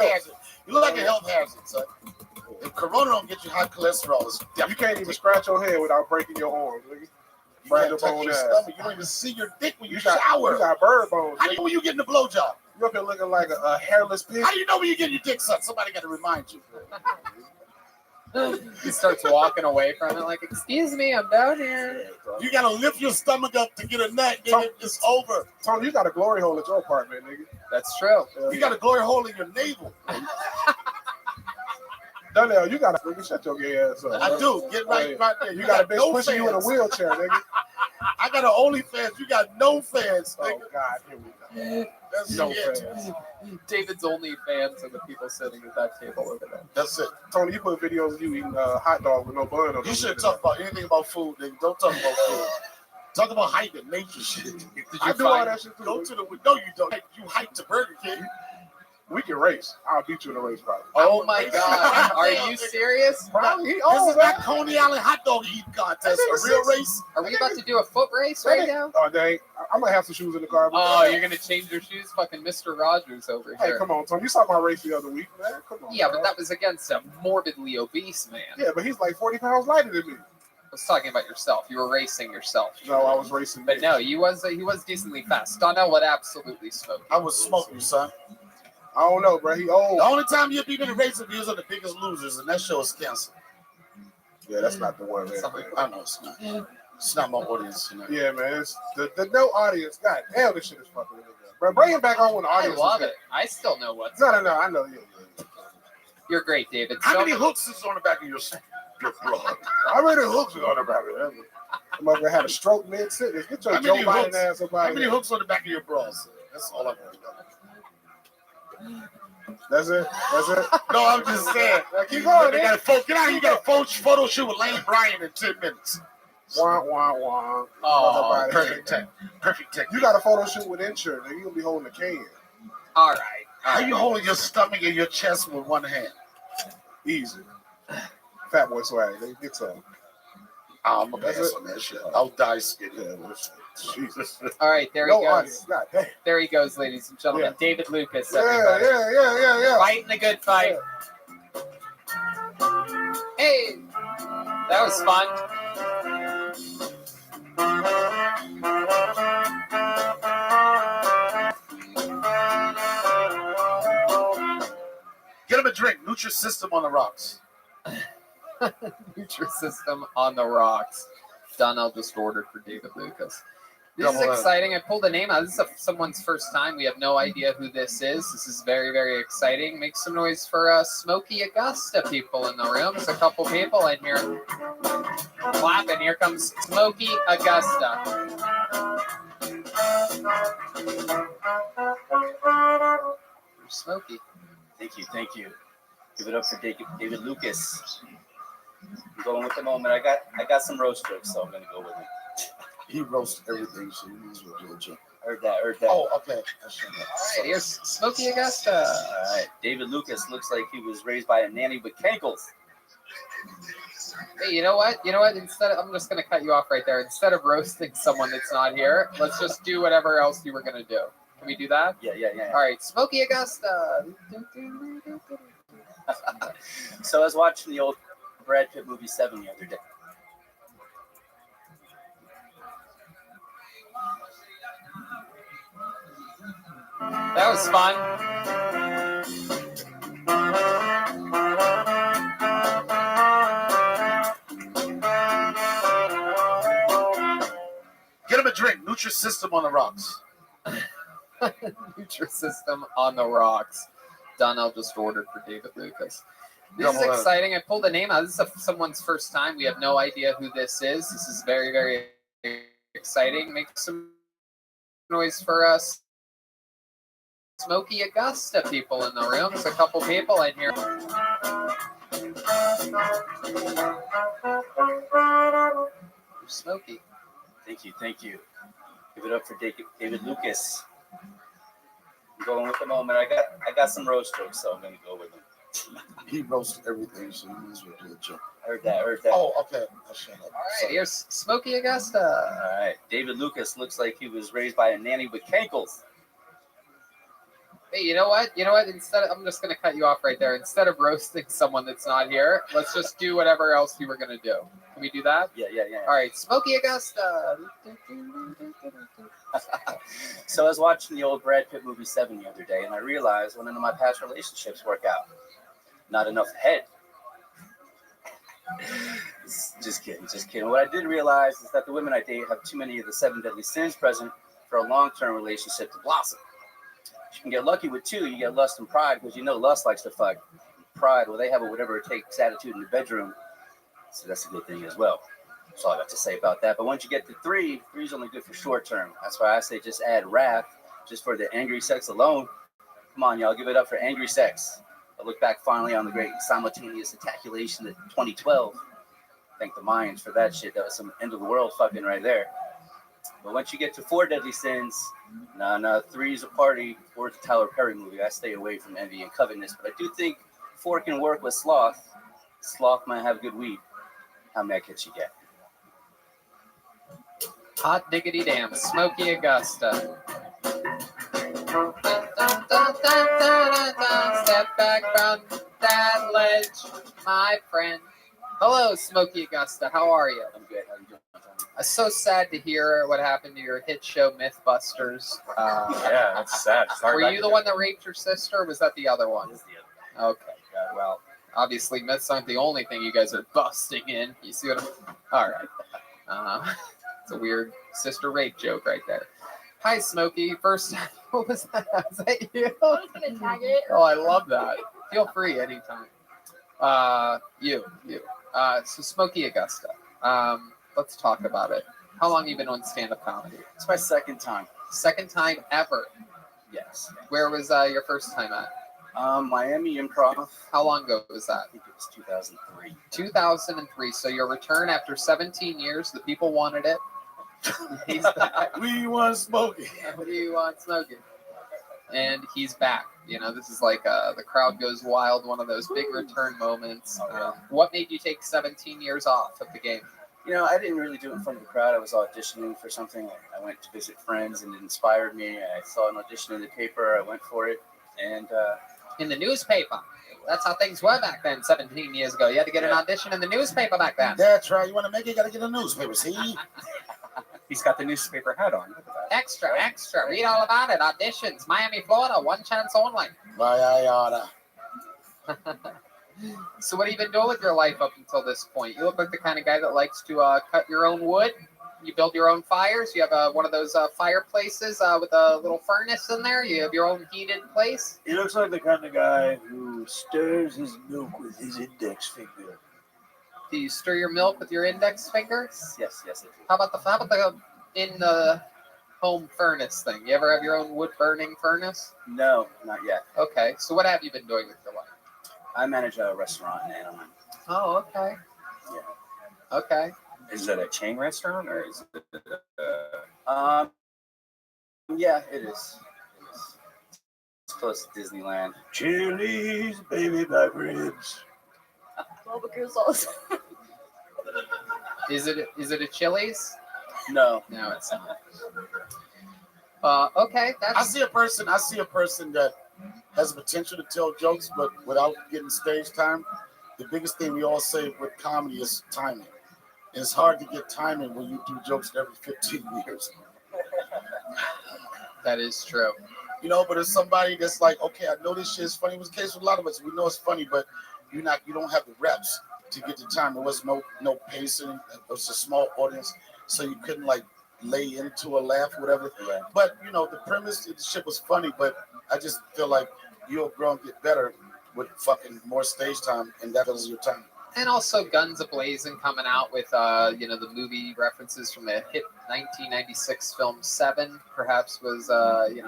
hazard. You look like a health hazard, son. If Corona don't get you high cholesterol, it's You can't even scratch your head without breaking your arm, nigga. you can't touch your stomach. You don't even see your dick when you shower. You got bird bones. How do you know when you getting the blowjob? You up here looking like a hairless pig. How do you know when you getting your dick sucked? Somebody got to remind you. He starts walking away from it like, excuse me, I'm down here. You got to lift your stomach up to get a nut, nigga. It's over. Tony, you got a glory hole at your apartment, nigga. That's true. You got a glory hole in your navel. Donnell, you got to nigga, shut your gay ass up. I do. Get right there. You got a bitch pushing you in a wheelchair, nigga. I got an OnlyFans. You got no fans, nigga. Oh, God, here we go. That's No it. fans. David's only fans are the people sitting at that table over there. That's it. Tony, you put videos of you eating hot dog with no bun on You it. shouldn't talk about anything about food, nigga. Don't talk about food. Talk about hype and nature shit. Did I you do all find that shit too. Go to the no, you don't. You hype to Burger King. We can race. I'll beat you in a race, probably. Oh my God. Are you serious? Probably. He This old, is man. not Coney Island hot dog eating contest. That A nigga real six- race. Are we about to do a foot race right now? Oh, dang. I'm going to have some shoes in the car. Oh, you're going to change your shoes? Fucking Mr. Rogers over Hey, here. come on, Tony. You saw my race the other week, man. Come on. Yeah, but bro. that was against a morbidly obese man. Yeah, but he's like 40 pounds lighter than me. I was talking about yourself. You were racing yourself. No, I was racing. But no, he was decently fast. Donnell would absolutely smoke. I was smoking, son. I don't know, bro. He old. The only time you'll be in a race if you was on The Biggest Losers, and that show is canceled. Yeah, that's not the one, man. I know it's not. It's not my audience, you know. Yeah, man. It's the no audience. God damn, this shit is fucking really good. Bro, bring it back on when the I audience love is it. I still know what's. No, I know. Yeah. You're great, David. How So many hooks is on the back of your bro? I read the hooks was on the back of that. I'm gonna had a stroke mid sentence. Get your How Joe many Biden hooks? ass up out How of many here. hooks on the back of your bras? That's all I want to know. That's it. No, I'm just saying. Keep going, You got a photo shoot with Lane Bryant in 10 minutes. Wah, wah, wah. Oh, Perfect tech. Perfect tech. You got a photo shoot with insurance, and you gonna be holding a can. all right. How you holding your stomach and your chest with one hand? Easy. Fat boy swag. They get some. I'm a pass on that shit. I'll die skinny. Jesus. All right, there he No goes. audience. God damn. There he goes, ladies and gentlemen. Yeah. David Lucas, Yeah, everybody. yeah. Fighting the good fight. Hey, that was fun. Get him a drink. Nutrisystem on the rocks. Nutrisystem on the rocks. Donnell just ordered for David Lucas. This is Double exciting. I pulled a name out. This is someone's first time. We have no idea who this is. This is very, very exciting. Make some noise for Smokey Augusta people in the room. There's a couple people in here clapping. Here comes Smokey Augusta. Here's Smokey. Thank you. Give it up for David Lucas. I'm going with the moment. I got some roast jokes, so I'm gonna go with it. He roasts everything, so he needs to do a joke. Heard that. Oh, okay. That's All right, here's Smokey Augusta. All right. David Lucas looks like he was raised by a nanny with cankles. Hey, you know what? Instead, I'm just gonna cut you off right there. Instead of roasting someone that's not here, let's just do whatever else you were gonna do. Can we do that? Yeah. All right, Smokey Augusta. So I was watching the old Brad Pitt movie 7 the other day. That was fun. Get him a drink. Nutrisystem on the rocks. Nutrisystem on the rocks. Donnell just ordered for David Lucas. This is Double exciting. I pulled a name out. This is someone's first time. We have no idea who this is. This is very, very exciting. Make some noise for Smokey Augusta people in the room. There's a couple people in here. Here's Smokey. Thank you. Give it up for David Lucas. I'm going with the moment. I got some roast jokes, so I'm gonna go with it. He roasts everything, so he needs to do a joke. Heard that. Oh, okay. Shut up. All right, here's Smokey Augusta. All right. David Lucas looks like he was raised by a nanny with cankles. Hey, you know what? I'm just gonna cut you off right there. Instead of roasting someone that's not here, let's just do whatever else you were gonna do. Can we do that? Yeah. All right, Smokey Augusta. So I was watching the old Brad Pitt movie Seven the other day, and I realized one of my past relationships work out. Not enough head. Just kidding. What I did realize is that the women I date have too many of the 7 deadly sins present for a long-term relationship to blossom. You can get lucky with 2. You get lust and pride, because lust likes to fuck. Pride, well, they have a whatever it takes attitude in the bedroom, so that's a good thing as well. That's all I got to say about that. But once you get to 3 is only good for short term. That's why I say just add wrath, just for the angry sex alone. Come on, y'all, give it up for angry sex. I look back finally on the great simultaneous ejaculation of 2012. Thank the Mayans for that shit. That was some end of the world fucking right there. But once you get to 4 deadly sins, 3 is a party. 4 is a Tyler Perry movie. I stay away from envy and covetousness. But I do think 4 can work with sloth. Sloth might have good weed. How mad can she get? Hot diggity damn, Smokey Augusta. Step back from that ledge, my friend. Hello, Smokey Augusta. How are you? I'm good. How you doing, Tony? I'm so sad to hear what happened to your hit show, Mythbusters. Yeah, that's sad. Were you the one that raped your sister, or was that the other one? This is the other Okay, God, well, obviously myths aren't the only thing you guys are busting in. You see what I'm... All right. It's a weird sister rape joke right there. Hi, Smokey. First time. What was that? Was that you? I was gonna tag it. Oh, I love that. Feel free anytime. You. So Smokey Augusta. Let's talk about it. How long you been on stand-up comedy? It's my second time. Second time ever. Yes. Where was your first time at? Miami Improv. How long ago was that? I think it was 2003. 2003. So your return after 17 years. The people wanted it. He's back. We want Smokey. What do you want, Smokey? And he's back. This is like the crowd goes wild. One of those big return moments. What made you take 17 years off of the game? I didn't really do it in front of the crowd. I was auditioning for something. I went to visit friends, and it inspired me. I saw an audition in the paper. I went for it, and In the newspaper. That's how things were back then, 17 years ago. You had to get an audition in the newspaper back then. That's right. You want to make it, you got to get a newspaper. See? He's got the newspaper hat on. Look at that. Extra. Read all about it. Auditions. Miami, Florida. One chance only. Why I oughta. So what have you been doing with your life up until this point? You look like the kind of guy that likes to cut your own wood. You build your own fires. You have one of those fireplaces with a little furnace in there. You have your own heated place. He looks like the kind of guy who stirs his milk with his index finger. Do you stir your milk with your index finger? yes, I do. How about the in the home furnace thing? You ever have your own wood burning furnace? No, not yet. Okay. So what have you been doing with your life? I manage a restaurant in Anaheim. Oh, okay. Yeah. Okay. Is it a chain restaurant or is it? Yeah, it is. It's close to Disneyland. Chili's, baby back ribs. Barbecue sauce. Is it a Chili's? No, No, it's not. Okay, I that's see a person that has the potential to tell jokes, but without getting stage time. The biggest thing we all say with comedy is timing. It's hard to get timing when you do jokes every 15 years. that is true. But it's somebody that's like, okay, I know this shit is funny. It was the case with a lot of us. We know it's funny, but you don't have the reps to get the time. There was no pacing. It was a small audience, so you couldn't like lay into a laugh or whatever. Right. But the premise of the shit was funny, but I just feel like you'll grow and get better with fucking more stage time, and that is your time. And also Guns A-Blazing coming out with the movie references from the hit 1996 film Seven perhaps was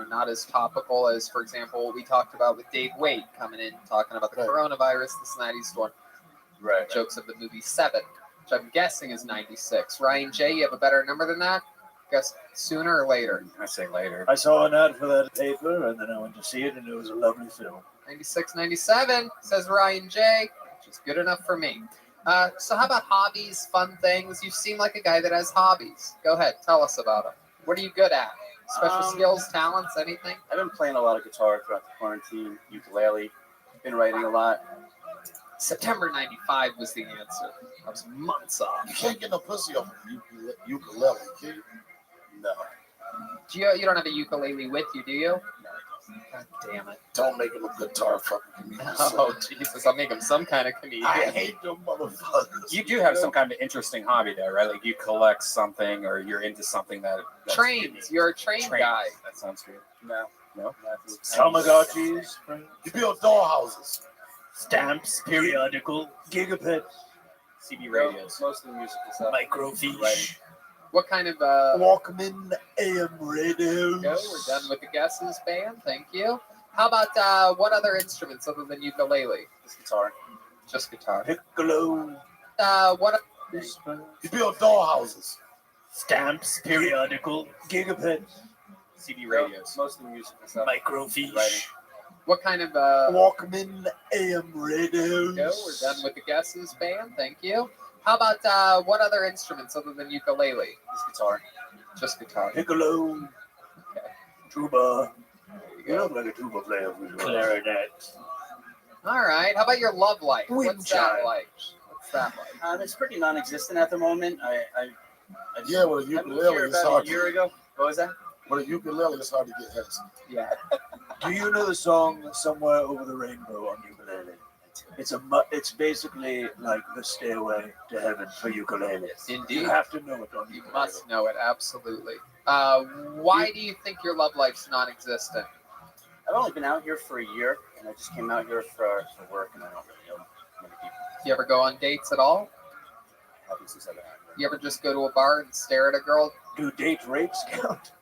not as topical as, for example, what we talked about with Dave Waite coming in talking about the Right. coronavirus, this 90s one. right. Jokes of the movie Seven, which I'm guessing is 96. Ryan J, you have a better number than that? Guess sooner or later? I say later. I saw an ad for that paper, and then I went to see it, and it was a lovely film. 96, 97, says Ryan J, which is good enough for me. So how about hobbies, fun things? You seem like a guy that has hobbies. Go ahead, tell us about them. What are you good at? Special skills, talents, anything? I've been playing a lot of guitar throughout the quarantine, ukulele. Been writing a lot. September 95 was the answer. I was months off. You can't get no pussy off of ukulele, kid. No. Do you don't have a ukulele with you, do you? God damn it. Don't make him a guitar fucking comedian. Oh, Jesus. I'll make him some kind of comedian. I hate them motherfuckers. You do have some kind of interesting hobby though, right? Like you collect something or you're into something that's Trains. unique. You're a train Trains. guy. That sounds good. No. No? Tamagotchis, You build dollhouses. stamps, periodical, gigabits, CB radios. Mostly musical stuff. microfiche, What kind of Walkman, AM radios. go? We're done with the guesses, band. Thank you. How about what other instruments other than ukulele? This guitar. Just guitar. Piccolo, What? You build dollhouses. stamps, periodical, gigabits, CB radios. Mostly musical stuff. microfiche, Writing. What kind of Walkman, AM radios. go? We're done with the guesses, band. Thank you. How about what other instruments other than ukulele? This guitar. Just guitar. Piccolo, tuba. There you You go. look like a tuba player for sure. Clarinet. All right. How about your love life? Wind What's that chime. like? What's that like? It's pretty non-existent at the moment. I Yeah, with a I moved ukulele, here it's about hard a year to. ago. What was that? With a ukulele, it's hard to get heads. Yeah. Do you know the song "Somewhere Over the Rainbow" on ukulele? It's basically like the Stairway to Heaven for ukulele. You Indeed. have to know it on You ukulele. must know it, absolutely. Why do you think your love life's non-existent? I've only been out here for a year, and I just came out here for work, and I don't really know many people. You ever go on dates at all? Happy since I've been out here. You ever just go to a bar and stare at a girl? Do date rapes count?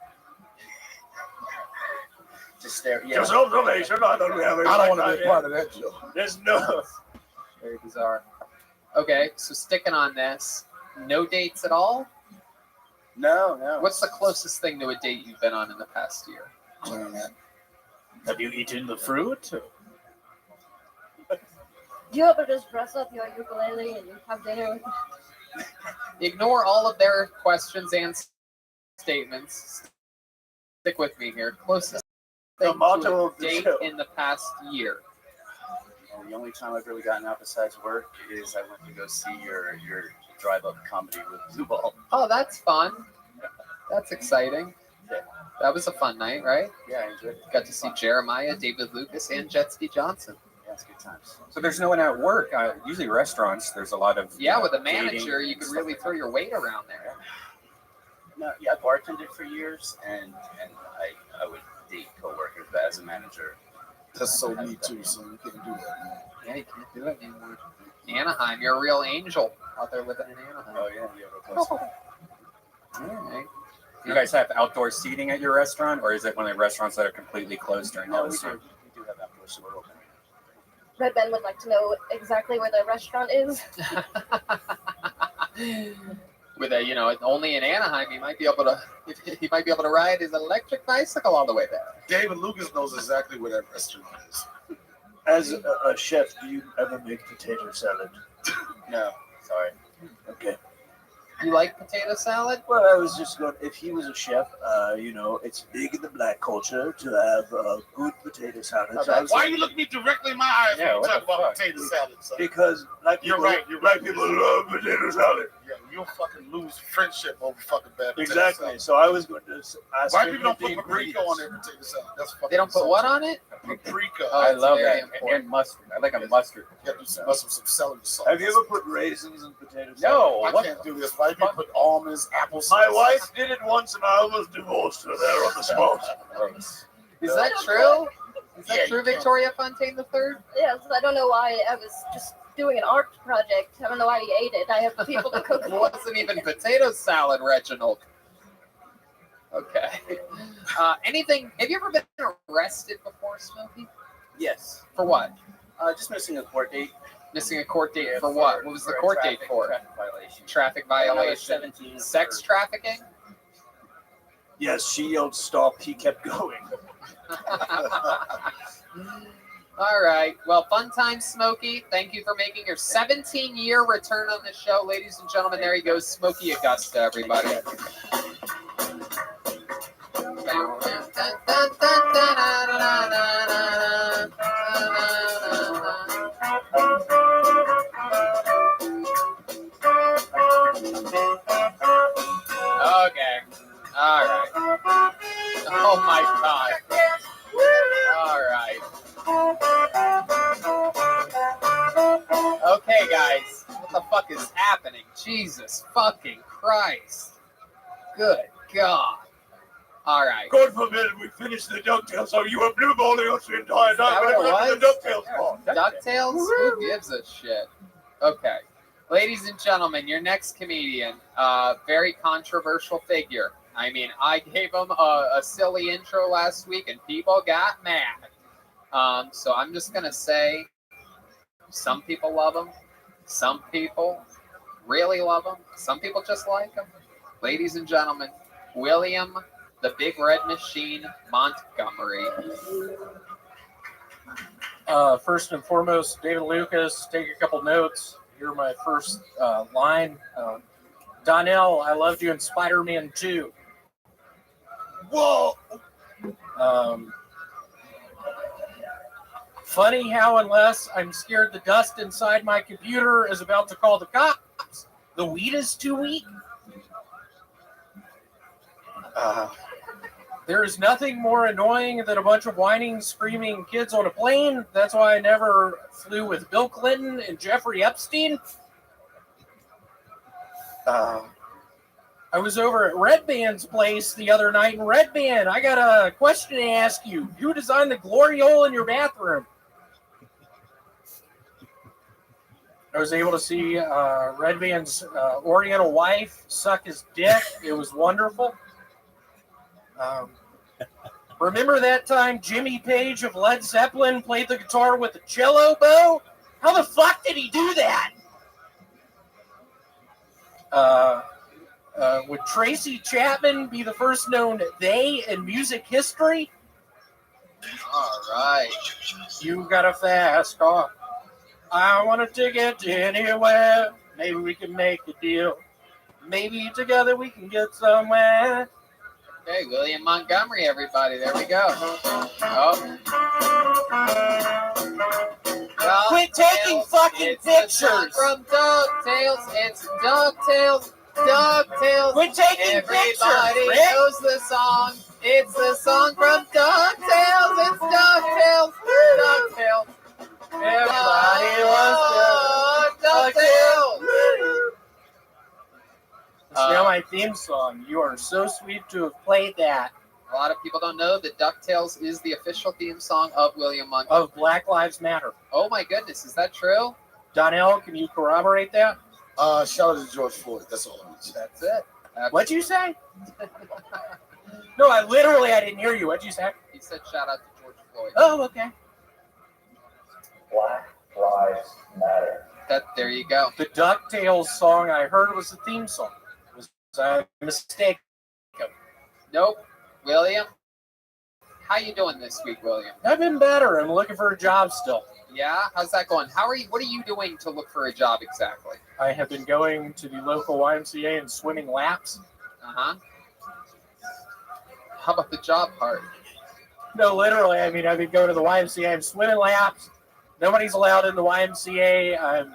Just stare. Yeah. Just observation. I don't have I don't want to be a part of that joke. There's no. Very bizarre. Okay, so sticking on this, no dates at all? No. What's the closest thing to a date you've been on in the past year? Clarinet. Have you eaten the fruit? Do you ever just dress up your ukulele and have dinner with Ignore all of their questions and statements. Stick with me here. Closest The thing to motto a of the date show. in the past year. And the only time I've really gotten out besides work is I went to go see your drive-up comedy with Blue Ball. Oh, that's fun. That's exciting. Yeah. That was a fun night, right? Yeah, I enjoyed it. Got to see Jeremiah, David Lucas, and Jetski Johnson. Yeah, it's good times. So there's no one at work. Usually restaurants, there's a lot of Yeah, with a dating manager, you and could stuff really like throw your weight around there. No, yeah, I bartended for years, and I would date coworkers, but as a manager, That's so me too, so you can't do that, man. Yeah, you can't do it anymore. Anaheim, you're a real angel out there living in Anaheim. oh yeah, you have a close. All right. You guys have outdoor seating at your restaurant, or is it one of the restaurants that are completely closed during all No, we this do. time? We do have outdoor, so we're open. Red Ben would like to know exactly where the restaurant is. With only in Anaheim, he might be able to ride his electric bicycle all the way there. David Lucas knows exactly where that restaurant is. As a chef, do you ever make potato salad? No, sorry. Okay. You like potato salad? Well, I was just going. If he was a chef, it's big in the black culture to have good potato salad. So I was Why are you looking me directly in my eyes Yeah, when you what talk the about fuck? potato salad, son? because black You're people, right, you're black right. people love potato salad. Yeah, you'll fucking lose friendship over fucking bad potato Exactly. salad. So I was going to ask Why him people don't the put paprika ingredients. on their potato salad? That's fucking They don't put what on it? Paprika. Oh, I it's love very that. important. And mustard. I like a mustard. You have to do some celery sauce. Have you ever put raisins in potato salad? No, I what can't do this. White people put almonds, apples. My wife did it once, and I almost divorced her there on the spot. gross. Is that true? Is Yeah, that true, you can. Victoria Fontaine III? Yes, I don't know why. I was just doing an art project. I don't know why he ate it. I have people to cook It for. wasn't even potato salad, Reginald. Okay. Anything? Have you ever been arrested before, Smokey? Yes. For what? Just missing a court date. Missing a court date Yeah, for what? What was the a court date for? Traffic violation. Traffic When I was violation. 17. Sex trafficking? Yes, she yelled stop. He kept going. All right. Well, fun time, Smokey. Thank you for making your 17-year return on the show, ladies and gentlemen. There he goes, Smokey Augusta, everybody. Okay. All right. Oh my god. All right. Okay, guys. What the fuck is happening? Jesus fucking Christ. Good God. All right. God forbid we finish the DuckTales, so you have blue balling us the entire Is that time. what it Right was? the DuckTales part. DuckTales? Who gives a shit? Okay. Ladies and gentlemen, your next comedian, very controversial figure. I mean, I gave him a silly intro last week and people got mad. So I'm just going to say some people love him. Some people really love him. Some people just like him. Ladies and gentlemen, William the Big Red Machine Montgomery. First and foremost, David Lucas, take a couple notes. Here my first line. Donnell, I loved you in Spider-Man 2. Whoa! Funny how unless I'm scared the dust inside my computer is about to call the cops, the weed is too weak. There is nothing more annoying than a bunch of whining, screaming kids on a plane. That's why I never flew with Bill Clinton and Jeffrey Epstein. I was over at Red Band's place the other night, and Red Band, I got a question to ask you. Who designed the glory hole in your bathroom? I was able to see Red Band's Oriental wife suck his dick. It was wonderful. Remember that time Jimmy Page of Led Zeppelin played the guitar with a cello bow? How the fuck did he do that? Would Tracy Chapman be the first known they in music history? All right. You got a fast car. I want a ticket to anywhere. Maybe we can make a deal. Maybe together we can get somewhere. Okay, William Montgomery, everybody. There we go. Oh. Quit taking fucking It's the song pictures. from DuckTales. It's DuckTales. DuckTales. Quit taking Everybody pictures, Rick. knows the song. It's the song from DuckTales. It's DuckTales. DuckTales. Everybody wants DuckTales. It's now my theme song. You are so sweet to have played that. A lot of people don't know that DuckTales is the official theme song of William Montgomery. Of Black Lives Matter. Oh my goodness, is that true? Donnell, can you corroborate that? Shout out to George Floyd. That's all I need to say. That's it. What'd you say? No, I didn't hear you. What'd you say? He said shout out to George Floyd. Oh, okay. Black Lives Matter. There you go. The DuckTales song I heard was the theme song. Was I mistaken? Nope. William, how you doing this week, William? I've been better. I'm looking for a job still. Yeah, how's that going? How are you? What are you doing to look for a job exactly? I have been going to the local YMCA and swimming laps. Uh-huh. How about the job part? No, literally. I mean, I've been going to the YMCA and swimming laps. Nobody's allowed in the YMCA.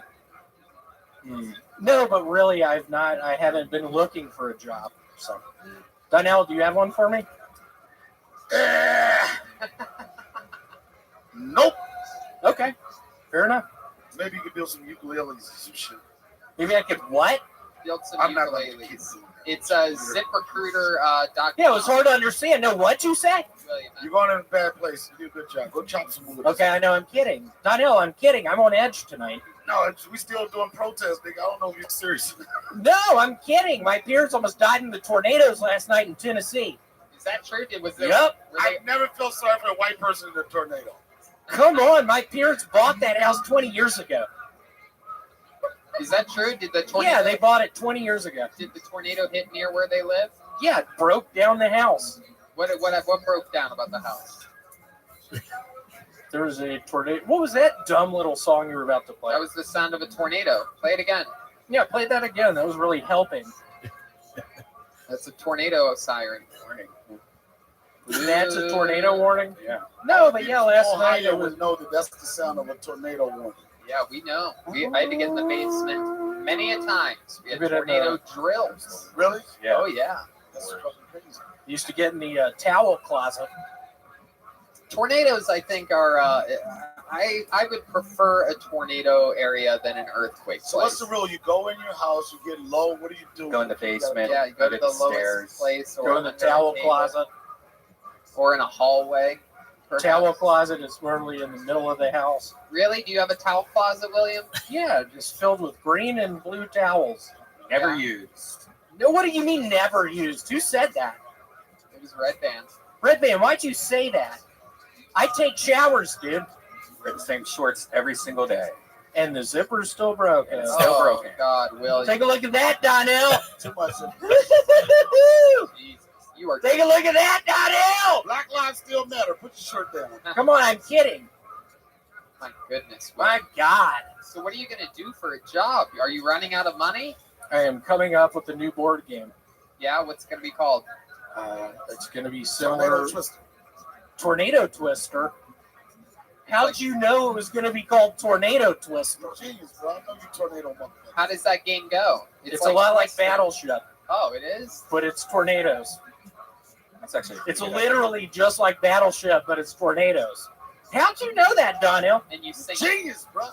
No, but really, I haven't been looking for a job. So, Donnell, do you have one for me? Nope. Okay, fair enough. Maybe you could build some ukuleles and some shit. Maybe I could what? Build some I'm not going to ukuleles. keep doing that. It's ZipRecruiter.com. Yeah, it was hard to understand. No, what'd you say? William, You're going in a bad place. You do a good job. Go chop some wood. Okay, I know. I'm kidding. Donnell, I'm kidding. I'm on edge tonight. No, we still doing protests, nigga. I don't know if you're serious. No, I'm kidding. My parents almost died in the tornadoes last night in Tennessee. is that true? Was there? Yep. Were they, I've never felt sorry for a white person in a tornado. Come on, my parents bought that house 20 years ago. is that true? Did the tornado? Yeah, they bought it 20 years ago. Did the tornado hit near where they live? Yeah, it broke down the house. What broke down about the house? There was a tornado. What was that dumb little song you were about to play? That was the sound of a tornado. Play it again. Yeah, play that again. That was really helping. That's a tornado siren. That's a tornado warning? Yeah. No, but yeah, last night Ohio it was. would know that that's the sound of a tornado warning. Yeah, we know. I had to get in the basement many a times. We had Been in tornado drills. Really? Yeah. Oh yeah. That's fucking crazy. Used to get in the towel closet. Tornadoes, I think, are. I would prefer a tornado area than an earthquake. So what's the rule? You go in your house, you get low. What do you do? Go in the basement. Yeah, you go to the lowest stairs. place, or Go in the under a towel table, closet. or in a hallway. perhaps. Towel closet is normally in the middle of the house. Really? Do you have a towel closet, William? Yeah, just filled with green and blue towels. Never Yeah. used. No, what do you mean never used? Who said that? It was Red Band. Red Band, why'd you say that? I take showers, dude. Wear the same shorts every single day. And the zipper's still broken. It's still broken. God, William. Take a look at that, Donnell. Too much. Jesus, you are. Take a look at that, Donnell. Black lives still matter. Put your shirt down. Come on, I'm kidding. My goodness. My God. So what are you going to do for a job? Are you running out of money? I am coming up with a new board game. Yeah, what's it going to be called? It's going to be Tornado similar. twister. Tornado Twister. How'd you know it was going to be called Tornado Twister? You're a genius, bro. I know you tornado motherfucker. How does that game go? It's a lot like Twister. Battleship, Oh, it is? but it's tornadoes. That's actually. It's literally just like Battleship, but it's tornadoes. How'd you know that, Donnell? And you sing. Genius, bro.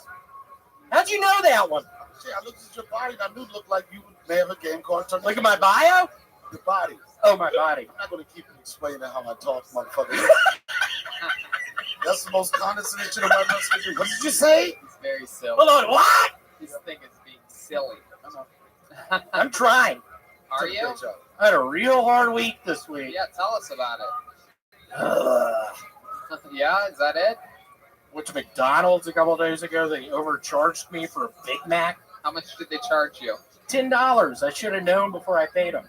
How'd you know that one? Shit, I looked at your body and I knew it looked like you may have a game called Tornado. Look at my bio. Your body. Oh, my body. I'm not going to keep explaining how I talk, motherfucker. That's the most condescending shit I've ever seen. What did you say? He's very silly. Hold on, what? This thing is being silly. I'm trying. Are Did a you? great job. I had a real hard week this week. Yeah, tell us about Ugh. it. Yeah, is that it? Went to McDonald's a couple days ago. They overcharged me for a Big Mac. How much did they charge you? $10. I should have known before I paid them.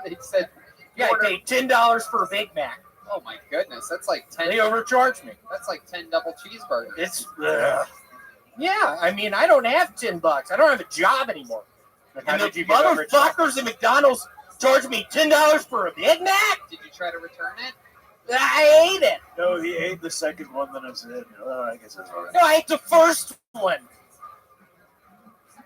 They said, Yeah, I paid $10 for a Big Mac. oh my goodness, that's like 10. They overcharged me. That's like 10 double cheeseburgers. It's yeah. I mean, I don't have $10. I don't have a job anymore. How And the did you get over- motherfuckers at McDonald's charged me $10 for a Big Mac. Did you try to return it? I ate it. No, he ate the second one that I said. Oh, I guess that's all right. No, I ate the first one.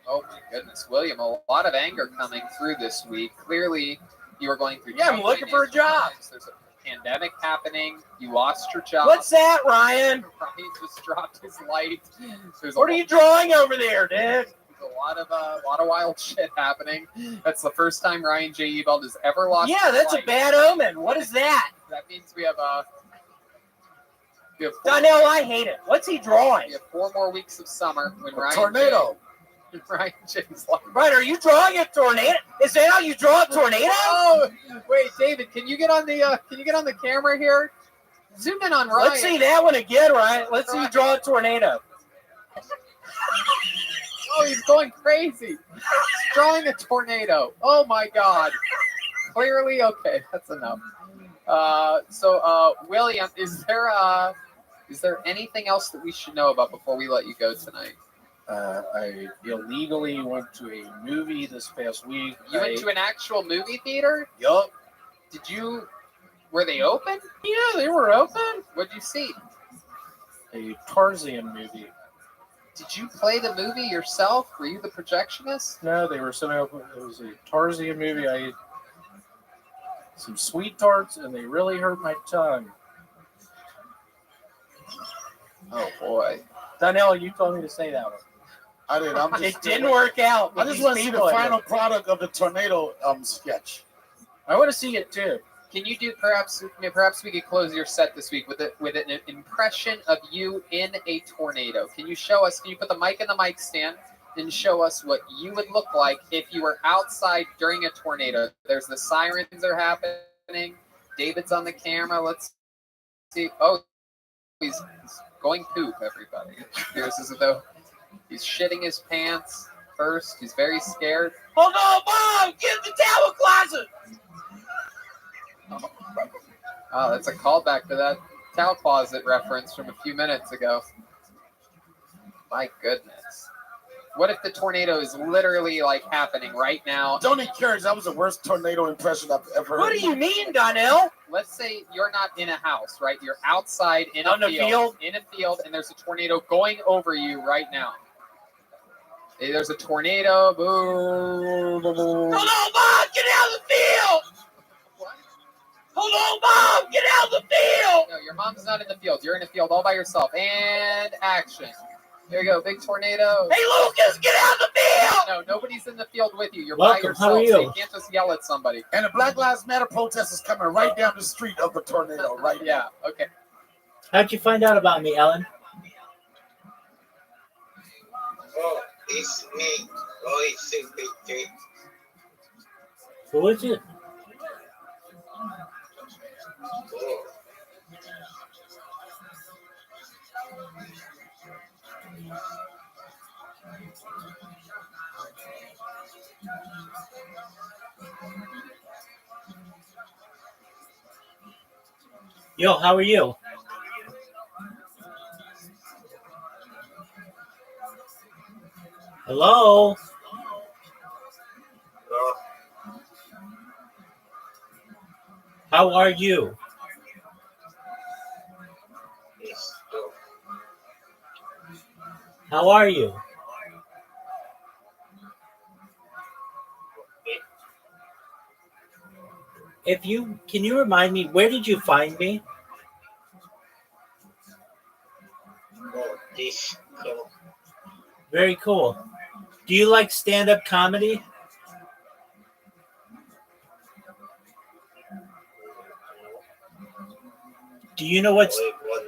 Oh my goodness, William, a lot of anger coming through this week. Clearly, you are going through. Yeah, I'm tough looking for a financial job. times. There's a pandemic happening. You lost your job. What's that, Ryan? Ryan just dropped his light. There's What are you drawing over there, dude? There's a lot of wild shit happening. That's the first time Ryan J. Ebald has ever lost. Yeah, his that's a light. bad omen. What is that? That means we have four, Donnell, I hate it. What's he drawing? we have 4 more weeks of summer when A Ryan tornado. Ryan J's like, Right, are you drawing a tornado? Is that how you draw a tornado? oh wait, David, can you get on the camera here? Zoom in on Ryan. Let's see that one again, Ryan. Let's see you draw a tornado. Oh, he's going crazy. He's drawing a tornado. Oh my God. Clearly, okay, that's enough. So, William, is there anything else that we should know about before we let you go tonight? I illegally went to a movie this past week. You went to an actual movie theater? Yup. Were they open? Yeah, they were open. What'd you see? A Tarzan movie. Did you play the movie yourself? Were you the projectionist? No, they were semi open. It was a Tarzan movie. I ate some sweet tarts, and they really hurt my tongue. Oh boy. Donnell, you told me to say that one. I did. I'm just. It didn't work out. I with just these want to see the people in final it. product of the tornado sketch. I want to see it too. Can you do perhaps we could close your set this week with an impression of you in a tornado? Can you show us? Can you put the mic in the mic stand and show us what you would look like if you were outside during a tornado? There's the sirens are happening. David's on the camera. Let's see. Oh, he's going poop. Everybody, here's as though he's shitting his pants first. He's very scared. Hold on, Mom! Get in the towel closet! Oh, that's a callback to that towel closet reference from a few minutes ago. My goodness. What if the tornado is literally like happening right now? Don't encourage. That was the worst tornado impression I've ever heard. What do you mean, Donnell? let's say you're not in a house, right? You're outside in On a the field, and there's a tornado going over you right now. Hey, there's a tornado. Boom, boom, boom. Hold on, Bob! Get out of the field! What? Hold on, Bob! Get out of the field! No, your mom's not in the field. You're in a field all by yourself. And action. There you go, big tornado. Hey, Lucas, get out of the field! No, nobody's in the field with you. You're Welcome. by yourself, How are so you? you can't just yell at somebody. And the Black Lives Matter protest is coming right down the street of the tornado, right? Yeah, okay. How'd you find out about me, Ellen? Oh, it's me. Oh, it's a big thing. Who is it? Oh. Yo, how are you? Hello? Oh, How are you? it's oh. How are you? Can you remind me, where did you find me? Oh, this oh. Very cool. Do you like stand-up comedy? Do you know what's... Wait, what?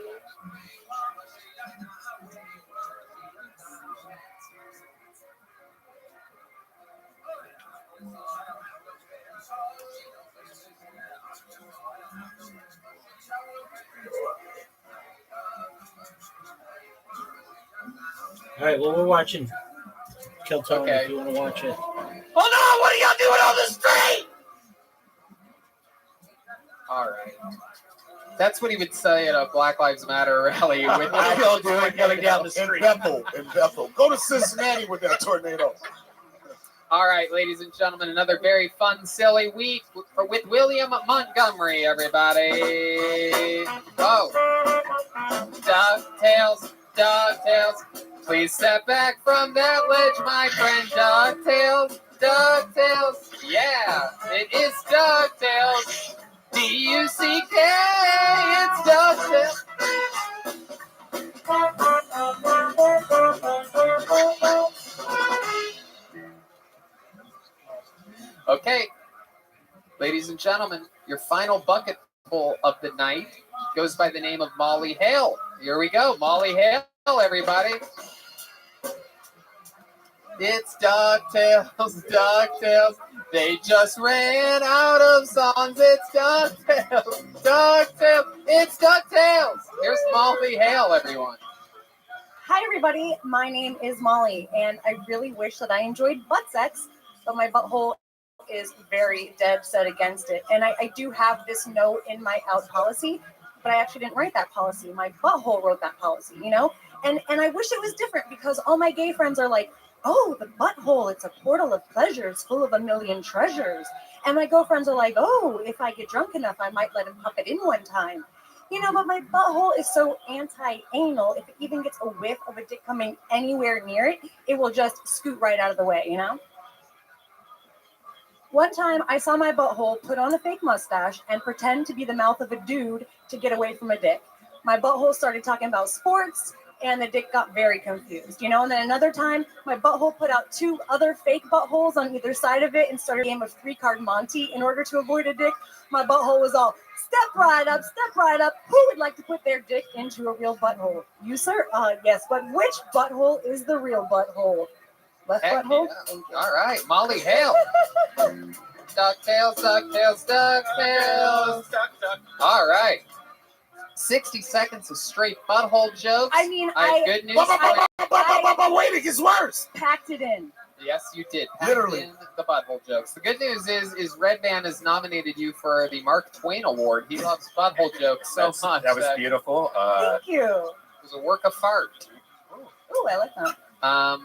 All right, well, we're watching Kill Tony Okay. if you want to watch it. Hold on, what are y'all doing on the street? All right. That's what he would say at a Black Lives Matter rally. With What are y'all doing coming down the In street? Bethel. Go to Cincinnati with that tornado. All right, ladies and gentlemen, another very fun, silly week with William Montgomery, everybody. Oh, DuckTales, DuckTales. Please step back from that ledge, my friend. DuckTales, DuckTales. Yeah, it is DuckTales. D-U-C-K, it's DuckTales. Okay, ladies and gentlemen, your final bucket full of the night goes by the name of Molly Hale. Here we go, Molly Hale, everybody. It's DuckTales, DuckTales. They just ran out of songs. It's DuckTales, DuckTales. It's DuckTales. Here's Molly Hale, everyone. Hi, everybody. My name is Molly, and I really wish that I enjoyed butt sex, but my butthole is very dead set against it. And I do have this no in my out policy, but I actually didn't write that policy. My butthole wrote that policy, you know? And I wish it was different because all my gay friends are like, oh, the butthole, it's a portal of pleasures full of a million treasures. And my girlfriends are like, oh, if I get drunk enough, I might let him pop it in one time. You know, but my butthole is so anti-anal. If it even gets a whiff of a dick coming anywhere near it, it will just scoot right out of the way, you know? One time, I saw my butthole put on a fake mustache and pretend to be the mouth of a dude to get away from a dick. My butthole started talking about sports, and the dick got very confused, you know? And then another time, my butthole put out two other fake buttholes on either side of it and started a game of three-card Monty in order to avoid a dick. My butthole was all, step right up, step right up. Who would like to put their dick into a real butthole? You, sir? Yes, but which butthole is the real butthole? Left Heck butthole? yeah. All right, Molly Hale. DuckTales, DuckTales, DuckTales. All right. 60 seconds of straight butthole jokes. I mean, I have good news for you. Wait, it gets worse. packed it in. Yes, you did. Packed Literally. in the butthole jokes. The good news is Red Band has nominated you for the Mark Twain Award. He loves butthole jokes so much. That was beautiful. Thank you. It was a work of art. Oh, I like that.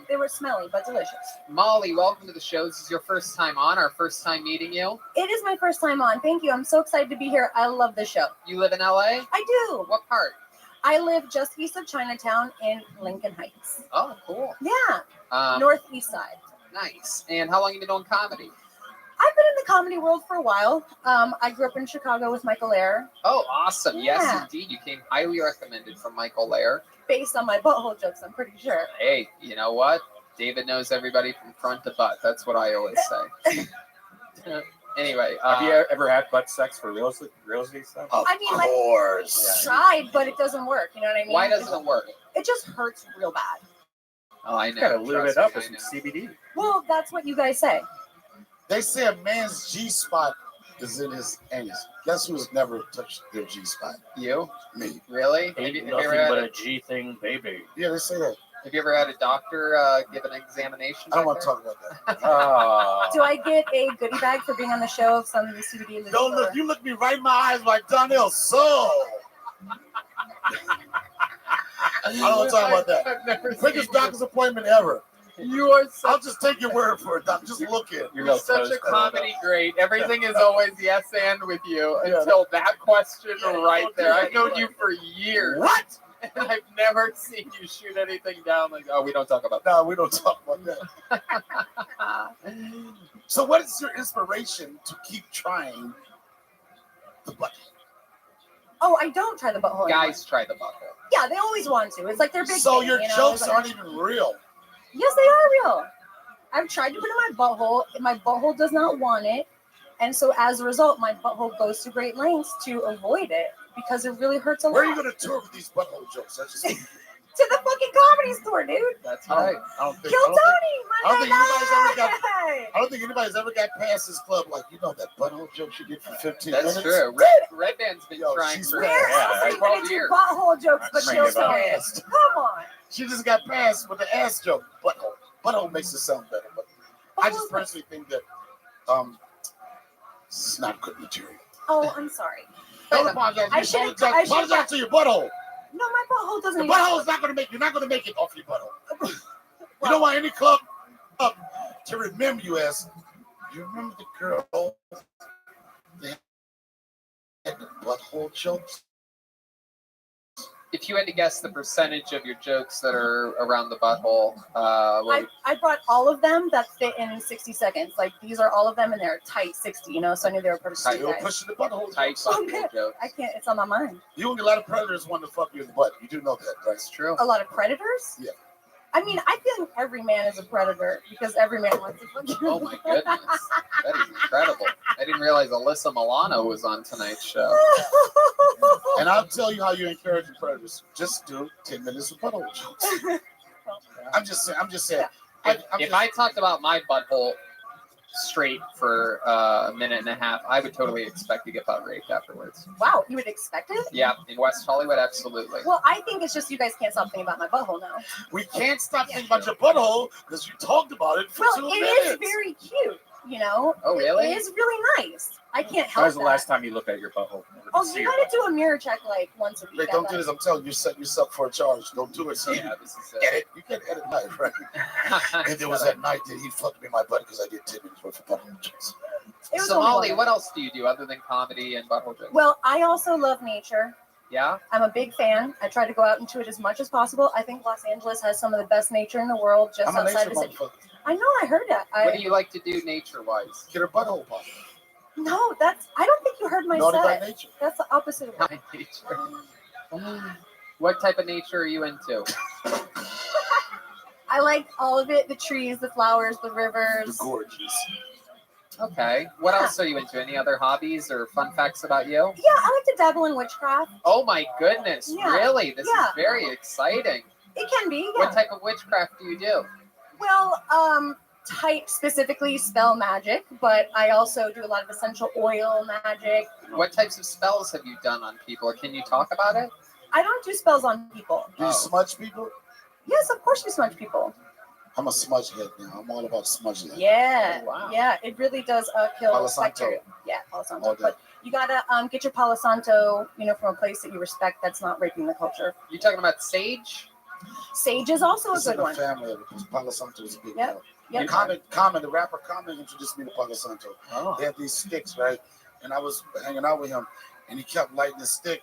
They were smelly but delicious. Molly, welcome to the show. This is your first time on, our first time meeting you. It is my first time on. Thank you. I'm so excited to be here. I love the show. You live in LA? I do. What part? I live just east of Chinatown in Lincoln Heights. Oh, cool. Yeah, northeast side. Nice. And how long have you been doing comedy? I've been in the comedy world for a while. I grew up in Chicago with Michael Lair. Oh, awesome. Yes, Yeah. indeed. You came highly recommended from Michael Lair. Based on my butthole jokes, I'm pretty sure. Hey, you know what? David knows everybody from front to butt. That's what I always say. Anyway, Have you ever had butt sex for real estate stuff? Of I mean, course. tried, but it doesn't work. You know what I mean? why doesn't it work? It just hurts real bad. Oh, I know. Gotta lube it Trust up me, with I some know. CBD. Well, that's what you guys say. They say a man's G spot is in his anus. Guess who's never touched their G spot? You? Me. Really? Have Ain't you nothing ever had but a, a G thing, baby. Yeah, they say that. have you ever had a doctor give an examination? I don't back want to there? talk about that. Oh. Do I get a goodie bag for being on the show of some CBD? loose Don't or- look. You look me right in my eyes like Donnell. So I don't want to talk about that. I've never Quickest seen you. doctor's appointment ever. You are such, I'll just take your word for it, doc. Just look it. you're such a comedy great. Everything is always yes and with you until that question right there. I've known you for years. What? And I've never seen you shoot anything down like, oh, we don't talk about No, we don't talk about that. that. So, what is your inspiration to keep trying the butt? Oh, I don't try the butthole. anymore. Guys try the butthole. Yeah, they always want to. It's like their big So thing, your you know? jokes It's like- aren't even real. Yes, they are real. I've tried to put it in my butthole. And my butthole does not want it. And so as a result, my butthole goes to great lengths to avoid it because it really hurts a lot. Where are you going to tour with these butthole jokes? That's just, To the fucking comedy store, dude. That's I right. don't think. Kill Tony, I don't think anybody's ever got. guy. I don't think anybody's ever got past this club like, you know, that butthole joke she did for 15 That's minutes. true. Red Band's been Yo, trying she's for Where Yeah, else are you 12 gonna do years. butthole jokes but Bring Kill it back. Tony? Past. Come on. She just got past with the ass joke. Butthole. Butthole makes it sound better, but I just personally think that it's not good material. Oh, I'm sorry. Don't apologize. I should've- Apologize, I should've- apologize to your butthole. No, my butthole doesn't The even. butthole's not going to make. You're not going to make it off your butthole. You don't want any club up to remember you as. You remember the girl that had the butthole jokes? If you had to guess the percentage of your jokes that are around the butthole, what I brought all of them that fit in 60 seconds. Like these are all of them, and they're tight 60. You know, so I knew they were pretty Tight. tight. You're pushing the butthole type jokes. butthole joke? I can't. It's on my mind. You don't get a lot of predators want to fuck you in the butt. You do know that, right? That's true. A lot of predators. Yeah. I mean, I feel like every man is a predator because every man wants to fuck you. Oh my goodness, that is incredible. I didn't realize Alyssa Milano was on tonight's show. And I'll tell you how you encourage the predators. Just do 10 minutes of butthole jokes. I'm just saying. If I talked about my butthole straight for a minute and a half, I would totally expect to get butt raped afterwards. Wow, you would expect it? Yeah, in West Hollywood, absolutely. Well, I think it's just you guys can't stop thinking about my butthole now. We can't stop thinking about your butthole because you talked about it for Well, 2 it minutes. is very cute. You know. Oh, really? It is really nice. I can't When help was the that. last time you looked at your butthole? Oh, you gotta do a mirror check like once a week. Hey, don't do this. I'm telling you, you're setting yourself for a charge. Don't do it. So Yeah, this is edit. You can't edit life, right? And it was at night that he fucked me in my butt because I did 10 minutes worth of butthole jokes. It was So, only Molly, one. what else do you do other than comedy and butthole jokes? Well, I also love nature. Yeah? I'm a big fan. I try to go out into it as much as possible. I think Los Angeles has some of the best nature in the world just I'm a outside nature the city. motherfucker. I know, I heard that. What do you like to do nature-wise? Get her butthole popped. No, I don't think you heard my Naughty by set. nature. That's the opposite of what. My nature. What type of nature are you into? I like all of it, the trees, the flowers, the The rivers. gorgeous. Okay. What Yeah. else are you into? Any other hobbies or fun facts about you? Yeah, I like to dabble in witchcraft. Oh my goodness, Yeah. really? This Yeah. is very exciting. It can be, yeah. What type of witchcraft do you do? Well, type specifically spell magic, but I also do a lot of essential oil magic. What types of spells have you done on people? Can you talk about it? I don't do spells on people. Do you Oh. smudge people? Yes, of course we smudge people. I'm a smudge head now. I'm all about smudging. Yeah, Oh, wow. yeah, it really does kill Palo Santo. bacteria. Yeah, Palo Santo. All day. But you gotta get your Palo Santo, from a place that you respect that's not raping the culture. You talking about sage? Sage is also a It's in good the one. family. Palo Santo is a big Yep. deal. Yep. Common, the rapper Common introduced me to Palo Santo. Oh. They had these sticks, right? And I was hanging out with him, and he kept lighting the stick,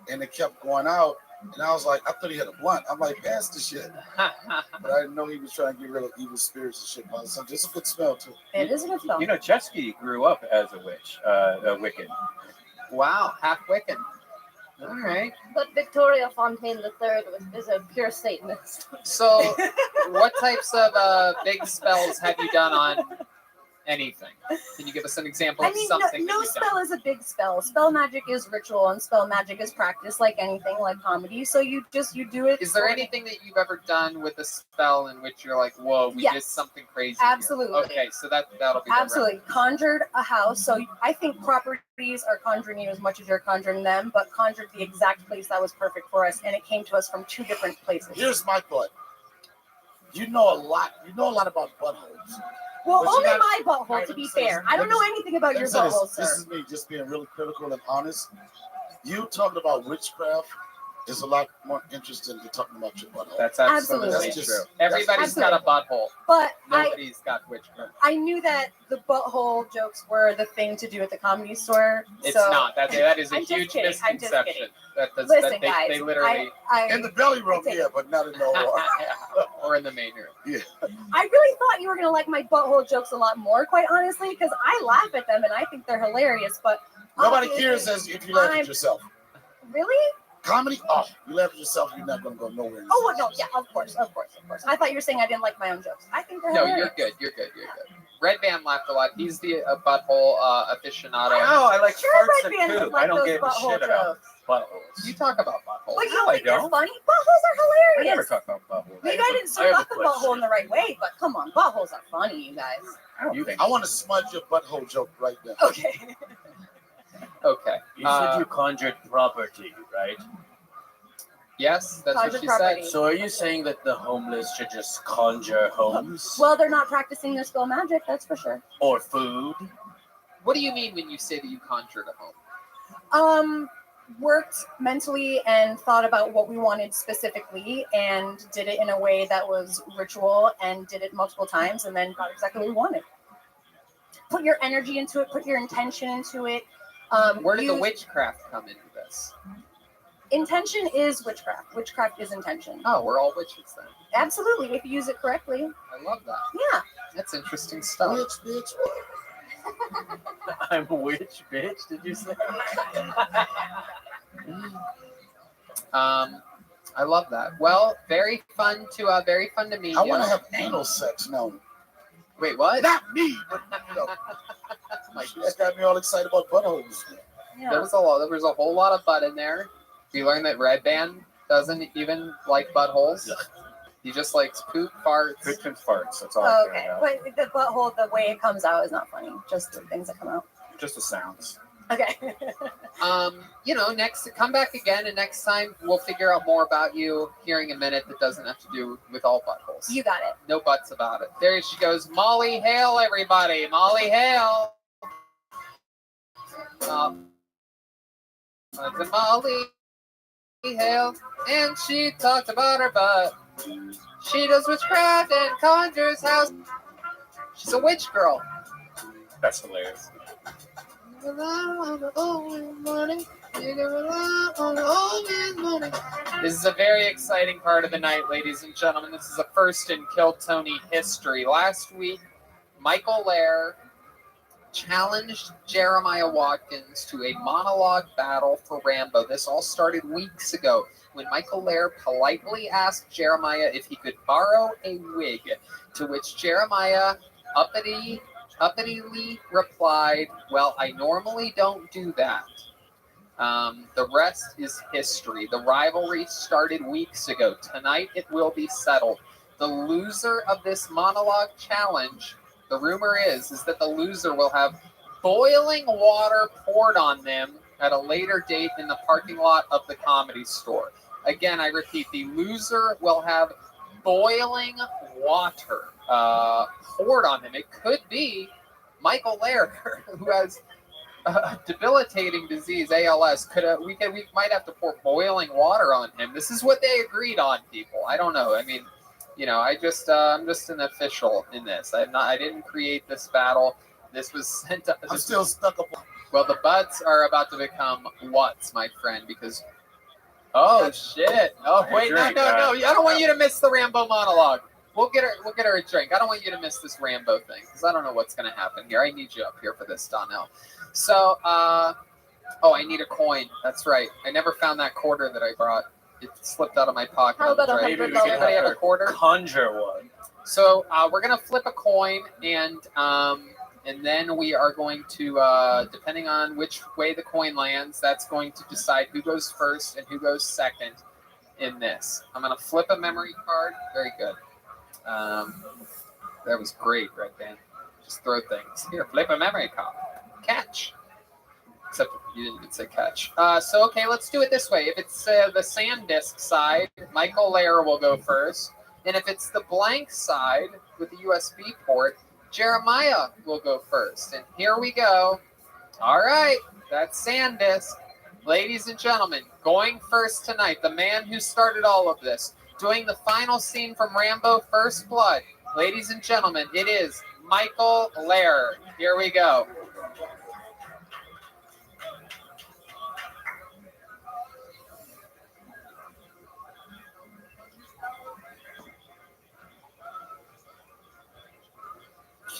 and it kept going out. And I was like, I thought he had a blunt. I'm like, pass the shit. But I didn't know he was trying to get rid of evil spirits and shit. Palo Santo. It's a good smell, too. It is a good film. You know, Chesky grew up as a witch, a Wiccan. Wow, half Wiccan. All right. But Victoria Fontaine III is a pure Satanist. So, what types of big spells have you done on anything? Can you give us an example I of mean, something? no that you've done? spell is a big spell. Spell magic is ritual, and spell magic is practice, like anything, like comedy. So you do it. Is there anything that you've ever done with a spell in which you're like, whoa, we did Yes. something crazy? here? Absolutely. Okay, so that'll be Absolutely. Conjured a house. So I think properties are conjuring you as much as you're conjuring them, but conjured the exact place that was perfect for us, and it came to us from 2 different places. Here's my thought. You know a lot about buttholes. Well, But you only gotta- my butthole, Alright, to let me be say fair. this. I don't know Let me- anything about Let your me say this. butthole, This sir. is me just being really critical and honest. You talking about witchcraft is a lot more interesting than talking about your butthole. That's Absolutely. absolutely That's just- true. Everybody's got a butthole. But Nobody's got witchcraft. I knew that the butthole jokes were the thing to do at the Comedy Store. It's so not. That is a I'm just huge kidding. I'm just misconception. kidding. That Listen, they, guys, they literally In the belly room, yeah, but not in the OR. or in the main room. Yeah. I really thought you were gonna like my butthole jokes a lot more, quite honestly, because I laugh at them and I think they're hilarious. But Nobody obviously- cares as if you laugh I'm- at yourself. Really? Comedy, you laugh at yourself, you're not gonna go nowhere. Oh well, no, yeah, of course. I thought you were saying I didn't like my own jokes. I think they're No, hilarious. you're good. Red Band laughed a lot. He's the butthole aficionado. No, I like Sure, farts Red and Band poop. like I don't those give a butthole shit about jokes. buttholes. You talk about buttholes. But you No, don't I think they're don't. funny? Buttholes are hilarious. I never talk about buttholes. Maybe I didn't I serve have up a the butthole question. in the right way, but come on, buttholes are funny, you guys. I don't think I want to smudge your butthole joke right now. Okay. Okay. You said you conjured property, right? Yes, that's Conjure what she property. said. So are you saying that the homeless should just conjure homes Well, they're not practicing their spell magic, that's for sure. or food? What do you mean when you say that you conjured a home? Worked mentally and thought about what we wanted specifically and did it in a way that was ritual and did it multiple times and then got exactly what we wanted. Put your energy into it, put your intention into it. Where did the use- witchcraft come into this? Intention is witchcraft. Witchcraft is intention. Oh, we're all witches then. Absolutely, if you use it correctly. I love that. Yeah. That's interesting stuff. Bitch. I'm a witch, bitch. Did you say? I love that. Well, very fun to meet I you. want to have anal sex now. Wait, what? Not me, but you know. That got me all excited about buttholes. There was a whole lot of butt in there. We learned that Red Band doesn't even like buttholes. He just likes poop, farts. Poop and farts. That's all I care Okay, about. but the butthole, the way it comes out is not funny. Just the things that come out. Just the sounds. Okay. Next, come back again, and next time we'll figure out more about you. Hearing a minute that doesn't have to do with all buttholes. You got it. No buts about it. There she goes, Molly Hale, everybody. Molly Hale. It's Molly Hale, and she talked about her butt. She does witchcraft and conjures house. She's a witch girl. That's hilarious. This is a very exciting part of the night, ladies and gentlemen. This is a first in Kill Tony history. Last week, Michael Lair challenged Jeremiah Watkins to a monologue battle for Rambo. This all started weeks ago when Michael Lair politely asked Jeremiah if he could borrow a wig, to which Jeremiah uppitily replied, "Well, I normally don't do that." The rest is history. The rivalry started weeks ago. Tonight it will be settled. The loser of this monologue challenge, the rumor is that the loser will have boiling water poured on them at a later date in the parking lot of the Comedy Store. Again, I repeat, the loser will have boiling water poured on them. It could be Michael Lair, who has debilitating disease, ALS. We might have to pour boiling water on him. This is what they agreed on, people. I don't know. I mean, I'm just an official in this. I didn't create this battle. This was sent up. I'm still stuck up. Well, the butts are about to become what's, my friend, because. Oh shit! Oh wait, no! I don't want you to miss the Rambo monologue. We'll get her a drink. I don't want you to miss this Rambo thing because I don't know what's gonna happen here. I need you up here for this, Donnell. So, I need a coin. That's right. I never found that quarter that I brought. It slipped out of my pocket. How about $100? $100? Anybody have a quarter? Conjure one. So we're gonna flip a coin, and then we are going to, depending on which way the coin lands, that's going to decide who goes first and who goes second in this. I'm gonna flip a memory card. Very good. That was great, Red Band. Just throw things. Here, flip a memory card. Catch. Except you didn't even say catch. Okay, let's do it this way. If it's the SanDisk side, Michael Lair will go first. And if it's the blank side with the USB port, Jeremiah will go first. And here we go. All right, that's SanDisk. Ladies and gentlemen, going first tonight, the man who started all of this, doing the final scene from Rambo First Blood. Ladies and gentlemen, it is Michael Lair. Here we go.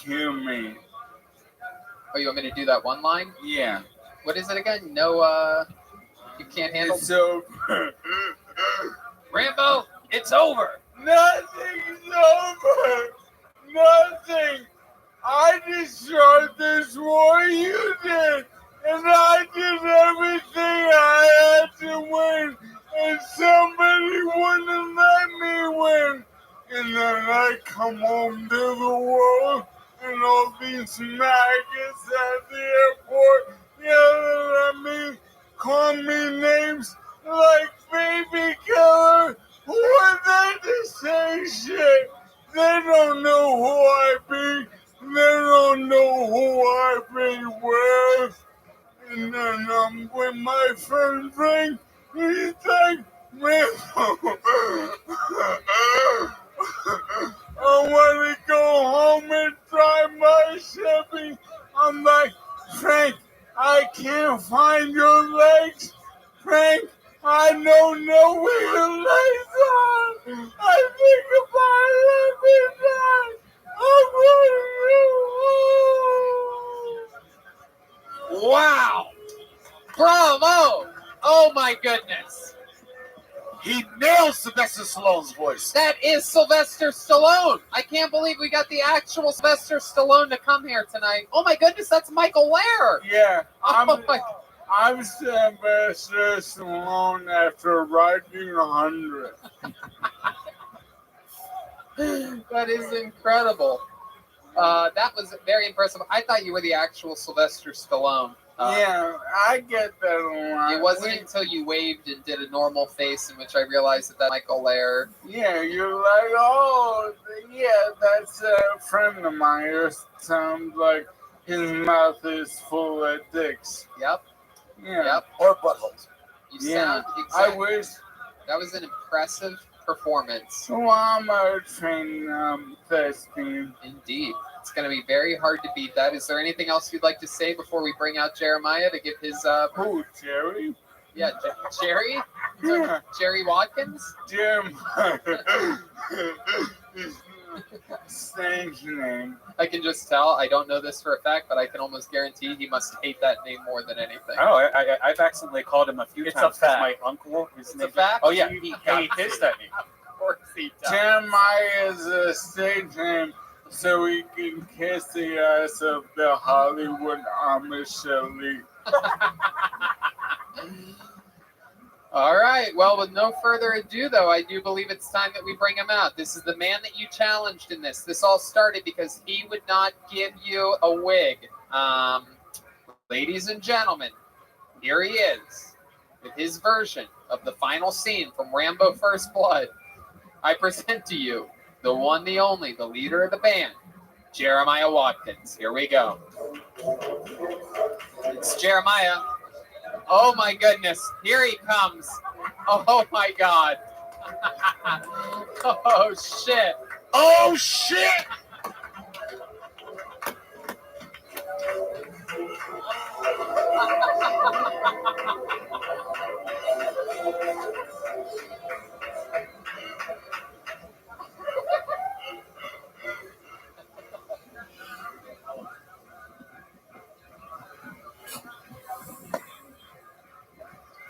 Cue me. Oh, you want me to do that one line? Yeah. What is it again? No, you can't handle. It's over. Rambo, it's over. Nothing's over. Nothing. I destroyed this war you did. And I did everything I had to win. And somebody wouldn't let me win. And then I come home to the world. And all these maggots at the airport yelling at me, call me names like baby killer. Who are they to say shit? They don't know who I be. They don't know who I be with. And then I'm with my friend Frank. He's like, I want to go home and try my Chevy. I'm like, Frank, I can't find your legs. Frank, I don't know where your legs are. I think if I let me die, I'm going to. Wow. Bravo. Oh, my goodness. He nailed Sylvester Stallone's voice. That is Sylvester Stallone. I can't believe we got the actual Sylvester Stallone to come here tonight. Oh my goodness, that's Michael Lair. Yeah, I'm Sylvester Stallone after riding 100. That is incredible. That was very impressive. I thought you were the actual Sylvester Stallone. Yeah, I get that a lot. It wasn't until you waved and did a normal face in which I realized that Michael Lair. Yeah, you're like, oh, yeah, that's a friend of mine. It sounds like his mouth is full of dicks. Yep. Yeah. Yep. Or buttholes. You sound exactly. I wish. That was an impressive performance. So I'm a trained thespian. Indeed. It's going to be very hard to beat that. Is there anything else you'd like to say before we bring out Jeremiah to give his... Who, Jerry? Yeah, Jerry? Yeah. Jerry Watkins? Jeremiah. Stage name. I can just tell. I don't know this for a fact, but I can almost guarantee he must hate that name more than anything. Oh, I've accidentally called him a few times. It's a fact. My uncle. It's a fact? Oh, yeah. He hates that name. Of course he does. Jeremiah is a stage name so he can kiss the ass of the Hollywood Amish elite. All right. Well, with no further ado, though, I do believe it's time that we bring him out. This is the man that you challenged in this. This all started because he would not give you a wig. Ladies and gentlemen, here he is with his version of the final scene from Rambo First Blood. I present to you the one, the only, the leader of the band, Jeremiah Watkins. Here we go. It's Jeremiah. Oh my goodness. Here he comes. Oh my God. Oh shit. Oh shit!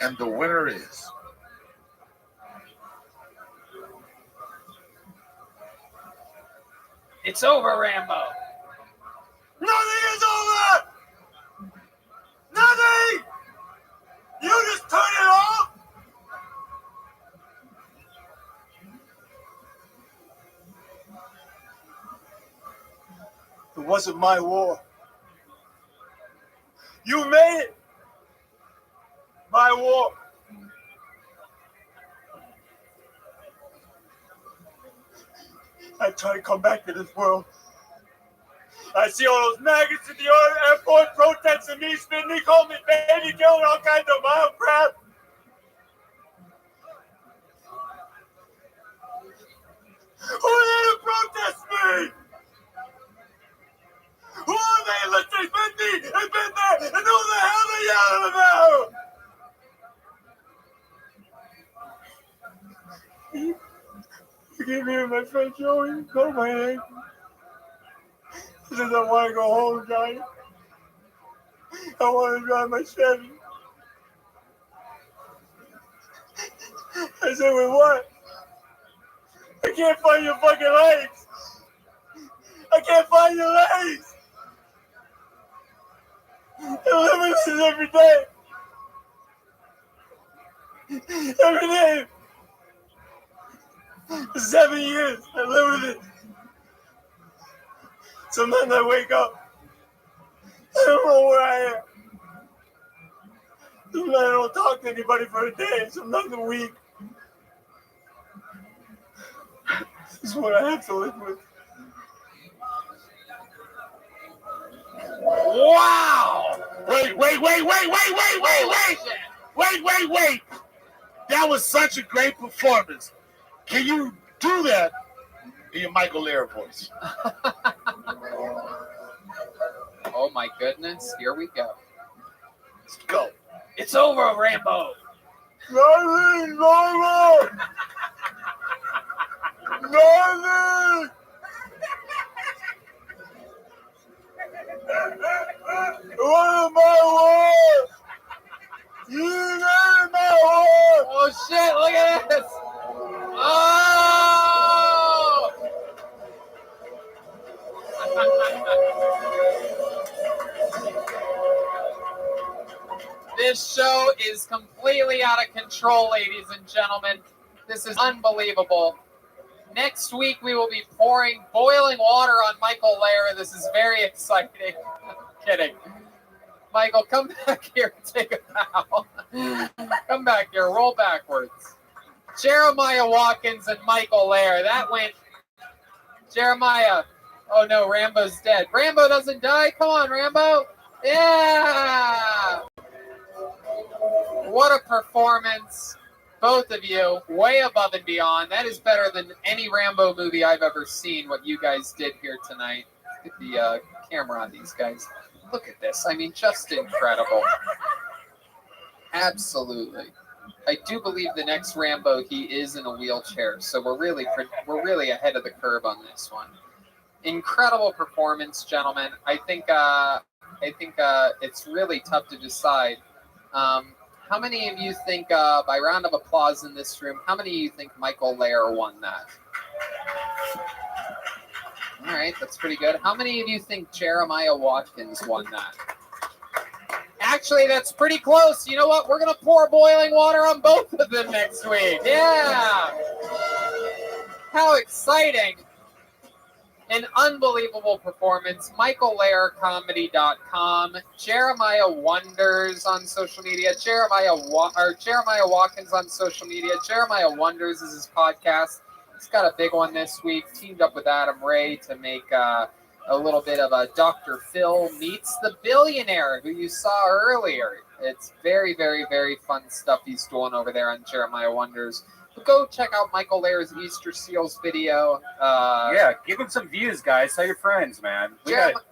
And the winner is It's over, Rambo. Nothing is over! Nothing! You just turn it off! It wasn't my war. You made it! My war. I try to come back to this world. I see all those maggots in the airport protesting me, spitting me, calling me baby, killing all kinds of wild crap. Who are they to protest me? Who are they unless they've been me and been there and know the hell they're yelling about? You gave me my friend Joey, called my name. He says, I want to go home, Johnny. I want to drive my Chevy. I said, with what? I can't find your fucking legs. I can't find your legs. I live with this every day. Every day. For 7 years, I live with it. Sometimes I wake up, I don't know where I am. Sometimes I don't talk to anybody for a day, sometimes a week. This is what I have to live with. wow! Wait! That was such a great performance. Can you do that in your Michael Lehrer voice? Oh my goodness. Here we go. Let's go. It's over, Rambo. Nothing, Nothing! Nothing! What am I worth? You made my worth! Oh shit, look at this! Oh! This show is completely out of control, ladies and gentlemen. This is unbelievable. Next week, we will be pouring boiling water on Michael Lehrer. This is very exciting. I'm kidding. Michael, come back here and take a bow. Come back here. Roll backwards. Jeremiah Watkins and Michael Lehrer. That went... Jeremiah. Oh, no. Rambo's dead. Rambo doesn't die? Come on, Rambo. Yeah! What a performance. Both of you, way above and beyond. That is better than any Rambo movie I've ever seen, what you guys did here tonight. Get the camera on these guys. Look at this. I mean, just incredible. Absolutely. I do believe the next Rambo, he is in a wheelchair, so we're really ahead of the curve on this one. Incredible performance, gentlemen. I think it's really tough to decide. How many of you think, by round of applause in this room, how many of you think Michael Lehrer won that? All right, that's pretty good. How many of you think Jeremiah Watkins won that? Actually, that's pretty close. You know what? We're going to pour boiling water on both of them next week. Yeah. How exciting. An unbelievable performance. MichaelLehrerComedy.com. Jeremiah Wonders on social media. Jeremiah Watkins on social media. Jeremiah Wonders is his podcast. He's got a big one this week. Teamed up with Adam Ray to make a little bit of a Dr. Phil meets the billionaire who you saw earlier. It's very, very, very fun stuff he's doing over there on Jeremiah Wonders. But go check out Michael Lair's Easter Seals video. Yeah, give him some views, guys. Tell your friends, man.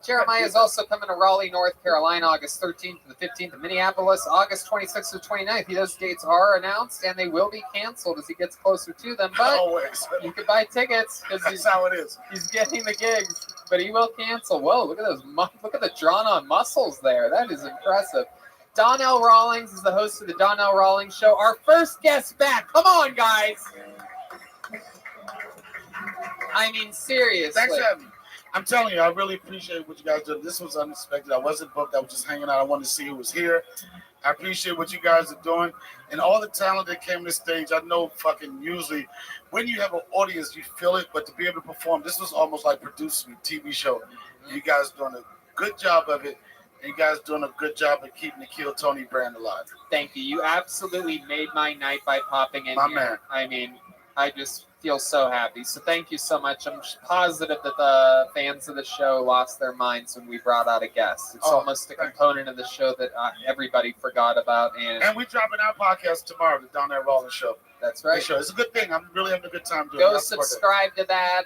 Jeremiah is also coming to Raleigh, North Carolina, August 13th to the 15th, in Minneapolis, August 26th to the 29th. Those dates are announced, and they will be canceled as he gets closer to them. But Always. you can buy tickets because That's how it is. he's getting the gigs, but he will cancel. Whoa, look at those! Look at the drawn-on muscles there. That is impressive. Donnell Rawlings is the host of the Donnell Rawlings Show. Our first guest back. Come on, guys. I mean, seriously. Thanks for having me. I'm telling you, I really appreciate what you guys did. This was unexpected. I wasn't booked. I was just hanging out. I wanted to see who was here. I appreciate what you guys are doing and all the talent that came to the stage. I know fucking usually when you have an audience, you feel it, but to be able to perform, this was almost like producing a TV show. You guys doing a good job of it. And you guys doing a good job of keeping the Kill Tony brand alive. Thank you. You absolutely made my night by popping in My here. man. I mean, I just feel so happy. So thank you so much. I'm positive that the fans of the show lost their minds when we brought out a guest. It's almost a component of the show that everybody forgot about. And we're dropping our podcast tomorrow, the Donnell Rawlings Show. That's right. Sure. It's a good thing. I'm really having a good time doing it. Go subscribe to that.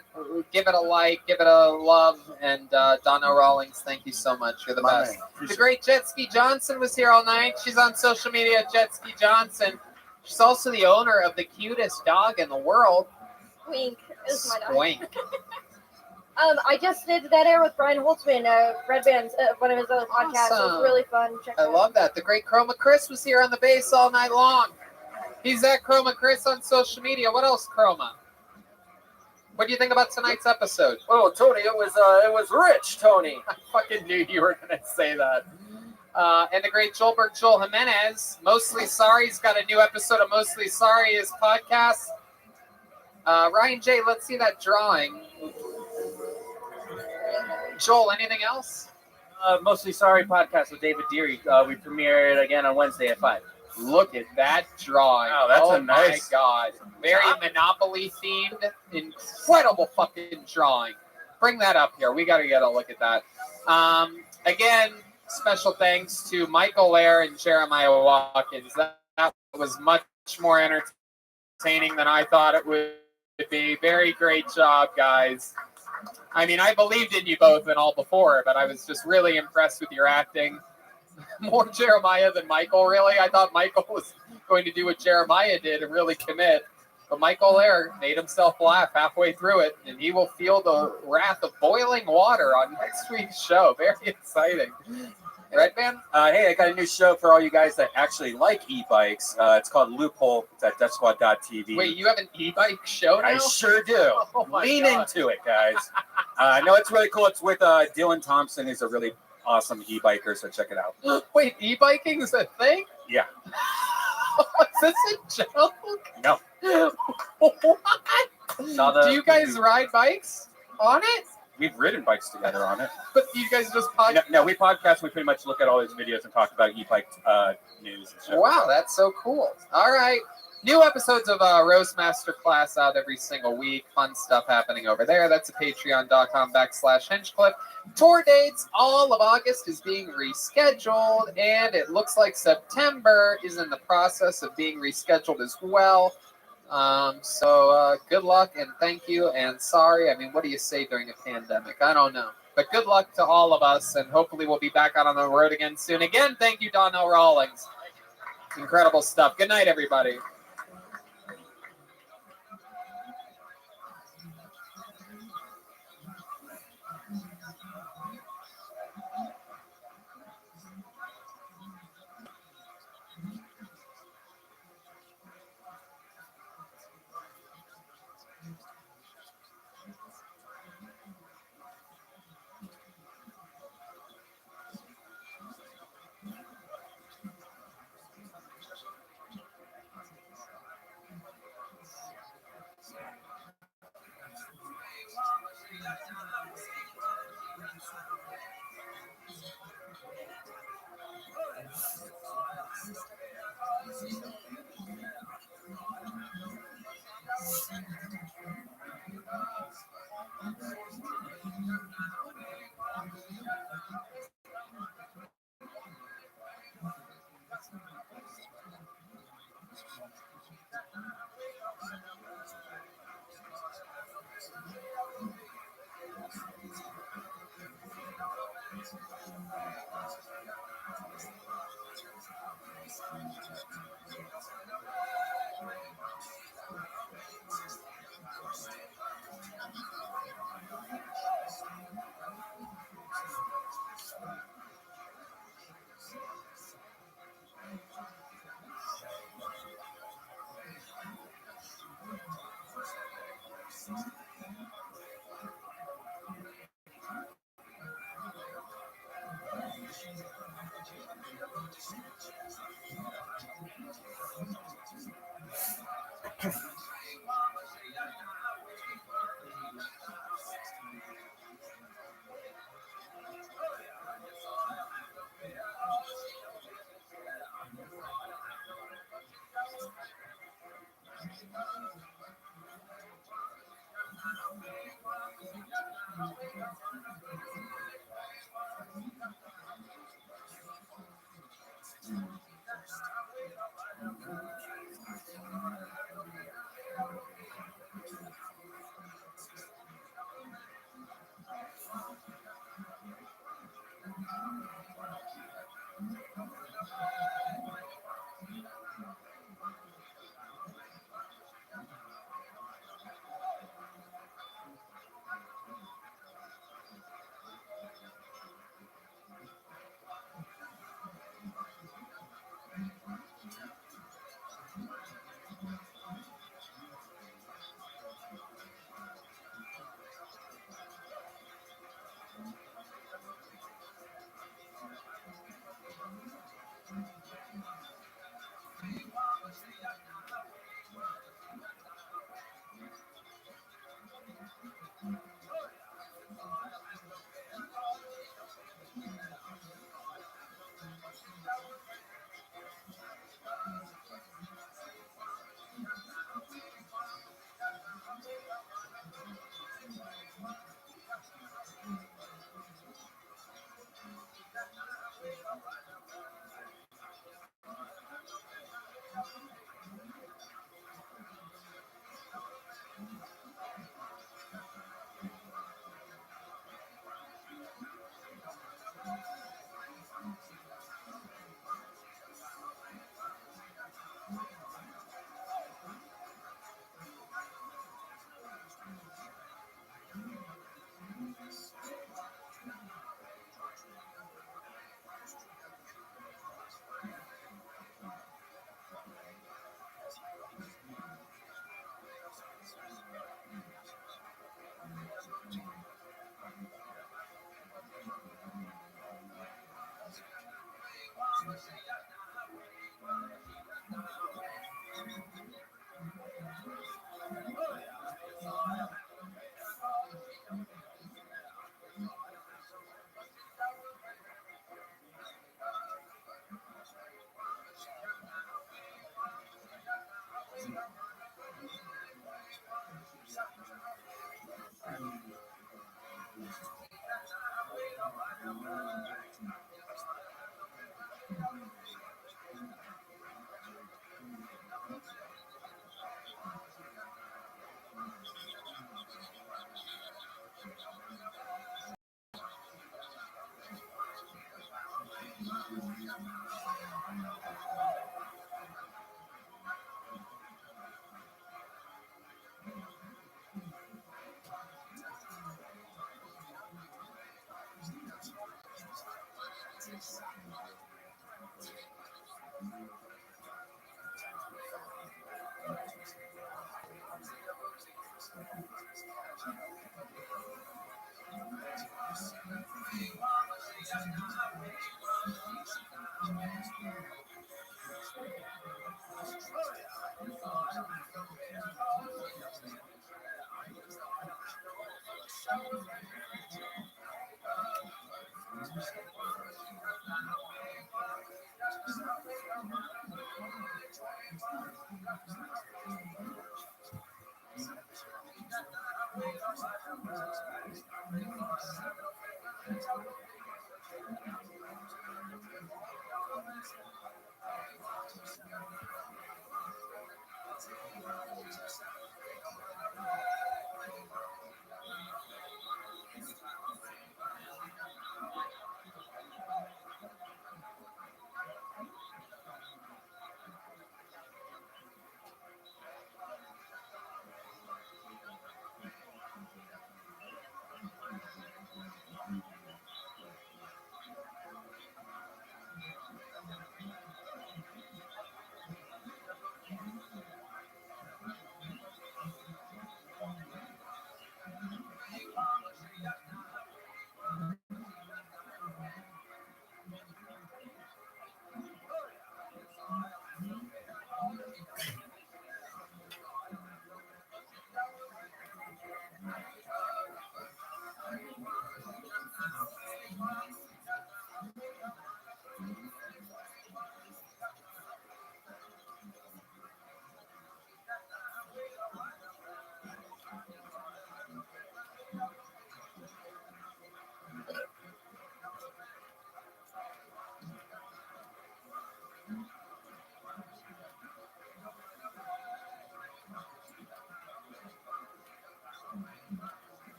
Give it a like. Give it a love. And Donnell Rawlings, thank you so much. You're the My best. man. The great Jetski Johnson was here all night. She's on social media at Jetski Johnson. She's also the owner of the cutest dog in the world. Wink is my dog. Wink. I just did that air with Brian Holtzman, Red Band's one of his other podcasts. It was Awesome. really fun. Check it I out. love that. The great Chroma Chris was here on the bass all night long. He's at Chroma Chris on social media. What else, Chroma? What do you think about tonight's episode? Oh, Tony, it was rich, Tony. I fucking knew you were going to say that. And the great Joelberg Joel Jimenez. Mostly Sorry's got a new episode of Mostly Sorry, his podcast. Ryan J., let's see that drawing. Joel, anything else? Mostly Sorry podcast with David Deary. We premiere it again on Wednesday at 5. Look at that drawing. Wow, that's oh a nice- my God. Very Monopoly themed. Incredible fucking drawing. Bring that up here. We got to get a look at that. Again, special thanks to Michael Lair and Jeremiah Watkins. That was much more entertaining than I thought it would be. Very great job, guys. I mean, I believed in you both and all before, but I was just really impressed with your acting. More Jeremiah than Michael, really. I thought Michael was going to do what Jeremiah did and really commit. But Michael Lair made himself laugh halfway through it, and he will feel the wrath of boiling water on next week's show. Very exciting. Red Band? Hey, I got a new show for all you guys that actually like e-bikes. It's called Loophole. It's at DeathSquad.tv. Wait, you have an e-bike show now? I sure do. Oh my Lean God. into it, guys. No, it's really cool. It's with Dylan Thompson, who's a really awesome e-biker, so check it out. Wait, e-biking is a thing? Yeah. Is this a joke? No. What? Do you guys ride bikes on it? We've ridden bikes together on it. But you guys just podcast? No, we podcast. We pretty much look at all his videos and talk about e-bike news and stuff. Wow, that's so cool. All right. New episodes of Roast Masterclass out every single week. Fun stuff happening over there. That's at patreon.com/henchclip. Tour dates, all of August is being rescheduled, and it looks like September is in the process of being rescheduled as well. So good luck and thank you and sorry. I mean, what do you say during a pandemic? I don't know. But good luck to all of us, and hopefully we'll be back out on the road again soon. Again, thank you, Donnell Rawlings. Incredible stuff. Good night, everybody.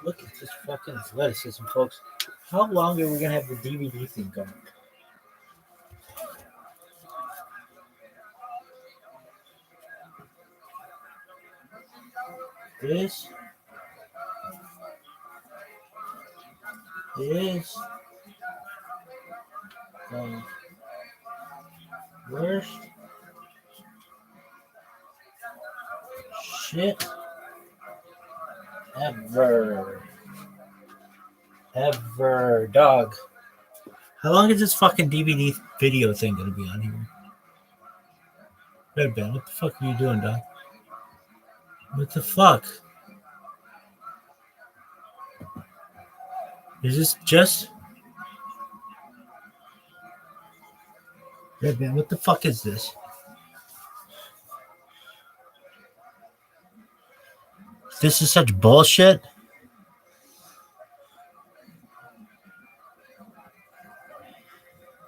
Look at this fucking athleticism, folks. How long are we gonna have the DVD thing going? This is the worst shit ever. Ever. Dog. How long is this fucking DVD video thing gonna be on here? Red Band, what the fuck are you doing, dog? What the fuck? Is this just Red Band? What the fuck is this? This is such bullshit.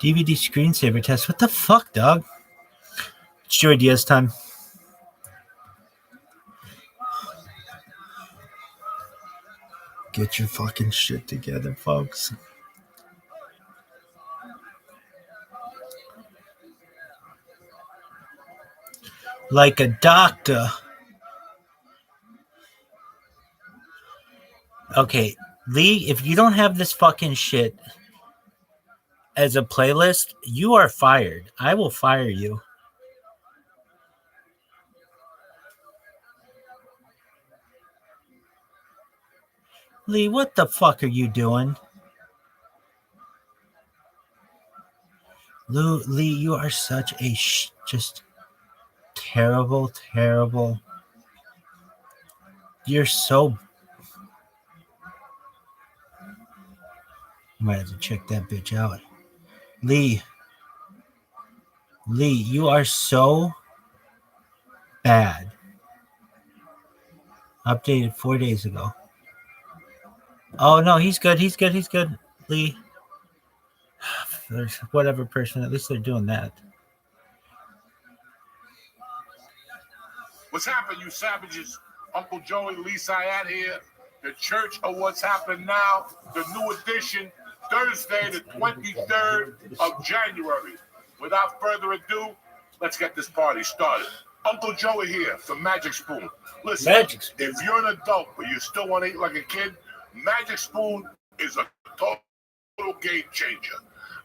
DVD screensaver test. What the fuck, dog? It's Joey Diaz time. Get your fucking shit together, folks. Like a doctor. Okay, Lee, if you don't have this fucking shit as a playlist, you are fired. I will fire you. Lee, what the fuck are you doing? Lee, you are such a just terrible, terrible. You're so. Might have to check that bitch out. Lee, you are so bad. Updated 4 days ago. Oh no, he's good. He's good. Lee. There's whatever person, at least they're doing that. What's happened, you savages? Uncle Joey, Lee Syat here. The Church of What's Happened Now, the new edition, Thursday, the 23rd of January. Without further ado, let's get this party started. Uncle Joey here for Magic Spoon. Listen, Magic Spoon. If you're an adult but you still want to eat like a kid, Magic Spoon is a total game changer.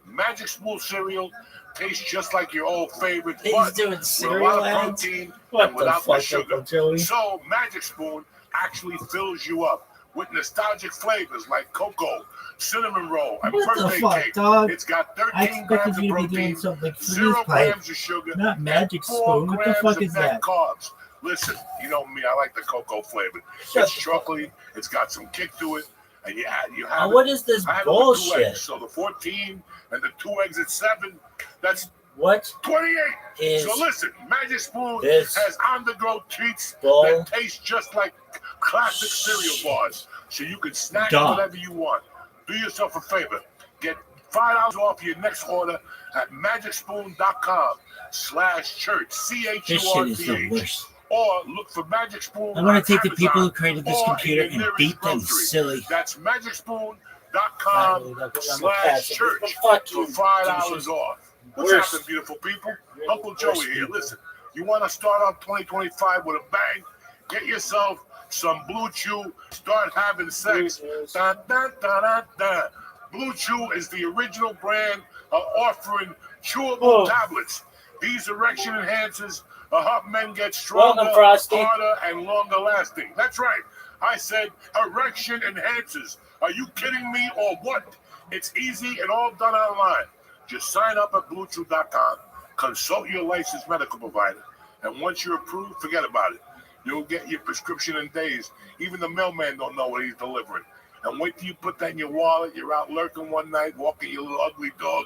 Magic Spoon cereal tastes just like your old favorite, but doing with a cereal lot of ads? protein What and the without fuck, the sugar. Uncle Joey? So Magic Spoon actually fills you up with nostalgic flavors like cocoa, cinnamon roll, and What the birthday fuck, cake. dog? It's got I 13 expected grams of you to be doing protein, something like 0 freeze pipe, grams of sugar, not Magic and 4 Spoon. What the grams fuck of is net that? carbs. Listen, you know me, I like the cocoa flavor. Shut It's the fuck chocolatey, it's got some kick to it, and you have Oh, what is this I have it with 2 bullshit? eggs, so the 14 and the 2 eggs at 7, that's What 28. is So listen, Magic Spoon this has on-the-go treats bull that taste just like classic cereal bars, so you can snack Dog. whatever you want. Do yourself a favor. Get $5 off your next order at magicspoon.com/church, This shit is the CHURCH, worst. or look for Magic Spoon. I want on to take the people who Amazon created this or computer in your and nearest beat them grocery. silly. That's magicspoon.com/church Fuck for you. $5 off. What's Worst. happening, beautiful people? You're the Uncle Joey worst here. people. Listen, you want to start off 2025 with a bang? Get yourself some Blue Chew. Start having sex. Dun, dun, dun, dun, dun. Blue Chew is the original brand of offering chewable tablets. These erection enhancers help men get stronger, Welcome, Frosty. harder, and longer lasting. That's right. I said erection enhancers. Are you kidding me or what? It's easy and all done online. Just sign up at BlueChew.com, consult your licensed medical provider, and once you're approved, forget about it. You'll get your prescription in days. Even the mailman don't know what he's delivering. And wait till you put that in your wallet. You're out lurking one night, walking your little ugly dog,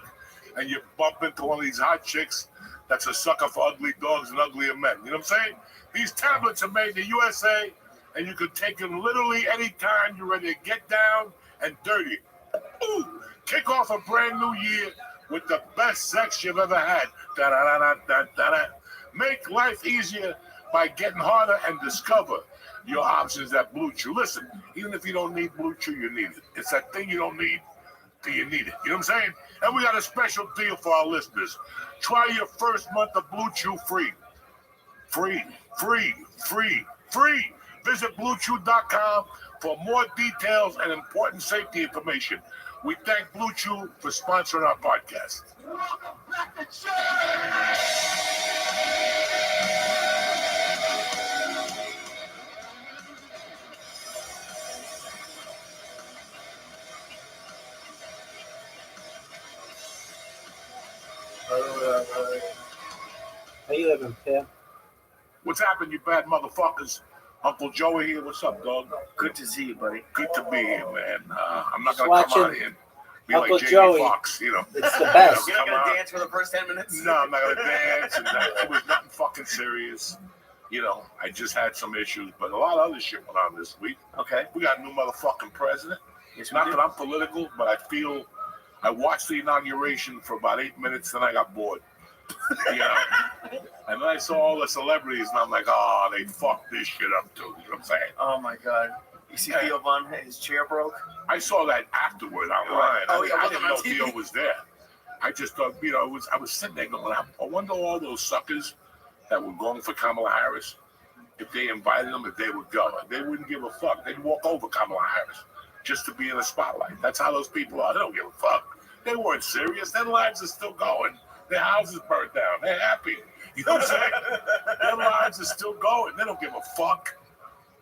and you bump into one of these hot chicks that's a sucker for ugly dogs and uglier men. You know what I'm saying? These tablets are made in the USA, and you can take them literally anytime you're ready to get down and dirty. Ooh, kick off a brand new year with the best sex you've ever had. Da-da-da-da-da-da-da. Make life easier by getting harder and discover your options at Blue Chew. Listen, even if you don't need Blue Chew, you need it. It's that thing you don't need till you need it. You know what I'm saying? And we got a special deal for our listeners. Try your first month of Blue Chew free. Free. Visit BlueChew.com for more details and important safety information. We thank Blue Chew for sponsoring our podcast. How you living, Pam? What's happened, you bad motherfuckers? Uncle Joey here. What's up, dog? Good to see you, buddy. Good to be here, man. I'm not Just going to come out watching here and be Uncle like Jamie Joey. Foxx, you know. It's the best. You're not Come gonna on. dance for the first 10 minutes? No, I'm not going to dance. And it was nothing fucking serious. You know, I just had some issues, but a lot of other shit went on this week. Okay. We got a new motherfucking president. Yes, Not we that do. I'm political, but I feel I watched the inauguration for about 8 minutes, then I got bored. You know? And then I saw all the celebrities, and I'm like, oh, they fucked this shit up too. You know what I'm saying? Oh my God. You see Theo Von, his chair broke? I saw that afterward online. Right. Oh, yeah, I it didn't wasn't know on TV. Theo was there. I just thought, you know, I was sitting there going, I wonder all those suckers that were going for Kamala Harris, if they invited them, if they would go. They wouldn't give a fuck. They'd walk over Kamala Harris just to be in the spotlight. That's how those people are. They don't give a fuck. They weren't serious. Their lives are still going. Their houses burnt down. They're happy. You know what I'm saying? Their lives are still going. They don't give a fuck.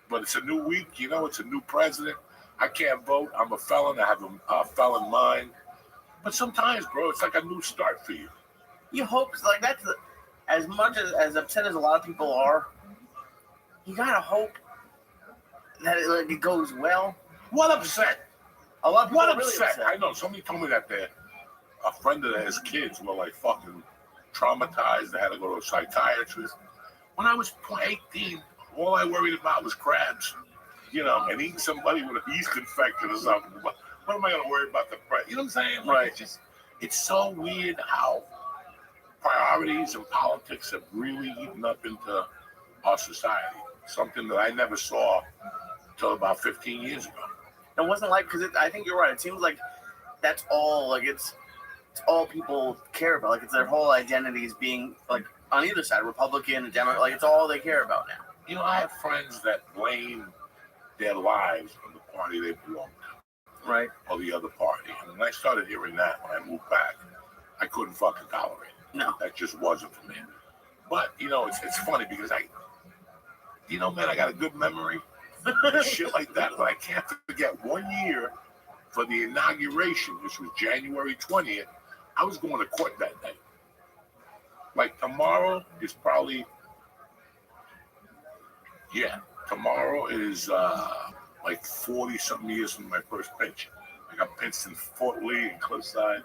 But it's a new week. You know, it's a new president. I can't vote. I'm a felon. I have a felon mind. But sometimes, bro, it's like a new start for you. You hope, like, that's the, as much as upset as a lot of people are, you gotta hope that it goes well. What upset? A lot of people What are really upset? upset. I know. Somebody told me that a friend of theirs kids were like fucking traumatized. They had to go to a psychiatrist. When I was 18, all I worried about was crabs, you know, and eating somebody with a yeast infection or something. What am I going to worry about the crab? You know what I'm saying? Like, Right. It's so weird how priorities and politics have really eaten up into our society. Something that I never saw until about 15 years ago. It wasn't like, because I think you're right. It seems like that's all, like, it's all people care about. Like, it's their whole identity is being, like, on either side, Republican and Democrat. Like, it's all they care about now. You know, I have friends that blame their lives on the party they belong to, Right. or the other party. And when I started hearing that when I moved back, I couldn't fucking tolerate it. No. That just wasn't for me. But, you know, it's funny because you know, man, I got a good memory. Shit like that. But I can't forget 1 year for the inauguration, which was January 20th. I was going to court that day. Like tomorrow is probably, tomorrow is like 40 something years from my first pinch. I got pinched in Fort Lee and Cliffside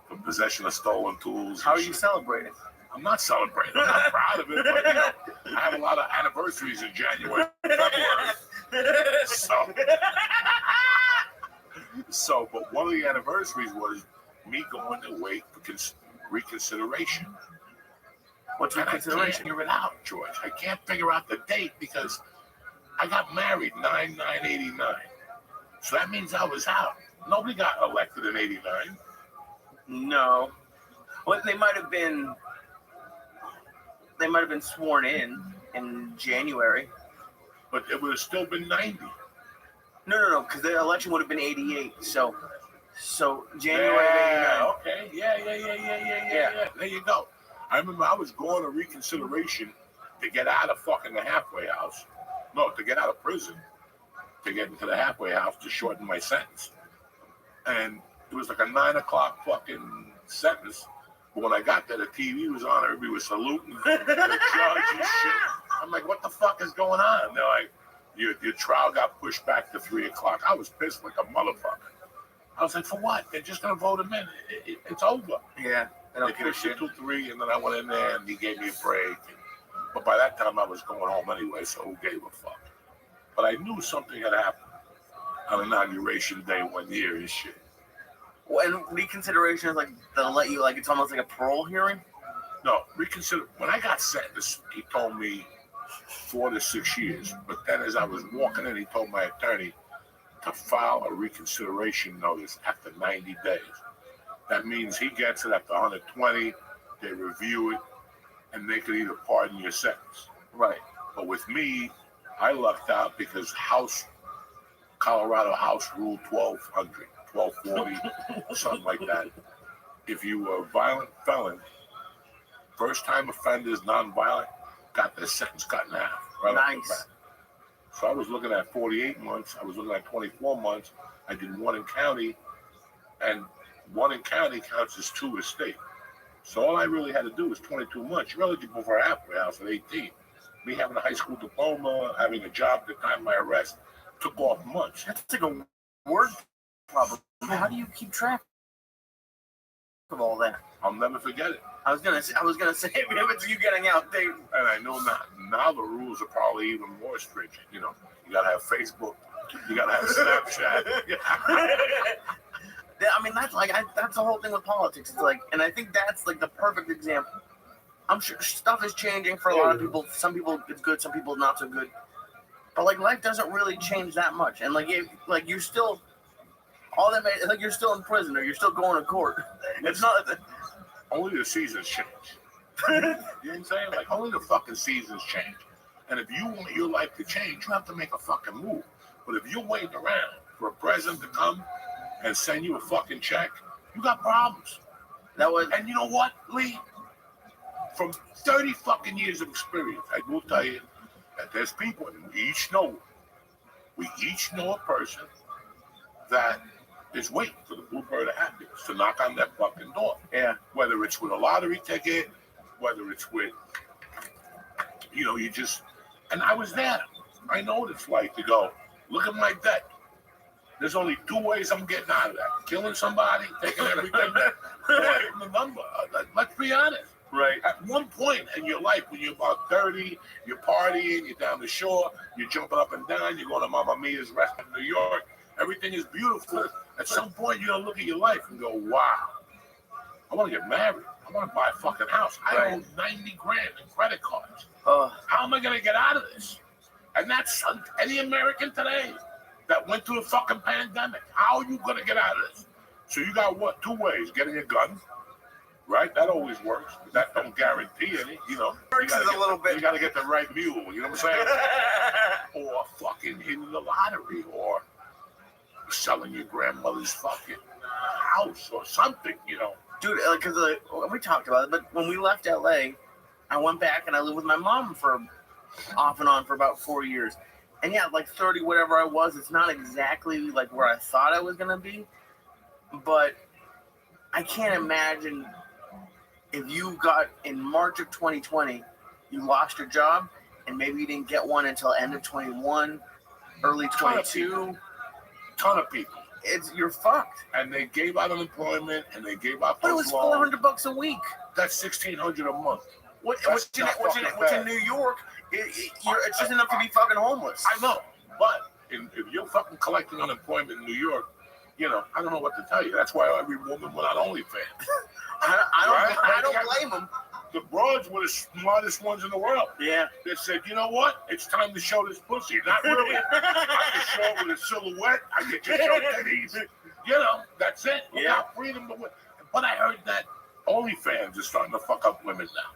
for possession of stolen tools. How are you celebrating? I'm not celebrating. I'm not proud of it, but you know, I have a lot of anniversaries in January, February. But one of the anniversaries was me going to wait for reconsideration. What's And reconsideration? I can't figure it out, George. I can't figure out the date because I got married 9/9/89. So that means I was out. Nobody got elected in 89. No. Well, they might have been sworn in January. But it would have still been 90. No, because the election would have been 88. So January of 89. Yeah, okay. Yeah. There you go. I remember I was going to reconsideration to get out of fucking the halfway house. No, to get out of prison, to get into the halfway house to shorten my sentence. And it was like a 9 o'clock fucking sentence. But when I got there, the TV was on. Everybody was saluting the judge and shit. I'm like, what the fuck is going on? And they're like, your trial got pushed back to 3 o'clock. I was pissed like a motherfucker. I was like, for what? They're just going to vote him in. It's over. Yeah. They pushed it to 3, and then I went in there, and he gave me a break. But by that time, I was going home anyway, so who gave a fuck? But I knew something had happened on Inauguration Day 1 year and shit. And reconsideration is like they'll let you, like it's almost like a parole hearing. No, reconsider. When I got sentenced, he told me 4 to 6 years. But then as I was walking in, he told my attorney to file a reconsideration notice after 90 days. That means he gets it after 120, they review it, and they could either pardon your sentence. Right. But with me, I lucked out because Colorado House Rule 1200, 1240, something like that. If you were a violent felon, first-time offenders, non-violent, got their sentence cut in half. Right off the bat. So I was looking at 48 months. I was looking at 24 months. I did 1 in county, and 1 in county counts as 2 as state. So all I really had to do was 22 months. You're eligible for a halfway house at 18. Me having a high school diploma, having a job at the time of my arrest, took off months. That's like a word problem. How do you keep track of all that? I'll never forget it. I was gonna say if it's you getting out there. And I know now the rules are probably even more stringent. You know, you gotta have Facebook, you gotta have Snapchat. I mean, that's the whole thing with politics. It's like, and I think that's like the perfect example. I'm sure stuff is changing for a lot of people. Some people it's good, some people not so good. But like life doesn't really change that much. And like you're still all that like you're still in prison or you're still going to court. It's not only the seasons change. You know what I'm saying? Like only the fucking seasons change. And if you want your life to change, you have to make a fucking move. But if you're waiting around for a president to come and send you a fucking check, you got problems. And you know what, Lee? From 30 fucking years of experience, I will tell you that there's people, and we each know a person that is waiting for the bluebird of happiness to knock on that fucking door. Yeah. Whether it's with a lottery ticket, whether it's with, you just, and I was there. I know what it's like to go, look at my debt. There's only 2 ways I'm getting out of that. Killing somebody, taking everything, or hitting the number. Let's be honest. Right. At one point in your life, when you're about 30, you're partying, you're down the shore, you're jumping up and down, you're going to Mamma Mia's restaurant in New York. Everything is beautiful. At some point, you're going to look at your life and go, wow, I want to get married. I want to buy a fucking house. I owe 90 grand in credit cards. How am I going to get out of this? And that's any American today that went through a fucking pandemic. How are you going to get out of this? So you got what? 2 ways. Getting a gun. Right? That always works. But that don't guarantee any, Works a little bit. You got to get the right mule, you know what I'm saying? Or fucking hitting the lottery, or selling your grandmother's fucking house or something, Dude, because we talked about it, but when we left LA, I went back and I lived with my mom for off and on for about 4 years. And yeah, like 30, whatever I was, it's not exactly like where I thought I was going to be. But I can't imagine if you got in March of 2020, you lost your job and maybe you didn't get one until end of 21, early 22. Ton of people. You're fucked. And they gave out unemployment and they gave out. But it was $400 a week. That's $1,600 a month. Which in New York, it's just enough to be fucking homeless. I know, but if you're fucking collecting unemployment in New York, I don't know what to tell you. That's why every woman went on OnlyFans. I don't blame them. The broads were the smartest ones in the world. Yeah. They said, you know what? It's time to show this pussy. Not really. I can show it with a silhouette. I can just show titties. That's it. We got freedom to win. But I heard that OnlyFans is starting to fuck up women now.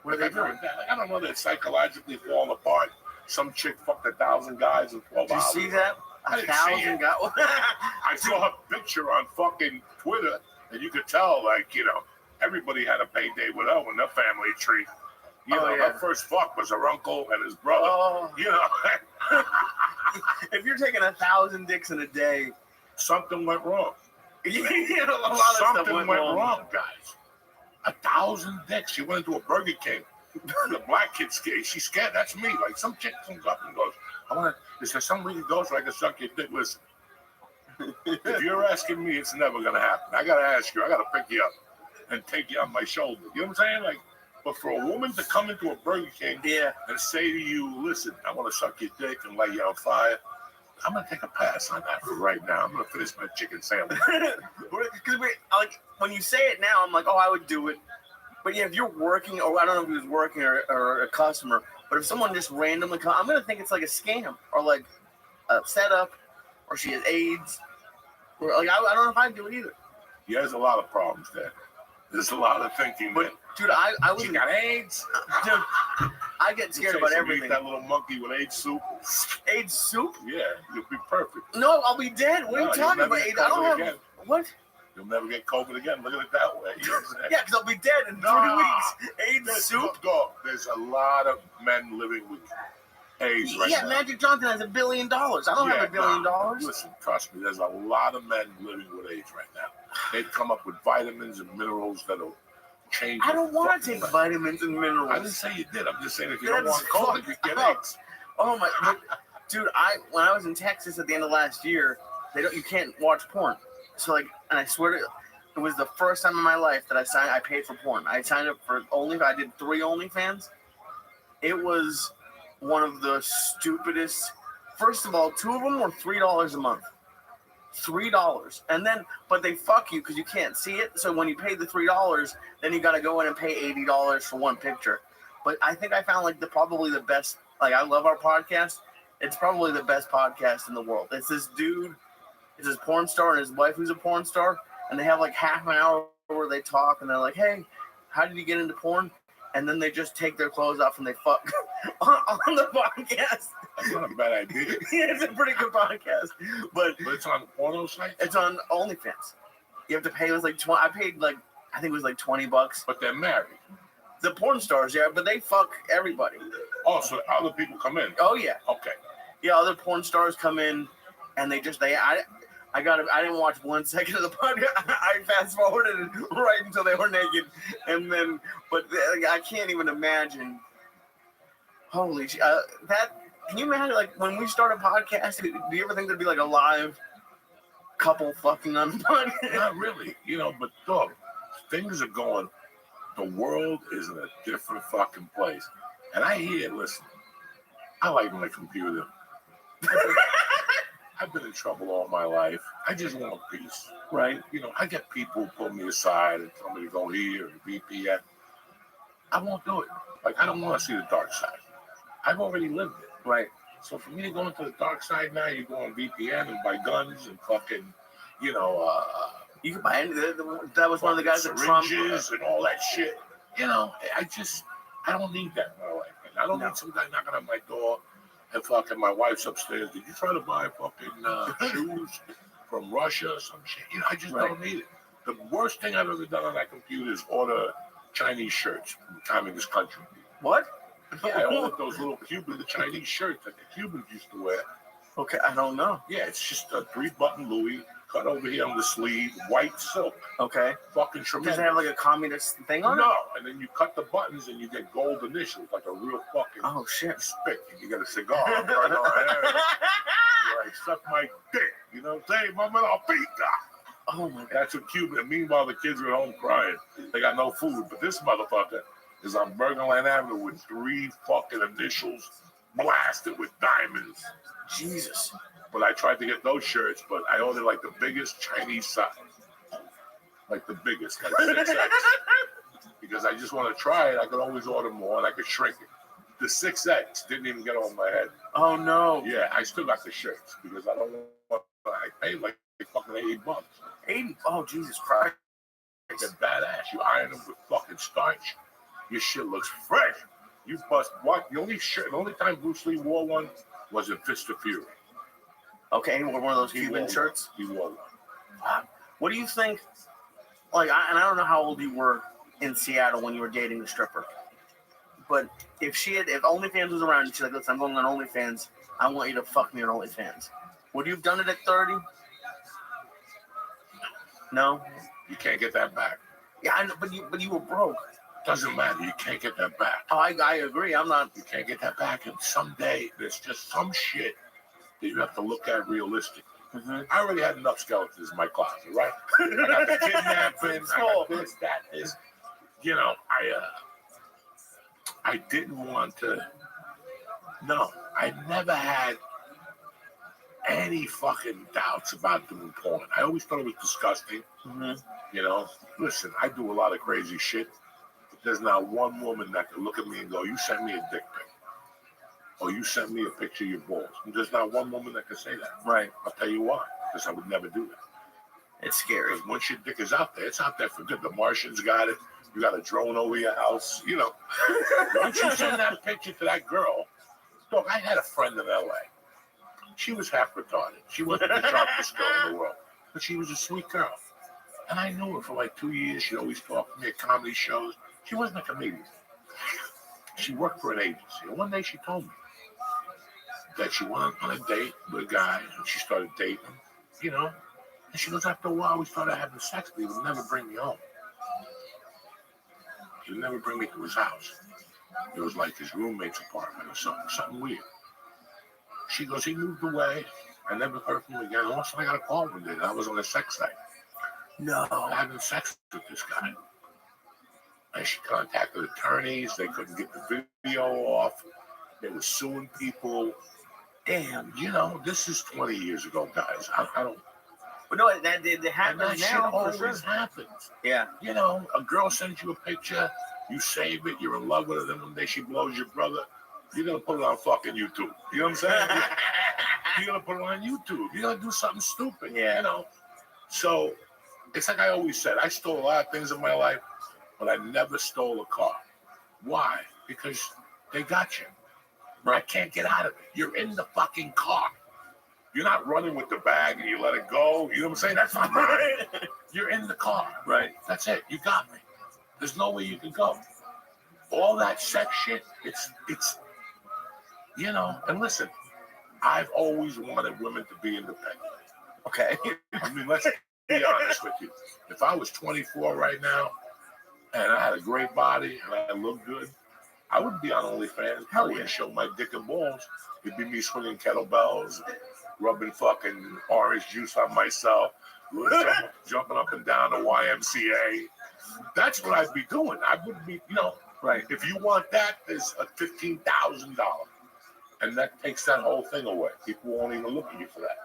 What are they doing? I don't know. They're psychologically falling apart. Some chick fucked 1,000 guys in 12 hours. Did you see that? 1,000 guys? I saw her picture on fucking Twitter, and you could tell, everybody had a payday with her in their family tree. Her first fuck was her uncle and his brother. If you're taking 1,000 dicks in a day, something went wrong. A lot of stuff went wrong, guys. 1,000 dicks. She went into a Burger King. The black kid's scared. She's scared. That's me. Like some chick comes up and goes, is there some way to go so I can suck your dick? Listen, if you're asking me, it's never going to happen. I got to ask you. I got to pick you up and take you on my shoulder. You know what I'm saying? But for a woman to come into a Burger King and say to you, listen, I want to suck your dick and light you on fire, I'm gonna take a pass on that for right now. I'm gonna finish my chicken sandwich. Because like when you say it now, I'm like, oh, I would do it. But yeah, if you're working, or I don't know if he was working or a customer, but if someone just randomly comes, I'm gonna think it's like a scam or like a setup, or she has AIDS, or like I don't know if I'd do it either. Yeah, there's a lot of problems there. There's a lot of thinking. But dude, I was She got AIDS. Dude, I get scared about everything. Eat that little monkey with AIDS soup. AIDS soup? Yeah, you'll be perfect. No, I'll be dead. What are you talking about? AIDS? I don't have again. what? You'll never get COVID again. Look at it that way. You know what I'm saying? Yeah, because I'll be dead in 3 weeks. AIDS soup? Dog, there's a lot of men living with AIDS right yeah, now. Magic Johnson has $1 billion. I don't have $1 billion. Listen, trust me, there's a lot of men living with AIDS right now. They've come up with vitamins and minerals that'll change. I don't want to take vitamins and minerals. I didn't say you did. I'm just saying if you That's don't want COVID, you get fucked AIDS. Oh my, dude! When I was in Texas at the end of last year, you can't watch porn. So like, and I swear to, it was the first time in my life that I paid for porn. I signed up for I did 3 OnlyFans. It was one of the stupidest. First of all, 2 of them were $3 a month. $3, and then but they fuck you because you can't see it. So when you pay the $3, then you got to go in and pay $80 for one picture. But I think I found like probably the best. Like I love our podcast. It's probably the best podcast in the world. It's this dude. It's this porn star and his wife who's a porn star, and they have like half an hour where they talk, and they're like, "Hey, how did you get into porn?" And then they just take their clothes off and they fuck on the podcast. That's not a bad idea. Yeah, it's a pretty good podcast. But it's on the porno site? It's on OnlyFans. You have to pay. It was like 20. I paid like, I think it was like $20. But they're married. The porn stars, yeah, but they fuck everybody. Oh, so other people come in? Oh, yeah. Okay. Yeah, other porn stars come in and I didn't watch 1 second of the podcast. I fast forwarded it right until they were naked. And then, I can't even imagine. Holy shit. Can you imagine, like, when we start a podcast, do you ever think there'd be, like, a live couple fucking on the podcast? Not really, but dog, things are going, the world is in a different fucking place. And listen, I like my computer. I've been in trouble all my life. I just want peace, right? I get people who pull me aside and tell me to go here and VPN. I won't do it. Like, I don't want to see the dark side. I've already lived it. Right. So for me to go into the dark side now, you go on VPN and buy guns and fucking, you can buy anything. That was one of the guys that Trump syringes and all that shit. I don't need that in my life. I don't need some guy knocking on my door and fucking my wife's upstairs. Did you try to buy fucking shoes from Russia or some shit? I just don't need it. The worst thing I've ever done on that computer is order Chinese shirts from the communist country. What? Yeah, I ordered those little Cuban Chinese shirts that the Cubans used to wear. Okay, I don't know. Yeah, it's just a 3-button Louis cut over here on the sleeve, white silk. Okay. Fucking tremendous. Does it have like a communist thing on it? No, and then you cut the buttons and you get gold initials, like a real fucking spit. And you get a cigar. Right on there. You're like, suck my dick. You know what I'm saying? Mama la pita. Oh my God. That's what Cuban. And meanwhile, the kids are at home crying. They got no food. But this motherfucker is on Bergenland Avenue with 3 fucking initials blasted with diamonds. Jesus. But I tried to get those shirts, but I ordered like the biggest Chinese size. Like the biggest, like 6X. Because I just want to try it. I could always order more and I could shrink it. The 6X didn't even get on my head. Oh no. Yeah, I still got the shirts because I don't want, I paid like fucking $80. 80? Oh, Jesus Christ. They're badass. You iron them with fucking starch. Your shit looks fresh. You bust what? The only time Bruce Lee wore one was in Fist of Fury. Okay, and one of those Cuban shirts? He wore one. Wow. What do you think? Like, I don't know how old you were in Seattle when you were dating the stripper, but if OnlyFans was around, and she's like, listen, I'm going on OnlyFans, I want you to fuck me on OnlyFans. Would you have done it at 30? No? You can't get that back. Yeah, I know, but you were broke. Doesn't matter. You can't get that back. Oh, I agree. I'm not. You can't get that back. And someday there's just some shit that you have to look at realistically. Mm-hmm. I already had enough skeletons in my closet, right? I got the kidnapping, I got this, that, this. I didn't want to. No, I never had any fucking doubts about doing porn. I always thought it was disgusting. You know, listen, I do a lot of crazy shit. But there's not one woman that can look at me and go, "You sent me a dick pic," or "You sent me a picture of your balls." And there's not one woman that can say that. Right. I'll tell you why. Because I would never do that. It's scary. Because once your dick is out there, it's out there for good. The Martians got it. You got a drone over your house. You know, once you send that picture to that girl, look, I had a friend in LA. She was half retarded. She wasn't the sharpest girl in the world, but she was a sweet girl. And I knew her for like 2 years. She'd always talk to me at comedy shows. She wasn't a comedian. She worked for an agency. And one day she told me that she went on a date with a guy, and she started dating him, you know. And she goes, after a while, we started having sex, but he would never bring me home. He would never bring me to his house. It was like his roommate's apartment or something weird. She goes, he moved away. I never heard from him again. All of a sudden, I got a call one day that I was on a sex site. No. Having sex with this guy. And she contacted attorneys. They couldn't get the video off. They were suing people. Damn. You know, this is 20 years ago, guys. I don't. But no, that happens that shit now. always For sure. happens. Yeah. You know, a girl sends you a picture, you save it, you're in love with her, then one day she blows your brother. You're gonna put it on fucking YouTube. You know what I'm saying? You're gonna put it on YouTube. You're gonna do something stupid. Yeah. You know. So it's like I always said, I stole a lot of things in my life, but I never stole a car. Why? Because they got you. I can't get out of it. You're in the fucking car. You're not running with the bag and you let it go. You know what I'm saying? That's not right. You're in the car. Right. That's it. You got me. There's no way you can go. All that sex shit, it's you know, and listen, I've always wanted women to be independent. Okay. I mean, let's be honest with you. If I was 24 right now and I had a great body and I looked good, I wouldn't be on OnlyFans. I wouldn't show my dick and balls. It'd be me swinging kettlebells, rubbing fucking orange juice on myself, jumping up and down the YMCA. That's what I'd be doing. I wouldn't be, you know, right. If you want that, there's a $15,000. And that takes that whole thing away. People won't even look at you for that.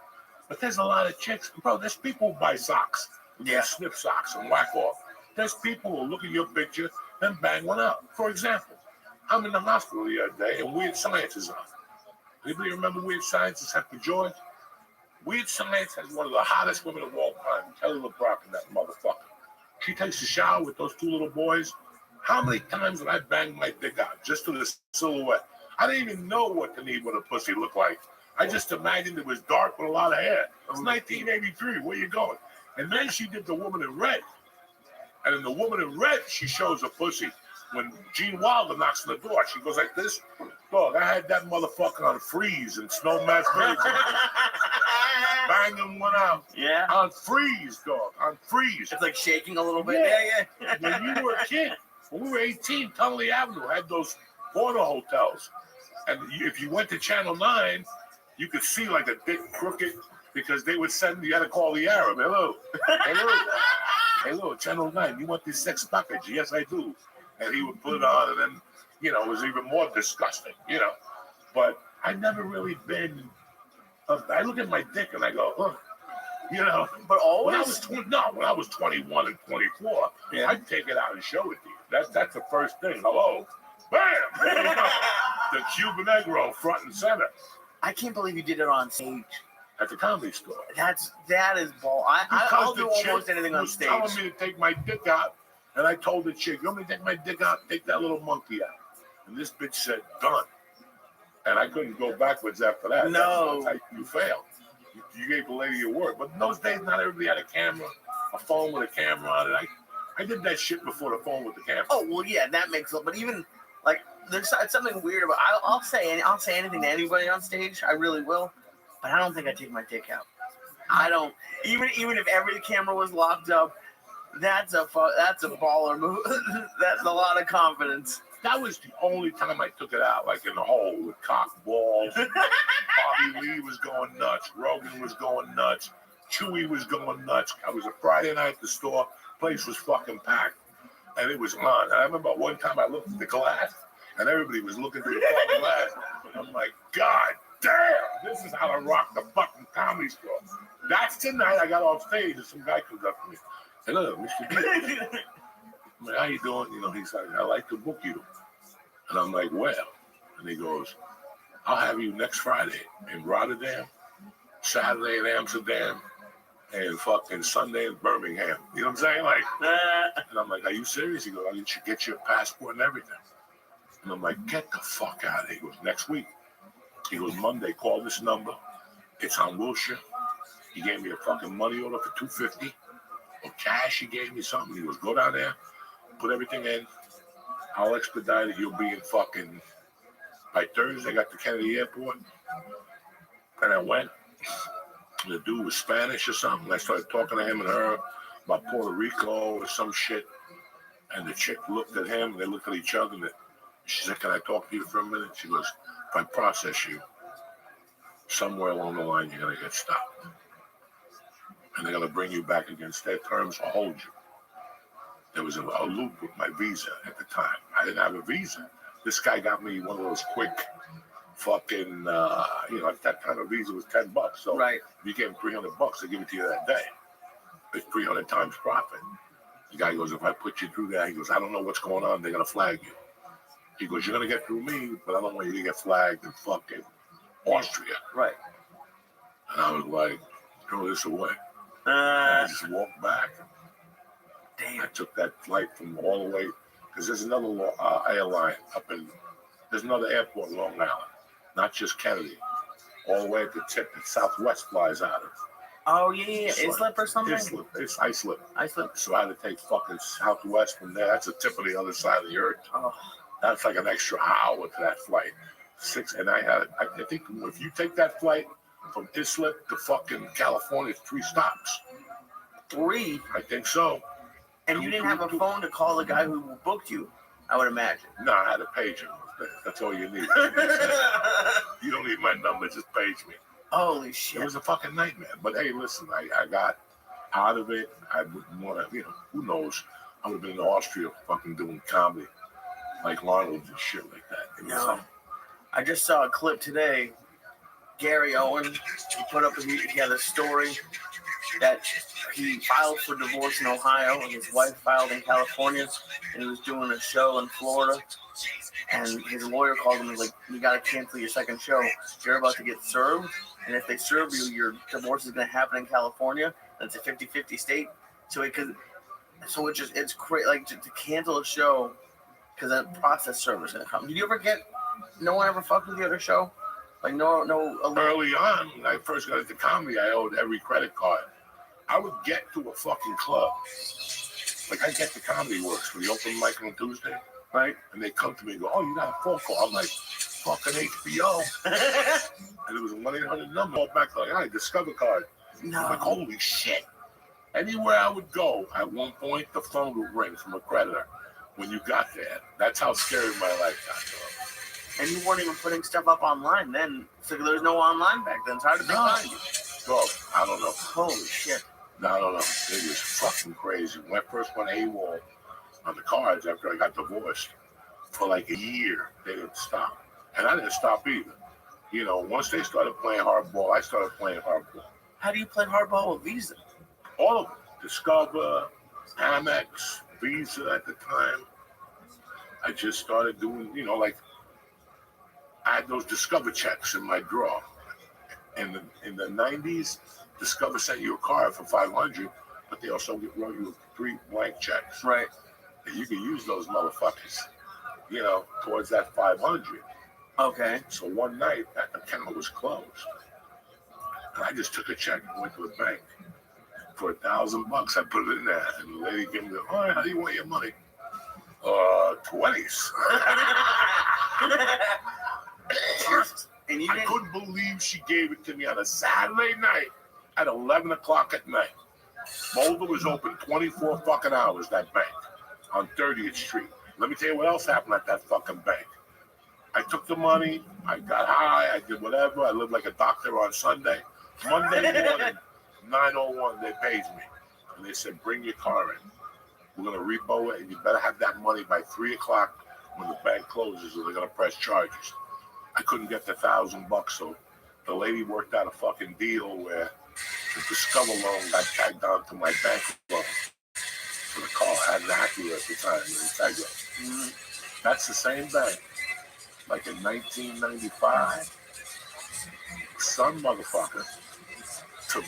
But there's a lot of chicks, bro, there's people who buy socks. Yeah. Snip socks and whack off. There's people who look at your picture and bang one out. For example, I'm in the hospital the other day and Weird Science is on. Anybody remember Weird Science? It's Hector George. Weird Science has one of the hottest women of all time, Kelly LeBrock, and that motherfucker. She takes a shower with those two little boys. How many times did I bang my dick out just to the silhouette? I didn't even know what the need with a pussy looked like. I just imagined it was dark with a lot of hair. It's 1983. Where you going? And then she did the Woman in Red. And in the Woman in Red, she shows a pussy. When Gene Wilder knocks on the door, she goes like this. Dog, I had that motherfucker on freeze and Snow Mass Village. Banging one out. Yeah. On freeze, dog. On freeze. It's like shaking a little bit. Yeah. When you were a kid, when we were 18, Tunley Avenue had those porno hotels. And if you went to Channel 9, you could see like a dick crooked because they would send, you had to call the Arab. Hello. Hello, Channel 9, you want this sex package? Yes, I do. And he would put it on, and then, you know, it was even more disgusting, you know. But I've never really been, I look at my dick and I go, huh, you know. But always? When I was 21 and 24, yeah. I'd take it out and show it to you. That's the first thing. Hello. Bam! The Cuban egg roll front and center. I can't believe you did it on stage. At the Comedy Store. That is ball. I'll do almost anything on stage. Telling me to take my dick out, and I told the chick, "You want me to take my dick out? Take that little monkey out." And this bitch said, "Done." And I couldn't go backwards after that. No, that's how you failed. You gave the lady your word. But in those days, not everybody had a camera, a phone with a camera on it. I did that shit before the phone with the camera. Oh well, yeah, that makes it. But even like, there's something weird about. I'll say anything to anybody on stage. I really will. But I don't think I take my dick out. I don't. Even if every camera was locked up, that's a baller move. That's a lot of confidence. That was the only time I took it out, like in the hole with cock balls. Bobby Lee was going nuts. Rogan was going nuts. Chewy was going nuts. I was a Friday night at the store. Place was fucking packed, and it was on. And I remember one time I looked at the glass, and everybody was looking through the fucking glass. I'm like, God damn, this is how to rock the fucking comedy store. That's the night I got off stage and some guy comes up to me. Hello, Mr. D. I'm like, how you doing? You know, he's like, I like to book you. And I'm like, well. And he goes, I'll have you next Friday in Rotterdam, Saturday in Amsterdam, and fucking Sunday in Birmingham. You know what I'm saying? Like, and I'm like, are you serious? He goes, I should get your passport and everything. And I'm like, get the fuck out of here. He goes, next week. He goes, Monday, call this number. It's on Wilshire. He gave me a fucking money order for $250 or cash. He gave me something. He goes, go down there, put everything in. I'll expedite it. You'll be in fucking by Thursday. I got to Kennedy Airport. And I went. The dude was Spanish or something. I started talking to him and her about Puerto Rico or some shit. And the chick looked at him and they looked at each other. And she said, can I talk to you for a minute? She goes, if I process you, somewhere along the line, you're going to get stopped. And they're going to bring you back against their terms or hold you. There was a loop with my visa at the time. I didn't have a visa. This guy got me one of those quick fucking, at that time a visa was $10. So if you gave him $300, they give it to you that day. It's 300 times profit. The guy goes, if I put you through that, he goes, I don't know what's going on. They're going to flag you. He goes, you're going to get through me, but I don't want you to get flagged in fucking Austria. Right. And I was like, throw this away. I just walked back. Damn. I took that flight from all the way, because there's another airline there's another airport in Long Island, not just Kennedy, all the way at the tip that Southwest flies out of. Oh, yeah. Islip or something? It's Islip. Islip. So I had to take fucking Southwest from there. That's the tip of the other side of the earth. Oh. That's like an extra hour to that flight. I think if you take that flight from Islip to fucking California, it's 3 stops. 3? I think so. And you didn't have a phone to call the guy who booked you, I would imagine. No, I had a pager. That's all you need. You don't need my number, just page me. Holy shit. It was a fucking nightmare. But hey, listen, I got out of it. I wouldn't want to, who knows? I would have been in Austria fucking doing comedy like Arnold and shit like that. No. I just saw a clip today. Gary Owen, he had a story that he filed for divorce in Ohio and his wife filed in California, and he was doing a show in Florida, and his lawyer called him and was like, you got to cancel your second show. You're about to get served, and if they serve you, your divorce is going to happen in California, and it's a 50-50 state. It's crazy, like to cancel a show because a process server's going to come. Did you ever no one ever fucked with the other show? Like no. Early on, when I first got into comedy, I owed every credit card. I would get to a fucking club. Like I get to Comedy Works for the open mic on Tuesday, right? And they come to me and go, "Oh, you got a phone call?" I'm like, "Fucking HBO." And it was a 1-800 number. All back like, "I Discover card." No. I'm like, holy shit! Anywhere I would go, at one point the phone would ring from a creditor. When you got there, that's how scary my life got. And you weren't even putting stuff up online then. So there was no online back then. So how did they find you? Bro, I don't know. Holy shit. No, I don't know. It was fucking crazy. When I first went AWOL on the cards after I got divorced, for like a year, they didn't stop. And I didn't stop either. Once they started playing hardball, I started playing hardball. How do you play hardball with Visa? All of them. Discover, Amex, Visa at the time. I just started doing, I had those Discover checks in my drawer. In the 90s, Discover sent you a card for $500, but they also wrote you 3 blank checks. Right. And you can use those motherfuckers, towards that $500. Okay. So one night, that account was closed. And I just took a check and went to the bank. For $1,000, I put it in there. And the lady gave me, all right, how do you want your money? 20s. And I couldn't believe she gave it to me on a Saturday night at 11 o'clock at night. Boulder was open 24 fucking hours, that bank, on 30th Street. Let me tell you what else happened at that fucking bank. I took the money, I got high, I did whatever. I lived like a doctor on Sunday. Monday morning, 9:01, they paid me. And they said, bring your car in. We're going to repo it, and you better have that money by 3 o'clock when the bank closes, or they're going to press charges. I couldn't get the $1,000, so the lady worked out a fucking deal where the Discover loan got tagged on to my bank loan for the car. I had an Acura at the time, an Integra. That's the same bank. Like in 1995, some motherfucker took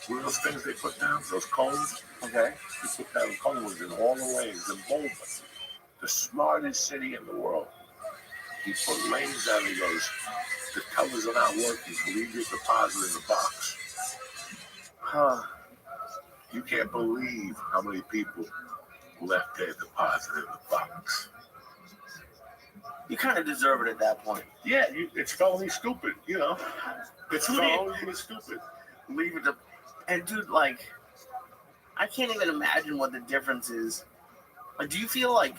what are those things they put down, those cones. Okay. He put down cones in all the lanes in Boulder, the smartest city in the world. He put lanes down. He goes, the tellers are not working. Leave your deposit in the box. Huh. You can't believe how many people left their deposit in the box. You kind of deserve it at that point. Yeah, it's felony stupid, you know. It's felony stupid. Leave it to, and dude, like, I can't even imagine what the difference is. Like, do you feel like,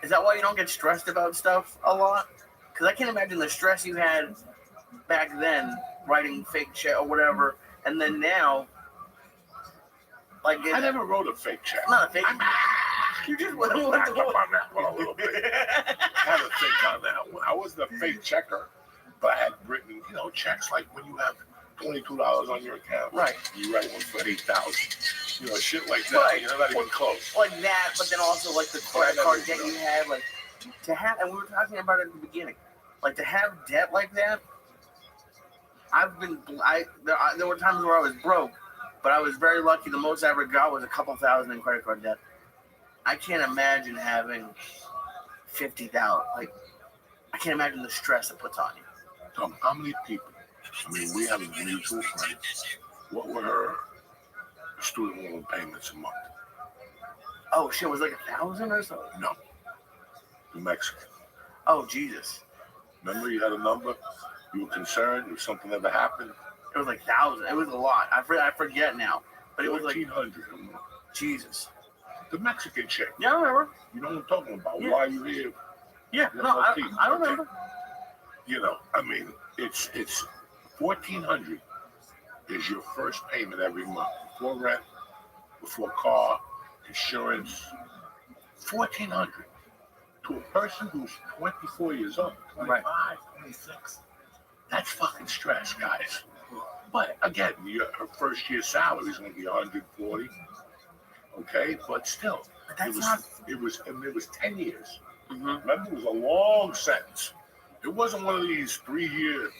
is that why you don't get stressed about stuff a lot? Because I can't imagine the stress you had back then, writing fake shit or whatever, and then now, like, I never wrote a fake check. Not a fake. You just went on that one a little bit. I had to think on that one. I wasn't a fake checker, but I had written, you know, checks like when you have $22 on your account. Right. You write one for $8,000. You know, shit like that. Right. You know, not even close. Like that, but then also like the credit card debt you had, like to have, and we were talking about it at the beginning, like to have debt like that. There were times where I was broke, but I was very lucky. The most I ever got was a couple thousand in credit card debt. I can't imagine having 50,000. Like, I can't imagine the stress it puts on you. Tom, how many people? I mean, we have a mutual friend. What were her student loan payments a month? Oh shit, was it like 1,000 or so? No. New Mexican. Oh Jesus. Remember you had a number? You were concerned if something ever happened? It was like 1,000. It was a lot. I forget now. But it was like 1,400 a month. Jesus. The Mexican chick. Yeah, I remember. You know what I'm talking about? Yeah. Why are you here? Yeah, no, I remember. You know, I mean, it's $1,400 is your first payment every month before rent, before car, insurance. $1,400 to a person who's 24 years old, 25, 26. That's fucking stress, guys. But again, her first year salary is going to be $140. Okay, but still, it was 10 years. Mm-hmm. Remember, it was a long sentence. It wasn't one of these 3-year,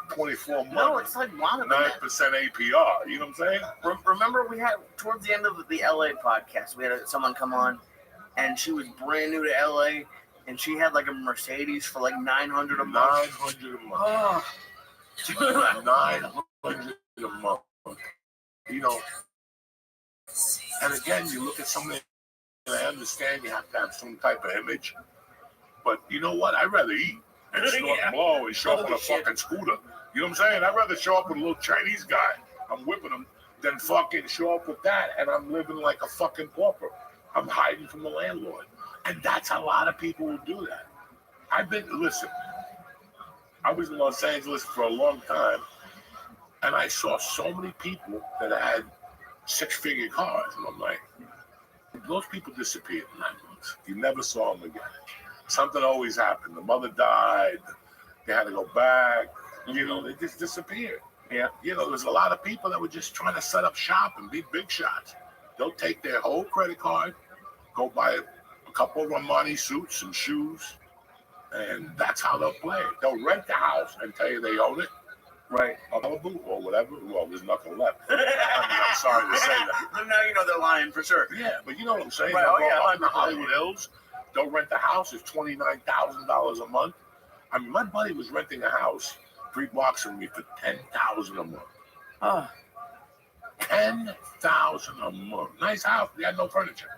24 month. No, it's like longer than 9% APR. You know what I'm saying? Remember, we had towards the end of the LA podcast, we had someone come on, and she was brand new to LA, and she had like a Mercedes for like $900 a month. $900 a month. Oh. $900 a month. You know. And again, you look at something, and I understand you have to have some type of image, but you know what? I'd rather eat and blow and show up on a fucking scooter. You know what I'm saying? I'd rather show up with a little Chinese guy, I'm whipping him, than fucking show up with that and I'm living like a fucking pauper. I'm hiding from the landlord. And that's a lot of people who do that. Listen, I was in Los Angeles for a long time, and I saw so many people that had 6-figure cars, and I'm like, those people disappeared in 9 months. You never saw them again. Something always happened. The mother died. They had to go back. You know, they just disappeared. Yeah. You know, there's a lot of people that were just trying to set up shop and be big shots. They'll take their whole credit card, go buy a couple of Armani suits and shoes, and that's how they'll play it. They'll rent the house and tell you they own it. Right. Malibu or whatever. Well, there's nothing left. I mean, I'm sorry to say that. But now you know they're lying for sure. Yeah, but you know what I'm saying? Right. They'll Oh, yeah, go up in the 100%. Hollywood Hills. They'll rent the house. It's $29,000 a month. I mean, my buddy was renting a house 3 blocks from me for $10,000 a month. Oh. $10,000 a month. Nice house. They had no furniture.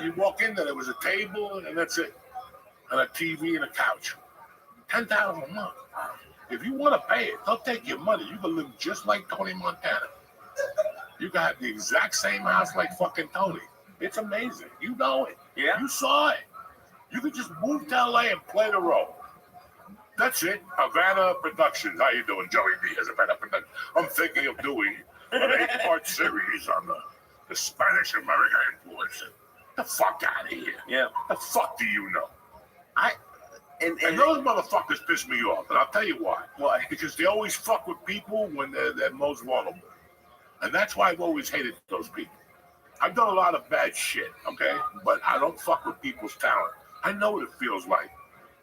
You walk in there was a table and that's it, and a TV and a couch. $10,000 a month. If you want to pay it, they'll take your money. You can live just like Tony Montana. You can have the exact same house like fucking Tony. It's amazing. You know it. Yeah. You saw it. You could just move to LA and play the role. That's it. Havana Productions. How you doing, Joey B? As Havana Productions. I'm thinking of doing an 8-part series on the Spanish American influence. The fuck out of here. Yeah. The fuck do you know? And those motherfuckers piss me off, and I'll tell you why. Why? Because they always fuck with people when they're most vulnerable. And that's why I've always hated those people. I've done a lot of bad shit, okay? But I don't fuck with people's talent. I know what it feels like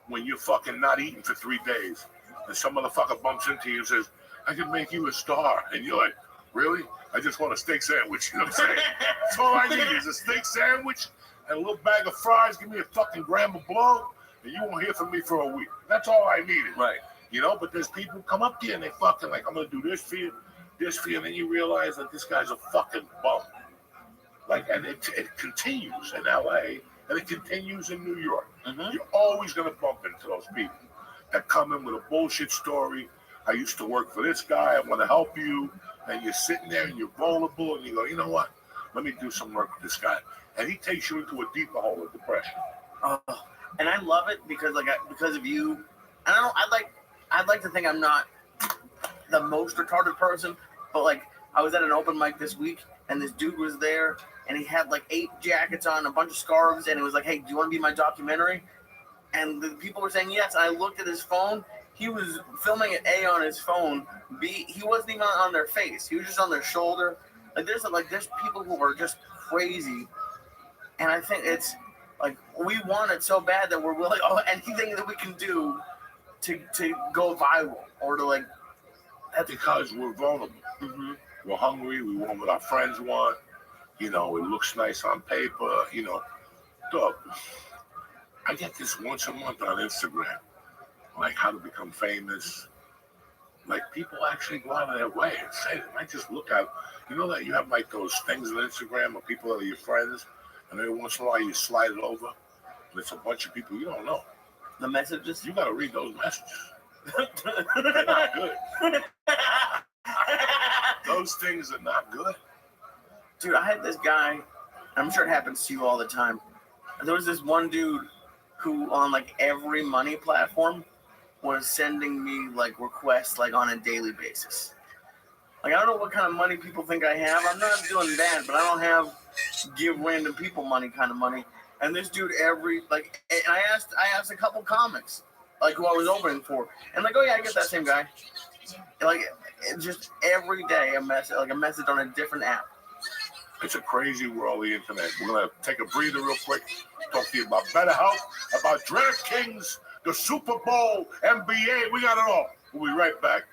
when you're fucking not eating for 3 days and some motherfucker bumps into you and says, I can make you a star. And you're like, really? I just want a steak sandwich. You know what I'm saying? That's all I need is a steak sandwich and a little bag of fries. Give me a fucking gram of blow, and you won't hear from me for a week. That's all I needed. Right. You know, but there's people who come up to you and they fucking like, I'm going to do this for you, and then you realize that this guy's a fucking bum. Like, and it continues in LA and it continues in New York. Mm-hmm. You're always going to bump into those people that come in with a bullshit story. I used to work for this guy. I want to help you. And you're sitting there and you're vulnerable and you go, you know what? Let me do some work with this guy. And he takes you into a deeper hole of depression. And I love it because because of you. And I'd like to think I'm not the most retarded person, but like I was at an open mic this week and this dude was there and he had like 8 jackets on, a bunch of scarves, and it was like, hey, do you want to be in my documentary? And the people were saying yes. And I looked at his phone. He was filming an A on his phone. B, he wasn't even on their face. He was just on their shoulder. There's people who are just crazy. And I think it's like we want it so bad that we're willing anything that we can do to go viral or to like. That's because we're vulnerable. Mm-hmm. We're hungry. We want what our friends want. You know, it looks nice on paper. You know, dog. I get this once a month on Instagram, like how to become famous. Like people actually go out of their way and say them. I just look at, you know that you have like those things on Instagram of people that are your friends, and every once in a while you slide it over, and it's a bunch of people you don't know. The messages? You got to read those messages. They're not good. Those things are not good. Dude, I had this guy, I'm sure it happens to you all the time. There was this one dude who on like every money platform was sending me like requests like on a daily basis. Like I don't know what kind of money people think I have. I'm not doing bad, but I don't have give random people money kind of money. And this dude and I asked a couple comics like who I was opening for, and like, oh yeah, I get that same guy. And, like just every day a message on a different app. It's a crazy world, the internet. We're gonna take a breather real quick. Talk to you about BetterHelp, about DraftKings, the Super Bowl, NBA. We got it all. We'll be right back.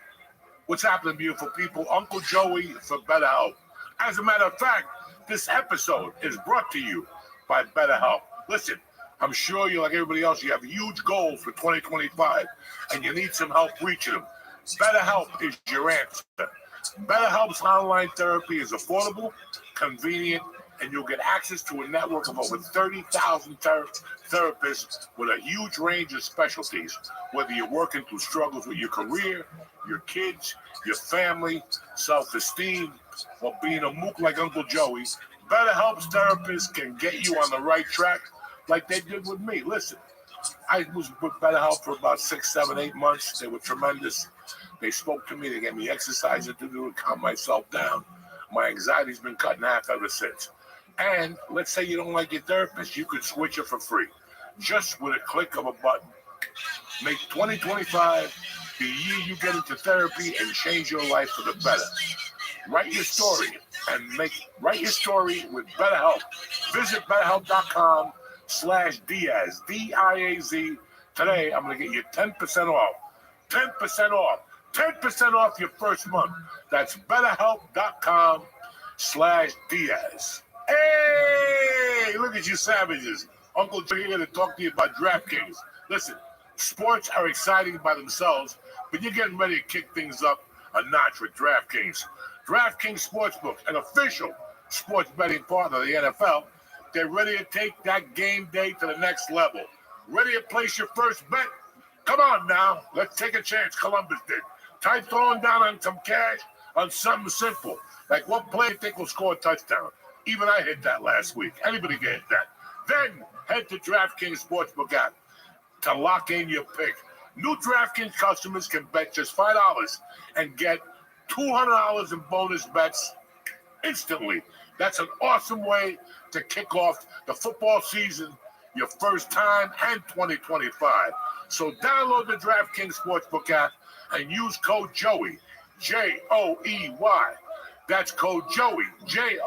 What's happening, beautiful people? Uncle Joey for BetterHelp. As a matter of fact, this episode is brought to you by BetterHelp. Listen, I'm sure you're like everybody else. You have huge goals for 2025, and you need some help reaching them. BetterHelp is your answer. BetterHelp's online therapy is affordable, convenient, and you'll get access to a network of over 30,000 therapists with a huge range of specialties, whether you're working through struggles with your career, your kids, your family, self-esteem, or being a mook like Uncle Joey. BetterHelp's therapists can get you on the right track like they did with me. Listen, I was with BetterHelp for about 6, 7, 8 months. They were tremendous. They spoke to me. They gave me exercises to do to calm myself down. My anxiety's been cut in half ever since. And let's say you don't like your therapist, you could switch it for free, just with a click of a button. Make 2025 the year you get into therapy and change your life for the better. Write your story with BetterHelp. Visit BetterHelp.com/Diaz, D-I-A-Z. Today, I'm going to get you 10% off. 10% off. 10% off your first month. That's BetterHelp.com/Diaz. Hey, look at you savages. Uncle Joe here to talk to you about DraftKings. Listen, sports are exciting by themselves, but you're getting ready to kick things up a notch with DraftKings. DraftKings Sportsbook, an official sports betting partner of the NFL, they're ready to take that game day to the next level. Ready to place your first bet? Come on now, let's take a chance. Columbus did. Try throwing down on some cash on something simple, like what player you think will score a touchdown. Even I hit that last week. Anybody can hit that. Then head to DraftKings Sportsbook app to lock in your pick. New DraftKings customers can bet just $5 and get $200 in bonus bets instantly. That's an awesome way to kick off the football season your first time and 2025. So download the DraftKings Sportsbook app and use code Joey, Joey. That's code Joey, Joey,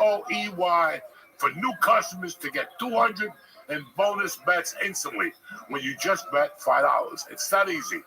for new customers to get 200 in bonus bets instantly when you just bet $5. It's that easy.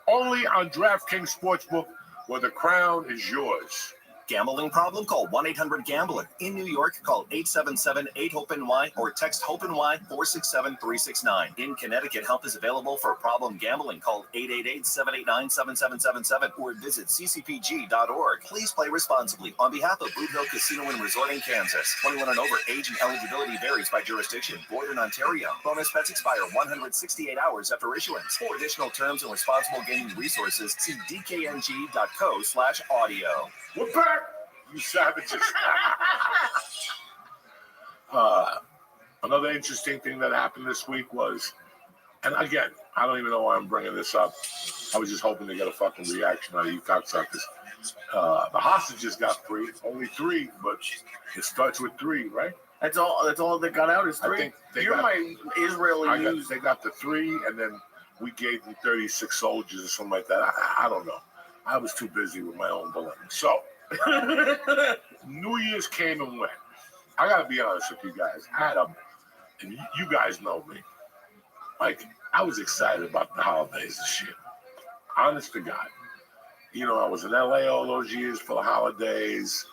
Only on DraftKings Sportsbook, where the crown is yours. Gambling problem? Call 1-800-GAMBLER. In New York, call 877-8-HOPE-NY or text HOPE-NY 467-369. In Connecticut, help is available for problem gambling. Call 888-789-7777 or visit ccpg.org. Please play responsibly. On behalf of Boot Hill Casino and Resort in Kansas, 21 and over, age and eligibility varies by jurisdiction. Void in Ontario. Bonus bets expire 168 hours after issuance. For additional terms and responsible gaming resources, see dkng.co/audio. We're back, you savages. Another interesting thing that happened this week was, and again, I don't even know why I'm bringing this up. I was just hoping to get a fucking reaction out of you cocksuckers. The hostages got free, only 3, but it starts with 3, right? That's all that got out is 3. I think You're my Israeli news. They got the 3, and then we gave them 36 soldiers or something like that. I don't know. I was too busy with my own dilemma. So, New Year's came and went. I got to be honest with you guys. And you guys know me. Like, I was excited about the holidays this year. Honest to God. You know, I was in LA all those years for the holidays.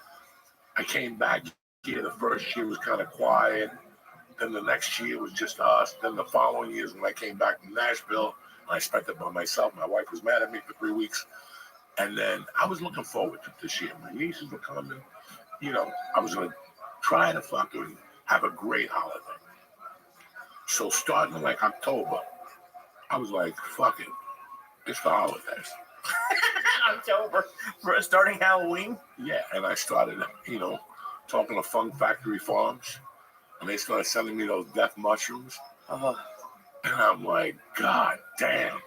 I came back here. The first year was kind of quiet. Then the next year was just us. Then the following years when I came back from Nashville, I spent it by myself. My wife was mad at me for 3 weeks. And then I was looking forward to this year. My nieces were coming. You know, I was going to try to fucking have a great holiday. So starting in like October, I was like, fuck it. It's the holidays. October. For starting Halloween? Yeah, and I started, you know, talking to Fun Factory Farms. And they started sending me those death mushrooms. And I'm like, God damn.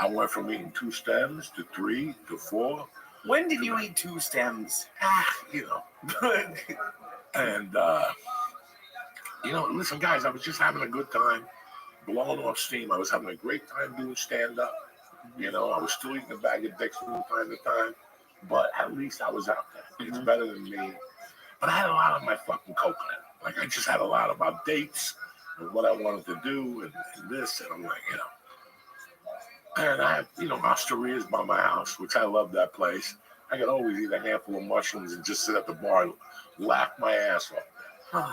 I went from eating 2 stems to 3 to 4. When did you eat 2 stems? You know. And, you know, listen, guys, I was just having a good time, blowing off steam. I was having a great time doing stand-up. You know, I was still eating a bag of dicks from time to time, but at least I was out there. It's better than me. But I had a lot on my fucking coconut. Like, I just had a lot about dates and what I wanted to do and this, and I'm like, you know. And I have, you know, Osteria's by my house, which I love that place. I could always eat a handful of mushrooms and just sit at the bar and laugh my ass off,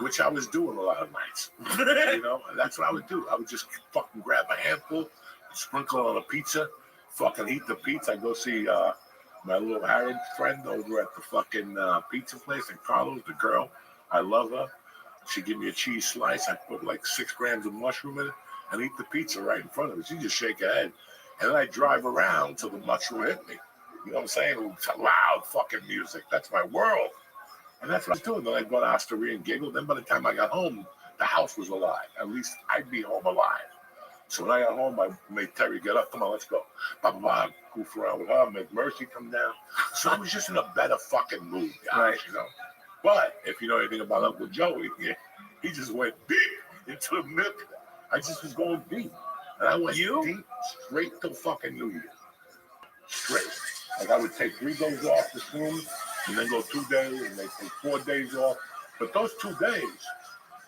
which I was doing a lot of nights. You know, and that's what I would do. I would just fucking grab a handful, sprinkle it on a pizza, fucking eat the pizza. I'd go see my little Arab friend over at the fucking pizza place in Carlos, the girl. I love her. She'd give me a cheese slice. I'd put like 6 grams of mushroom in it and eat the pizza right in front of her. She just shake her head. And then I drive around till the mushroom hit me. You know what I'm saying? It's loud fucking music. That's my world. And that's what I was doing. Then I'd go to Osteria and giggle. Then by the time I got home, the house was alive. At least I'd be home alive. So when I got home, I made Terry get up. Come on, let's go. Blah, blah, blah. Goof around with her. Make Mercy come down. So I was just in a better fucking mood, guys, you know. But if you know anything about Uncle Joey, he just went deep into the milk. I just was going deep. And I went deep straight to fucking New Year. Straight. Like I would take 3 days off the swim and then go 2 days and they take 4 days off. But those 2 days,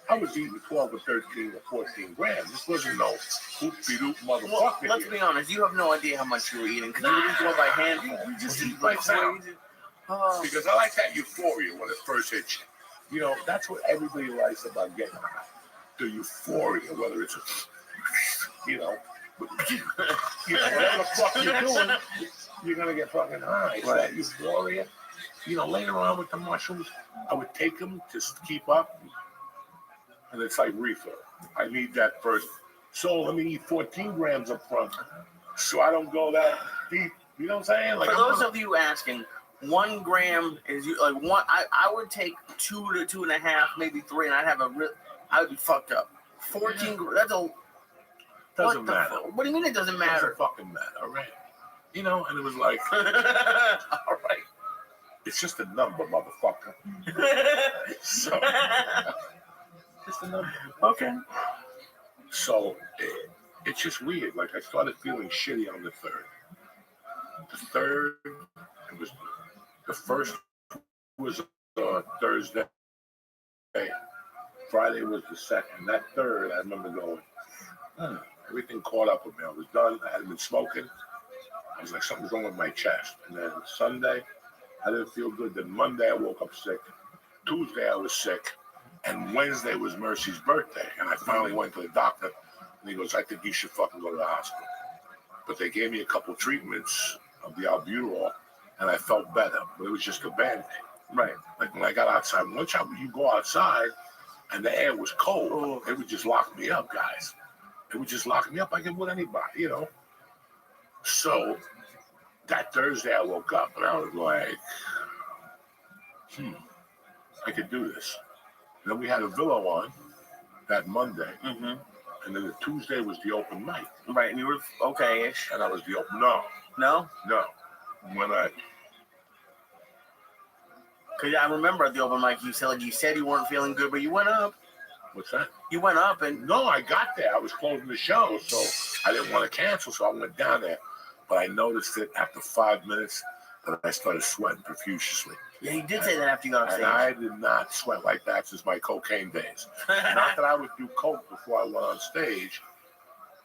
I was eating 12 or 13 or 14 grams. This wasn't no hoop-de-doop motherfucker. Well, let's be honest. You have no idea how much you were eating because you didn't go by handful. You just eat right now. Because I like that euphoria when it first hits you. You know, that's what everybody likes about getting high. The euphoria, whether it's you know, whatever the fuck you're doing, you're gonna get fucking high. So that euphoria, you know, later on with the mushrooms, I would take them to keep up, and it's like refill. I need that first. So let me eat 14 grams up front, so I don't go that deep. You know what I'm saying? Like for those of you asking, 1 gram is like one. I would take 2 to 2.5, maybe 3, and I would be fucked up. 14. That's a. Doesn't matter. What do you mean it doesn't matter? Doesn't fucking matter, all right? You know, and it was like, all right. It's just a number, motherfucker. So, just a number. Okay. So it's just weird. Like I started feeling shitty on the third. The third, it was the first was Thursday. Friday was the second. That third, I remember going. Everything caught up with me. I was done. I hadn't been smoking. I was like, something's wrong with my chest. And then Sunday, I didn't feel good. Then Monday, I woke up sick. Tuesday, I was sick. And Wednesday was Mercy's birthday. And I finally went to the doctor. And he goes, I think you should fucking go to the hospital. But they gave me a couple treatments of the albuterol. And I felt better. But it was just a Band-Aid. Right. Like when I got outside, once you go outside and the air was cold, it would just lock me up, guys. It would just lock me up like it would anybody, you know. So that Thursday I woke up and I was like, I could do this. And then we had a Villa on that Monday. Mm-hmm. And then the Tuesday was the open mic. Right, and you were okay-ish. And I was the open, no. No? No. When I... Because I remember at the open mic, you said you weren't feeling good, but you went up. What's that? You went up and... No, I got there. I was closing the show, so I didn't want to cancel, so I went down there. But I noticed it after 5 minutes that I started sweating profusely. Yeah, you did say that after you got off stage. And I did not sweat like that since my cocaine days. Not that I would do coke before I went on stage,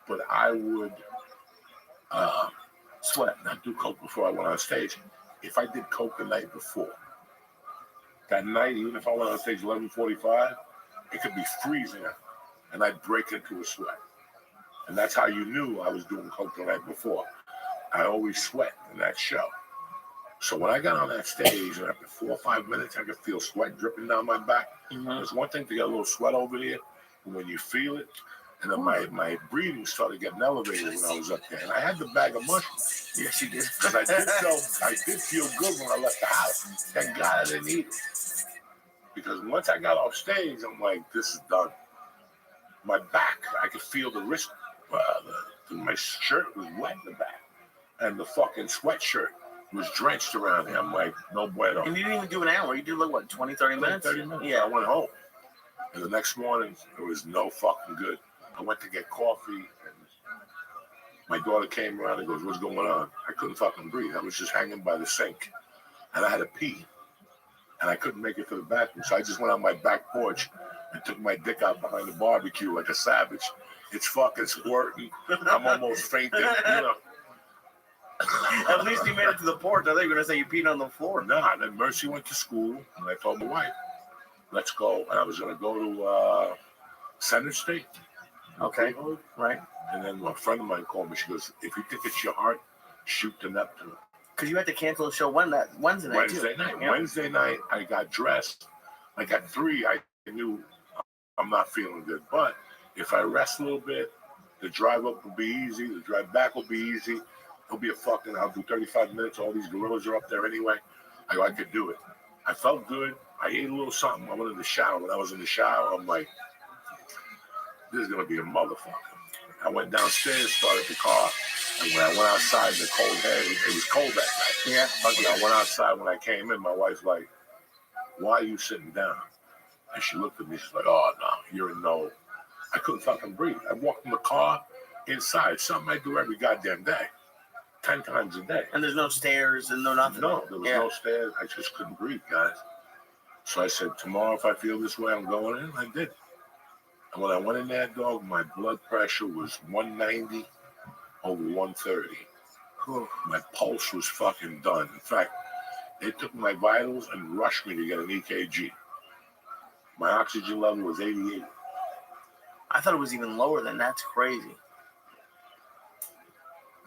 but I would not do coke before I went on stage. If I did coke the night before, that night, even if I went on stage 11:45, it could be freezing and I'd break into a sweat. And that's how you knew I was doing coke the night before. I always sweat in that show. So when I got on that stage, and after 4 or 5 minutes, I could feel sweat dripping down my back. Mm-hmm. There's one thing to get a little sweat over there, and when you feel it, and then my breathing started getting elevated when I was up there. And I had the bag of mushrooms. Yes, you did. Because I did feel good when I left the house. Thank God I didn't eat it. Because once I got off stage, I'm like, this is done. My back, I could feel the wrist. My shirt was wet in the back. And the fucking sweatshirt was drenched around here. I'm like, no bueno. And you didn't even do an hour. You did like, what, 20, 30 minutes? 30 minutes. Yeah. I went home. And the next morning, it was no fucking good. I went to get coffee, and my daughter came around and goes, what's going on? I couldn't fucking breathe. I was just hanging by the sink. And I had to pee. And I couldn't make it to the bathroom. So I just went on my back porch and took my dick out behind the barbecue like a savage. It's fucking squirting. I'm almost fainting, you know. At least you made it to the porch. I thought you were going to say you peed on the floor. Nah, then Mercy went to school, and I told my wife, let's go. And I was going to go to Center State. Okay, right. And then a friend of mine called me. She goes, if you think it's your heart, shoot to Neptune. Because you had to cancel the show Wednesday night, Wednesday night. Yeah. Wednesday night, I got dressed. Like at 3, I knew I'm not feeling good. But if I rest a little bit, the drive up will be easy. The drive back will be easy. It'll be I'll do 35 minutes. All these gorillas are up there anyway. I could do it. I felt good. I ate a little something. I went in the shower. When I was in the shower, I'm like, this is going to be a motherfucker. I went downstairs, started the car. And when I went outside in the cold air, it was cold that night. Yeah. When I went outside, when I came in, my wife's like, why are you sitting down? And she looked at me. She's like, oh, no, you're in no. I couldn't fucking breathe. I walked in the car inside. Something I do every goddamn day. 10 times a day. And there's no stairs and no nothing. No, there was no stairs. I just couldn't breathe, guys. So I said, tomorrow if I feel this way, I'm going in. I did. And when I went in there, dog, my blood pressure was 190 over 130. My pulse was fucking done. In fact, they took my vitals and rushed me to get an EKG. My oxygen level was 88. I thought it was even lower than that. That's crazy.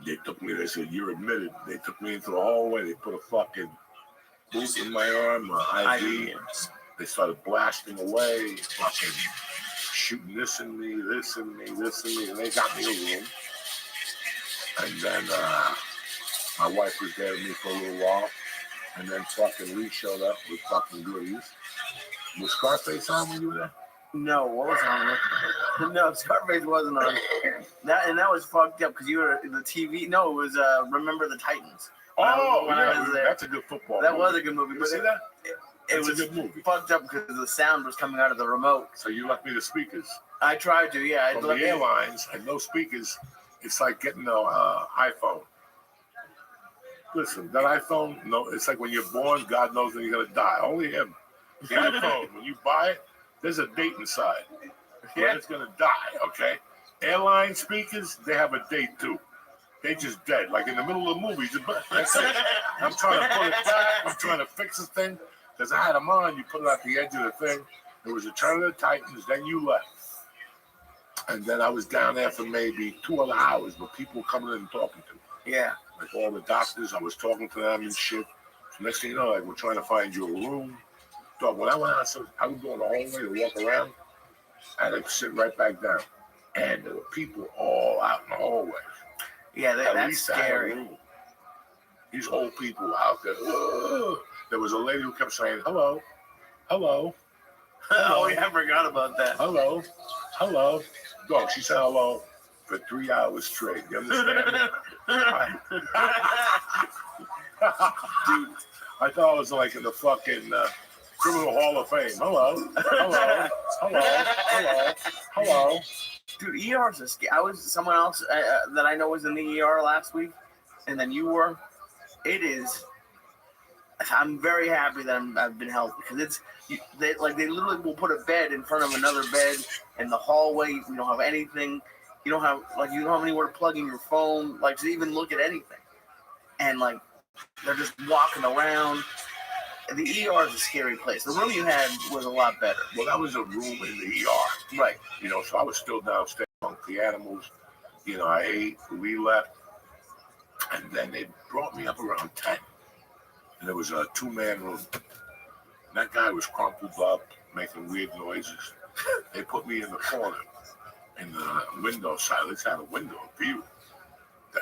They took me, they said, you're admitted. They took me into the hallway. They put a fucking boot in my arm, IV. They started blasting away, fucking shooting this in me, this in me, this in me. And they got me a room. And then my wife was there with me for a little while. And then fucking Lee showed up with fucking goodies. Was Scarface on when you were there? No, what was on? No, Scarface wasn't on. That was fucked up because you were the TV. No, it was Remember the Titans. When I was there. That's a good football That movie. was a good movie. You But see that? It It's was a good movie. fucked up because the sound was coming out of the remote. So you left me the speakers. I tried to, yeah. From the airlines and no speakers, it's like getting an iPhone. Listen, that iPhone, no, it's like when you're born, God knows when you're gonna die. Only him. The iPhone, when you buy it, there's a date inside. When it's gonna die, okay? Airline speakers, they have a date too. They just dead. Like in the middle of the movie, that's it. I'm trying to put it back. I'm trying to fix this thing. Because I had them on, you put it at the edge of the thing. There was Return of the Titans, then you left. And then I was down there for maybe 2 other hours, but people were coming in and talking to me. Yeah. Like all the doctors, I was talking to them and shit. So next thing you know, like, we're trying to find you a room. So when I went out, so I was going the hallway to walk around. I had to sit right back down. And there were people all out in the hallway. Yeah, At that's least I had a scary. room. These old people out there. Ugh. There was a lady who kept saying, hello, hello. Oh, yeah, I forgot about that. Hello, hello. Dog, she said hello for 3 hours straight. You understand? Dude, I thought I was like in the fucking Criminal Hall of Fame. Hello, hello, hello, hello, hello. Dude, ER's a scary. I was someone else that I know was in the ER last week, and then you were. It is. I'm very happy that I've been helped because they literally will put a bed in front of another bed in the hallway. We don't have anything. You don't have anywhere to plug in your phone, like to even look at anything. And like they're just walking around. The ER is a scary place. The room you had was a lot better. Well, that was a room in the ER. Right. You know, so I was still downstairs among the animals. You know, I ate, we left. And then they brought me up around 10. And there was a 2-man room. And that guy was crumpled up, making weird noises. They put me in the corner, in the window side. At least I had a window, a view.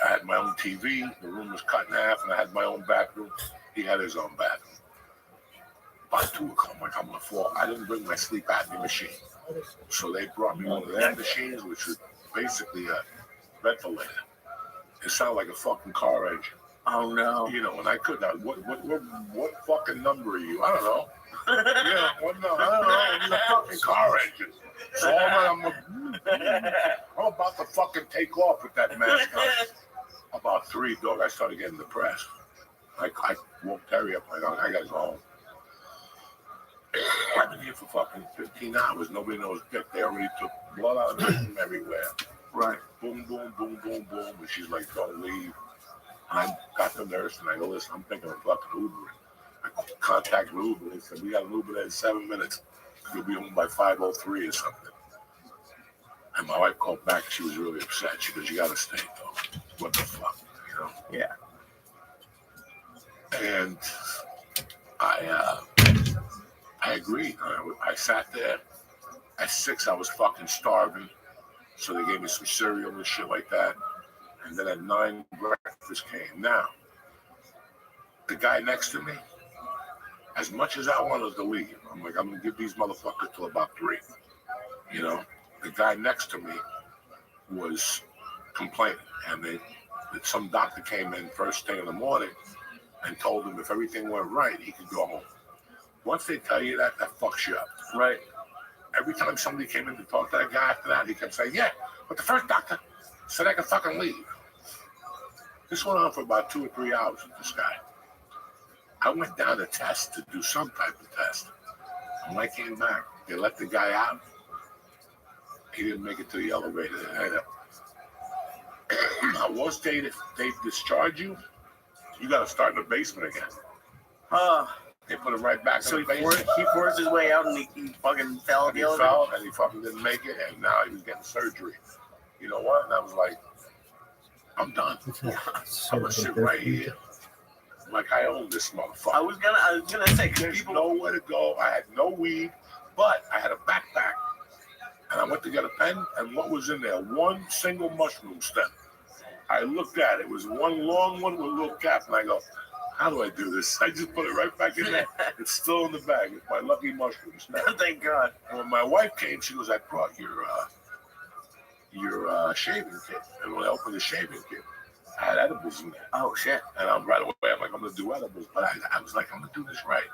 I had my own TV. The room was cut in half, and I had my own bathroom. He had his own bathroom. By 2 o'clock, like I'm gonna fall. I didn't bring my sleep apnea machine. So they brought me one of their machines, which was basically a ventilator. It sounded like a fucking car engine. Oh no! You know, and I could not. What fucking number are you? I don't know. Yeah, what no? I don't know. It's a fucking car engine. So I'm about to fucking take off with that mask on. About 3, dog. I started getting depressed. I woke Terry up. I gotta go home. I've been here for fucking 15 hours. Nobody knows dick. They already took blood out of me from everywhere. Right. Boom, boom, boom, boom, boom. And she's like, don't leave. And I got the nurse and I go, listen, I'm thinking of fucking Ubering. I contacted Uber. They said, we got an Uber there in 7 minutes. You'll be home by 5:03 or something. And my wife called back. She was really upset. She goes, you got to stay, though. What the fuck, you know? Yeah. And I agreed. I sat there. At 6, I was fucking starving. So they gave me some cereal and shit like that. And then at 9, breakfast came. Now, the guy next to me, as much as I wanted to leave, I'm like, I'm going to give these motherfuckers till about 3. You know, the guy next to me was complaining. And some doctor came in first thing in the morning and told him if everything went right, he could go home. Once they tell you that fucks you up. Right. Every time somebody came in to talk to that guy after that, he kept saying, yeah, but the first doctor said I could fucking leave. This went on for about 2 or 3 hours with this guy. I went down to test, to do some type of test. And when I came back, they let the guy out. He didn't make it to the elevator. Now, once they discharge you, you got to start in the basement again. They put him right back So in the basement. he forced his way out and he fucking fell. And he fell, and he fucking didn't make it, and now he was getting surgery. You know what? And I was like, I'm done. I'm gonna sit right here, like I own this motherfucker. I was gonna say, there's nowhere to go. I had no weed, but I had a backpack, and I went to get a pen. And what was in there? One single mushroom stem. I looked at it. It was one long one with a little cap, and I go, how do I do this? I just put it right back in there. It's still in the bag. It's my lucky mushroom stem. Thank God. And when my wife came, she goes, I brought your shaving kit. And when I opened the shaving kit, I had edibles in there. Oh, shit. And I'm right away, I'm like, I'm going to do edibles. But I was like, I'm going to do this right.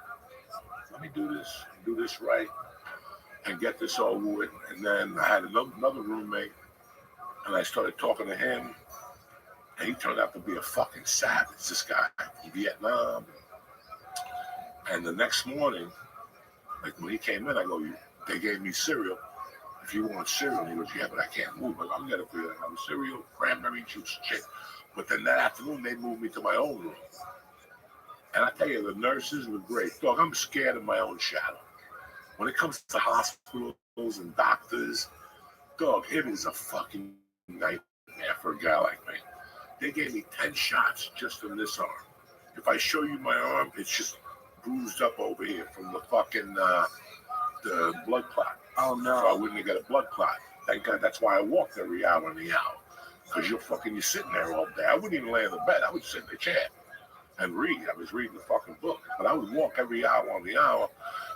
let me do this right, and get this over with. And then I had another roommate, and I started talking to him, and he turned out to be a fucking savage, this guy in Vietnam. And the next morning, like when he came in, I go, they gave me cereal. If you want cereal, he goes, yeah, but I can't move. But I'm gonna have cereal, cranberry juice, shit. But then that afternoon, they moved me to my own room. And I tell you, the nurses were great. Dog, I'm scared of my own shadow. When it comes to hospitals and doctors, dog, it is a fucking nightmare for a guy like me. They gave me 10 shots just in this arm. If I show you my arm, it's just bruised up over here from the fucking the blood clot. Oh no! So I wouldn't have got a blood clot. Thank God. That's why I walked every hour and the hour. Because you're sitting there all day. I wouldn't even lay in the bed. I would sit in the chair and read. I was reading the fucking book. But I would walk every hour on the hour.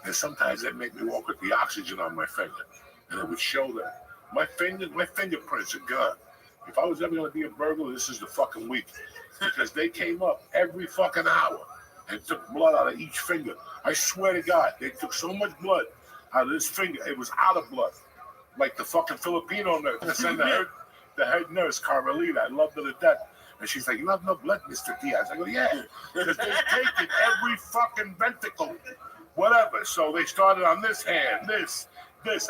And sometimes they'd make me walk with the oxygen on my finger. And it would show that my fingerprints are gone. If I was ever going to be a burglar, this is the fucking week. Because they came up every fucking hour and took blood out of each finger. I swear to God, they took so much blood out of this finger. It was out of blood. Like the fucking Filipino nurse. The head nurse, Carmelita. I loved her to death. And she's like, you have no blood, Mr. Diaz. I go, yeah. Because they've taken every fucking ventricle. Whatever. So they started on this hand, this.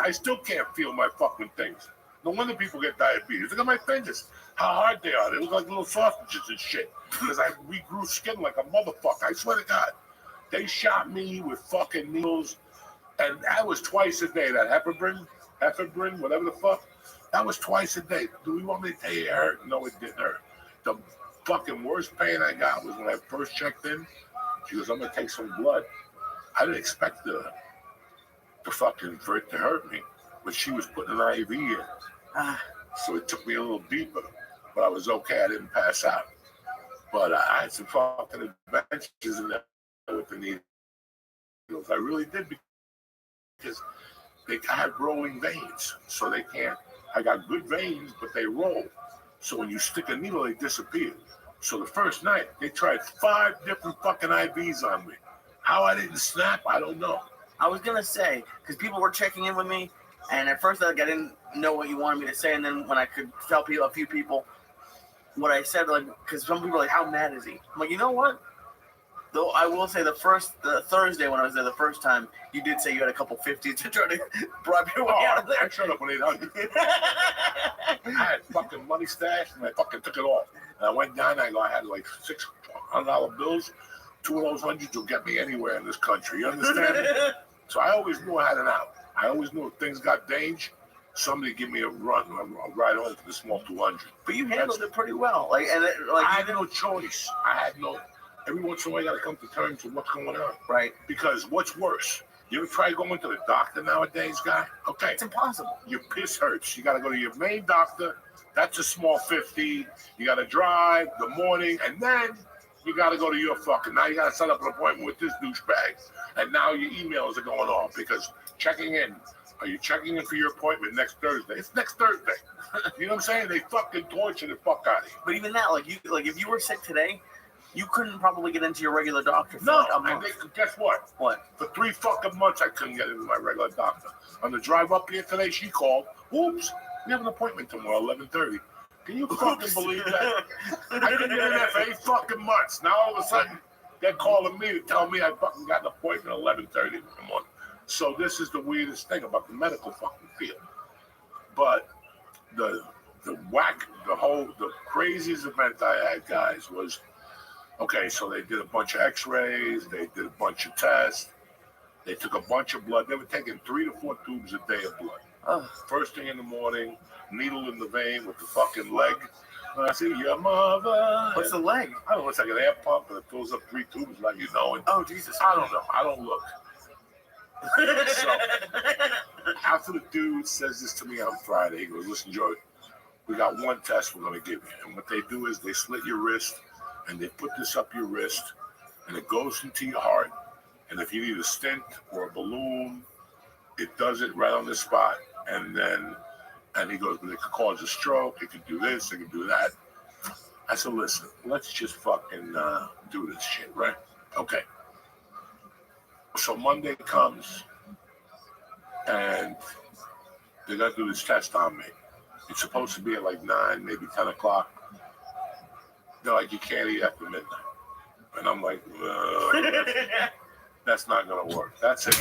I still can't feel my fucking things. No wonder people get diabetes. Look at my fingers. How hard they are. They look like little sausages and shit. Because I regrew skin like a motherfucker. I swear to God. They shot me with fucking needles. And that was twice a day. That heparin, whatever the fuck. That was twice a day. Do you want me to tell you it hurt? No, it didn't hurt. The fucking worst pain I got was when I first checked in. She goes, I'm going to take some blood. I didn't expect for it to hurt me. But she was putting an IV in. So it took me a little deeper. But I was okay. I didn't pass out. But I had some fucking adventures in there with the needles. I really did, because I have rolling veins. So they can't. I got good veins, but they roll. So when you stick a needle, they disappear. So the first night, they tried 5 different fucking IVs on me. How I didn't snap, I don't know. I was going to say, because people were checking in with me, and at first I didn't know what you wanted me to say, and then when I could tell a few people what I said, like, because some people are like, how mad is he? I'm like, you know what? Though I will say the Thursday when I was there the first time, you did say you had a couple 50s to try to bribe your way out of there. I showed up with 800. I had fucking money stashed, and I fucking took it off. And I went down, I had like $600 bills. 2 of those hundreds will get me anywhere in this country. You understand me? So I always knew I had an out. I always knew if things got dangerous, somebody give me a run. I'll ride home for the small 200. But you handled it pretty well. I had no choice. Every once in a while, you got to come to terms with what's going on. Right. Because what's worse? You ever try going to the doctor nowadays, guy? Okay. It's impossible. Your piss hurts. You got to go to your main doctor. That's a small 50. You got to drive the morning, and then you got to go to your fucking. Now you got to set up an appointment with this douchebag. And now your emails are going off because checking in. Are you checking in for your appointment next Thursday? It's next Thursday. You know what I'm saying? They fucking torture the fuck out of you. But even that, if you were sick today, you couldn't probably get into your regular doctor for No, a month. and guess what? What? For 3 fucking months, I couldn't get into my regular doctor. On the drive up here today, she called. Oops, we have an appointment tomorrow, 11:30. Can you fucking believe that? I couldn't get in there for 8 fucking months. Now all of a sudden, they're calling me to tell me I fucking got an appointment at 11:30 in the morning. So this is the weirdest thing about the medical fucking field. But the craziest event I had, guys, was, okay, so they did a bunch of x-rays, they did a bunch of tests, they took a bunch of blood. They were taking 3 to 4 tubes a day of blood. First thing in the morning, needle in the vein with the fucking leg. And I see your mother. What's the leg? I don't know, it's like an air pump, and it fills up 3 tubes like you know. And oh, Jesus. I don't know. I don't look. So, after the dude says this to me on Friday, he goes, listen, Joey, we got one test we're going to give you. And what they do is they slit your wrist, and they put this up your wrist, and it goes into your heart. And if you need a stent or a balloon, it does it right on the spot. And he goes, but it could cause a stroke, it could do this, it could do that. I said, listen, let's just fucking do this shit, right? Okay. So Monday comes, and they're gonna do this test on me. It's supposed to be at like 9, maybe 10 o'clock. They're like, you can't eat after midnight. And I'm like, that's not gonna work. That's it.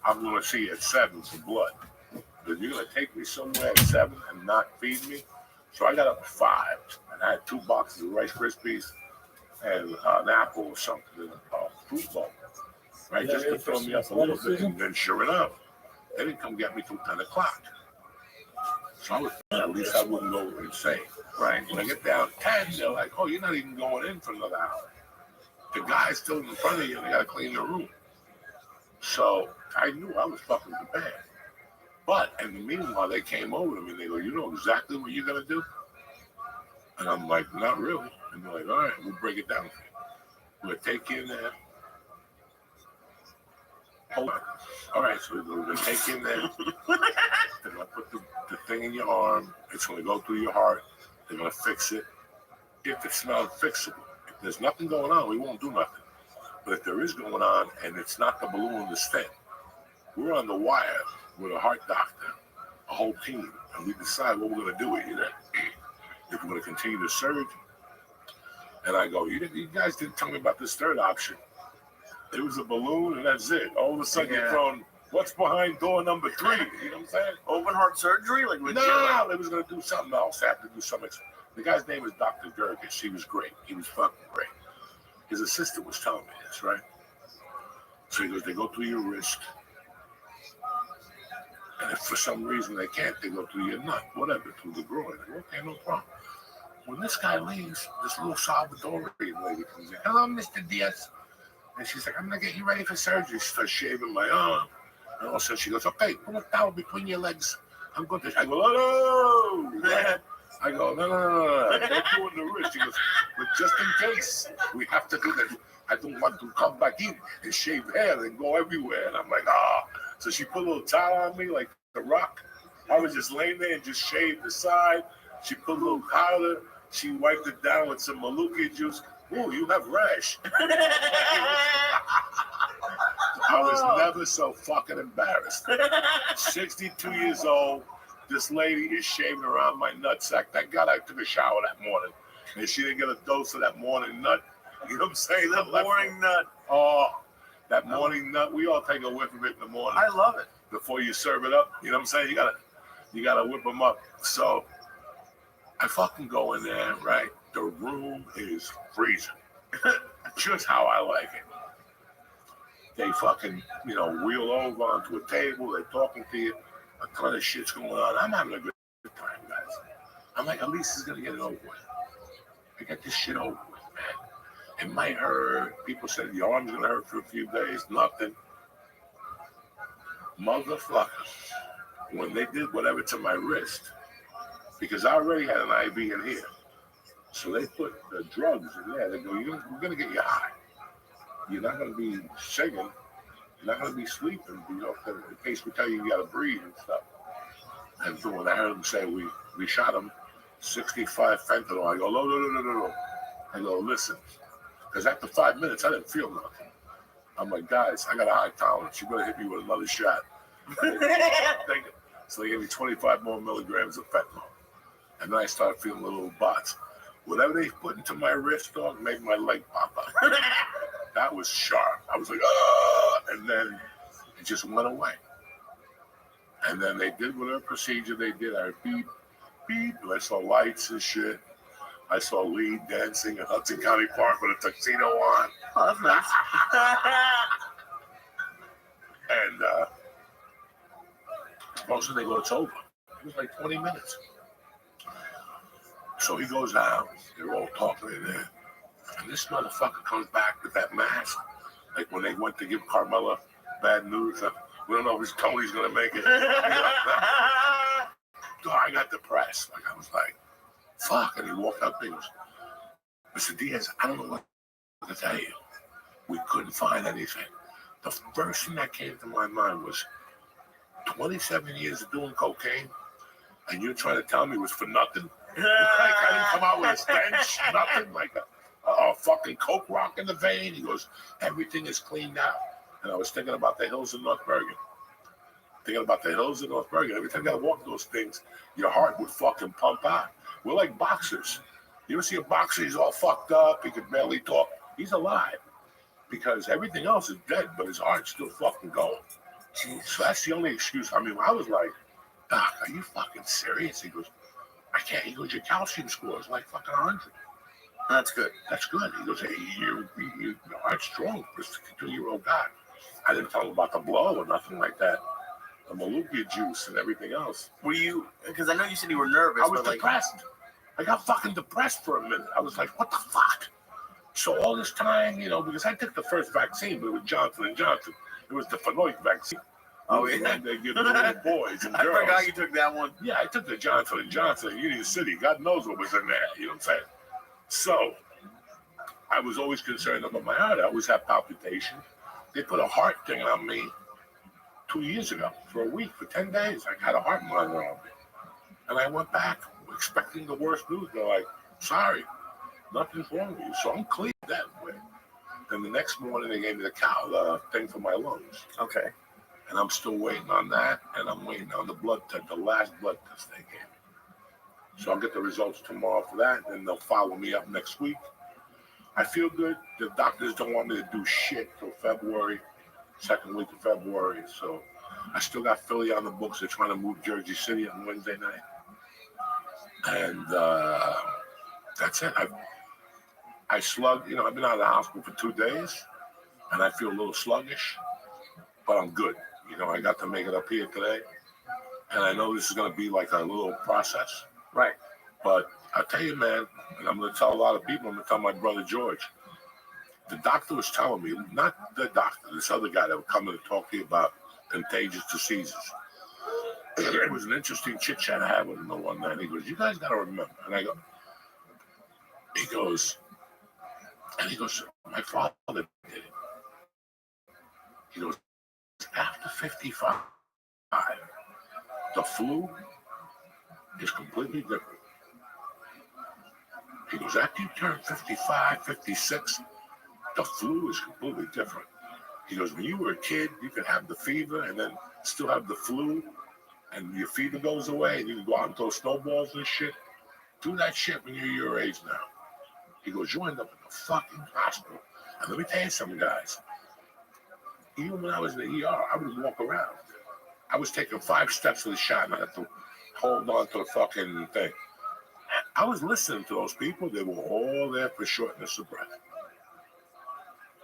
I'm gonna see you at 7 for blood. But you're gonna take me somewhere at 7 and not feed me? So I got up at 5, and I had 2 boxes of Rice Krispies and an apple or something in a fruit bowl. Right, just to throw me up a little bit. And then sure enough, they didn't come get me till 10 o'clock. So I was, at least I wouldn't go insane. Right. When I get down 10, they're like, oh, you're not even going in for another hour. The guy's still in front of you, and they got to clean the room. So I knew I was fucking the bad. But in the meanwhile, they came over to me, and they go, you know exactly what you're going to do? And I'm like, not really. And they're like, all right, we'll break it down. We'll take you in there. Hold on. All right, so we're going to take you in there. They're going to put the thing in your arm. It's going to go through your heart. They're going to fix it. If it's not fixable, if there's nothing going on, we won't do nothing. But if there is going on and it's not the balloon and the stent, we're on the wire with a heart doctor, a whole team, and we decide what we're going to do with you then. If we're going to continue the surgery. And I go, you guys didn't tell me about this third option. It was a balloon and that's it. All of a sudden you're thrown, what's behind door number 3? You know what I'm saying? Open heart surgery? Like with no, they was going to do something else. They had to do something. The guy's name is Dr. Gerges. He was great. He was fucking great. His assistant was telling me this, right? So he goes, they go through your wrist. And if for some reason they can't, they go through your nut, whatever, through the groin. I go, okay, no problem. When this guy leaves, this little Salvadorian lady comes in. Hello, Mr. Diaz. And she's like, I'm going to get you ready for surgery. She starts shaving my arm. And all of a sudden she goes, okay, put a towel between your legs. I'm going to, I go, hello. I go, no. Don't do it in the wrist. She goes, but just in case, we have to do that. I don't want to come back in and shave hair and go everywhere. And I'm like, So she put a little towel on me like The Rock. I was just laying there and just shaved the side. She put a little powder. She wiped it down with some Maluka juice. Ooh, you have rash. I was never so fucking embarrassed. 62 years old. This lady is shaving around my nutsack. Thank God I took a shower that morning. And she didn't get a dose of that morning nut. You know what I'm saying? The morning nut. Oh, that morning nut. We all take a whiff of it in the morning. I love it. Before you serve it up. You know what I'm saying? You gotta whip them up. So I fucking go in there, right? The room is freezing. Just how I like it. They fucking, wheel over onto a table. They're talking to you. A ton of shit's going on. I'm having a good time, guys. I'm like, at least he's gonna get it over with. I got this shit over with, man. It might hurt. People said the arm's gonna hurt for a few days. Nothing. Motherfuckers. When they did whatever to my wrist, because I already had an IV in here. So they put the drugs in there. They go, we're going to get you high. You're not going to be singing. You're not going to be sleeping. In case we tell you got to breathe and stuff. And so when I heard them say we shot him 65 fentanyl, I go, no. I go, listen. Because after 5 minutes, I didn't feel nothing. I'm like, guys, I got a high tolerance. You better hit me with another shot. So they gave me 25 more milligrams of fentanyl. And then I started feeling the little bots. Whatever they put into my wrist, dog, made my leg pop up. That was sharp. I was like, and then it just went away. And then they did whatever procedure they did. I beep. And I saw lights and shit. I saw Lee dancing at Hudson County Park with a tuxedo on. Oh, that's nice. And most of they go, it's over. It was like 20 minutes. So he goes out. They're all talking in there. And this motherfucker comes back with that mask. Like when they went to give Carmella bad news. We don't know if Tony's going to make it. I got depressed. Like I was like, fuck. And he walked up and he goes, Mr. Diaz, I don't know what to tell you. We couldn't find anything. The first thing that came to my mind was 27 years of doing cocaine, and you're trying to tell me it was for nothing? Like I didn't come out with a stench, nothing, like a fucking coke rock in the vein. He goes, everything is cleaned out. and I was thinking about the hills in North Bergen. Thinking about the hills in North Bergen. Every time I walk those things, your heart would fucking pump out. We're like boxers. You ever see a boxer? He's all fucked up. He can barely talk. He's alive because everything else is dead, but his heart's still fucking going. So that's the only excuse. I mean, I was like, Doc, are you fucking serious? He goes, I can't. He goes, your calcium score is like fucking 100. That's good. That's good. He goes, hey, your heart's strong for a 62-year-old guy. I didn't tell him about the blow or nothing like that. The Malukia juice and everything else. Were you, because I know you said you were nervous. I was but depressed. I got fucking depressed for a minute. I was like, what the fuck? So all this time, you know, because I took the first vaccine, but it was Johnson & Johnson. It was the Phagocytic vaccine. Oh, yeah. They give the little boys and I girls. forgot you took that one. Yeah, I took the Johnson & Johnson in Union City. God knows what was in there. You know what I'm saying? So I was always concerned about my heart. I always had palpitations. They put a heart thing on me 2 years ago for a week, for 10 days. I had a heart monitor on me. And I went back expecting the worst news. They're like, sorry, nothing's wrong with you. So I'm clean that way. Then the next morning, they gave me the thing for my lungs. Okay. And I'm still waiting on that. And I'm waiting on the blood test, the last blood test they gave me. So I'll get the results tomorrow for that. And they'll follow me up next week. I feel good. The doctors don't want me to do shit till February, second week of February. So I still got Philly on the books. They're trying to move Jersey City on Wednesday night. And that's it. I slugged, you know, I've been out of the hospital for 2 days and I feel a little sluggish, but I'm good. You know, I got to make it up here today. And I know this is going to be like a little process. Right. But I tell you, man, and I'm going to tell a lot of people, I'm going to tell my brother George, the doctor was telling me, not the doctor, this other guy that would come in and talk to you about contagious diseases. It was an interesting chit chat I had with him the one night. He goes, you guys got to remember. And I go, he goes, my father did it. He goes, after 55, the flu is completely different. He goes, after you turn 55, 56, the flu is completely different. He goes, when you were a kid, you could have the fever and then still have the flu, and your fever goes away, and you can go out and throw snowballs and shit. Do that shit when you're your age now. He goes, you end up in the fucking hospital. And let me tell you something, guys. Even when I was in the ER, I would walk around. I was taking 5 steps to the shot, and I had to hold on to the fucking thing. I was listening to those people. They were all there for shortness of breath.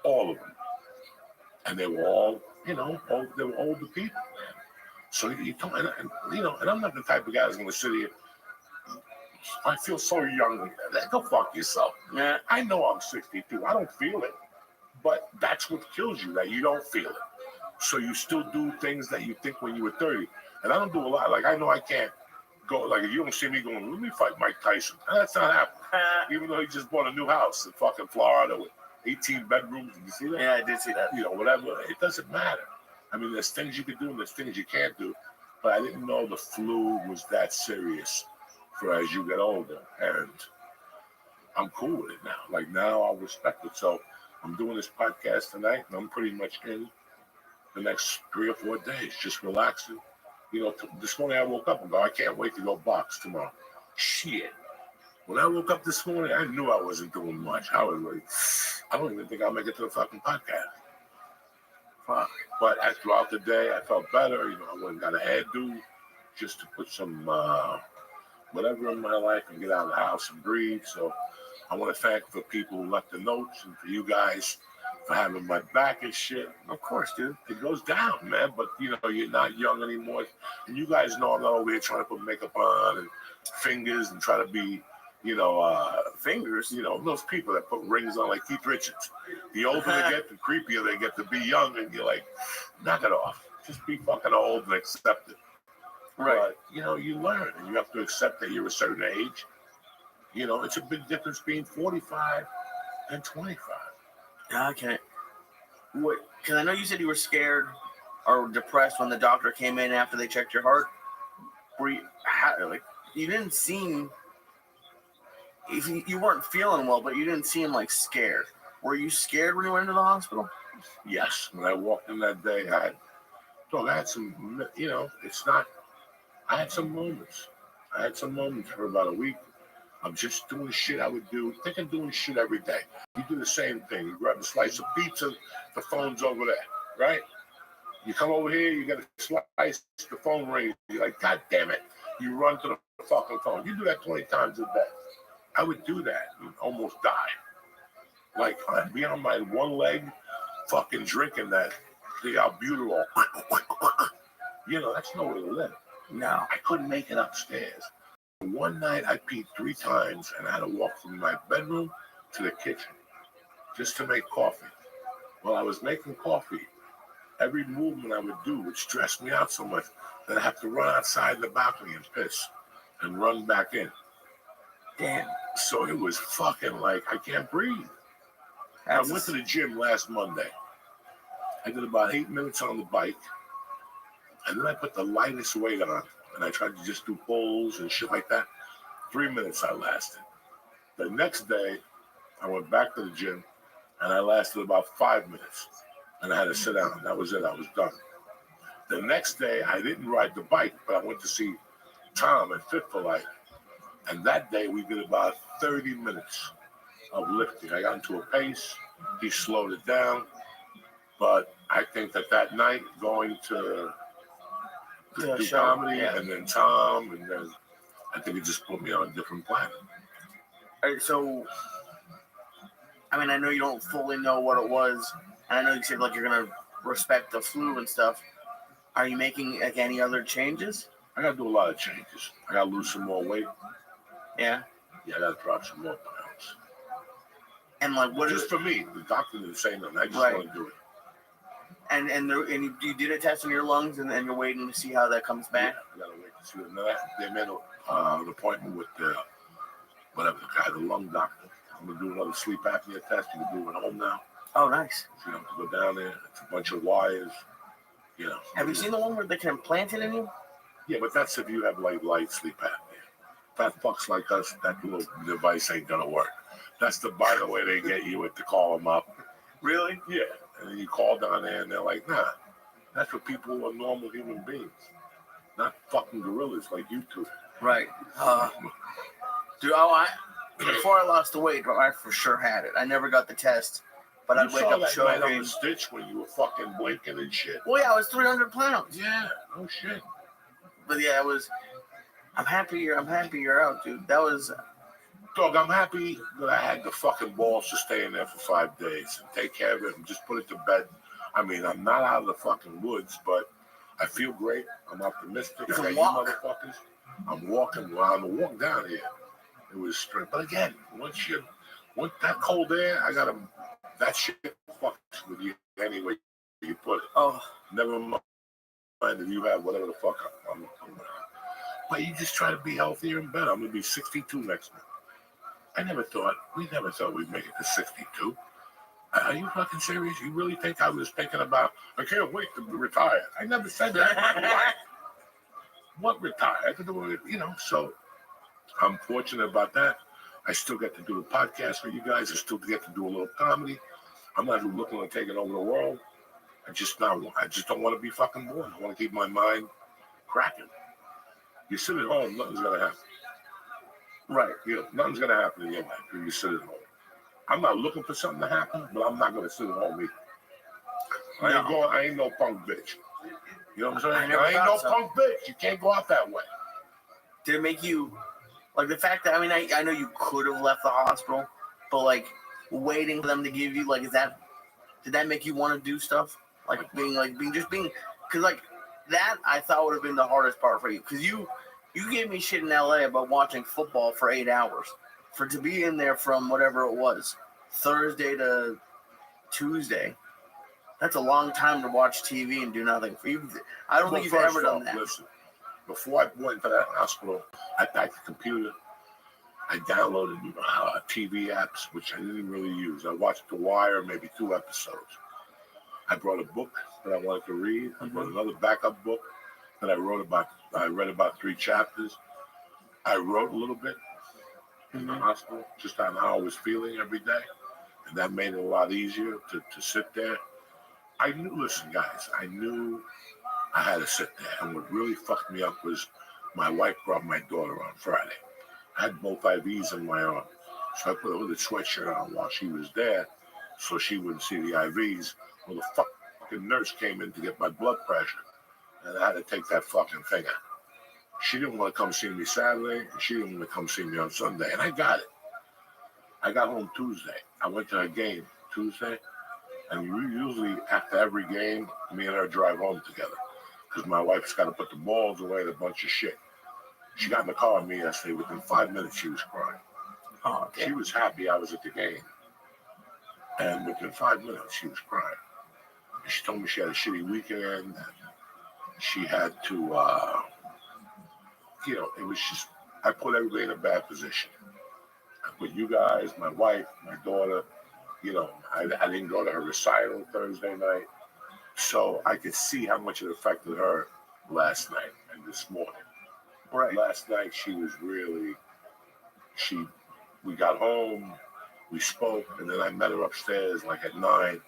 All of them. And they were all, you know, they were older people. So you don't, and you know, and I'm not the type of guy that's going to sit here. I feel so young. Go fuck yourself. Man, I know I'm 62. I don't feel it. But that's what kills you, that you don't feel it. So you still do things that you think when you were 30. And I don't do a lot. Like, I know I can't go, like, if you don't see me going, let me fight Mike Tyson. And that's not happening. Even though he just bought a new house in fucking Florida with 18 bedrooms. Did you see that? Yeah, I did see that. You know, whatever. It doesn't matter. I mean, there's things you can do and there's things you can't do. But I didn't know the flu was that serious for as you get older. And I'm cool with it now. Like, now I'll respect it. So I'm doing this podcast tonight, and I'm pretty much in the next 3 or 4 days, just relaxing. You know, this morning I woke up and go, I can't wait to go box tomorrow. Shit. When I woke up this morning, I knew I wasn't doing much. I was like, I don't even think I'll make it to the fucking podcast. Fuck. But throughout the day, I felt better. You know, I went and got a hairdo just to put some whatever in my life and get out of the house and breathe. So I want to thank for people who left the notes and for you guys for having my back and shit. Of course, dude. It goes down, man. But, you know, you're not young anymore. And you guys know I'm not over here trying to put makeup on and fingers and try to be, you know, fingers. You know, those people that put rings on like Keith Richards. The older they get, the creepier they get to be young. And you're like, knock it off. Just be fucking old and accept it. Right. But, you know, you learn. And you have to accept that you're a certain age. You know, it's a big difference being 45 and 25. Okay. What? Because I know you said you were scared or depressed when the doctor came in after they checked your heart. Were you, like, you didn't seem, if you weren't feeling well, but you didn't seem like scared. Were you scared when you went into the hospital? Yes, when I walked in that day, I had some, it's not, I had some moments. I had some moments for about a week. I'm just doing shit I would do. Think of doing shit every day. You do the same thing. You grab a slice of pizza, the phone's over there, right? You come over here, you get a slice, the phone rings. You're like, God damn it. You run to the fucking phone. You do that 20 times a day. I would do that and almost die. Like, I'd be on my one leg, fucking drinking that, the albuterol. That's no way to live. No. I couldn't make it upstairs. One night I peed 3 times and I had to walk from my bedroom to the kitchen just to make coffee. While I was making coffee, every movement I would do would stress me out so much that I have to run outside the balcony and piss and run back in. Damn. So it was fucking like I can't breathe. I went to the gym last Monday. I did about 8 minutes on the bike. And then I put the lightest weight on. And I tried to just do pulls and shit like that. 3 minutes I lasted. The next day, I went back to the gym. And I lasted about 5 minutes. And I had to sit down. That was it. I was done. The next day, I didn't ride the bike. But I went to see Tom at Fit for Life. And that day, we did about 30 minutes of lifting. I got into a pace. He slowed it down. But I think that night, going to do comedy and then Tom, and then I think it just put me on a different planet. All right, so, I know you don't fully know what it was. And I know you said, like, you're going to respect the flu and stuff. Are you making, like, any other changes? I got to do a lot of changes. I got to lose some more weight. Yeah? Yeah, I got to drop some more pounds. And, like, what just is... for me. The doctor didn't say nothing. I just want to do it. And you did a test in your lungs, and you're waiting to see how that comes back? Yeah, I got to wait to see it. They made an appointment with the lung doctor. I'm going to do another sleep apnea test. You can do it at home now. Oh, nice. So you have to go down there. It's a bunch of wires. Have you seen the one where they can implant it in you? Yeah, but that's if you have like light sleep apnea. Fat fucks like us, that little device ain't gonna work. That's by the way they get you to call them up. Really? Yeah. And then you call down there and they're like, nah, that's for people who are normal human beings, not fucking gorillas like you two. Right. Dude, before I lost the weight, I for sure had it. I never got the test, but I'd wake up choking. On the stitch when you were fucking blinking and shit. Well, yeah, I was 300 pounds. Yeah, no shit. But yeah, I'm happy you're out, dude. That was... Dog, I'm happy that I had the fucking balls to stay in there for 5 days and take care of it and just put it to bed. I'm not out of the fucking woods, but I feel great. I'm optimistic. I got you motherfuckers. I'm walking around the walk down here. It was straight. But again, once that cold air, that shit fucks with you anyway you put it. Oh. Never mind if you have whatever the fuck I'm but you just try to be healthier and better. I'm going to be 62 next month. We never thought we'd make it to 62. Are you fucking serious? You really think I was thinking about, I can't wait to retire? I never said that. What retire? I could do it, so I'm fortunate about that. I still get to do the podcast with you guys. I still get to do a little comedy. I'm not looking at taking over the world. I just don't want to be fucking bored. I want to keep my mind cracking. You sit at home, nothing's going to happen. Right. Nothing's going to happen in your life if you sit at home. I'm not looking for something to happen, but I'm not going to sit at home either. I ain't no punk bitch. You know what I'm saying? I ain't no punk bitch. You can't go out that way. Did it make you, like, the fact that, I know you could have left the hospital, but, like, waiting for them to give you, like, did that make you want to do stuff? Because, like, that I thought would have been the hardest part for you. Because you gave me shit in LA about watching football for 8 hours. To be in there from whatever it was, Thursday to Tuesday, that's a long time to watch TV and do nothing. I don't think you've ever done that. Listen, before I went to that hospital, I packed the computer. I downloaded TV apps, which I didn't really use. I watched The Wire, maybe 2 episodes. I brought a book that I wanted to read. I brought another backup book that I read about 3 chapters. I wrote a little bit in the hospital, just on how I was feeling every day. And that made it a lot easier to sit there I knew. Listen, guys, I knew I had to sit there. And what really fucked me up was my wife brought my daughter on Friday. I had both IVs in my arm, so I put a little sweatshirt on while she was there, so she wouldn't see the IVs. Well, the fucking nurse came in to get my blood pressure, and I had to take that fucking thing out. She didn't want to come see me Saturday, and she didn't want to come see me on Sunday, and I got it. I got home Tuesday. I went to a game Tuesday, and usually after every game, me and her drive home together, because my wife's got to put the balls away and a bunch of shit. She got in the car with me yesterday. Within 5 minutes, she was crying. Oh, okay. She was happy I was at the game, and within 5 minutes, she was crying. She told me she had a shitty weekend. She had to, it was just, I put everybody in a bad position. I put you guys, my wife, my daughter, I didn't go to her recital Thursday night. So I could see how much it affected her last night and this morning. Right. Last night, she was really, we got home, we spoke, and then I met her upstairs like at 9,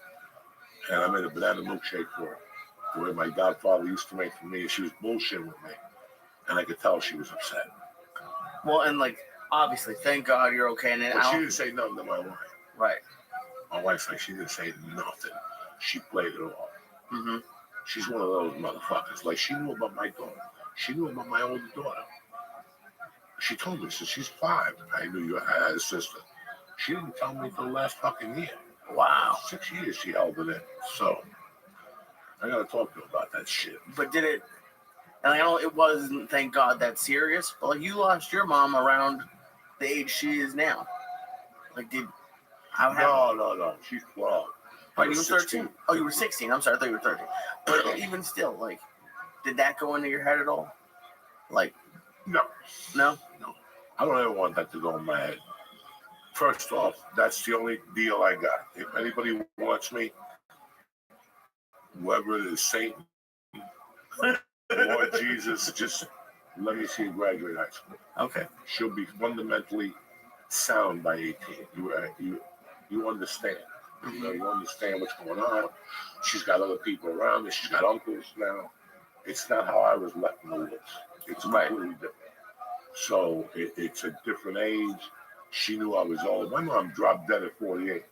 and I made a banana milkshake for her, the way my godfather used to make for me, and she was bullshitting with me, and I could tell she was upset. Well, and obviously, thank God you're okay. And But she didn't say nothing to my wife. Right. My wife's like, she didn't say nothing. She played it off. Mm-hmm. She's one of those motherfuckers. Like, she knew about my daughter. She knew about my older daughter. She told me since she's 5, I knew you had a sister. She didn't tell me till the last fucking year. Wow. 6 years she held it in. So, I gotta talk to her about that shit. But did it, and I know it wasn't, thank God, that serious, but you lost your mom around the age she is now. No. She's 12. Oh, you were 13? Oh, you were 16. I'm sorry, I thought you were 13. But even still, did that go into your head at all? No. No? No. I don't ever want that to go in my head. First off, that's the only deal I got. If anybody wants me, whoever it is, Satan, Lord Jesus, just let me see you graduate high school. Okay. She'll be fundamentally sound by 18. You understand. You understand what's going on. She's got other people around her. She's got uncles now. It's not how I was left in the woods. It's completely different. So it's a different age. She knew I was old. My mom dropped dead at 48.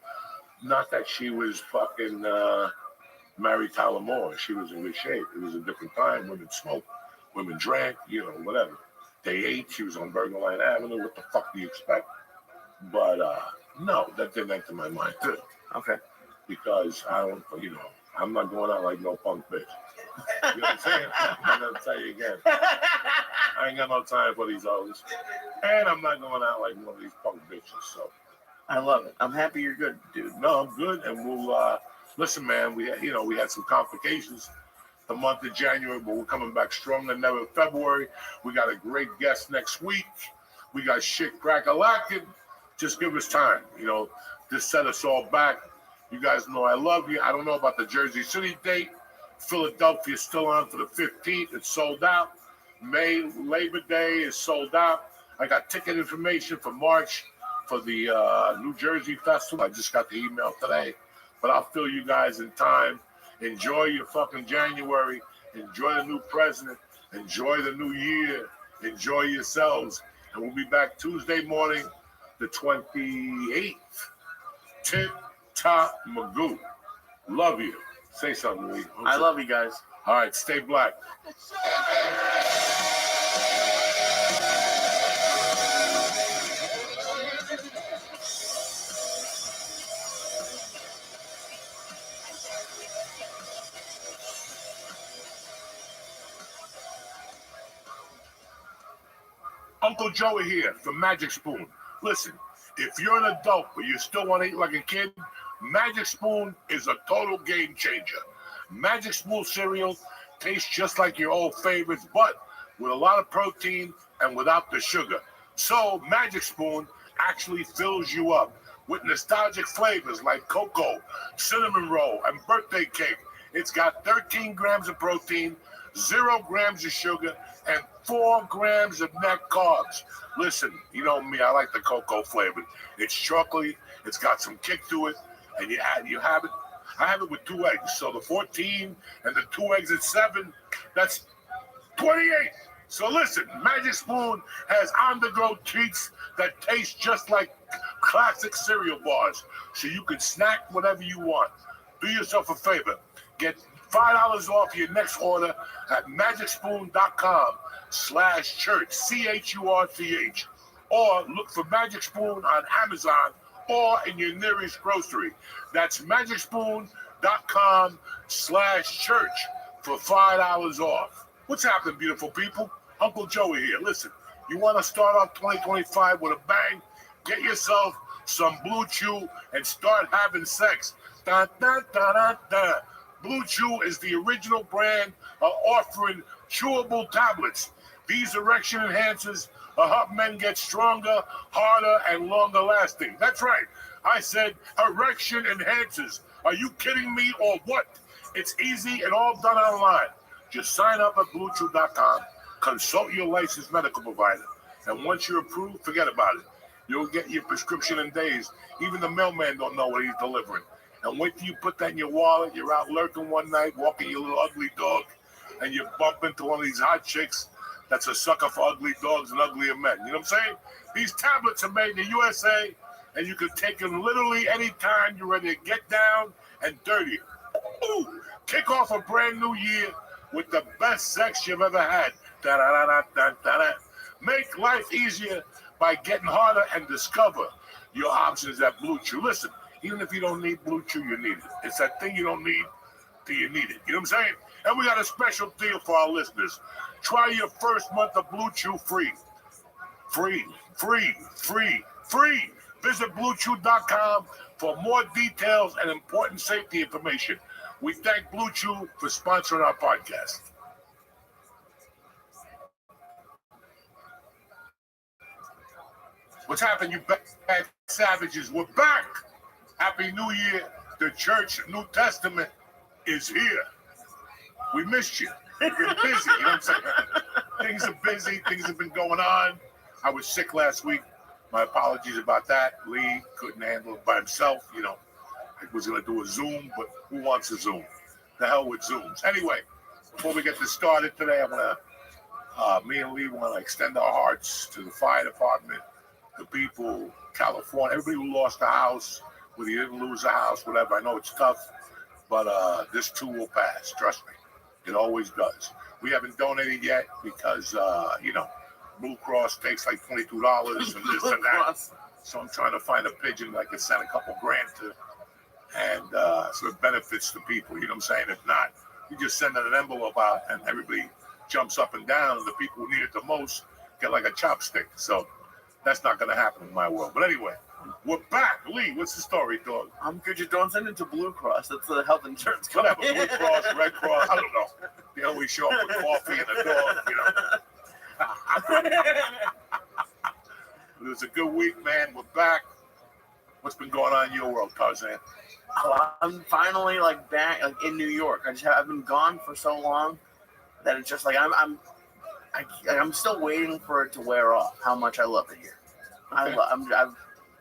Not that she was fucking Mary Tyler Moore. She was in good shape. It was a different time. Women smoked. Women drank, whatever. They ate. She was on Bergen Line Avenue. What the fuck do you expect? But no, that didn't enter my mind. Good. Okay. Because I don't, I'm not going out like no punk bitch. You know what I'm saying? I'm going to tell you again. I ain't got no time for these others. And I'm not going out like one of these punk bitches. So I love it. I'm happy you're good, dude. No, I'm good. And we'll, listen, man, we had some complications the month of January, but we're coming back stronger than ever in February. We got a great guest next week. We got shit crack-a-lackin'. Just give us time, Just set us all back. You guys know I love you. I don't know about the Jersey City date. Philadelphia's still on for the 15th. It's sold out. May, Labor Day is sold out. I got ticket information for March for the New Jersey Festival. I just got the email today. But I'll fill you guys in time. Enjoy your fucking January. Enjoy the new president. Enjoy the new year. Enjoy yourselves. And we'll be back Tuesday morning, the 28th. Tip Top Magoo. Love you. Say something, Lee. I love you guys. All right, stay black. Uncle Joey here from Magic Spoon. Listen, if you're an adult but you still want to eat like a kid, Magic Spoon is a total game changer. Magic Spoon cereal tastes just like your old favorites, but with a lot of protein and without the sugar. So Magic Spoon actually fills you up with nostalgic flavors like cocoa, cinnamon roll, and birthday cake. It's got 13 grams of protein, 0 grams of sugar, and 4 grams of net carbs. Listen, you know me, I like the cocoa flavor. It's chocolatey, it's got some kick to it, and you have it. I have it with 2 eggs. So the 14 and the 2 eggs at 7, that's 28. So listen, Magic Spoon has on-the-go treats that taste just like classic cereal bars. So you can snack whatever you want. Do yourself a favor. Get $5 off your next order at magicspoon.com/church, CHURCH. Or look for Magic Spoon on Amazon or in your nearest grocery. That's magicspoon.com/church for $5 off. What's happening, beautiful people? Uncle Joey here. Listen, you want to start off 2025 with a bang? Get yourself some Blue Chew and start having sex. Da, da, da, da, da. Blue Chew is the original brand offering chewable tablets. These erection enhancers help men get stronger, harder, and longer lasting. That's right. I said erection enhancers. Are you kidding me or what? It's easy and all done online. Just sign up at BlueChew.com, consult your licensed medical provider, and once you're approved, forget about it. You'll get your prescription in days. Even the mailman don't know what he's delivering. And wait till you put that in your wallet. You're out lurking one night, walking your little ugly dog, and you bump into one of these hot chicks that's a sucker for ugly dogs and uglier men. You know what I'm saying? These tablets are made in the USA, and you can take them literally anytime you're ready to get down and dirty. Ooh, kick off a brand new year with the best sex you've ever had. Da-da-da-da-da-da. Make life easier by getting harder and discover your options at Blue Chew. Listen, even if you don't need Blue Chew, you need it. It's that thing you don't need till you need it. You know what I'm saying? And we got a special deal for our listeners. Try your first month of Blue Chew free. Free. Visit BlueChew.com for more details and important safety information. We thank Blue Chew for sponsoring our podcast. What's happened, you bad savages? We're back. Happy New Year. The Church New Testament is here. We missed you. We've been busy, you know what I'm saying? Things are busy. Things have been going on. I was sick last week. My apologies about that. Lee couldn't handle it by himself. You know, I was going to do a Zoom, but who wants a Zoom? The hell with Zooms. Anyway, before we get this started today, me and Lee want to extend our hearts to the fire department, the people, California, everybody who lost a house, whether you didn't lose a house, whatever. I know it's tough, but this too will pass. Trust me. It always does. We haven't donated yet because, Blue Cross takes like $22 and this and that. So I'm trying to find a pigeon that I can send a couple grand to, and so it benefits the people. You know what I'm saying? If not, you just send an envelope out and everybody jumps up and down, and the people who need it the most get like a chopstick. So that's not going to happen in my world. But anyway, we're back. Lee, what's the story, dog? I'm good. You don't send it to Blue Cross. That's the health insurance company. Whatever, Blue Cross, Red Cross, I don't know. They always show up with coffee and a dog, you know. It was a good week, man. We're back. What's been going on in your world, Tarzan? Oh, I'm finally back in New York. I've been gone for so long that it's just I'm still waiting for it to wear off. How much I love it here. Okay.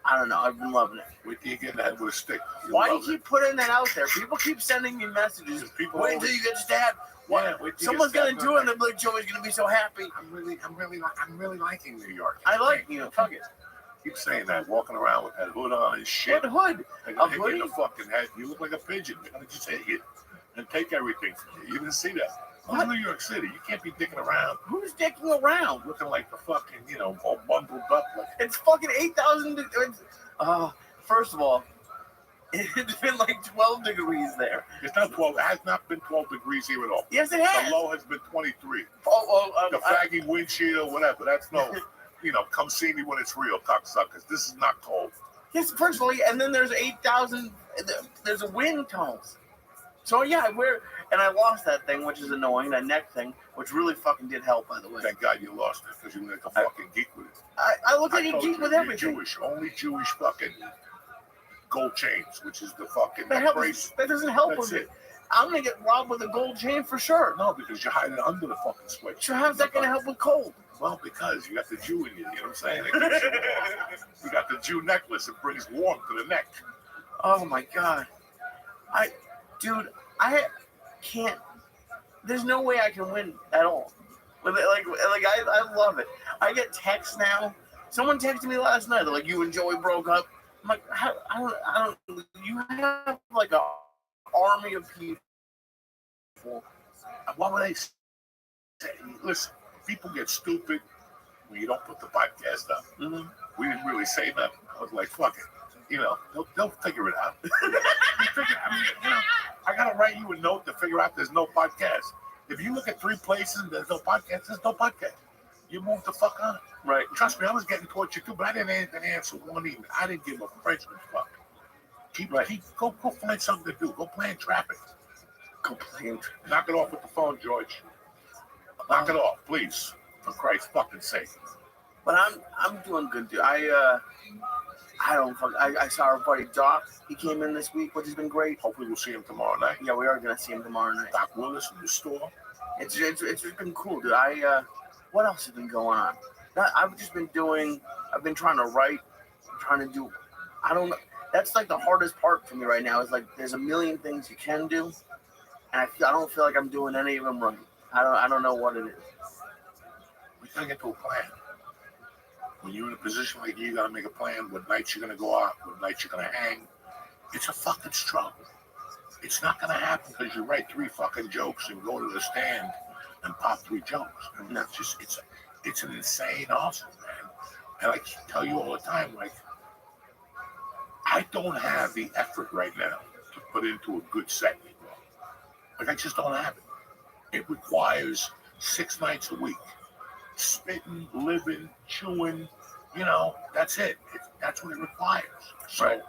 I don't know. I've been loving it. Wait till you get that with a stick. Why do you keep putting that out there? People keep sending me messages. Wait until you get stabbed. Yeah, someone's gonna do it, and like Joey's gonna be so happy. I'm really liking New York. I like fuck it. Keep saying that, walking around with that hood on and shit. What hood? Like A hit you in the fucking head. You look like a pigeon. They're gonna just hit you and take everything from you. You didn't see that. What? New York City. You can't be dicking around. Who's dicking around? Looking like the fucking, all bundled up. It's fucking 8,000. First of all, it's been like 12 degrees there. It's not 12. It has not been 12 degrees here at all. Yes, it has. The low has been 23. The faggy windshield, whatever. That's no, come see me when it's real, cocksuckers. This is not cold. Yes, personally, and then there's 8,000. There's a wind tunnels. So yeah, and I lost that thing, which is annoying. That neck thing, which really fucking did help, by the way. Thank God you lost it, because you look like a fucking geek with it. I look like a geek with everything. Jewish, only Jewish fucking gold chains, which is the fucking bracelet. That doesn't help That's with it. I'm gonna get robbed with a gold chain for sure. No, because you're hiding it under the fucking sweatshirt. So how's that gonna help with cold? Well, because you got the Jew in you. You know what I'm saying? You got the Jew necklace. It brings warmth to the neck. Oh my God. Dude, I can't. There's no way I can win at all. With it, I love it. I get texts now. Someone texted me last night. They're like, "You and Joey broke up." I'm like, I don't. You have like a army of people. What would they say? Listen, people get stupid when you don't put the podcast up. Mm-hmm. We didn't really say nothing. I was like, fuck it. You know, they'll figure it out. I gotta write you a note to figure out there's no podcast. If you look at 3 places and there's no podcast, there's no podcast. You move the fuck on. Right. Trust me, I was getting tortured too, but I didn't even answer one email. I didn't give a Frenchman's fuck. Go find something to do. Go play in traffic. Go play in traffic. Knock it off with the phone, George. Knock it off, please. For Christ's fucking sake. But I'm doing good, dude. I saw our buddy Doc. He came in this week, which has been great. Hopefully we'll see him tomorrow night. Yeah, we are gonna see him tomorrow night. Doc Willis in the store. It's been cool, dude. What else has been going on? I've been trying to write, I don't know. That's like the hardest part for me right now is like there's a million things you can do, and I don't feel like I'm doing any of them right. I don't know what it is. We gotta get to a plan. When you're in a position like you gotta make a plan. What nights you're gonna go out, what nights you're gonna hang. It's a fucking struggle. It's not gonna happen because you write 3 fucking jokes and go to the stand and pop 3 jokes. I mean, it's an insane hustle, man. And I tell you all the time, like, I don't have the effort right now to put into a good set. Like, I just don't have it. It requires 6 nights a week. Spitting, living, chewing, that's it. That's what it requires. So,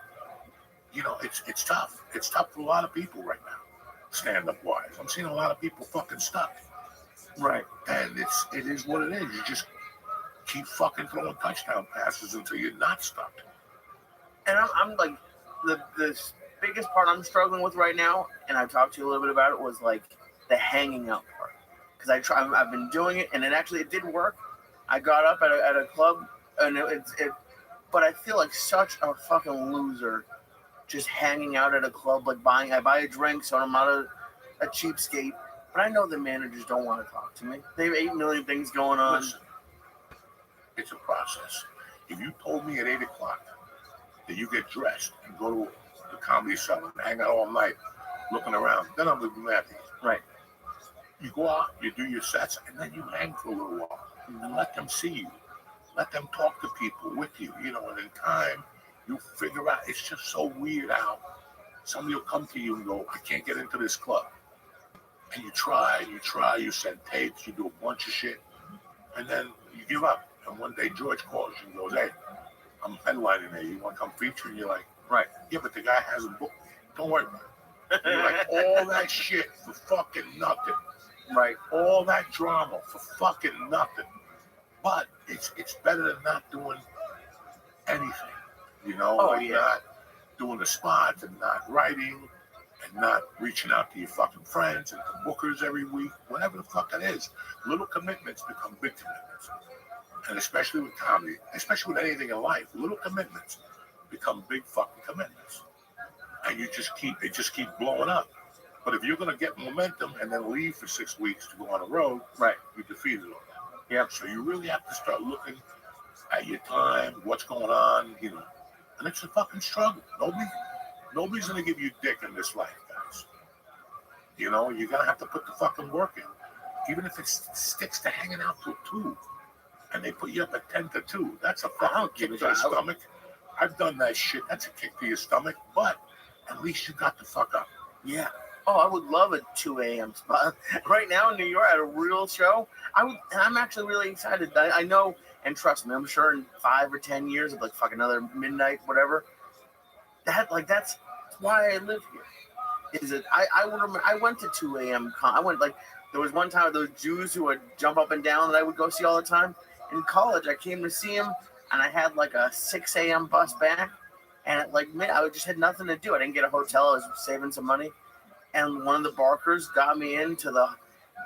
it's tough. It's tough for a lot of people right now, stand-up wise. I'm seeing a lot of people fucking stuck. Right. And it is what it is. You just keep fucking throwing touchdown passes until you're not stuck. And I'm like, the biggest part I'm struggling with right now, and I've talked to you a little bit about it, was like the hanging out part. Because I've been doing it, and it did work. I got up at a club, and but I feel like such a fucking loser just hanging out at a club, like I buy a drink, so I'm not a cheapskate. But I know the managers don't want to talk to me. They have 8 million things going on. Listen, it's a process. If you told me at 8 o'clock that you get dressed and go to the Comedy Cellar and hang out all night looking around, then I'm going to be mad at you. Right. You go out, you do your sets, and then you hang for a little while and let them see you. Let them talk to people with you, and in time, you figure out. It's just so weird how somebody will come to you and go, I can't get into this club. And you try, you send tapes, you do a bunch of shit, and then you give up. And one day George calls you and goes, hey, I'm headlining there. You want to come feature? And you're like, right. Yeah, but the guy hasn't booked me. Don't worry about it. You're like, all that shit for fucking nothing. Right. All that drama for fucking nothing. But it's better than not doing anything. Not doing the spots and not writing and not reaching out to your fucking friends and to bookers every week, whatever the fuck it is. Little commitments become big commitments. And especially with comedy, especially with anything in life, little commitments become big fucking commitments. And it just keep blowing up. But if you're gonna get momentum and then leave for 6 weeks to go on the road, right, you defeated all that. Yeah. So you really have to start looking at your time, what's going on, and it's a fucking struggle. Nobody's gonna give you dick in this life, guys. You're gonna have to put the fucking work in. Even if it sticks to hanging out till 2 and they put you up at 10 to 2, that's a fucking kick to the stomach. I've done that shit. That's a kick to your stomach, but at least you got the fuck up. Yeah. Oh, I would love a 2 a.m. spot. Right now in New York at a real show, I'm actually really excited. I know, and trust me, I'm sure in 5 or 10 years, like fuck another midnight, whatever. That's why I live here. Is it? I remember I went to 2 a.m. There was one time with those Jews who would jump up and down that I would go see all the time. In college, I came to see them, and I had like a 6 a.m. bus back, and I just had nothing to do. I didn't get a hotel. I was saving some money. And one of the Barkers got me into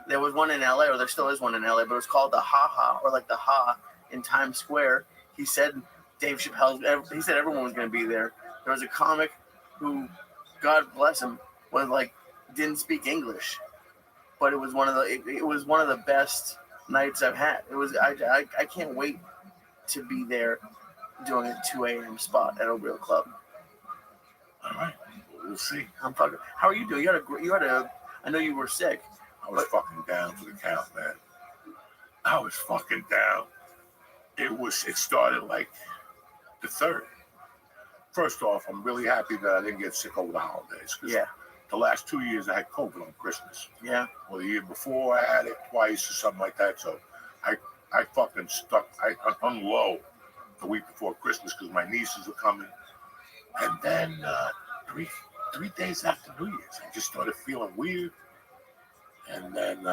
there was one in LA, or there still is one in LA, but it was called the Ha Ha, or like the Ha in Times Square. He said Dave Chappelle, he said everyone was going to be there. There was a comic who, God bless him, was like didn't speak English, but it was one of the it was one of the best nights I've had. It was I can't wait to be there doing a 2 a.m. spot at a real club. All right, we'll see. I'm fucking. How are you doing? You had a. I know you were sick. I was fucking down for the count, man. I was fucking down. It started like the 3rd. First off, I'm really happy that I didn't get sick over the holidays. Yeah. The last 2 years I had COVID on Christmas. Yeah. Well, the year before I had it twice or something like that. So I fucking stuck. I hung low the week before Christmas because my nieces were coming. And then 3 days after New Year's, I just started feeling weird. And then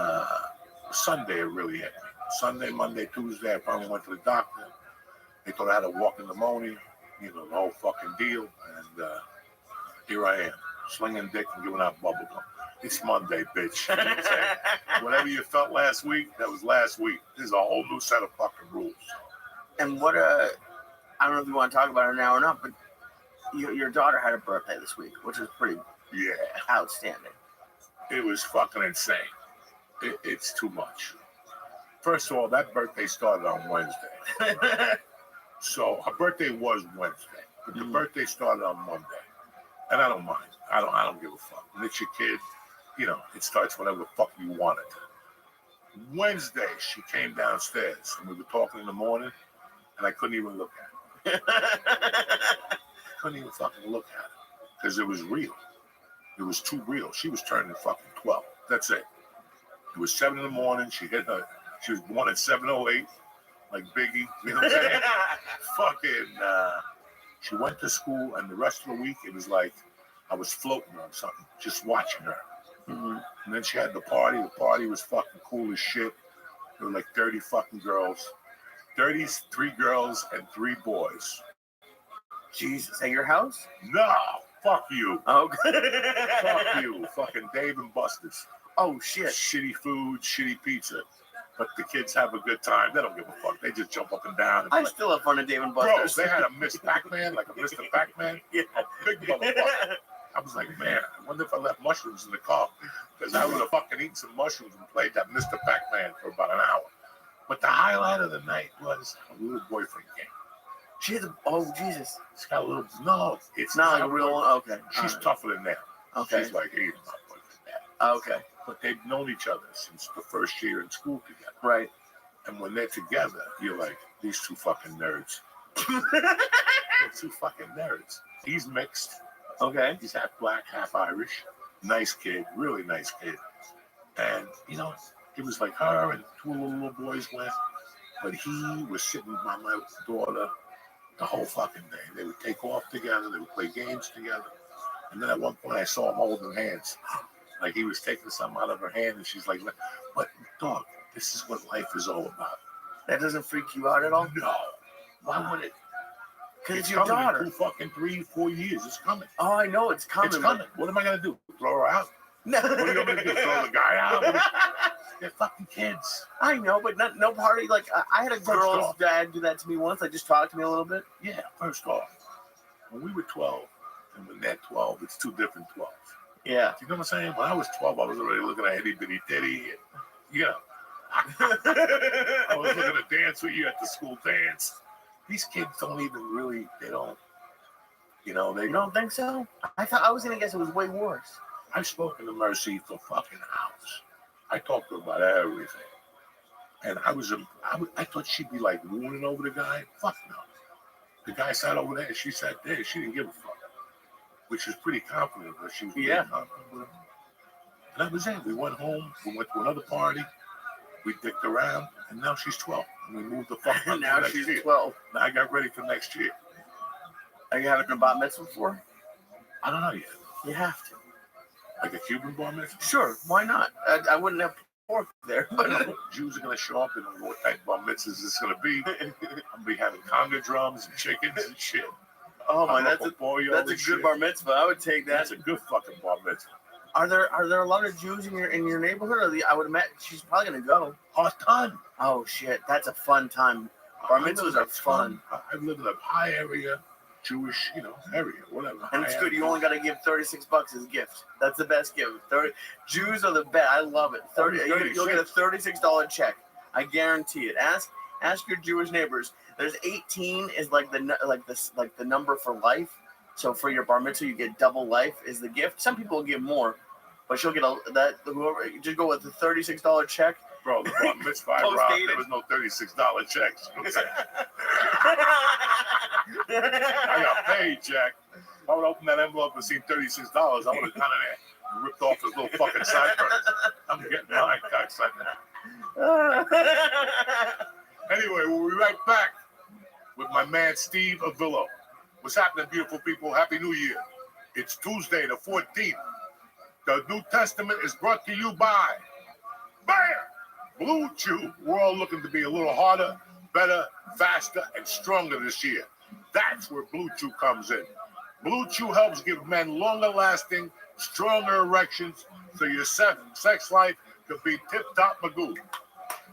Sunday it really hit me. Sunday, Monday, Tuesday, I finally went to the doctor. They thought I had a walking pneumonia, the whole fucking deal. And here I am, slinging dick and giving out bubble gum. It's Monday, bitch. You know what I'm saying? Whatever you felt last week, that was last week. This is a whole new set of fucking rules. And what I don't know if you want to talk about it now or not, but your daughter had a birthday this week, which was pretty outstanding. It was fucking insane. It's too much. First of all, that birthday started on Wednesday. So her birthday was Wednesday, but the birthday started on Monday. And I don't mind. I don't give a fuck. When it's your kid, it starts whenever the fuck you want it. Wednesday, she came downstairs and we were talking in the morning and I couldn't even look at her. Couldn't even fucking look at her because it was real. It was too real. She was turning fucking 12. That's it. It was 7 in the morning. She was born at 7:08, like Biggie. You know what I'm saying? Fucking. She went to school, and the rest of the week it was like I was floating on something, just watching her. Mm-hmm. And then she had the party. The party was fucking cool as shit. There were like 30 fucking girls, 33 girls and 3 boys. Jesus, at your house? No, fuck you. Okay. Fuck you, fucking Dave and Buster's. Oh shit. Shitty food, shitty pizza. But the kids have a good time. They don't give a fuck. They just jump up and down. I still have fun at Dave and Bro, Buster's. they had a Miss Pac-Man, like a Mr. Pac-Man. Yeah. Big motherfucker. I was like, man, I wonder if I left mushrooms in the car. Because I would have fucking eaten some mushrooms and played that Mr. Pac-Man for about an hour. But the highlight of the night was a little boyfriend came. She had Jesus. It's got a little, no, it's not like a real one. Okay. She's tougher than that. Okay. She's like, hey, my boyfriend. Okay. But they've known each other since the first year in school together. Right. And when they're together, you're like, these two fucking nerds. They're two fucking nerds. He's mixed. Okay. He's half black, half Irish. Nice kid, really nice kid. And, it was like her and 2 little boys went. But he was sitting by my daughter the whole fucking day. They would take off together. They would play games together. And then at one point I saw him holding hands. Like he was taking something out of her hand. And she's like, but dog, this is what life is all about. That doesn't freak you out at all? No. Why would it? Because it's your daughter. In 2 fucking 3-4 years. It's coming. Oh, I know. It's coming. It's coming. What am I going to do? Throw her out? No. What are you going to do? Throw the guy out? They're fucking kids. I know, but no party. Like, I had a girl's dad do that to me once. Like, just talk to me a little bit. Yeah, first off, when we were 12, and when they're 12, it's 2 different 12s. Yeah. You know what I'm saying? When I was 12, I was already looking at Itty Bitty Titty. I was looking to dance with you at the school dance. These kids don't even really, they don't. They You don't think so? I was going to guess it was way worse. I've spoken to Mercy for fucking hours. I talked to her about everything. And I thought she'd be like mooning over the guy. Fuck no. The guy sat over there, she sat there, she didn't give a fuck. Which is pretty confident, but she was pretty confident with him. And that was it. We went home, we went to another party, we dicked around, and now she's 12. And we moved the fuck up. Now next she's year. 12. Now I got ready for next year. Are you having a bat mitzvah for? I don't know yet. You have to. Like a Cuban bar mitzvah? Sure, why not? I wouldn't have pork there. But Jews are going to show up and what type of bar mitzvahs it's going to be. I'm going to be having conga drums and chickens and shit. Oh my, that's a good bar mitzvah. I would take that. That's a good fucking bar mitzvah. Are there a lot of Jews in your neighborhood? I would imagine she's probably going to go. A ton. Oh shit, that's a fun time. Bar mitzvahs are fun. I live in a high area. Jewish, area, whatever. And it's good. You only got to give $36 as a gift. That's the best gift. Jews are the best. I love it. You'll get a $36 check. I guarantee it. Ask your Jewish neighbors. There's 18 is like the number for life. So for your bar mitzvah, you get double life is the gift. Some people will give more, but she'll get whoever. Just go with the $36 check. Bro, the bar mitzvah I robbed, there was no $36 checks. I got paid, Jack. I would open that envelope and see $36. I would have gone in there and ripped off those little fucking sideburns. I'm getting mine, cocksucker. Anyway, we'll be right back with my man Steve Avillo. What's happening, beautiful people? Happy New Year. It's Tuesday, the 14th. The New Testament is brought to you by BAM! Blue Chew. We're all looking to be a little harder, better, faster, and stronger this year. That's where Blue Chew comes in. Blue Chew helps give men longer lasting, stronger erections so your sex life could be tip-top magoo.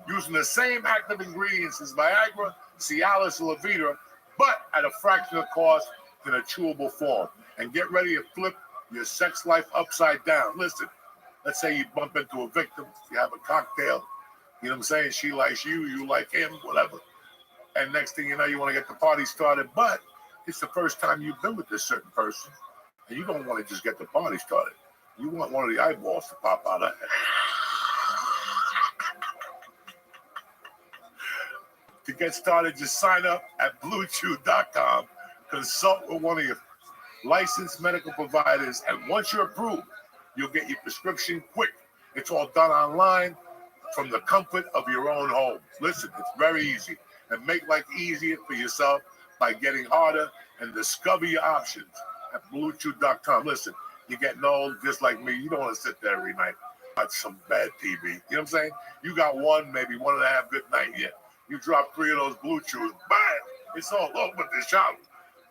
Using the same active ingredients as Viagra, Cialis, and Levitra, but at a fraction of the cost in a chewable form. And get ready to flip your sex life upside down. Listen, let's say you bump into a victim, you have a cocktail, you know what I'm saying? She likes you, you like him, whatever. And next thing you know, you want to get the party started, but it's the first time you've been with this certain person, and you don't want to just get the party started. You want one of the eyeballs to pop out of it. To get started, just sign up at BlueChew.com, consult with one of your licensed medical providers, and once you're approved, you'll get your prescription quick. It's all done online from the comfort of your own home. Listen, it's very easy. And make life easier for yourself by getting harder and discover your options at BlueChew.com. Listen, you're getting old just like me. You don't want to sit there every night watch some bad TV. You know what I'm saying? You got one, maybe 1.5 good night yet. You drop 3 of those Blue Chews, bam! It's all over the shop.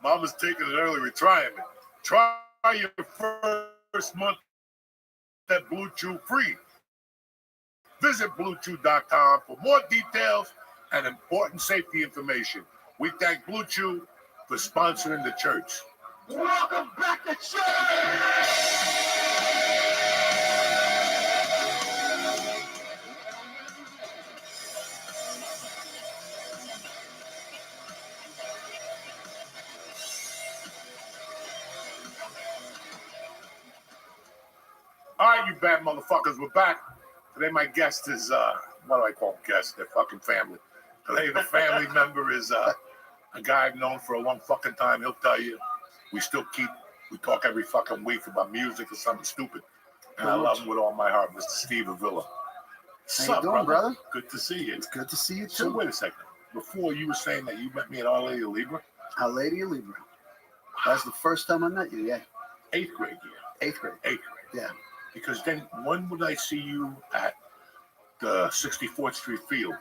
Mama's taking an early retirement. Try your first month at Blue Chew free. Visit BlueChew.com for more details and important safety information. We thank Blue Chew for sponsoring the church. Welcome back to church! All right, you bad motherfuckers, we're back. Today my guest is, what do I call guests? They're fucking family. Today the family member is a guy I've known for a long fucking time. He'll tell you, we talk every fucking week about music or something stupid. And I love him with all my heart, Mr. Steve Avillo. How you doing, brother? Good to see you. It's good to see you, too. So wait a second. Before you were saying that you met me at Our Lady of Libra? Our Lady of Libra. That's the first time I met you, yeah. 8th grade year. 8th grade. 8th grade. Yeah. Because then when would I see you at the 64th Street Field?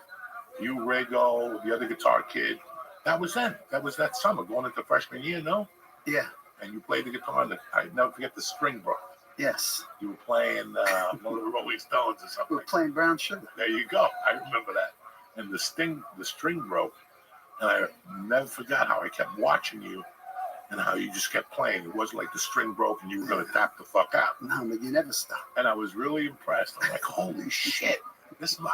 You, Rego, the other guitar kid. That was then. That was that summer, going into freshman year, no? Yeah. And you played the guitar, and I never forget the string broke. Yes. You were playing one of the Rolling Stones or something. We were playing Brown Sugar. There you go. I remember that. And the string broke, and I never forgot how I kept watching you and how you just kept playing. It wasn't like the string broke and you were going to tap the fuck out. No, but you never stopped. And I was really impressed. I'm like, holy shit.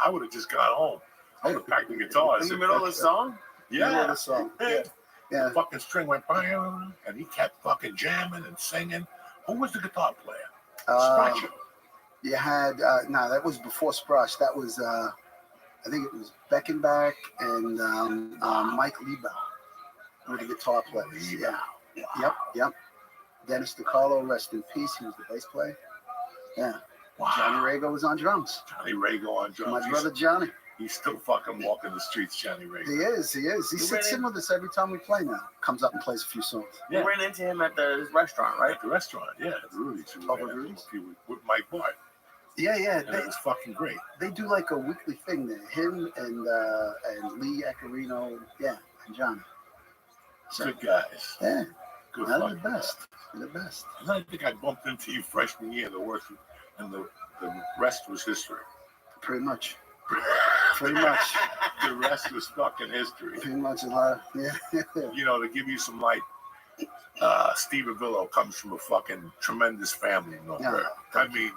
I would have just got home. I would have packed the guitar. In the middle of the song? Yeah. Middle of the song. Yeah. Yeah. The fucking string went by, and he kept fucking jamming and singing. Who was the guitar player? Scratcher. You had, no, that was before Sprush. That was, I think it was Beckenbach and Mike Liebau were the guitar players. Yeah. Yep. Dennis DiCarlo, rest in peace. He was the bass player. Yeah. Wow. Johnny Rego was on drums. Johnny Rego on drums. My brother Johnny. He's still fucking walking the streets, Johnny Rego. He is. He sits in with us every time we play now. Comes up and plays a few songs. Yeah. We ran into him at the restaurant, right? At the restaurant, yeah. At Rudy's. With Mike Bart. Yeah. And it was fucking great. They do like a weekly thing there. Him and Lee Accarino, and Johnny. So, good guys. Yeah. Good They're the best. They're the best. And I think I bumped into you freshman year, the worst, and the rest was history. Pretty much. Pretty much. The rest was fucking history. Pretty much a lot. Yeah. To give you some light, Steve Avillo comes from a fucking tremendous family in North Bergen. I mean,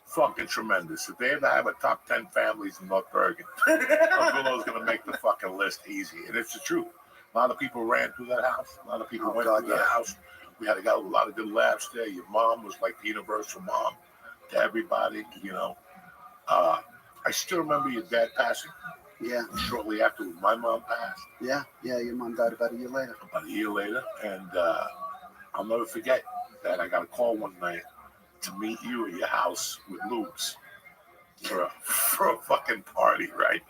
fucking tremendous. If they ever have a top 10 families in North Bergen, Avillo's going to make the fucking list easy. And it's the truth. A lot of people ran through that house. A lot of people went through that house. We had got a lot of good laughs there. Your mom was like the universal mom to everybody, you know. I still remember your dad passing. Yeah. Shortly after my mom passed. Yeah, your mom died about a year later. About a year later. And I'll never forget that I got a call one night to meet you at your house with Luke's for a fucking party, right?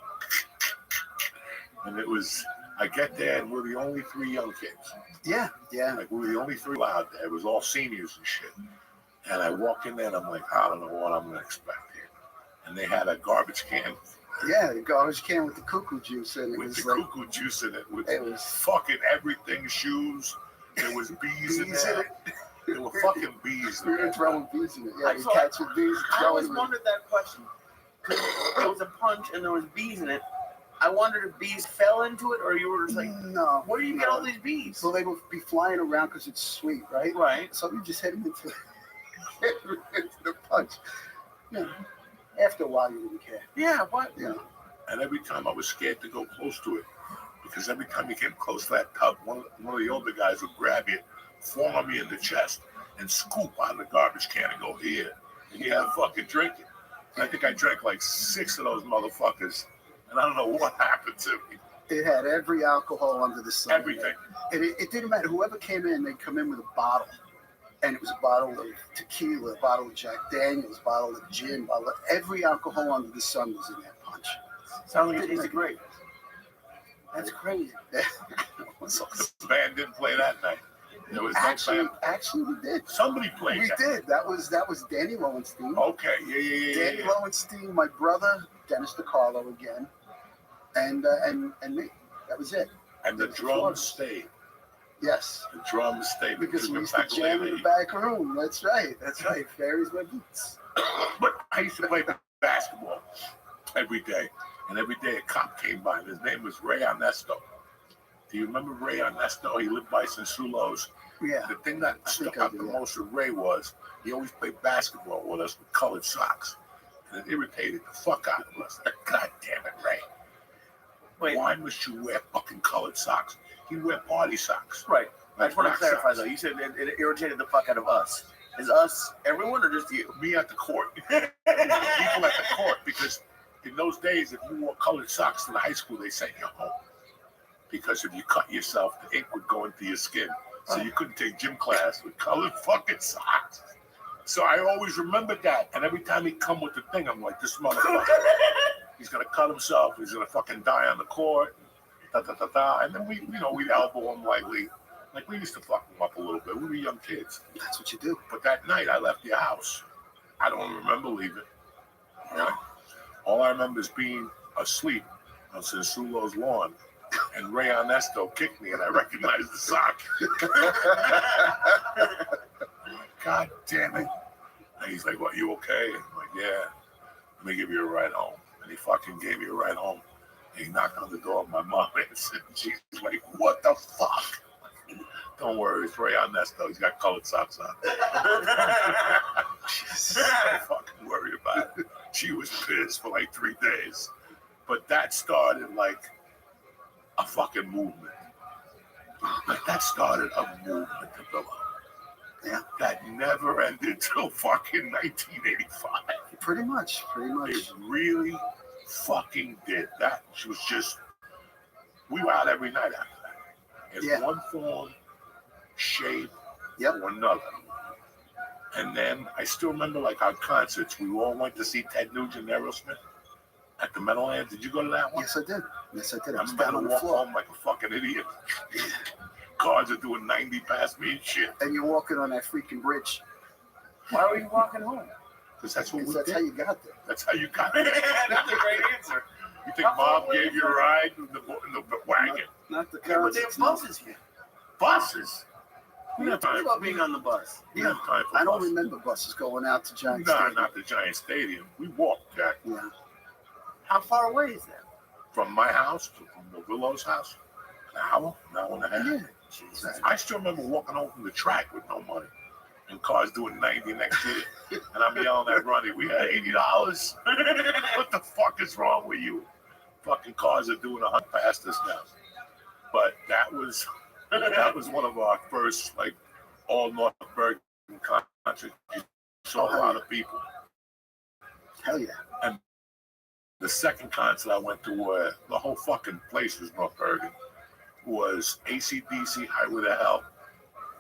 And it was, I get there and we're the only 3 young kids. Yeah. Like we were the only 3 allowed there. It was all seniors and shit. And I walk in there and I'm like, I don't know what I'm gonna expect here. And they had a garbage can. Yeah, the garbage can with the cuckoo juice in it. With the cuckoo juice in it. With fucking everything, shoes. There was bees in it. There were fucking bees in We were it. throwing bees in it. Yeah, we catching bees. I always wondered that question. There was a punch and there was bees in it. I wondered if bees fell into it or you were just like, no. Where do you get all these bees? So they would be flying around because it's sweet, right? Right. So we just hit them into the punch. Yeah. After a while, you didn't care. Yeah, what? Yeah. And every time I was scared to go close to it. Because every time you came close to that tub, one of the older guys would grab you, fall on me in the chest, and scoop out of the garbage can and go, here. And you have fucking drink it. And I think I drank like 6 of those motherfuckers. And I don't know what happened to me. It had every alcohol under the sun. Everything. And it didn't matter. Whoever came in, they'd come in with a bottle. And it was a bottle of tequila, a bottle of Jack Daniels, a bottle of gin, every alcohol under the sun was in that punch. Sounds like it tasted great. That's crazy. So the band didn't play that night. There was no band. Actually, we did. Somebody played. We did. That was Danny Lowenstein. Okay, yeah. Danny Lowenstein, my brother, Dennis DiCarlo again, and me. That was it. And the drums stayed. Yes. The drums stayed because we used to jam in the back room. That's right. Fairies wear boots. But I used to play basketball every day. And every day a cop came by, and his name was Ray Ernesto. Do you remember Ray Ernesto? He lived by Sensulos. Yeah. The thing that stuck out the most with Ray was he always played basketball with us with colored socks. And it irritated the fuck out of us. Like, God damn it, Ray. Wait. Why must you wear fucking colored socks? You wear party socks. Right. I just want to black clarify socks. though. You said it irritated the fuck out of us. Is us everyone or just you? Me at the court. People at the court, because in those days, if you wore colored socks to the high school, they sent you home. Because if you cut yourself, the ink would go into your skin. So you couldn't take gym class with colored fucking socks. So I always remembered that. And every time he'd come with the thing, I'm like, this motherfucker, he's going to cut himself. He's going to fucking die on the court. And then we'd elbow him lightly. Like, we used to fuck him up a little bit. We were young kids. That's what you do. But that night, I left your house. I don't remember leaving. Right? All I remember is being asleep on Sensulo's lawn, and Ray Ernesto kicked me, and I recognized the sock. God damn it. And he's like, what, you okay? And I'm like, yeah. Let me give you a ride home. And he fucking gave me a ride home. And he knocked on the door of my mom answered. She's like, what the fuck? Don't worry, it's Ray Ernesto. He's got colored socks on. Don't fucking worry about it. She was pissed for like 3 days. But that started like a fucking movement. Like that started a movement to Villa. Yeah. That never ended till fucking 1985. Pretty much. It really fucking did. That was just, we were out every night after that. In one form, shape, or another. And then I still remember like our concerts. We all went to see Ted Nugent and Aerosmith at the Meadowlands. Did you go to that one? Yes, I did. I was I'm down gonna on the walk floor. home like a fucking idiot. Cars are doing 90 past me and shit. And you're walking on that freaking bridge. Why were you walking home? Because that's what we that's did. how you got there. That's how you got there. That's a great answer. You think Mom gave you a ride in the wagon? Not the Yeah, but they have buses here. Buses? We don't talk about being on the bus. We have time for I don't buses. remember buses going out to Giant No, Stadium. not the Giant Stadium. We walked, Jack. Yeah. How far away is that? From my house to from the Willow's house. hour and a half. Yeah. Jesus. I still remember walking home from the track with no money. And cars doing 90 next to it. And I'm yelling at Ronnie, we had $80. What the fuck is wrong with you? Fucking cars are doing 100 past us now. But that was one of our first, like, all North Bergen concerts. You saw a lot of people. Hell yeah. And the second concert I went to where the whole fucking place was North Bergen was AC/DC Highway to Hell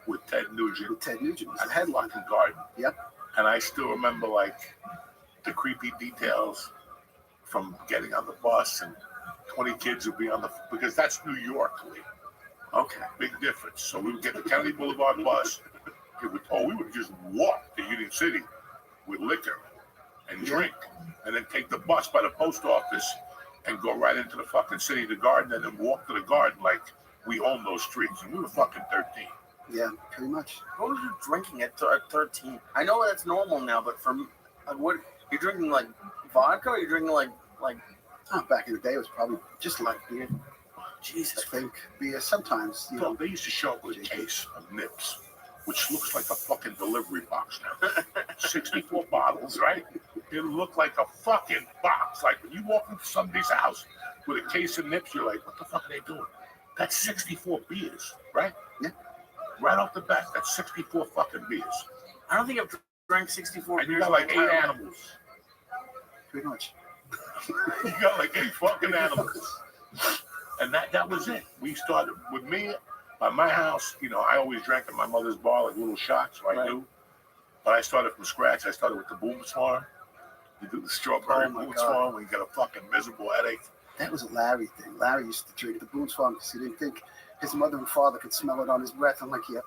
with Ted Nugent. With Ted Nugent was at the headline. fucking Garden. Yep. And I still remember like the creepy details from getting on the bus and 20 kids would be on the, because that's New York, Lee. Okay. Big difference. So we would get the Kennedy Boulevard bus. We would just walk to Union City with liquor and drink, and then take the bus by the post office and go right into the fucking city, the Garden, and then walk to the Garden like we own those streets. And we were fucking 13. Yeah, pretty much. What was you drinking at 13? I know that's normal now, but from what you're drinking, like vodka, or you're drinking like back in the day, it was probably just like beer. Jesus. I think beer sometimes. You know, They used to show up with a case of Nips, which looks like a fucking delivery box now. 64 bottles, right? It looked like a fucking box. Like when you walk into somebody's house with a case of Nips, you're like, what the fuck are they doing? That's 64 beers, right? Yeah. Right off the bat, that's 64 fucking beers. I don't think I've drank 64 And you beers. got like in my 8 life. animals. pretty much. You got like 8 fucking animals. And that was it. We started with me by my house. You know, I always drank at my mother's bar, like little shots, so I knew. But I started from scratch. I started with the Boone's Farm. You do the strawberry Boone's Farm when you get a fucking miserable headache. That was a Larry thing. Larry used to drink the Boone's Farm because he didn't think his mother and father could smell it on his breath. I'm like, yeah.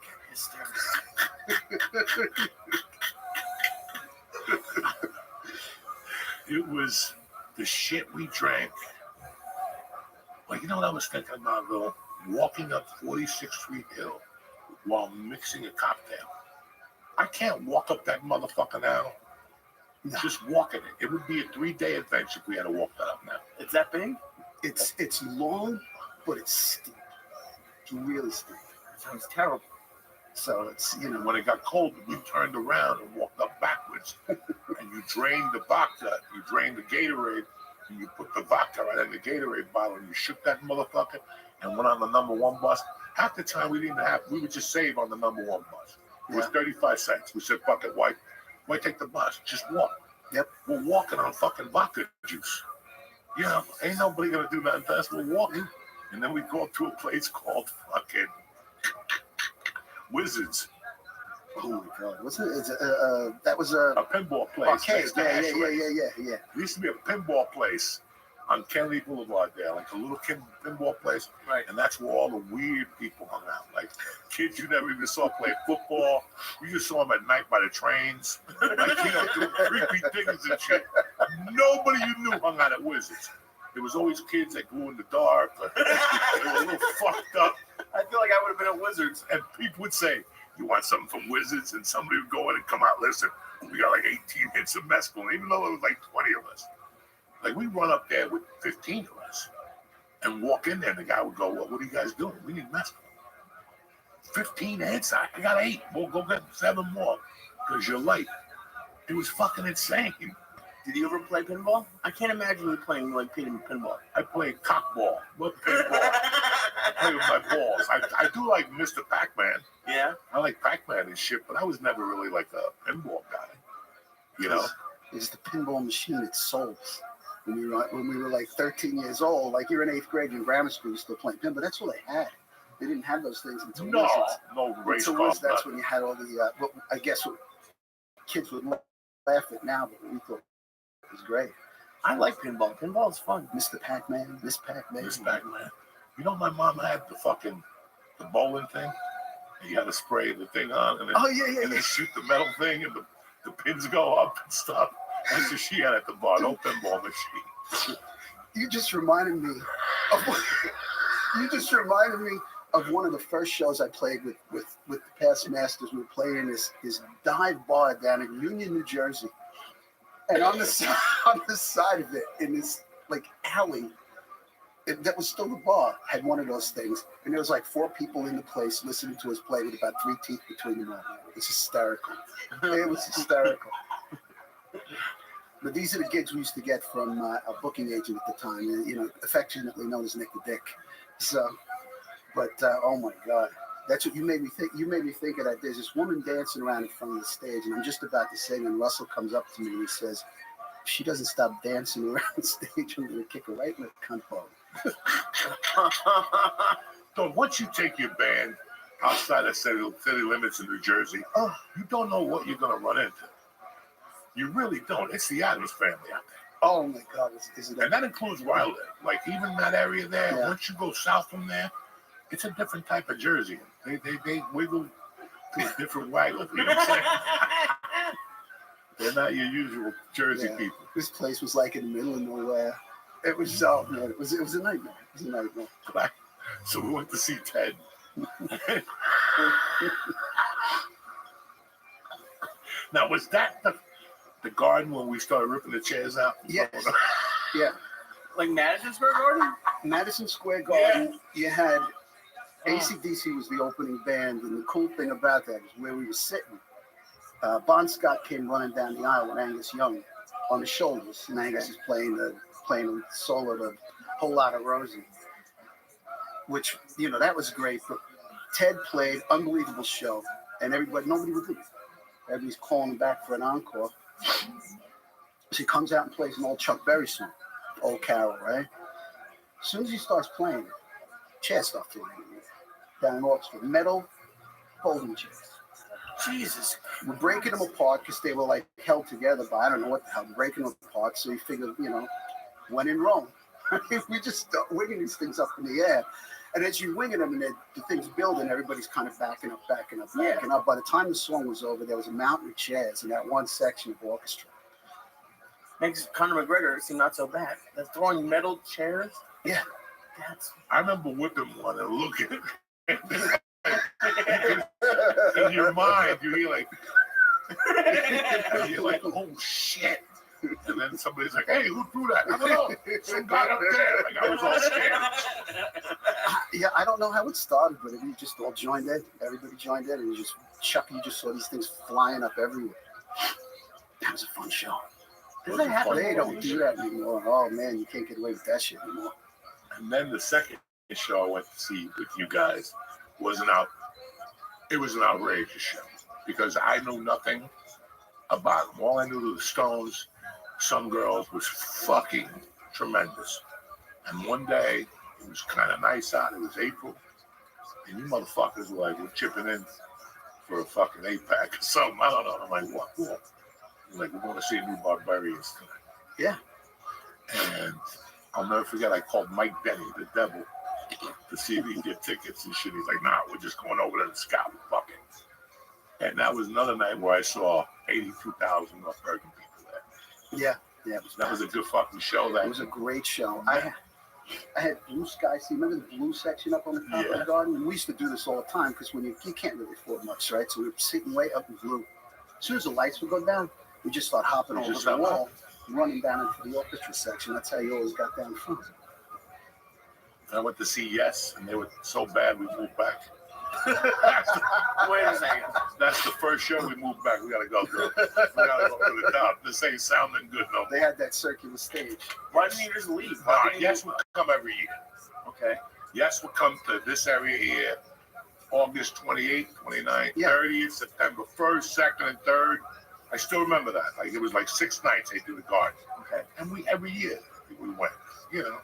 It was the shit we drank. Like, you know what I was thinking about, though? Walking up 46th Street Hill while mixing a cocktail. I can't walk up that motherfucking aisle. Just walking it. It would be a 3-day adventure if we had to walk that up now. It's that big? It's long, but it's steep. It's really steep. Sounds terrible. So it's, you know. When it got cold, we turned around and walked up backwards. And you drained the vodka, you drained the Gatorade, and you put the vodka right in the Gatorade bottle, and you shook that motherfucker and went on the number 1 bus. Half the time we would just save on the number 1 bus. It was 35 cents. We said, fuck it, why take the bus? Just walk. Yep. We're walking on fucking vodka juice. You know, ain't nobody gonna do nothing to us. We're walking. And then we go up to a place called fucking Wizards. Oh my God! Wasn't it? That was a pinball place. Arcade. next to Yeah. It used to be a pinball place on Kennedy Boulevard there, like a little pinball place. Right. And that's where all the weird people hung out. Like kids you never even saw play football. You just saw them at night by the trains. Like, you know, doing creepy things and shit. Nobody you knew hung out at Wizards. There was always kids that grew in the dark. They were a little fucked up. I feel like I would have been at Wizards. And people would say, you want something from Wizards? And somebody would go in and come out, listen, we got like 18 hits of mescaline, even though it was like 20 of us. Like, we run up there with 15 of us and walk in there, and the guy would go, well, what are you guys doing? We need mescaline. 15 hits? I got 8. We'll go get 7 more because you're late. It was fucking insane. Did you ever play pinball? I can't imagine you playing like pinball. I played cockball. What pinball? I play with my balls. I do like Mr. Pac-Man. Yeah. I like Pac-Man and shit, but I was never really like a pinball guy. You know? It's the pinball machine. It's souls. When we were like 13 years old, like you're in 8th grade in grammar school, you're still playing pinball. That's what they had. They didn't have those things until Wizards. No race Until car. Wizards, that's when you had all the, what I guess what kids would laugh at now, but we thought it was great. I like pinball. Pinball is fun. Mr. Pac-Man, Miss Pac-Man. Miss Pac-Man. You know, my mom had the bowling thing. And you had to spray the thing on, and then, and then shoot the metal thing, and the pins go up and stuff. That's what she had at the bar. No pinball machine. You just reminded me of one of the first shows I played with the past masters. We played in this dive bar down in Union, New Jersey, and on the side of it, in this like alley, that was still the bar, had one of those things. And there was like 4 people in the place listening to us play with about 3 teeth between them all. It was hysterical. It was hysterical. But these are the gigs we used to get from a booking agent at the time, you know, affectionately known as Nick the Dick. So, but oh my God, that's what you made me think. You made me think of that. There's this woman dancing around in front of the stage, and I'm just about to sing, and Russell comes up to me and he says, "If she doesn't stop dancing around the stage, I'm gonna kick her right in the cunt hole." So once you take your band outside of city limits in New Jersey, you don't know what you're gonna run into. You really don't. It's the Addams family out there. Oh my God, is it? And that includes where I live. Like even that area there, Yeah. once you go south from there, it's a different type of Jersey. They wiggle to a different waggle. You know what I'm saying? They're not your usual Jersey people. This place was like in the middle of nowhere. It was so man. It was a nightmare. It was a nightmare. So we went to see Ted. Now was that the garden when we started ripping the chairs out? Yes. Yeah. Like Madison Square Garden? Madison Square Garden, you had AC/DC was the opening band, and the cool thing about that is where we were sitting. Bon Scott came running down the aisle with Angus Young on the shoulders, and Angus is playing a solo to Whole Lotta Rosie, which, you know, that was great. But Ted played, unbelievable show, and nobody would leave. Everybody's calling him back for an encore. So he comes out and plays an old Chuck Berry song, Old Carol, right? As soon as he starts playing, chairs start flying down in Orchestra. Metal folding chairs. Jesus. We're breaking them apart because they were like held together by I don't know what the hell. We're breaking them apart, so you figure, you know, when in Rome. We just start winging these things up in the air. And as you're winging them and the thing's building, everybody's kind of backing up. By the time the song was over, there was a mountain of chairs in that one section of orchestra. Makes Conor McGregor seem not so bad. They're throwing metal chairs. Yeah. I remember whipping one and looking. In your mind, you're like, oh shit. And then somebody's like, hey, who threw that? I don't know. Some guy up there. Like, I was all scared. Yeah, I don't know how it started, but we just all joined in. Everybody joined in, and you just saw these things flying up everywhere. That was a fun show. They don't do that anymore. Oh, man, you can't get away with that shit anymore. And then the second show I went to see with you guys was an outrageous show because I knew nothing about them. All I knew was the Stones, Some Girls was fucking tremendous. And one day, it was kind of nice out. It was April. And you motherfuckers were like, we're chipping in for a fucking 8-pack or something. I don't know. I'm like, what? Cool. Like, we're going to see New Barbarians tonight. Yeah. And I'll never forget, I called Mike Benny, the devil, to see if he could get tickets and shit. He's like, nah, we're just going over there to scout. Fuck it. And that was another night where I saw 82,000 North Bergen people there. Yeah. That was a good fucking show. It was a great show. I had Blue Sky. See, remember the blue section up on the top of the garden? And we used to do this all the time because when you can't really afford much, right? So we were sitting way up in blue. As soon as the lights would go down, we just start hopping over the wall, running down into the orchestra section. That's how you always got down front. I went to see Yes, and they were so bad we moved back. Wait a second. That's the first show we moved back. We gotta go, girl. We gotta go to the top. This ain't sounding good no more. They had that circular stage. Why didn't you just leave? Yes would come every year. Okay. Yes would come to this area here, August 28th, 29th, 30th, September 1st, 2nd, and 3rd. I still remember that. Like it was like 6 nights they do the garden. Okay. And every year we went, you know,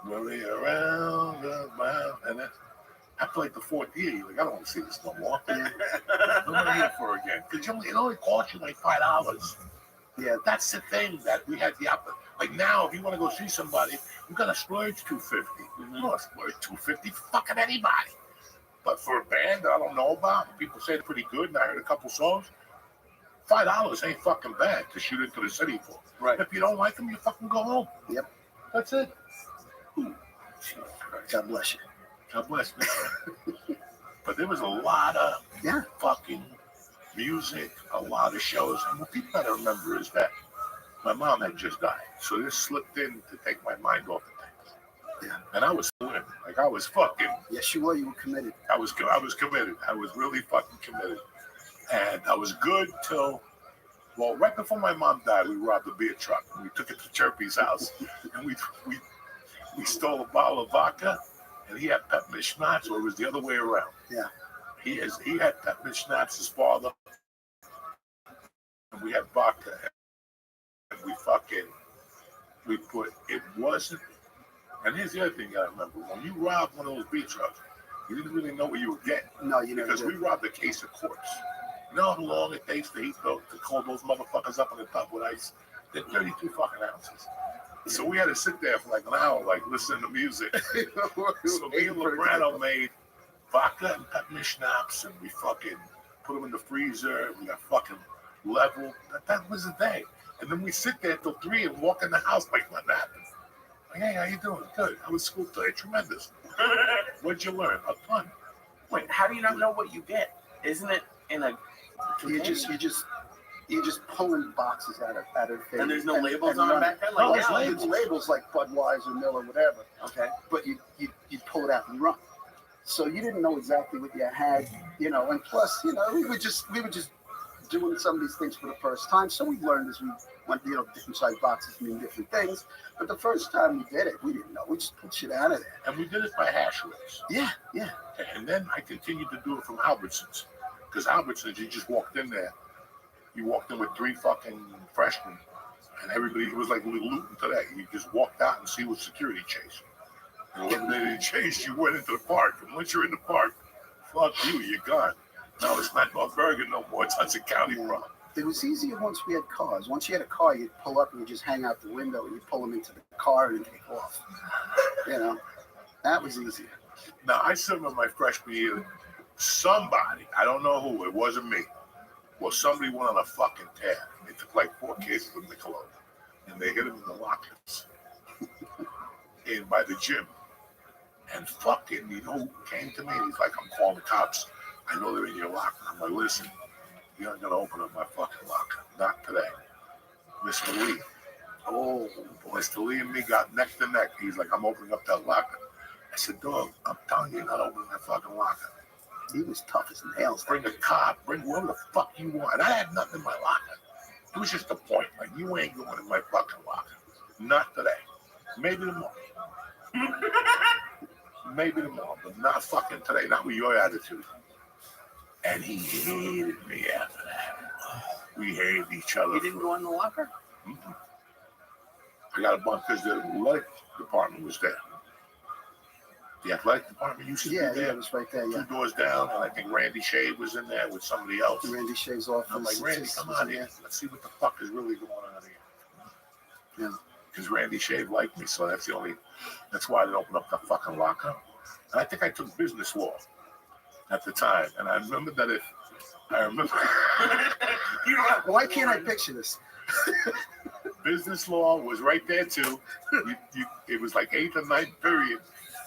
rolling around the mountain. And then after like the 4th year, you're like, I don't want to see this no more. I'm not here for it again. Because it only cost you like $5. Yeah. That's the thing that we had the opposite. Like now, if you want to go see somebody, you got to splurge $250. You don't splurge $250 for fucking anybody. But for a band that I don't know about, people say they're pretty good, and I heard a couple songs, $5 ain't fucking bad to shoot into the city for. Right. If you don't like them, you fucking go home. Yep. That's it. God bless you. God bless me. But there was a lot of fucking music, a lot of shows. And what people gotta remember is that my mom had just died. So this slipped in to take my mind off the things. Yeah. And I was winning. Like I was fucking. Yes, you were. You were committed. I was committed. I was really fucking committed. And I was good till, well, right before my mom died, we robbed a beer truck. We took it to Chirpy's house, and we stole a bottle of vodka, and he had peppermint schnapps, or it was the other way around. Yeah. He had peppermint schnapps, his father, and we had vodka. And we put, it wasn't, and here's the other thing I remember. When you robbed one of those beer trucks, you didn't really know what you were getting. No, you never Because did. we robbed a case of quarts. You know how long it takes to cold those motherfuckers up in the tub with ice? They're 32 fucking ounces. So we had to sit there for like an hour, like listening to music. So me and Lobrano made vodka and peppermint schnapps, and we fucking put them in the freezer. We got fucking level. That was the day. And then we sit there till 3 and walk in the house like nothing happened. Like, hey, how you doing? Good. How was school today? Tremendous. What'd you learn? A ton. Wait, how do you not know what you get? Isn't it in a? You just pulling boxes out of things. And there's no labels on them back then? No, Like there's now? labels like Budweiser, Miller, whatever. Okay. But you pull it out and run. So you didn't know exactly what you had, you know. And plus, you know, we were just doing some of these things for the first time. So we learned as we went, you know, different size boxes mean different things. But the first time we did it, we didn't know. We just put shit out of there. And we did it by hash rates. Yeah, yeah. And then I continued to do it from Albertsons. Because Albertsons, you just walked in there. You walked in with 3 fucking freshmen. And everybody was like looting today. You just walked out and see what security chased. And when they didn't chase, you went into the park. And once you're in the park, fuck you, you're gone. No, it's not North Bergen no more. It's Hudson County problem. It was easier once we had cars. Once you had a car, you'd pull up and you just hang out the window and you pull them into the car and take off. You know, that was easier. Now, I still remember my freshman year, somebody, I don't know who, it wasn't me, well, somebody went on a fucking tear. They took like 4 cases of Michelob and they hit them in the lockers in by the gym. And fucking, you know, who came to me and he's like, I'm calling the cops. I know they're in your locker. I'm like, listen, you're not going to open up my fucking locker. Not today. Mr. Lee. Oh, Mr. Lee and me got neck to neck. He's like, I'm opening up that locker. I said, dog, I'm telling you, you're not opening that fucking locker. He was tough as nails. Bring a cop, bring whoever the fuck you want. And I had nothing in my locker. It was just a point. Like, you ain't going in my fucking locker. Not today. Maybe tomorrow. Maybe tomorrow, but not fucking today. Not with your attitude. And he hated me after that. We hated each other. You didn't go in the locker? Mm-hmm. I got a bunch because the athletic department was there. The athletic department used to be there. Yeah, it was right there. Yeah. 2 doors down, and I think Randy Shea was in there with somebody else. Randy Shea's office. I'm like, Randy, come on in. Let's see what the fuck is really going on here. Yeah. Because Randy Shea liked me, so that's why I didn't open up the fucking locker. And I think I took business law at the time. And I remember that Why can't I picture this? business law was right there too. It was like 8th or 9th period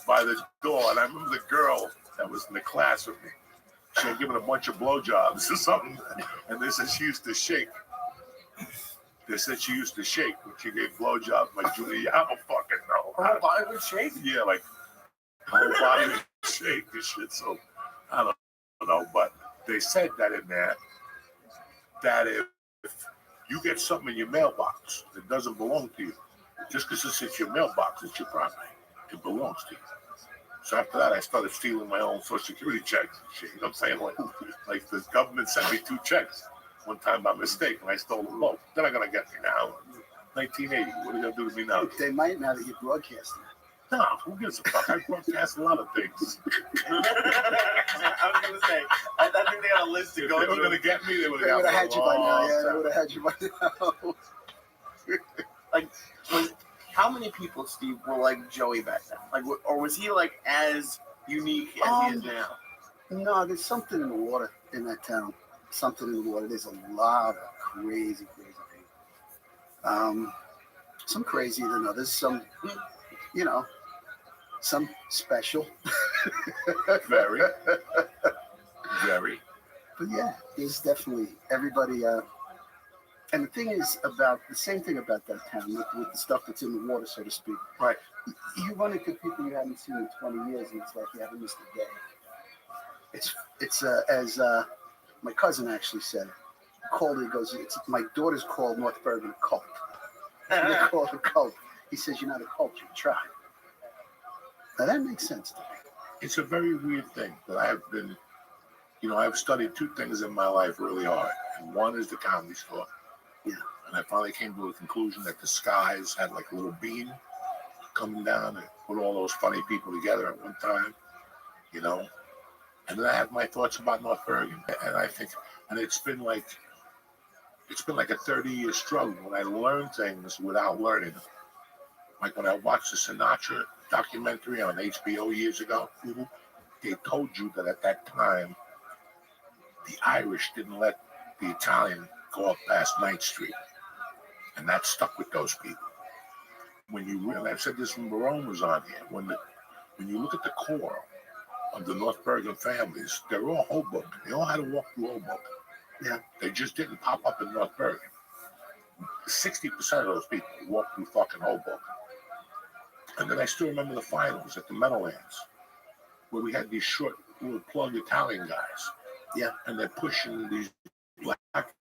by the door. And I remember the girl that was in the class with me. She had given a bunch of blowjobs or something. And they said she used to shake. They said she used to shake when she gave blowjobs. Like, Julie, I don't fucking know. Her whole body would shake? Yeah, like, her whole body would shake and shit. So, I don't know. But they said that in there, that if you get something in your mailbox that doesn't belong to you, just because it's in your mailbox, it's your property. It belongs to you. So after that, I started stealing my own Social Security checks and shit. You know what I'm saying? Like the government sent me 2 checks one time by mistake, and I stole them both. They're not going to get me now. 1980. What are they going to do to me now? They might now that you're broadcasting. No, who gives a fuck? I broadcast a lot of things. I was going to say, I think they got a list to If go they were through. going to get me, they would They would have have had you by now. Yeah, they would have had you by now. Like, how many people, Steve, were like Joey back then? Like, or was he like as unique as he is now? No, there's something in the water in that town. Something in the water. There's a lot of crazy people. Some crazier than others. Some, you know, some special. Very. Very. But yeah, there's definitely everybody. And the thing is about the same thing about that town with the stuff that's in the water, so to speak. Right. You run into people you haven't seen in 20 years, and it's like you haven't missed a day. It's as my cousin actually said. Called it. He goes, it's my daughter's called North Bergen a cult. They call it a cult. He says, you're not a cult, you're a tribe. Now that makes sense to me. It's a very weird thing that I've been, I've studied two things in my life really hard. And one is the Comedy Store. Yeah. And I finally came to a conclusion that the skies had like a little beam coming down and put all those funny people together at one time, And then I have my thoughts about North Bergen. And I think, and it's been like a 30-year struggle when I learn things without learning them. Like when I watched the Sinatra documentary on HBO years ago, they told you that at that time, the Irish didn't let the Italian go up past 9th Street. And that stuck with those people. When you really, I've said this when Barone was on here, when you look at the core of the North Bergen families, they're all Hoboken. They all had to walk through Hoboken. Yeah. They just didn't pop up in North Bergen. 60% of those people walked through fucking Hoboken. And then I still remember the finals at the Meadowlands, where we had these short little plug Italian guys. Yeah. And they're pushing these black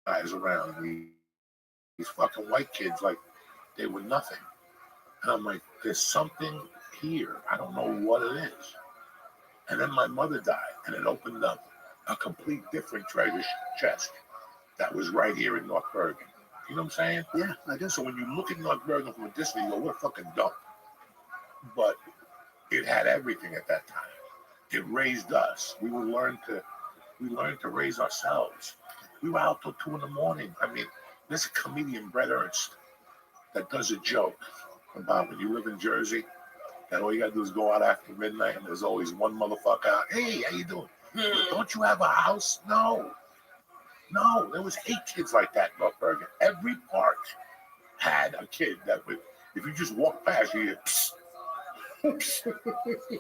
guys around, these fucking white kids like they were nothing. And I'm like, there's something here. I don't know what it is. And then my mother died, and it opened up a complete different treasure chest that was right here in North Bergen. You know what I'm saying? Yeah, I do. So when you look at North Bergen from a distance, you go, what a fucking dump. But it had everything at that time. It raised us. We learned to raise ourselves. We were out till 2 a.m. I mean, there's a comedian, Brett Ernst, that does a joke about when you live in Jersey, that all you gotta do is go out after midnight and there's always one motherfucker out. Hey, how you doing? Don't you have a house? No, there was 8 kids like that in North Bergen. Every park had a kid that would, if you just walk past, you hear, psst, psst.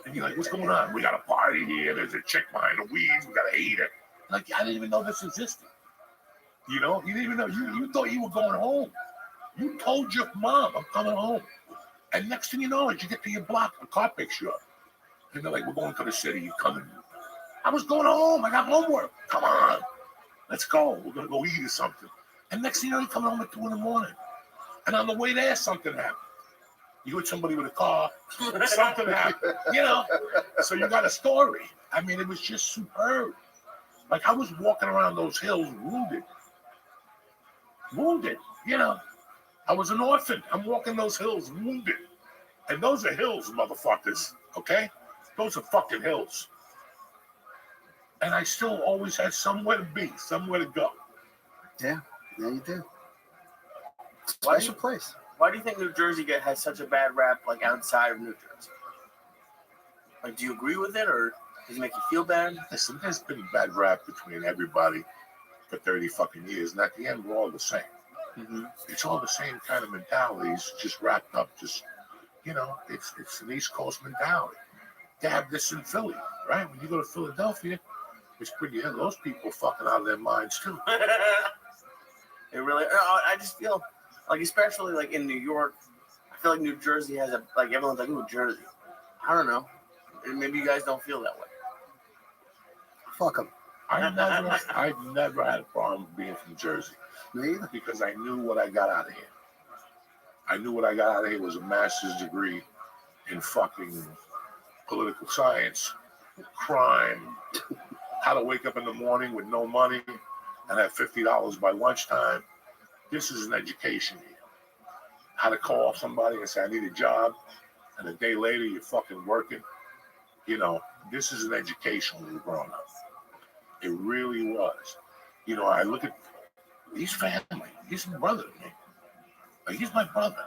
And you're like, what's going on? We got a party here. There's a chick behind the weeds. We got to eat it. Like, I didn't even know this existed. You didn't even know. You thought you were going home. You told your mom, I'm coming home. And next thing you know, as you get to your block, a car picks you up. And they're like, we're going to the city. You coming? I was going home. I got homework. Come on. Let's go. We're going to go eat or something. And next thing you know, you're coming home at 2 a.m. And on the way there, something happened. You hit somebody with a car. Something happened. So you got a story. I mean, it was just superb. Like, I was walking around those hills wounded. I was an orphan. I'm walking those hills wounded. And those are hills, motherfuckers. Okay? Those are fucking hills. And I still always had somewhere to be, somewhere to go. Yeah, you do. Special place. Why do you think New Jersey has such a bad rap, like outside of New Jersey? Like, do you agree with it, or does it make you feel bad? Listen, there's been a bad rap between everybody for 30 fucking years, and at the end, we're all the same. Mm-hmm. It's all the same kind of mentalities, just wrapped up. It's an East Coast mentality. They have this in Philly, right? When you go to Philadelphia, it's pretty. Those people fucking out of their minds too. It really. I just feel like, especially like in New York, I feel like New Jersey has everyone's like, ooh, Jersey. I don't know. Maybe you guys don't feel that way. Fuck them. I've never had a problem being from Jersey. Me either. Because I knew what I got out of here. I knew what I got out of here was a master's degree in fucking political science, crime, how to wake up in the morning with no money and have $50 by lunchtime. This is an education here. How to call somebody and say, I need a job, and a day later you're fucking working. This is an education when you're growing up. It really was. I look at his family. He's my brother to me. Like, he's my brother.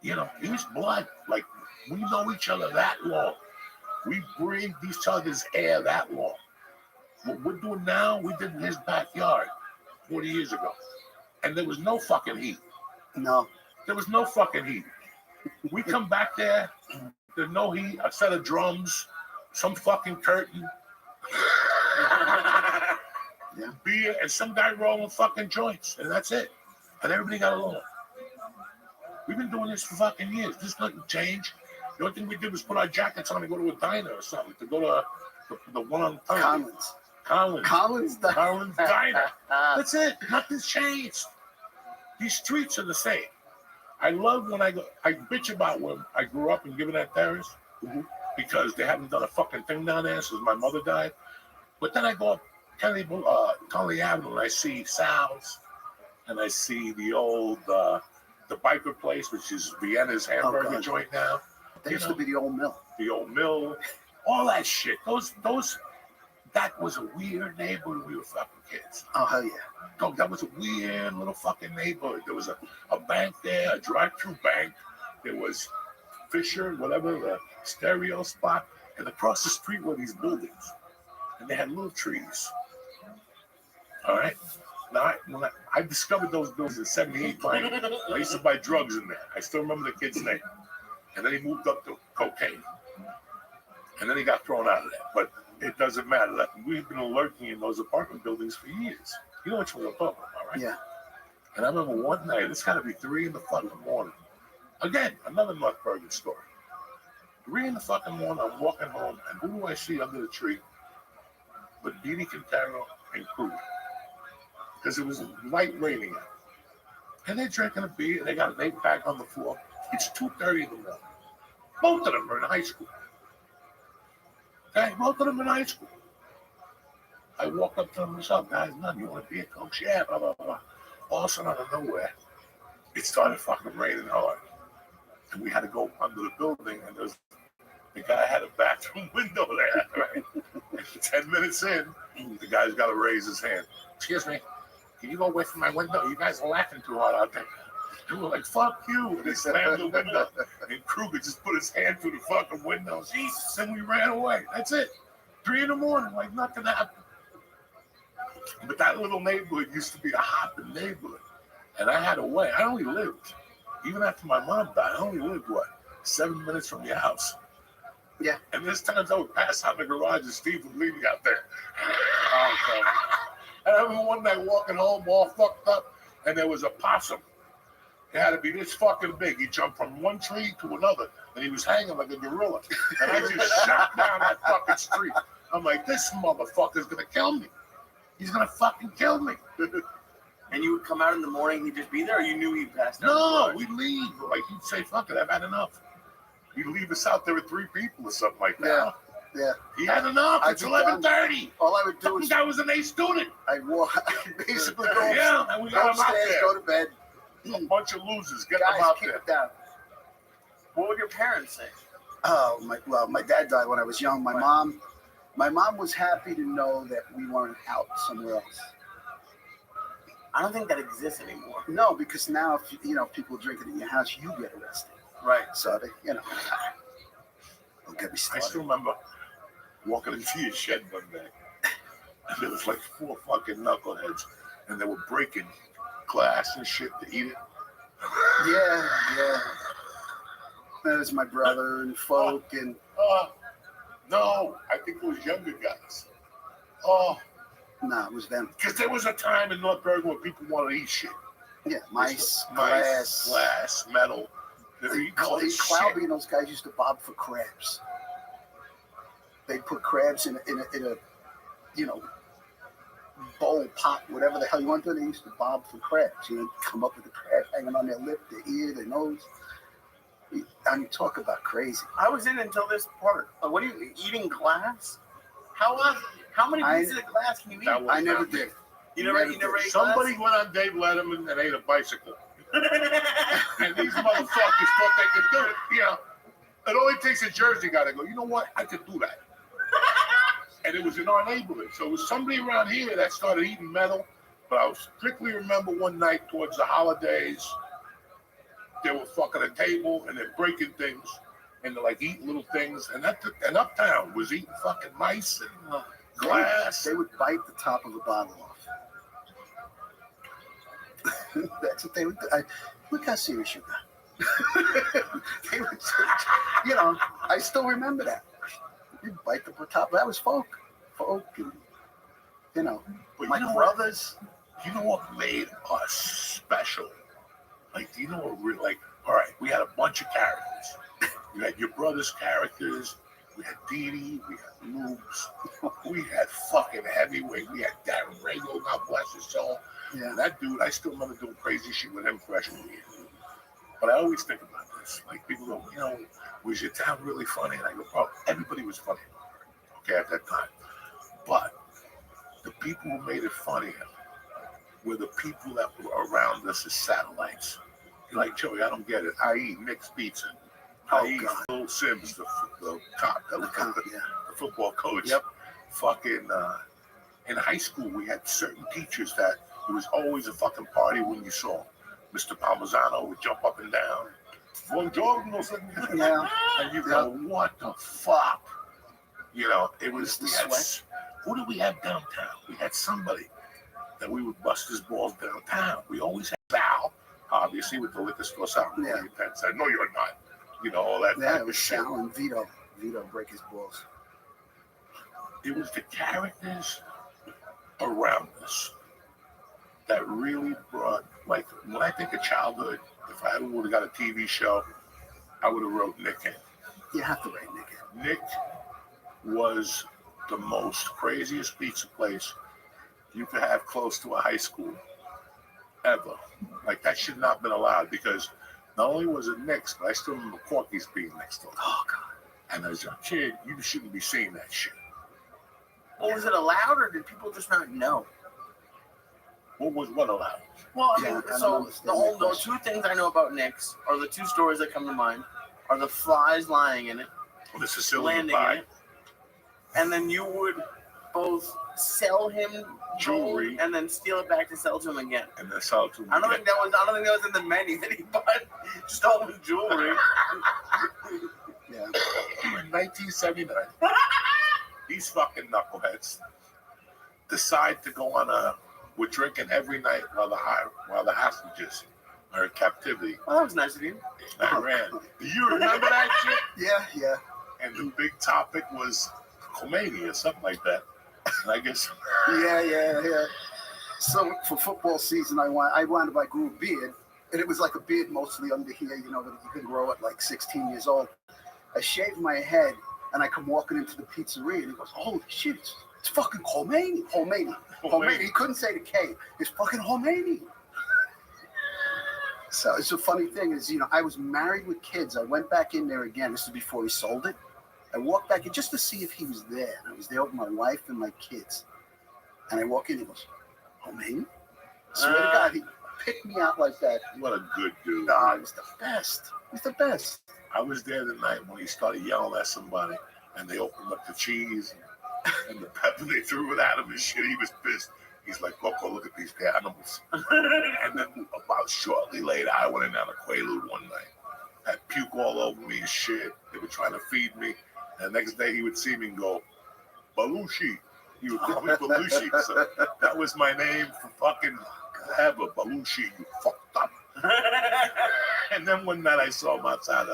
He's blood. Like, we know each other that long. We breathe each other's air that long. What we're doing now, we did in his backyard 40 years ago. And there was no fucking heat. No. There was no fucking heat. We come back there, there's no heat, a set of drums, some fucking curtain, beer, and some guy rolling fucking joints. And that's it. And everybody got along. We've been doing this for fucking years. This doesn't change. The only thing we did was put our jackets on and go to a diner or something. To go to the one on Collins. Collins Diner. That's it. Nothing's changed. These streets are the same. I love when I bitch about when I grew up in Gibbonette Terrace because they haven't done a fucking thing down there since my mother died. But then I go up Conley Avenue and I see Sal's and I see the old the biker place, which is Vienna's hamburger God. joint now. That used to be the old mill. The old mill, all that shit. That was a weird neighborhood when we were fucking kids. Oh hell yeah. No, that was a weird little fucking neighborhood. There was a bank there, a drive-through bank. There was Fisher, whatever, the stereo spot. And across the street were these buildings. And they had little trees. All right? Now, when I discovered those buildings in 78, I used to buy drugs in there. I still remember the kid's name. And then he moved up to cocaine. And then he got thrown out of that. But it doesn't matter. We've been lurking in those apartment buildings for years. You know which one I'm talking about, right? Yeah. And I remember one night, it's got to be 3 in the fucking morning. Again, another North Bergen story. 3 in the fucking morning, I'm walking home, and who do I see under the tree? But Dini Quintero and Krug. Because it was light raining out. And they're drinking a beer, and they got an 8-pack on the floor. It's 2:30 in the morning. Both of them are in high school. Okay, both of them in high school. I walk up to them, what's up, guys? None, you want to be a coach? Yeah, blah, blah, blah. All of a sudden, out of nowhere, it started fucking raining hard. And we had to go under the building, and the guy had a bathroom window there, right? 10 minutes in, the guy's got to raise his hand. Excuse me, can you go away from my window? You guys are laughing too hard out there. And we're like, fuck you. And they slammed the window. And Kruger just put his hand through the fucking window. Jesus, and we ran away. That's it. 3 in the morning, like nothing happened. But that little neighborhood used to be a hopping neighborhood. And I had a way. I only lived, even after my mom died, I only lived, 7 minutes from your house. Yeah. And there's times I would pass out in the garage and Steve would leave me out there. Oh, God. And I remember one night walking home all fucked up, and there was a possum. It had to be this fucking big. He jumped from one tree to another, and he was hanging like a gorilla. And I just shot down that fucking street. I'm like, this motherfucker's gonna kill me. He's gonna fucking kill me. And you would come out in the morning and he'd just be there, or you knew he'd passed out? No, we'd leave. Like, he'd say, fuck it, I've had enough. He'd leave us out there with 3 people or something like that. Yeah. He had enough. It's 11:30. All I would do is I was an A student. I'd basically go Yeah, and we got him out upstairs, there. go to bed. A bunch of losers. Get Guys, them out keep there. it down. What would your parents say? Oh, my dad died when I was young. My mom was happy to know that we weren't out somewhere else. I don't think that exists anymore. No, because now if people drinking in your house, you get arrested. Right. So they, don't get me I started. still remember walking into your shed one day, and there was like 4 fucking knuckleheads, and they were breaking glass and shit to eat it. Yeah. That was my brother and folk and. No, I think it was younger guys. Oh. No, it was them. Because there was a time in North Bergen where people wanted to eat shit. Yeah, mice, glass, metal. Clouby and those guys used to bob for crabs. They put crabs in a bowl, pot, whatever the hell you want to do. They used to bob for crabs. Come up with the crab hanging on their lip, their ear, their nose. I mean, talk about crazy. I was in until this part. What are you eating glass? How many pieces of glass can you eat? I never did. You never ate glass? Somebody went on Dave Letterman and ate a bicycle. And these motherfuckers thought they could do it. It only takes a Jersey guy to go, you know what? I could do that. And it was in our neighborhood. So it was somebody around here that started eating metal. But I strictly remember one night towards the holidays, they were fucking a table and they're breaking things. And they're like eating little things. And Uptown was eating fucking mice and glass. They would bite the top of a bottle off. That's what they would do. Look how serious you got. They would, I still remember that. You bite the top. That was folk, and But my brothers. You know what made us special? Like, do you know what All right, we had a bunch of characters. You had your brother's characters. We had Dee Dee. We had Loops. We had fucking Heavyweight. We had Darren Rago, God bless his soul. Yeah. And that dude, I still remember doing crazy shit with him freshman year. But I always think about this. Like, people go, you know, was your town really funny? And I go, oh, everybody was funny. Okay, at that time. But the people who made it funnier were the people that were around us as satellites. You're like, Joey, I don't get it. I.e. Nick's Pizza. I.e. Phil Sims, the cop, the football coach. Yep. Fucking, in high school, we had certain teachers that it was always a fucking party when you saw them. Mr. Palmisano would jump up and down. Buongiorno, Yeah. and you go, what the fuck? You know, it was The we had, sweat. who did we have downtown? We had somebody that we would bust his balls downtown. We always had Sal, obviously, with the liquor store Sal. Yeah. And said, no, you're not. You know, all that Yeah, type it of was shit. Sal and Vito. Vito break his balls. It was the characters around us that really brought, like, when I think of childhood, if I would have got a TV show, I would have wrote Nick in. You have to write Nick in. Nick was the most craziest pizza place you could have close to a high school ever. Like, that should not have been allowed because not only was it Nick's, but I still remember Corky's being next door. Oh, God. And as a kid, you shouldn't be seeing that shit. Well, was it allowed or did people just not know? What was what allowed? Well, I Yeah, mean, I don't so understand the that two things I know about Nick's are the two stories that come to mind are the flies lying in it, The Sicilian landing pie. in it, and then you would both sell him Jewelry. gold and then steal it back to sell to him again. And then sell it to him. I don't think that was in the menu that he bought stolen jewelry. Yeah. In 1979, these fucking knuckleheads decide to go on a. We're drinking every night while the hostages are in captivity Well, that was nice of you. in Iran. Do you remember that shit? Yeah, yeah. And the big topic was Khomeini or something like that. And I guess Yeah. So for football season, I wound up, I grew a beard, and it was like a beard mostly under here, you know, that you can grow at like 16 years old. I shaved my head, and I come walking into the pizzeria, and he goes, holy shit, it's fucking Khomeini. He couldn't say the K. It's fucking Khomeini. So it's a funny thing is, you know, I was married with kids. I went back in there again. This is before he sold it. I walked back in just to see if he was there. And I was there with my wife and my kids. And I walk in, he goes, Khomeini? Swear to God, he picked me out like that. what a good dude. Nah, he was the best. He's the best. I was there the night when he started yelling at somebody, and they opened up the cheese and the pepper. They threw it at him and shit. He was pissed. He's like, Coco, look at these animals. And then about shortly later, I went in down to Quaalude one night. Had puke all over me and shit. They were trying to feed me. And the next day, he would see me and go, Belushi. He would call me Belushi. So that was my name for fucking ever. Belushi, you fucked up. And then one night I saw him outside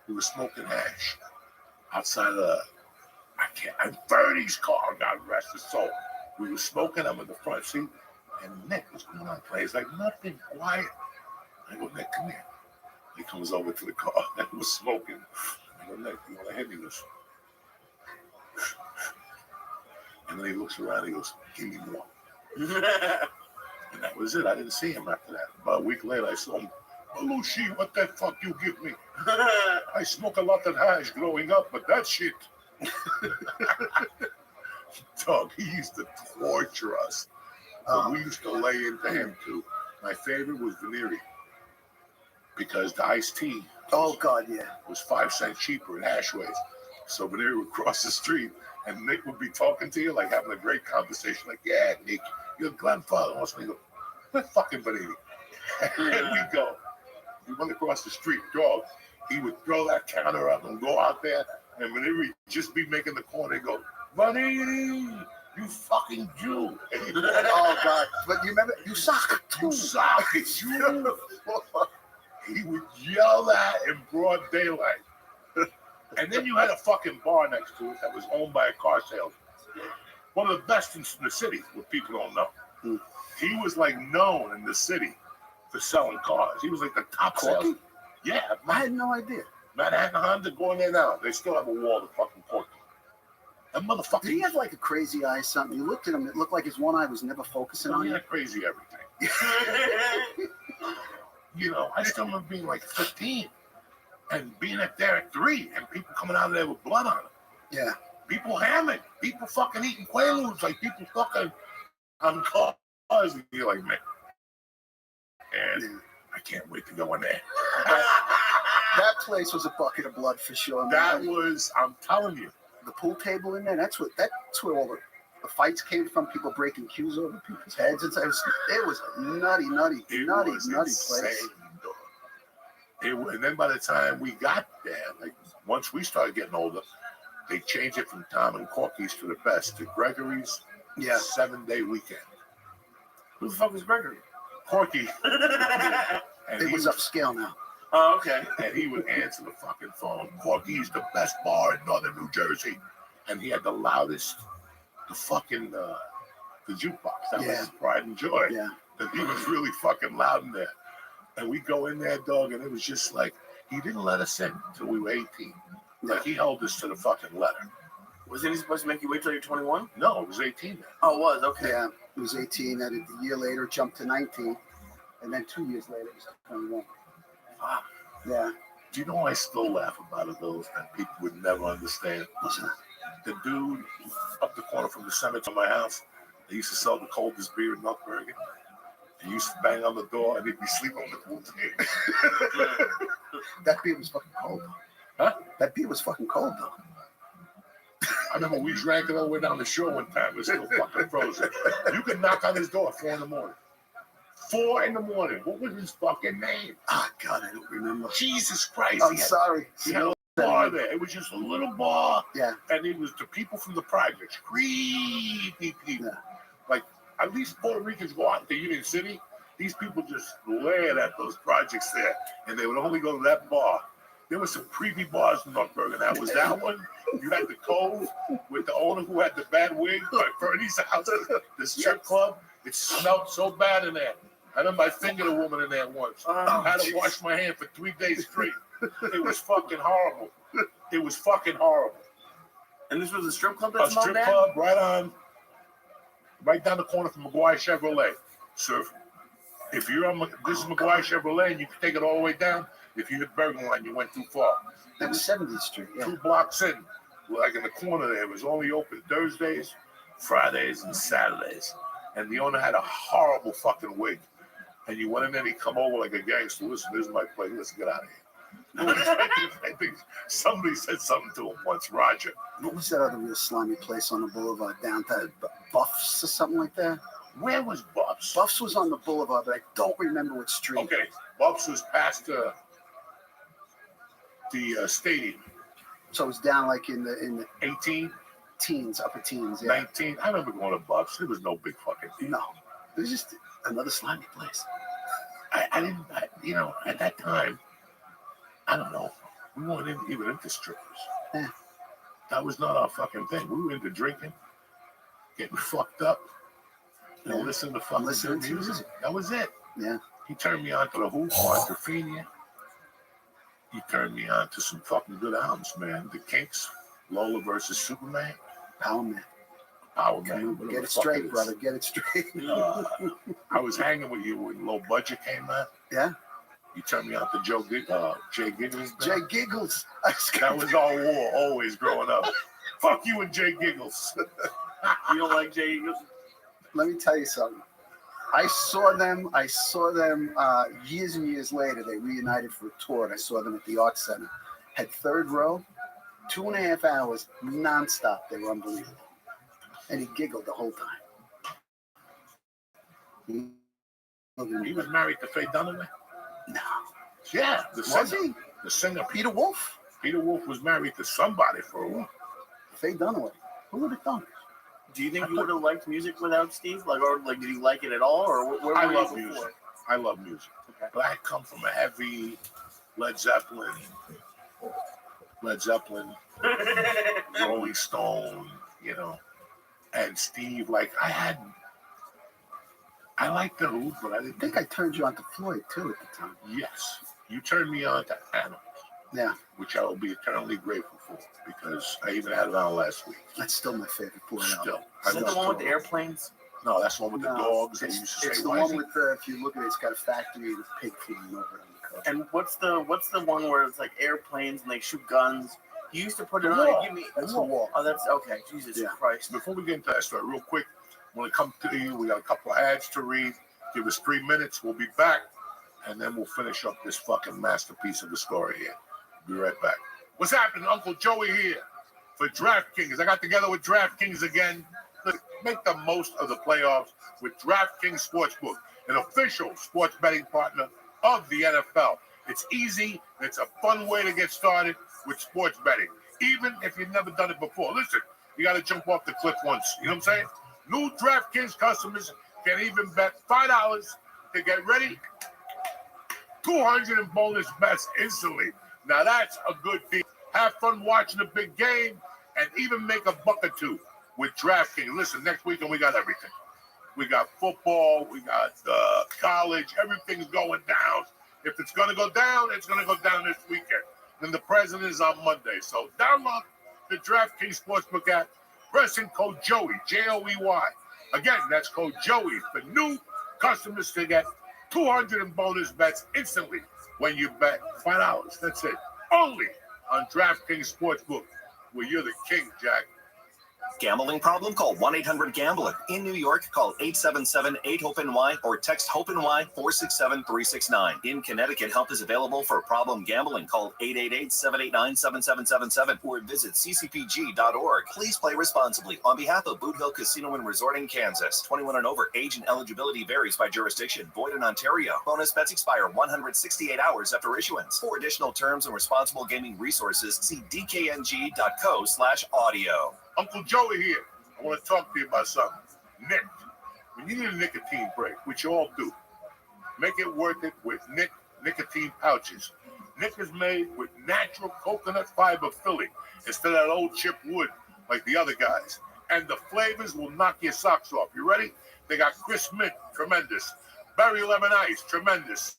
he was smoking hash outside I'm Verdi's car, God rest his soul. We were smoking, I'm in the front seat, and Nick, what's going on? He's like, nothing, quiet. I go, Nick, come here. He comes over to the car and was smoking. I go, Nick, you want to hit me this? And then he looks around, he goes, give me more. And that was it. I didn't see him after that. About a week later, I saw him. Belushi, what the fuck you give me? I smoke a lot of hash growing up, but that shit. Dog, he used to torture us. But we used to lay into him too. My favorite was Veneri. Because the iced tea. Oh, God, yeah. Was 5 cents cheaper in Ashways. So Veneri would cross the street and Nick would be talking to you, like having a great conversation. Like, yeah, Nick, your grandfather wants me to go, what fucking Veneri? And we go. We went across the street, dog. He would throw that counter up and go out there, and Veneri would just be making the corner and go, Veneri, you fucking Jew. Oh, God. But you remember, you suck. You suck, Jew. He would yell that in broad daylight. And then you had a fucking bar next to it that was owned by a car salesman. One of the best in the city, what people don't know. He was like known in the city for selling cars. He was like the top salesman. Yeah, I had no idea. Manhattan Honda, go in there now. They still have a wall of fucking Corky. That motherfucker. Did he have like a crazy eye? Something? You looked at him. It looked like his one eye was never focusing on He you. had crazy everything. You know, I still remember being like 15 and being there at 3 and people coming out of there with blood on them. Yeah. People hammered. People fucking eating Quaaludes. Like people fucking on cars. And you're like, man. And I can't wait to go in there. That place was a bucket of blood for sure. Man. That was, I'm telling you. The pool table in there, that's where all the fights came from, people breaking cues over people's heads. It was a nutty place. And then by the time we got there, like once we started getting older, they changed it from Tom and Corky's to the best to Gregory's 7-day weekend. Who the fuck was Gregory? Corky. It was upscale now. Oh, okay. And he would answer the fucking phone. Corky's the best bar in northern New Jersey. And he had the loudest, the jukebox. That was his pride and joy. Yeah. And he was really fucking loud in there. And we go in there, dog, and it was just like, he didn't let us in until we were 18. Like, he held us to the fucking letter. Wasn't he supposed to make you wait till you're 21? No, it was 18 then. Oh, it was? Okay. Yeah, it was 18, and a year later it jumped to 19, and then 2 years later it was 21. Wow. Yeah. Do you know I still laugh about it, those that people would never understand? What's that? The dude up the corner from the cemetery to my house, they used to sell the coldest beer in North Bergen. He used to bang on the door and he'd be sleeping on the pool table. That beer was fucking cold. Huh? That beer was fucking cold, though. I remember we drank it all the way down the shore one time. It was still fucking frozen. You could knock on his door at 4 in the morning. 4 in the morning. What was his fucking name? Oh, God, I don't remember. Jesus Christ. I'm sorry. He had a bar there. It was just a little bar. Yeah. And it was the people from the projects. Creepy people. Yeah. Like, at least Puerto Ricans go out to Union City. These people just layered at those projects there. And they would only go to that bar. There were some creepy bars in North Bergen. That was that one. You had the Cove with the owner who had the bad wig by Bernie's house. The strip club. It smelled so bad in there. I remember I fingered a woman in there once. I had to wash my hand for 3 days straight. It was fucking horrible. It was fucking horrible. And this was a strip club A that smelled strip bad? club right down the corner from McGuire Chevrolet. So if you're on, this is McGuire Chevrolet, and you can take it all the way down. If you hit Bergen Line, you went too far. That was 70th Street. Yeah. 2 blocks in, like in the corner there, it was only open Thursdays, Fridays, and Saturdays. And the owner had a horrible fucking wig. And you went in there and he'd come over like a gangster. Listen, this is my place. Let's get out of here. I think somebody said something to him once, Roger. What was that other real slimy place on the boulevard downtown? Buffs or something like that? Where was Buffs? Buffs was on the boulevard, but I don't remember what street. Okay, Buffs was past the stadium. So it was down like in the 18? Teens, upper teens, yeah. 19. I remember going to Buffs. There was no big fucking deal. No. It was just another slimy place. I didn't, at that time, I don't know. We weren't even into strippers. Yeah. That was not our fucking thing. We were into drinking, getting fucked up, and listening to fucking Listening good to music. music. That was it. Yeah. He turned me on to the Who, Quadrophenia. He turned me on to some fucking good albums, man. The Kinks, Lola versus Superman. Power Man. Power Man. whatever Get the it fuck straight, is. brother. Get it straight. I was hanging with you when Low Budget came out. Yeah. You turned me on to Jay Giggles. Jay Giggles. That was our war always growing up. Fuck you and Jay Giggles. You don't like Jay Giggles? Let me tell you something. I saw them years and years later. They reunited for a tour, and I saw them at the Art Center. Had third row, 2.5 hours, nonstop. They were unbelievable. And he giggled the whole time. He was married to Faye Dunaway? No. Yeah, the Was singer. he? The singer. Peter Wolf? Peter Wolf was married to somebody for a while. Faye Dunaway. Who would have thought? Do you think you would have liked music without Steve? Did you like it at all, or where I were love you before? music. I love music. Okay. But I come from a heavy Led Zeppelin, Rolling Stone, and Steve. I liked the Who, but I didn't I think I turned you on to Floyd, too, at the time. Yes. You turned me on to Animals. Yeah. Which I will be eternally grateful for because I even had it on last week. That's still my favorite porno. Still. Is that the one with the airplanes? No, that's the one with the dogs. That It's, you used to it's say, the "Why is one he-" with if you look at it, it's got a factory with a pig flying over it on the cover. And what's the one where it's like airplanes and they shoot guns? You used to put it The on. Wall. Give me. That's the wall. Oh, that's okay. Jesus Christ. Before we get into that story, real quick, when it comes to you, we got a couple of ads to read. Give us 3 minutes. We'll be back, and then we'll finish up this fucking masterpiece of the story here. Be right back. What's happening? Uncle Joey here for DraftKings. I got together with DraftKings again. Let's make the most of the playoffs with DraftKings Sportsbook, an official sports betting partner of the NFL. It's easy. It's a fun way to get started with sports betting, even if you've never done it before. Listen, you got to jump off the cliff once. You know what I'm saying? New DraftKings customers can even bet $5 to get ready. 200 in bonus bets instantly. Now that's a good deal. Have fun watching a big game and even make a buck or two with DraftKings. Listen, next weekend we got everything. We got football, we got college, everything's going down. If it's going to go down, it's going to go down this weekend. Then the president is on Monday. So download the DraftKings Sportsbook app, press in code Joey, Joey. Again, that's code Joey for new customers to get 200 in bonus bets instantly when you bet $5. That's it. Only on DraftKings Sportsbook, where you're the king, Jack. Gambling problem? Call 1-800-GAMBLER. In New York, call 877-8-HOPE-NY or text HOPE-NY 467-369. In Connecticut, help is available for problem gambling. Call 888-789-7777 or visit ccpg.org. Please play responsibly. On behalf of Boot Hill Casino and Resort in Kansas, 21 and over, age and eligibility varies by jurisdiction. Void in Ontario. Bonus bets expire 168 hours after issuance. For additional terms and responsible gaming resources, see dkng.co/audio. Uncle Joey here. I want to talk to you about something. Nick, when you need a nicotine break, which you all do, make it worth it with Nick nicotine pouches. Nick is made with natural coconut fiber filling instead of that old chip wood like the other guys. And the flavors will knock your socks off. You ready? They got crisp mint, tremendous. Berry lemon ice, tremendous.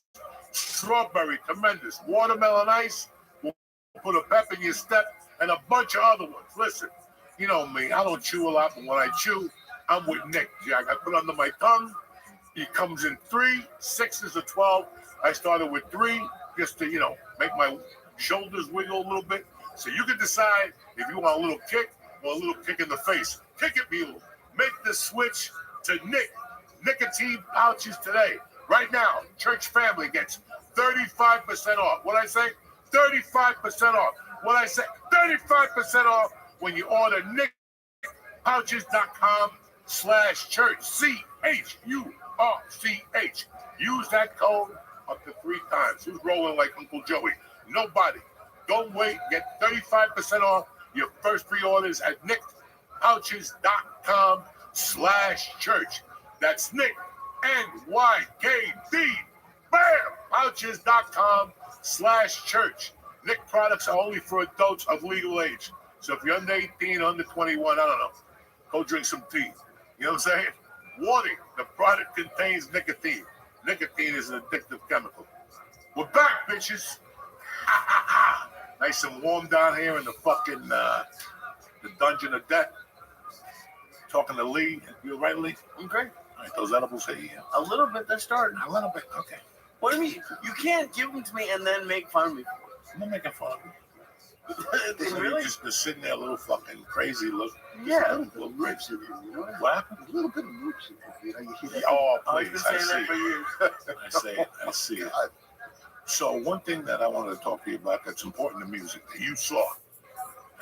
Strawberry, tremendous. Watermelon ice will put a pep in your step and a bunch of other ones. Listen. You know me, I don't chew a lot, but when I chew, I'm with Nick, Jack. I put it under my tongue. It comes in 3, 6s, or 12. I started with 3 just to, make my shoulders wiggle a little bit. So you can decide if you want a little kick or a little kick in the face. Kick it, Mule. Make the switch to Nick nicotine pouches today. Right now, church family gets 35% off. What I say? 35% off. What I say? 35% off. When you order nickpouches.com/church, CHURCH. Use that code up to 3 times. Who's rolling like Uncle Joey? Nobody. Don't wait. Get 35% off your first 3 orders at nickpouches.com/church. That's Nick, NYKD. Bam! Pouches.com/church. Nick products are only for adults of legal age. So if you're under 18, under 21, I don't know, go drink some tea. You know what I'm saying? Warning, the product contains nicotine. Nicotine is an addictive chemical. We're back, bitches. Nice and warm down here in the fucking the dungeon of death. Talking to Lee. You all right, Lee? I'm great. All right, those edibles are here. A little bit, they're starting. A little bit, okay. What do you mean? You can't give them to me and then make fun of me for it. I'm not making fun of you. Really? You just been sitting there a little fucking crazy look. Yeah. A little roots in it, What happened? A little bit of roots in it, You hear that? Oh, I've please. been I saying see that for it. years. I see it. So one thing that I wanted to talk to you about that's important to music that you saw,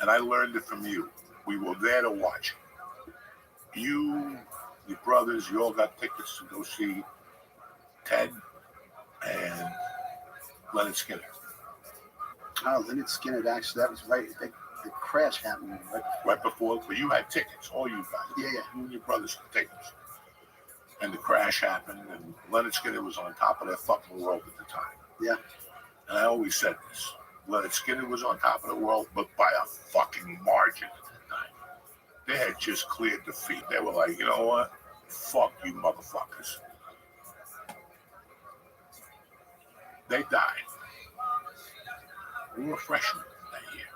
and I learned it from you. We were there to watch. You, your brothers, you all got tickets to go see Ted and Leonard Skinner. Oh, Leonard Skinner, actually, that was right. The crash happened right before, but you had tickets, all you guys. Yeah. You and your brothers had tickets. And the crash happened, and Leonard Skinner was on top of that fucking world at the time. Yeah. And I always said this. Leonard Skinner was on top of the world, but by a fucking margin at the time. They had just cleared defeat. They were like, you know what? Fuck you motherfuckers. They died. We were freshmen that year.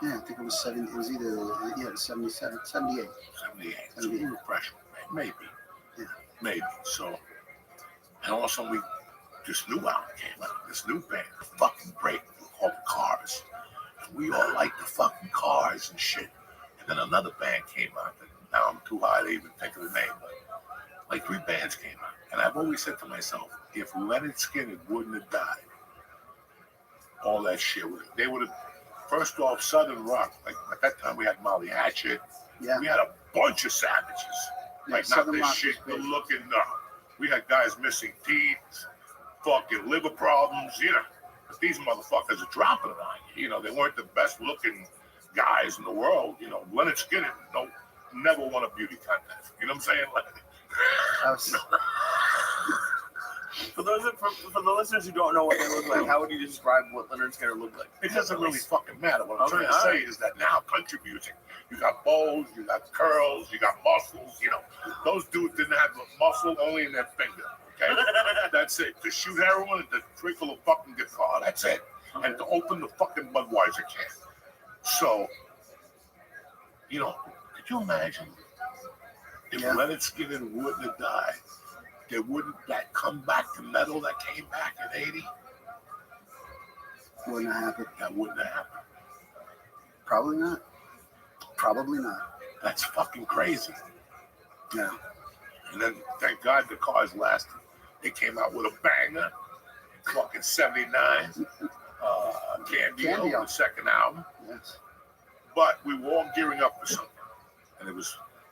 Yeah, I think it was 70. It was either 77, 78. 78. So we were freshmen, maybe. Yeah. Maybe. So, and also this new album came out. This new band, fucking great, called The Cars. And we all liked the fucking Cars and shit. And then another band came out that now I'm too high to even think of the name, but like 3 bands came out. And I've always said to myself, if Leonard Skinner wouldn't have died, all that shit they would have. First off, Southern Rock. Like at that time, we had Molly Hatchet. Yeah. We had a bunch of savages. Yeah, Like not Southern this Rock shit. was Good big. looking. We had guys missing teeth, fucking liver problems. You know, but these motherfuckers are dropping it on you. You know, they weren't the best looking guys in the world. You know, Leonard Skinner never won a beauty contest. You know what I'm saying? Like, For the listeners who don't know what they look like, how would you describe what Leonard Skinner looked like? it doesn't really fucking matter. What I'm Okay, trying to say is that now country music, you got bows, you got curls, you got muscles. You know, those dudes didn't have muscle only in their finger. Okay, that's it. To shoot heroin and to trickle a fucking guitar. That's it. And to open the fucking Budweiser can. So, you know, could you imagine if Leonard Skinner wouldn't have died? There wouldn't that comeback to metal that came back in '80. Wouldn't have happened. That wouldn't have happened. Probably not. Probably not. That's fucking crazy. Yeah. And then, thank God, the Cars lasted. They came out with a banger, fucking '79. Candy, the second album. Yes. But we were all gearing up for something, and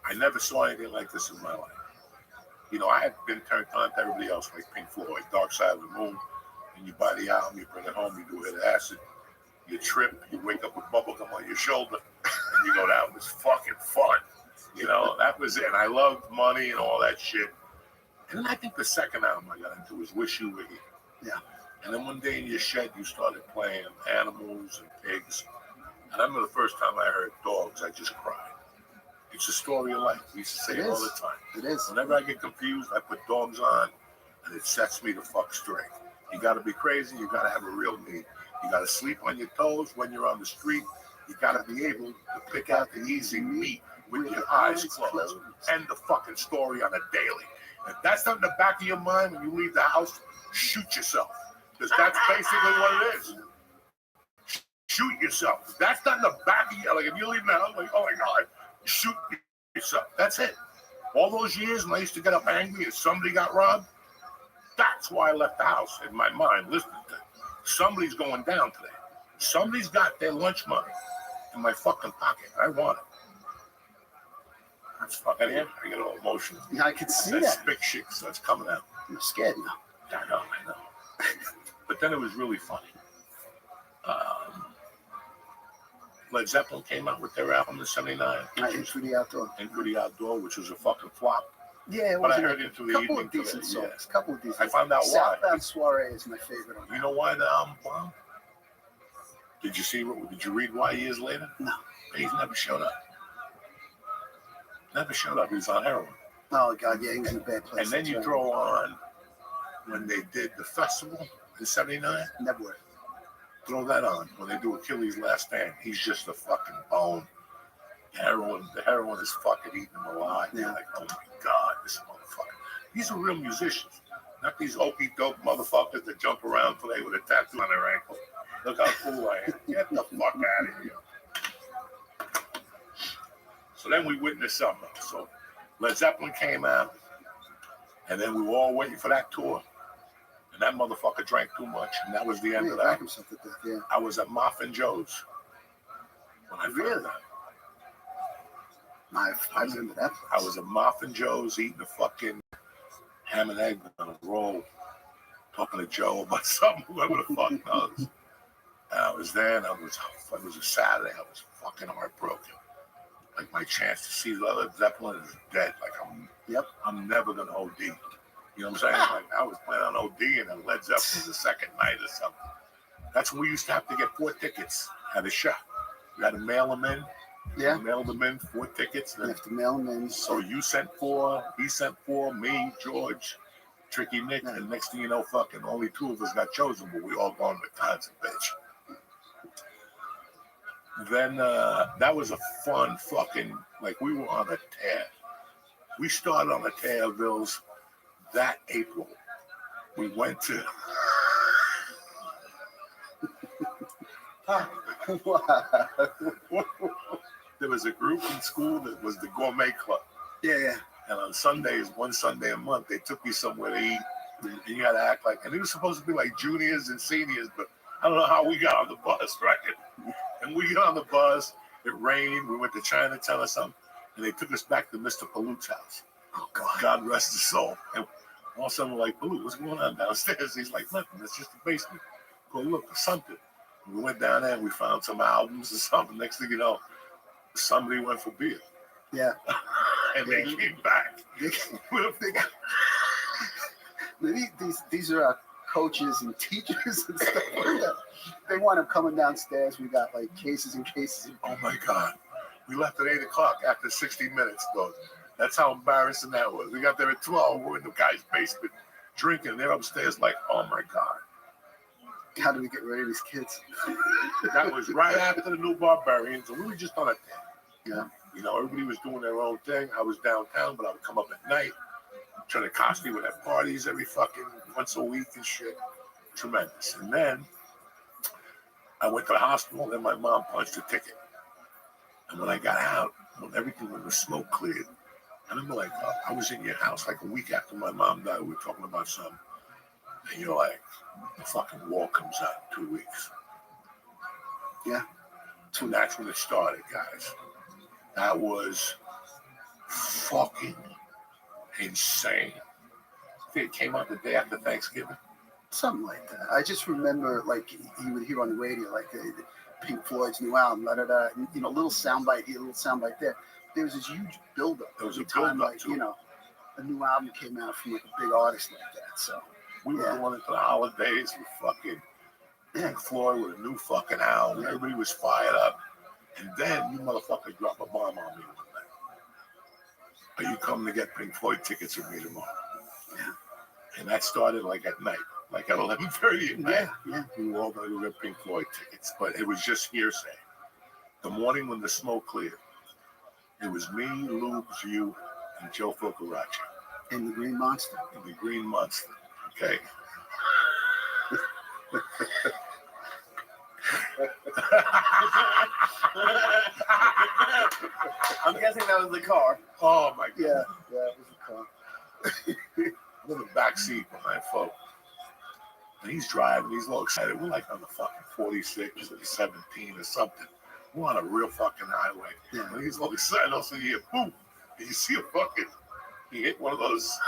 I never saw anything like this in my life. You know, I had been turned on to everybody else, like Pink Floyd, Dark Side of the Moon, and you buy the album, you bring it home, you do a hit of acid, you trip, you wake up with bubblegum on your shoulder, and you go, that was fucking fun. You know, that was it. And I loved Money and all that shit. And then I think the second album I got into was Wish You Were Here. Yeah. And then one day in your shed, you started playing animals and pigs. And I remember the first time I heard Dogs, I just cried. It's a story of life. We used to say it all the time. It is. Whenever I get confused, I put Dogs on, and it sets me the fuck straight. You got to be crazy. You got to have a real need. You got to sleep on your toes when you're on the street. You got to be able to pick out the easy meat with your eyes closed. End the fucking story on a daily. If that's not in the back of your mind when you leave the house, shoot yourself. Because that's basically what it is. Shoot yourself. If that's not in the back of you, like if you're leaving the house, like, oh my God, shoot yourself. That's it. All those years when I used to get up angry and somebody got robbed, that's why I left the house in my mind. Listen, somebody's going down today. Somebody's got their lunch money in my fucking pocket. I want it. That's fucking it. I get all emotional. Yeah, I could see that. that. Big shit starts coming out. I'm scared now. I know. But then it was really funny. Led Zeppelin came out with their album in '79. Into the Outdoor. Into the Outdoor, which was a fucking flop. Yeah, it But was I heard Into the couple Evening of decent today, songs. Couple of decent. I found out why. Southbound Soiree is my favorite on that. You know why the album bombed? Did you read why years later? No. He's never showed up. Never showed up. He was on heroin. Oh God, yeah, he was in a bad place. And then you throw on when they did the festival in '79. Never worked. Throw that on when they do Achilles' Last Stand. He's just a fucking bone. Heroin. The heroin is fucking eating him alive. Yeah. You're like, oh my God, this motherfucker. These are real musicians, not these okey doke motherfuckers that jump around today with a tattoo on their ankle. Look how cool I am. Get the fuck out of here. So then we witnessed something. So Led Zeppelin came out, and then we were all waiting for that tour. And that motherfucker drank too much, and that was the end of that. Himself to death, yeah. I was at Moffin Joe's when I found that. I remember that. I was at Moffin Joe's eating a fucking ham and egg on a roll, talking to Joe about something, whoever the fuck knows. And I was there, and it was a Saturday. I was fucking heartbroken. Like my chance to see Led Zeppelin is dead. Like I'm never gonna OD. You know what I'm saying? Like I was planning on OD, and then Led Zeppelin the second night or something. That's when we used to have to get 4 tickets at a show. You had to mail them in. Yeah. You mailed them in, 4 tickets. You have to mail them in. So you sent 4, he sent 4, me, George, Tricky Nick, and next thing you know, fucking only 2 of us got chosen, but we all gone to concert, bitch. Then that was a fun fucking, like, we were on a tear. We started on a tear of Bills that April. We went to there was a group in school that was the Gourmet Club. Yeah. And on Sundays, one Sunday a month, they took me somewhere to eat. And you had to act like, and it was supposed to be like juniors and seniors, but I don't know how we got on the bus, right? And we got on the bus, it rained, we went to Chinatown or something, and they took us back to Mr. Palut's house. Oh, God. God rest his soul. And all of a sudden, we're like, Palut, what's going on downstairs? He's like, nothing, it's just the basement. Go look, there's something. We went down there and we found some albums or something. Next thing you know, somebody went for beer. Yeah. And they came back. Maybe these are our coaches and teachers and stuff like that. They wind up coming downstairs. We got like cases and cases. Oh my God. We left at 8 o'clock after 60 minutes, though. That's how embarrassing that was. We got there at 12. We're in the guy's basement drinking. They're upstairs like, oh my God. How do we get rid of these kids? That was right after the New Barbarians, and we were just on a thing. Yeah. You know, everybody was doing their own thing. I was downtown, but I would come up at night. Johnny Costi would have parties every fucking once a week and shit. Tremendous. And then I went to the hospital, and my mom punched a ticket. And when I got out, when everything when the smoke cleared, I remember like, I was in your house like a week after my mom died. We were talking about something. And you're like, the fucking wall comes out in 2 weeks. Yeah. So that's when it started, guys. That was fucking insane. I think it came out the day after Thanksgiving. Something like that. I just remember, like, you would hear on the radio, like, Pink Floyd's new album, da-da-da, and, you know, little soundbite here, little soundbite there. There was this huge buildup. There was a time, buildup, like, too. you know, a new album came out from, like, a big artist like that, so. We were going into the holidays with fucking Pink Floyd with a new fucking album. Everybody was fired up. And then you motherfuckers drop a bomb on me one night. Are you coming to get Pink Floyd tickets with me tomorrow? Yeah. And that started like at night, like at 11:30 at night. Yeah. We were all going to go get Pink Floyd tickets, but it was just hearsay. The morning when the smoke cleared, it was me, Lubes, you, and Joe Focaccia. In the Green Monster. In the Green Monster. Okay. I'm guessing that was the car. Oh my God. Yeah, it was the car. I'm in the back seat behind folk. And he's driving, he's all excited. We're like on the fucking 46 or 17 or something. We're on a real fucking highway. Yeah. And he's all excited. Also, you hear boom. And you see a fucking, he hit one of those.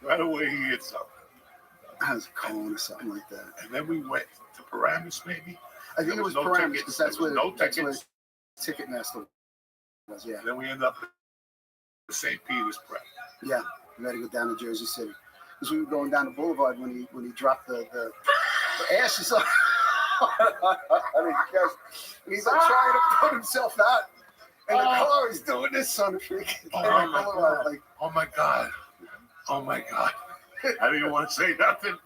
Right away, he hit something. I was a cone or something like that. And then we went to Paramus, maybe. I think it was Paramus, because that's where tickets. Ticketmaster was, yeah. And then we ended up in St. Peter's Prep. Yeah, we had to go down to Jersey City. Because we were going down the boulevard when he dropped the ashes on. I mean, he's like trying to put himself out. And the car is doing this on the freaking boulevard. Like, oh my God. Oh my God. I didn't want to say nothing.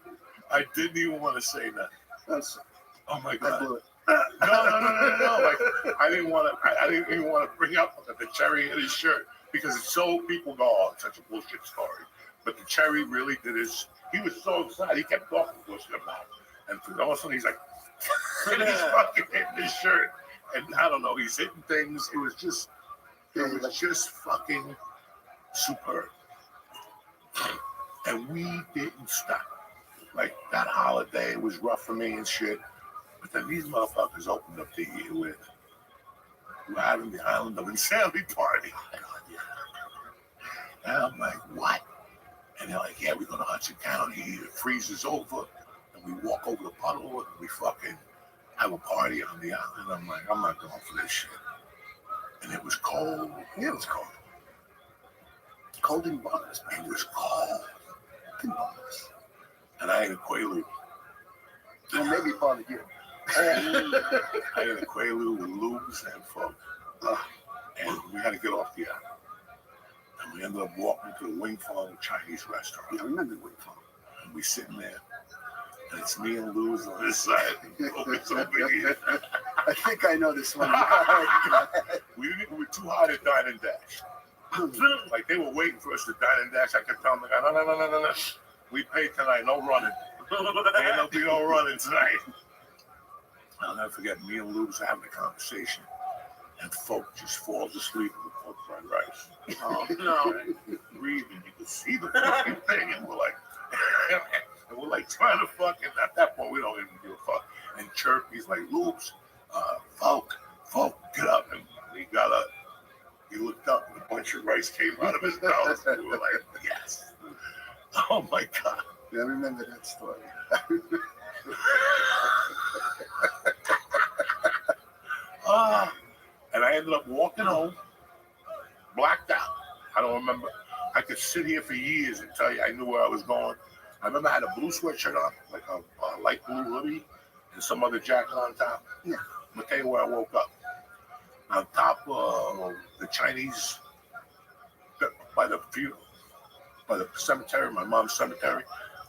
I didn't even want to say nothing. Oh my God. I blew it. No. Like, I didn't even want to bring up the cherry in his shirt because it's so people go, oh, it's such a bullshit story. But the cherry really did his. He was so excited. He kept talking bullshit about it. And all of a sudden he's like, and he's fucking hitting his shirt. And I don't know, he's hitting things. It was just fucking superb. And we didn't stop. Like, that holiday was rough for me and shit. But then these motherfuckers opened up the year with, we're having the Island of Insanity party. And I'm like, what? And they're like, yeah, we're going to Hudson County. It freezes over. And we walk over the puddle and we fucking have a party on the island. I'm like, I'm not going for this shit. And it was cold. Yeah, it was cold. Cold in bars. It was cold. In bars. And I ate a Quaalude. Well, maybe it bothered you. I ate a Quaalude with lubes and folk. And we had to get off the island. And We ended up walking to the Wing Farm Chinese restaurant. Yeah, I remember Wing Farm. And we sitting there, and it's me and Luz on this side. It's over here. I think I know this one. We were too high to dine and dash. Like they were waiting for us to dine and dash. I kept telling them, no. We paid tonight, no running. Ain't no running tonight. I'll never forget, me and Luz having a conversation, and folk just falls asleep with pork fried rice. Oh no! Breathing, you can see the fucking thing, and we're like trying to fucking. At that point, we don't even give a fuck. And Chirp, he's like, Luz, folk, get up, and he got up. He looked up, and a bunch of rice came out of his mouth. And we were like, yes. Oh my god. Yeah, I remember that story. And I ended up walking home, blacked out. I don't remember. I could sit here for years and tell you I knew where I was going. I remember I had a blue sweatshirt on, like a light blue hoodie, and some other jacket on top. Yeah. I'll tell you where I woke up. On top of the Chinese, by the cemetery, my mom's cemetery,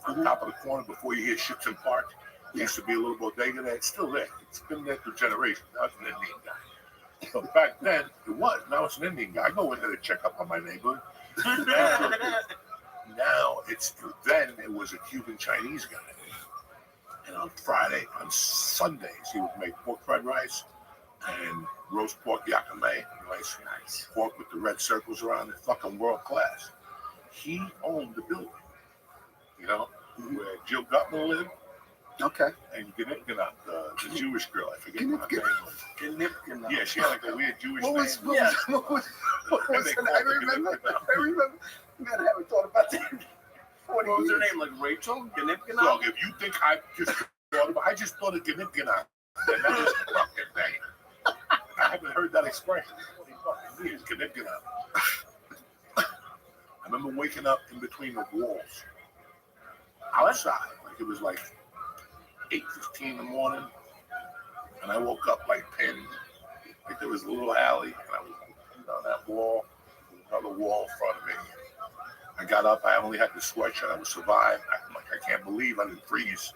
on top of the corner before you hit Shipton Park. There used to be a little bodega there. It's still there. It's been there through generations. Now it's an Indian guy. But back then, it was. Now it's an Indian guy. I go in there to check up on my neighborhood. Now then it was a Cuban Chinese guy. And on Sundays, he would make pork fried rice and roast pork yakame. Nice pork with the red circles around it. Fucking world class. He owned the building. You know, where Jill Gutman lived. Okay. And Gnipkinot, the Jewish girl, I forget what her name was. Gnipkinot. Yeah, she had like a weird Jewish name. What was it? I remember. Man, I haven't thought about that. What was her name? Like Rachel? Gnipkinot? Dog, if you think I just thought of Gnipkinot, then that is the fucking thing. I haven't heard that expression in 20 fucking years, Gnipkinot. I remember waking up in between the walls, outside, like it was like 8:15 in the morning, and I woke up like pinned. Like there was a little alley, and I was pinned on that wall, another wall in front of me. I got up. I only had the sweatshirt. I would survive. I'm like, I can't believe I didn't freeze.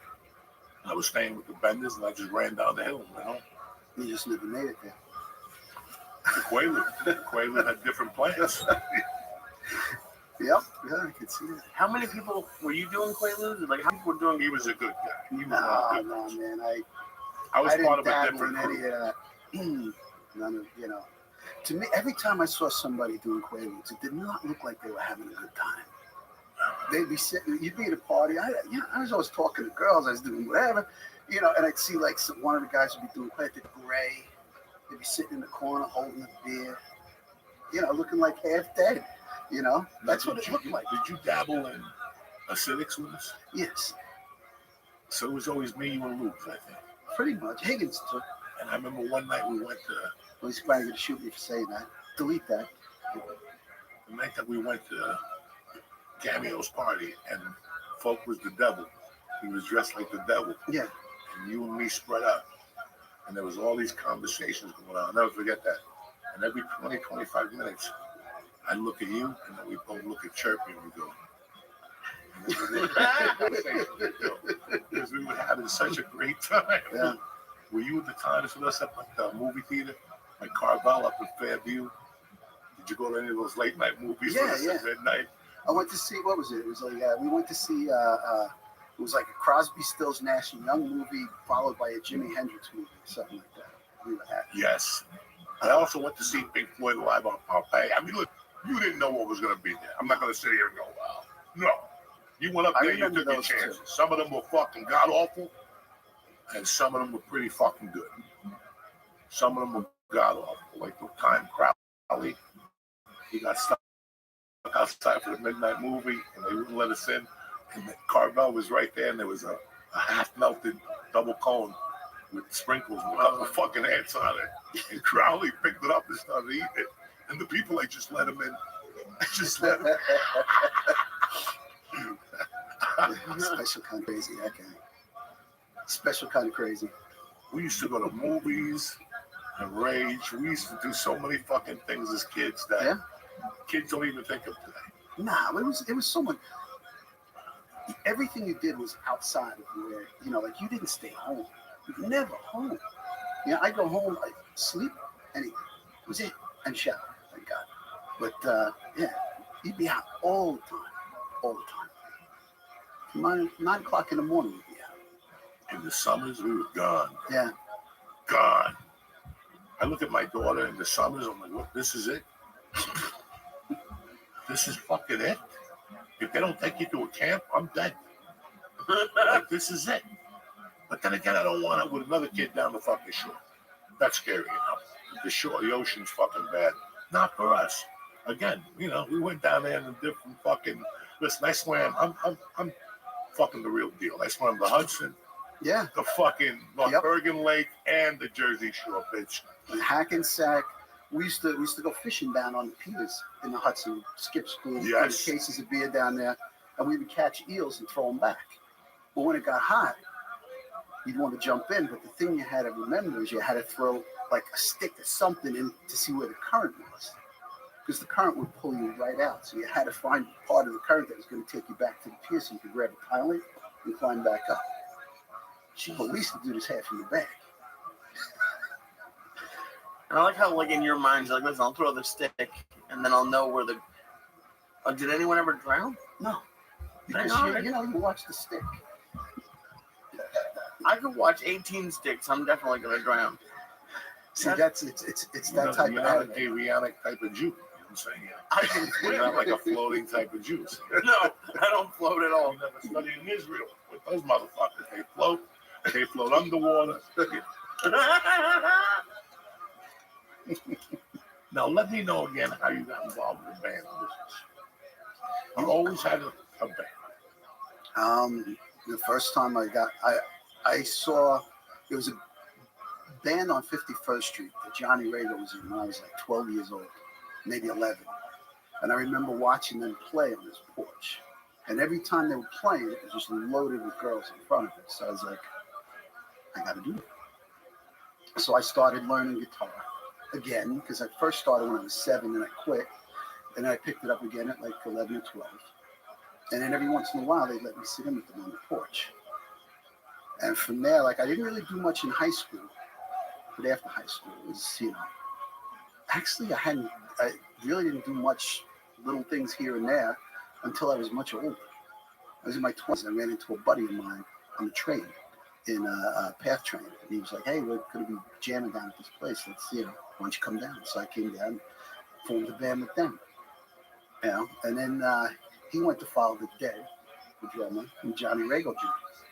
And I was staying with the Benders, and I just ran down the hill. You know, You just never made it there. Quaalude had different plans. Yep, yeah, I could see that. How many people were you doing Quaaludes? Like, how many people were doing? He was a good guy. No, man. I was didn't part of a dabble different in any group. of that. None of, To me, every time I saw somebody doing Quaaludes, it did not look like they were having a good time. They'd be sitting, you'd be at a party. I was always talking to girls. I was doing whatever, and I'd see like one of the guys would be doing Quaaludes, gray. They'd be sitting in the corner holding a beer, looking like half dead. That's what it looked like. Did you dabble in acidics with us? Yes. So it was always me, you, and Luke, I think. Pretty much. Higgins took. And I remember one night we went to. Well, he's probably going to shoot me for saying that. Delete that. The night that we went to Cameo's party, and Folk was the devil. He was dressed like the devil. Yeah. And you and me spread up. And there was all these conversations going on. I'll never forget that. And every 20, 25 minutes, I look at you, and then we both look at Chirpy, and we go. Because we were having such a great time. Yeah. Were you at the times with us at like the movie theater, like Carvel up in Fairview? Did you go to any of those late night movies? Yeah, with us at midnight? I went to see, what was it? It was like, we went to see, it was like a Crosby, Stills, Nash and Young movie followed by a Jimi Hendrix movie, something like that. We were happy. Yes. I also went to see Pink Floyd live on Pompeii. I mean, look, you didn't know what was going to be there. I'm not going to sit here and go, wow. No. You went up there, you took your chances. Some of them were fucking god-awful, and some of them were pretty fucking good. Some of them were god-awful, like the time Crowley. He got stuck outside for the midnight movie, and they wouldn't let us in. And Carvel was right there, and there was a half-melted double cone with sprinkles with a couple fucking ants on it. And Crowley picked it up and started eating it. And the people, like, just let him in. Just let him. Special kind of crazy, that guy. Special kind of crazy. We used to go to movies and rage. We used to do so many fucking things as kids that kids don't even think of today. Nah, it was so much. Everything you did was outside of where, like you didn't stay home. You were never home. I go home, I sleep, anything. That was it. And shower, thank God. But yeah, you'd be out all the time. All the time. 9 o'clock in the morning, we'd be out. In the summers, we were gone. Yeah. Gone. I look at my daughter in the summers, I'm like, what, this is it? This is fucking it? If they don't take you to a camp, I'm dead. Like, this is it. But then again, I don't want it with another kid down the fucking shore. That's scary enough. The shore, the ocean's fucking bad. Not for us. Again, we went down there in a different fucking. Listen, I swam. I'm fucking the real deal. I swam the Hudson. Yeah. The fucking Bergen Lake and the Jersey Shore, bitch. And Hackensack. We used to go fishing down on the piers in the Hudson. Skip school. Yes. Cases of beer down there, and we would catch eels and throw them back. But when it got hot, you'd want to jump in. But the thing you had to remember is you had to throw like a stick or something in to see where the current was, because the current would pull you right out. So you had to find part of the current that was going to take you back to the pier so you could grab a piling and climb back up. But we used to do this half in the bag. And I like how, like, in your mind, you're like, listen, I'll throw the stick, and then I'll know where the... did anyone ever drown? No. Because, you watch the stick. I could watch 18 sticks. I'm definitely going to drown. See, it's that type of avionic type of juice. You know what I'm saying? I can You're not like a floating type of juice. No, I don't float at all. You never studied in Israel with those motherfuckers. They float underwater. Now, let me know again how you got involved in the band business. You always had a band. The first time I saw, there was a band on 51st Street that Johnny Rago was in when I was like 12 years old, maybe 11. And I remember watching them play on his porch. And every time they were playing, it was just loaded with girls in front of it. So I was like, I got to do it. So I started learning guitar again, because I first started when I was 7 and I quit. And then I picked it up again at like 11 or 12. And then every once in a while, they'd let me sit in with them on the porch. And from there, like, I didn't really do much in high school. But after high school, it was, actually, I really didn't do much little things here and there until I was much older. I was in my 20s. I ran into a buddy of mine on the train, in a PATH train. And he was like, hey, we're going to be jamming down at this place. Let's, why don't you come down? So I came down, formed a band with them. And then he went to Follow the Dead, the drummer, and Johnny Rago joined us.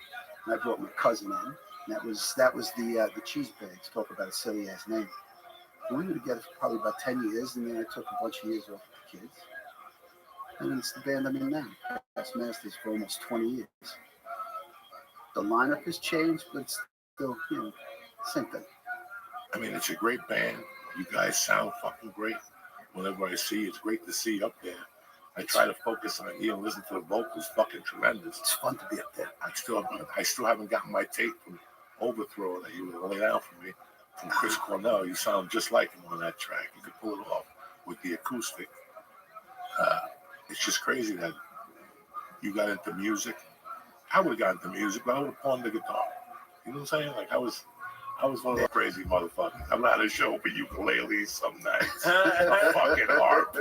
And I brought my cousin in. And that was the Cheese Bags, talk about a silly ass name. And we were together for probably about 10 years, and then I took a bunch of years off with the kids. And then it's the band I'm in now. Past Masters for almost 20 years. The lineup has changed, but it's still, same thing. I mean, it's a great band. You guys sound fucking great. Whenever I see you, it's great to see you up there. I try to focus on it, listen to the vocals, fucking tremendous. It's fun to be up there. I still haven't gotten my tape from Overthrow that you laid out for me from Chris Cornell. You sound just like him on that track. You could pull it off with the acoustic. It's just crazy that you got into music. I would have got into music, but I would have pawned the guitar. You know what I'm saying? Like, I was one of those crazy motherfuckers. I'm not a show for ukuleles some nights. A fucking harp.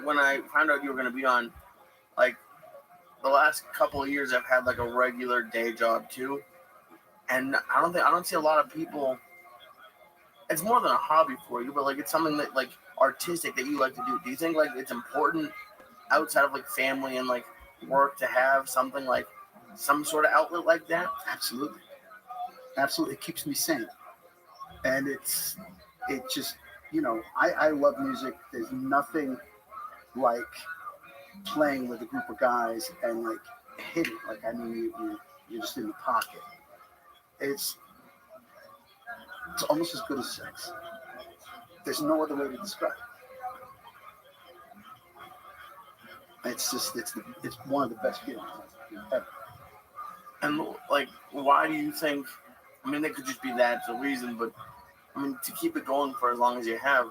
When I found out you were going to be on, like, the last couple of years, I've had like a regular day job too, and I don't see a lot of people. It's more than a hobby for you, but like it's something that like artistic that you like to do. Do you think like it's important outside of like family and like work to have something like some sort of outlet like that? Absolutely. It keeps me sane, and it just I love music. There's nothing like playing with a group of guys and like hitting, you're just in the pocket. It's almost as good as sex. There's no other way to describe it. It's one of the best feelings ever. And like, why do you think? I mean, it could just be that's the reason, but I mean, to keep it going for as long as you have,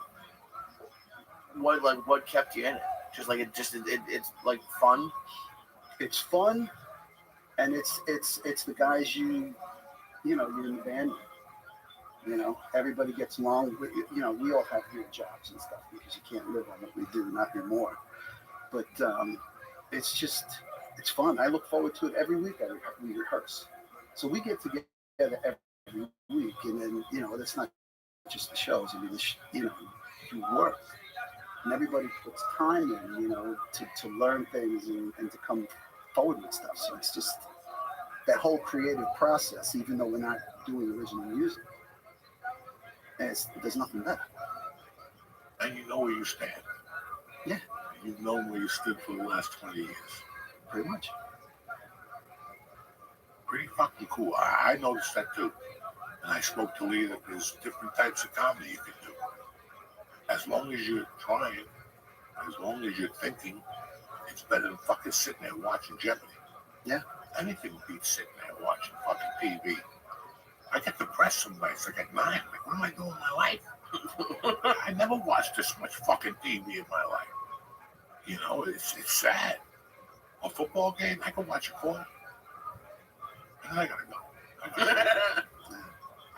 what kept you in it? Just like it's like fun. It's fun, and it's the guys you're in the band with. You know, everybody gets along. You know, we all have real jobs and stuff because you can't live on what we do, not anymore. But it's fun. I look forward to it every week. We rehearse, so we get together every week, and then that's not just the shows. I mean, you work, and everybody puts time in, to learn things and to come forward with stuff. So it's just that whole creative process, even though we're not doing original music. There's nothing better. And you know where you stand. Yeah. You've known where you stood for the last 20 years. Pretty much. Pretty fucking cool. I noticed that too. And I spoke to Lee that there's different types of comedy you can do. As long as you're trying, as long as you're thinking, it's better than fucking sitting there watching Jeopardy. Yeah. Anything beats sitting there watching fucking TV. I get depressed some nights, like at 9. Like, what am I doing in my life? I never watched this much fucking TV in my life. You know, it's sad. A football game, I can watch a quarter. And I gotta go.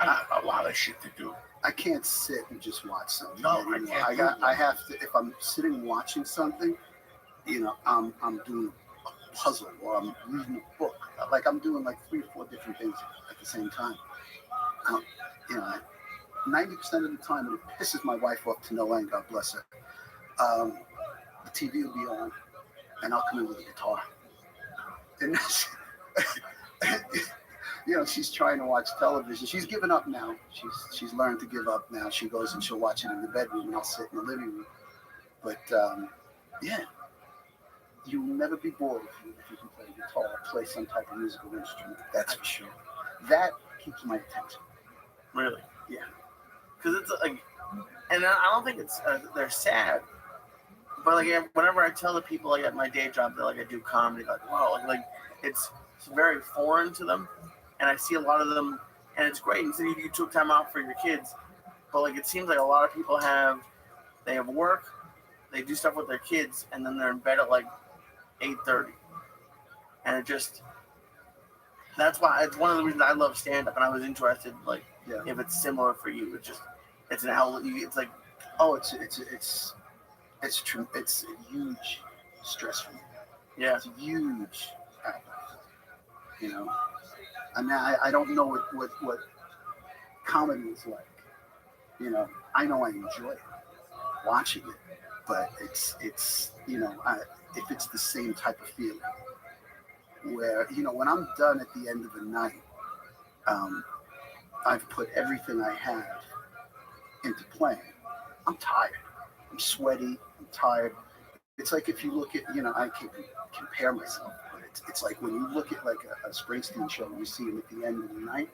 I got a lot of shit to do. I can't sit and just watch something. No, anymore. I can't. I have to. If I'm sitting watching something, I'm doing a puzzle or I'm reading a book. Like I'm doing like 3 or 4 different things at the same time. 90% of the time, it pisses my wife off to no end. God bless her. The TV will be on, and I'll come in with a guitar. And she's trying to watch television. She's given up now. She's learned to give up now. She goes and she'll watch it in the bedroom, and I'll sit in the living room. But you'll never be bored if you can play guitar or play some type of musical instrument. That's for sure. That keeps my attention. Really? Yeah. Because it's like, and I don't think it's they're sad, but like whenever I tell the people like at my day job that like I do comedy, like wow, like it's very foreign to them, and I see a lot of them, and it's great. And so you took time out for your kids, but like it seems like a lot of people have work, they do stuff with their kids, and then they're in bed at like 8:30, and it just. That's why it's one of the reasons I love stand-up, and I was interested, like, if it's similar for you. It's an outlet. It's like, it's a huge stress for me. Yeah, it's a huge outlet. I mean, I don't know what comedy is like. I know I enjoy it, watching it, but it's if it's the same type of feeling. Where, when I'm done at the end of the night, I've put everything I have into playing. I'm tired. I'm sweaty. I'm tired. It's like if you look at, I can't compare myself, but it's like when you look at like a Springsteen show and you see him at the end of the night,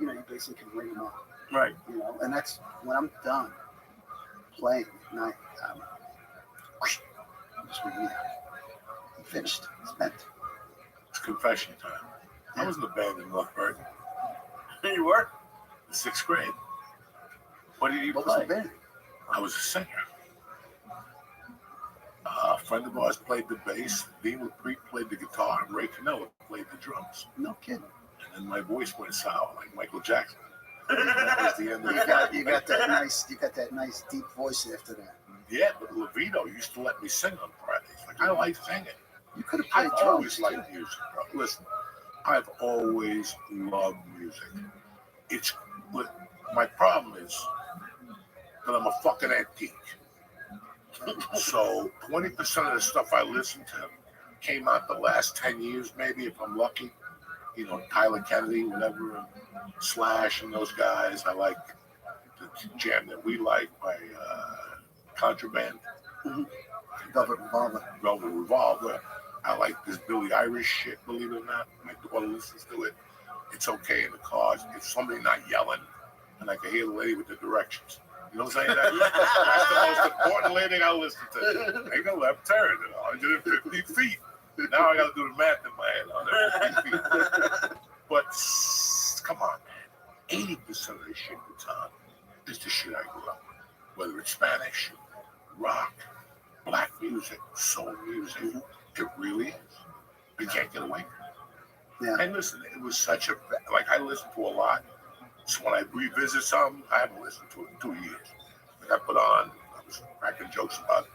you basically can ring him up. Right. And that's when I'm done playing at night. I'm just ringing out. I'm finished. Spent. It's confession time. I was in the band in Loughborough. You were? In 6th grade. What did you play? Was the band? I was a singer. A friend of ours played the bass. Dean LaPrete played the guitar, and Ray Canella played the drums. No kidding. And then my voice went sour like Michael Jackson. That was the end of you got that nice deep voice after that. Yeah, but Levito used to let me sing on Fridays. Like I like singing. You could have played I've drums. always liked music, bro. Listen, I've always loved music. But my problem is that I'm a fucking antique. So 20% of the stuff I listen to came out the last 10 years, maybe if I'm lucky. Tyler Kennedy, whatever, Slash and those guys. I like the jam that we like by Contraband. Velvet Revolver. I like this Billy Irish shit, believe it or not. My daughter listens to it. It's okay in the cars. If somebody not yelling, and I can hear the lady with the directions. You know what I'm saying? That's the most important lady I listen to. Make a left turn at 150 feet. Now I got to do the math in my head. 150 feet. But come on, man. 80% of the shit that's on is the shit I grew up with. Whether it's Spanish, rock, black music, soul music, it really is. You can't get away from it. Yeah. And listen, it was such a, like I listen to a lot. So when I revisit something, I haven't listened to it in 2 years. Like I put on, I was cracking jokes about it.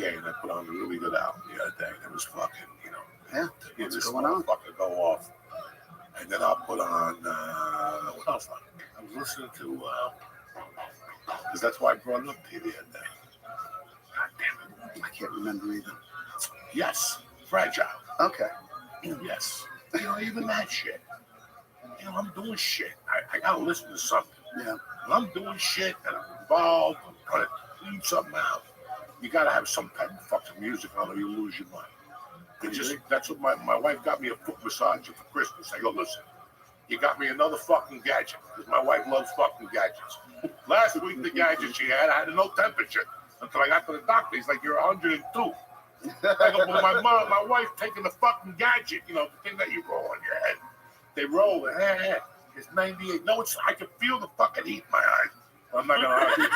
Yeah, and I put on a really good album the other day. It was fucking, you know, Yeah. yeah, What's this going on? motherfucker go off. And then I'll put on, what else? I was listening to, because that's why I brought it up to you the other day. God damn it. I can't remember either. Yes, Fragile. Okay. Yes. You know, even that shit. You know, I'm doing shit. I gotta listen to something. Yeah. When I'm doing shit and I'm involved, I'm trying to clean something out, you gotta have some type of fucking music on or you lose your mind. It just, that's what my wife got me a foot massager for Christmas. I go, listen, you got me another fucking gadget, because my wife loves fucking gadgets. Last week, the gadget she had, I had no temperature until I got to the doctor. He's like, you're 102. I go, well, my wife taking the fucking gadget, you know, the thing that you roll on your head. They roll it. It's 98. No, it's, I can feel the fucking heat in my eyes. I'm not gonna argue.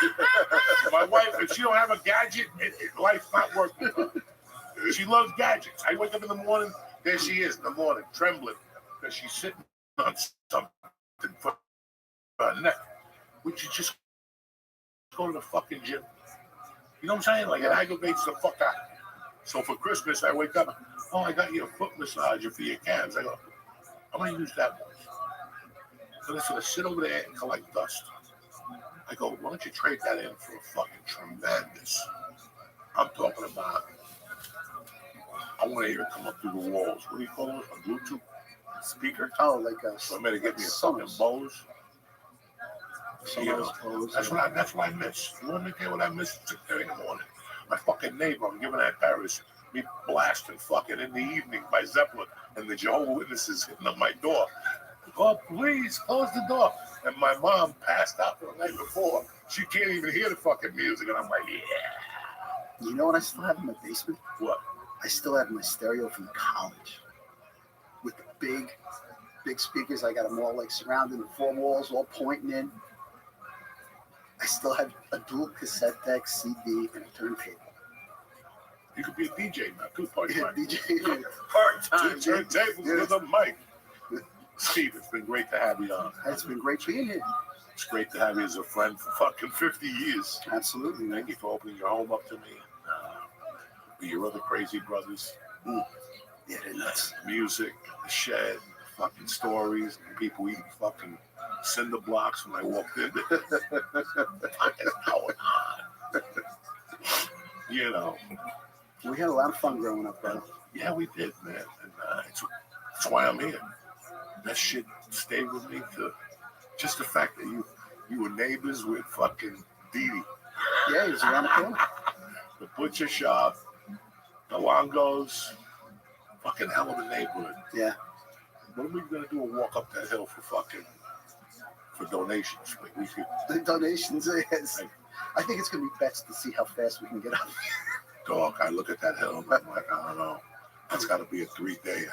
My wife, if she don't have a gadget, life's not working. She loves gadgets. I wake up in the morning, there she is in the morning, trembling, because she's sitting on something for her neck. Would you just go to the fucking gym? You know what I'm saying? Like, it aggravates the fuck out. So for Christmas, I wake up, oh, I got you a foot massager for your calves. I go, I'm going to use that one. So they're going to sit over there and collect dust. I go, why don't you trade that in for a fucking tremendous? I'm talking about, I want to hear it come up through the walls. What do you call it? A Bluetooth speaker? Oh, like a. So I'm going to get me a fucking Bose. You know, that's what I miss. You want me to tell you what I miss at 6:30 in the morning? My fucking neighbor, I'm giving that Paris, me blasting fucking in the evening by Zeppelin and the Jehovah's Witnesses hitting up my door. Oh, please close the door. And my mom passed out the night before. She can't even hear the fucking music. And I'm like, yeah. You know what I still have in my basement? What? I still have my stereo from college with the big speakers. I got them all like surrounding the four walls, all pointing in. I still have a dual cassette deck, CD, and a turntable. You could be a DJ now, too, part-time. DJ. Part-time. Two turntables with a mic. Steve, it's been great to have you on. It's been great being here. It's great to have you as a friend for fucking 50 years. Absolutely, man. Thank you for opening your home up to me. With your other crazy brothers. Yeah, they're nuts. Music, the shed, the fucking stories, and people eating fucking cinder blocks when I walked in. What is going on? You know. We had a lot of fun growing up, brother. Yeah, we did, man. And that's why I'm here. That shit stayed with me to just the fact that you were neighbors with fucking Dee Dee. Yeah, he was around the corner. The butcher shop, the Longos, fucking hell of a neighborhood. Yeah. What are we gonna do? Walk up that hill for donations? Like we could. The donations, yes. I think it's gonna be best to see how fast we can get up. Dog, I look at that hill and I'm like, I don't know. That's got to be a 3-day.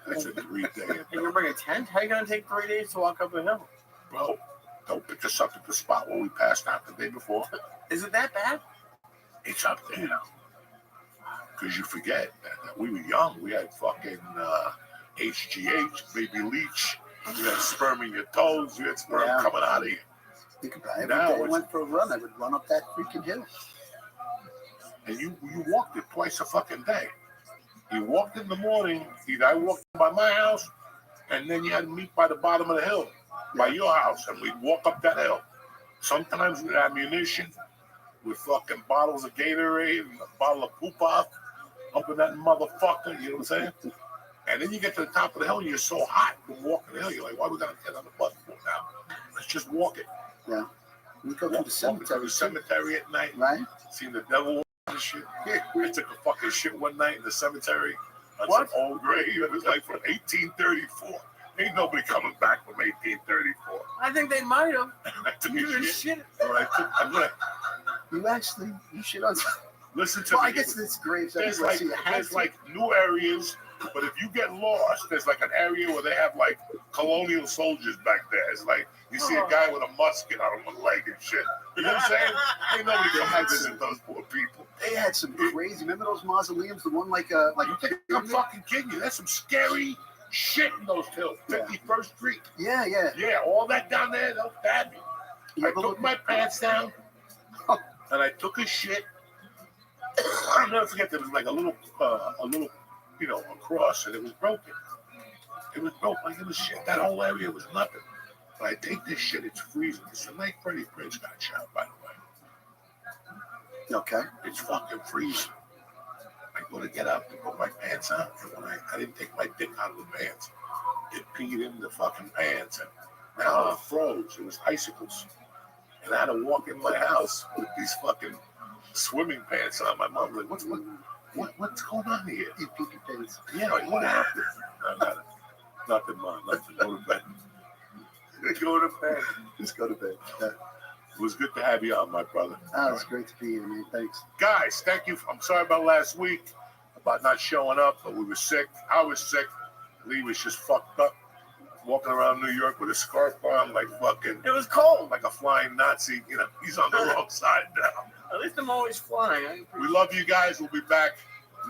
That's a 3-day. You're gonna bring a tent? How are you gonna take 3 days to walk up a hill? Bro, don't pick us up at the spot where we passed out the day before. Is it that bad? It's up there. Because you forget that we were young. We had fucking HGH, baby leech. You had sperm in your toes. You had sperm coming out of you. Think about it. Every day I went for a run, I would run up that freaking hill. And you walked it twice a fucking day. You walked in the morning. Either I walked by my house, and then you had to meet by the bottom of the hill, by your house, and we'd walk up that hill. Sometimes with ammunition, with fucking bottles of Gatorade and a bottle of Poop-Off up in that motherfucker, you know what I'm saying? And then you get to the top of the hill, and you're so hot from walking the hill. You're like, why are we going to get on the bus for now? Let's just walk it. Yeah. We go to the cemetery. To the cemetery at night. Right. Seen the devil and shit. I took a fucking shit one night in the cemetery. What? Some old grave. It was like from 1834. Ain't nobody coming back from 1834. I think they might have. I took a shit. You shit on. Listen to well, me. I guess it's graves. There's like new areas But if you get lost, there's like an area where they have like colonial soldiers back there. It's like you see a guy with a musket on one leg and shit. You know what I'm saying? Ain't nobody come to visit those poor people. They had some crazy. Remember those mausoleums? The one like You think I'm fucking kidding you? There's some scary shit in those hills. 51st Street. Yeah, yeah. Yeah, all that down there, they'll stab me. I took my pants down and I took a shit. I'll never forget there was like a little, you know, a cross, and it was broken. It was broke, like it was shit. That whole area was nothing. But I take this shit, it's freezing. It's the night Freddie Prinze got shot, by the way. Okay. It's fucking freezing. I go to get up to put my pants on, and when I didn't take my dick out of the pants. It peed in the fucking pants, and now it froze. It was icicles. And I had to walk in my house with these fucking swimming pants on. My mom was like, what's going on here? You pee your pants. Yeah, like, what happened? Nothing, Mom. Nothing. Go to bed. Go to bed. Just go to bed. Yeah. It was good to have you on, my brother. Oh, it's great to be here, man. Thanks. Guys, thank you. I'm sorry about last week, about not showing up, but we were sick. I was sick. Lee was just fucked up. Walking around New York with a scarf on, like fucking. It was cold. Like a flying Nazi. You know, he's on the wrong side now. At least I'm always flying. We love you guys. We'll be back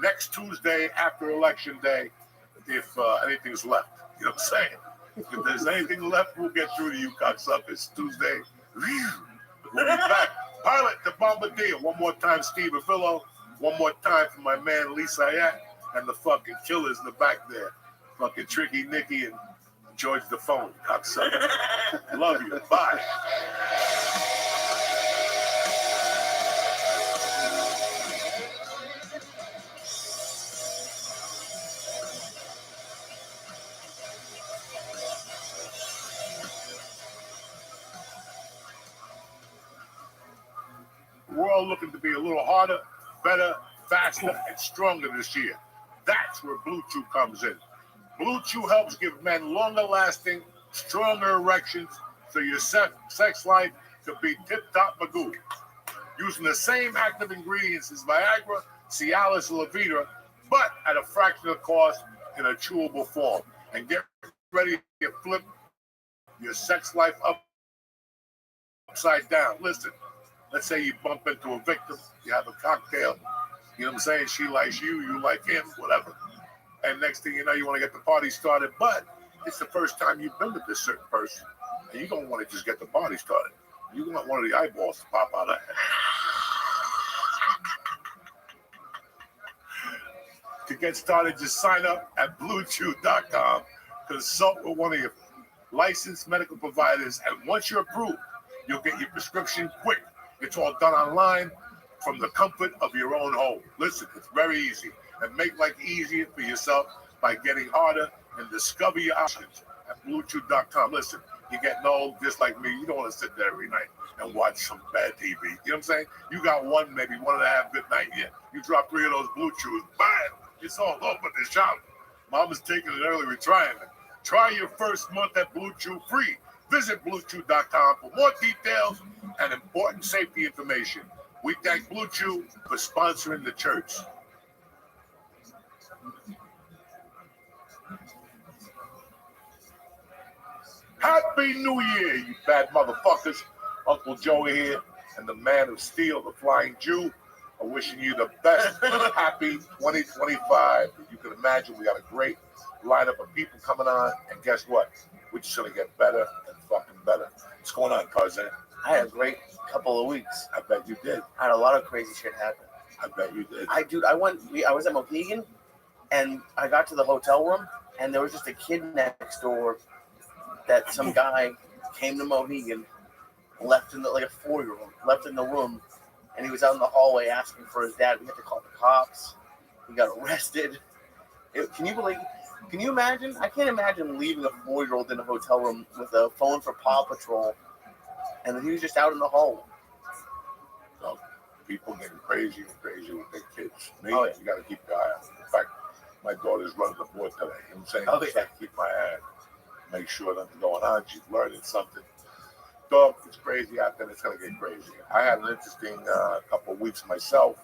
next Tuesday after Election Day if anything's left. You know what I'm saying? If there's anything left, we'll get through to you, cocksuckers. Tuesday. We'll be back. Pilot the Bombardier. One more time, Steve Avillo. One more time for my man, Lee Sayat, and the fucking killers in the back there. Fucking Tricky Nicky and George the Phone. Cocksucker. Love you. Bye. We're all looking to be a little harder, better, faster, and stronger this year. That's where Blue Chew comes in. Blue Chew helps give men longer-lasting, stronger erections so your sex life could be tip-top magoo. Using the same active ingredients as Viagra, Cialis, and Levitra, but at a fraction of the cost in a chewable form. And get ready to flip your sex life upside down. Listen. Let's say you bump into a victim, you have a cocktail, you know what I'm saying? She likes you, you like him, whatever. And next thing you know, you want to get the party started, but it's the first time you've been with this certain person. And you don't want to just get the party started. You want one of the eyeballs to pop out of it. To get started, just sign up at BlueChew.com, consult with one of your licensed medical providers, and once you're approved, you'll get your prescription quick. It's all done online from the comfort of your own home. Listen, it's very easy. And make life easier for yourself by getting harder and discover your options at BlueChew.com. Listen, you're getting old just like me. You don't want to sit there every night and watch some bad TV. You know what I'm saying? You got one, maybe 1.5 good night yet. You drop 3 of those Blue Chews, bam! It's all over the shop. Mama's taking an early retirement. Try your first month at Blue Chew free. Visit BlueChew.com for more details and important safety information. We thank Blue Chew for sponsoring the church. Happy New Year, you bad motherfuckers. Uncle Joey here and the man of steel, the Flying Jew, are wishing you the best happy 2025. You can imagine we got a great lineup of people coming on, and guess what? We're just gonna get better and fucking better. What's going on, Tarzan? I had a great couple of weeks. I bet you did. I had a lot of crazy shit happen. I bet you did. I was at Mohegan, and I got to the hotel room, and there was just a kid next door that some guy came to Mohegan, left in like a 4-year-old, left in the room, and he was out in the hallway asking for his dad. We had to call the cops. He got arrested. Can you imagine? I can't imagine leaving a 4-year-old in a hotel room with a phone for Paw Patrol, and then he was just out in the hall. So people getting crazy and crazy with their kids. Me, Oh, yeah. you got to keep your eye on. In fact, my daughter's running the board today. You know what I'm saying? Oh, I just yeah. have to keep my eye on, make sure nothing's going on. She's learning something. Dog, it's crazy out there. It's going to get crazy. I had an interesting couple of weeks myself.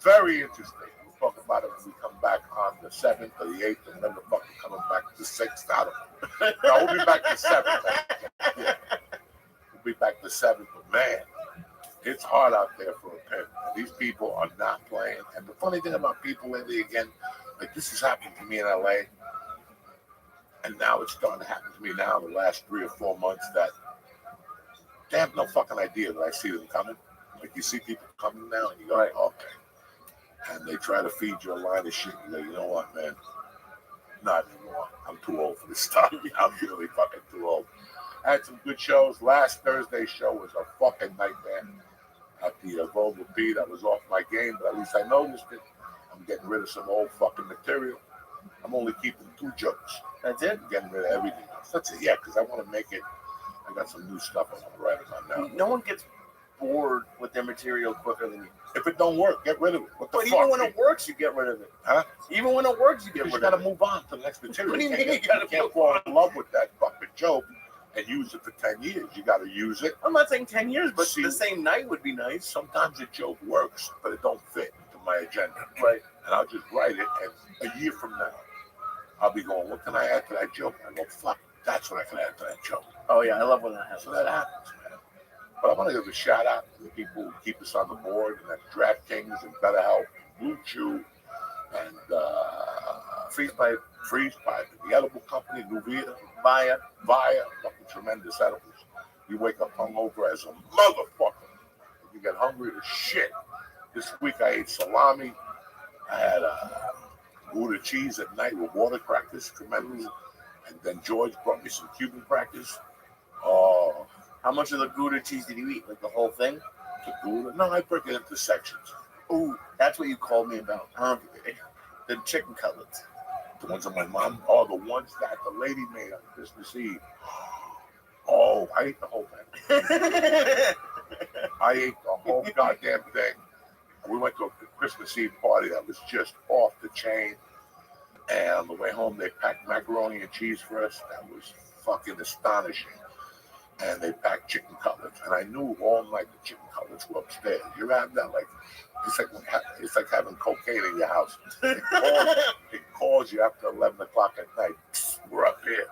Very interesting. We'll talk about it when we come back on the 7th or the 8th, and then the fuck we're coming back the 6th. I don't know. No, we'll be back the 7th. Yeah. We'll be back the 7th, but man, it's hard out there for a pimp. These people are not playing. And the funny thing about people lately, again, like this has happened to me in LA, and now it's starting to happen to me now in the last 3 or 4 months that they have no fucking idea that I see them coming. Like you see people coming now, and you go, right. Okay. And they try to feed you a line of shit. You go, you know what, man? Not anymore. I'm too old for this stuff. I'm really fucking too old. I had some good shows. Last Thursday's show was a fucking nightmare. At the Volvo P, that was off my game, but at least I noticed it. I'm getting rid of some old fucking material. I'm only keeping 2 jokes. That's it? I'm getting rid of everything else. That's it, yeah, because I want to make it. I got some new stuff I want to write about now. No one gets bored with their material quicker than you. If it don't work, get rid of it. What the but fuck? even when it works, you get rid of it. Huh? Even when it works, you get rid of it. You got to move on to the next material. What do you mean? You can't fall in love with that fucking joke and use it for 10 years. You got to use it. I'm not saying 10 years, but the same night would be nice. Sometimes a joke works, but it don't fit into my agenda. Right. And I'll just write it, and a year from now, I'll be going, what can I add to that joke? And I go, fuck, that's what I can add to that joke. Oh, yeah, I love when that happens. So that happens, man. But I want to give a shout out to the people who keep us on the board, and that's DraftKings and BetterHelp, Blue Chew, and Freeze Pipe, the edible company, Nuvia, Via, fucking tremendous edibles. You wake up hungover as a motherfucker. You get hungry as shit. This week I ate salami. I had Gouda cheese at night with water crackers, tremendous. And then George brought me some Cuban crackers. Oh. How much of the Gouda cheese did you eat? Like the whole thing? The Gouda? No, I break it into sections. Ooh, that's what you called me about. I don't know if the chicken cutlets. The ones that my mom, the ones that the lady made on Christmas Eve. Oh, I ate the whole thing. I ate the whole goddamn thing. We went to a Christmas Eve party that was just off the chain. And on the way home, they packed macaroni and cheese for us. That was fucking astonishing. And they packed chicken cutlets. And I knew all night the chicken cutlets were upstairs. You have that, like, it's like having cocaine in your house. It calls you after 11 o'clock at night. We're up here.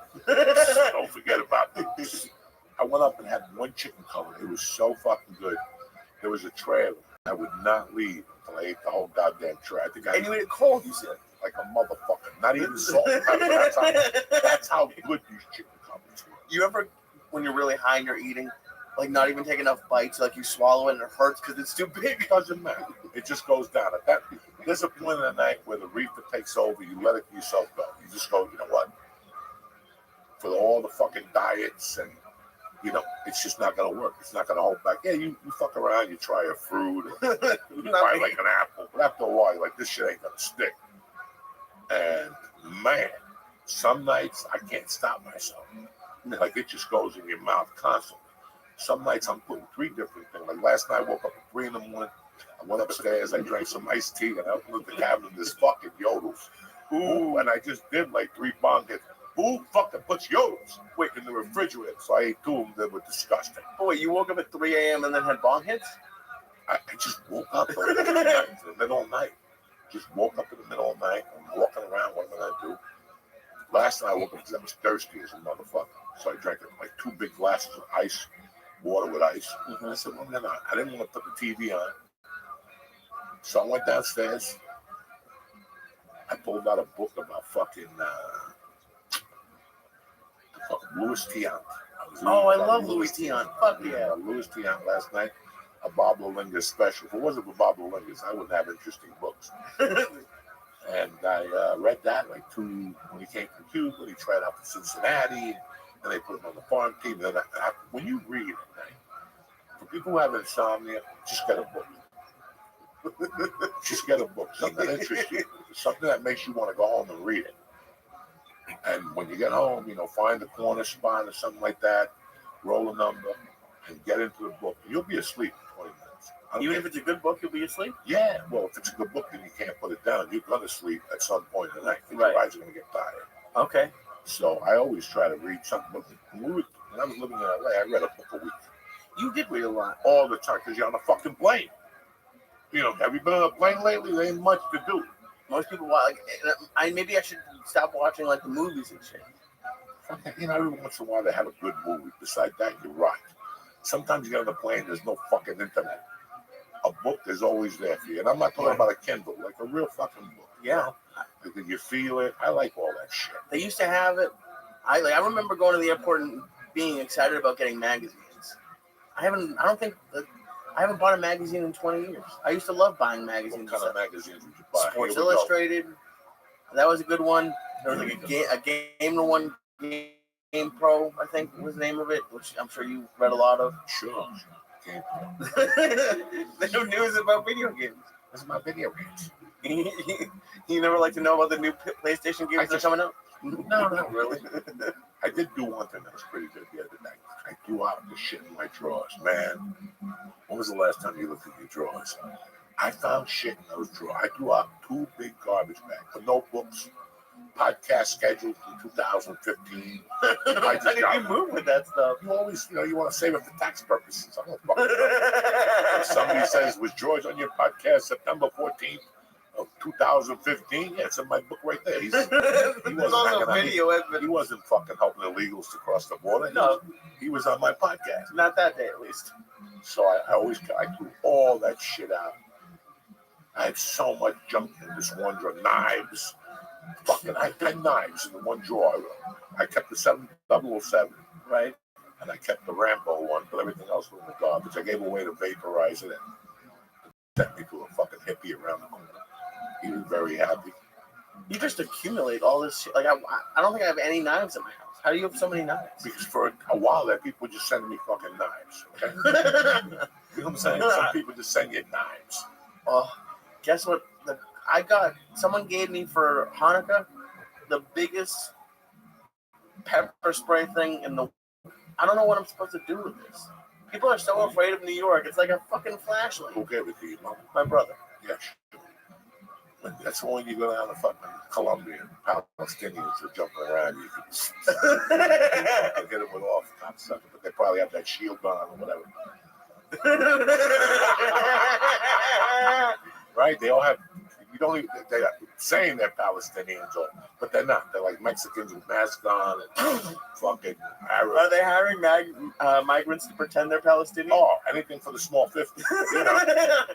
Don't forget about this. I went up and had 1 chicken cutlet. It was so fucking good. There was a tray of it. I would not leave until I ate the whole goddamn tray. I think and you ate it cold, you said? Like a motherfucker. Not even salt. That's how good these chicken cutlets were. You ever, when you're really high and you're eating, like not even take enough bites, like you swallow it and it hurts because it's too big? It doesn't matter. It just goes down. There's a point in the night where the reefer takes over. You let it yourself go. You just go, you know what? For all the fucking diets and, you know, it's just not going to work. It's not going to hold back. Yeah, you fuck around. You try a fruit. You try like an apple. But after a while, you're like, this shit ain't going to stick. And, man, some nights I can't stop myself. Like, it just goes in your mouth constantly. Some nights I'm putting 3 different things. Like last night I woke up at 3 in the morning. I went upstairs, I drank some iced tea, and I opened the cabinet of this fucking yodels. Ooh, and I just did like 3 bong hits. Who fucking puts yodels in the refrigerator? So I ate 2 of them that were disgusting. Oh, wait, you woke up at 3 a.m. and then had bong hits? I just woke up in the middle of the night. Just woke up in the middle of the night. I'm walking around. What am I going to do? Last night I woke up because I was thirsty as a motherfucker. So I drank like 2 big glasses of ice. Water with ice. I said, well, no, I didn't want to put the TV on. So I went downstairs. I pulled out a book about fucking Louis Tiant. I love Louis Tiant. Fuck yeah. Louis Tiant last night. A Bob Lolinga special. If it wasn't for Bob Lolinga, I wouldn't have interesting books. And I read that like 2 when he came from Cuba. He tried out for Cincinnati. And they put him on the farm team. Then when you read at night, for people who have insomnia, just get a book. Just get a book. Something that interests you. Something that makes you want to go home and read it. And when you get home, you know, find a corner spot or something like that, roll a number, and get into the book. You'll be asleep in 20 minutes. Even if it's a good book, you'll be asleep? Yeah. Well, if it's a good book, then you can't put it down. You're going to sleep at some point in the night. Your eyes are going to get tired. Okay. So I always try to read something. When I was living in LA, I read a book a week. You did read a lot. All the time, because you're on a fucking plane. You know, have you been on a plane lately? There ain't much to do. Most people watch. Like, maybe I should stop watching like the movies and shit. You know, every once in a while they have a good movie. Besides that, you're right. Sometimes you get on the plane, there's no fucking internet. A book is always there for you. And I'm not talking about a Kindle, like a real fucking book. Yeah. Like, did you feel it? I like all that shit. They used to have it. I remember going to the airport and being excited about getting magazines. I haven't bought a magazine in 20 years. I used to love buying magazines. What kind of magazines would you buy? Sports Illustrated. That was a good one. There was like a Game to One Game Pro, I think was the name of it, which I'm sure you read a lot of. Sure. Game They have news about video games. That's my video games. You never like to know about the new PlayStation games that are coming out? No, not really. I did do one thing that was pretty good the other night. I threw out the shit in my drawers. Man, when was the last time you looked at your drawers? I found shit in those drawers. I threw out 2 big garbage bags for notebooks, podcast schedule from 2015. How did you move with that stuff? You always, you want to save it for tax purposes. I don't fucking know. If somebody says, was George on your podcast September 14th? Of 2015, yeah, it's in my book right there. He wasn't fucking helping illegals to cross the border. No, he was on my podcast. Not that day, at least. So I threw all that shit out. I had so much junk in this one drawer. Knives, I had 10 knives in the one drawer. I kept the 007, right, and I kept the Rambo one, but everything else was in the garbage. I gave away to vaporize it and sent me to a fucking hippie around the corner. He was very happy. You just accumulate all this shit. Like I don't think I have any knives in my house. How do you have so many knives? Because for a while there, people were just sending me fucking knives. Okay? You know what I'm saying? Some people just send you knives. Oh, guess what? Someone gave me for Hanukkah the biggest pepper spray thing in the. I don't know what I'm supposed to do with this. People are so afraid of New York. It's like a fucking flashlight. Who gave it to you, Mom? My brother. Yes. That's when you go down to fucking Colombia and Palestinians are jumping around. You can get them with off, but they probably have that shield on or whatever. Right? They all have. You don't even. They're saying they're Palestinians, but they're not. They're like Mexicans with masks on and fucking Arabs. Are they hiring migrants to pretend they're Palestinian? Oh, anything for the small 50.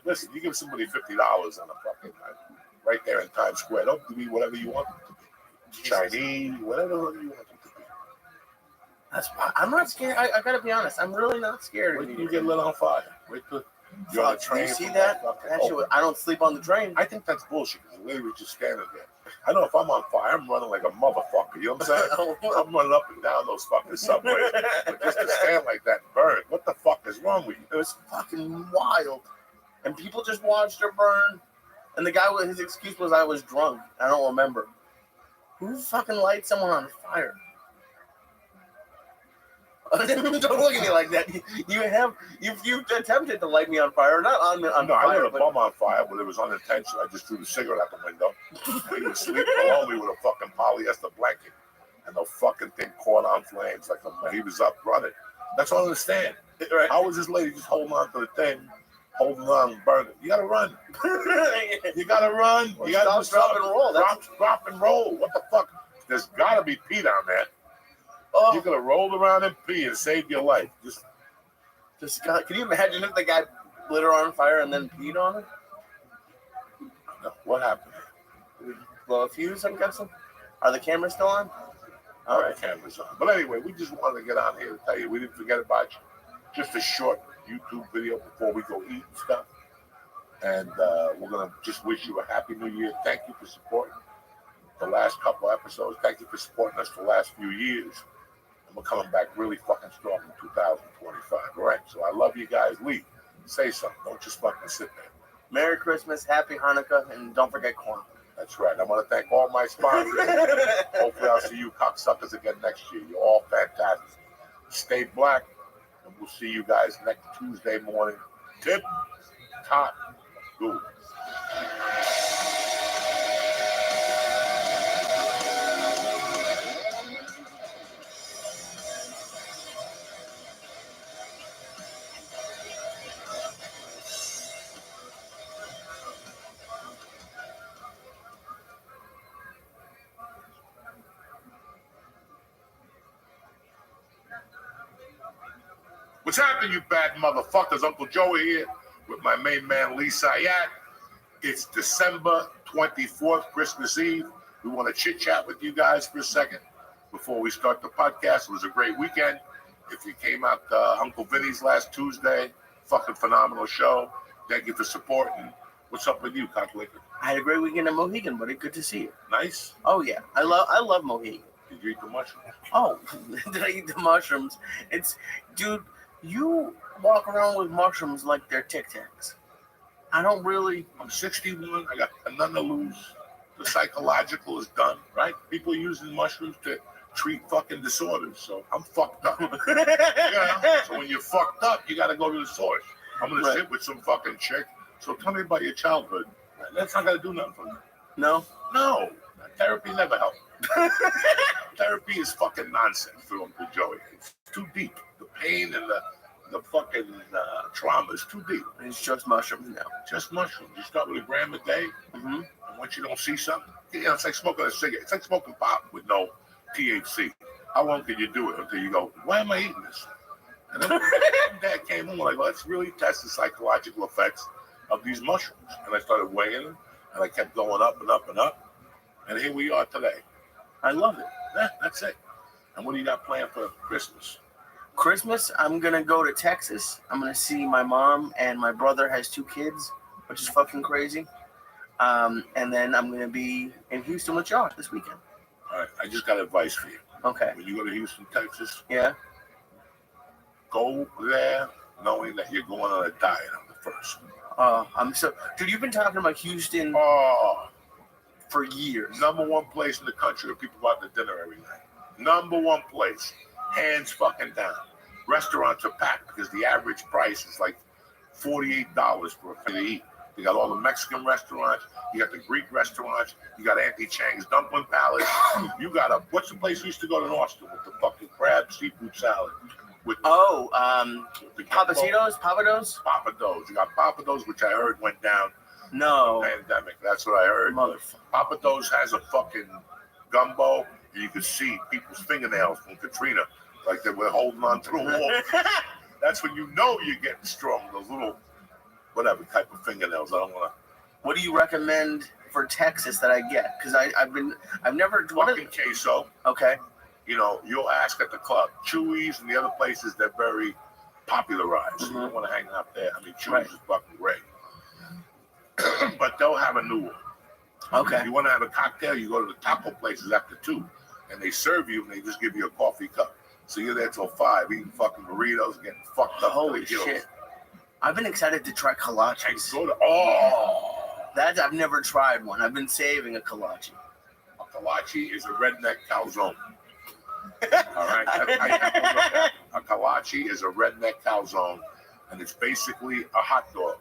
Listen, you give somebody $50 on a fucking. Right there in Times Square. Don't do whatever you want them to be. Chinese, whatever you want them to be. That's why I'm not scared. I gotta be honest. I'm really not scared. Wait till you get lit on fire. Wait till you're on a train. You see that? I don't sleep on the train. I think that's bullshit. The lady was just standing there. I know if I'm on fire, I'm running like a motherfucker. You know what I'm saying? I'm running up and down those fucking subways. But just to stand like that and burn, what the fuck is wrong with you? It was fucking wild. And people just watched her burn. And the guy, his excuse was I was drunk. I don't remember. Who fucking lights someone on fire? Don't look at me like that. You've attempted to light me on fire, not on no, fire. I lit a bum on fire, but it was unintentional. I just threw the cigarette out the window. He was sleeping below me with a fucking polyester blanket, and the fucking thing caught on flames he was up running. That's what I don't understand. Right. How was this lady just holding on to the thing? Holding on, burning. You gotta run. You gotta run. Well, you gotta drop and roll. Drop and roll. What the fuck? There's gotta be pee down there. Oh. You could have rolled around and pee and saved your life. Can you imagine if the guy lit her on fire and then peed on her? No, what happened? Did we blow a fuse, I'm guessing? Are the cameras still on? All right, cameras on. But anyway, we just wanted to get on here to tell you we didn't forget about you. Just a short YouTube video before we go eat and stuff. And we're going to just wish you a happy new year. Thank you for supporting the last couple episodes. Thank you for supporting us the last few years. And we're coming back really fucking strong in 2025. All right? So I love you guys. Lee, say something. Don't just fucking sit there. Merry Christmas, Happy Hanukkah, and don't forget corn. That's right. I want to thank all my sponsors. Hopefully I'll see you cocksuckers again next year. You're all fantastic. Stay black. And we'll see you guys next Tuesday morning. Tip top. Good. What's happening, you bad motherfuckers? Uncle Joey here with my main man, Lee Sayat. It's December 24th, Christmas Eve. We want to chit-chat with you guys for a second before we start the podcast. It was a great weekend. If you came out to Uncle Vinny's last Tuesday, fucking phenomenal show. Thank you for supporting. What's up with you, Cocklicker? I had a great weekend at Mohegan, buddy. Good to see you. Nice. Oh yeah, I love Mohegan. Did you eat the mushrooms? Oh, did I eat the mushrooms? Dude, you walk around with mushrooms like they're Tic Tacs. I don't really. I'm 61. I got none to lose. The psychological is done, right? People are using mushrooms to treat fucking disorders, so I'm fucked up. So when you're fucked up, you got to go to the source. I'm gonna sit with some fucking chick. So tell me about your childhood. That's not gonna do nothing for me. No. Therapy never helped. Therapy is fucking nonsense for Uncle Joey. It's too deep. The pain and the fucking trauma is too deep. It's just mushrooms now. Just mushrooms. You start with a gram a day, and once you don't see something, it's like smoking a cigarette. It's like smoking pop with no THC. How long can you do it until you go, why am I eating this? And then when Dad came home, like, let's really test the psychological effects of these mushrooms. And I started weighing them, and I kept going up and up and up. And here we are today. I love it. Yeah, that's it. And what do you got planned for Christmas? Christmas, I'm going to go to Texas. I'm going to see my mom, and my brother has 2 kids, which is fucking crazy. And then I'm going to be in Houston with y'all this weekend. All right, I just got advice for you. Okay. When you go to Houston, Texas, yeah, go there knowing that you're going on a diet on the first. Dude, you've been talking about Houston for years. Number 1 place in the country where people go out to dinner every night. Number 1 place, hands fucking down. Restaurants are packed because the average price is like $48 for a plate to eat. You got all the Mexican restaurants, you got the Greek restaurants, you got Auntie Chang's Dumpling Palace, you got what's the place we used to go to in Austin with the fucking crab seafood salad? With Papados? Papados. You got Papados, which I heard went down. No. Pandemic. That's what I heard. Papados has a fucking gumbo. You could see people's fingernails from Katrina, like they were holding on to the wall. That's when you know you're getting strong. Those little, whatever type of fingernails. I don't want to. What do you recommend for Texas that I get? Because I've never. Fucking queso. Okay. You know, you'll ask at the club. Chewy's and the other places, they're very popularized. You don't want to hang out there. I mean, Chewy's is fucking great. But they'll have a new one. Okay. If you want to have a cocktail, you go to the taco places after 2, and they serve you, and they just give you a coffee cup. So you're there till 5, eating fucking burritos, getting fucked up. Holy shit. I've been excited to try kolaches. I've never tried one. I've been saving a kolache. A kolache is a redneck calzone. All right? A kolache is a redneck calzone, and it's basically a hot dog.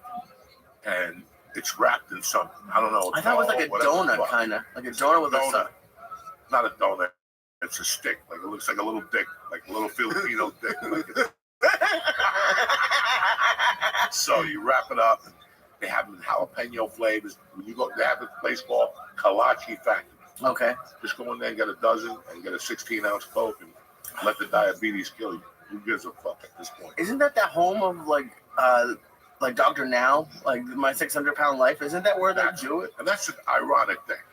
And it's wrapped in something. I don't know. I thought it was like a donut, kind of. Like a donut with a... Not a donut. It's a stick. Like it looks like a little dick. Like a little Filipino dick. So you wrap it up. And they have them in jalapeno flavors. When you go, they have a place called Kolache Factory. Okay. Just go in there and get a dozen and get a 16-ounce Coke and let the diabetes kill you. Who gives a fuck at this point? Isn't that the home of like Dr. Now, like My 600-Pound Life? Isn't that where they do it? And that's an ironic thing.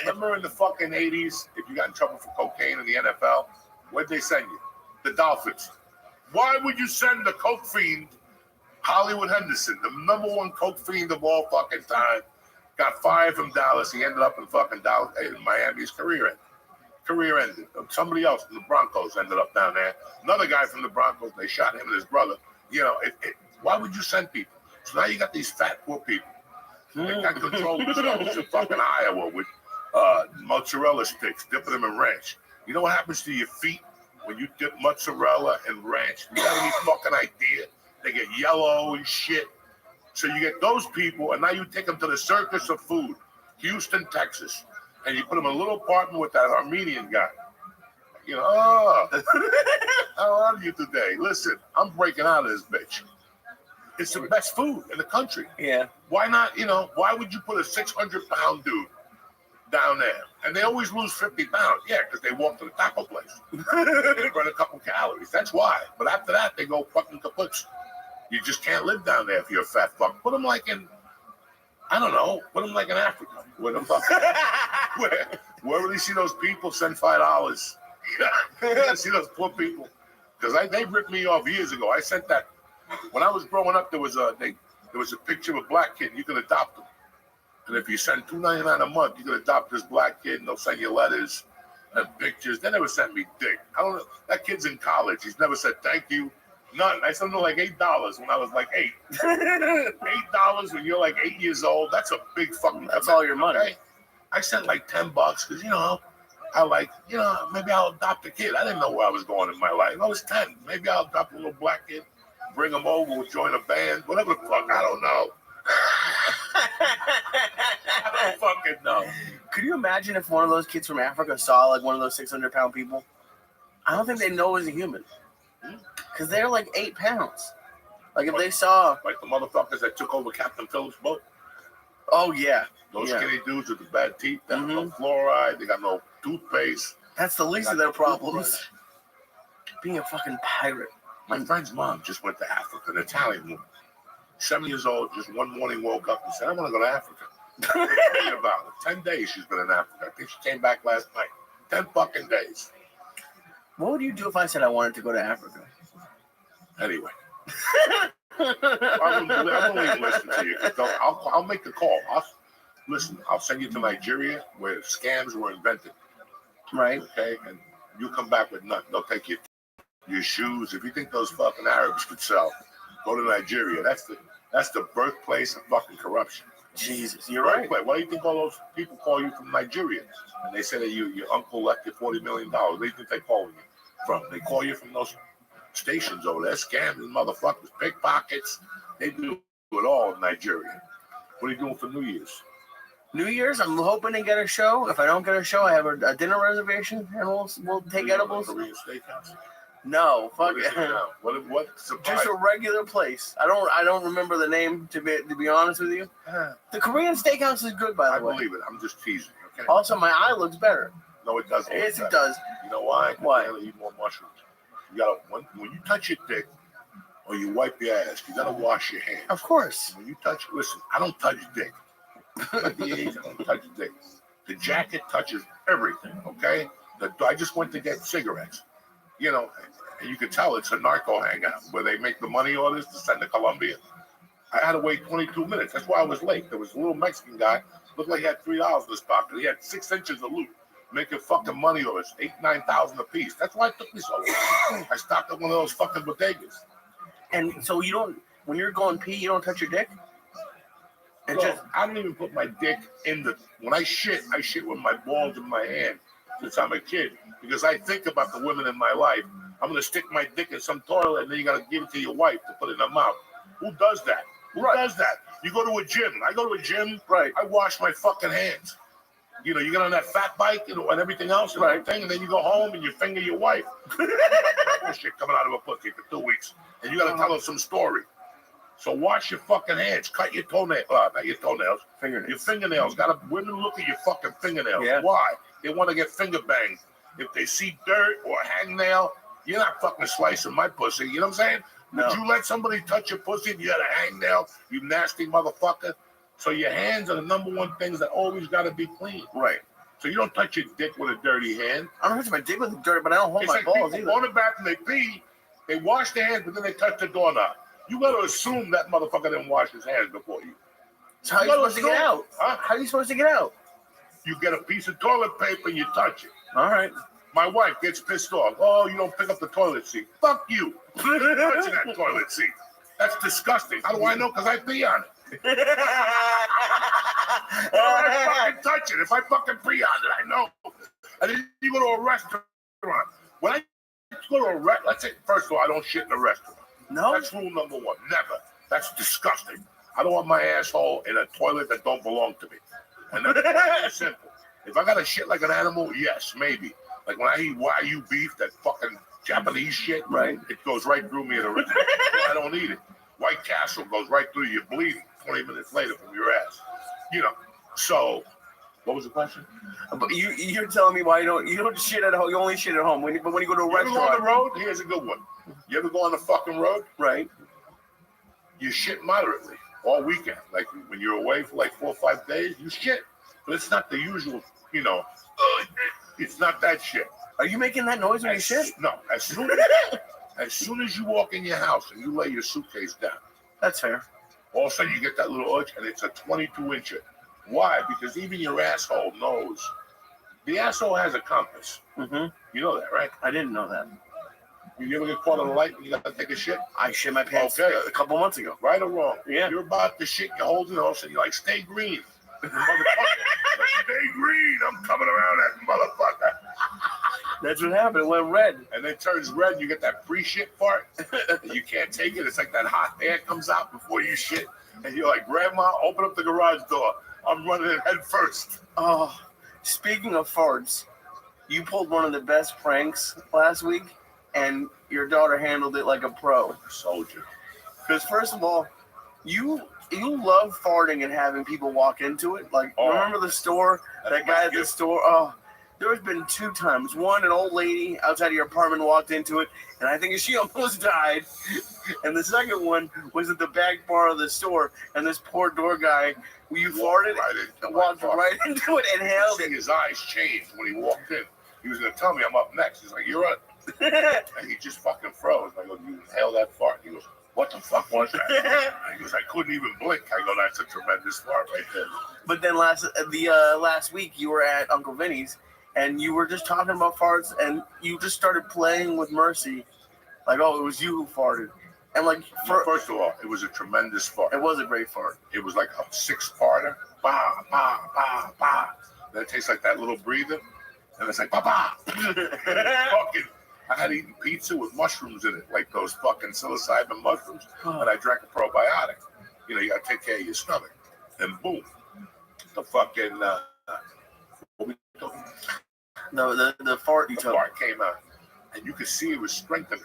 Remember in the fucking 80s, if you got in trouble for cocaine in the NFL, where'd they send you? The Dolphins. Why would you send the coke fiend, Hollywood Henderson, the number 1 coke fiend of all fucking time, got fired from Dallas. He ended up in fucking Dallas, in Miami's career ended. Somebody else from the Broncos ended up down there. Another guy from the Broncos, they shot him and his brother. You know, why would you send people? So now you got these fat, poor people. They got control themselves in fucking Iowa with mozzarella sticks, dipping them in ranch. You know what happens to your feet when you dip mozzarella and ranch? You got any fucking idea? They get yellow and shit. So you get those people, and now you take them to the circus of food, Houston, Texas, and you put them in a little apartment with that Armenian guy. You know, how are you today? Listen, I'm breaking out of this bitch. It's the best food in the country. Yeah. Why not, why would you put a 600-pound dude down there, and they always lose 50 pounds. Yeah, because they walk to the taco place. They burn a couple calories. That's why. But after that, they go fucking kaput. You just can't live down there if you're a fat fuck. Put them like in, I don't know, put them like in Africa. Where the fuck? Wherever you see those people, send $5. You see those poor people. Because they ripped me off years ago. I sent that. When I was growing up, there was a picture of a black kid. You could adopt him. And if you send $2.99 a month, you could adopt this black kid, and they'll send you letters and pictures. They never sent me dick. I don't know. That kid's in college. He's never said thank you. None. I sent him like $8 when I was like 8. $8 when you're like 8 years old. That's a big fucking. That's all your money. Okay? I sent like $10 because I like maybe I'll adopt a kid. I didn't know where I was going in my life. I was 10. Maybe I'll adopt a little black kid, bring him over, we'll join a band, whatever the fuck. I don't know. I don't fucking know. Could you imagine if one of those kids from Africa saw like one of those 600-pound people? I don't think they know as a human. Because they're like 8 pounds. Like if they saw. Like the motherfuckers that took over Captain Phillips' boat. Oh, yeah. Those skinny dudes with the bad teeth, they have no fluoride, they got no toothpaste. That's the least of their problems. Being a fucking pirate. My friend's mom just went to Africa, an Italian woman. 7 years old, just one morning woke up and said, I want to go to Africa. Thinking about it. 10 days she's been in Africa. I think she came back last night. 10 fucking days. What would you do if I said I wanted to go to Africa? Anyway. I won't even listen to you. I'll make the call. I'll send you to Nigeria where scams were invented. Right. Okay? And you come back with nothing. They'll take your shoes. If you think those fucking Arabs could sell, go to Nigeria. That's the birthplace of fucking corruption. Jesus, you're right. Why do you think all those people call you from Nigeria? And they say that your uncle left you $40 million. Where do you think they call you from? They call you from those stations over there, scamming motherfuckers, pickpockets. They do it all in Nigeria. What are you doing for New Year's? New Year's, I'm hoping to get a show. If I don't get a show, I have a dinner reservation, and we'll take edibles. Korean steakhouse. No, fuck it. What? Just a regular place. I don't remember the name to be honest with you. The Korean steakhouse is good, by the way. I believe it. I'm just teasing. Okay. Also, my eye looks better. No, it doesn't. Yes, it does. You know why? Why? You gotta eat more mushrooms. You gotta when you touch your dick or you wipe your ass, you gotta wash your hands. Of course. When you touch, listen, I don't touch dick. At the age, I don't touch dick. The jacket touches everything. Okay. I just went to get cigarettes. And you can tell it's a narco hangout where they make the money orders to send to Colombia. I had to wait 22 minutes. That's why I was late. There was a little Mexican guy, looked like he had $3 in his pocket. He had 6 inches of loot, making fucking money orders, 8,000-9,000 a piece. That's why it took me so long. I stopped at one of those fucking bodegas. And so when you're going pee, you don't touch your dick? I don't even put my dick when I shit with my balls in my hand since I'm a kid. Because I think about the women in my life. I'm going to stick my dick in some toilet and then you got to give it to your wife to put it in her mouth. Who does that? Who does that? You go to a gym. I go to a gym. Right. I wash my fucking hands. You get on that fat bike and everything else and everything, and then you go home and you finger your wife. Shit coming out of a pussy for 2 weeks. And you got to tell her some story. So wash your fucking hands. Cut your toenails. Not your toenails. Your fingernails. Women look at your fucking fingernails. Yeah. Why? They want to get finger banged. If they see dirt or a hangnail, you're not fucking slicing my pussy. You know what I'm saying? No. Would you let somebody touch your pussy if you had a hangnail, you nasty motherfucker? So your hands are the number one things that always got to be clean. Right. So you don't touch your dick with a dirty hand. I don't touch my dick with a dirty, but I don't hold my balls either. Go in the bathroom, they pee, they wash their hands, but then they touch the doorknob. You got to assume that motherfucker didn't wash his hands before you. So how are you supposed to get out? Huh? How are you supposed to get out? You get a piece of toilet paper and you touch it. All right. My wife gets pissed off. Oh, you don't pick up the toilet seat. Fuck you. Touching that toilet seat. That's disgusting. How do I know? Because I pee on it. I fucking touch it. If I fucking pee on it, I know. And then you go to a restaurant. When I go to a restaurant, let's say, first of all, I don't shit in a restaurant. No? That's rule number one. Never. That's disgusting. I don't want my asshole in a toilet that don't belong to me. And that's simple. If I got to shit like an animal, yes, maybe. Like when I eat Wagyu beef, that fucking Japanese shit, right? It goes right through me in a restaurant. I don't eat it. White Castle goes right through you, bleeding 20 minutes later from your ass. So What was the question? But you're telling me why you don't shit at home. You only shit at home. But when you go to a You ever go restaurant, on the road? Here's a good one. You ever go on the fucking road? Right. You shit moderately all weekend. Like when you're away for like 4 or 5 days, you shit. But it's not the usual, it's not that shit. Are you making that noise when you shit? No. As soon as you walk in your house and you lay your suitcase down. That's fair. All of a sudden you get that little urge and it's a 22-incher. Why? Because even your asshole knows. The asshole has a compass. Mm-hmm. You know that, right? I didn't know that. You ever get caught on the light when you got to take a shit? I shit my pants a couple months ago. Right or wrong? Yeah. You're about to shit, you're holding it, all of a sudden you're like, stay green. Motherfucker, stay green. I'm coming around that motherfucker. That's what happened. It went red. And then it turns red and you get that pre-shit part. You can't take it. It's like that hot air comes out before you shit. And you're like, Grandma, open up the garage door. I'm running it head first. Oh, speaking of farts, you pulled one of the best pranks last week, and your daughter handled it like a pro. Soldier. Because first of all, you love farting and having people walk into it. Like, remember the store? That guy at the store? Oh, there has been 2 times. One, an old lady outside of your apartment walked into it, and I think she almost died. And the second one was at the back bar of the store, and this poor door guy, you farted, walked right into it and held it. His eyes changed when he walked in. He was going to tell me I'm up next. He's like, you're up. And he just fucking froze. I go, you inhale that fart. He goes, what the fuck was that? He goes, I couldn't even blink. I go, that's a tremendous fart right there. But then last week you were at Uncle Vinny's, and you were just talking about farts, and you just started playing with Mercy, like, oh, it was you who farted, and like, First of all, it was a tremendous fart. It was a great fart. It was like a 6-parter. Ba ba ba ba. Then it tastes like that little breather, and it's like ba ba. Fucking, I had eaten pizza with mushrooms in it, like those fucking psilocybin mushrooms, and I drank a probiotic. You gotta take care of your stomach, and boom, the fucking. What we doing? The fart you took. The fart came out, and you could see it was strengthening.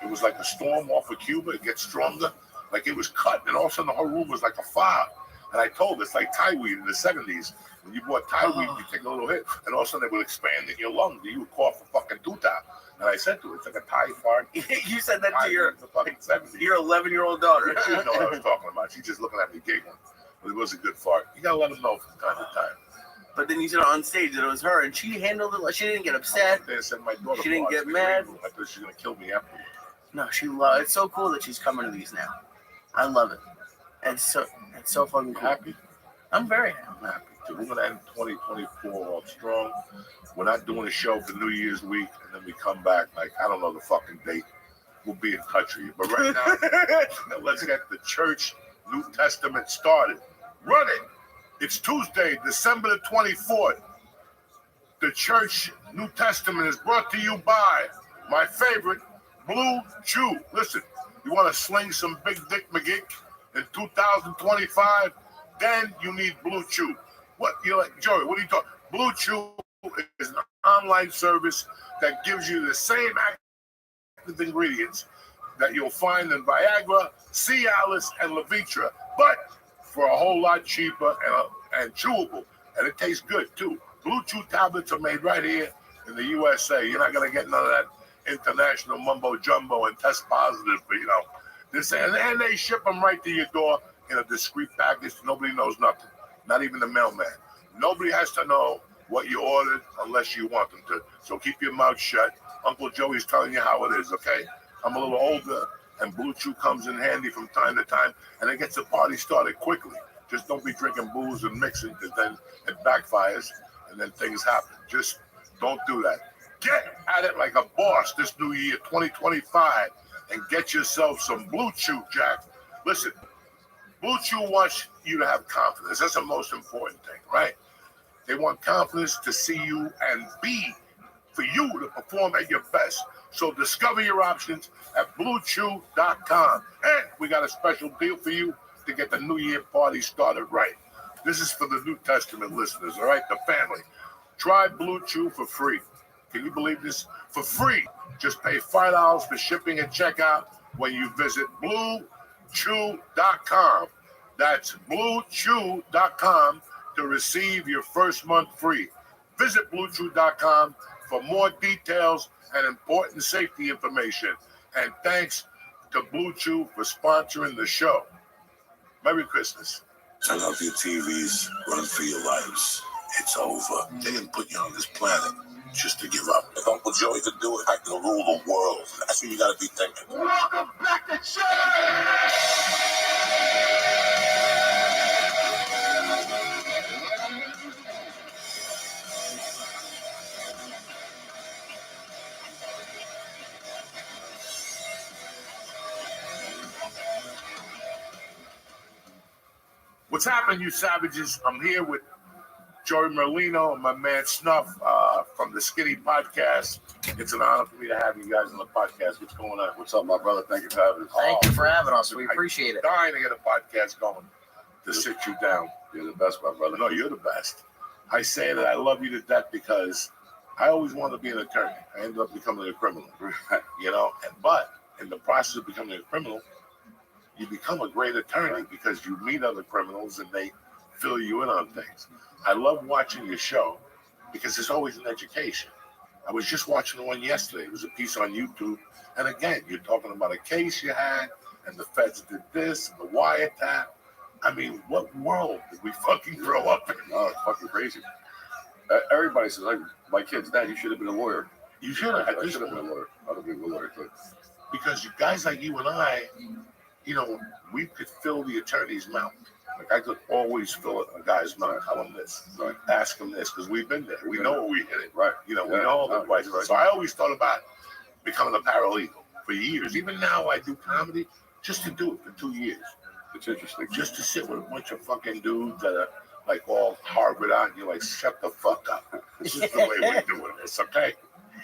It was like a storm off of Cuba. It gets stronger, like it was cut, and all of a sudden the whole room was like a fire. And I told it's like Thai weed in the 70s. When you bought Thai weed, you take a little hit, and all of a sudden it would expand in your lungs, and you would cough a fucking tuta. And I said to her, it's like a Thai fart. You said that to your 70s. Your 11-year-old daughter. She didn't know what I was talking about. She's just looking at me giggling. But it was a good fart. You gotta let them know from time to time. But then you said on stage that it was her, and she handled it like she didn't get upset. They said my daughter. She didn't get mad. I thought she was gonna kill me afterwards. No, she loved. It's so cool that she's coming to these now. I love it. It's so fucking cool. Happy? I'm very happy. I'm happy too. We're gonna end 2024 all strong. We're not doing a show for New Year's week, and then we come back like I don't know the fucking date. We'll be in touch with you. But right now, let's get the church New Testament started. Run it. It's Tuesday, December the 24th. The church New Testament is brought to you by my favorite, Blue Chew. Listen, you want to sling some big dick McGick in 2025? Then you need Blue Chew. What you're like, Joey? What are you talking? Blue Chew is an online service that gives you the same active ingredients that you'll find in Viagra, Cialis, and Levitra, but for a whole lot cheaper and chewable, and it tastes good too. Blue Chew tablets are made right here in the USA. You're not gonna get none of that international mumbo jumbo and test positive, but this, and they ship them right to your door in a discreet package. Nobody knows nothing, not even the mailman. Nobody has to know what you ordered unless you want them to. So keep your mouth shut. Uncle Joey's telling you how it is, okay? I'm a little older, and Blue Chew comes in handy from time to time, and it gets the party started quickly. Just don't be drinking booze and mixing, because then it backfires, and then things happen. Just don't do that. Get at it like a boss this new year, 2025, and get yourself some Blue Chew, Jack. Listen, Blue Chew wants you to have confidence. That's the most important thing, right? They want confidence to see you and be for you to perform at your best. So discover your options at BlueChew.com. And we got a special deal for you to get the New Year party started right. This is for the New Testament listeners, all right? The family. Try Blue Chew for free. Can you believe this? For free. Just pay $5 for shipping and checkout when you visit BlueChew.com. That's BlueChew.com to receive your first month free. Visit BlueChew.com for more details and important safety information. And thanks to Blue Chew for sponsoring the show. Merry Christmas. Turn off your TVs, run for your lives. It's over. They didn't put you on this planet just to give up. If Uncle Joey could do it, I can rule the world. That's what you gotta be thinking. Welcome back to church! What's happening, you savages? I'm here with Joey Merlino and my man Snuff from the Skinny Podcast. It's an honor for me to have you guys on the podcast. What's going on? What's up, my brother? Thank you for having us. Thank you for having us. We appreciate it. Dying to get a podcast going to sit you down. You're the best, my brother. No, you're the best. I say that I love you to death because I always wanted to be an attorney. I ended up becoming a criminal, you know. But in the process of becoming a criminal, you become a great attorney because you meet other criminals and they fill you in on things. I love watching your show because it's always an education. I was just watching the one yesterday. It was a piece on YouTube. And again, you're talking about a case you had and the feds did this and the wiretap. I mean, what world did we fucking grow up in? Oh, it's fucking crazy. Everybody says, like, my kid's dad, you should have been a lawyer. You should have. I should have been a lawyer. I'd have been a lawyer too. Because you guys like you and I, you know, we could fill the attorney's mouth. Like I could always fill a guy's mouth. Tell him this, right? Ask him this, because we've been there. We know where we hit it, right? You know, we know all the advice. Right. So I always thought about becoming a paralegal for years. Even now, I do comedy just to do it for 2 years. It's interesting. Just to sit with a bunch of fucking dudes that are like all Harvard out, and you're like, shut the fuck up. This is the way we're doing this, okay?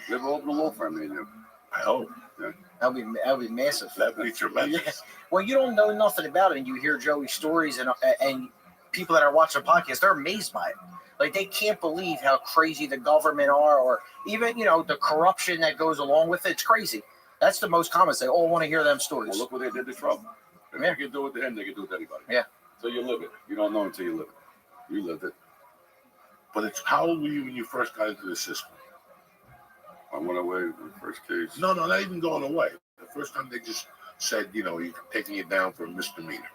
Never open a law firm, man. I hope. Yeah. That'll be massive. That'd be tremendous. Yeah. Well, you don't know nothing about it, and you hear Joey's stories, and people that are watching the podcast, they're amazed by it. Like they can't believe how crazy the government are, or even the corruption that goes along with it. It's crazy. That's the most common. They all want to hear them stories. Well, look what they did to Trump. If they can do it to him, they can do it to anybody. Yeah. So you live it. You don't know until you live it. You lived it. But it's how old were you when you first got into the system? I went away in the first case. No, not even going away. The first time they just said, you're taking it down for a misdemeanor.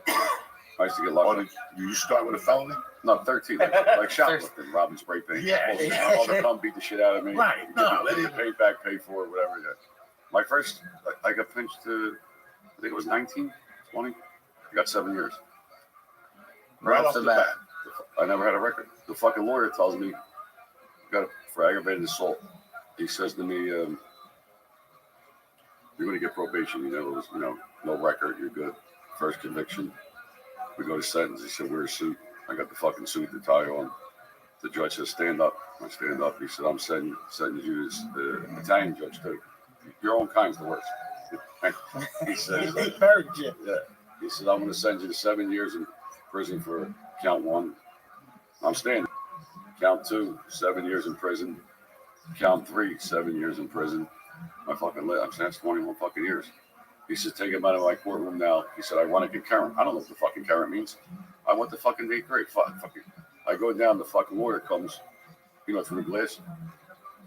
I used to get locked up. You start with a felony? No, 13. Like shoplifting, robbing spray paint. Yeah. All the come beat the shit out of me. Right. No, they didn't pay back, pay for it, whatever. Yeah. My first, I got pinched to, I think it was 19, 20. I got 7 years. Right off the bat. I never had a record. The fucking lawyer tells me, got it for aggravated assault. He says to me, you're going to get probation. No record. You're good. First conviction. We go to sentence. He said, where's the suit? I got the fucking suit to tie on. The judge says, stand up. I stand up. He said, I'm sentencing you to the Italian judge too. Your own kind's the worst. He says, yeah. He said, I'm going to send you to 7 years in prison for count 1. I'm standing. Count 2, 7 years in prison. Count 3, 7 years in prison. My fucking I'm saying that's 21 fucking years. He says, take him out of my courtroom now. He said, I want a concurrent. I don't know what the fucking concurrent means. I went to fucking 8th grade. Fucking. I go down, the fucking lawyer comes, through the glass.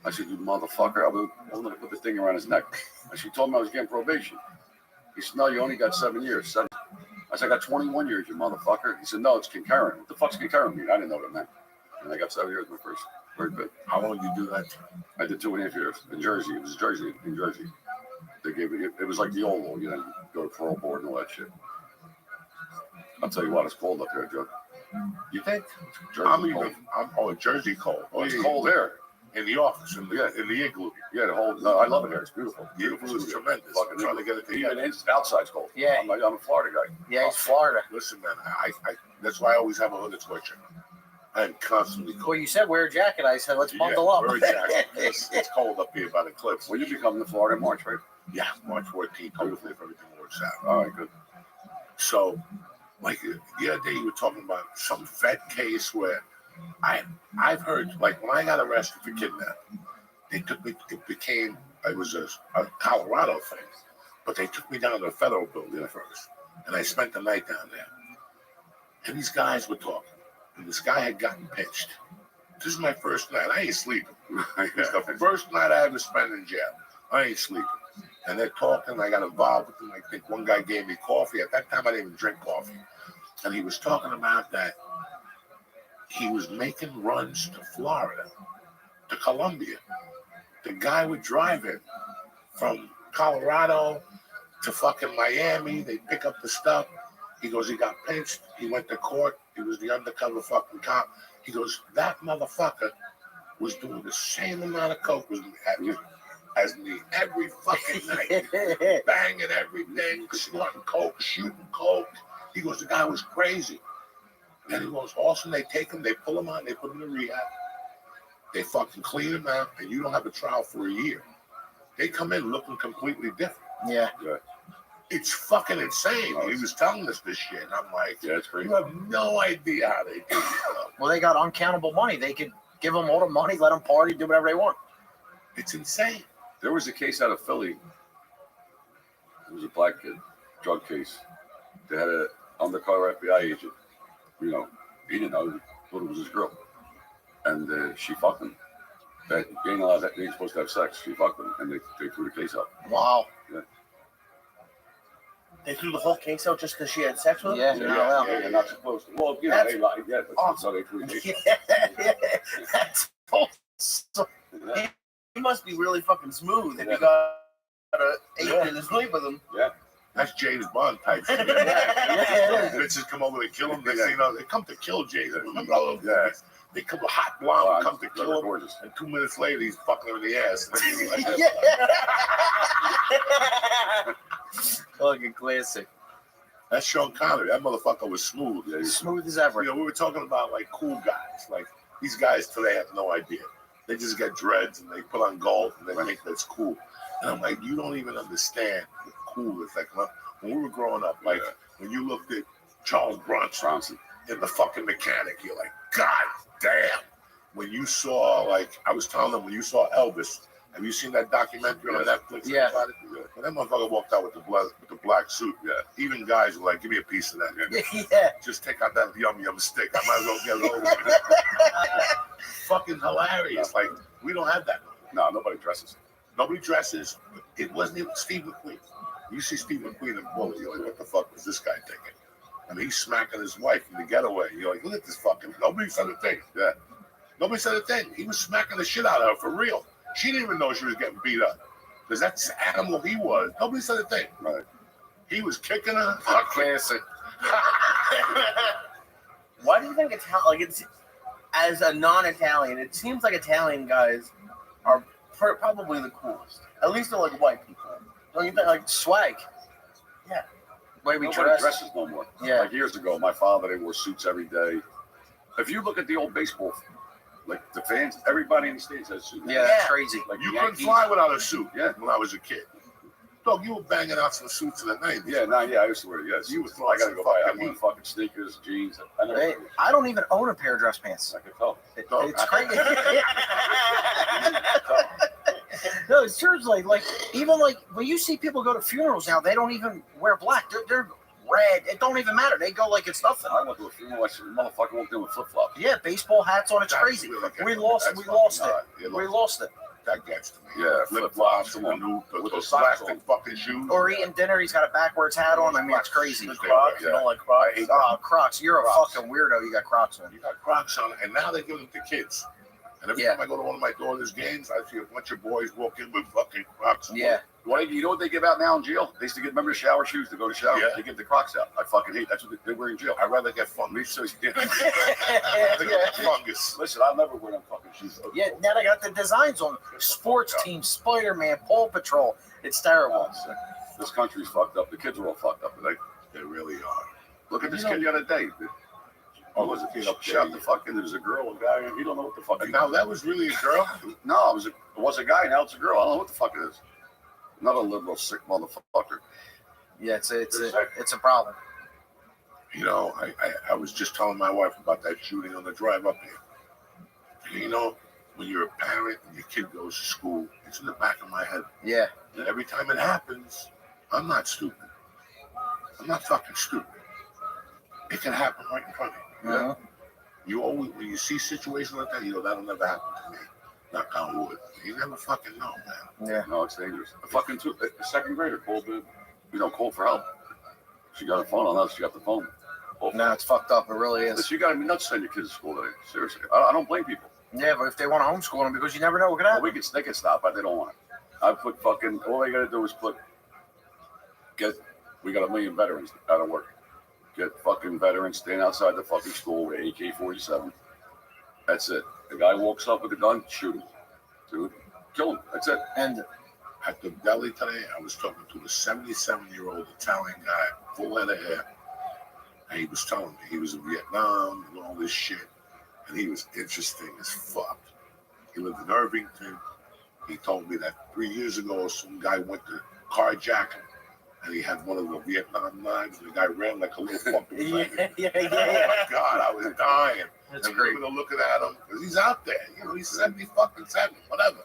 I said, you motherfucker. I'm going to put the thing around his neck. And she told me I was getting probation. He said, no, you only got 7 years. I said, I got 21 years, you motherfucker. He said, no, it's concurrent. What the fuck's concurrent mean? I didn't know what it meant. And I got 7 years my first. Very good. How long did you do that? I did 2.5 years in Jersey. It was Jersey, in Jersey. They gave it was like the old law, you go to parole board and all that shit. I'll tell you what, it's cold up there, Joe. You think? Jersey cold. Jersey cold. Oh, it's cold there. In the office, in the igloo. Yeah, I love it here. It's beautiful. The igloo is tremendous. Fucking trying to get it together. Even outside's cold. Yeah. I'm a Florida guy. Yeah, it's Florida. Listen, man, I that's why I always have a hooded sweatshirt. I'm constantly cold. Well, you said wear a jacket. I said, let's bundle up. Wear a jacket. It's cold up here by the cliffs. Well, you be coming to Florida in March, right? Yeah, March 14th. Hopefully, if everything works out. All right, good. So, like the other day, you were talking about some Fed case where I've heard, like when I got arrested for kidnapping, they took me. It was a Colorado thing, but they took me down to the federal building first, and I spent the night down there. And these guys were talking, And this guy had gotten pitched. This is my first night. I ain't sleeping. It's the first night I ever spent in jail. I ain't sleeping. And they're talking. I got involved with them. I think one guy gave me coffee. At that time, I didn't even drink coffee. And he was talking about that he was making runs to Florida, to Colombia. The guy would drive it from Colorado to fucking Miami. They pick up the stuff. He goes, he got pinched. He went to court. He was the undercover fucking cop. He goes, that motherfucker was doing the same amount of coke as me every fucking night. Banging everything, snorting coke, shooting coke. He goes, the guy was crazy. And he goes, also they take him, they pull him out, they put him in rehab. They fucking clean him out, and you don't have a trial for a year. They come in looking completely different. Yeah. It's fucking insane. He was telling us this shit, and I'm like, yeah, it's crazy. You have no idea how they do it. Well, they got uncountable money. They could give them all the money, let them party, do whatever they want. It's insane. There was a case out of Philly. It was a black kid, drug case. They had an undercover FBI agent. You know, he didn't know. He thought it was his girl. And she fucked him. They ain't allowed that. They ain't supposed to have sex. She fucked him, and they threw the case out. Wow. Yeah. They threw the whole case out just because she had sex with him? Yeah, you're not supposed to. Well, you know, they lied. Yeah, that's how they threw the case out. That's awesome. He must be really fucking smooth if you got an agent to sleep with him. Yeah. That's James Bond type shit. Bitches come over to kill him. They come to kill James. Remember all those guys? They come a hot blonde, come to kill him, and 2 minutes later he's fucking her in the ass. Fucking classic. That's Sean Connery. That motherfucker was smooth. Yeah, smooth as ever. You know, we were talking about like cool guys. Like these guys today have no idea. They just get dreads and they put on gold and they think that's cool. And I'm like, you don't even understand what cool is. Like when we were growing up, like when you looked at Charles Bronson in The fucking Mechanic, you're like, God damn. When you saw, like, I was telling them, when you saw Elvis, have you seen that documentary on Netflix? Yeah. About it? When that motherfucker walked out with the black suit, even guys were like, give me a piece of that. Yeah. Just take out that yum stick. I might as well get it over with. Fucking hilarious. Like, we don't have that. No, nobody dresses. Nobody dresses. It wasn't even Steve McQueen. You see Steve McQueen in Bullet, you're like, what the fuck was this guy thinking? I mean, he's smacking his wife in the getaway. You're like, look at this fucking. Nobody said a thing. Yeah. Nobody said a thing. He was smacking the shit out of her for real. She didn't even know she was getting beat up. Because that's the animal he was. Nobody said a thing. Right. He was kicking her. Classic. Why do you think it's as a non-Italian, it seems like Italian guys are probably the coolest. At least they're like white people. Don't you think? Like swag. Yeah. Way we Nobody dress. dresses no more. Yeah. Like years ago, my father, they wore suits every day. If you look at the old baseball, like the fans, everybody in the States has suits. Yeah, that's crazy. Like You Yankees. couldn't fly without a suit. Yeah. When I was a kid. Dog, you were banging out some suits in the 90s. Yeah, I used to wear it. Yes. You was I gotta go buy. I fucking want fucking sneakers, jeans. I never. Hey, I don't even own a pair of dress pants. I can tell. It's crazy. No, it's seriously like even like when you see people go to funerals now, they don't even wear black. They're red. It don't even matter. They go like it's nothing. I went to a funeral. I said, "Motherfucker won't do with flip flops." Yeah, baseball hats on. It's crazy. We lost it. We lost it. That gets to me. Yeah, Flip flops and with those plastic fucking shoes. Or eating dinner, he's got a backwards hat on. I mean, it's crazy. Crocs, you don't like Crocs? Oh, Crocs. You're a fucking weirdo. You got Crocs on. You got Crocs on, and now they give them to kids. And every time I go to one of my daughter's games, I see a bunch of boys walk in with fucking Crocs on. Yeah. You know what they give out now in jail? They used to give, remember, shower shoes to go to shower. Yeah. They give the Crocs out. I fucking hate. That's what they wear in jail. I'd rather get fungus. Fungus. Listen, I'll never wear them fucking shoes. Yeah, now they got the designs on Sports Team, Spider-Man, Paw Patrol. It's terrible. This country's fucked up. The kids are all fucked up. They really are. Look at this kid the other day. Oh, was a kid up there? Shot the fucking. There was a girl, a guy. You don't know what the fuck. And now that was really a girl. No, it was a guy. Now it's a girl. I don't know what the fuck it is. Another liberal sick motherfucker. Yeah, it's a problem. You know, I was just telling my wife about that shooting on the drive up here. And you know, when you're a parent and your kid goes to school, it's in the back of my head. Yeah. And every time it happens, I'm not stupid. I'm not fucking stupid. It can happen right in front of you. Uh-huh. You always, when you see situations like that, you know, that'll never happen to me. Knock on wood. You never fucking know, man. Yeah. No, it's dangerous. A fucking second grader called called for help. She got a phone on us. She got the phone. No, it's fucked up. It really is. But you got to be nuts to send your kids to school today. Seriously. I don't blame people. Yeah, but if they want to homeschool them, because you never know what could happen. Well, they can stop, but they don't want it. I put fucking, all they got to do is we got 1 million veterans out of work. Get fucking veterans standing outside the fucking school with AK-47. That's it. The guy walks up with a gun, shoot him. Dude, kill him. That's it. And at the deli today, I was talking to a 77-year-old Italian guy, full head of hair. And he was telling me he was in Vietnam and all this shit. And he was interesting as fuck. He lived in Irvington. He told me that 3 years ago, some guy went to carjack him. And he had one of the Vietnam knives, and the guy ran like a little fucking dragon. yeah. Oh my God, I was dying. That's and great. we were looking at him because he's out there. You know, he's 70, whatever.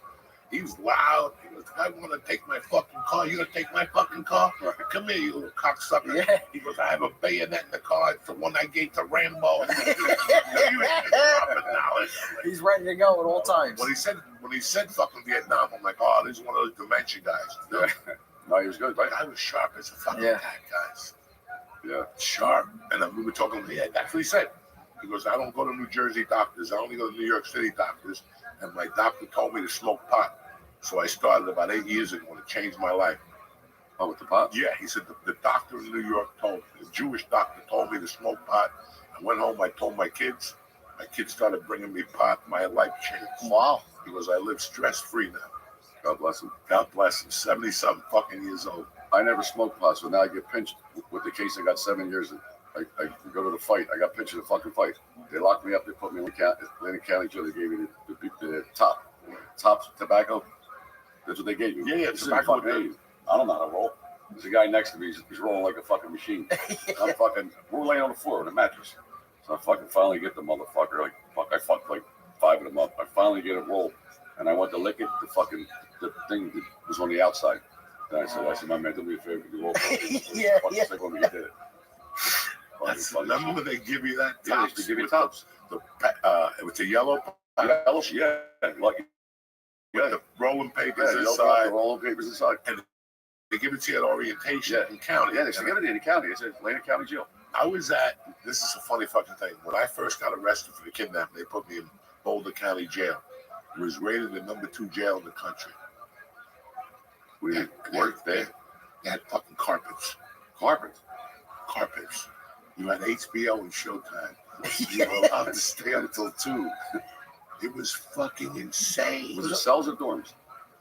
He was loud. He goes, I want to take my fucking car. You gonna take my fucking car? Come here, you little cocksucker. Yeah. He goes, I have a bayonet in the car. It's the one I gave to Rambo. He's ready to go at all times. When he said fucking Vietnam, I'm like, oh, this is one of those dementia guys. You know? No, he was good, right? I was sharp as a fucking Yeah. cat, guys. Yeah. Sharp. And then we were talking, yeah, that's what he said. He goes, I don't go to New Jersey doctors. I only go to New York City doctors. And my doctor told me to smoke pot. So I started about 8 years ago to change my life. Oh, with the pot? Yeah, he said the doctor in New York told me, the Jewish doctor told me to smoke pot. I went home, I told my kids. My kids started bringing me pot. My life changed. Wow. Because I live stress-free now. God bless him. God bless him. 70-something fucking years old. I never smoked pot, so now I get pinched with the case. I got 7 years. I go to the fight. I got pinched in a fucking fight. They locked me up. They put me in Atlantic County Jail. They gave me the top tobacco. That's what they gave me. Yeah, This is tobacco. fucking age. I don't know how to roll. There's a guy next to me. He's rolling like a fucking machine. We're laying on the floor on a mattress. So I fucking finally get the motherfucker. I fucked like 5 of them up. I finally get it rolled. And I went to lick it. The thing was on the outside. And I said, my man, do me a favor. You roll Yeah. Like when we did it. Remember when they give you that? Yeah, they give you tops. With the yellow, Yeah. Like, with the rolling papers the inside. rolling papers inside. And they give it to you at orientation in county. Yeah, they give it in the county. It's Atlantic County Jail. This is a funny fucking thing. When I first got arrested for the kidnapping, they put me in Boulder County Jail. It was rated the #2 jail in the country. We worked there. They had fucking carpets. Carpets. You had HBO and Showtime. You were allowed to stay until 2. It was fucking insane. Was it cells or dorms?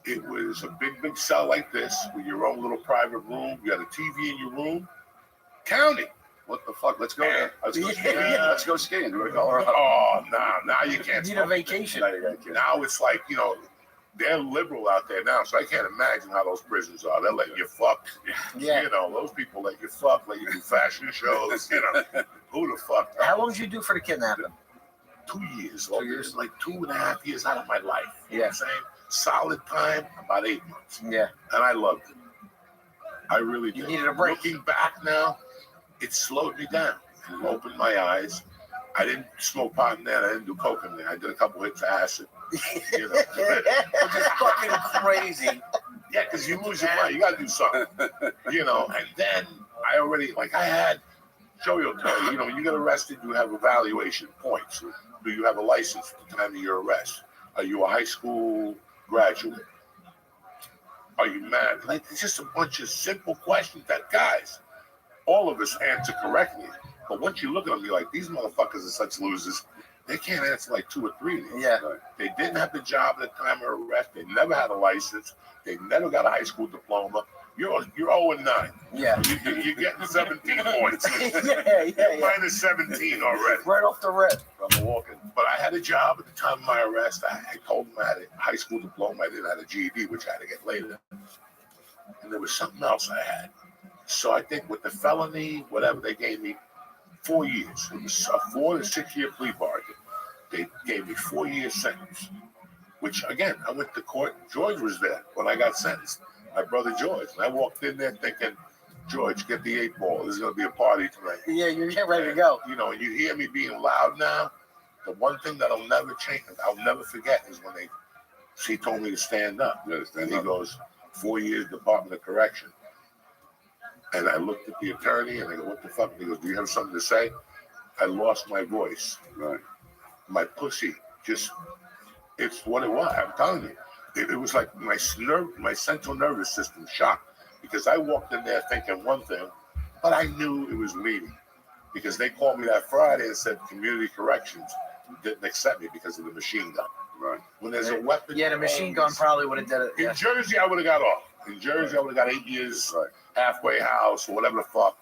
It was a big cell like this with your own little private room. You had a TV in your room. County. What the fuck? Let's go there. Let's go skiing. Yeah. Let's go skiing. Oh, now you can't. Need a vacation. Now it's like, they're liberal out there now, so I can't imagine how those prisons are. They're letting you fuck. Yeah. Those people let you fuck, let you do fashion shows. Who the fuck? How long did you do for the kidnapping? 2 years. 2 years? Like 2.5 years out of my life. You know Yeah. what I'm saying? Solid time, about 8 months. Yeah. And I loved it. I really did. You needed a break. Looking back now, it slowed me down. It opened my eyes. I didn't smoke pot in there. I didn't do coke in there. I did a couple hits of acid. Which is fucking crazy. Yeah, because you lose your mind. You got to do something. And then I had, Joey will tell you, when you get arrested, you have evaluation points. Do you have a license at the time of your arrest? Are you a high school graduate? Are you married? It's just a bunch of simple questions that, guys, all of us answer correctly. But once you look at them, you're like, these motherfuckers are such losers. They can't answer like 2 or 3 of these. Yeah. They didn't have the job at the time of arrest. They never had a license. They never got a high school diploma. You're 0-9. Yeah. You're getting 17 points. Yeah. Minus 17 already. Right off the rip. From walking. But I had a job at the time of my arrest. I told them I had a high school diploma. I didn't have a GED, which I had to get later. And there was something else I had. So I think with the felony, whatever, they gave me 4 years. It was a 4 to 6 year plea bargain. They gave me 4 year sentence, which again, I went to court. George was there when I got sentenced. My brother George. And I walked in there thinking, George, get the 8 ball. There's going to be a party tonight. Yeah, you're getting ready to go. And you hear me being loud now. the one thing that I'll never change, I'll never forget is when she told me to stand up. Yeah, stand And he up. goes, 4 years Department of Correction. And I looked at the attorney and I go, what the fuck? And he goes, do you have something to say? I lost my voice. Right. My pussy just, it's what it was. I'm telling you. It was like my central nervous system shocked because I walked in there thinking one thing, but I knew it was leading because they called me that Friday and said community corrections didn't accept me because of the machine gun. Right. When there's a weapon. Yeah, the machine gun probably would have did it. Yeah. In Jersey, I would have got off. In Jersey, I would have got 8 years, halfway house, or whatever the fuck,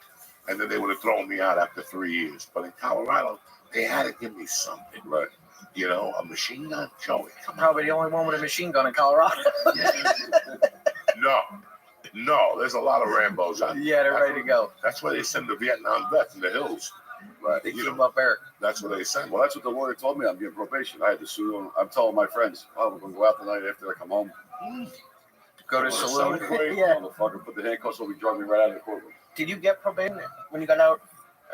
and then they would have thrown me out after 3 years. But in Colorado, they had to give me something. Right. You know, a machine gun? Joey, come on. Probably the only one with a machine gun in Colorado. No, there's a lot of Rambos out there. Yeah, they're ready to go. That's why they send the Vietnam vets in the hills. Right. They keep them up there. That's what they send. Well, that's what the lawyer told me. I'm getting probation. I had to sue him. I'm telling my friends, oh, we're going to go out tonight after I come home. Go to a saloon. Yeah. Motherfucker, put the handcuffs on me, drug me right out of the courtroom. Did you get probation when you got out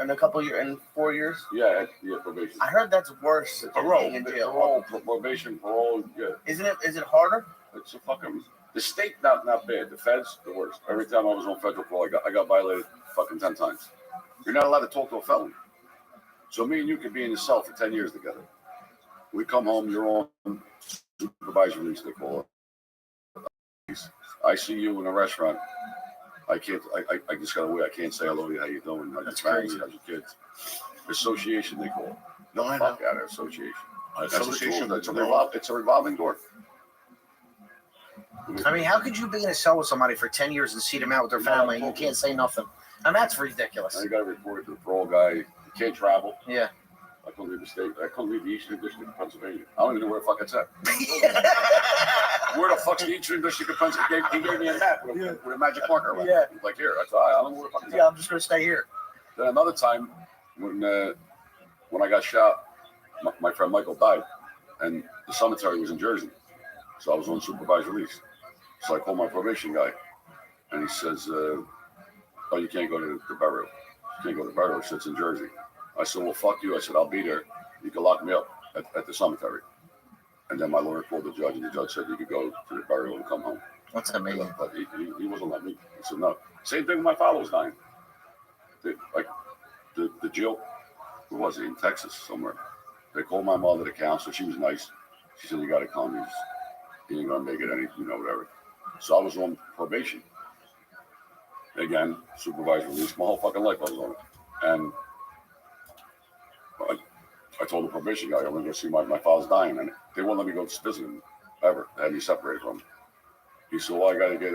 in a couple years, in 4 years? Yeah, probation. I heard that's worse than being in jail. Probation, parole, yeah. Isn't it? Is it harder? It's a fucking, the state, not bad. The feds, the worst. Every time I was on federal parole, I got violated fucking 10 times. You're not allowed to talk to a felon. So me and you could be in the cell for 10 years together. We come home, you're on supervisory release, they call it. I see you in a restaurant. I can't, I just got away. I can't say hello to you, how you doing? How's your family, how's your kids? Association, they call it. No, I Fuck know. out of association. Association, It's a revolving door. I mean, how could you be in a cell with somebody for 10 years and see them out with their family and you can't say nothing? I mean, that's ridiculous. Now you got to report it to the parole guy. You can't travel. Yeah. I couldn't leave the state. I couldn't leave the Eastern District of Pennsylvania. I don't even know where the fuck it's at. Where the fuck's the Eastern District of Pennsylvania? He gave me a map with a magic marker. Yeah. Like, here. I thought, I don't know where the fuck it's at. Yeah, I'm just going to stay here. Then another time, when I got shot, my friend Michael died, and the cemetery was in Jersey. So I was on supervised release. So I called my probation guy, and he says, oh, you can't go to the burial. You can't go to the burial. It's in Jersey. I said, well, fuck you. I said, I'll be there. You can lock me up at the cemetery. And then my lawyer called the judge, and the judge said you could go to the burial and come home. That's amazing. But he wasn't letting me. He said, no. Same thing with my father was dying. The jail, where was he? In Texas somewhere. They called my mother to counsel. She was nice. She said, you got to come. He ain't going to make it any, whatever. So I was on probation. Again, supervised release. My whole fucking life I was on it. And I told the probation guy, I'm going to go see my father's dying. And they won't let me go visit him ever. They had me separated from him. He said, well, I got to get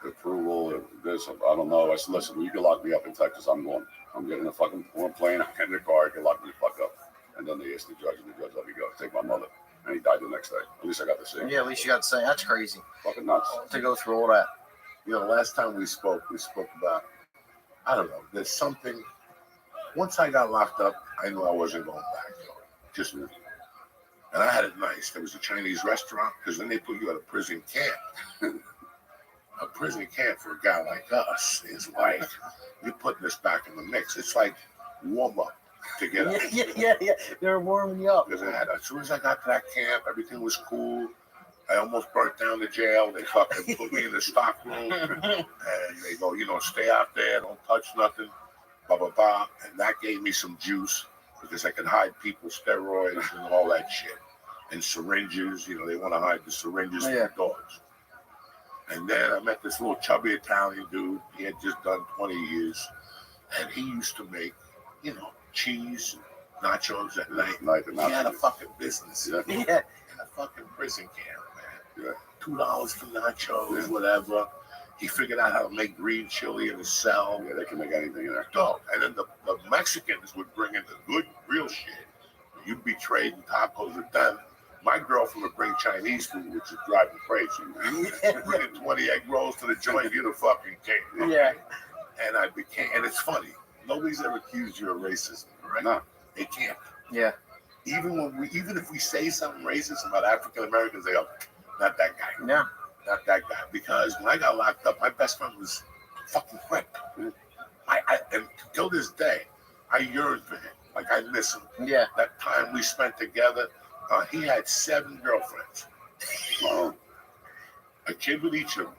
approval of this. I don't know. I said, listen, you can lock me up in Texas. I'm going. I'm getting a fucking plane. I'm getting in the car. You can lock me the fuck up. And then they asked the judge, and the judge let me go. Take my mother. And he died the next day. At least I got to see him. Yeah, at least you got to say. That's crazy. Fucking nuts. To go through all that. You know, last time we spoke about, I don't know, there's something. Once I got locked up, I knew I wasn't going back. Just knew. And I had it nice. There was a Chinese restaurant, because then they put you at a prison camp. A prison camp for a guy like us is like, you're putting this back in the mix. It's like warm up to get up. Yeah. They're warming you up. Because as soon as I got to that camp, everything was cool. I almost burnt down the jail. They fucking put me in the stock room. And they go, stay out there. Don't touch nothing. Blah, blah, blah. And that gave me some juice because I could hide people's steroids and all that shit. And syringes. They want to hide the syringes from the dogs. And then I met this little chubby Italian dude. He had just done 20 years. And he used to make, cheese and nachos at night. He had a fucking business. In a fucking prison camp. $2 for nachos, whatever. He figured out how to make green chili in his cell. Yeah, they can make anything in there. Dog. And then the Mexicans would bring in the good, real shit. You'd be trading tacos with them. My girlfriend would bring Chinese food, which is driving crazy. Bringing 20 egg rolls to the joint, you're the fucking king. Okay? Yeah. And it's funny. Nobody's ever accused you of racism, right? No. They can't. Yeah. Even if we say something racist about African Americans, they go, not that guy. Yeah. Not that guy. Because when I got locked up, my best friend was fucking Crip. And till this day, I yearn for him. Like I miss him. Yeah. That time we spent together, he had 7 girlfriends. Wow. A kid with each of them.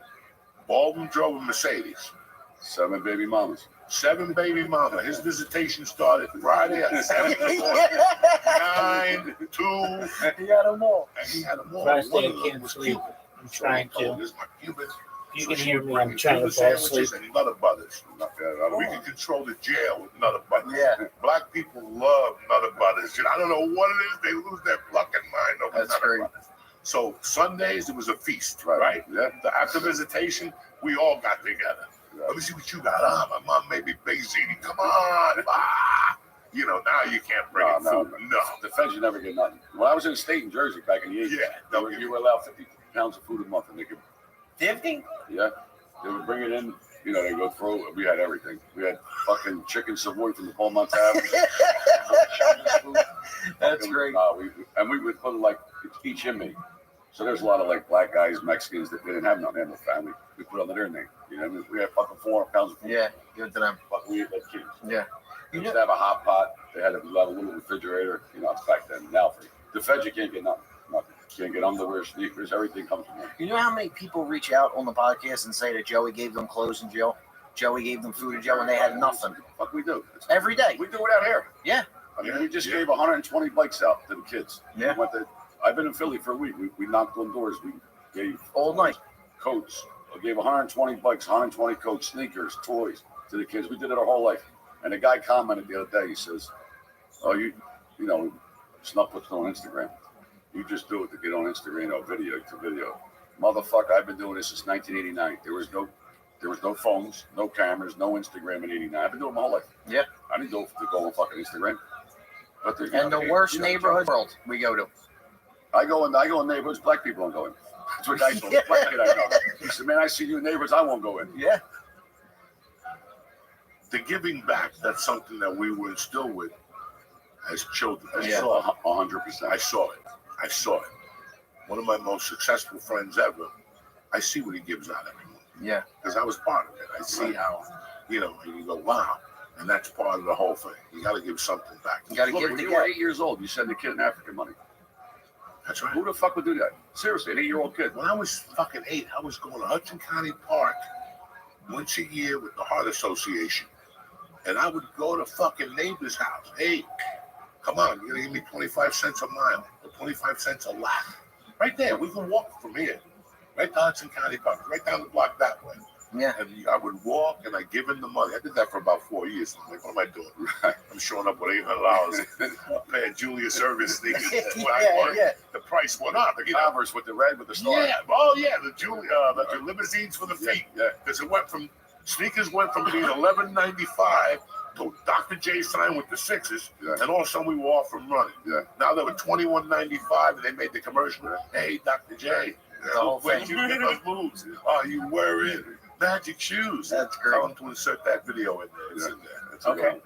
All of them drove a Mercedes. 7 baby mamas. 7 baby mama. His visitation started Friday at 7 in the morning. 9, 2. He had them all. And he had them all. Thursday, One I of them can't was sleep. Cuban. I'm trying Oh, to. this is my Cuban. You So can she hear would me. bring I'm trying to Cuban fall asleep. sandwiches and Nutter Butters. We can control the jail with Nutter Butters. Yeah. Black people love Nutter Butters. I don't know what it is. They lose their fucking mind over That's Nutter great. Butters. So Sundays, it was a feast, right? Yeah. After visitation, we all got together. Let me see what you got. My mom made me baked ziti. Come on. You know, now you can't bring in food. No. The feds, you never get nothing. When I was in the state in Jersey back in the 80s, you were allowed 50 pounds of food a month. And they could, 50? yeah, they would bring it in. You know, they go throw. We had everything. We had fucking chicken Savoy from the Beaumont Tavern. That's great. We would put like each inmate. So there's a lot of like black guys, Mexicans that didn't have nothing, they had no family. We put under their name. You know, what I mean? We had fucking 400 pounds of food. Yeah, give it to them. Fuck, we ate like kids. Yeah. They used to have a hot pot. They had a little refrigerator. You know, it's back then. Now for the feds, you can't get nothing. Nothing. You can't get underwear, sneakers, everything comes from them. You know how many people reach out on the podcast and say that Joey gave them clothes in jail? Joey gave them food in jail and they had nothing. Fuck, we do. Every day. We do it out here. Yeah. I mean, we just gave 120 bikes out to the kids. Yeah. I've been in Philly for a week. We knocked on doors. We gave all night coats. I gave 120 bikes, 120 coats, sneakers, toys to the kids. We did it our whole life. And a guy commented the other day. He says, "Oh, you know, Snuff puts it on Instagram. You just do it to get on Instagram or video to video. Motherfucker, I've been doing this since 1989. There was no phones, no cameras, no Instagram in '89. I've been doing it my whole life. Yeah. I didn't go to go on fucking Instagram. But And the worst neighborhood in the world we go to. I go in neighborhoods black people don't go in. That's what I told black kid I know. He said, "Man, I see you in neighborhoods I won't go in." Yeah. The giving back, that's something that we were instilled with as children. I Yeah. saw it. 100%. I saw it. One of my most successful friends ever, I see what he gives out every month. Yeah. Because I was part of it. I see how, you know, and you go, wow. And that's part of the whole thing. You got to give something back. Look, when you were 8 years old, you sent a kid in African money. That's right. Who the fuck would do that? Seriously, an 8-year-old kid. When I was fucking 8, I was going to Hudson County Park once a year with the Heart Association. And I would go to fucking neighbor's house. Hey, come on, you're going to give me 25 cents a mile or 25 cents a lap. Right there. We can walk from here. Right to Hudson County Park. Right down the block that way. Yeah. And I would walk and I give him the money. I did that for about 4 years. I'm like, what am I doing? I'm showing up with $800. A pair of Julius Service sneakers. When I worked, the price went up. The Converse with the red with the star. Yeah. Oh, yeah. The limousines for the feet. Yeah. Because it went from, sneakers went from being $11.95 to Dr. J sign with the 6s. Yeah. And all of a sudden we were off and running. Yeah. Now they were $21.95 and they made the commercial. Hey, Dr. J. The whole When thing. you get those moves, are you wearing magic shoes? That's great. Tell them to insert that video in there. It's in there. It's Okay.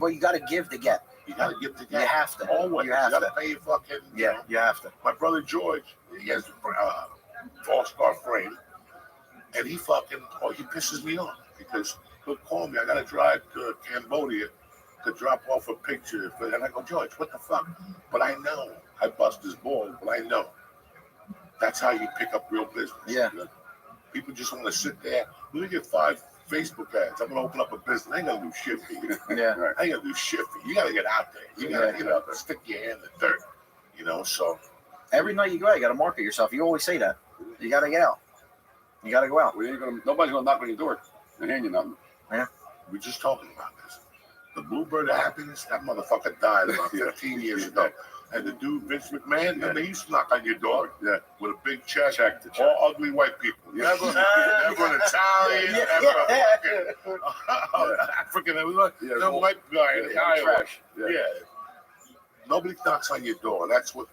But you got to give to get. You got to give to get. You have to. Always. You have got to. to pay your fucking. Yeah, you have to. My brother George, he has a all-star frame, and he pisses me off because he'll call me. I got to drive to Cambodia to drop off a picture. And I go, George, what the fuck? But I know. I bust his balls, but I know. That's how you pick up real business. Yeah. People just want to sit there. Let me get 5 Facebook ads. I'm going to open up a business. I ain't going to do shit for you. Yeah. I ain't going to do shit for you. You got to get out there. You got to get out there. Stick your hand in the dirt. You know, so. Every night you go out, you got to market yourself. You always say that. You got to get out. You got to go out. Nobody's going to knock on your door and hand you nothing. Yeah. We're just talking about this. The Bluebird of Happiness, that motherfucker died about 15 years ago. And the dude, Vince McMahon, they used to knock on your door with a big check. All ugly white people. Never an Italian, never a African. No white guy in Iowa. Yeah. Nobody knocks on your door. That's what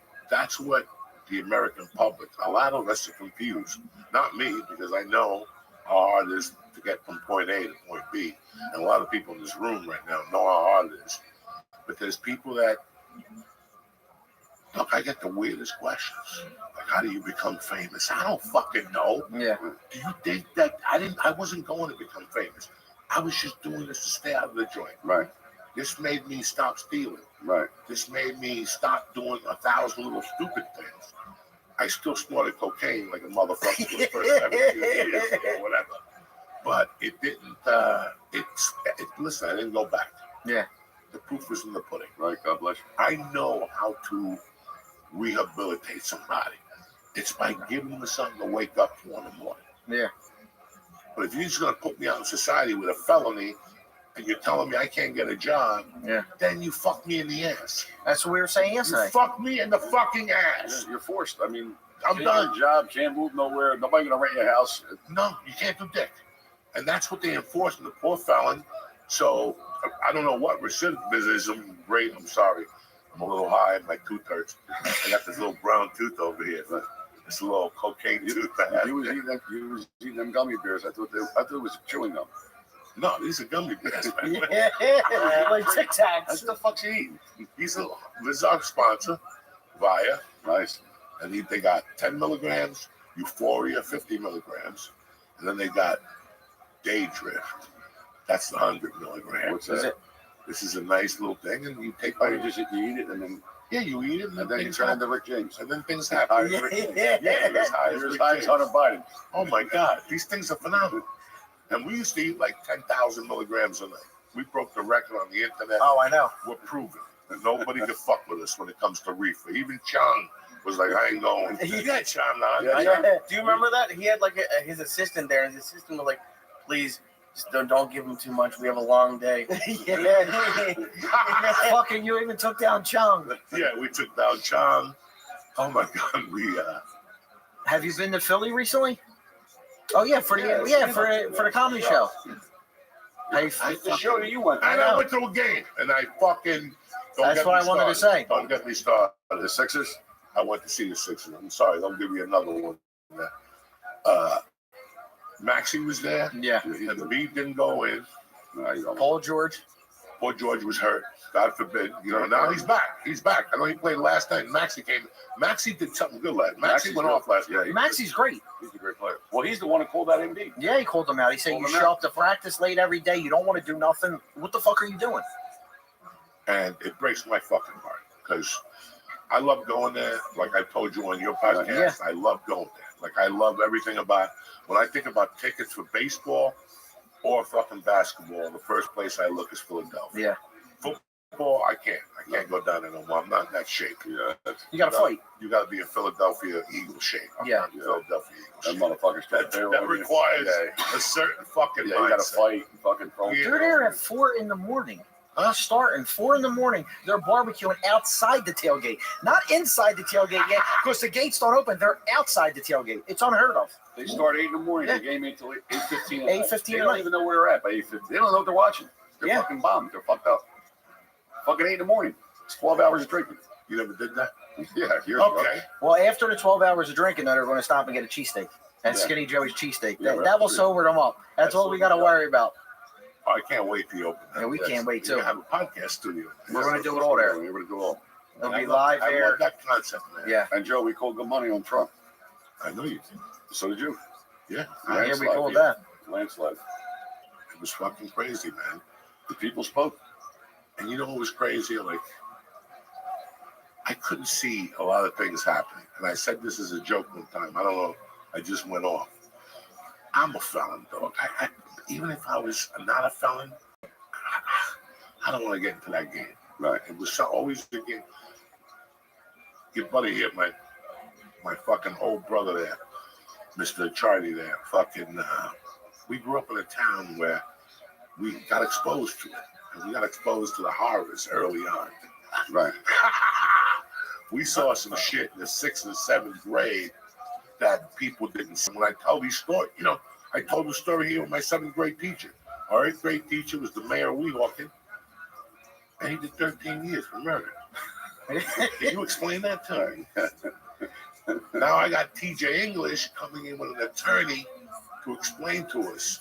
the American public, a lot of us are confused. Not me, because I know how hard it is to get from point A to point B. And a lot of people in this room right now know how hard it is. But there's people that, look, I get the weirdest questions. Like, how do you become famous? I don't fucking know. Yeah. Do you think that I wasn't going to become famous. I was just doing this to stay out of the joint. Right. This made me stop stealing. Right. This made me stop doing 1,000 little stupid things. I still snorted cocaine like a motherfucker for the first 17 years or whatever. But it didn't, listen, I didn't go back. Yeah. The proof was in the pudding. Right, God bless you. I know how to rehabilitate somebody. It's by giving them something to wake up for in the morning. Yeah. But if you're just going to put me out in society with a felony and you're telling me I can't get a job, then you fuck me in the ass. That's what we were saying yesterday. You fuck me in the fucking ass. Yeah, you're forced. I mean, I'm can't done. get a job, can't move nowhere. Nobody gonna rent your house. No, you can't do dick. And that's what they enforce in the poor felon. So I don't know what recidivism rate. I'm sorry. I'm a little high. My tooth hurts. I got this little brown tooth over here. This little cocaine tooth I had. You was eating them gummy bears. I thought it was chewing gum. No, these are gummy bears, man. Like Tic Tacs. That's the fuck you eating. This is our sponsor, Via. Nice. And they got 10 milligrams, Euphoria 50 milligrams, and then they got Daydrift. That's the 100 milligrams. What's that? This is a nice little thing, and you take. Oh, you eat it, and then you eat it, and then you turn into Rick James, and then things happen. You're as high as Hunter Biden. Oh my God, these things are phenomenal. And we used to eat like 10,000 milligrams a night. We broke the record on the internet. Oh, I know. We're proven that nobody could fuck with us when it comes to reefer. Even Chang was like, I ain't going. Yeah, Chang. Do you remember that? He had like his assistant there, and his assistant was like, please, just don't give him too much. We have a long day. Fucking, you even took down Chung. Yeah, we took down Chang. Oh my God, Have you been to Philly recently? Oh yeah, for the comedy show. The show that you went to. And I went to a game, and I fucking. That's what I wanted to say. Don't get me started. The Sixers? I went to see the Sixers. I'm sorry, don't give me another one. Maxie was there. Yeah. And the beat didn't go in. Paul George. Paul George was hurt. God forbid. Now he's back. He's back. I know he played last night. Maxie came. Maxie did something good last night. Maxie went off last night. Maxie's great. He's a great player. Well, he's the one who called that MD. Yeah, he called him out. He said, you show up to practice late every day. You don't want to do nothing. What the fuck are you doing? And it breaks my fucking heart because I love going there. Like I told you on your podcast, I love going there. Like I love everything about, when I think about tickets for baseball or fucking basketball, the first place I look is Philadelphia. Yeah. Football, I can't go down there no more. I'm not in that shape. Yeah. You got to fight. You got to be in Philadelphia Eagle shape. I'm not in Philadelphia Eagle That motherfucker's that requires a certain fucking you got to fight. Fucking They're there at 4 in the morning. Starting 4 in the morning, they're barbecuing outside the tailgate, not inside the tailgate yet, because the gates don't open. They're outside the tailgate. It's unheard of. They start 8 in the morning. The game until 8:15. 8:15. They don't even know where they're at by 8:15. They don't know what they're watching. They're fucking bombed. They're fucked up. Fucking 8 in the morning. It's 12 hours of drinking. You never did that? Yeah. Okay. Well, after the 12 hours of drinking, they're going to stop and get a cheesesteak. That's Skinny Joey's cheesesteak. That will sober them up. That's all we got to worry about. I can't wait to open that. Yeah, we can't wait too. We have a podcast studio. We're going to do it all there. We're going to do it all. It'll be live I there. love that concept, man. Yeah. And Joe, we called good money on Trump. I know you did. So did you. Yeah. Yeah, we called that. Landslide. It was fucking crazy, man. The people spoke. And you know what was crazy? Like, I couldn't see a lot of things happening. And I said this as a joke one time. I don't know. I just went off. I'm a felon, dog. Even if I was not a felon, I don't want to get into that game. Right. It was always the game. Your buddy here, my fucking old brother there, Mr. Charlie there, fucking, we grew up in a town where we got exposed to it. And we got exposed to the horrors early on. Right. We saw some shit in the 6th and 7th grade that people didn't see. When I tell these stories, I told the story here with my 7th grade teacher. Our 8th grade teacher was the mayor of Weehawken, and he did 13 years for murder. Can you explain that to me? Now I got TJ English coming in with an attorney to explain to us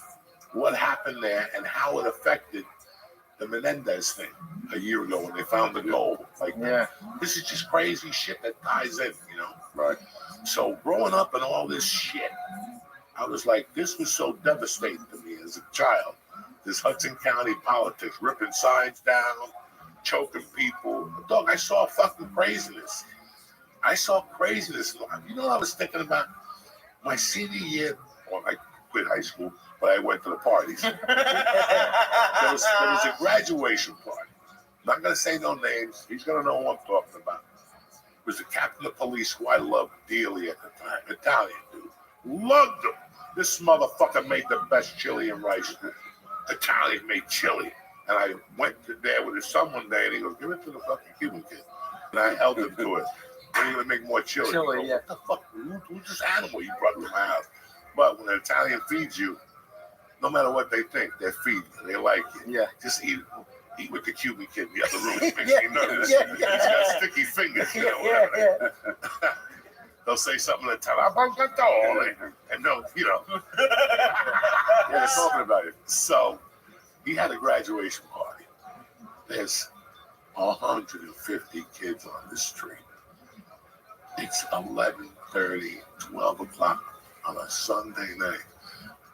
what happened there and how it affected the Menendez thing a year ago when they found the gold. Like, this is just crazy shit that ties in, Right. So growing up and all this shit, I was like, this was so devastating to me as a child This Hudson County politics, ripping signs down, choking people. Dog, I saw fucking craziness. I saw craziness. You know what I was thinking about? My senior year, well, I quit high school, but I went to the parties. there was a graduation party. I'm not going to say no names. He's going to know who I'm talking about. It was the captain of police who I loved dearly at the time. Italian dude. Loved him. This motherfucker made the best chili and rice. Italian made chili. And I went to there with his son one day, and he goes, give it to the fucking Cuban kid. And I held him to it. When are you going to make more chili? Chili, yeah. What the fuck? Who's this animal you brought to my house? But when an Italian feeds you, no matter what they think, they're feeding you. They like you. Yeah. Just eat with the Cuban kid in the other room. It makes me nervous. He's got sticky fingers, you know, whatever. They'll say something in Italian, and no, you know. Yeah, they're talking about it. So he had a graduation party. There's 150 kids on the street. It's 11:30, 12 o'clock on a Sunday night.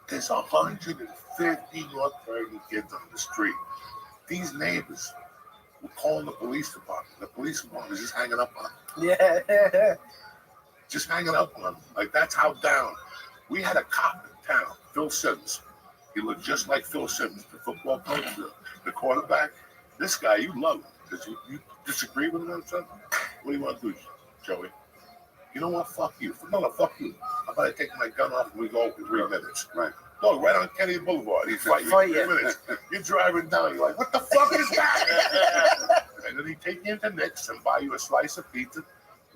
There's 150 North Bergen kids on the street. These neighbors were calling the police department. The police department was just hanging up on them. Yeah. Just hanging up on them. Like, that's how down. We had a cop in town, Phil Sims. He looked just like Phil Sims, the football coach, the quarterback. This guy, you love him. Because you disagree with him or something? What do you want to do, Joey? You know what? Fuck you. No, fuck you. How about I take my gun off and we go for 3 minutes? Right. No, right on Kennedy Boulevard. He's fighting for 3 minutes. You're driving down. You're like, what the fuck is that? And then he take you into Nick's and buy you a slice of pizza,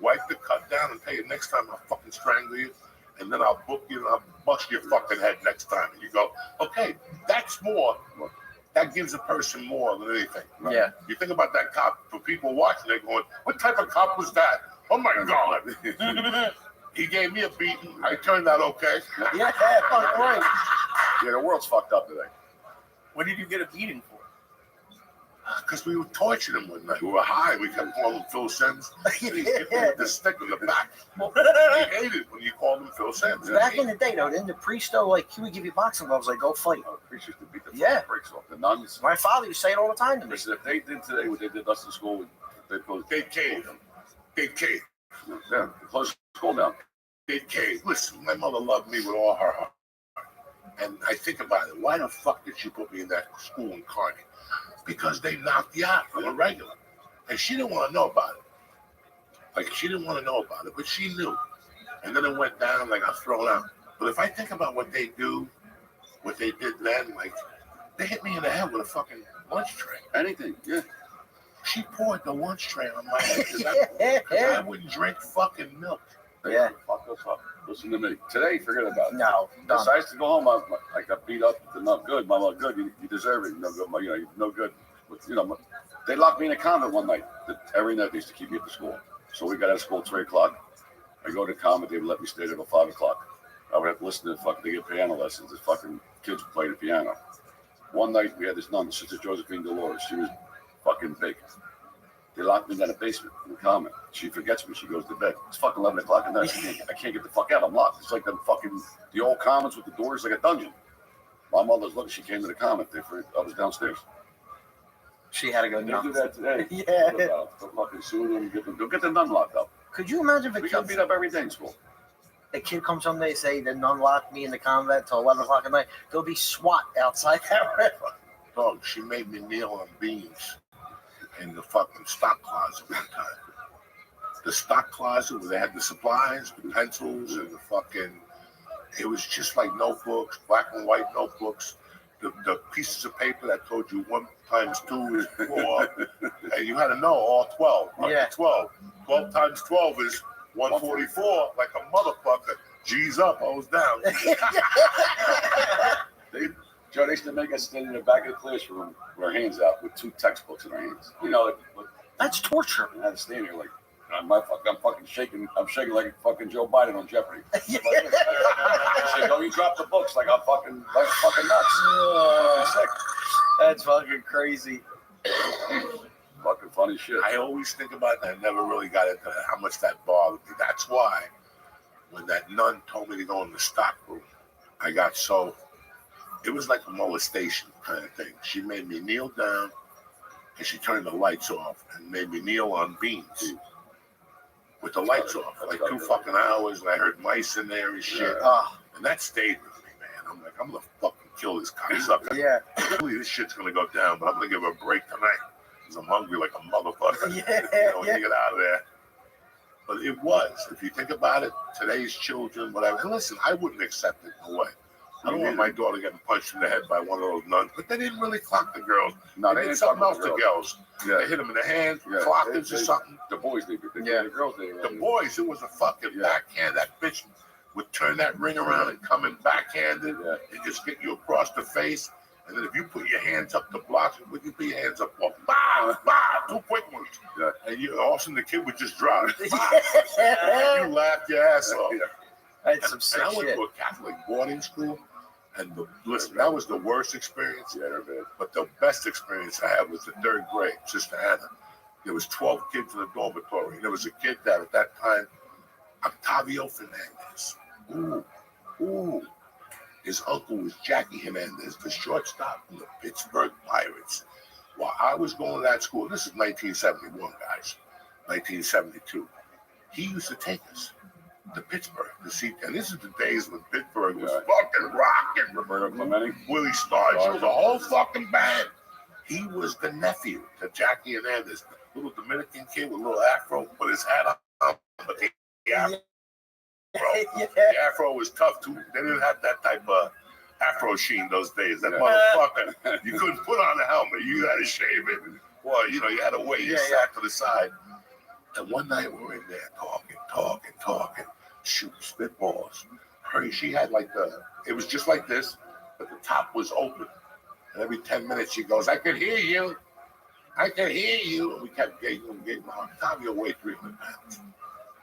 wipe the cut down, and tell you next time I'll fucking strangle you. And then I'll book you and I'll bust your fucking head next time. And you go, okay, that's more. That gives a person more than anything. Right? Yeah. You think about that cop, for people watching, they're going, what type of cop was that? Oh my God. He gave me a beating. I turned out okay. Yeah, fuck right. Yeah, the world's fucked up today. What did you get a beating for? Because we were torturing him one night. We were high. We kept calling him Phil Sims. He hit me with the stick in the back. He hated when you called him Phil Sims. Back in the day, though, didn't the priest, though, like, he would give you boxing gloves, like, go fight. The priests used to beat the Yeah. brakes off the nuns. My father used to say it all the time to me. Listen, if they did today what they did us in school, they'd cave. They'd cave. Yeah, close school down. They'd cave. Listen, my mother loved me with all her heart. And I think about it. Why the fuck did she put me in that school in Kearney? Because they knocked you out on a regular. And she didn't want to know about it. Like, she didn't want to know about it, but she knew. And then it went down, like, I was thrown out. But if I think about what they do, what they did then, like, they hit me in the head with a fucking lunch tray. Anything, yeah. She poured the lunch tray on my head because I wouldn't drink fucking milk. Yeah. Fuck us up. Listen to me. Today, forget about it. No. So I used to go home. I got beat up. Not good. Mom, not good. You deserve it. No good. You know, you're no good. But, you know, they locked me in a convent one night. Every night they used to keep me at the school. So we got out of school at 3 o'clock. I go to the convent. They would let me stay there till 5 o'clock. I would have to listen to they get piano lessons. The fucking kids would play the piano. One night we had this nun, Sister Josephine Dolores. She was fucking big. They locked me in the basement in the convent. She forgets me. She goes to bed. It's fucking 11 o'clock at night. I can't get the fuck out. I'm locked. It's like the old convents with the doors, like a dungeon. My mother's looking. She came to the convent. I was downstairs. She had to go They nuts. do that today. Yeah. They'll fucking sue them. They'll get the nun locked up. Could you imagine if We got beat up every day in school. a kid comes home, they say the nun locked me in the convent till 11 o'clock at night. There'll be SWAT outside that. Dog, she made me kneel on beams in the fucking stock closet one time. The stock closet where they had the supplies, the pencils, and the fucking, it was just like notebooks, black and white notebooks, the pieces of paper that told you 1 times 2 is 4, and you had to know all 12. Yeah. 12. 12 times 12 is 144, like a motherfucker. G's up, O's down. Joe, they used to make us stand in the back of the classroom with our hands out with 2 textbooks in our hands. You know, that's torture. And I had to stand here like, I'm fucking shaking. I'm shaking like fucking Joe Biden on Jeopardy. She said, "No, you drop the books like I'm fucking nuts." I'm sick. That's fucking crazy. Fucking funny shit. I always think about that. I never really got into how much that bothered me. That's why when that nun told me to go in the stock room, I got so It was like a molestation kind of thing. She made me kneel down, and she turned the lights off and made me kneel on beans with the lights off, like 2 fucking hours, and I heard mice in there and shit. And that stayed with me, man. I'm like, I'm gonna fucking kill this cocksucker. Yeah. Hopefully this shit's gonna go down, but I'm gonna give her a break tonight because I'm hungry like a motherfucker. Yeah, When you get out of there. But it was, if you think about it, today's children, whatever. And listen, I wouldn't accept it, no way. I don't want my daughter getting punched in the head by one of those nuns, but they didn't really clock the girls. No, They did something else to girls. Yeah. They hit them in the hand, clocked them or something. The boys did. The girls did. The boys, it was a fucking backhand. That bitch would turn that ring around and come in backhanded and just get you across the face. And then if you put your hands up to block it, would you put your hands up? Well, bah, bah, 2 quick ones. Yeah. And you, all of a sudden the kid would just drop. You laughed your ass off. That's some sick And I went shit. to a Catholic boarding school. And listen, that was the worst experience. But the best experience I had was the 3rd grade, Sister Anna. There was 12 kids in the dormitory. There was a kid that at that time, Octavio Fernandez. Ooh. His uncle was Jackie Hernandez, the shortstop from the Pittsburgh Pirates. While I was going to that school, this is 1971, guys, 1972. He used to take us to Pittsburgh to see, and this is the days when Pittsburgh was fucking rocking. Roberto Clemente, Willie Stargell, the whole fucking band. He was the nephew to Jackie Hernandez, little Dominican kid with a little afro, with his hat on, but the afro. The afro was tough too. They didn't have that type of afro sheen those days. That motherfucker, you couldn't put on a helmet. You had to shave it. Well, you had to wait your sack to the side. And one night we were in there talking, shooting spitballs. She had it was just like this, but the top was open. And every 10 minutes she goes, I can hear you. I can hear you. And we kept getting Octavio weighed 300 pounds.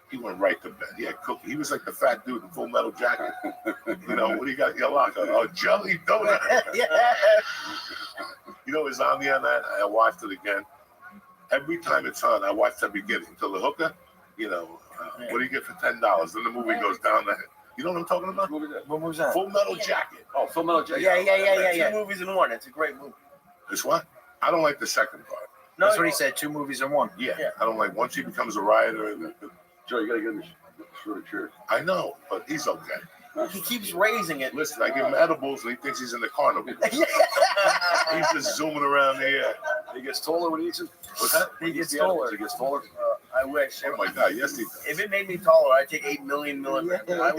He went right to bed. He had cookie. He was like the fat dude in Full Metal Jacket. What do you got in your locker? A jelly donut. It's on there on that. I watched it again. Every time it's on, I watch the beginning until the hooker. What do you get for $10? Then the movie goes down there. You know what I'm talking about? What movie's that? Full Metal Jacket. Oh, Full Metal Jacket. Yeah. 2 movies in one. It's a great movie. This what? I don't like the second part. That's what he said. 2 movies in one. Yeah. I don't like once he becomes a rioter. Joe, you gotta get him a shorter chair. I know, but he's okay. He keeps raising it. Listen, I give him edibles and he thinks he's in the carnival. He's just zooming around the air. He gets taller when he eats it. What's that? He gets taller. He gets taller. I wish. Oh my God, yes he does. If it made me taller, I'd take 8 million milligrams. I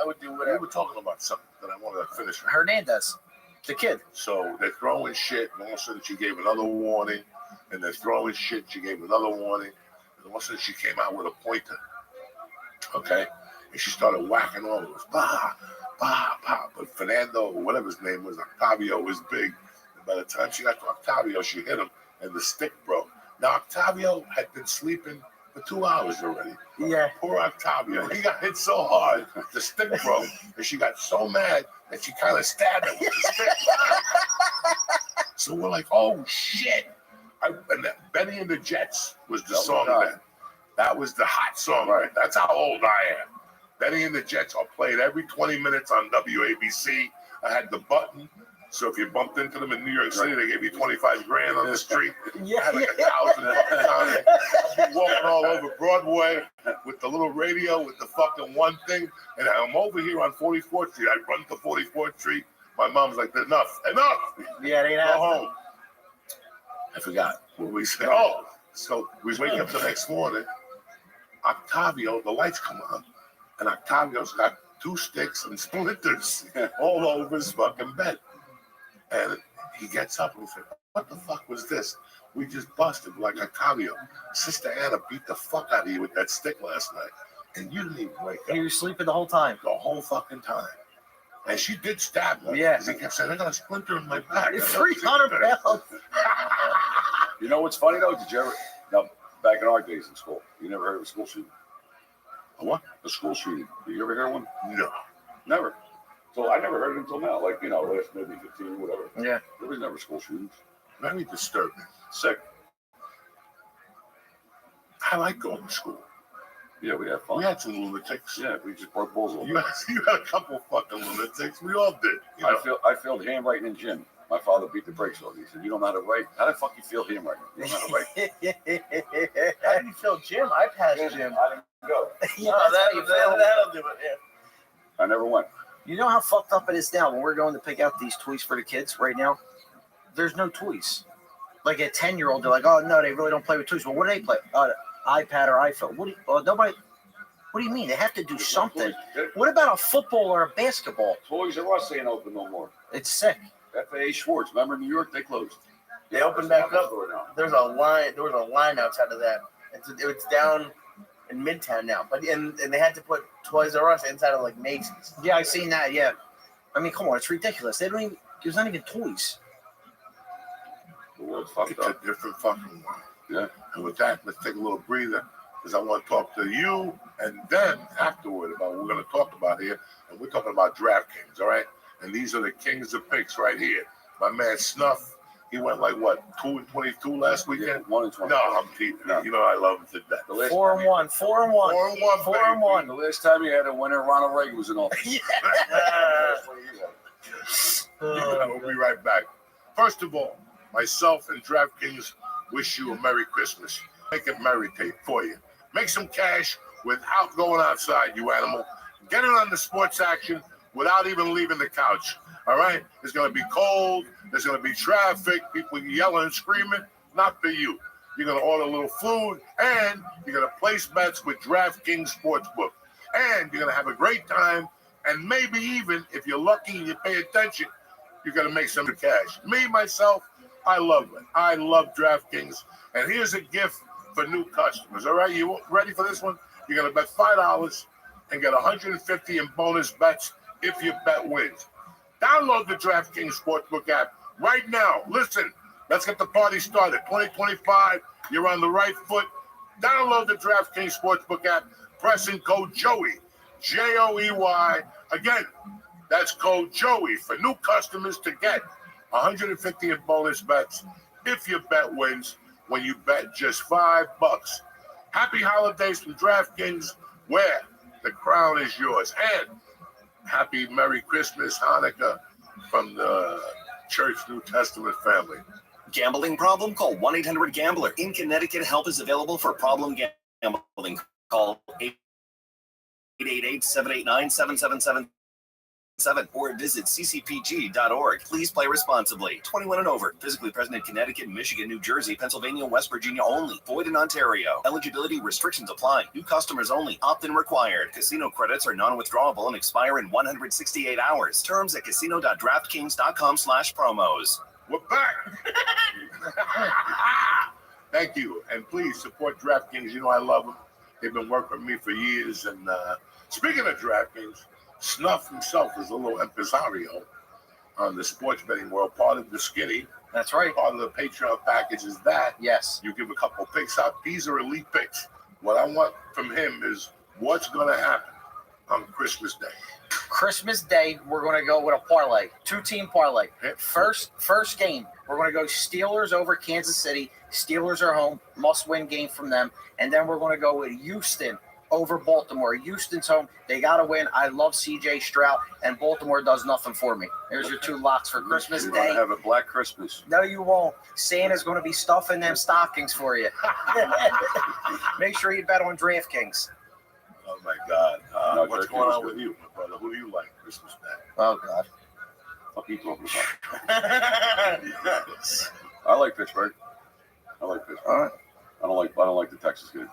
would do We whatever. were talking about something that I wanted to finish. Hernandez, the kid. So they're throwing shit, and all of a sudden she gave another warning, and they're throwing shit, she gave another warning, and all of a sudden she came out with a pointer. Okay? And she started whacking all of us. Bah, bah, bah. But Fernando, or whatever his name was, Octavio, was big. And by the time she got to Octavio, she hit him, and the stick broke. Now, Octavio had been sleeping for 2 hours already. Yeah. Poor Octavio. He got hit so hard, the stick broke, and she got so mad that she kind of stabbed him with the stick. So we're like, oh, shit. And Benny and the Jets was the song then. That was the hot song, right? That's how old I am. Benny and the Jets are played every 20 minutes on WABC. I had the button, so if you bumped into them in New York City, they gave you 25 grand on the street. I had like 1,000 buttons on it. I'd be walking all over Broadway with the little radio with the fucking one thing, and I'm over here on 44th Street. I run to 44th Street. My mom's like, enough. Yeah, they Go home. I forgot what we said. Oh, so we wake up the next morning. Octavio, the lights come on, and Octavio's got 2 sticks and splinters all over his fucking bed. And he gets up and he said, what the fuck was this? We just busted like Octavio. Sister Anna beat the fuck out of you with that stick last night. And you didn't even wake up. And you were sleeping the whole time. The whole fucking time. And she did stab me. Yeah. Because he kept saying, I got a splinter in my back. 300 pounds. You know what's funny though? Did you ever? Now, back in our days in school, you never heard of a school shooting? A what? A school shooting. Did you ever hear one? No. Never. So I never heard it until now. Like, last maybe 15, whatever. Yeah. There was never school shootings. Very disturbing. Sick. I like going to school. Yeah, we had fun. We had some lunatics. Yeah, we just broke balls all You day. had a couple fucking lunatics. We all did. You know? I failed handwriting in gym. My father beat the brakes on me. He said, "You don't know how to write. How the fuck you feel handwriting? You don't know how to write." How did you feel, Jim? I passed Jim. I didn't go. Yeah, that'll do it. Yeah. I never went. You know how fucked up it is now when we're going to pick out these toys for the kids right now? There's no toys. Like a 10-year-old, they're like, oh, no, they really don't play with toys. Well, what do they play? iPad or iPhone. Nobody. What do you mean? They have to do something. What about a football or a basketball? Toys R Us ain't open no more. It's sick. FAA Schwartz. Remember New York? They closed. They opened back up. There's a line. There was a line outside of that. It's down in Midtown now. But and they had to put Toys R Us inside of like Macy's. Yeah, I've seen that. Yeah. I mean, come on, it's ridiculous. They don't even. There's not even toys. The world's fucked It's up. a different fucking world. Yeah. And with that, let's take a little breather because I want to talk to you and then afterward about what we're going to talk about here. And we're talking about DraftKings, all right? And these are the kings of picks right here. My man Snuff, he went like what, 2-22 last weekend? 1-20. No, I'm teasing. You know I love him to death. 4-1. 4-1. 4-1, 4-1. The last time you had a winner, Ronald Reagan was in office. We'll be right back. First of all, myself and DraftKings wish you a Merry Christmas. Make it merry tape for you. Make some cash without going outside, you animal. Get it on the sports action without even leaving the couch. All right? It's going to be cold. There's going to be traffic. People yelling and screaming. Not for you. You're going to order a little food, and you're going to place bets with DraftKings Sportsbook. And you're going to have a great time, and maybe even, if you're lucky and you pay attention, you're going to make some cash. Me, myself, I love it. I love DraftKings. And here's a gift for new customers. All right, you ready for this one? You're going to bet $5 and get $150 in bonus bets if your bet wins. Download the DraftKings Sportsbook app right now. Listen, let's get the party started. 2025, you're on the right foot. Download the DraftKings Sportsbook app. Press in code Joey, Joey. Again, that's code Joey for new customers to get $150 in bonus bets if your bet wins when you bet just $5. Happy holidays from DraftKings, where the crown is yours. And happy Merry Christmas, Hanukkah from the Church New Testament family. Gambling problem? Call 1-800-GAMBLER. In Connecticut, help is available for problem gambling. Call 888-789-7777 or visit ccpg.org. Please play responsibly. 21 and over. Physically present in Connecticut, Michigan, New Jersey, Pennsylvania, West Virginia only. Void in Ontario. Eligibility restrictions apply. New customers only. Opt-in required. Casino credits are non-withdrawable and expire in 168 hours. Terms at casino.draftkings.com/promos. We're back. Thank you. And please support DraftKings. You know I love them. They've been working with me for years. And speaking of DraftKings, Snuff himself is a little impresario on the sports betting world, part of the Skitty. That's right. Part of the Patreon package is that. Yes. You give a couple picks out. These are elite picks. What I want from him is what's going to happen on Christmas Day. Christmas Day, we're going to go with a parlay, 2-team parlay. First game, we're going to go Steelers over Kansas City. Steelers are home, must-win game from them. And then we're going to go with Houston over Baltimore. Houston's home. They got to win. I love C.J. Stroud, and Baltimore does nothing for me. There's your two locks for Christmas You're Day. going to have a black Christmas. No, you won't. Santa's going to be stuffing them stockings for you. Make sure you bet on DraftKings. Oh, my God. No, What's Turkey going was on good. with you, my brother? Who do you like Christmas Day? Oh, God. What are you talking about? I like Pittsburgh. I like Pittsburgh. All right. I don't like the Texas game.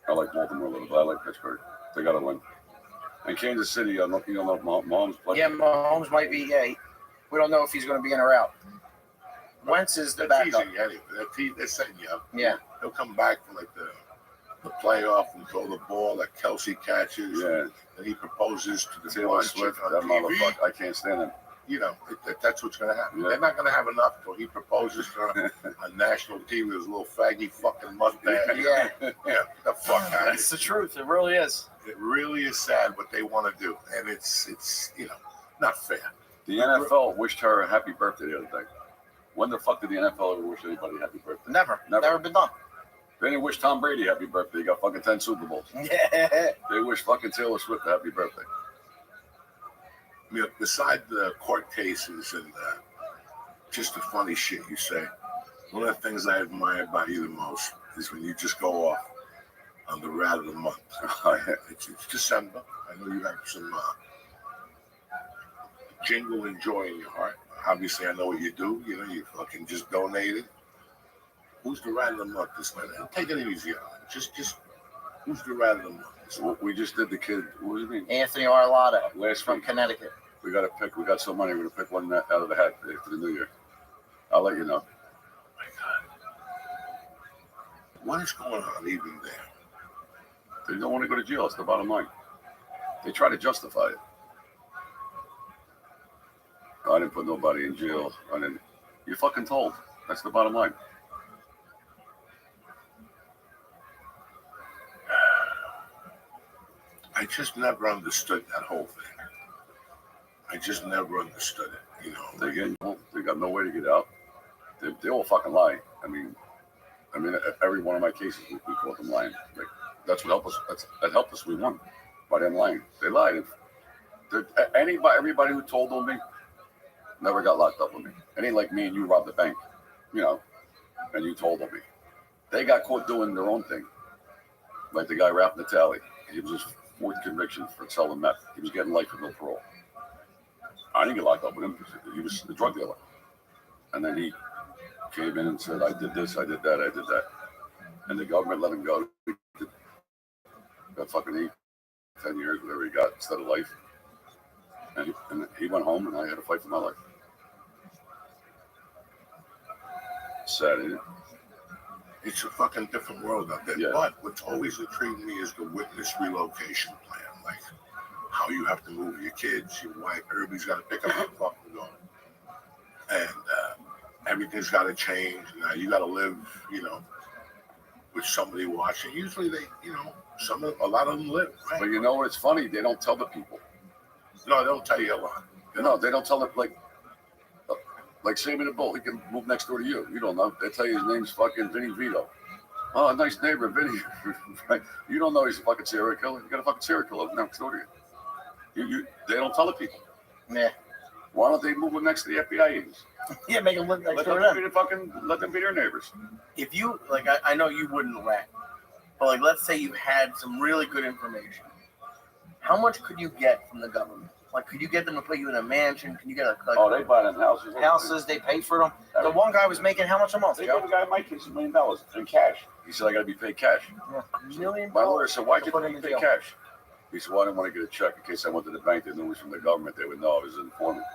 I like Baltimore a little bit. I like Pittsburgh. They got to win. And Kansas City, I'm looking on Mahomes play. Yeah, Mahomes might be. Yeah, we don't know if he's going to be in or out. Wentz is the backup. Teasing you anyway. They're setting you up. Yeah. He'll come back from like the playoff and throw the ball that Kelsey catches. Yeah. And he proposes to the Taylor bunch Swift, on that TV. motherfucker. I can't stand him. You know, that's what's going to happen. Yeah. They're not going to have enough until he proposes to her on national TV with his little faggy fucking mustache. Yeah. Yeah, the fuck out of That's the truth. It really is. It really is sad what they want to do. And it's not fair. The NFL wished her a happy birthday the other day. When the fuck did the NFL ever wish anybody a happy birthday? Never been done. They didn't wish Tom Brady happy birthday. He got fucking 10 Super Bowls. Yeah. They wish fucking Taylor Swift a happy birthday. You know, beside the court cases and just the funny shit you say, one of the things I admire about you the most is when you just go off on the rat of the month. It's December. I know you have some jingle and joy in your heart. Obviously, I know what you do. You know, you fucking just donated. Who's the rat of the month this night? Take it easy on it. Just who's the rat of the month? So we just did the kid. What do you mean? Anthony Arlotta Last from week. Connecticut. We got to pick. We got some money. We're gonna pick one out of the hat for the new year. I'll let you know. What is going on even there? They don't want to go to jail. It's the bottom line. They try to justify it. I didn't put nobody in jail. I didn't. You're fucking told. That's the bottom line. I just never understood that whole thing. I just never understood it. You know, They got no way to get out. They all fucking lie. I mean, every one of my cases we caught them lying. Like, that's what helped us. That helped us. We won by them lying. They lied. Everybody who told on me never got locked up with me. It ain't like me and you robbed the bank, you know, and you told on me. They got caught doing their own thing. Like the guy Ralph Natale. He was his fourth conviction for selling meth. He was getting life with no parole. I didn't get locked up with him because he was the drug dealer. And then he came in and said, I did this, I did that, I did that. And the government let him go. Got fucking 10 years, whatever he got, instead of life. And he went home, and I had to fight for my life. Sad, isn't it? it's a fucking different world out there. Yeah. But what's always intrigued me is the witness relocation plan. Like how you have to move your kids, your wife, everybody's got to pick up and fucking go. And everything's got to change. Now you got to live, you know, with somebody watching. Usually they, you know, a lot of them live. Right? But you know what's funny? They don't tell the people. No, they don't tell you a lot. No, they don't tell it like Sammy the Bull. He can move next door to you. You don't know. They tell you his name's fucking Vinny Vito. Oh, nice neighbor, Vinny. You don't know he's a fucking serial killer. You got a fucking serial killer next door to you. They don't tell the people. Yeah. Why don't they move them next to the FBI agents? Yeah, make them live next Let door them to be them. let them be their neighbors. If you like, I know you wouldn't rat, but like, let's say you had some really good information. How much could you get from the government? Like, could you get them to put you in a mansion? Can you get a Oh, they buy them houses. Houses, they pay for them. The one guy was making how much a month? They Joe? gave a guy my kids $1 million in cash. He said I got to be paid cash. Yeah. $1 million. My lawyer said, "Why'd you Put put him me in pay jail. cash?" He said, "Well, I didn't want to get a check in case I went to the bank. They knew it was from the government. They would know I was an informant."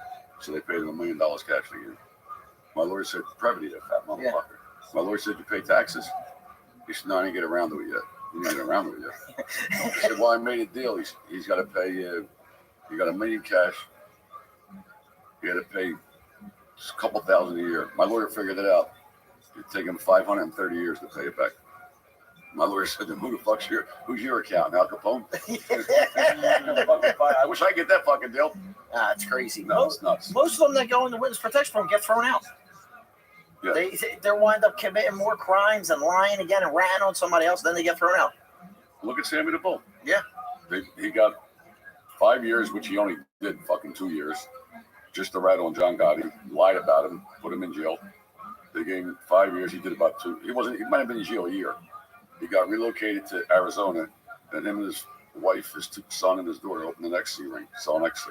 So they paid him $1 million cash a year. My lawyer said, "Private, you fat motherfucker." Yeah. My lawyer said, "You pay taxes." He said, "No, I didn't get around to it yet. You didn't get around to it yet." He said, "Well, I made a deal. He's got to pay you. You got $1 million cash. You got to pay a couple thousand a year." My lawyer figured it out. It'd take him 530 years to pay it back. My lawyer said, "Then who the fuck's who's your accountant, Al Capone?" I wish I could get that fucking deal. Ah, it's crazy. No, it's nuts. Most of them that go into witness protection program get thrown out. Yeah. They wind up committing more crimes and lying again and ratting on somebody else, then they get thrown out. Look at Sammy the Bull. Yeah. He got 5 years, which he only did fucking 2 years, just to rat on John Gotti, lied about him, put him in jail. They gave him 5 years. He did about 2. He might have been in jail a year. He got relocated to Arizona, and him and his wife, his son, and his daughter opened an XC ring, selling XC.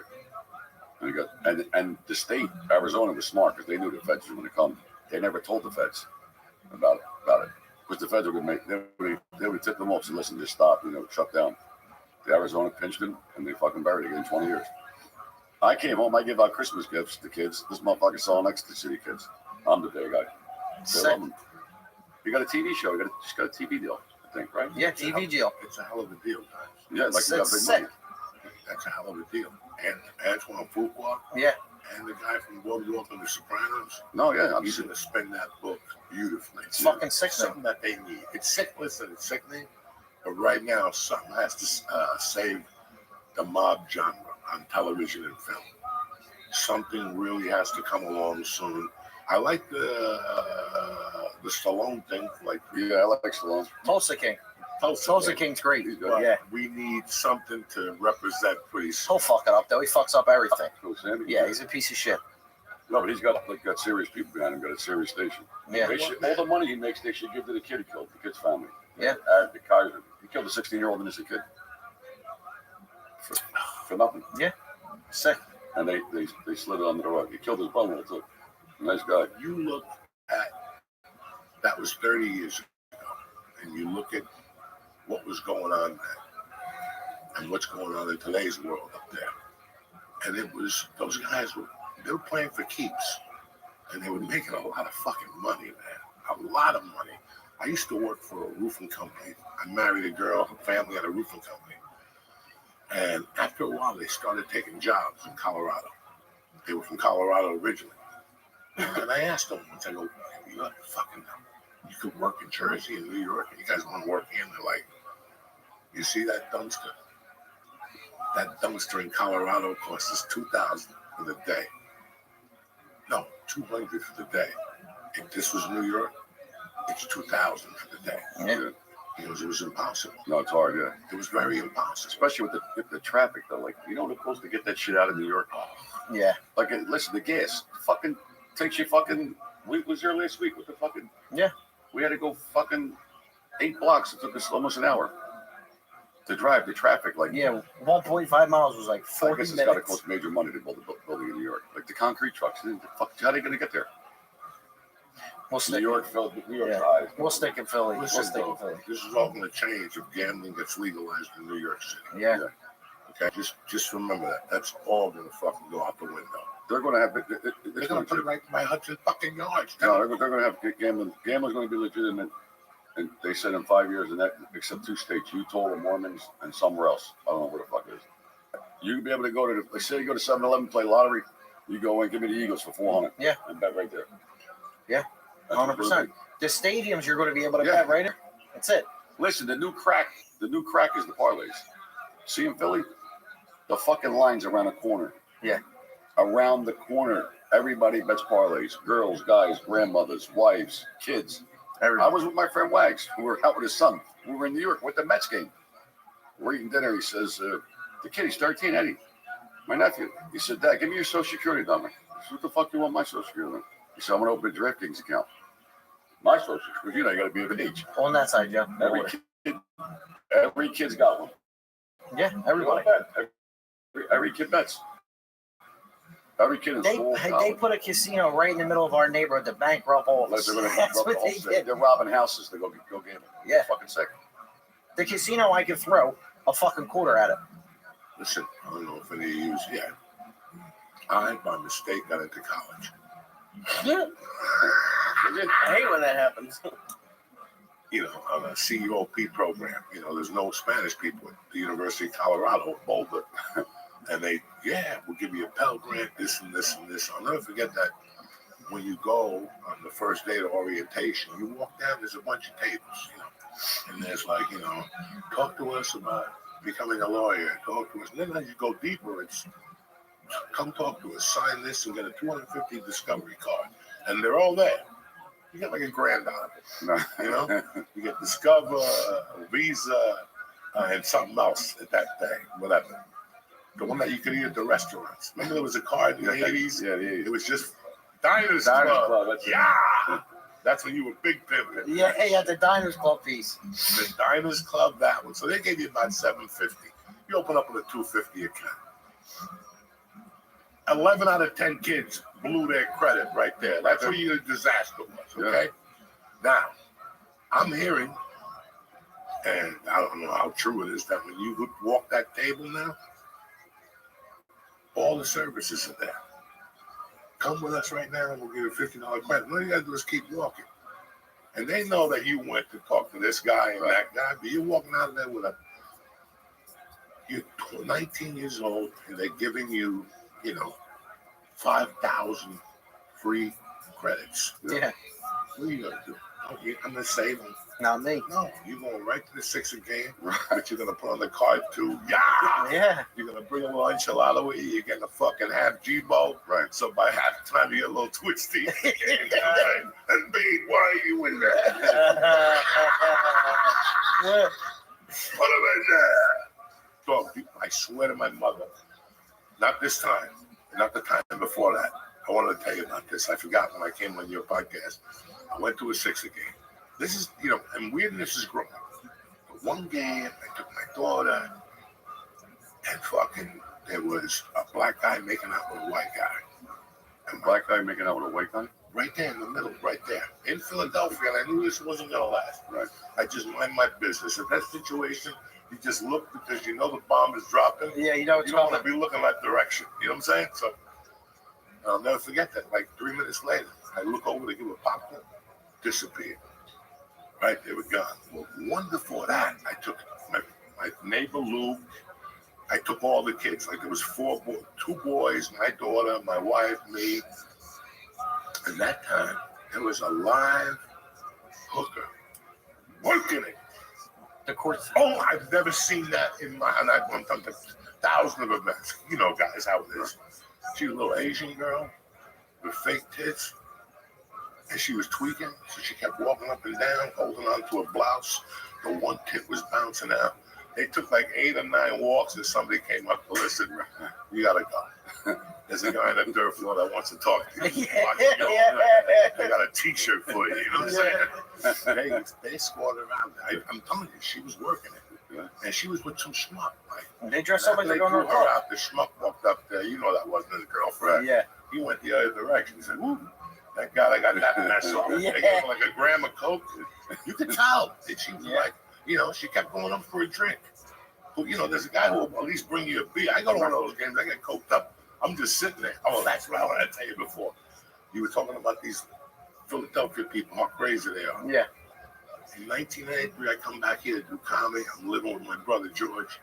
And he got and the state, Arizona, was smart because they knew the feds were going to come. They never told the feds about it because the feds were going to they would tip them off. So listen, just stop, shut down. The Arizona pinched him, and they fucking buried him in 20 years. I came home. I give out Christmas gifts to kids. This motherfucker selling XC to city kids. I'm the day guy. They love him. You got a TV show. You just got a TV deal, I think, right? Yeah, TV deal. It's a hell of a deal, guys. Yeah, like you got big sick. money. That's a hell of a deal. And Antoine Fuqua. Yeah. And the guy from Boardwalk and The Sopranos. No, yeah, I'm he's going to spin that book beautifully. It's fucking sickening. Something that they need. It's sick. Listen, it's sickening. But right now, something has to save the mob genre on television and film. Something really has to come along soon. I like the Stallone thing. Like, yeah, I like Stallone. Tulsa King. Tulsa King's great. But Yeah. we need something to represent pretty soon. He'll fuck it up though. He fucks up everything. Who, Sammy? Yeah, he's a piece of shit. No, but he's got serious people behind him. Got a serious station. Yeah. They should, all the money he makes, they should give to the kid he killed, the kid's family. Yeah. The Kaiser. He killed a 16-year-old innocent kid. For nothing. Yeah. Sick. And they slid it under the rug. He killed his brother too. Nice guy. You look at that was 30 years ago, and you look at what was going on then, and what's going on in today's world up there. And it was those guys they were playing for keeps, and they were making a lot of fucking money, man. A lot of money. I used to work for a roofing company. I married a girl, her family had a roofing company. And after a while, they started taking jobs in Colorado. They were from Colorado originally. And I asked them once, I go, you know, fucking, you could work in Jersey and New York, and you guys want to work here? And they're like, you see that dumpster? That dumpster in Colorado costs us $2,000 for the day. No, $200 for the day. If this was New York, it's $2,000 for the day. Yeah. It was impossible. No, it's hard, yeah. It was very impossible. Especially with the traffic, though. Like, you know what it costs to get that shit out of New York? Yeah. Like, listen, the gas fucking takes you fucking. We was there last week with the fucking. Yeah. We had to go fucking 8 blocks. It took us almost an hour to drive the traffic. Like, Yeah, 1.5 miles was like 40 I guess it's minutes. got to cost major money to build a building in New York. Like the concrete trucks. How are they going to get there? We'll New York, New York's high. We'll stick in Philly. Listen, We'll stick in bro, Philly. this is all going to change if gambling gets legalized in New York City. Yeah. Okay, just remember that. That's all going to fucking go out the window. They're going to have. They're going to put it right in my Hudson fucking yards. No, they're going to have gambling. Gambling's going to be legitimate, and they said in 5 years, and that except 2 states, Utah, the Mormons, and somewhere else. I don't know where the fuck it is. You can be able to go to. They say you go to 7-Eleven, play lottery. You go and give me the Eagles for $400. Yeah. And bet right there. Yeah. 100%. The stadiums you're going to be able to Yeah. bet right there. That's it. Listen, the new crack is the parlays. See in Philly, the fucking lines around the corner. Yeah. Around the corner, everybody bets parlays. Girls, guys, grandmothers, wives, kids. Everybody. I was with my friend Wags, who were out with his son. We were in New York with the Mets game. We're eating dinner. He says, the kid, he's 13, Eddie, my nephew. He said, Dad, give me your social security number. I said, what the fuck do you want my social security number? He said, I'm going to open a DraftKings account. My social security, you know, you got to be of age. On that side, Joe. Every kid's got one. Yeah, everybody. Every kid bets. Every kid in school. They put a casino right in the middle of our neighborhood to bankrupt all of Like us. they're gonna That's rob what the whole they city. did. They're robbing houses to go gamble. Yeah. Fucking sick. The casino, I could throw a fucking quarter at it. Listen, I don't know if any of you, I, by mistake, got into college. I hate when that happens. You know, on a CUOP program. You know, there's no Spanish people at the University of Colorado, Boulder. And we'll give you a Pell Grant, this and this and this. I'll never forget that when you go on the first day of orientation, you walk down, there's a bunch of tables, you know, and there's like, you know, talk to us about becoming a lawyer, talk to us. And then as you go deeper, it's come talk to us, sign this and get a 250 discovery card. And they're all there. You get like $1,000 out of it. You know, you get Discover, Visa, and something else at that thing, whatever. The one that you could eat at the restaurants. Remember there was a card in the 80s? Yeah, the 80s. It was just Diners Diners Club. Club, that's it. Yeah. That's when you were big pimping. Yeah, the Diners Club piece. The Diners Club, that one. So they gave you about $750. You open up with a $250 account. 11 out of 10 kids blew their credit right there. That's where your disaster was, okay? Now, I'm hearing, and I don't know how true it is, that when you walk that table now, all the services are there. Come with us right now and we'll give you a $50 credit. All you got to do is keep walking. And they know that you went to talk to this guy and that guy, but you're walking out of there with you're 19 years old and they're giving you, 5,000 free credits. Yeah. What are you going to do? I'm gonna save them. Not me. No, you're going right to the Sixer game, but you're gonna put on the card too. Yeah. Yeah. You're gonna bring a little enchilada with you. You're getting a fucking half G-Bo. Right. So by halftime, you get a little twisty. And babe, why are you in there? Put him in there. So I swear to my mother, not this time, not the time before that. I wanted to tell you about this. I forgot when I came on your podcast. I went to a Sixer game. This is, and weirdness is growing. But one game, I took my daughter, and fucking, there was a black guy making out with a white guy. And black guy making out with a white guy? Right there in the middle, right there. In Philadelphia, and I knew this wasn't going to last. Right. I just mind my business. In that situation, you just look because you know the bomb is dropping. Yeah, you know it's You don't want coming. to be looking that direction. You know what I'm saying? So I'll never forget that. Like 3 minutes later, I look over to give a popcorn, disappeared. Right, they were gone. Well, one before that, I took my neighbor Lou. I took all the kids. Like there was 2 boys, my daughter, my wife, me. And that time, there was a live hooker working it. The courts. Oh, I've never seen that in my. And I've done thousands of events. You know, guys, how it is. She's a little Asian girl with fake tits. And she was tweaking, so she kept walking up and down, holding on to a blouse. The one tit was bouncing out. They took like 8 or 9 walks, and somebody came up to listen. You gotta go. There's a guy on the third floor that wants to talk to you. I got a T-shirt for you. You know what I'm saying? They scored around. I'm telling you, she was working it, and she was with some schmuck. Right? They dressed up like they they're going threw to her out. The schmuck walked up there. You know that wasn't his girlfriend. Yeah. He went the other direction. He said, "Woo, thank God I got that mess off." They gave her like a gram of coke. You could tell that she was like, she kept going up for a drink. But there's a guy who will at least bring you a beer. I go to one of those games. I get coked up. I'm just sitting there. Oh, that's what I wanted to tell you before. You were talking about these Philadelphia people, how crazy they are. Yeah. In 1983, I come back here to do comedy. I'm living with my brother George.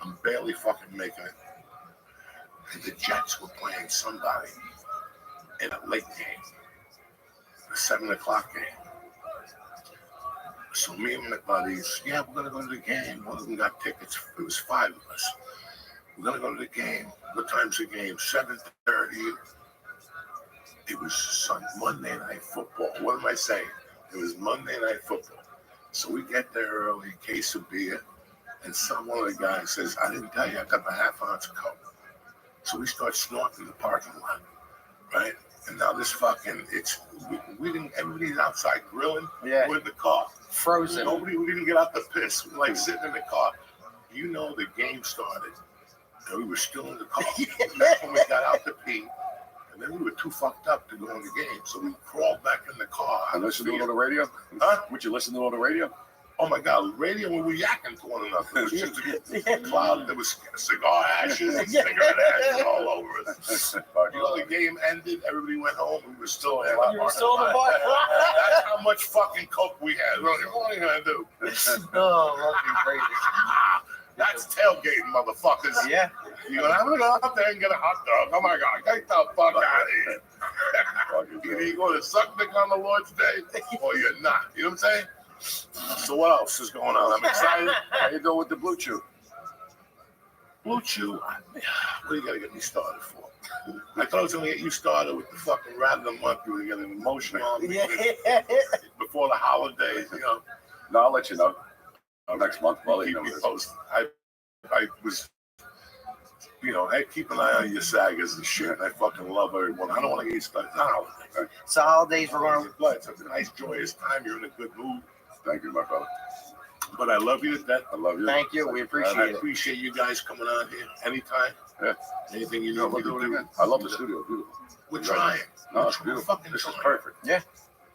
I'm barely fucking making it. And the Jets were playing somebody in a late game, a 7 o'clock game. So me and my buddies, we're gonna go to the game. One of them got tickets. It was 5 of us. We're gonna go to the game. What time's the game? 7:30. It was Monday Night Football. What am I saying? It was Monday Night Football. So we get there early, case of beer, and one of the guys says, "I didn't tell you, I got the half-ounce of coke." So we start snorting in the parking lot, right? And now this we didn't, everybody's outside grilling. Yeah. We're in the car. Frozen. We didn't get out the piss. We're like sitting in the car. The game started. And we were still in the car. That's when we got out to pee. And then we were too fucked up to go in the game. So we crawled back in the car. And listen to it on the radio? Huh? Would you listen to it on the radio? Oh my God, radio, we were yakking to one another. It was just a cloud. There was cigar ashes and cigarette ashes all over us. The game ended. Everybody went home. We were still there. You were still in the bar. That's how much fucking coke we had. What are you going to do? Oh, fucking crazy. That's tailgating, motherfuckers. Yeah. I'm going to go out there and get a hot dog. Oh my God, get the fuck out of here. Either you're going to suck dick on the Lord's Day or you're not. You know what I'm saying? So what else is going on? I'm excited. How you doing with the Blue Chew? Blue Chew? What do you got to get me started for? I thought I was going to get you started with the fucking rat of the month. You were getting emotional on me before the holidays, No, I'll let you know. Next month, I'll let you know. I was, hey, keep an eye on your sagas and shit. I fucking love everyone. I don't want to get you started. It's not holidays. It's the holidays. We're going to. It's a nice, joyous time. You're in a good mood. Thank you, my brother. But I love you to death. I love you. Thank you. We appreciate I it. appreciate you guys coming on here anytime. Yeah. Anything you know, we'll do it again. I love the studio. Beautiful. We're trying. No, it's beautiful. This is perfect. Yeah.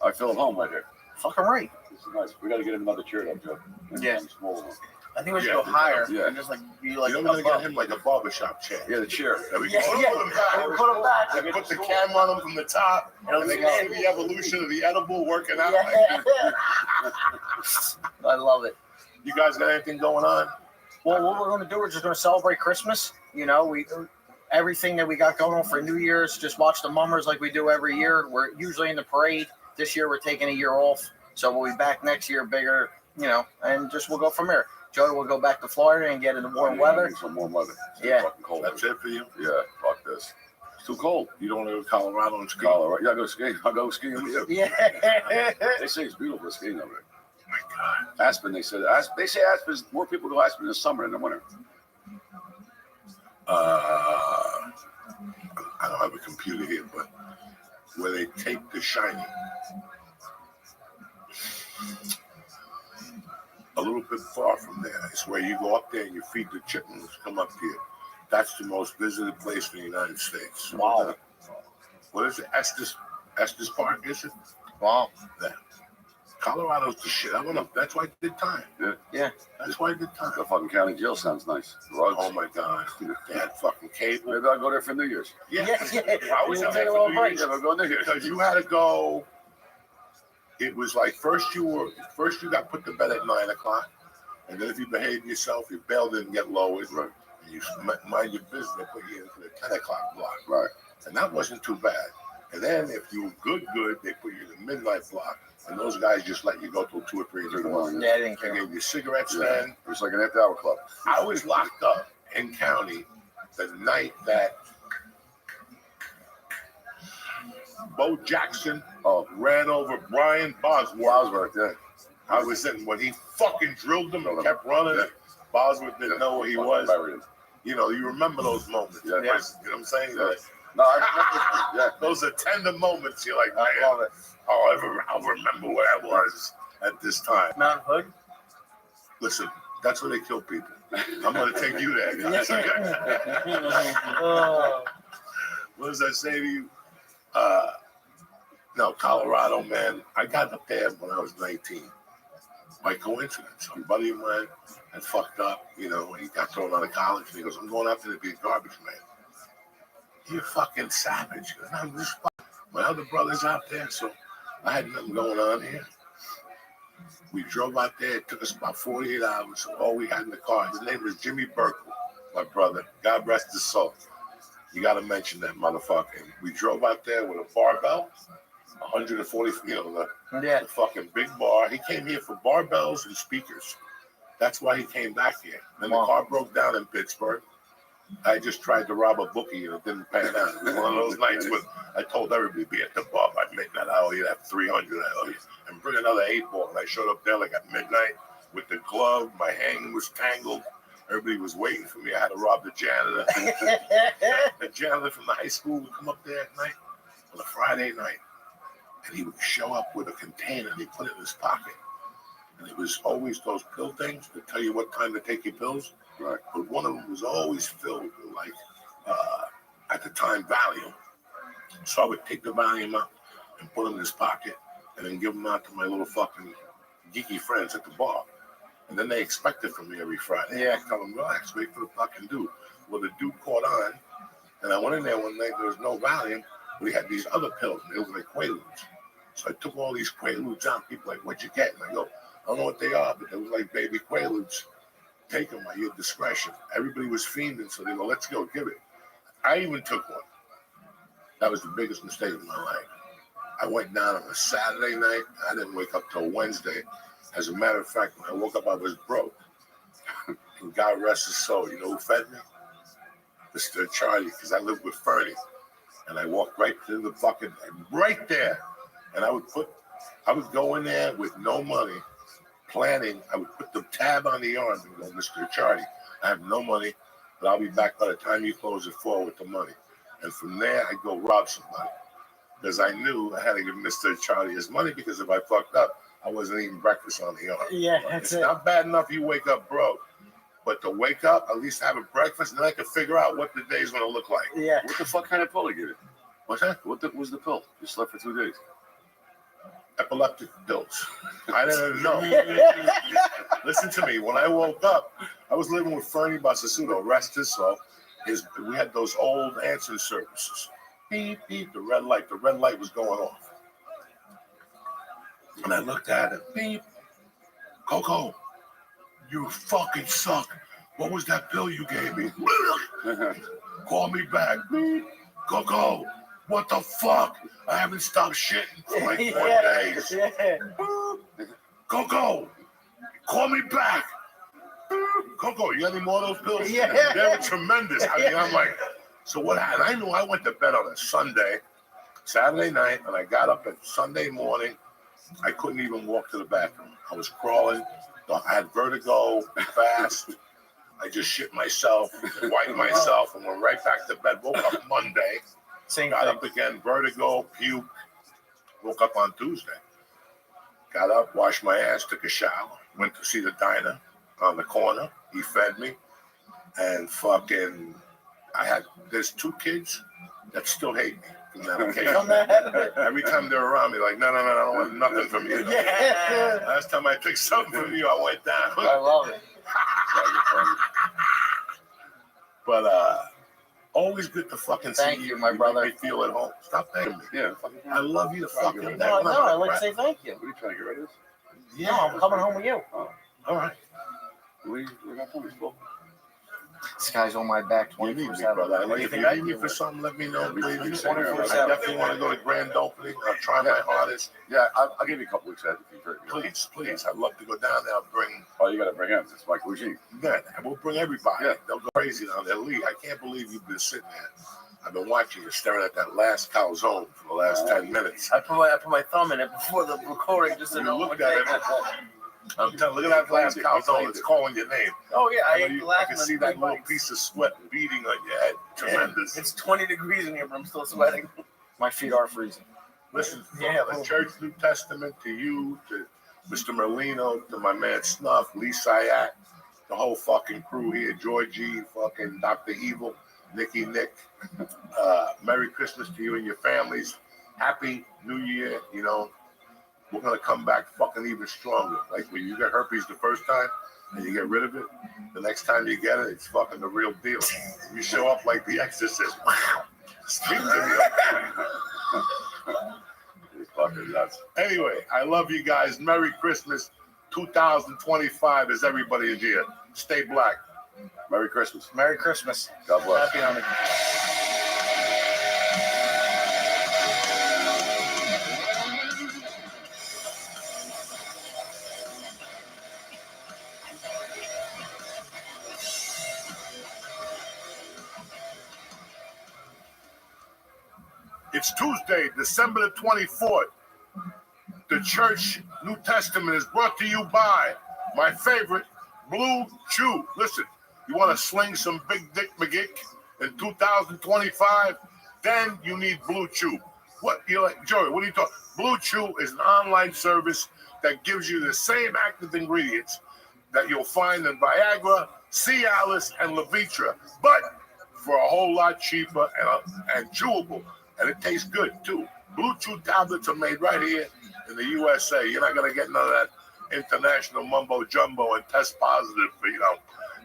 I feel at home right here. Fucking right. This is nice. We got to get him another chair, though, Joe. Yeah. Small one. I think we should go higher. Yeah. And just be like. You're going to get him like a barbershop chair. Yeah, the chair. There we go. Yeah. We'll put him back. They put the camera on him from the top. And they can see the evolution of the edible working out. I love it. You guys got anything going on? Well, what we're going to do, we're just going to celebrate Christmas. Everything that we got going on for New Year's, just watch the Mummers like we do every year. We're usually in the parade. This year, we're taking a year off. So we'll be back next year, bigger, and just we'll go from there. Joey will go back to Florida and get into warm weather. Some warm weather. It's Yeah. fucking cold. That's it for you? Yeah, fuck this. It's too cold. You don't want to go to Colorado and ski? Colorado. Yeah, I go skiing. I go skiing with you. Yeah. They say it's beautiful skiing over there. Oh my God. Aspen, they say Aspen's more people go to Aspen in the summer than the winter. I don't have a computer here, but where they take the shiny, a little bit far from there is where you go up there and you feed the chickens come up here. That's the most visited place in the United States. Wow. What is it? Estes Park, is it? Wow. Yeah. Colorado's the shit. I went up. That's why I did time. Yeah. That's why I did time. The fucking county jail sounds nice. Rugs. Oh my God. They had fucking cable. Maybe I'll go there for New Year's. Yeah. I was take a little break. Yeah, we'll go New Year's. Because you had to go. It was like first you got put to bed at 9 o'clock, and then if you behaved yourself, your bail didn't get lowered. Right. And you mind your business, they put you into the 10 o'clock block. Right. And that wasn't too bad. And then if you were good, they put you in the midnight block. And those guys just let you go till 2 or 3 in the morning. Yeah, I didn't They care. gave you cigarettes Yeah. then. It was like an after-hour club. I was locked up in county the night that Bo Jackson ran over Brian Bosworth. Yeah. I was in when he fucking drilled him and kept running. Yeah. Bosworth didn't know where he was. Buried him. You know, you remember those moments. Yeah. You know what I'm saying? Yeah. Like, No, I remember. Yeah. those are tender moments. You're like, I love it. I'll remember where I was at this time. Mount Hood. Listen, that's where they kill people. I'm going to take you there. Oh. What does that say to you? No, Colorado, man. I got up there when I was 19. By coincidence, a buddy of mine had fucked up. He got thrown out of college, and he goes, "I'm going out there to be a garbage man." You're fucking savage. I'm just my other brother's out there, so I had nothing going on here. We drove out there. It took us about 48 hours. All we had in the car. His name was Jimmy Burkle, my brother. God rest his soul. You got to mention that motherfucker. And we drove out there with a barbell, 140, the fucking big bar. He came here for barbells and speakers. That's why he came back here. Then the car broke down in Pittsburgh. I just tried to rob a bookie and it didn't pan out. It was one of those nights when I told everybody to be at the bar by midnight. I owe you that 300. I owe you. And bring another 8-ball. And I showed up there like at midnight with the glove. My hang was tangled. Everybody was waiting for me. I had to rob the janitor. The janitor from the high school would come up there at night on a Friday night. And he would show up with a container and he put it in his pocket. And it was always those pill things to tell you what time to take your pills. Right. But one of them was always filled with, like, at the time, Valium. So I would take the Valium out and put it in his pocket and then give them out to my little fucking geeky friends at the bar. And then they expect it from me every Friday. Yeah. I tell them, relax, wait for the fucking dude. Well, the dude caught on. And I went in there one night, there was no Valium, but he had these other pills, and they looked like Quaaludes. So I took all these Quaaludes out. People were like, what'd you get? And I go, I don't know what they are, but they look like baby Quaaludes. Take them at your discretion. Everybody was fiending, so they go, let's go, give it. I even took one. That was the biggest mistake of my life. I went down on a Saturday night. I didn't wake up till Wednesday. As a matter of fact, when I woke up, I was broke. And God rest his soul. You know who fed me? Mr. Charlie, because I lived with Fernie. And I walked right to the fucking, right there. And I would go in there with no money, planning. I would put the tab on the arm and go, Mr. Charlie, I have no money, but I'll be back by the time you close at 4 with the money. And from there, I'd go rob somebody. Because I knew I had to give Mr. Charlie his money, because if I fucked up, I wasn't eating breakfast on the arm. Yeah, that's it's not bad enough you wake up broke, but to wake up, at least have a breakfast, and then I can figure out what the day's going to look like. Yeah. What the fuck kind of pill they give you? What's that? What was the pill? You slept for 2 days. Epileptic pills. I didn't know. Listen to me. When I woke up, I was living with Fernie Basasudo, rest his soul. We had those old answering services. Beep, beep, the red light. The red light was going off. And I looked at it. Beep. Coco, you fucking suck. What was that pill you gave me? Call me back. Beep. Coco, what the fuck? I haven't stopped shitting for like 4 days. Yeah. Coco, call me back. Coco, you got any more of those pills? Yeah. They were tremendous. I mean, I'm like, so what happened? I knew I went to bed on a Sunday, Saturday night, and I got up at Sunday morning. I couldn't even walk to the bathroom. I was crawling. I had vertigo fast. I just shit myself, wiped myself, and went right back to bed. Woke up Monday. Got up again, vertigo, puke. Woke up on Tuesday. Got up, washed my ass, took a shower, went to see the diner on the corner. He fed me. And fucking, there's 2 kids that still hate me from that occasion. Every time they're around me, like, no, I don't want nothing from you. Yeah. Last time I took something from you, I went down. I love it. But always good to fucking see you. Thank you, my brother. Make me feel at home. Stop thanking me. Yeah. I love you to fucking death. No, I like to say thank you. What are you trying to get rid of this? Yeah, I'm coming home with you. All right. We got time to spoke. This guy's on my back You need me, 24/7. brother. If Anything you I need me can for do. something, let me know, please. I 24/7. definitely want to go to grand opening. I'll try my hardest. Yeah, I'll give you a couple weeks ahead if you Please. I'd love to go down there. I'll bring. Oh, you got to bring him. It's Mike Luigi. Yeah, we'll bring everybody. Yeah. They'll go crazy down there. Lee, I can't believe you've been sitting there. I've been watching you staring at that last calzone for the last 10 minutes. I put my thumb in it before the recording just to You know looked what at it. day. I'm telling you, look at that last calzone. It's calling your name. Oh yeah, I ate the I last can one. see that little piece of sweat beating on your head. Tremendous. It's 20 degrees in here, but I'm still sweating. My feet are freezing. Listen, from the Church New Testament to you, to Mr. Merlino, to my man Snuff, Lee Syatt, the whole fucking crew here, Georgie, fucking Dr. Evil, Nicky Nick. Merry Christmas to you and your families. Happy New Year. You know, we're going to come back fucking even stronger. Like when you get herpes the first time and you get rid of it, the next time you get it, it's fucking the real deal. You show up like the Exorcist. Wow. Speak to me. It's fucking nuts. Anyway, I love you guys. Merry Christmas. 2025 as everybody is here. Stay black. Merry Christmas. Merry Christmas. God bless. Happy Hanukkah. It's Tuesday, December the 24th. The Church New Testament is brought to you by my favorite, Blue Chew. Listen, you want to sling some big dick McGick in 2025? Then you need Blue Chew. What you like, Joey? What are you talking? Blue Chew is an online service that gives you the same active ingredients that you'll find in Viagra, Cialis, and Levitra, but for a whole lot cheaper and chewable, and it tastes good too. Blue Chew tablets are made right here in the USA. You're not gonna get none of that international mumbo jumbo and test positive for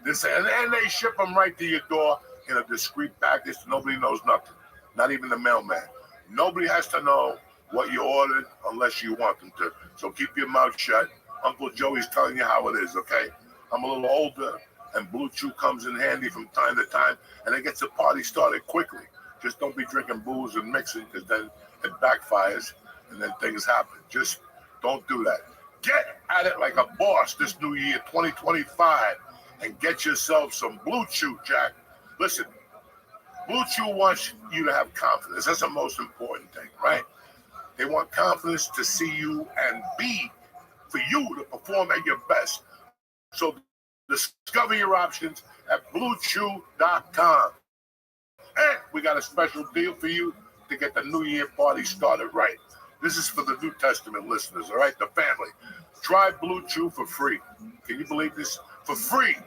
this, and they ship them right to your door in a discreet package. Nobody knows nothing, not even the mailman. Nobody has to know what you ordered unless you want them to. So keep your mouth shut. Uncle Joey's telling you how it is, okay? I'm a little older, and Blue Chew comes in handy from time to time, and it gets the party started quickly. Just don't be drinking booze and mixing, because then it backfires, and then things happen. Just don't do that. Get at it like a boss this new year, 2025, and get yourself some Blue Chew, Jack. Listen, Blue Chew wants you to have confidence. That's the most important thing, right? They want confidence to see you and be for you to perform at your best. So discover your options at BlueChew.com. And we got a special deal for you to get the New Year party started right. This is for the New Testament listeners, all right? The family. Try Blue Chew for free. Can you believe this? For free.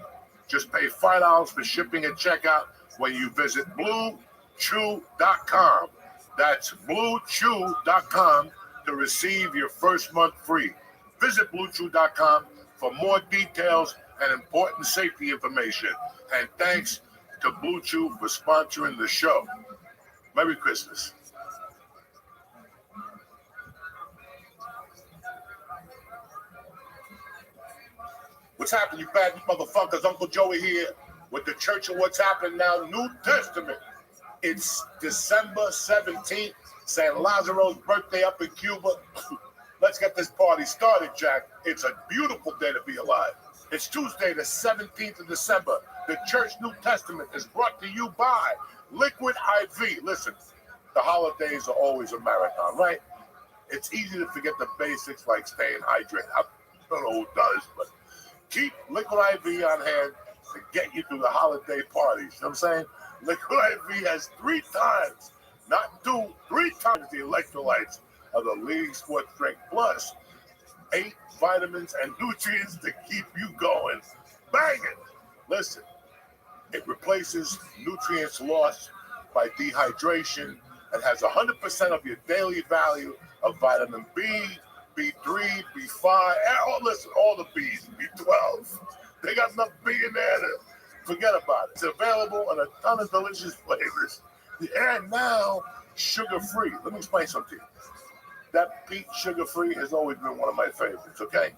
Just pay $5 for shipping and checkout when you visit BlueChew.com. That's BlueChew.com to receive your first month free. Visit BlueChew.com for more details and important safety information. And thanks to Blue Chew for sponsoring the show. Merry Christmas. What's happening, you bad motherfuckers? Uncle Joey here with the Church of What's Happening Now, New Testament. It's December 17th, San Lazaro's birthday up in Cuba. Let's get this party started, Jack. It's a beautiful day to be alive. It's Tuesday, the 17th of December. The Church New Testament is brought to you by Liquid IV. Listen, the holidays are always a marathon, right? It's easy to forget the basics like staying hydrated. I don't know who does, but keep Liquid IV on hand to get you through the holiday parties. You know what I'm saying? Liquid IV has 3 times, not 2, 3 times the electrolytes of the leading sports drink, plus 8 vitamins and nutrients to keep you going. Banging! Listen, it replaces nutrients lost by dehydration and has 100% of your daily value of vitamin B, B3, B5, and listen, all the B's, B12. They got enough B in there to forget about it. It's available in a ton of delicious flavors. And now, sugar-free. Let me explain something to you. That peach sugar-free has always been one of my favorites, okay?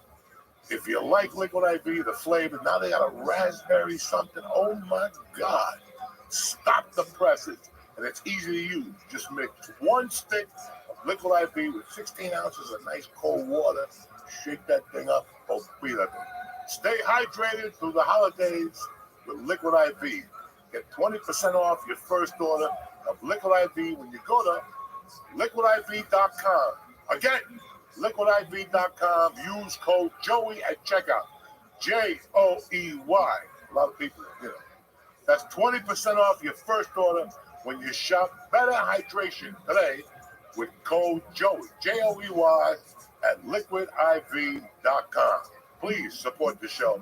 If you like Liquid IV, the flavor, now they got a raspberry something. Oh my God. Stop the presses. And it's easy to use. Just mix 1 stick of Liquid IV with 16 ounces of nice cold water. Shake that thing up. Oh, beat that thing. Stay hydrated through the holidays with Liquid IV. Get 20% off your first order of Liquid IV when you go to liquidiv.com. Again, liquidiv.com. Use code Joey at checkout. Joey. A lot of people, you know. That's 20% off your first order when you shop Better Hydration today with code Joey, Joey, at liquidiv.com. Please support the show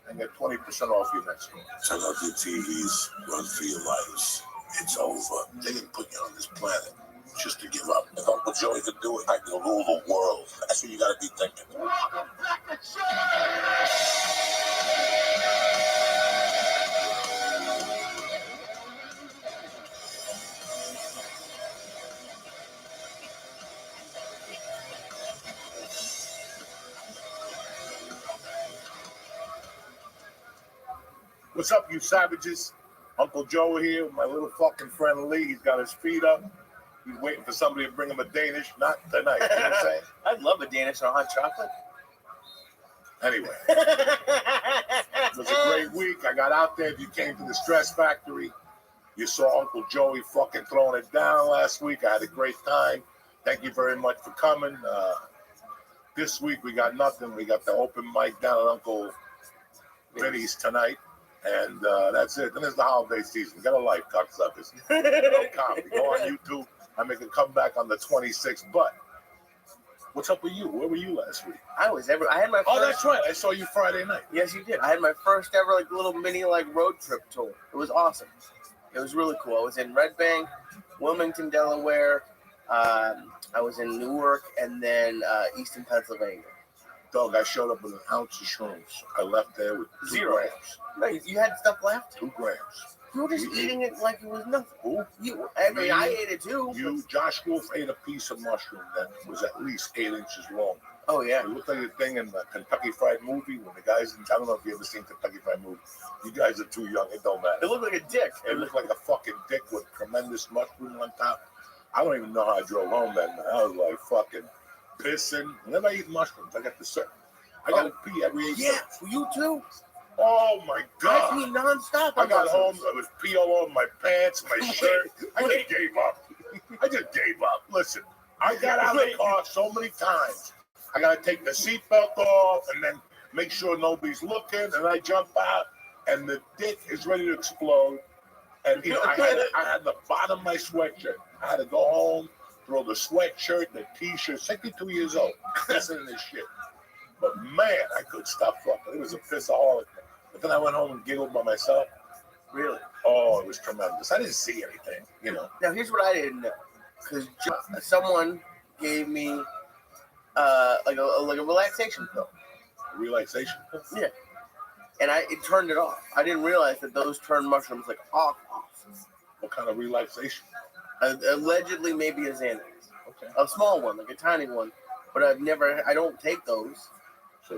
and get 20% off your next one. Turn off your TVs, run for your lives. It's over. They didn't put you on this planet just to give up. If Uncle Joey could do it, I can rule the world. That's what you gotta be thinking. Welcome back to What's up, you savages? Uncle Joe here with my little fucking friend Lee. He's got his feet up. He's waiting for somebody to bring him a Danish. Not tonight. You know what I'm saying? I'd love a Danish on hot chocolate. Anyway. It was a great week. I got out there. If you came to the Stress Factory, you saw Uncle Joey fucking throwing it down last week. I had a great time. Thank you very much for coming. This week we got nothing. We got the open mic down at Uncle Vinny's tonight. And that's it. Then it's the holiday season. Got a life, cocksuckers. No comedy. Go on YouTube. I make a comeback on the 26th. But what's up with you? Where were you last week? I had my. Oh, that's right. I saw you Friday night. Yes, you did. I had my first ever little mini road trip tour. It was awesome. It was really cool. I was in Red Bank, Wilmington, Delaware. I was in Newark, and then Easton, Pennsylvania. Dog, I showed up with an ounce of shrooms. I left there with 2 grams. No, you had stuff left? 2 grams. You were just eating it like it was nothing. Who? I ate it too. Josh Wolf ate a piece of mushroom that was at least 8 inches long. Oh, yeah. It looked like a thing in the Kentucky Fried Movie when the guys, I don't know if you ever seen Kentucky Fried Movie. You guys are too young. It don't matter. It looked like a dick. It looked like a fucking dick with tremendous mushroom on top. I don't even know how I drove home that night. I was like fucking pissing. Whenever I eat mushrooms, I got to sit. I got to pee every 8 Yeah, you too. Oh my God. I pee nonstop. I got home, I was pee all over my pants, my shirt. I just gave up. Listen, I got out of the car so many times. I got to take the seatbelt off and then make sure nobody's looking. And I jump out and the dick is ready to explode. And I had the bottom of my sweatshirt. I had to go home, throw the sweatshirt, the t-shirt, 62 years old, pissing in this shit. But man, I couldn't stop fucking. It was a pissaholic. But then I went home and giggled by myself. Really? Oh, it was tremendous. I didn't see anything, you know. Now, here's what I didn't know. Because someone gave me like a relaxation pill. A relaxation pill? Yeah. And it turned it off. I didn't realize that those turn mushrooms off. What kind of relaxation? Allegedly, maybe a Xanax. Okay. A small one, like a tiny one. But I don't take those.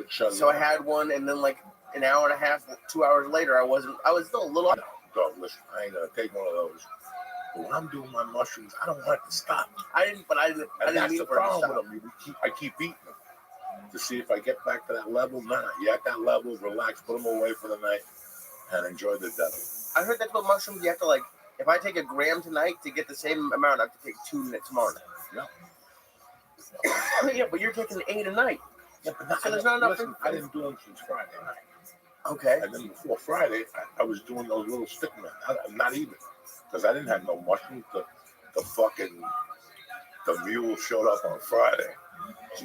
So I had one, and then an hour and a half, 2 hours later, I was still a little. Dog, listen, I ain't gonna take one of those. But when I'm doing my mushrooms, I don't want it to stop. I didn't And that's mean the for it to problem stop. with them. I keep eating them to see if I get back to that level. Nah, you at that level, relax, put them away for the night, and enjoy the devil. I heard that's what mushrooms you have to like. If I take a gram tonight to get the same amount, I have to take 2 tomorrow night. Yeah. Yeah, but you're taking 8 a night. Yeah, but So there's not enough. listen, I didn't do them since Friday night. Okay. And then before Friday, I was doing those little stick men. Not even, because I didn't have no mushrooms. The mule showed up on Friday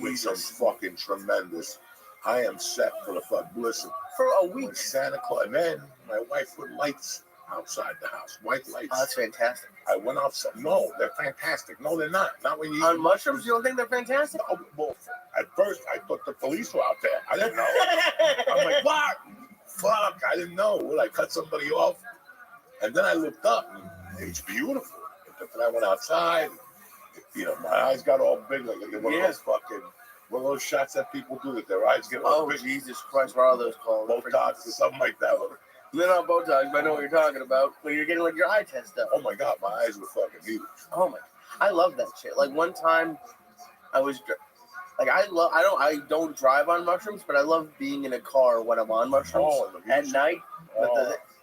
with some fucking tremendous. I am set for the fuck. Listen, for a week. When Santa Claus, and then my wife put lights outside the house, white lights. Oh, that's fantastic. I went outside. No, they're fantastic. No, they're not. Not when you on mushrooms. You don't think they're fantastic? No, well, at first I thought the police were out there. I didn't know. I'm like, what? Fuck! I didn't know. Will I cut somebody off? And then I looked up, and it's beautiful. And I went outside. You know, my eyes got all big, like one of those fucking. One of those shots that people do that their eyes get all big. Jesus Christ, what are those called? Botox or something like that. They're not Botox, but I know what you're talking about. When you're getting like your eye test done. Oh my God, my eyes were fucking huge. Oh my, I love that shit. Like one time, I was like, I don't drive on mushrooms, but I love being in a car when I'm on mushrooms at night.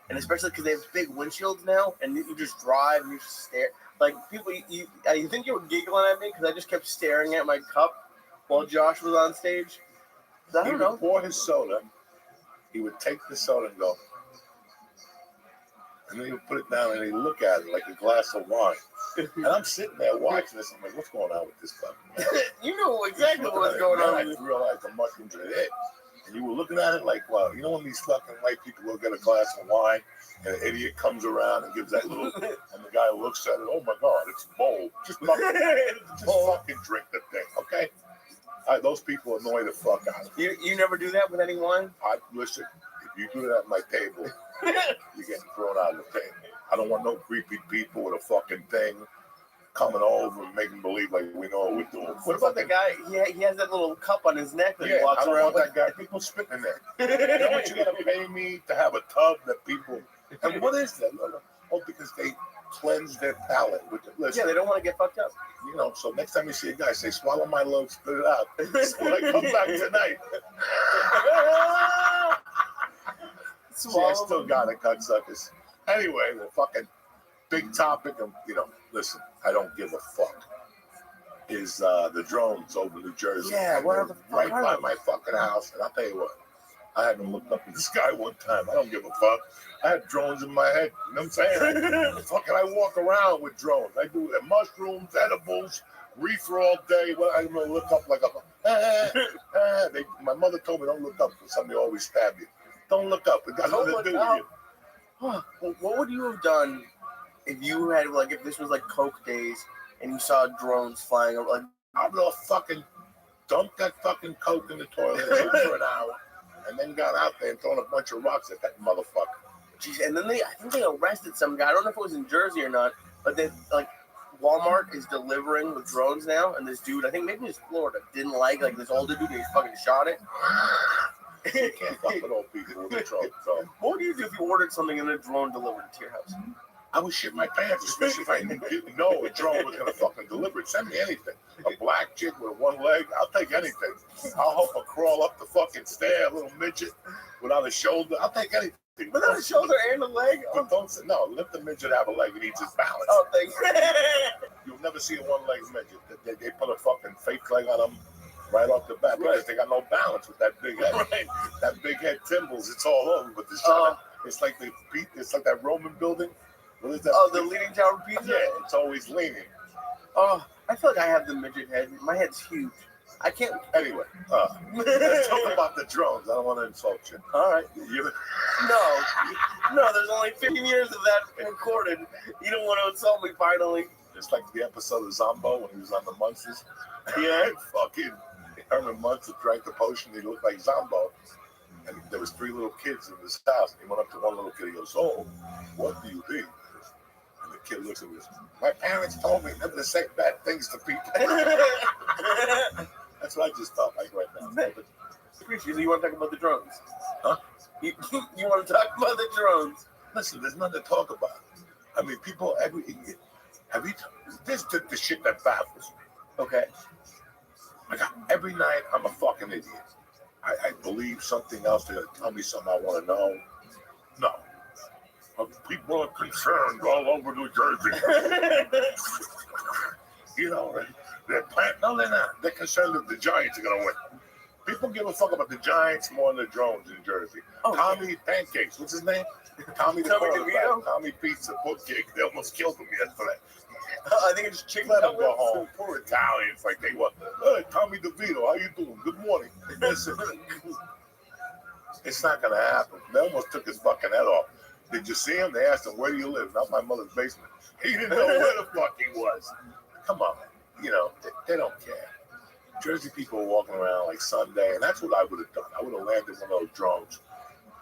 And especially because they have big windshields now, and you just drive and you just stare. Like people, you think you were giggling at me because I just kept staring at my cup while Josh was on stage. I don't know. Would pour his soda. He would take the soda and go, and then he would put it down and he'd look at it like a glass of wine. And I'm sitting there watching this. I'm like, what's going on with this fucking? You know exactly what's going on. I realized the mushrooms are it. And you were looking at it like, wow, you know when these fucking white people will get a glass of wine and an idiot comes around and gives that little, and the guy looks at it, oh my God, it's bold. Just fucking drink the thing, okay? Those people annoy the fuck out of me. You never do that with any wine? Listen, if you do that at my table, you're getting thrown out of the table. I don't want no creepy people with a fucking thing coming over and making believe like we know what we're doing. What about the guy? He has that little cup on his neck that he I walks don't around want with. that guy. People spitting in there. You know what you gotta pay me to have a tub that people. And what is that? Oh, because they cleanse their palate with the listen. Yeah, they don't want to get fucked up. You know, so next time you see a guy, say, swallow my load, spit it out. So when I come back tonight. See, I still got it, cocksuckers. Anyway, the fucking big topic of, listen, I don't give a fuck, is the drones over New Jersey. Yeah, and what they're are the fuck right are by they? my fucking house. And I'll tell you what, I haven't looked up at the sky one time. I don't give a fuck. I have drones in my head. You know what I'm saying? Fucking I walk around with drones. I do mushrooms, edibles, reefer all day. Well, I'm gonna look up like my mother told me don't look up because somebody always stab you. Don't look up. It got nothing to do with you. Well, what would you have done if you had if this was like Coke days and you saw drones flying over? Like, I would have fucking dumped that fucking Coke in the toilet for an hour, and then got out there and thrown a bunch of rocks at that motherfucker. Jeez, and then I think they arrested some guy. I don't know if it was in Jersey or not, but they Walmart is delivering with drones now, and this dude, I think maybe it's Florida, didn't like this older dude, and he fucking shot it. You can't fuck with old people with the drone. So. What would you do if you ordered something and a drone delivered to your house? I would shit my pants, especially if I didn't know a drone was gonna fucking deliver it. Send me anything. A black chick with one leg, I'll take anything. I'll help her crawl up the fucking stair, a little midget without a shoulder. I'll take anything. Without a shoulder and a leg? But don't say, no, let the midget have a leg. He needs his balance. Oh, thanks. You'll never see a one-leg midget. They put a fucking fake leg on them right off the bat. Right. They got no balance with that big head. Right. That big head Timbals, it's all over. But this it's like that Roman building. What is that? Oh, the Leaning Tower of Pisa? Yeah, it's always leaning. Oh, I feel like I have the midget head. My head's huge. I can't. Anyway, let's talk about the drones. I don't want to insult you. All right. No, there's only 15 years of that recorded. You don't want to insult me finally. It's like the episode of Zombo when he was on the Munsters. Yeah. Fucking Herman Munster drank the potion. He looked like Zombo. And there was 3 little kids in this house. And he went up to one little kid. He goes, "Oh, what do you think?" And the kid looks at me. "My parents told me never to say bad things to people." That's what I just thought like right now. Appreciate it. You want to talk about the drones? Huh? You want to talk about the drones? Listen, there's nothing to talk about. I mean, people Have you? This is the shit that baffles me. Okay. Like every night, I'm a fucking idiot. I believe something else. They're gonna tell me something I want to know. No. People are concerned all over New Jersey. You know, they're playing. No, they're not. They're concerned that the Giants are gonna win. People give a fuck about the Giants more than the drones in Jersey. Tommy Pancakes, what's his name? Tommy the quarterback. Tommy Pizza, Bookcake. They almost killed him yesterday. I think it's chicken. Let them go home. Poor Italians, like they were. Hey, Tommy DeVito, how you doing? Good morning. Listen, it's not gonna happen. They almost took his fucking head off. Did you see him? They asked him, "Where do you live?" Not my mother's basement. He didn't know where the fuck he was. Come on, you know they don't care. Jersey people are walking around like Sunday, and that's what I would have done. I would have landed one of those drones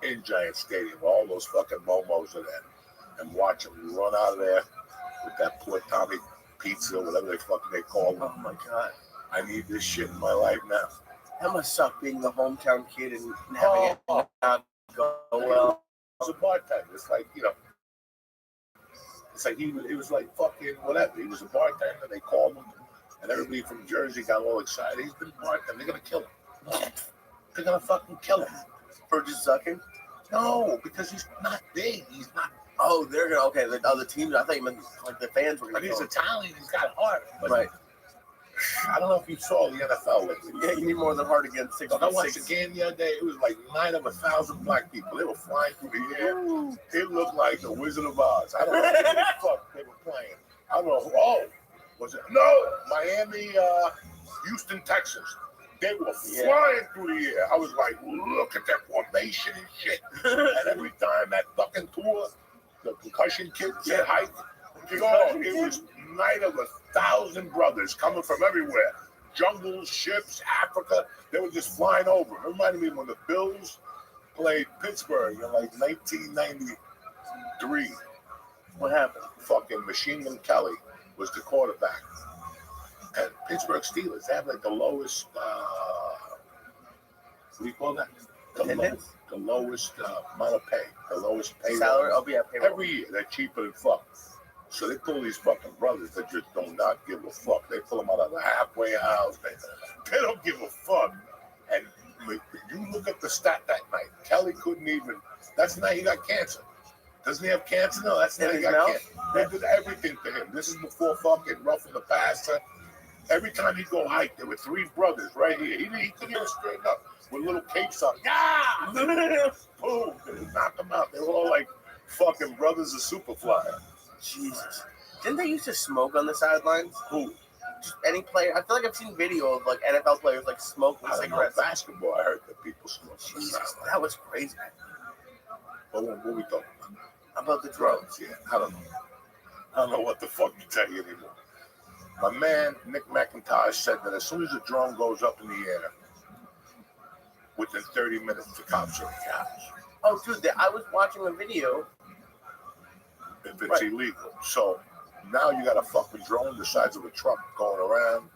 in Giant Stadium, where all those fucking momos are there, and watch them run out of there with that poor Tommy Pizza, whatever they call them. Oh my God. I need this shit in my life now. That must suck being the hometown kid and having it not go well. He was a bartender. It's like, you know, it's like it was like fucking whatever. He was a bartender. They called him, and everybody from Jersey got all excited. He's been a bartender. They're gonna kill him. They're gonna fucking kill him. For just sucking? No, because he's not big. He's not. Oh, they're gonna. Okay, the other teams. I thought you meant like the fans were gonna. But he's kill him. Italian. He's got heart. But Right. I don't know if you saw the NFL lately. Yeah, you need more than heart against 6 I watched the game the other day. It was like 9 of 1,000 black people. They were flying through the air. It looked like the Wizard of Oz. I don't know what the fuck they were playing. I don't know. Oh, was it? No, Miami, Houston, Texans. They were flying through the air. I was like, look at that formation and shit. And every time that fucking tour, the concussion kid said hike, it was night of 1,000 brothers coming from everywhere. Jungles, ships, Africa. They were just flying over. It reminded me when the Bills played Pittsburgh in like 1993. What happened? Fucking Machine Gun Kelly was the quarterback. And Pittsburgh Steelers, they have like the lowest, what do you call that? The lowest amount of pay. The lowest pay. Salary? Oh, yeah, payroll. Every year, they're cheaper than fuck. So they pull these fucking brothers that just do not give a fuck. They pull them out of the halfway house. They don't give a fuck. And you look at the stat that night. Kelly couldn't even. That's the night he got cancer. Doesn't he have cancer? No, that's the night he got cancer. They did everything to him. This is before fucking Roughing the Passer. Every time he'd go hike, there were 3 brothers right here. He couldn't even straighten up with little capes on. Yeah! Boom! They would knock them out. They were all like fucking brothers of Superfly. Jesus. Didn't they used to smoke on the sidelines? Who? Just any player. I feel like I've seen video of like NFL players like smoking cigarettes. Basketball, I heard that people smoke. Jesus, that was crazy. But what we talking about the drugs? Yeah, I don't know. I don't know what the fuck to tell you anymore. My man Nick McIntosh said that as soon as the drone goes up in the air, within 30 minutes the cops are in the house. Oh, dude, I was watching a video. If it's illegal. So now you got a fucking drone the size of a truck going around,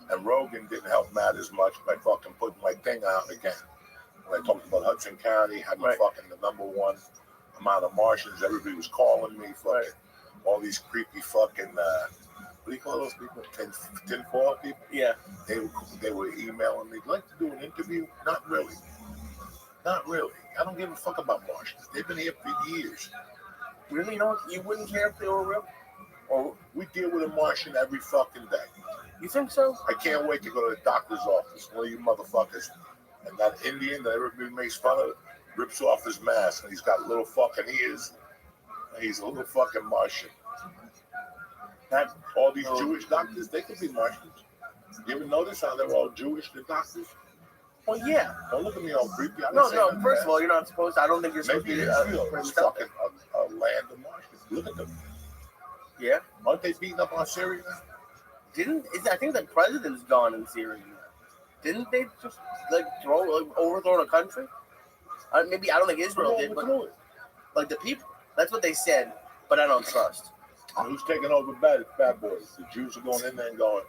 and Rogan didn't help Matt as much by fucking putting my thing out again. When I talked about Hudson County having fucking the #1 amount of Martians, everybody was calling me fucking all these creepy fucking what do you call those people? Tinfoil people? Yeah. They were emailing me, like to do an interview? Not really. Not really. I don't give a fuck about Martians. They've been here for years. Really? You wouldn't care if they were real? Or we deal with a Martian every fucking day. You think so? I can't wait to go to the doctor's office. One of you motherfuckers. And that Indian that everybody makes fun of rips off his mask and he's got little fucking ears. And he's a little fucking Martian. All these Jewish doctors, they could be Martians. You ever notice how they're all Jewish, the doctors? Well, yeah. Don't look at me all creepy. No. First of all, you're not supposed to. I don't think you're supposed Maybe to. Israel is fucking a land of Martians. Look at them. Yeah. Aren't they beating up on Syria? I think the president's gone in Syria. Didn't they just like overthrow a country? Maybe I don't think Israel did, but like the people. That's what they said, but I don't trust. Who's taking over bad boys? The Jews are going in there and going,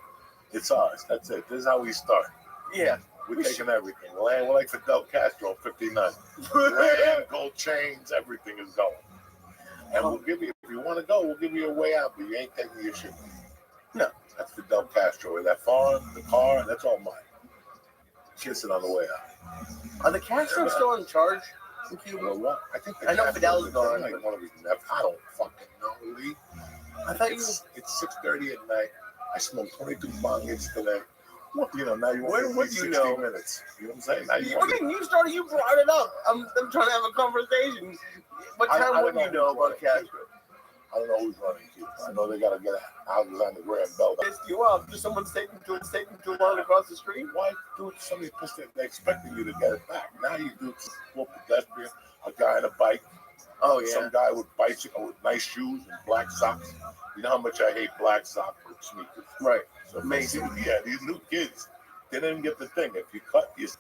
it's ours. That's it. This is how we start. Yeah. We're taking everything. We're like Fidel Castro in 59. Land, gold chains, everything is going. And we'll give you If you want to go, we'll give you a way out, but you ain't taking your shit. No. That's Fidel Castro. That farm, the car, that's all mine. Kissing on the way out. Are the Castro still in charge in Cuba? Well, what? I think I know Fidel's gone. Like one of his nephews. I don't fucking know, Lee. I thought it's 6:30 at night. I smoked 22 bongets today. What, you know, now you want What to do you 60 know? minutes. You know what I'm saying? Now you What didn't you start? You brought it up. I'm trying to have a conversation. What I time don't would you know who's about Castro? I don't know who's running Cuba. I know they got to get houses on the Grand Belt. Pissed you off. Just someone's taking too long across the street. Why do it to somebody pissed it? They expecting you to get it back. Now you do it to a pedestrian, a guy on a bike. Oh, yeah. Some guy with bicycle with nice shoes and black socks. You know how much I hate black socks with sneakers. Right. So Amazing. Yeah, these new kids, they didn't get the thing. If you cut if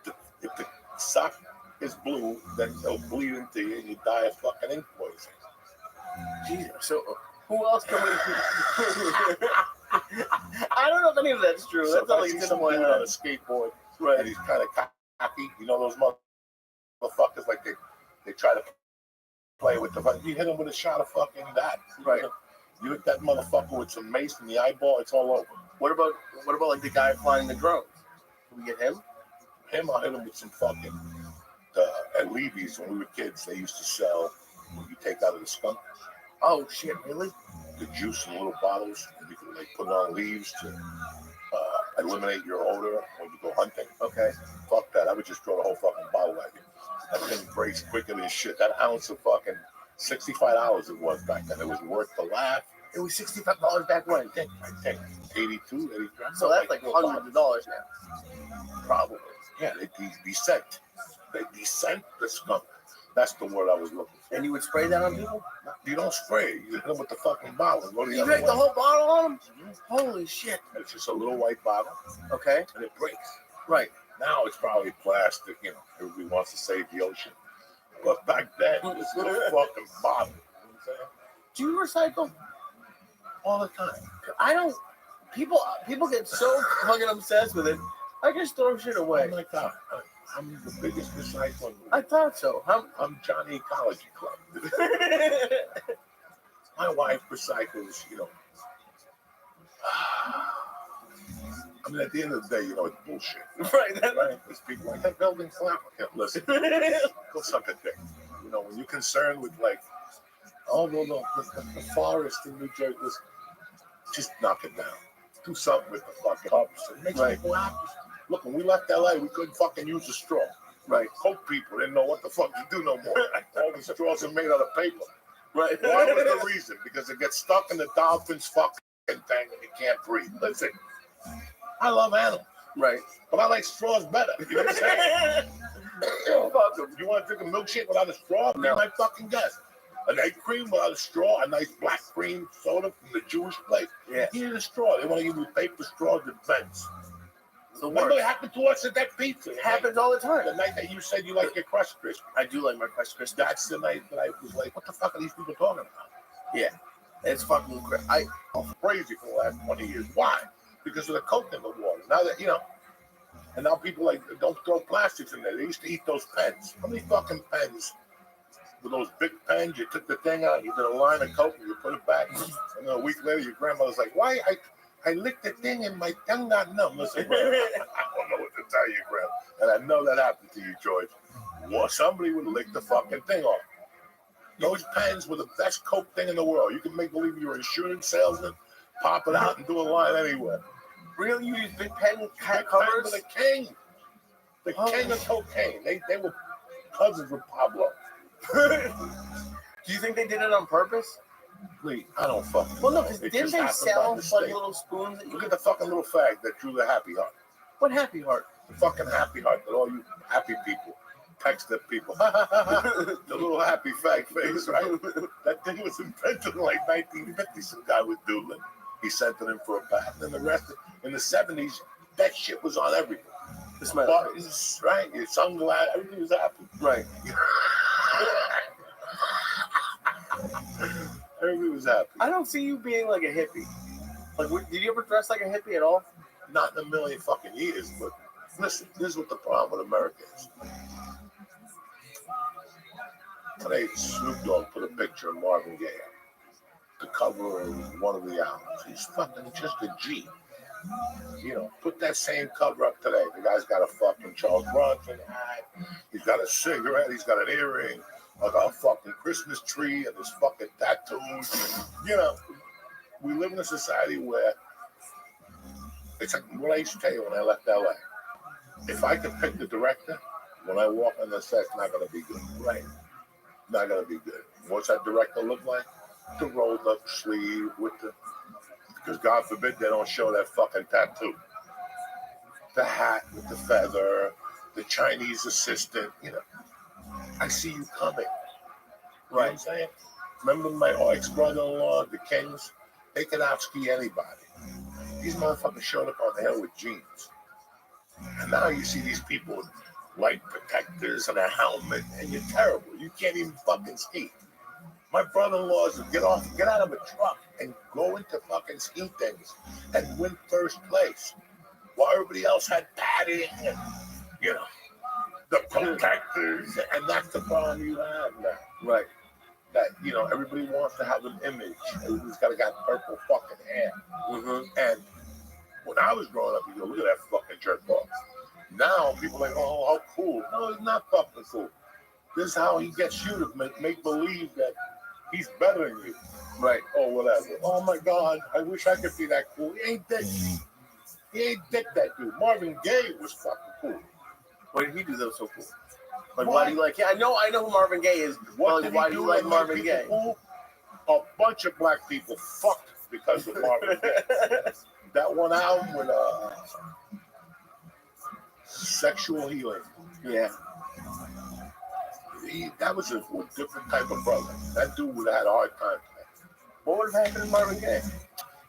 the sock is blue, then they'll bleed into you and you die of fucking ink poisoning. Jesus. So who else can we? I don't know if any of that's true. So That's all if I like see some dude on a skateboard, Right. and he's kind of cocky. You know those motherfuckers like they try to play with the. You hit him with a shot of fucking that. Right. You hit that motherfucker with some mace in the eyeball, it's all over. What about like the guy flying the drones? Can we get him? I'll hit him with some fucking at Levy's when we were kids. They used to sell what you take out of the skunk. Oh shit! Really? The juice in little bottles. And you can like put it on leaves to eliminate your odor when you go hunting. Okay. Fuck that! I would just throw the whole fucking bottle at you. That thing breaks quicker than shit. That ounce of fucking $65 it was back then. It was worth the laugh. It was $65 back when. I think 82, 83. So that's like hundreds of dollars now. Probably. Yeah, they descent. They descent the skunk. That's the word I was looking for. And you would spray that on people? You don't spray it. You hit them with the fucking bottle. And go the You other drank the way. whole bottle on them? Holy shit. It's just a little white bottle. Okay. And it breaks. Right. Now it's probably plastic. You know, everybody wants to save the ocean. But back then, it was a little fucking bottle. You know what I'm saying? Do you recycle? All the time. I don't. People get so fucking obsessed with it. I just throw shit away. Oh my God. I'm the biggest recycler. I thought so. I'm Johnny Ecology Club. My wife recycles, you know. I mean, at the end of the day, you know, it's bullshit. Right. Right? There's people like that building flat. Yeah, listen, go suck a dick. You know, when you're concerned with like, oh no, the forest in New Jersey, listen, just knock it down. Do something with the fucking cups. It makes people happy. Look, when we left LA, we couldn't fucking use a straw. Right. Coke people didn't know what the fuck to do no more. All the straws are made out of paper. Right. Why was the reason? Because it gets stuck in the dolphin's fucking thing and you can't breathe. Listen, I love animals. Right. But I like straws better. You know what I'm saying? You want to drink a milkshake without a straw? Be my fucking guest. An egg cream without a straw, a nice black cream soda from the Jewish place. Yeah. You need a straw. They want to give you paper straws and vents. The Remember worst. it happened to us at that pizza. It happens all the time. The night that you said you like your crust crisp. I do like my crust crisp. That's the night that I was like, what the fuck are these people talking about? Yeah. It's fucking crazy. I'm crazy for the last 20 years. Why? Because of the coke in the water. Now that, you know, and now people like, don't throw plastics in there. They used to eat those pens. How many fucking pens? With those big pens, you took the thing out, you did a line of coke, and you put it back. And then a week later, your grandmother's like, why? I licked the thing and my tongue got numb. Listen, bro, I don't know what to tell you, Grandma. And I know that happened to you, George. Well, somebody would lick the fucking thing off. Those pens were the best coke thing in the world. You can make believe you're an insurance salesman, pop it out and do a line anywhere. Really? You use big pen Big covers? pen, the king. The king of cocaine. They were cousins with Pablo. Do you think they did it on purpose? Please, I don't fucking Well, no, know. because It didn't just they happened by sell like mistake. little spoons? That you Look at the fucking little fag that drew the happy heart. What happy heart? The fucking happy heart that all you happy people text at people. The little happy fag face, right? That thing was invented in like 1950. Some guy was doodling. He sent it in for a bath. And the rest, in the 70s, that shit was on everything. The smell. Parties, right? Your sunglasses, everything was happy. Right. Everybody was happy. I don't see you being like a hippie. Like, did you ever dress like a hippie at all? Not in a million fucking years, but listen, this is what the problem with America is. Today, Snoop Dogg put a picture of Marvin Gaye out. the cover of one of the albums. He's fucking just a G. You know, put that same cover up today. The guy's got a fucking Charles Bronson hat. He's got a cigarette. He's got an earring, like a fucking Christmas tree, and his fucking tattoos. You know, we live in a society where it's like what I used to tell you when I left LA. If I could pick the director, when I walk on the set, it's not going to be good. Right. Not going to be good. What's that director look like? The rolled up sleeve with the, because God forbid they don't show that fucking tattoo. The hat with the feather, the Chinese assistant, you know. I see you coming. You know what I'm saying? Remember my ex-brother-in-law, the Kings? They could outski anybody. These motherfuckers showed up on the hill with jeans. And now you see these people with light protectors and a helmet, and you're terrible. You can't even fucking ski. My brother-in-laws would get out of a truck and go into fucking ski things and win first place. While everybody else had padding and, you know, the protectors, and that's the problem you have now. Right. That, you know, everybody wants to have an image. Everybody's got purple fucking hair. And when I was growing up, you go, look at that fucking jerk off. Now people are like, oh, how cool. No, he's not fucking cool. This is how he gets you to make believe that he's better than you. Right. Or whatever. Oh my God, I wish I could be that cool. He ain't that. He ain't that dude. Marvin Gaye was fucking cool. What did he do that was so cool? Like, why do you like? Yeah, I know who Marvin Gaye is. What Why do you like Marvin Gaye? Cool? A bunch of black people fucked because of Marvin Gaye. That one album with Sexual Healing. Yeah. That was a different type of brother. That dude would have had a hard time. What would have happened to Marvin Gaye?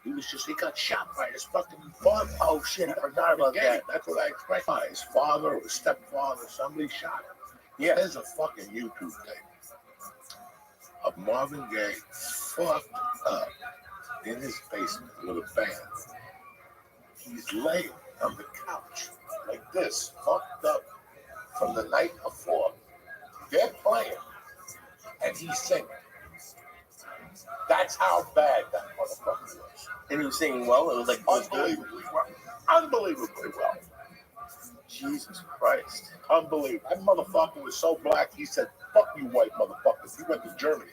He got shot by his fucking father. Oh shit, I forgot about that. That's what I expect. His father or his stepfather, somebody shot him. Yeah. There's a fucking YouTube tape of Marvin Gaye fucked up in his basement with a band. He's laying on the couch like this, fucked up from the night before. They're playing, and he's singing. That's how bad that motherfucker was. And he was singing well? It was like unbelievably well. Unbelievably well. Jesus Christ. Unbelievable. That motherfucker was so black, he said, fuck you white motherfuckers. He went to Germany.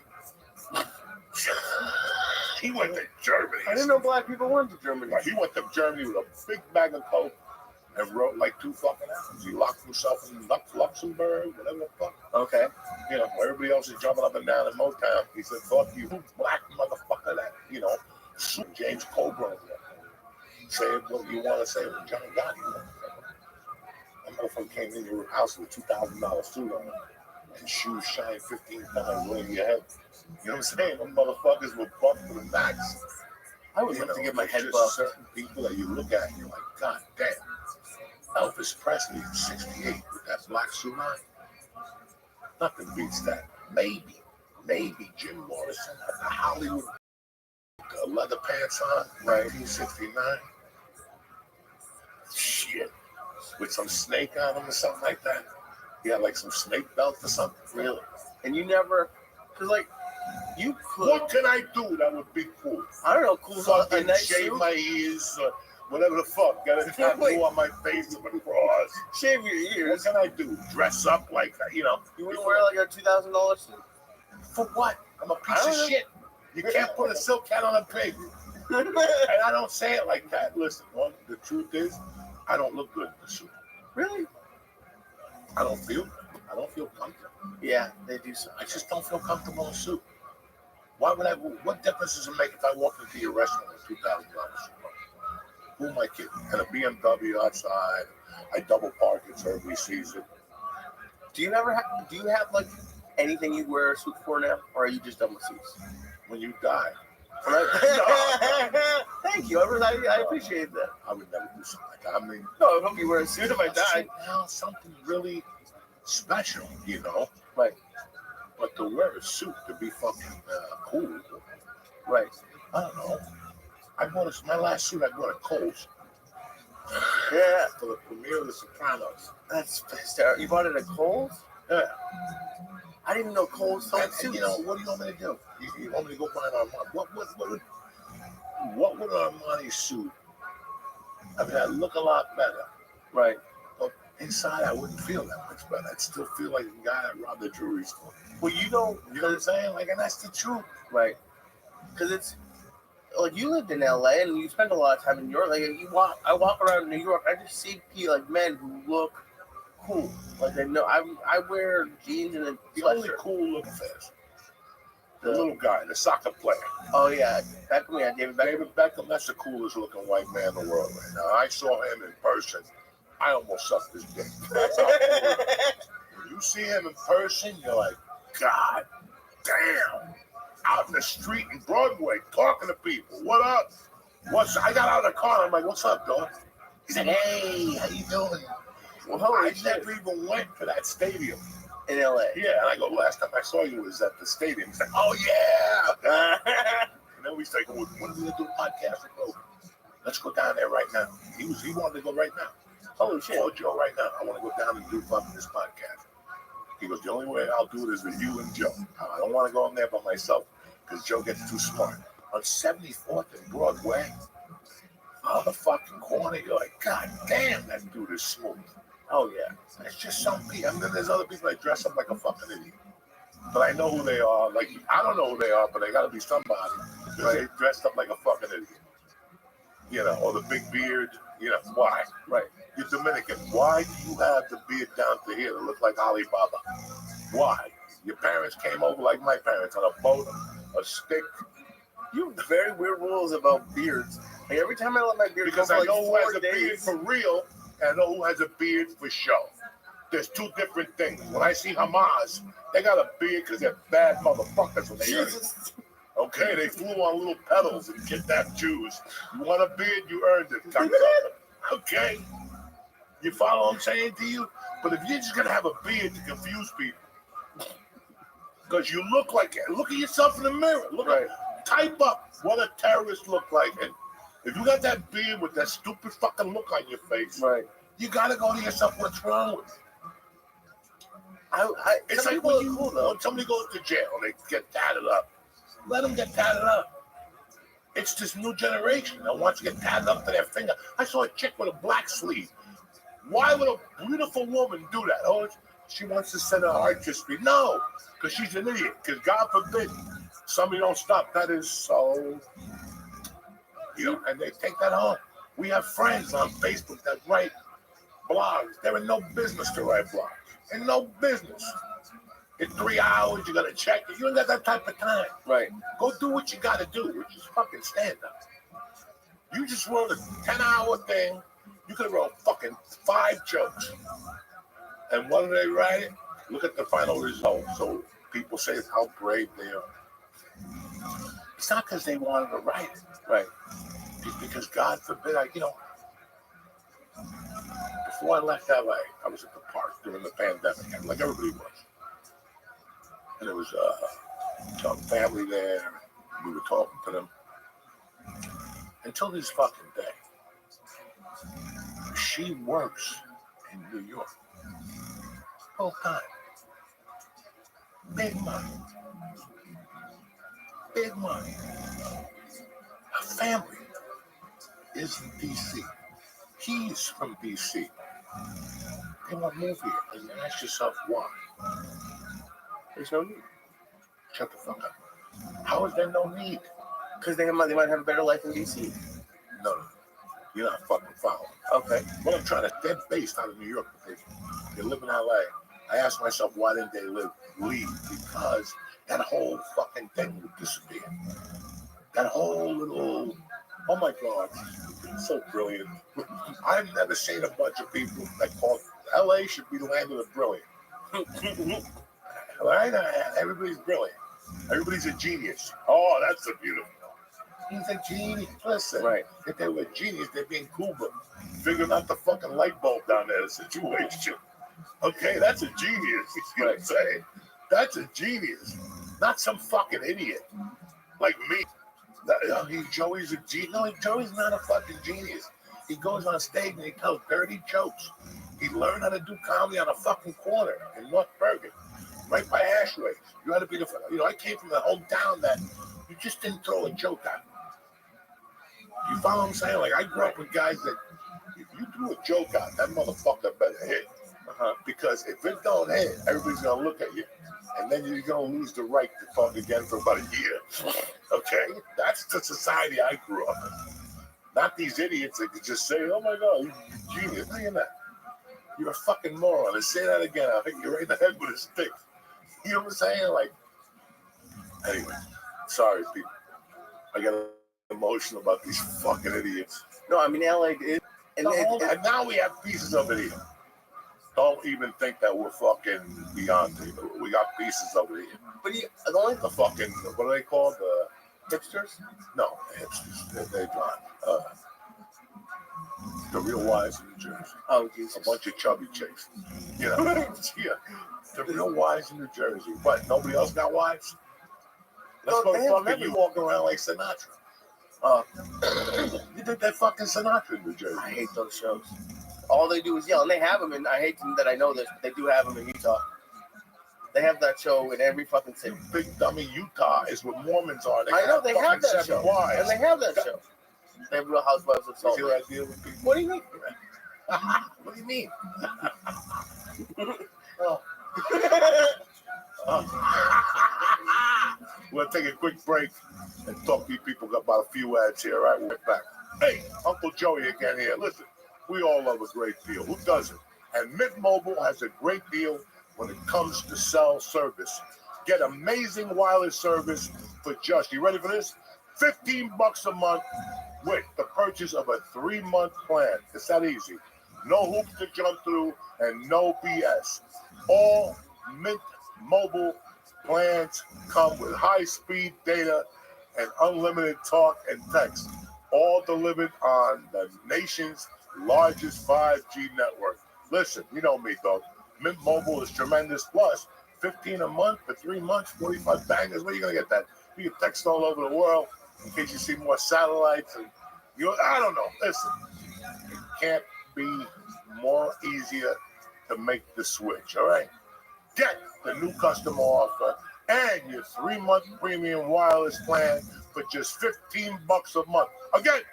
He went to Germany. I didn't know black people went to Germany. He went to Germany with a big bag of coke and wrote like 2 fucking albums. He locked himself in Luxembourg, whatever the fuck. Okay. You know, where everybody else is jumping up and down in Motown. He said, fuck you, black motherfucker that, you know, James Coburn. Say what you want to say when John Gotti. That motherfucker came in your house with a $2,000 suit on and shoes shine 15 times running your head. You know what I'm saying? Them motherfuckers were buffed to the max. I would love to get my head buffed. Certain people that you look at and you're like, God damn. Elvis Presley in 68 with that black suit on. Nothing beats that. Maybe Jim Morrison had the Hollywood leather pants on, 1969. Shit. With some snake on him or something like that. He had like some snake belt or something. Really? And you never, because like, you could. What can I do that would be cool? I don't know, cool. Fucking shave my ears, whatever the fuck. Got a tattoo on my face of a cross. Shave your ears. What can I do? Dress up like that, you know? You wouldn't wear like a $2,000 suit? For what? I'm a piece of shit. You can't put a silk hat on a pig. And I don't say it like that. Listen, the truth is, I don't look good in the suit. Really? I don't feel comfortable. Yeah, they do so. I just don't feel comfortable in a suit. Why would I? What difference does it make if I walk into your restaurant with $2,000 suit? Who am I kidding? And a BMW outside. I double park it so everybody sees it. Do you have like anything you wear a suit for now, or are you just done with suits? When you die. Thank you. I appreciate that. I would never do something like that. I mean, no, I hope you wear a suit if I die. Something really special, you know. Right. But to wear a suit to be fucking cool. Right. I don't know. My last suit I bought at Kohl's. Yeah. For the premiere of The Sopranos. That's terrible. You bought it at Kohl's? Yeah. I didn't even know Cole sold And, suits. you know, what do you want me to do? You want me to go buy an Armani? What would an Armani suit? I mean, I'd look a lot better. Right. But inside, I wouldn't feel that much better. I'd still feel like a guy that robbed a jewelry store. Well, you know what I'm saying? Like, and that's the truth. Right. Because it's like you lived in LA and you spent a lot of time in New York. Like I walk around New York, I just see people, like men who look cool. Like I know I wear jeans and a The only sweatshirt. cool looking face. The little guy, the soccer player. Oh yeah, Beckham. Yeah, David Beckham. David Beckham, that's the coolest looking white man in the world right now. I saw him in person. I almost sucked his dick. That's how cool. When you see him in person, you're like, God damn. Out in the street in Broadway, talking to people. What up? I got out of the car and I'm like, what's up, dog? He said, hey, how you doing? Well, I never even went to that stadium. In LA. Yeah, and I go, last time I saw you was at the stadium. He's like, oh yeah. And then we say, when are we gonna do a podcast? I go, let's go down there right now. He wanted to go right now. Holy shit. Call Joe right now. I want to go down and do fucking this podcast. He goes, the only way I'll do it is with you and Joe. I don't want to go in there by myself because Joe gets too smart. On 74th and Broadway, on the fucking corner, you're like, God damn, that dude is smooth. Oh yeah. It's just some people. And then there's other people that dress up like a fucking idiot. But I know who they are. Like, I don't know who they are, but they got to be somebody. Because they dressed up like a fucking idiot. You know, or the big beard. You know, why? Right. You're Dominican. Why do you have the beard down to here to look like Alibaba? Why? Your parents came over like my parents on a boat, a stick. You have very weird rules about beards. Like every time I let my beard Because go I for know like who has 4 a beard days. for real, and I know who has a beard for show. There's two different things. When I see Hamas, they got a beard because they're bad motherfuckers when they earn it. Okay, they flew on little pedals and kidnapped Jews. You want a beard, you earned it. cocksucker. Okay? You follow what I'm saying to you? But if you're just going to have a beard to confuse people, because you look like it. Look at yourself in the mirror. Type up what a terrorist look like. And if you got that beard with that stupid fucking look on your face, right, you got to go to yourself, what's wrong with it? It's some like people when somebody goes to jail and they get tatted up. Let them get tatted up. It's this new generation that wants to get tatted up to their finger. I saw a chick with a black sleeve. Why would a beautiful woman do that? Oh, she wants to send her artistry. No, because she's an idiot. Because God forbid somebody don't stop. That is so. You know, and they take that home. We have friends on Facebook that write blogs. They're in no business to write blogs. In no business. In 3 hours, you got to check it. You ain't got that type of time. Right. Go do what you got to do, which is fucking stand up. You just wrote a 10-hour thing. You could have wrote fucking 5 jokes. And what do they write it? Look at the final result. So people say how brave they are. It's not because they wanted to write it. Right. It's because God forbid before I left LA, I was at the park during the pandemic, and like everybody was. And there was some family there. We were talking to them. Until this fucking day. She works in New York. Full time. Big money. Big money. Her family is in D.C. He's from D.C. They want to move here. And you ask yourself why. There's no need. Shut the fuck up. How is there no need? Because they might have a better life in D.C. No. You're not fucking following. Okay. What I'm trying to, they're based out of New York. They live in L.A. I asked myself, why didn't they leave? Because that whole fucking thing would disappear. That whole little, oh my God, it's so brilliant. I've never seen a bunch of people that call L.A. should be the land of the brilliant. Right? Everybody's brilliant. Everybody's a genius. Oh, that's a beautiful. He's a genius. Listen, right. If they were a genius, they'd be in Cuba, figuring out the fucking light bulb down there, the situation. Okay, that's a genius. You know what I'm saying? That's a genius. Not some fucking idiot like me. Joey's a genius. No, Joey's not a fucking genius. He goes on stage and he tells dirty jokes. He learned how to do comedy on a fucking corner in North Bergen. right by Ashway. You had to be the, I came from the hometown that you just didn't throw a joke at. You follow what I'm saying? Like, I grew up with guys that if you threw a joke out, that motherfucker better hit. Because if it don't hit, everybody's gonna look at you. And then you're gonna lose the right to talk again for about a year. Okay? That's the society I grew up in. Not these idiots that could just say, oh my God, you're genius. No, you're not. You're a fucking moron. And say that again, I'll hit you right in the head with a stick. You know what I'm saying? Like, anyway, sorry, people. I got emotional about these fucking idiots. No, I mean, LA is. And now we have pieces of it here. Don't even think that we're fucking beyond it. We got pieces over here. But the fucking, what are they called? The hipsters? No, the hipsters. They're gone. The real wives in New Jersey. Oh, Jesus. A bunch of chubby chicks. You know? Yeah. The real wives in New Jersey. What? Nobody else got wives? Let's go fucking you walking around like Sinatra. You think that fucking Sinatra in New Jersey? I hate those shows. All they do is yell, and they have them, and I hate them that I know this, but they do have them in Utah. They have that show in every fucking city. Big dummy, Utah is what Mormons are. I know they have that show, and they have that show. They have Real Housewives of Salt Lake. With people? What do you mean? What do you mean? We'll take a quick break and talk to you people about a few ads here. All right, we'll be back. Hey, Uncle Joey again here. Listen, we all love a great deal. Who doesn't? And Mint Mobile has a great deal when it comes to cell service. Get amazing wireless service for just, you ready for this? $15 a month with the purchase of a 3-month plan. It's that easy. No hoops to jump through and no BS. All Mint Mobile plans come with high-speed data and unlimited talk and text, all delivered on the nation's largest 5G network. Listen, you know me, though. Mint Mobile is tremendous. Plus, $15 a month for 3 months, 45 bangers. Where are you going to get that? You can text all over the world in case you see more satellites. And I don't know. Listen, it can't be more easier to make the switch, all right? Get the new customer offer and your 3-month premium wireless plan for just $15 a month. Again,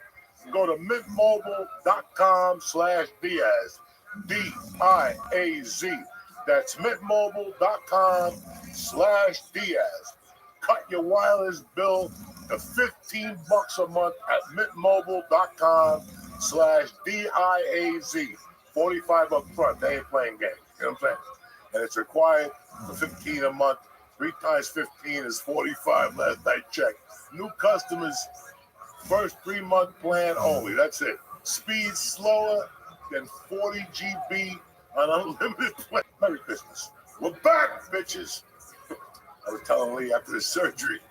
go to mintmobile.com/Diaz, D-I-A-Z. That's mintmobile.com/Diaz. Cut your wireless bill to $15 a month at mintmobile.com/DIAZ. 45 up front. They ain't playing games. You know what I'm saying? And it's required for $15 a month. 3 times 15 is 45. Last I checked. New customers, first 3-month plan only. That's it. Speed slower than 40 GB on unlimited plan. Merry Christmas. We're back, bitches. I was telling Lee after the surgery.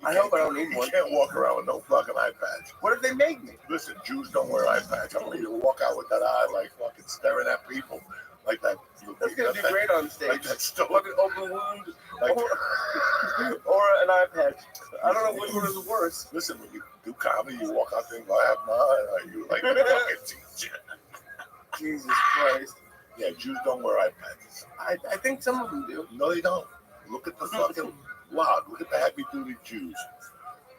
I hope I don't need one. You can't walk around with no fucking eye patch. What if they make me? Listen, Jews don't wear eye patch. I don't need to walk out with that eye like fucking staring at people like that. That's gonna be great on stage. Like that stuff. Fucking open wound or an eye patch. I don't know which one is worse. Listen, when you do comedy, you walk out there and go, I have my eye. You like a fucking teacher. Jesus Christ. Yeah, Jews don't wear eye patches. I think some of them do. No, they don't. Look at the fucking Look at the heavy-duty Jews.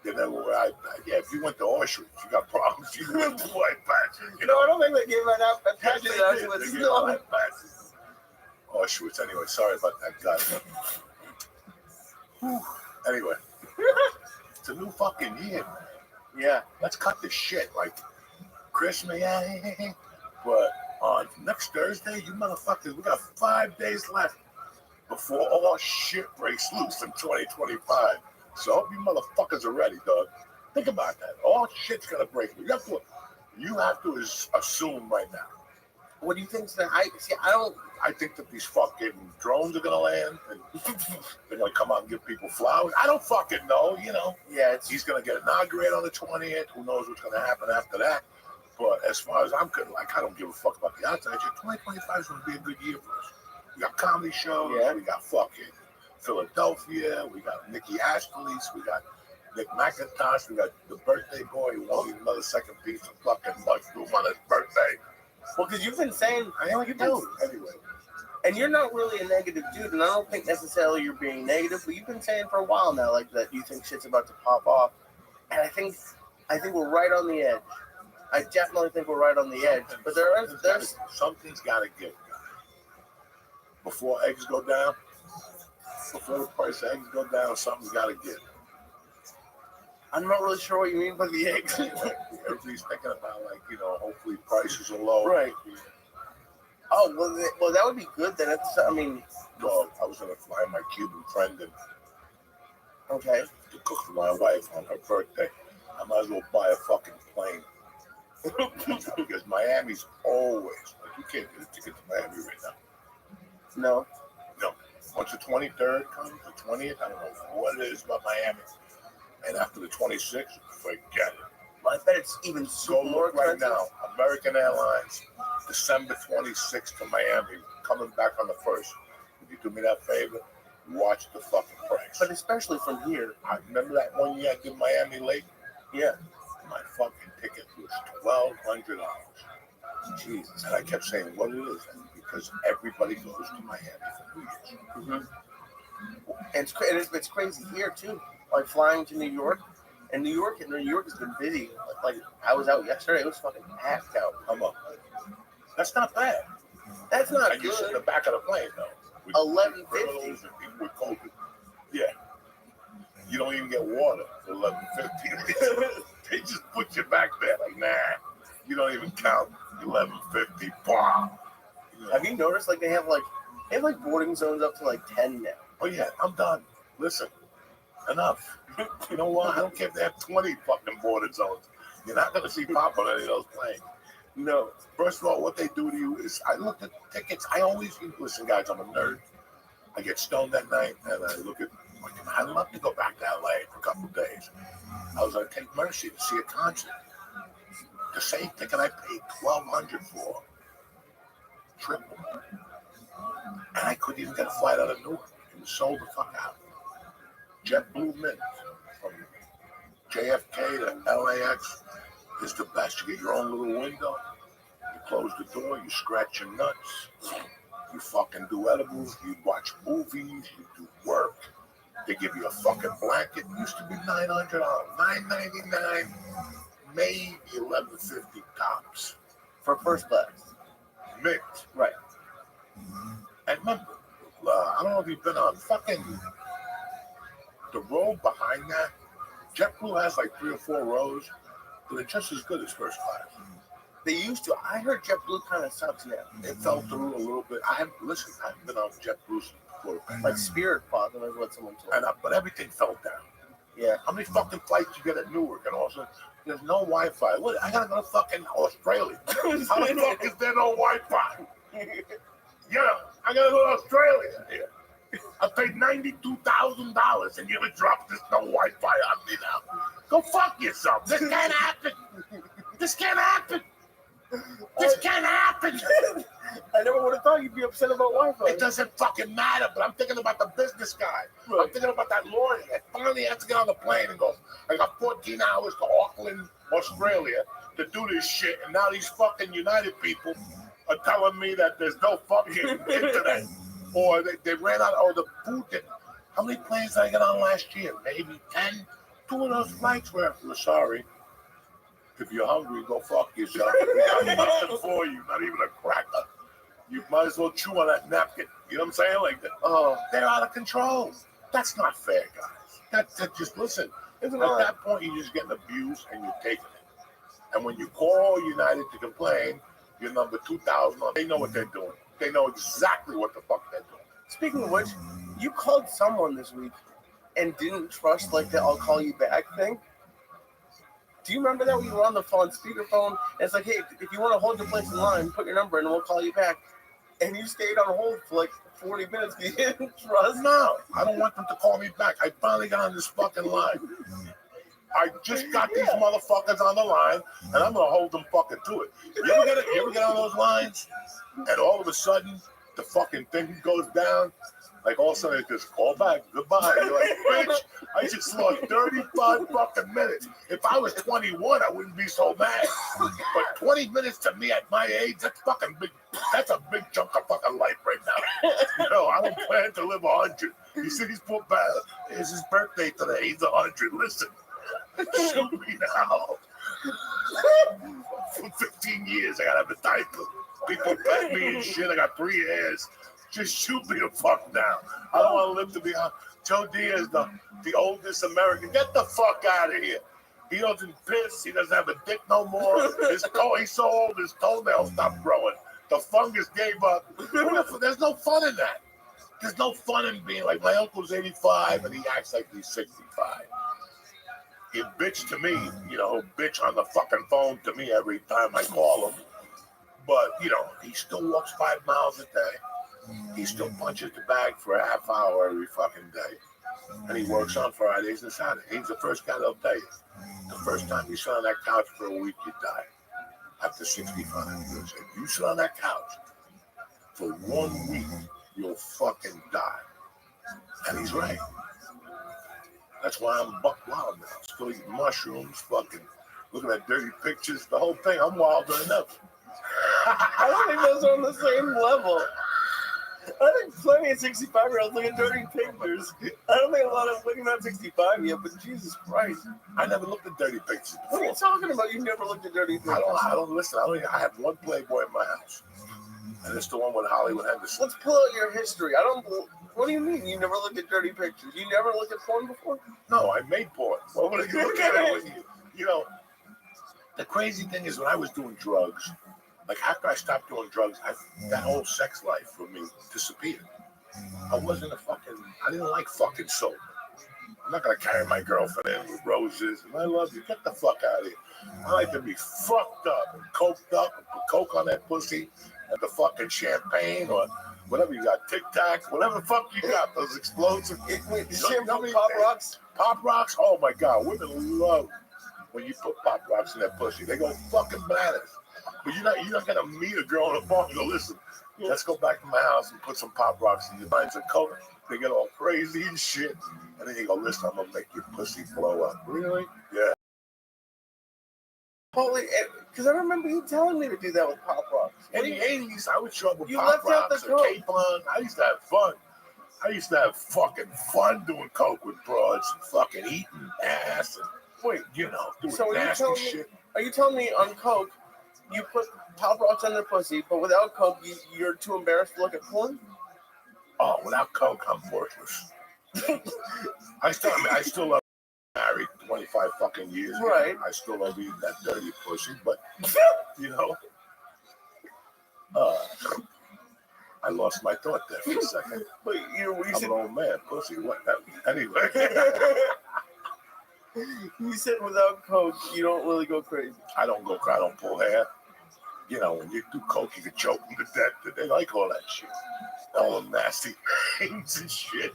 They never wear eye patch. Yeah, if you went to Auschwitz, you got problems. You went to eye patch. You know, I don't think they gave an eye patch to Auschwitz. No. Auschwitz. Anyway, sorry about that, guy. Anyway, it's a new fucking year. Yeah. Let's cut this shit. Like, Christmas, yeah. But on next Thursday, you motherfuckers, we got 5 days left before all shit breaks loose in 2025. So I hope you motherfuckers are ready, dog. Think about that. All shit's gonna break loose. You have to assume right now. What do you think's the hype? See, I think that these fucking drones are gonna land and they're gonna come out and give people flowers. I don't fucking know, you know. Yeah, he's gonna get inaugurated on the 20th. Who knows what's gonna happen after that? But as far as I'm concerned, like, I don't give a fuck about the outside. 2025 is gonna be a good year for us. We got comedy shows. Yeah. We got fucking Philadelphia. We got Nikki Astley's. We got Nick McIntosh. We got the birthday boy who won't eat another second piece of fucking mushroom on his birthday. Well, because you've been saying, I know you do. Anyway, And you're not really a negative dude, and I don't think necessarily you're being negative, but you've been saying for a while now, like, that you think shit's about to pop off. And I think we're right on the edge. I definitely think we're right on the edge. But there's something's got to give. Before eggs go down, before the price of eggs go down, something's got to give. I'm not really sure what you mean by the eggs. Everybody's thinking about, like, you know, hopefully prices are low. Right. Oh, well, that would be good then. I mean... Well, I was going to fly my Cuban friend in. Okay. To cook for my wife on her birthday. I might as well buy a fucking plane. Because Miami's always, like, you can't get a ticket to Miami right now. No. No. Once the 23rd comes, the 20th, I don't know what it is about Miami. And after the 26th, forget it. Well, I bet it's even Go more look right expensive. now. American Airlines, December 26th to Miami, coming back on the 1st. If you do me that favor, watch the fucking price. But especially from here. I remember that one year I did Miami late? Yeah. My fucking ticket was $1,200. Jesus. And I kept saying, what it is, because everybody goes to Miami for New Year's. Mm-hmm. And it's crazy here, too. Like, flying to New York. And New York has been busy. Like I was out yesterday, it was fucking packed out. Come on. That's not bad. That's not and good. You sit in the back of the plane, though. $11.50. With COVID. Yeah. You don't even get water for $11.50. They just put you back there like, nah. You don't even count $11.50. Wow. Have you noticed, like, they have boarding zones up to like 10 now? Oh yeah, I'm done. Listen, enough. You know what? I don't care if they have 20 fucking boarding zones. You're not gonna see Pop on any of those planes. No. First of all, what they do to you is, I look at tickets. I always listen, guys. I'm a nerd. I get stoned that night, and I look at. I'd love to go back to LA for a couple of days. I was gonna take Mercy to see a concert. The same ticket I paid $1,200 for. Triple. And I couldn't even get a flight out of Newark. It was sold the fuck out. JetBlue Mint from JFK to LAX is the best. You get your own little window. You close the door. You scratch your nuts. You fucking do edibles. You watch movies. You do work. They give you a fucking blanket. It used to be $900, $9.99, maybe $11.50 tops for first class. Mint. Right. And remember, I don't know if you've been on fucking the row behind that. JetBlue has like 3 or 4 rows, but they're just as good as first class. They used to. I heard JetBlue kind of sucks now. It fell through a little bit. I haven't been on JetBlue before. Like Spirit bought them, is what someone told me. But everything fell down. Yeah. How many fucking flights you get at Newark and all of a sudden there's no Wi-Fi? What? I gotta go to fucking Australia. How the fuck is there no Wi-Fi? Yeah, I gotta go to Australia. Yeah. I paid $92,000 and you would drop this no Wi-Fi on me now. Go fuck yourself. This can't happen. This can't happen. This can't happen. I never would have thought you'd be upset about Wi-Fi. It doesn't fucking matter, but I'm thinking about the business guy. Right. I'm thinking about that lawyer that finally has to get on the plane and goes, I got 14 hours to Auckland, Australia to do this shit, and now these fucking United people are telling me that there's no fucking internet. Or they ran out, or the food didn't. How many planes did I get on last year? Maybe 10? 2 of those flights were sorry. If you're hungry, go fuck yourself. We got nothing for you, not even a cracker. You might as well chew on that napkin. You know what I'm saying? Like that. Oh, they're out of control. That's not fair, guys. That just listen. At that point, you're just getting abused and you're taking it. And when you call United to complain, you're number 2,000. They know what they're doing. They know exactly what the fuck they're doing. Speaking of which, you called someone this week and didn't trust like the "I'll call you back" thing. Do you remember that when you were on the phone, speakerphone? And it's like, hey, if you want to hold your place in line, put your number in and we'll call you back. And you stayed on hold for like 40 minutes because you didn't trust. No, I don't want them to call me back. I finally got on this fucking line. I just got these motherfuckers on the line, and I'm gonna hold them fucking to it. You ever get on those lines, and all of a sudden the fucking thing goes down? Like all of a sudden, it just call back, goodbye. You're like, bitch, I just lost 35 fucking minutes. If I was 21, I wouldn't be so mad. But 20 minutes to me at my age, that's fucking big. That's a big chunk of fucking life right now. I don't plan to live 100. You see these poor bastards. It's his birthday today. He's 100. Listen, shoot me now. For 15 years, I gotta have a diaper. People pet me and shit. I got 3 hairs. Just shoot me the fuck now. I don't want to live to be on. Joe Diaz, the oldest American. Get the fuck out of here. He doesn't piss. He doesn't have a dick no more. He's so old, his toenails stopped growing. The fungus gave up. There's no fun in that. There's no fun in being like my uncle's 85 and he acts like he's 65. He bitch to me, bitch on the fucking phone to me every time I call him. But, he still walks 5 miles a day. He still punches the bag for a half hour every fucking day. And he works on Fridays and Saturdays. He's the first guy that'll tell you. The first time you sit on that couch for a week, you die. After 65, he'll say, you sit on that couch for 1 week, you'll fucking die. And he's right. That's why I'm buck wild now. Still eating mushrooms, fucking looking at dirty pictures, the whole thing. I'm wilder than ever. I don't think those are on the same level. I think plenty of 65-year-olds look at dirty pictures. I don't think a lot of looking at 65 yet, but Jesus Christ. I never looked at dirty pictures before. What are you talking about? You never looked at dirty pictures? I don't listen. I have one Playboy in my house. And it's the one with Hollywood Henderson. Let's pull out your history. What do you mean you never looked at dirty pictures? You never looked at porn before? No, I made porn. What would you look at it? The crazy thing is when I was doing drugs, like after I stopped doing drugs, that whole sex life for me disappeared. I didn't like fucking soap. I'm not gonna carry my girlfriend in with roses. And I love you. Get the fuck out of here. I like to be fucked up and coked up and put coke on that pussy and the fucking champagne or whatever you got, Tic Tacs, whatever the fuck you got, those explosive. Wait, Pop Rocks? Pop Rocks? Oh my God, women love when you put Pop Rocks in that pussy. They go fucking bananas. But you're not gonna meet a girl on the phone and go, listen, let's go back to my house and put some Pop Rocks in your minds and coke. They get all crazy and shit. And then you go, listen, I'm gonna make your pussy blow up. Really? Yeah. Holy, because I remember you telling me to do that with Pop Rocks. In the 80s, I would show up with You Pop left out Rocks the or coke. Capon. I used to have fun. I used to have fucking fun doing coke with broads and fucking eating ass and, wait, doing So nasty shit. Are you telling me on coke, you put Pop Rocks on their pussy, but without coke, you're too embarrassed to look at porn? Oh, without coke, I'm worthless. I still love married 25 fucking years. Right. I still love eating that dirty pussy, but I lost my thought there for a second. But I'm an old man, pussy. What? Anyway. You said without coke, you don't really go crazy. I don't pull hair. When you do coke, you can choke them to death. They like all that shit. All the nasty things and shit,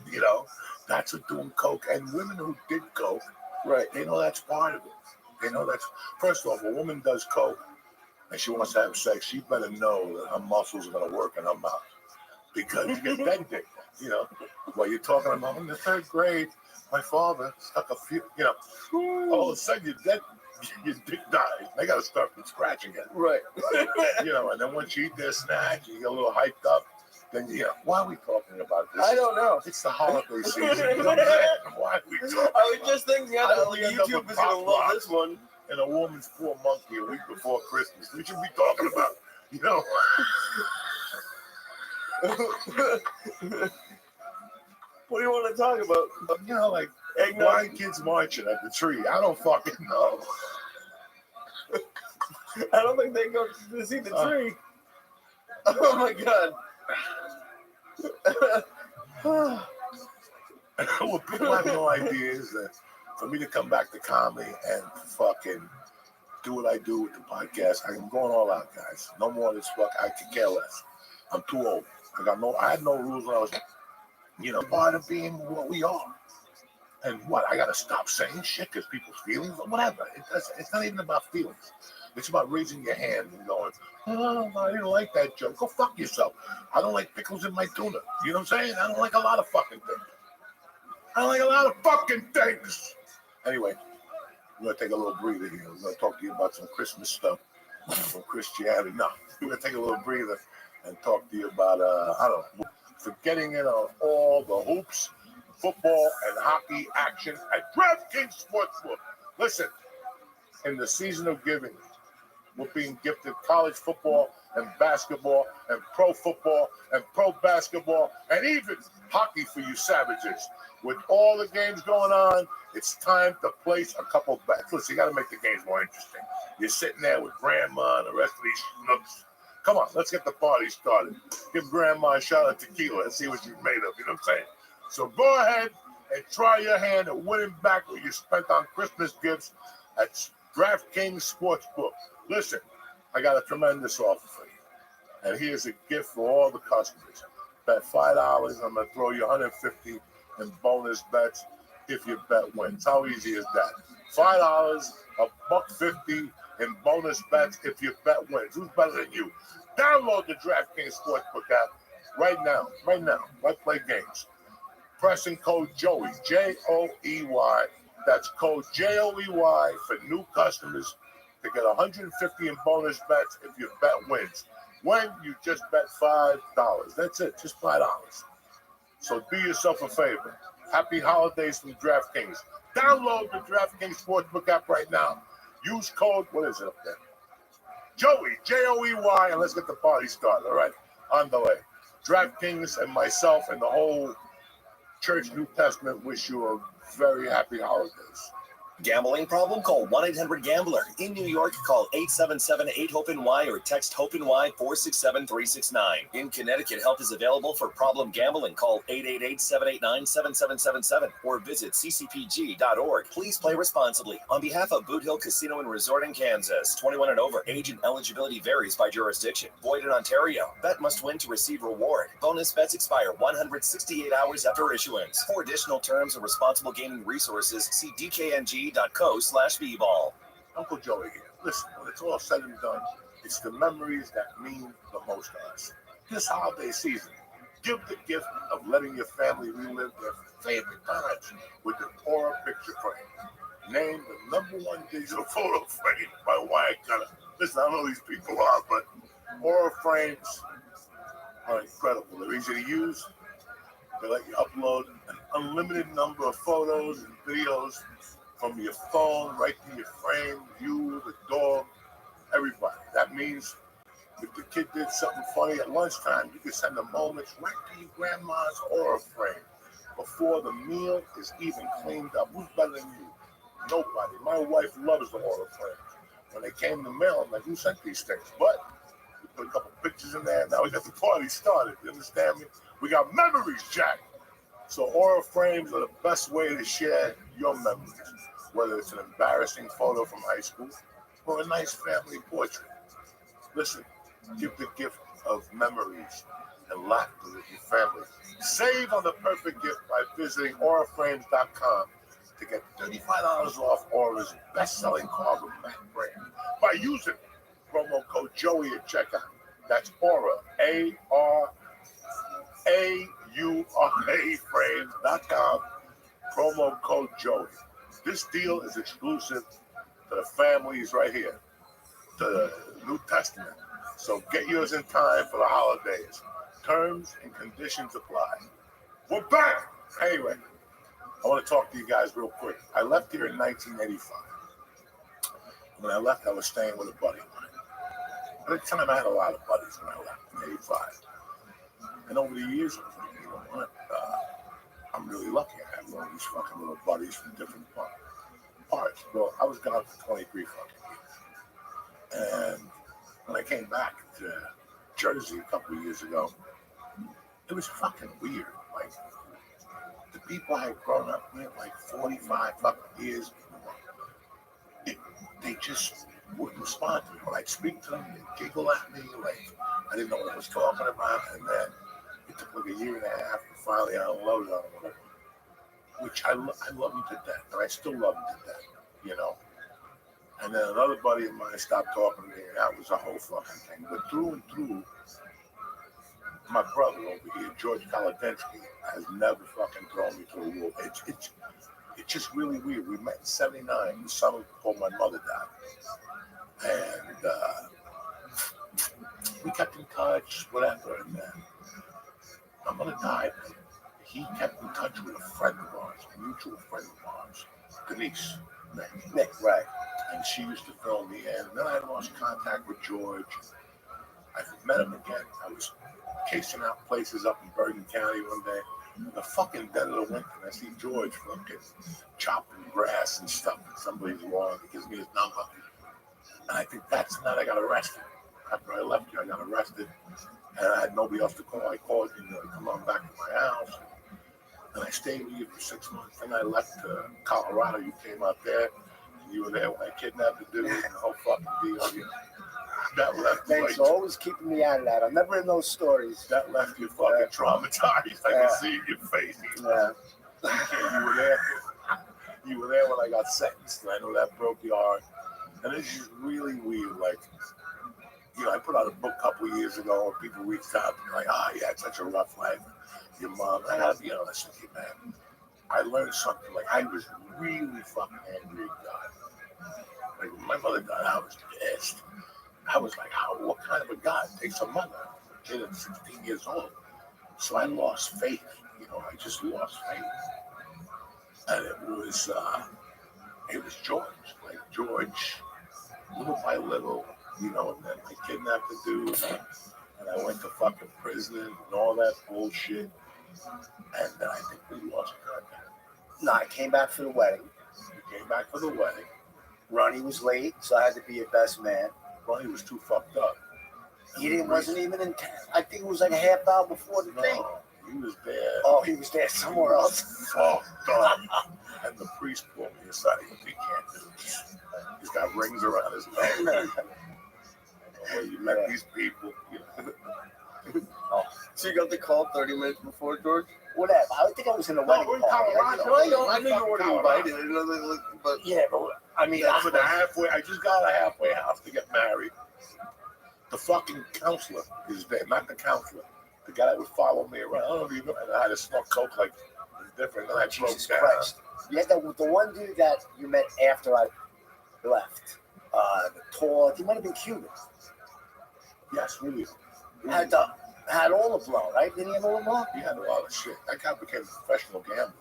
That's what doing coke. And women who did coke, right? They know that's part of it. They know that's, first off, a woman does coke and she wants to have sex, she better know that her muscles are going to work in her mouth. Because you get dead dick, While you're talking about in the 3rd grade, my father stuck a few, all of a sudden your dick dies. They got to start from scratch again. Right. And then once you eat their snack, you get a little hyped up. Then, why are we talking about this? I don't know. It's the holiday season. Why are we talking about I was just thinking, YouTube is going to love this one. And a woman's poor monkey a week before Christmas. We should be talking about, What do you want to talk about? Like blind kids marching at the tree. I don't fucking know. I don't think they go to see the tree. Oh my God. What people have no idea is that for me to come back to comedy and fucking do what I do with the podcast, I'm going all out, guys. No more of this fuck. I could care less. I'm too old. I had no rules when I was, part of being what we are. And what? I got to stop saying shit because people's feelings or whatever. It's not even about feelings. It's about raising your hand and going, oh, I didn't like that joke. Go fuck yourself. I don't like pickles in my tuna. You know what I'm saying? I don't like a lot of fucking things. Anyway, we're going to take a little breather here. We're going to talk to you about some Christmas stuff from Christianity. No, we're going to take a little breather and talk to you about, for getting in on all the hoops, football, and hockey action at DraftKings Sportsbook. Listen, in the season of giving, we're being gifted college football and basketball and pro football and pro basketball and even hockey for you savages. With all the games going on, it's time to place a couple bets. Listen, you got to make the games more interesting. You're sitting there with grandma and the rest of these schnooks. Come on, let's get the party started. Give grandma a shot of tequila and see what she's made of. You know what I'm saying? So go ahead and try your hand at winning back what you spent on Christmas gifts at DraftKings Sportsbook. Listen, I got a tremendous offer for you. And here's a gift for all the customers. Bet $5, I'm going to throw you $150 in bonus bets if your bet wins. How easy is that? $5, $150 in bonus bets if your bet wins. Who's better than you? Download the DraftKings Sportsbook app right now. Right play games. Pressing code Joey, Joey. That's code Joey for new customers to get $150 in bonus bets if your bet wins. When you just bet $5. That's it, just $5. So do yourself a favor. Happy holidays from DraftKings. Download the DraftKings Sportsbook app right now. Use code, what is it up there? Joey, Joey, and let's get the party started, all right? On the way. DraftKings and myself and the whole Church New Testament wish you a very happy holidays. Gambling problem? Call 1-800-GAMBLER. In New York, call 877-8-HOPE-NY or text HOPE-NY 467-369. In Connecticut, help is available for problem gambling. Call 888-789-7777 or visit ccpg.org. Please play responsibly. On behalf of Boot Hill Casino and Resort in Kansas, 21 and over. Age and eligibility varies by jurisdiction. Void in Ontario. Bet must win to receive reward. Bonus bets expire 168 hours after issuance. For additional terms and responsible gaming resources, see dkng.co/bball. Uncle Joey here. Listen, when it's all said and done, it's the memories that mean the most to us. This holiday season, give the gift of letting your family relive their favorite times with an Aura picture frame. Named the #1 digital photo frame by Wirecutter. Listen, I don't know who these people are, but Aura frames are incredible. They're easy to use. They let you upload an unlimited number of photos and videos from your phone right to your frame, you, the dog, everybody. That means if the kid did something funny at lunchtime, you can send the moments right to your grandma's Aura frame before the meal is even cleaned up. Who's better than you? Nobody. My wife loves the Aura frame. When they came in the mail, I'm like, who sent these things? But we put a couple pictures in there. Now we got the party started. You understand me? We got memories, Jack. So Aura frames are the best way to share your memories, whether it's an embarrassing photo from high school or a nice family portrait. Listen, give the gift of memories and laughter with your family. Save on the perfect gift by visiting auraframes.com to get $35 off Aura's best-selling carbon back brand by using promo code Joey at checkout. That's Aura, AURA frames.com, promo code Joey. This deal is exclusive to the families right here, to the New Testament. So get yours in time for the holidays. Terms and conditions apply. We're back. Anyway, I want to talk to you guys real quick. I left here in 1985. When I left, I was staying with a buddy of mine. At the time, I had a lot of buddies when I left in 85. And over the years, you know what? I'm really lucky. I have all these fucking little buddies from different parts. Well, I was gone for 23 fucking years. And when I came back to Jersey a couple of years ago, it was fucking weird. Like, the people I had grown up with, like 45 fucking years, they just wouldn't respond to me. When I'd speak to them, they'd giggle at me, like I didn't know what I was talking about. And then it took like a year and a half, and finally I unloaded on them, which I love them to death, and I still love them to death, you know. And then another buddy of mine stopped talking to me, and that was a whole fucking thing. But through and through, my brother over here, George Kaladensky, has never fucking thrown me to a wall. It's just really weird. We met in '79, the summer before my mother died. And we kept in touch, whatever. And then a mother died. He kept in touch with a friend of ours, a mutual friend of ours, Denise. Nick, right. And she used to fill me in. And then I lost contact with George. I met him again. I was casing out places up in Bergen County one day. In the fucking dead of the winter, I see George fucking chopping grass and stuff. And somebody's wrong. He gives me his number. And I think that's the night I got arrested. After I left you, I got arrested. And I had nobody else to call. I called you to come on back to my house. And I stayed with you for 6 months. Then I left to Colorado. You came out there. And you were there when I kidnapped the dude and the whole fucking deal. You that left you Thanks like, for always keeping me out of that. I'm never in those stories. that left you fucking traumatized. I can see in your face. Yeah. You were there. You were there when I got sentenced. And I know that broke your heart. And it's just really weird. Like, you know, I put out a book a couple of years ago and people reached out and like, yeah, it's such a rough life. Your mom, I gotta be honest with you, man. I learned something. Like, I was really fucking angry at God. Like, when my mother died, I was pissed. I was like, what kind of a God takes a mother? A kid at 16 years old. So I lost faith. You know, I just lost faith. And it was George. Like, George, little by little, you know, and then I kidnapped the dude, and I went to fucking prison and all that bullshit. And then I think we lost contact. No, I came back for the wedding. We came back for the wedding. Ronnie was late, so I had to be your best man. Ronnie was too fucked up. Wasn't even in town. I think it was like a half hour before the thing. He was there. Oh, he was there somewhere else. Fucked up. And the priest pulled me aside. He goes, he can't do this. He's got rings around his neck. Well, you met these people. You know. So you got the call 30 minutes before, George? Whatever. I think I was in the wedding. we're in Colorado. I know you weren't invited. But yeah, but I mean, that's the halfway. I just got a halfway house to get married. The fucking counselor is there, not the counselor. The guy that would follow me around. I don't even know. And I had to smoke coke like different. And I broke down. Christ. Yeah, the one dude that you met after I left. The tall, he might have been Cuban. Yes, really. Had all the blow, right? Didn't he have all the blow? He had a lot of shit. That guy became a professional gambler.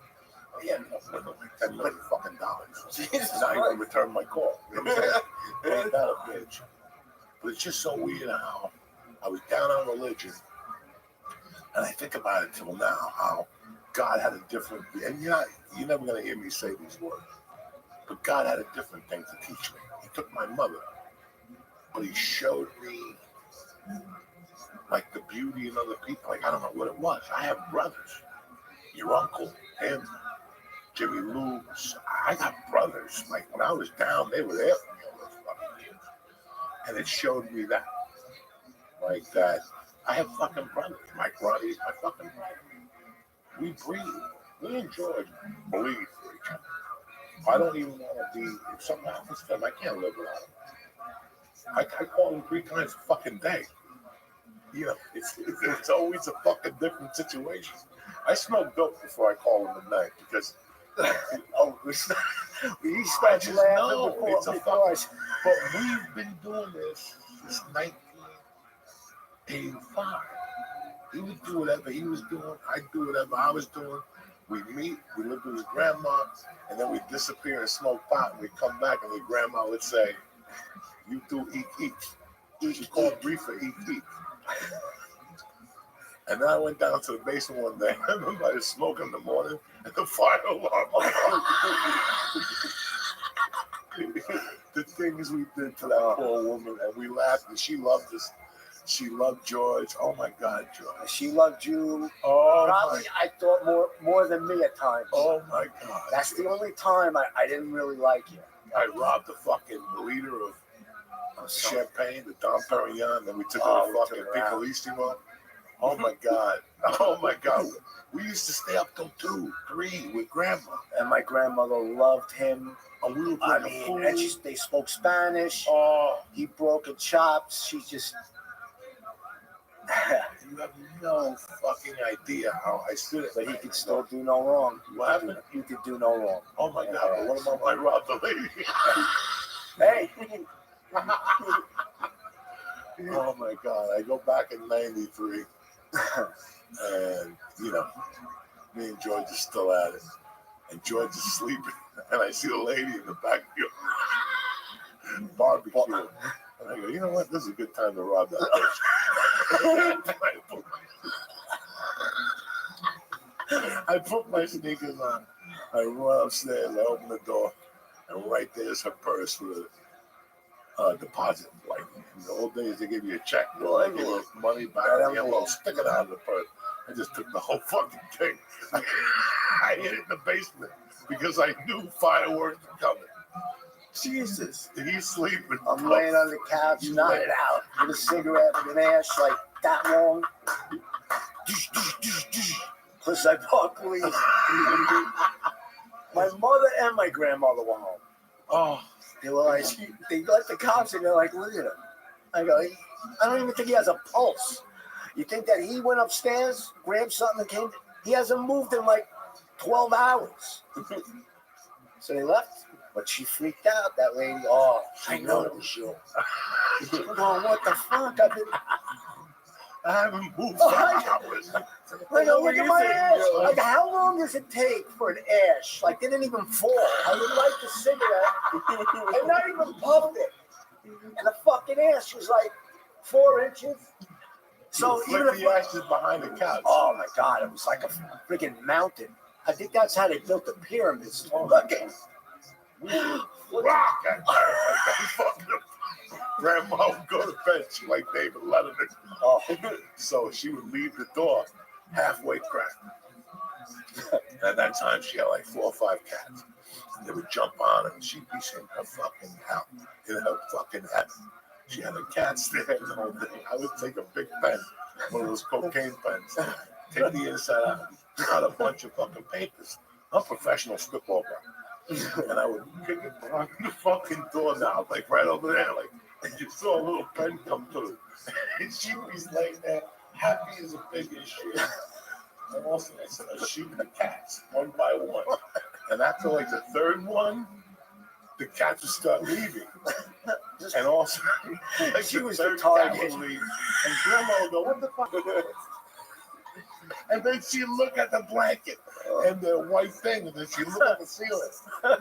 He ended up winning like $10 million fucking dollars. Jesus and I even Christ. returned my call. You know what I'm saying? Ain't that a bitch? But it's just so weird how I was down on religion, and I think about it till now, how God had a different, and you're never going to hear me say these words, but God had a different thing to teach me. He took my mother, but he showed me like the beauty in other people. Like, I don't know what it was. I have brothers. Your uncle, him, Jimmy Lou. I got brothers. Like, when I was down, they were there for me all those fucking years. And it showed me that. Like, that I have fucking brothers. Mike Ronnie's my fucking brother. We breathe. Me and George believe for each other. I don't even want to be, if something happens to him, I can't live without him. I call him 3 times a fucking day. You know, it's always a fucking different situation. I smoke dope before I call him at night because we started laughing before. It's a fucking, but we've been doing this since 1985. He would do whatever he was doing. I'd do whatever I was doing. We'd meet, we lived with his grandma, and then we'd disappear and smoke pot, and we'd come back, and the grandma would say, you do eat. She called reefer eat. And then I went down to the basement one day. I remember I was smoking in the morning, and the fire alarm. The things we did to that poor woman, and we laughed, and she loved us. She loved George. Oh my God, George. She loved you. Oh, probably I thought more than me at times. Oh my God. That's the only time I didn't really like you. I robbed the fucking leader of Champagne, the Dom Perignon, then we took her to fucking Piccolissimo. Oh my God. Oh my God. We used to stay up till 2, 3 with grandma. And my grandmother loved him. And we were and they spoke Spanish. He broke her chops. She just you have no fucking idea how I stood it. But he could still do no wrong. What happened? You could do no wrong. Oh my God. But what about when I robbed the lady? Hey. Oh my God. I go back in 93. And, you know, me and George are still at it. And George is sleeping. And I see a lady in the back barbecue. And I go, you know what? This is a good time to rob that bitch. I put my sneakers on. I run upstairs. I open the door. And right there's her purse with a deposit. Like in the old days, they give you a check. Well, I give you money back in the envelope. Stick it out of the purse. I just took the whole fucking thing. I hid it in the basement because I knew fireworks were coming. Jesus. He's sleeping. I'm laying on the couch, nodded out with a cigarette with an ash like that long. Plus, I bought police. My mother and my grandmother were home. Oh. They were like, they let the cops in, they're like, look at him. I go, I don't even think he has a pulse. You think that he went upstairs, grabbed something and came? He hasn't moved in like 12 hours. So they left, but she freaked out, that lady. Oh, I know it was you. Oh, what the fuck? I haven't moved for hours. I know, look at my ash. Like, how long does it take for an ash? Like, they didn't even fall. I would light the cigarette and not even puffed it. And the fucking ash was like 4 inches. So even if the ashes behind the couch. Oh my God, it was like a freaking mountain. I think that's how they built the pyramids. Looking. Rock. Grandma would go to bed. She like David Letterman. Oh. So she would leave the door halfway cracked. At that time, she had like 4 or 5 cats. They would jump on her, and she'd be in her fucking house, in her fucking head. She had her cats there and the whole thing. I would take a big pen, one of those cocaine pens, take the inside out, cut a bunch of fucking papers. I'm a professional scriptwriter. And I would kick it on the fucking door now, like right over there, like, and you saw a little pen come through. And she was laying there, happy as a pig as shit. And also, I said, I'm shooting the cats one by one. And after like the 3rd one, the cats would start leaving. And also, like she was the the target. cat would leave. And Grandma would go, what the fuck? And then she'd look at the blanket and the white thing, and then she'd look at the ceiling.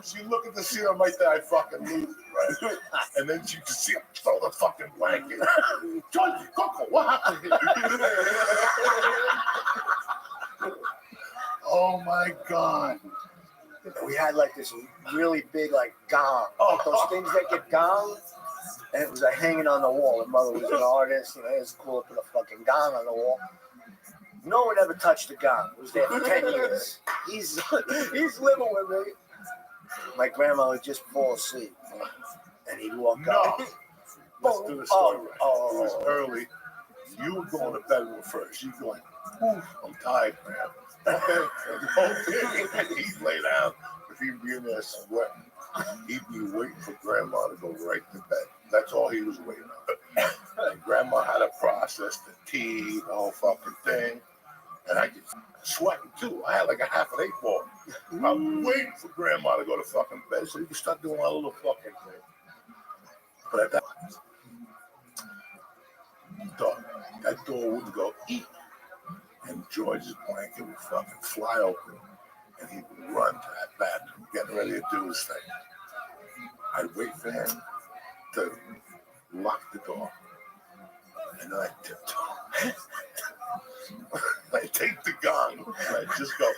She'd look at the ceiling right there, I fucking lose it, right? And then she could see him throw the fucking blanket. Georgie, Coco, what happened here? Oh my God. We had like this really big like gong. Those things that get gong. And it was like hanging on the wall. My mother was an artist, you know, it was cool to put a fucking gong on the wall. No one ever touched the gong. It was there for 10 years. He's living with me. My grandma would just fall asleep. And he'd walk up. Let's do the story right. It was early. You were going to bed with first. You're going, I'm tired, man. Okay. He'd lay down, but he'd be in there sweating. He'd be waiting for Grandma to go right to bed. That's all he was waiting on. And Grandma had to process the tea, the whole fucking thing. And I get sweating too. I had like a half an 8 ball. I'm waiting for Grandma to go to fucking bed so you can start doing my little fucking thing. But at that door wouldn't go eat. And George's blanket would fucking fly open. And he would run to that bathroom, getting ready to do his thing. I'd wait for him to lock the door. And then I'd tiptoe. I'd take the gong and I'd just go,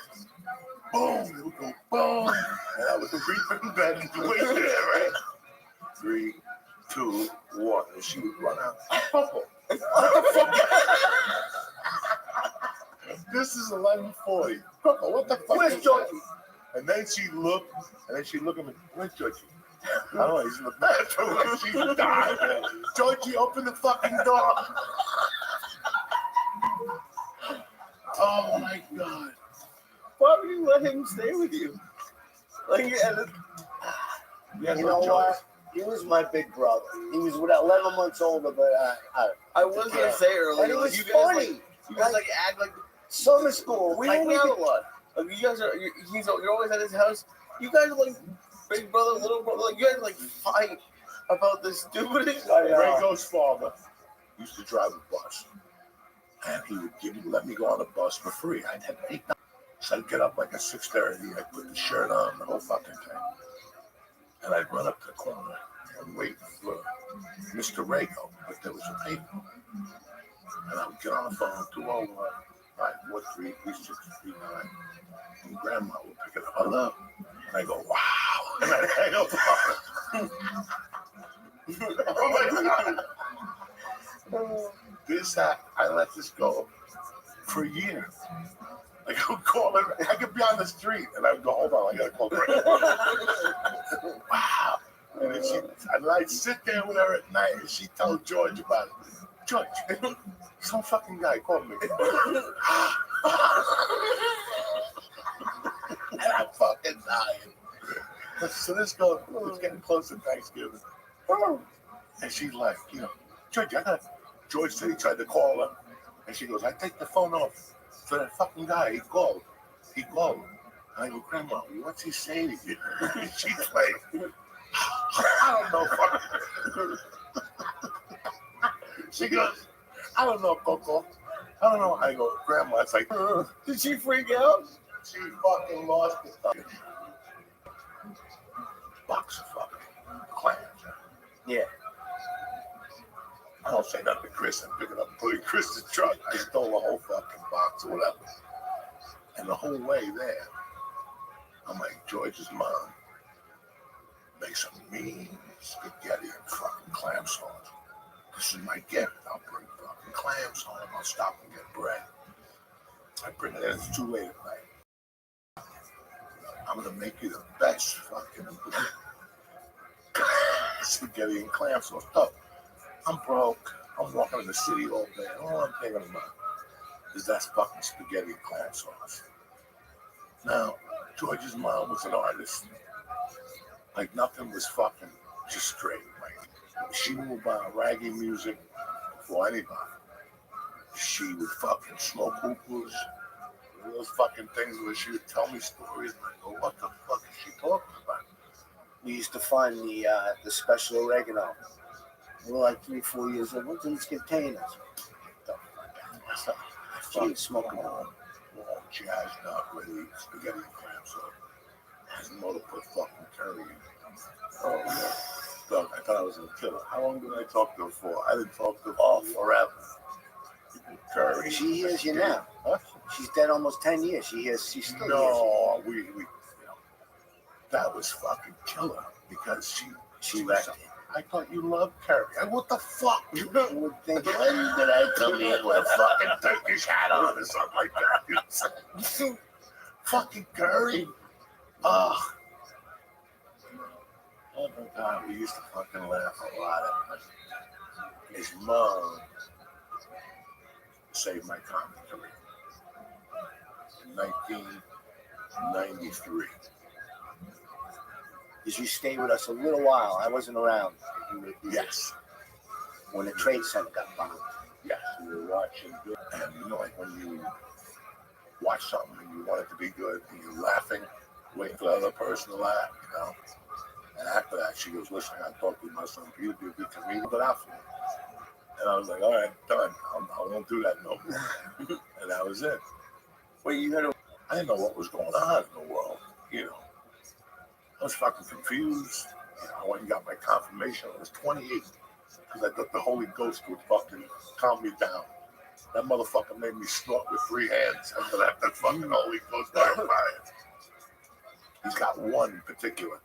boom, it would go boom. And I would creep in bed and wait there, right? 3, 2, 1. And she would run out. What the fuck? This is 11:40. What the fuck? Where's Georgie? And then she'd look, at me. Where's Georgie? I don't know, he's in the bathroom. She died. Georgie, open the fucking door. Oh my God. Why would you let him stay with you? Like, you know what? He was my big brother. He was 11 months older, but I was gonna say earlier, and it was you guys, funny. You guys like act like summer school. We hang didn't out even a lot. Like, you guys are, you're always at his house. You guys are like big brother, little brother. Like, you guys like fight about the stupidest. Rango's father used to drive a bus, and he would let me go on the bus for free. I'd have $8. So I'd get up like at 6:30. I'd put the shirt on, the whole fucking thing, and I'd run up to the corner and wait for Mr. Rago, but there was a paper, and I would get on the phone 201-543-3639, and Grandma would pick it up. Hello, and I go, wow, and I'd hang up. Oh my God. I let this go for years. Like I would call her, I could be on the street and I would go, hold on, I gotta call Grandma. Wow. And then I'd sit there with her at night and she'd tell George about it. George, some fucking guy called me. And I'm fucking dying. So this girl was getting close to Thanksgiving. And she's like, George said he tried to call her. And she goes, I take the phone off for that fucking guy. He called. And I go, Grandma, what's he saying to you? And she's like, I don't know. She goes, I don't know, Coco. I don't know. I go, Grandma, it's like, did she freak out? She fucking lost the stuff. Box of fucking clams. Yeah. I don't say nothing to Chris. I'm picking up and putting Chris's truck. I stole the whole fucking box or whatever. And the whole way there, I'm like, George's mom makes some mean spaghetti and fucking clam sauce. This is my gift. I'll bring fucking clams home. I'll stop and get bread. I bring it in. It's too late at night. I'm going to make you the best fucking spaghetti and clam sauce. Oh, I'm broke. I'm walking in the city all day. All I'm thinking about is that fucking spaghetti and clam sauce. Now, George's mom was an artist. Like nothing was fucking just straight. Like she knew about raggy music before anybody. She would fucking smoke hookahs. Those fucking things where she would tell me stories and I go, what the fuck is she talking about? We used to find the special oregano. We're like 3-4 years old. What's in these containers? She's smoking all jazzed up, ready spaghetti and clam sauce. His mother put fucking curry in. Oh, yeah. Doug, I thought I was gonna kill her. How long did I talk to her for? I didn't talk to her forever. Curry. She hears you now. Huh? She's dead almost 10 years. She's still no, we that was fucking killer because she wrecked it. I thought you loved curry. What the fuck? You would think, when did I come in with a fucking Turkish hat on or something like that? Fucking curry. Oh my God, we used to fucking laugh a lot at it. His mom saved my comedy career in 1993. Because you stayed with us a little while. I wasn't around. Yes. When the Trade Center got bombed. Yes, we were watching good. And like when you watch something and you want it to be good and you're laughing, waiting for the other person to laugh, And after that, she goes, listen, I got to talk to my son. You'd be a good comedian, but out for me. And I was like, all right, done. I won't do that no more. And that was it. Well, I didn't know what was going on in the world, I was fucking confused. I went and got my confirmation. I was 28 because I thought the Holy Ghost would fucking calm me down. That motherfucker made me snort with 3 hands after that fucking Holy Ghost got fired. He's got one in particular.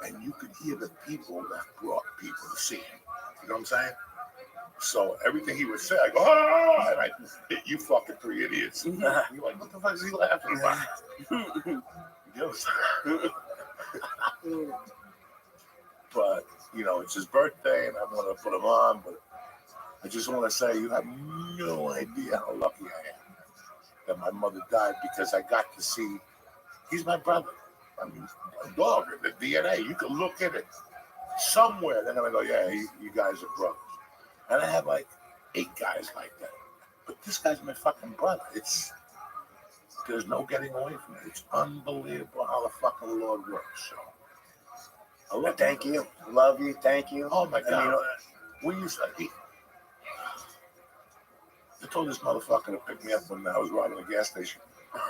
And you could hear the people that brought people to see him. You know what I'm saying? So everything he would say, I go, oh, and I hit you fucking 3 idiots. You're like, what the fuck is he laughing about? You know But, it's his birthday and I want to put him on, but I just want to say you have no idea how lucky I am that my mother died because I got to see, he's my brother. I mean, a dog, the DNA, you can look at it somewhere. They're going to go, yeah, you guys are brothers. And I have like 8 guys like that. But this guy's my fucking brother. There's no getting away from it. It's unbelievable how the fucking Lord works. So, thank you. Love you. Thank you. Oh my God. We used to eat. The told this motherfucker to pick me up when I was robbing a gas station.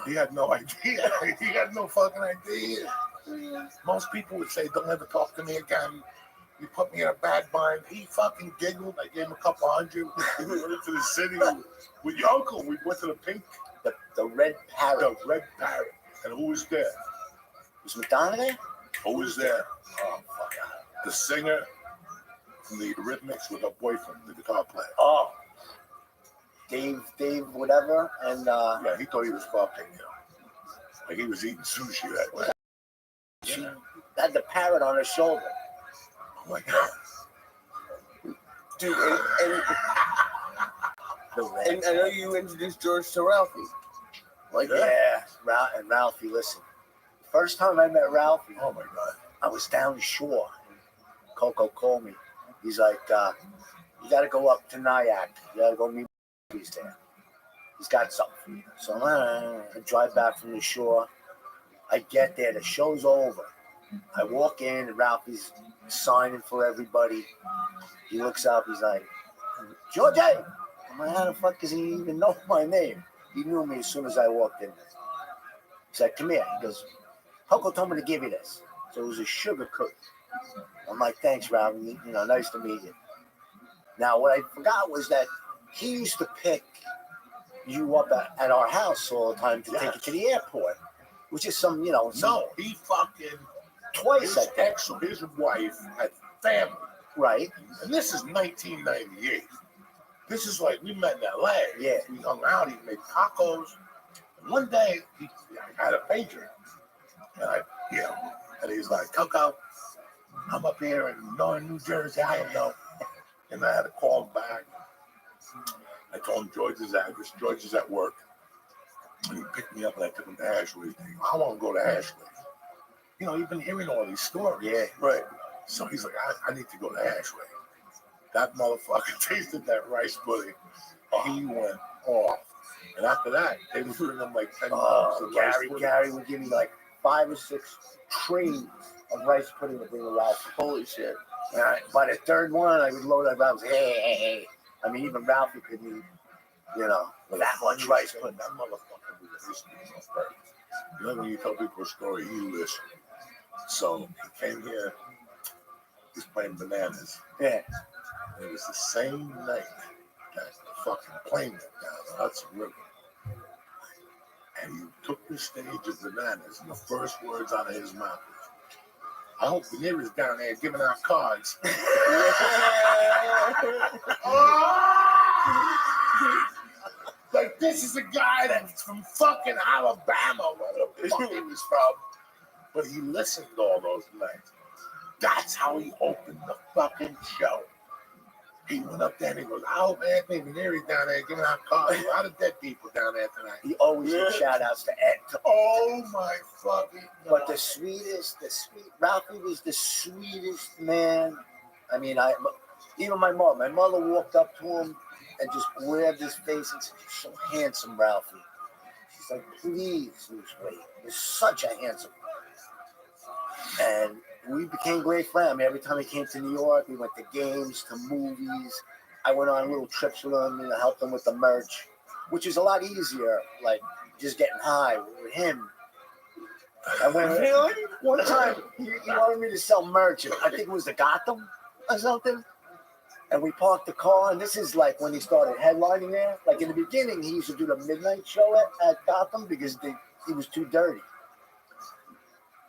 He had no idea. He had no fucking idea. Most people would say, don't ever talk to me again. You put me in a bad bind. He fucking giggled. I gave him a couple hundred. We went into the city with your uncle. We went to the pink. The Red Parrot. The Red Parrot. And who was there? Was Madonna there? Who was there? Oh, fuck. The singer from the Eurythmics with her boyfriend, the guitar player. Oh. Dave, whatever. And yeah, he thought he was fucking, like he was eating sushi that way. She had the parrot on her shoulder. Oh my God. Dude, and I know you introduced George to Ralphie. Yeah. And Ralphie, listen. First time I met Ralphie, oh my God, I was down the shore. Coco called me. He's like, you got to go up to Nyack. You got to go meet He's there. He's got something for you. So I drive back from the shore. I get there. The show's over. I walk in, and Ralphie's signing for everybody. He looks up. He's like, George, I'm like, how the fuck does he even know my name? He knew me as soon as I walked in. He's like, come here. He goes, Coco told me to give you this. So it was a sugar cookie. I'm like, thanks, Ralphie. Nice to meet you. Now, what I forgot was that he used to pick you up at our house all the time to take you to the airport, which is some, No, he fucking twice. His wife had family, right? And this is 1998. This is like we met in LA. Yeah, we hung out. He made tacos. And one day he had a pager, and and he's like, Coco, I'm up here in Northern New Jersey. I don't know, and I had to call him back. I told him George's address. George is at work. And he picked me up and I took him to Ashley. I want to go to Ashley. You've been hearing all these stories. Yeah. Right. So he's like, I need to go to Ashley. That motherfucker tasted that rice pudding. He went off. And after that, they would bring him like 10 pounds of rice pudding. Gary would give me like 5 or 6 trays of rice pudding to bring around. Holy shit. By the third one, I would load up. I was, hey. I mean, even Ralphie couldn't eat, with that much rice pudding. That motherfucker was listening. When you tell people a story, he listens. So he came here, he's playing bananas. Yeah. And it was the same night that the fucking plane went down the Hudson River. And he took the stage of bananas, and the first words out of his mouth was, I hope the neighbors down there giving out cards. Like, this is a guy that's from fucking Alabama, where the fuck he was from. But he listened all those nights. That's how he opened the fucking show. He went up there and he goes, I hope Anthony Maneri down there giving out cards. A lot of dead people down there tonight. He always did shout outs to Ed. Oh my fucking God. But Ralphie was the sweetest man. I mean, even my mother walked up to him and just grabbed his face and said, you're so handsome, Ralphie. She's like, please lose weight. You're such a handsome man. And we became great friends. I mean, every time he came to New York, we went to games, to movies. I went on little trips with him and helped him with the merch, which is a lot easier, like just getting high with him. And when one time he wanted me to sell merch, I think it was the Gotham or something. And we parked the car, and this is like when he started headlining there. Like in the beginning, he used to do the midnight show at Gotham because he was too dirty.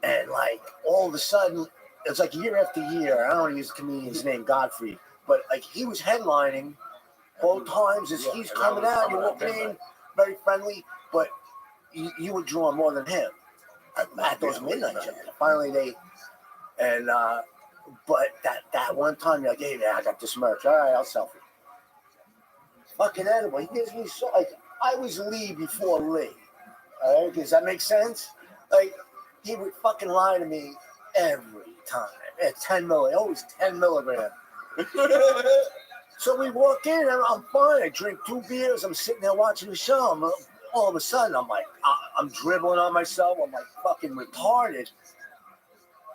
And like all of a sudden, it's like year after year. I don't want to use the comedian's name, Godfrey, but like he was headlining both times as he's coming out. You're walking in, very friendly, but you were drawing more than him at those midnight shows. Finally, but that one time, you're like, hey, man, I got this merch. All right, I'll sell it. Fucking animal. He gives me so like I was Lee before Lee. All right, does that make sense? Like. He would fucking lie to me every time. At 10 milligram, always 10 milligram. So we walk in, and I'm fine. I drink 2 beers. I'm sitting there watching the show. All of a sudden, I'm like, I'm dribbling on myself. I'm like fucking retarded.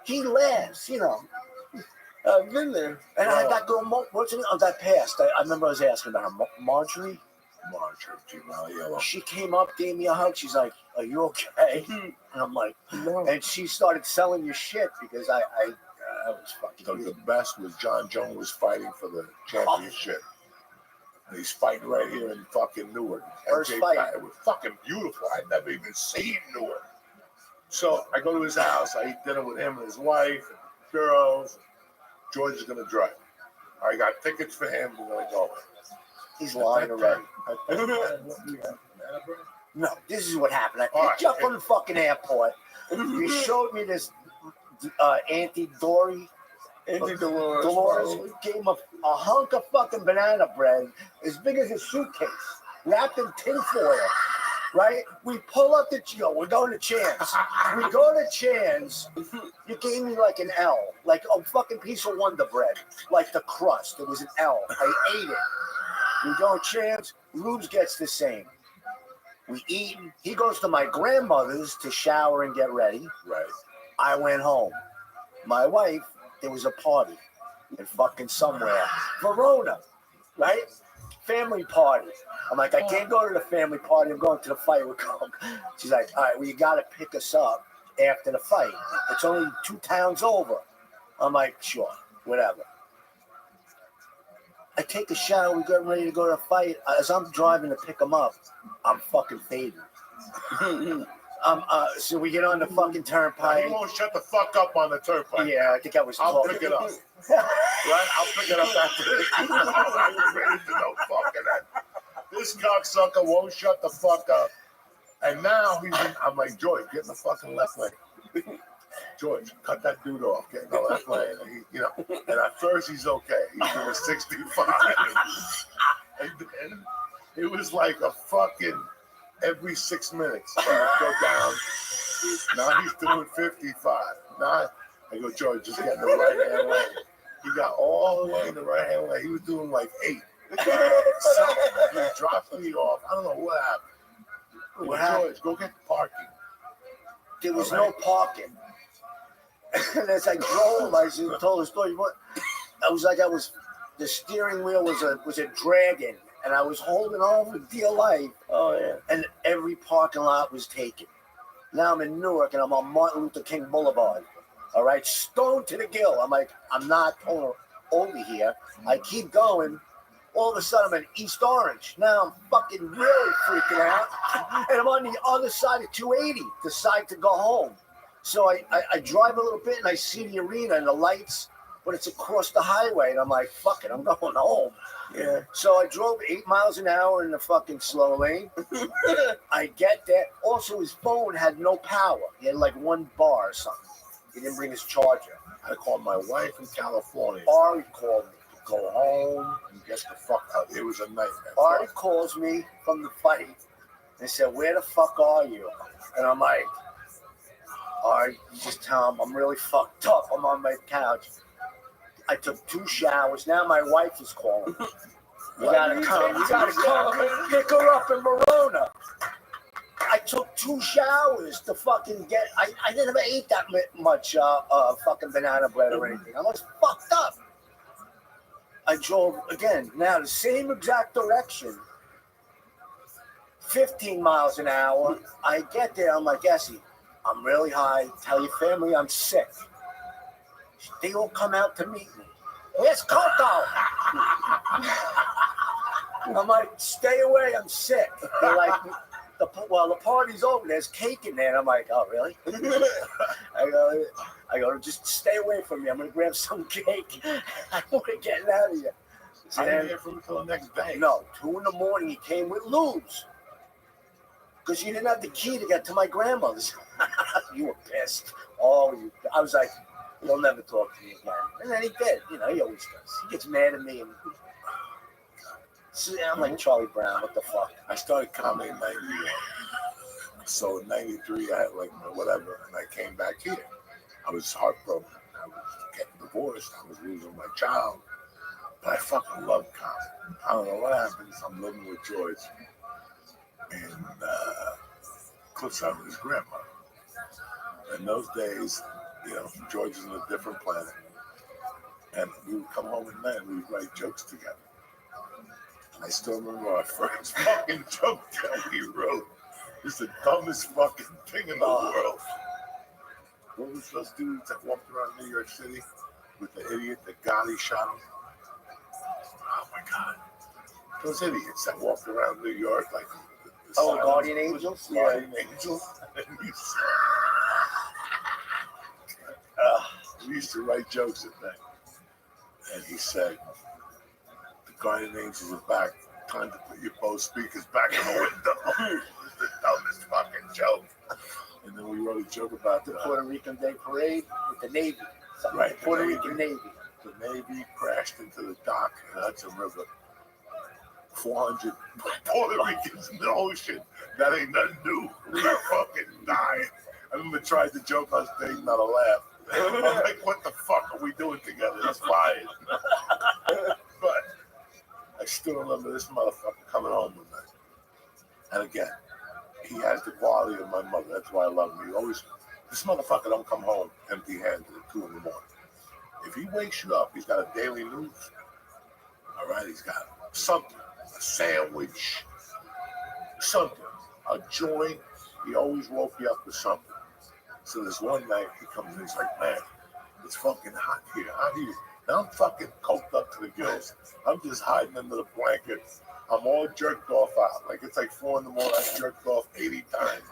He laughs, I've been there. And I had that girl, what's her name? Oh, that passed. I remember I was asking about her, Marjorie. Come on, Church, Yellow. She came up, gave me a hug. She's like, "Are you okay?" And I'm like, "No." And she started selling your shit because I was fucking. The best was John Jones was fighting for the championship. And he's fighting right here in fucking Newark. First MJ fight. It was fucking beautiful. I'd never even seen Newark. So I go to his house. I eat dinner with him and his wife, girls. George is gonna drive. I got tickets for him. We're gonna go. He's lying already. No, this is what happened. I picked you up from the fucking airport. You showed me this Auntie Dory. Auntie Dolores. Dolores gave him a hunk of fucking banana bread as big as a suitcase, wrapped in tinfoil. Right? We pull up the we're going to Chan's. We go to Chan's. You gave me like an L, like a fucking piece of Wonder Bread, like the crust. It was an L. I ate it. We go to Chan's. Rubes gets the same. We eat. He goes to my grandmother's to shower and get ready. Right. I went home. My wife, there was a party in fucking somewhere. Verona, right? Family party. I'm like, I can't go to the family party. I'm going to the fight with Coke. She's like, all right, well, you got to pick us up after the fight. It's only 2 towns over. I'm like, sure, whatever. I take a shower. We get ready to go to the fight. As I'm driving to pick him up, I'm fucking fading. So we get on the fucking turnpike. He won't shut the fuck up on the turnpike. Yeah, I think I was. I'll pick it up. Right? I'll pick it up after this. I was ready to know fucking that. This cocksucker won't shut the fuck up. And now I'm like, George, get in the fucking left lane. George, cut that dude off. Get in the left lane. And and at first he's okay. He's doing 65. And then it was like a fucking every 6 minutes. He would go down. Now he's doing 55. Now I go, George, just get in the right hand lane. He got all the way in the right hand lane. He was doing like 8. So he dropped me off. I don't know what happened. What happened? George, go get parking. There was no parking. And as I drove, I told the story. I was like, the steering wheel was a dragon, and I was holding on for dear life. Oh yeah. And every parking lot was taken. Now I'm in Newark, and I'm on Martin Luther King Boulevard. All right, stoned to the gill. I'm like, I'm not going over here. I keep going. All of a sudden, I'm in East Orange. Now I'm fucking really freaking out. And I'm on the other side of 280, decide to go home. So I drive a little bit and I see the arena and the lights, but it's across the highway. And I'm like, fuck it, I'm going home. Yeah. So I drove 8 miles an hour in the fucking slow lane. I get there. Also, his phone had no power. He had like 1 bar or something. He didn't bring his charger. I called my wife in California. Ari called me. Go home and get the fuck out. It was a nightmare. Ari calls me from the fight and said, where the fuck are you? And I'm like, Ari, you just tell him I'm really fucked up. I'm on my couch. I took 2 showers. Now my wife is calling. You gotta come. You gotta come. Pick her up in Verona. I took 2 showers to fucking get. I never ate that much fucking banana bread or anything. I was fucked up. I drove again, now the same exact direction, 15 miles an hour. I get there, I'm like, Essie, I'm really high. Tell your family I'm sick. They all come out to meet me. Where's Coco? I'm like, stay away, I'm sick. They're like, the party's over, there's cake in there. And I'm like, oh, really? I go, just stay away from me. I'm going to grab some cake. I want to get out of here. I didn't hear from him until the next day. No, 2 in the morning, he came with lubes. Because you didn't have the key to get to my grandmother's. You were pissed. I was like, he'll never talk to me again. And then he did. He always does. He gets mad at me. And I'm like Charlie Brown. What the fuck? I started comedy in 91. So in 93, I had like whatever, and I came back here. I was heartbroken. I was getting divorced. I was losing my child. But I fucking love comedy. I don't know what happens. I'm living with George. And Cliffside with his grandmother. In those days, George is on a different planet. And we would come home at night and we would write jokes together. I still remember our first fucking joke that we wrote. It's the dumbest fucking thing in the world. What was those dudes that walked around New York City with the idiot that Gotti shot him? Oh my God. Those idiots that walked around New York like Oh, Guardian Angels? Yeah. Guardian Angels. We used to write jokes at that. And he said, the Guardian Angels are back. Time to put your Bose speakers back in the window. It was the dumbest fucking joke. And then we wrote a joke about The Puerto Rican Day Parade with the Navy. Something Right, like Puerto the Rican Navy. The Navy crashed into the dock in Hudson River. 400 Puerto Ricans in the ocean. That ain't nothing new. We fucking died. I remember tried the joke on stage, not a laugh. I'm like, what the fuck are we doing together? It's fine. But I still remember this motherfucker coming home one night. And again, he has the quality of my mother. That's why I love him. He always, this motherfucker don't come home empty-handed at 2 in the morning. If he wakes you up, he's got a daily news. All right, he's got something, a sandwich, something, a joint. He always woke you up with something. So this one night he comes in, he's like, man, it's fucking hot here. Now I'm fucking coked up to the gills. I'm just hiding under the blanket. I'm all jerked off out. Like it's like 4 in the morning. I jerked off 80 times.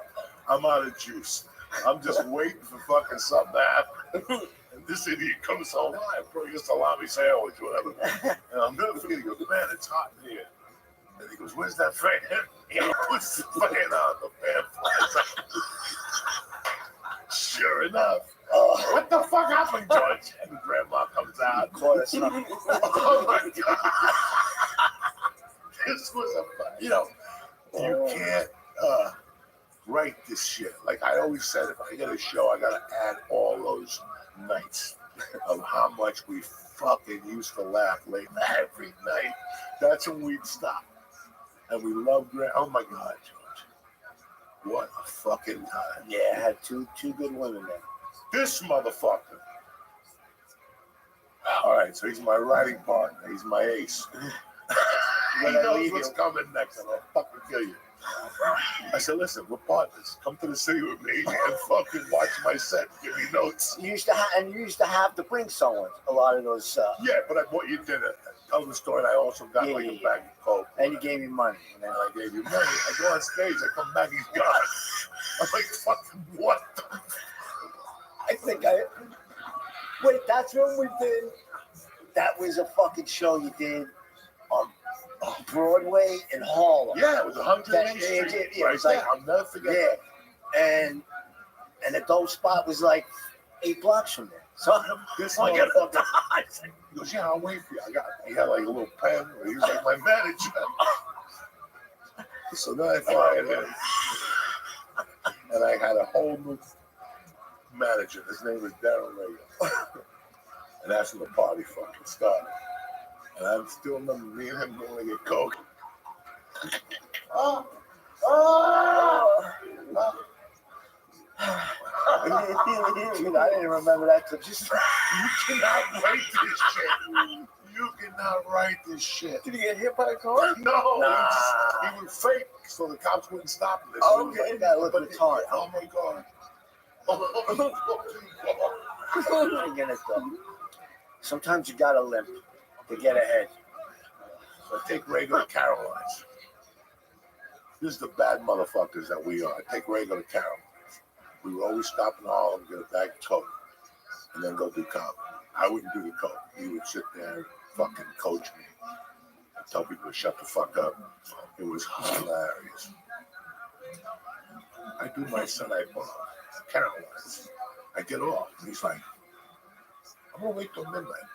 I'm out of juice. I'm just waiting for fucking something to happen. And this idiot comes home, I brought you a salami sandwich, whatever. And I'm gonna forget. He goes, man, it's hot in here. And he goes, where's that fan? He puts the fan on, the fan flies out. Sure enough. What the fuck happened, George? And Grandma comes out. Oh my God. This was a fun, you can't write this shit. Like I always said, if I get a show, I gotta add all those nights of how much we fucking used to laugh late every night. That's when we'd stop. And we loved oh my God, George. What a fucking time. Yeah, I had two good women there. This motherfucker. All right, so he's my writing partner. He's my ace. He knows what's coming next, and I'll fucking kill you. I said, listen, we're partners. Come to the city with me and fucking watch my set. Give me notes. You used to have to bring someone. A lot of those. Yeah, but I bought you dinner. Tell the story. And I also got a bag of coke. And you gave me money. And I gave you money. I go on stage. I come back. He's gone. I'm like, fucking what? I think wait. That's when we did. That was a fucking show you did on Broadway in Harlem. Yeah, it was 108th Street. Yeah, it was like, I'll never forget. Yeah, and the dope spot was like 8 blocks from there. So this I motherfucker. got He goes, yeah, I'll wait for you. He had like a little pen. He was like my manager. So then I fired him. And I had a whole new manager. His name was Darren Reagan. And that's when the party fucking started. And I still remember me and him going to get coke. Dude, I didn't remember that till just. You cannot write this shit. You cannot write this shit. Did he get hit by a car? No. Nah. He would fake so the cops wouldn't stop him. Okay, that looked retarded. Oh my God. I get it though. Sometimes you gotta limp to get ahead. So I take Ray to Caroline's. This is the bad motherfuckers that we are. I take Ray to Caroline's. We would always stop in Harlem, get a bag of coke, and then go do comedy. I wouldn't do the coke. He would sit there and fucking coach me. I'd tell people to shut the fuck up. It was hilarious. I do my Sunday bar, Caroline's. I get off. And he's like, I'm gonna wait till midnight.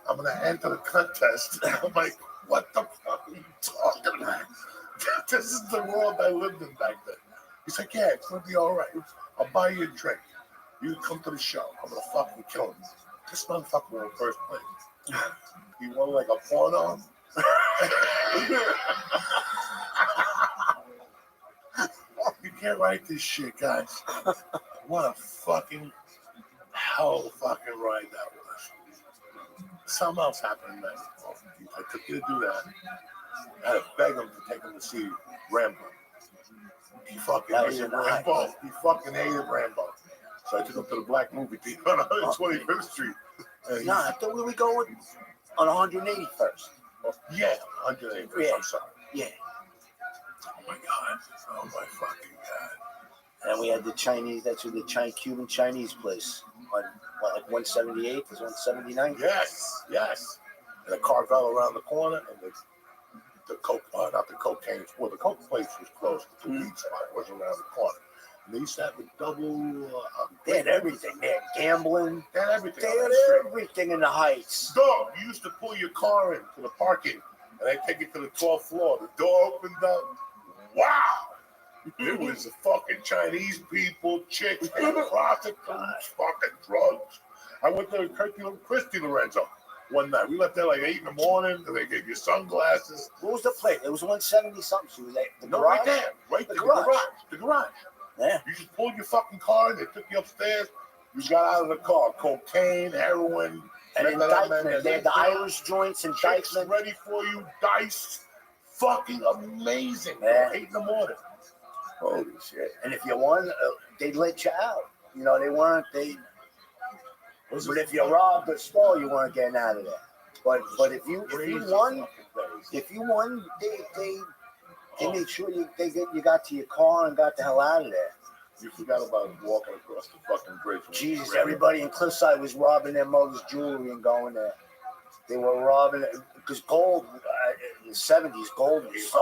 I'm gonna enter the contest. I'm like, what the fuck are you talking about? This is the world I lived in back then. He's like, yeah, it's gonna be all right. I'll buy you a drink. You come to the show. I'm gonna fucking kill him. This motherfucker won first place. He won like a porno. You can't write this shit, guys. What a fucking hell fucking ride that was. Something else happened then. I took you to do that. I had to beg him to take him to see Rambo. He fucking That was hated in the Rambo. He fucking hated Rambo. So I took him to the Black Movie Theater on 125th Street. And he- Nah, I thought we were going on 181st. Yeah, 180. Yeah. I'm sorry. Yeah. Oh my God. Oh my fucking God. And we had the Chinese, that's where the Cuban Chinese place on what, like 178, is 179? Yes, yes. And the car fell around the corner, and the coke, not the cocaine, well, the coke place was closed, but the weed spot was around the corner. And they used to have the double. They had everything. They had gambling. They had everything. They on had that street. everything in the Heights. Dog, you used to pull your car into the parking, and they take it to the 12th floor. The door opened up. Wow! It was the fucking Chinese people, chicks, and prostitutes, fucking drugs. I went to Christy Lorenzo one night. We left there like 8 in the morning, and they gave you sunglasses. What was the plate? It was 170 something. She was at the No, garage. right there. Right The there. garage. The garage. Yeah. You just pulled your fucking car, and they took you upstairs. You got out of the car. Cocaine, heroin. And indictment. They had the Irish joints, Chicks indictment. ready for you, dice. Fucking amazing. Yeah. 8 in the morning. Holy shit. And if you won, they'd let you out. You know, they weren't, but if you robbed or stole, you weren't getting out of there. But if you won, they made sure you got to your car and got the hell out of there. You forgot about walking across the fucking bridge. Jesus, everybody in Cliffside was robbing their mother's jewelry and going there. They were robbing it because gold in the 70s, gold was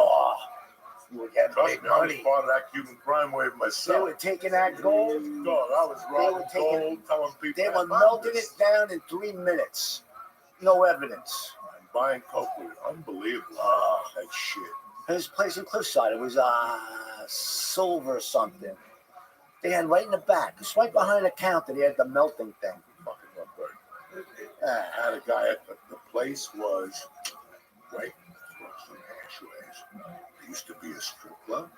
you would get Trust big me, I was money. part of that Cuban crime wave They myself. were taking that gold. Dog, I was robbing gold, telling people. They I were found melting this. it down in 3 minutes. No evidence. Buying coke was unbelievable. That shit. There's a place in Cliffside. It was silver something. They had right in the back, just right behind the counter. They had the melting thing. Fucking Rutberg. I had a guy at the place was right across from Ashways. There used to be a strip club.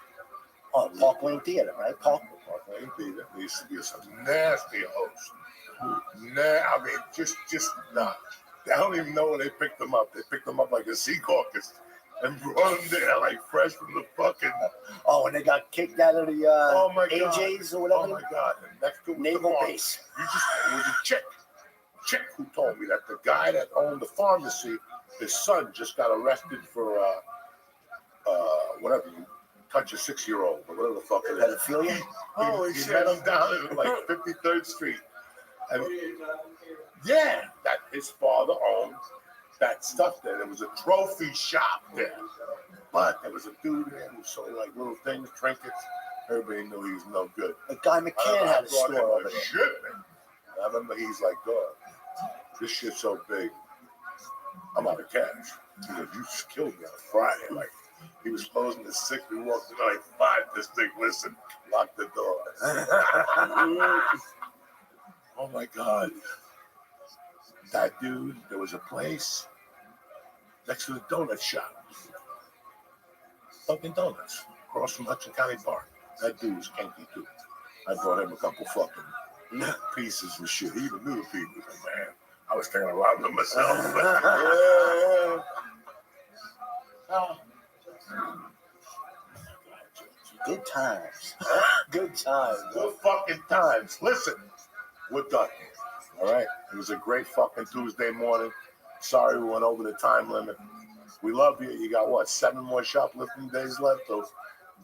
Oh, Park Lane Theater, right? Park Lane Theater. There used to be some nasty host. I mean, just nah. I don't even know where they picked them up. They picked them up like a sea caucus and brought them there like fresh from the fucking. Oh, and they got kicked out of the Oh my God. AJs or whatever. Oh my God! And next to Naval the farm, base. it was a chick who told me that the guy that owned the pharmacy, his son just got arrested for whatever you touch a 6-year-old or whatever the fuck it is. Pedophilia? Holy shit! He met him down at like 53rd Street, and yeah, that his father owned that stuff there. There was a trophy shop there, but there was a dude there who sold like little things, trinkets. Everybody knew he was no good. The guy McCann had a store over there. Shit, man. I remember he's like, dog, this shit's so big, I'm out of cash. He goes, you just killed me on Friday. Like, he was closing at 6. We walked in like 5. This thing, listen, lock the door. Oh my God. That dude, there was a place next to the donut shop. Dunkin' Donuts, across from Hudson County Park. That dude was kinky too. I brought him a couple fucking pieces and shit. He even knew the people. Man, I was thinking around them myself. Good times. Good times. Good fucking times. Listen, we're done. All right? It was a great fucking Tuesday morning. Sorry we went over the time limit. We love you. You got what, 7 more shoplifting days left? So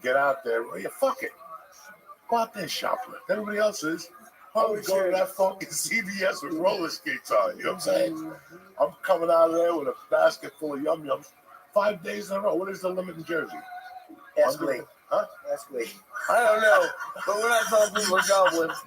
get out there. Well, yeah, fuck it. Go out there and shoplift. Everybody else is. Why don't we go to that fucking CVS with roller skates on? You know what I'm saying? I'm coming out of there with a basket full of yum-yums 5 days in a row. What is the limit in Jersey? Ask Lee. Huh? Ask Lee. I don't know, but we're not talking about goblins.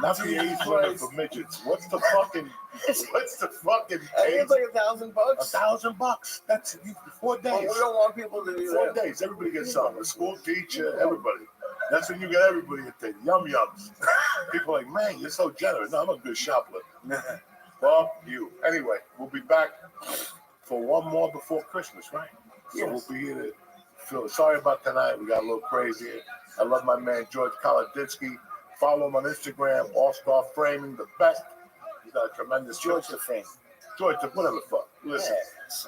Not the age limit for midgets. What's the fucking I think age? it's like $1,000. $1,000. That's 4 days. Well, we don't want people to do 4 that. days. Everybody gets something. A school teacher, everybody. That's when you get everybody a thing. Yum-yums. People are like, man, you're so generous. No, I'm a good shoplifter. Well, you. Anyway, we'll be back for one more before Christmas, right? So Yes. we'll be here to feel sorry about tonight. We got a little crazy. I love my man George Kolodinsky. Follow him on Instagram, All Star Framing, the best. He's got a tremendous George the Frame. George, whatever the fuck. Listen,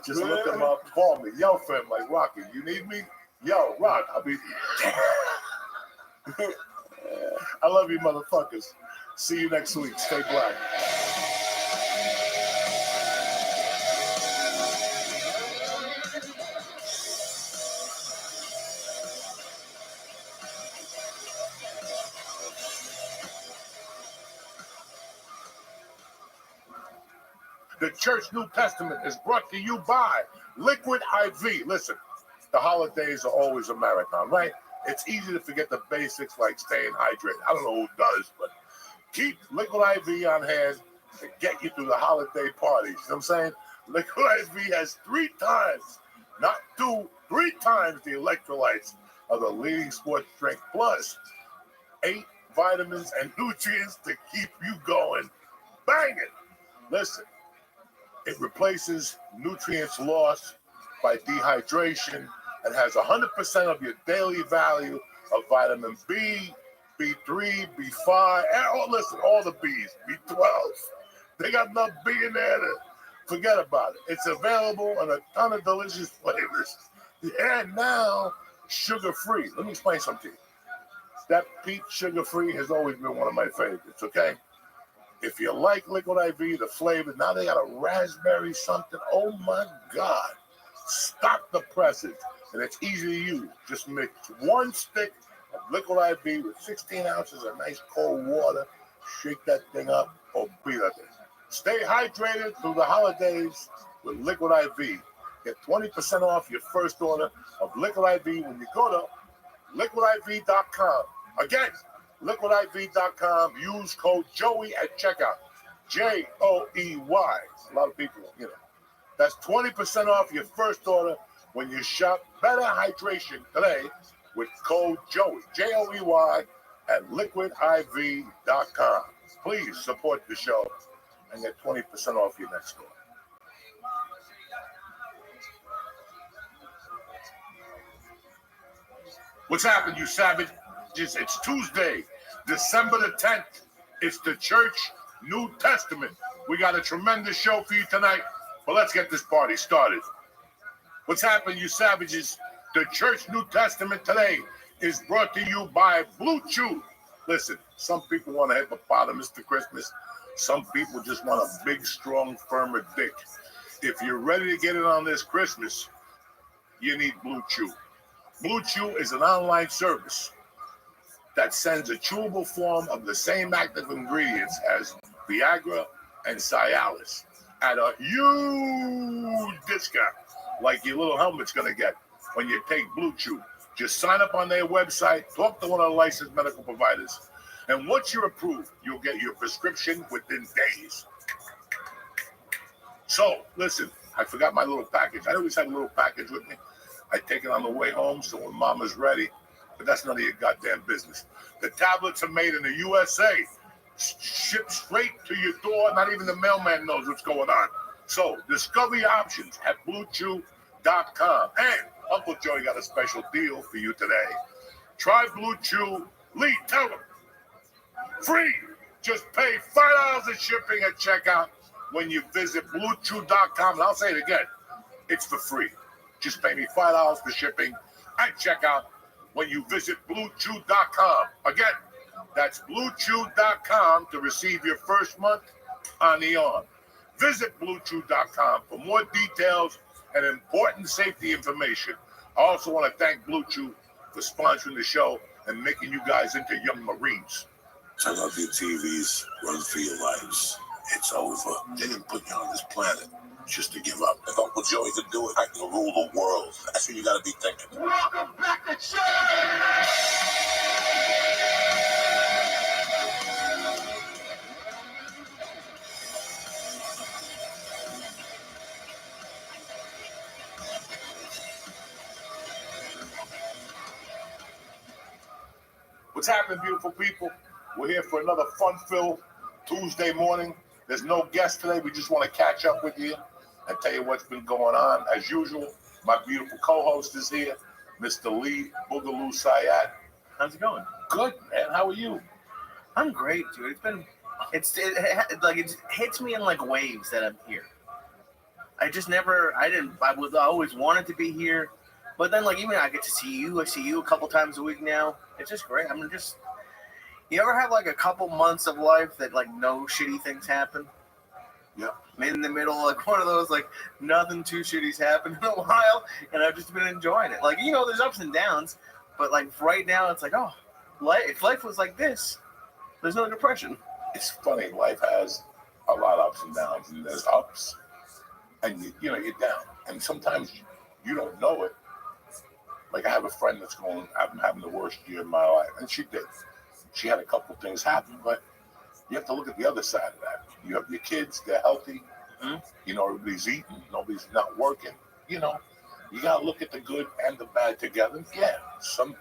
just look him up, call me, yell for him like Rocky. You need me? Yo, Rock, I'll be. I love you, motherfuckers. See you next week. Stay black. The Church New Testament is brought to you by Liquid IV. Listen, the holidays are always a marathon, right? It's easy to forget the basics like staying hydrated. I don't know who does, but keep Liquid IV on hand to get you through the holiday parties. You know what I'm saying? Liquid IV has 3 times, not 2, 3 times the electrolytes of the leading sports drink, plus 8 vitamins and nutrients to keep you going banging. Listen, it replaces nutrients lost by dehydration and has 100% of your daily value of vitamin B, B3, B5, and listen, all the Bs, B12. They got enough B in there to forget about it. It's available in a ton of delicious flavors. And now, sugar-free. Let me explain something to you. That peach sugar-free has always been one of my favorites, okay? If you like Liquid IV, the flavor, now they got a raspberry something. Oh my God. Stop the presses. And it's easy to use. Just mix 1 stick of Liquid IV with 16 ounces of nice cold water. Shake that thing up or beat it. Stay hydrated through the holidays with Liquid IV. Get 20% off your first order of Liquid IV when you go to liquidiv.com. Again, liquidiv.com. Use code Joey at checkout. Joey. A lot of people, you know. That's 20% off your first order when you shop Better Hydration today with code Joey, Joey, at liquidiv.com. Please support the show and get 20% off your next order. What's happened, you savages? It's Tuesday, December the 10th. It's the Church New Testament. We got a tremendous show for you tonight, but let's get this party started. What's happened, you savages? The Church New Testament today is brought to you by Blue Chew. Listen, some people want a hippopotamus for Christmas. Some people just want a big, strong, firmer dick. If you're ready to get it on this Christmas, you need Blue Chew. Blue Chew is an online service that sends a chewable form of the same active ingredients as Viagra and Cialis at a huge discount, like your little helmet's going to get when you take Blue Chew. Just sign up on their website, talk to one of the licensed medical providers, and once you're approved, you'll get your prescription within days. So, listen, I forgot my little package. I always have a little package with me. I take it on the way home, so when Mama's ready, but that's none of your goddamn business. The tablets are made in the USA, shipped straight to your door. Not even the mailman knows what's going on. So discover your options at BlueChew.com. And Uncle Joey got a special deal for you today. Try Blue Chew. Lee, tell them. Free. Just pay $5 of shipping at checkout when you visit BlueChew.com. And I'll say it again. It's for free. Just pay me $5 for shipping at checkout when you visit BlueChew.com. Again, that's BlueChew.com to receive your first month on the arm. Visit BlueChew.com for more details and important safety information. I also want to thank Blue Chew for sponsoring the show and making you guys into young Marines. Turn off your TVs, run for your lives. It's over. They didn't put you on this planet just to give up. If Uncle Joey could do it, I can rule the world. That's what you got to be thinking. Welcome back to church! What's happening, beautiful people? We're here for another fun-filled Tuesday morning. There's no guest today. We just want to catch up with you and tell you what's been going on. As usual, my beautiful co-host is here, Mr. Lee Boogaloo Syed. How's it going? Good, man. How are you? I'm great, dude. It hits me in like waves that I'm here. I just never. I would always wanted to be here, but then like even I get to see you. I see you a couple times a week now. It's just great. I mean, just you ever have like a couple months of life that like no shitty things happen? Yeah. In the middle, like one of those, like nothing too shitty's happened in a while, and I've just been enjoying it. Like, you know, there's ups and downs, but like right now, it's like, oh, if life was like this, there's no depression. It's funny, life has a lot of ups and downs, and there's ups, and you know, you're down, and sometimes you don't know it. Like I have a friend that's I'm having the worst year of my life, and she did. She had a couple of things happen, but you have to look at the other side of that. You have your kids, they're healthy. Mm-hmm. You know, everybody's eating, nobody's not working. You know, you got to look at the good and the bad together. Yeah, some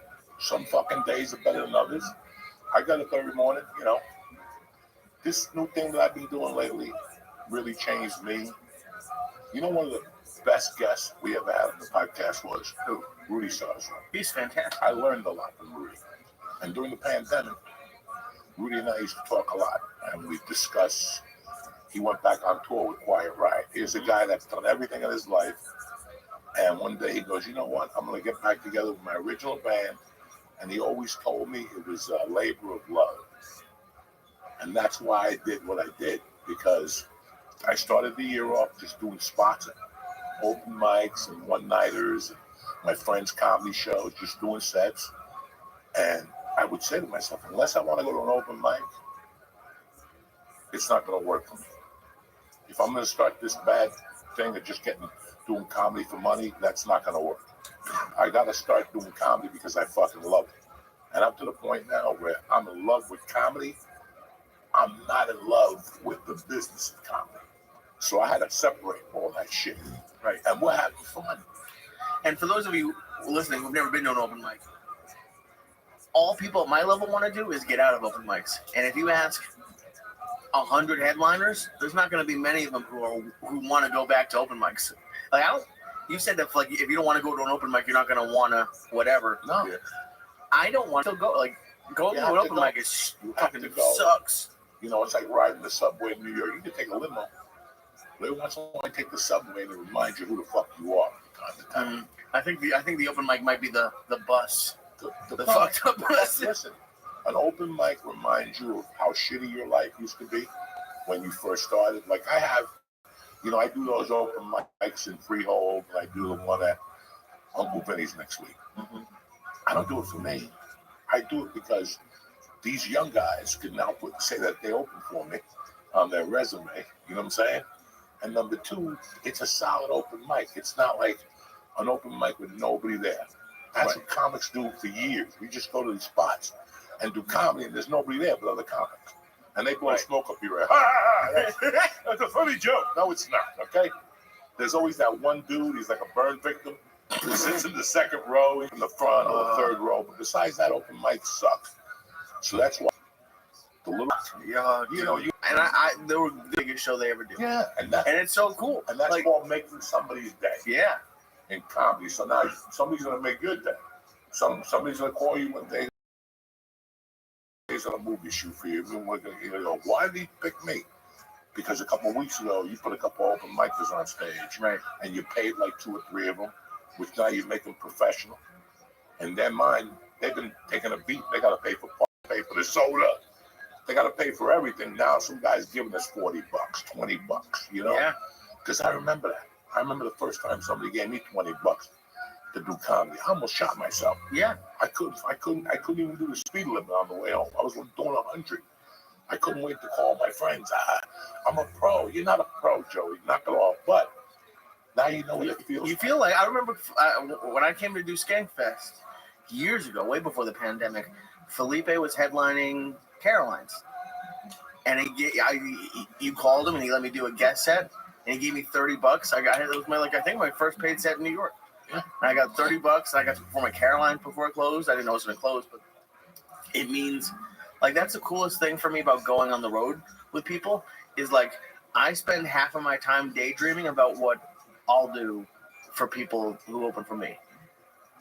fucking days are better than others. I got up every morning, you know. This new thing that I've been doing lately really changed me. You know, one of the best guests we ever had on the podcast was who? Rudy Sarzo. He's fantastic. I learned a lot from Rudy. And during the pandemic, Rudy and I used to talk a lot, and we discuss. He went back on tour with Quiet Riot. He's a guy that's done everything in his life, and one day he goes, you know what, I'm going to get back together with my original band, and he always told me it was a labor of love, and that's why I did what I did, because I started the year off just doing spots at open mics and one-nighters, and my friends' comedy shows, just doing sets, and I would say to myself, unless I want to go to an open mic, it's not going to work for me. If I'm going to start this bad thing of just doing comedy for money, that's not going to work. I got to start doing comedy because I fucking love it. And I'm to the point now where I'm in love with comedy. I'm not in love with the business of comedy. So I had to separate all that shit. Right. And we're having fun. And for those of you listening who've never been to an open mic, all people at my level want to do is get out of open mics. And if you ask 100 headliners, there's not going to be many of them who want to go back to open mics. Like you said that like if you don't want to go to an open mic, you're not going to want to whatever. No, I don't want to go. Like going to an open mic is fucking sucks. You know, it's like riding the subway in New York. You can take a limo. But every once in a while, you take the subway and it reminds you who the fuck you are. I think the open mic might be the bus. The bus. fucked up bus. Listen, an open mic reminds you of how shitty your life used to be when you first started. Like I have, you know, I do those open mics in Freehold, and I do the one at Uncle Vinny's next week. Mm-hmm. I don't do it for me. I do it because these young guys can now say that they open for me on their resume. You know what I'm saying? And number two, it's a solid open mic. It's not like an open mic with nobody there. That's what comics do for years. We just go to these spots and do comedy, and there's nobody there but other comics. And they blow smoke up your ass. That's a funny joke. No, it's not, okay? There's always that one dude, he's like a burn victim, who sits in the second row, in the front, or the third row. But besides that, open mic sucks. So that's why the little, you know, they were the biggest show they ever do. Yeah, and it's so cool. And that's called making somebody's day. Yeah. In comedy. So now somebody's gonna make your day. Somebody's gonna call you one day. He's on a movie shoot for you. And we're gonna go, why did he pick me? Because a couple of weeks ago you put a couple of open micers on stage, right? And you paid like 2 or 3 of them, which now you make them professional. In their mind, they've been taking a beat. They gotta pay for the soda. They gotta pay for everything. Now some guy's giving us $40, $20, you know? Yeah. Because I remember that. I remember the first time somebody gave me $20 to do comedy. I almost shot myself. Yeah. I couldn't even do the speed limit on the way home. I was doing 100. I couldn't wait to call my friends. I'm a pro. You're not a pro, Joey. Knock it off. But now you know what it feels like. You feel like, I remember when I came to do Skankfest years ago, way before the pandemic, Felipe was headlining Caroline's. And you called him and he let me do a guest set. And he gave me $30. It was my first paid set in New York. Yeah. And I got $30. I got to perform at Caroline before it closed. I didn't know it was going to close, but it means like that's the coolest thing for me about going on the road with people is like I spend half of my time daydreaming about what I'll do for people who open for me.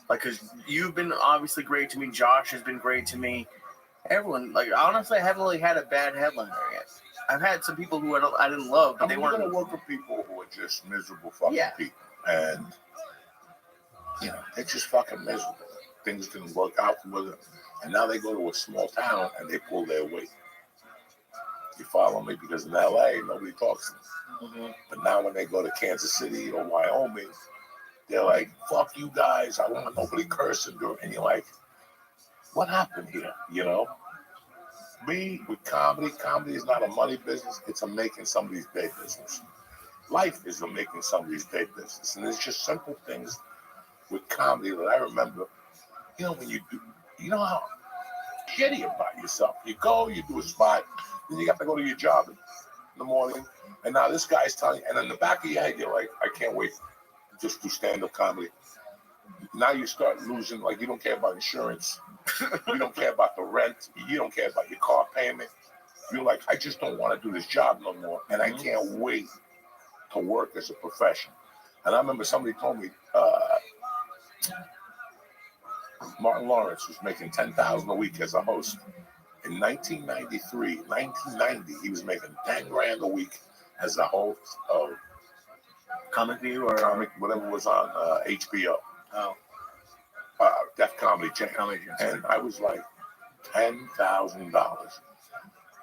Like, because you've been obviously great to me. Josh has been great to me. Everyone, like, honestly, I haven't really had a bad headliner yet. I've had some people who I didn't love, but they You're weren't. gonna work with people who are just miserable fucking Yeah. people, and you know they're just fucking miserable. Things didn't work out for them, and now they go to a small town and they pull their weight. You follow me? Because in LA nobody talks to them. Mm-hmm. But now when they go to Kansas City or Wyoming, they're like, "Fuck you guys! I want nobody cursing." And you're like, "What happened here?" You know. Me with comedy is not a money business. It's a making somebody's day business. Life is a making somebody's day business, and there's just simple things with comedy that I remember. You know, when you do, you know how shitty about yourself. You go, you do a spot, then you got to go to your job in the morning, and now this guy's telling you, and in the back of your head, you're like, I can't wait to just do stand-up comedy. Now you start losing, like you don't care about insurance, you don't care about the rent, you don't care about your car payment. You're like, I just don't want to do this job no more, and I can't wait to work as a profession. And I remember somebody told me Martin Lawrence was making $10,000 a week as a host. In 1990, he was making $10,000 a week as a host of Comic View or comic, whatever was on HBO. Oh. Def Comedy Channel. And I was like, $10,000.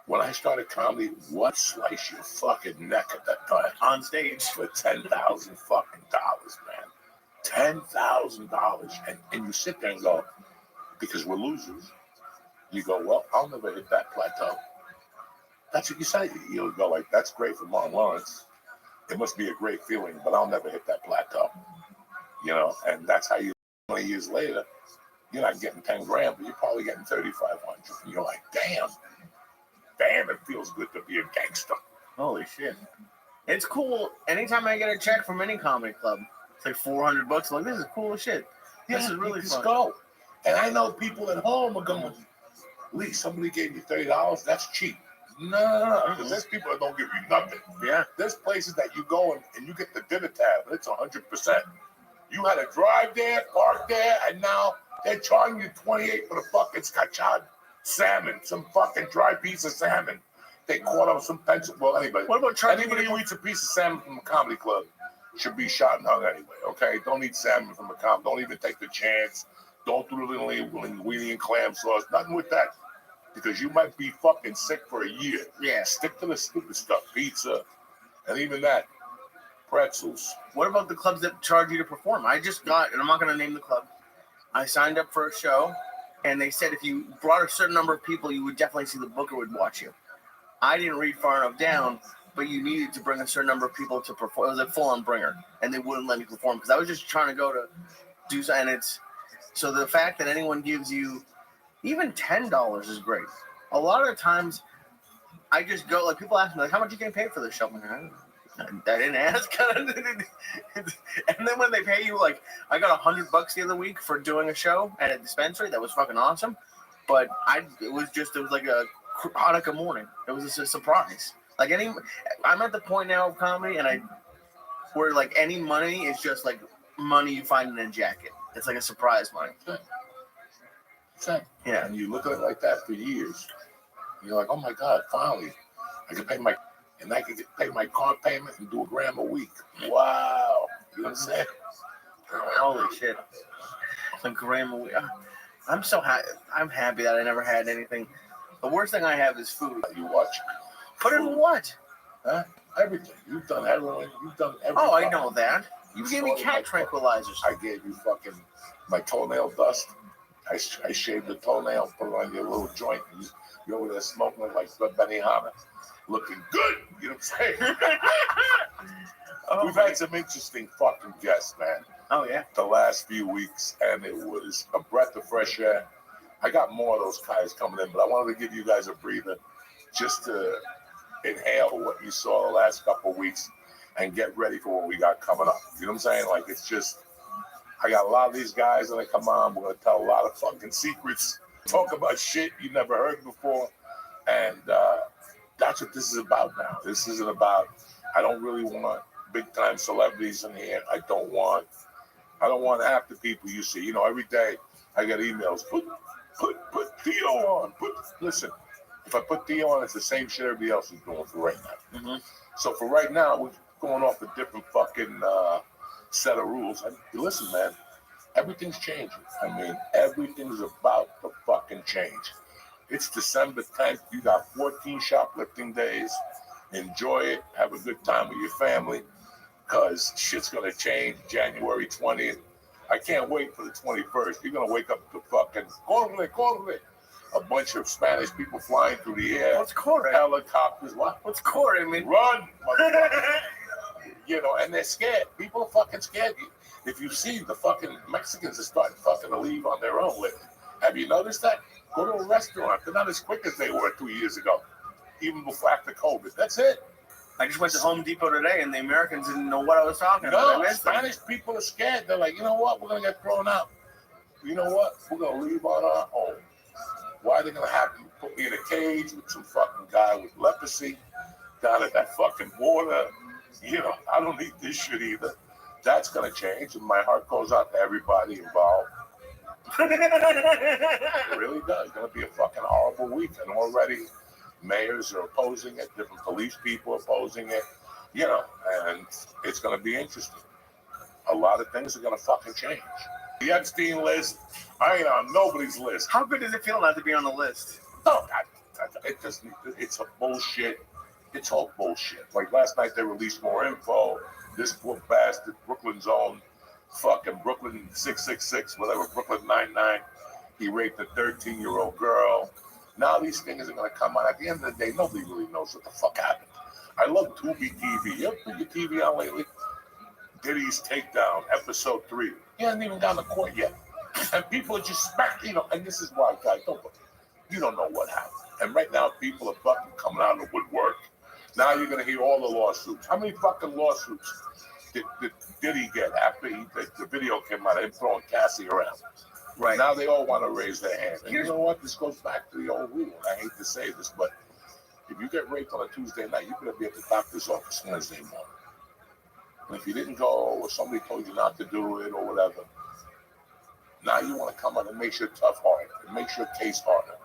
When I started comedy, what slice your fucking neck at that time? On stage. For $10,000 fucking dollars, man. $10,000. And you sit there and go, because we're losers, you go, well, I'll never hit that plateau. That's what you say. You'll go like, that's great for Martin Lawrence. It must be a great feeling, but I'll never hit that plateau. You know, and that's how you, 20 years later, you're not getting $10,000, but you're probably getting $3,500. And you're like, damn, it feels good to be a gangster. Holy shit. It's cool. Anytime I get a check from any comedy club, it's like $400. I'm like, this is cool as shit. This is really just fun. Go. And I know people at home are going, Lee, somebody gave you $30. That's cheap. No. Because there's people that don't give you nothing. Yeah. There's places that you go and you get the dinner tab, and it's 100%. You had to drive there, park there, and now they're charging you $28 for the fucking scotchard salmon, some fucking dry piece of salmon. They caught up some pencil. Well, anyway. What about charging anybody who eats a piece of salmon from a comedy club should be shot and hung anyway, okay? Don't eat salmon from a comedy. Don't even take the chance. Don't do the little linguine and clam sauce. Nothing with that. Because you might be fucking sick for a year. Yeah. Stick to the stupid stuff. Pizza. And even that. Pretzels. What about the clubs that charge you to perform? I just got, and I'm not going to name the club, I signed up for a show, and they said if you brought a certain number of people, you would definitely see the booker would watch you. I didn't read far enough down, but you needed to bring a certain number of people to perform. It was a full-on bringer, and they wouldn't let me perform because I was just trying to go to do something. And it's so the fact that anyone gives you even $10 is great. A lot of the times, I just go, like, people ask me, like, how much you getting paid for this show? I'm like, I didn't ask. And then when they pay you, like, I got $100 the other week for doing a show at a dispensary. That was fucking awesome. But it was like a Hanukkah morning. It was just a surprise. Like I'm at the point now of comedy, where like any money is just like money you find in a jacket. It's like a surprise money. Yeah. And you look at it like that for years. You're like, oh my God, finally, I can pay my car payment and do $1,000 a week. Wow. You know what I'm saying? Holy shit. $1,000 a week. I'm so happy. I'm happy that I never had anything. The worst thing I have is food. You watch. Put in what? Huh? Everything. You've done heroin. You've done everything. Oh, I know that. You gave me cat tranquilizers. I gave you fucking my toenail dust. I shaved the toenail, put it on your little joint. You're over there smoking it like Benihana. Looking good. You know what I'm saying? We've had some interesting fucking guests, man. Oh, yeah. The last few weeks, and it was a breath of fresh air. I got more of those guys coming in, but I wanted to give you guys a breather just to inhale what you saw the last couple of weeks and get ready for what we got coming up. You know what I'm saying? Like, it's just, I got a lot of these guys that come on. We're going to tell a lot of fucking secrets, talk about shit you never heard before, and that's what this is about now. This isn't about, I don't really want big time celebrities in here. I don't want half the people you see. You know, every day I get emails, put Theo on. Listen, If I put Theo on, it's the same shit everybody else is doing for right now. So for right now, we're going off a different fucking set of rules. And listen, man, everything's changing. I mean, everything's about to fucking change. It's December 10th. You got 14 shoplifting days. Enjoy it. Have a good time with your family, because shit's going to change January 20th. I can't wait for the 21st. You're going to wake up to fucking corre. A bunch of Spanish people flying through the air. What's corre? Helicopters. What's corre? I mean, run, motherfucker. You know, and they're scared. People are fucking scared. If you see the fucking Mexicans are starting fucking to leave on their own lately. Have you noticed that? Go to a restaurant. They're not as quick as they were 2 years ago, even before after COVID. That's it. I just went to Home Depot today, and the Americans didn't know what I was talking about. No, Spanish people are scared. They're like, you know what? We're going to get thrown out. You know what? We're going to leave on our own. Why are they going to have you put me in a cage with some fucking guy with leprosy down at that fucking border? You know, I don't need this shit either. That's going to change, and my heart goes out to everybody involved. It really does. It's going to be a fucking horrible week, and already mayors are opposing it, different police people are opposing it, you know, and it's going to be interesting. A lot of things are going to fucking change. The Epstein list, I ain't on nobody's list. How good does it feel not to be on the list? No, it's a bullshit. It's all bullshit. Like last night they released more info. This poor bastard, Brooklyn's own fucking Brooklyn 666, whatever, Brooklyn 99. He raped a 13-year-old girl. Now these things are going to come out. At the end of the day, nobody really knows what the fuck happened. I love Tubi TV. You ever put your TV on lately? Diddy's Takedown, episode 3. He hasn't even gone to court yet. And people are just you know, and this is why, guys, you don't know what happened. And right now, people are fucking coming out of the woodwork. Now you're going to hear all the lawsuits. How many fucking lawsuits did he get after the video came out of him throwing Cassie around? Right. Now they all want to raise their hand. And you know what? This goes back to the old rule. I hate to say this, but if you get raped on a Tuesday night, you better be at the doctor's office Wednesday morning. And if you didn't go, or somebody told you not to do it, or whatever, now you want to come out and make your tough harder. It makes your case harder.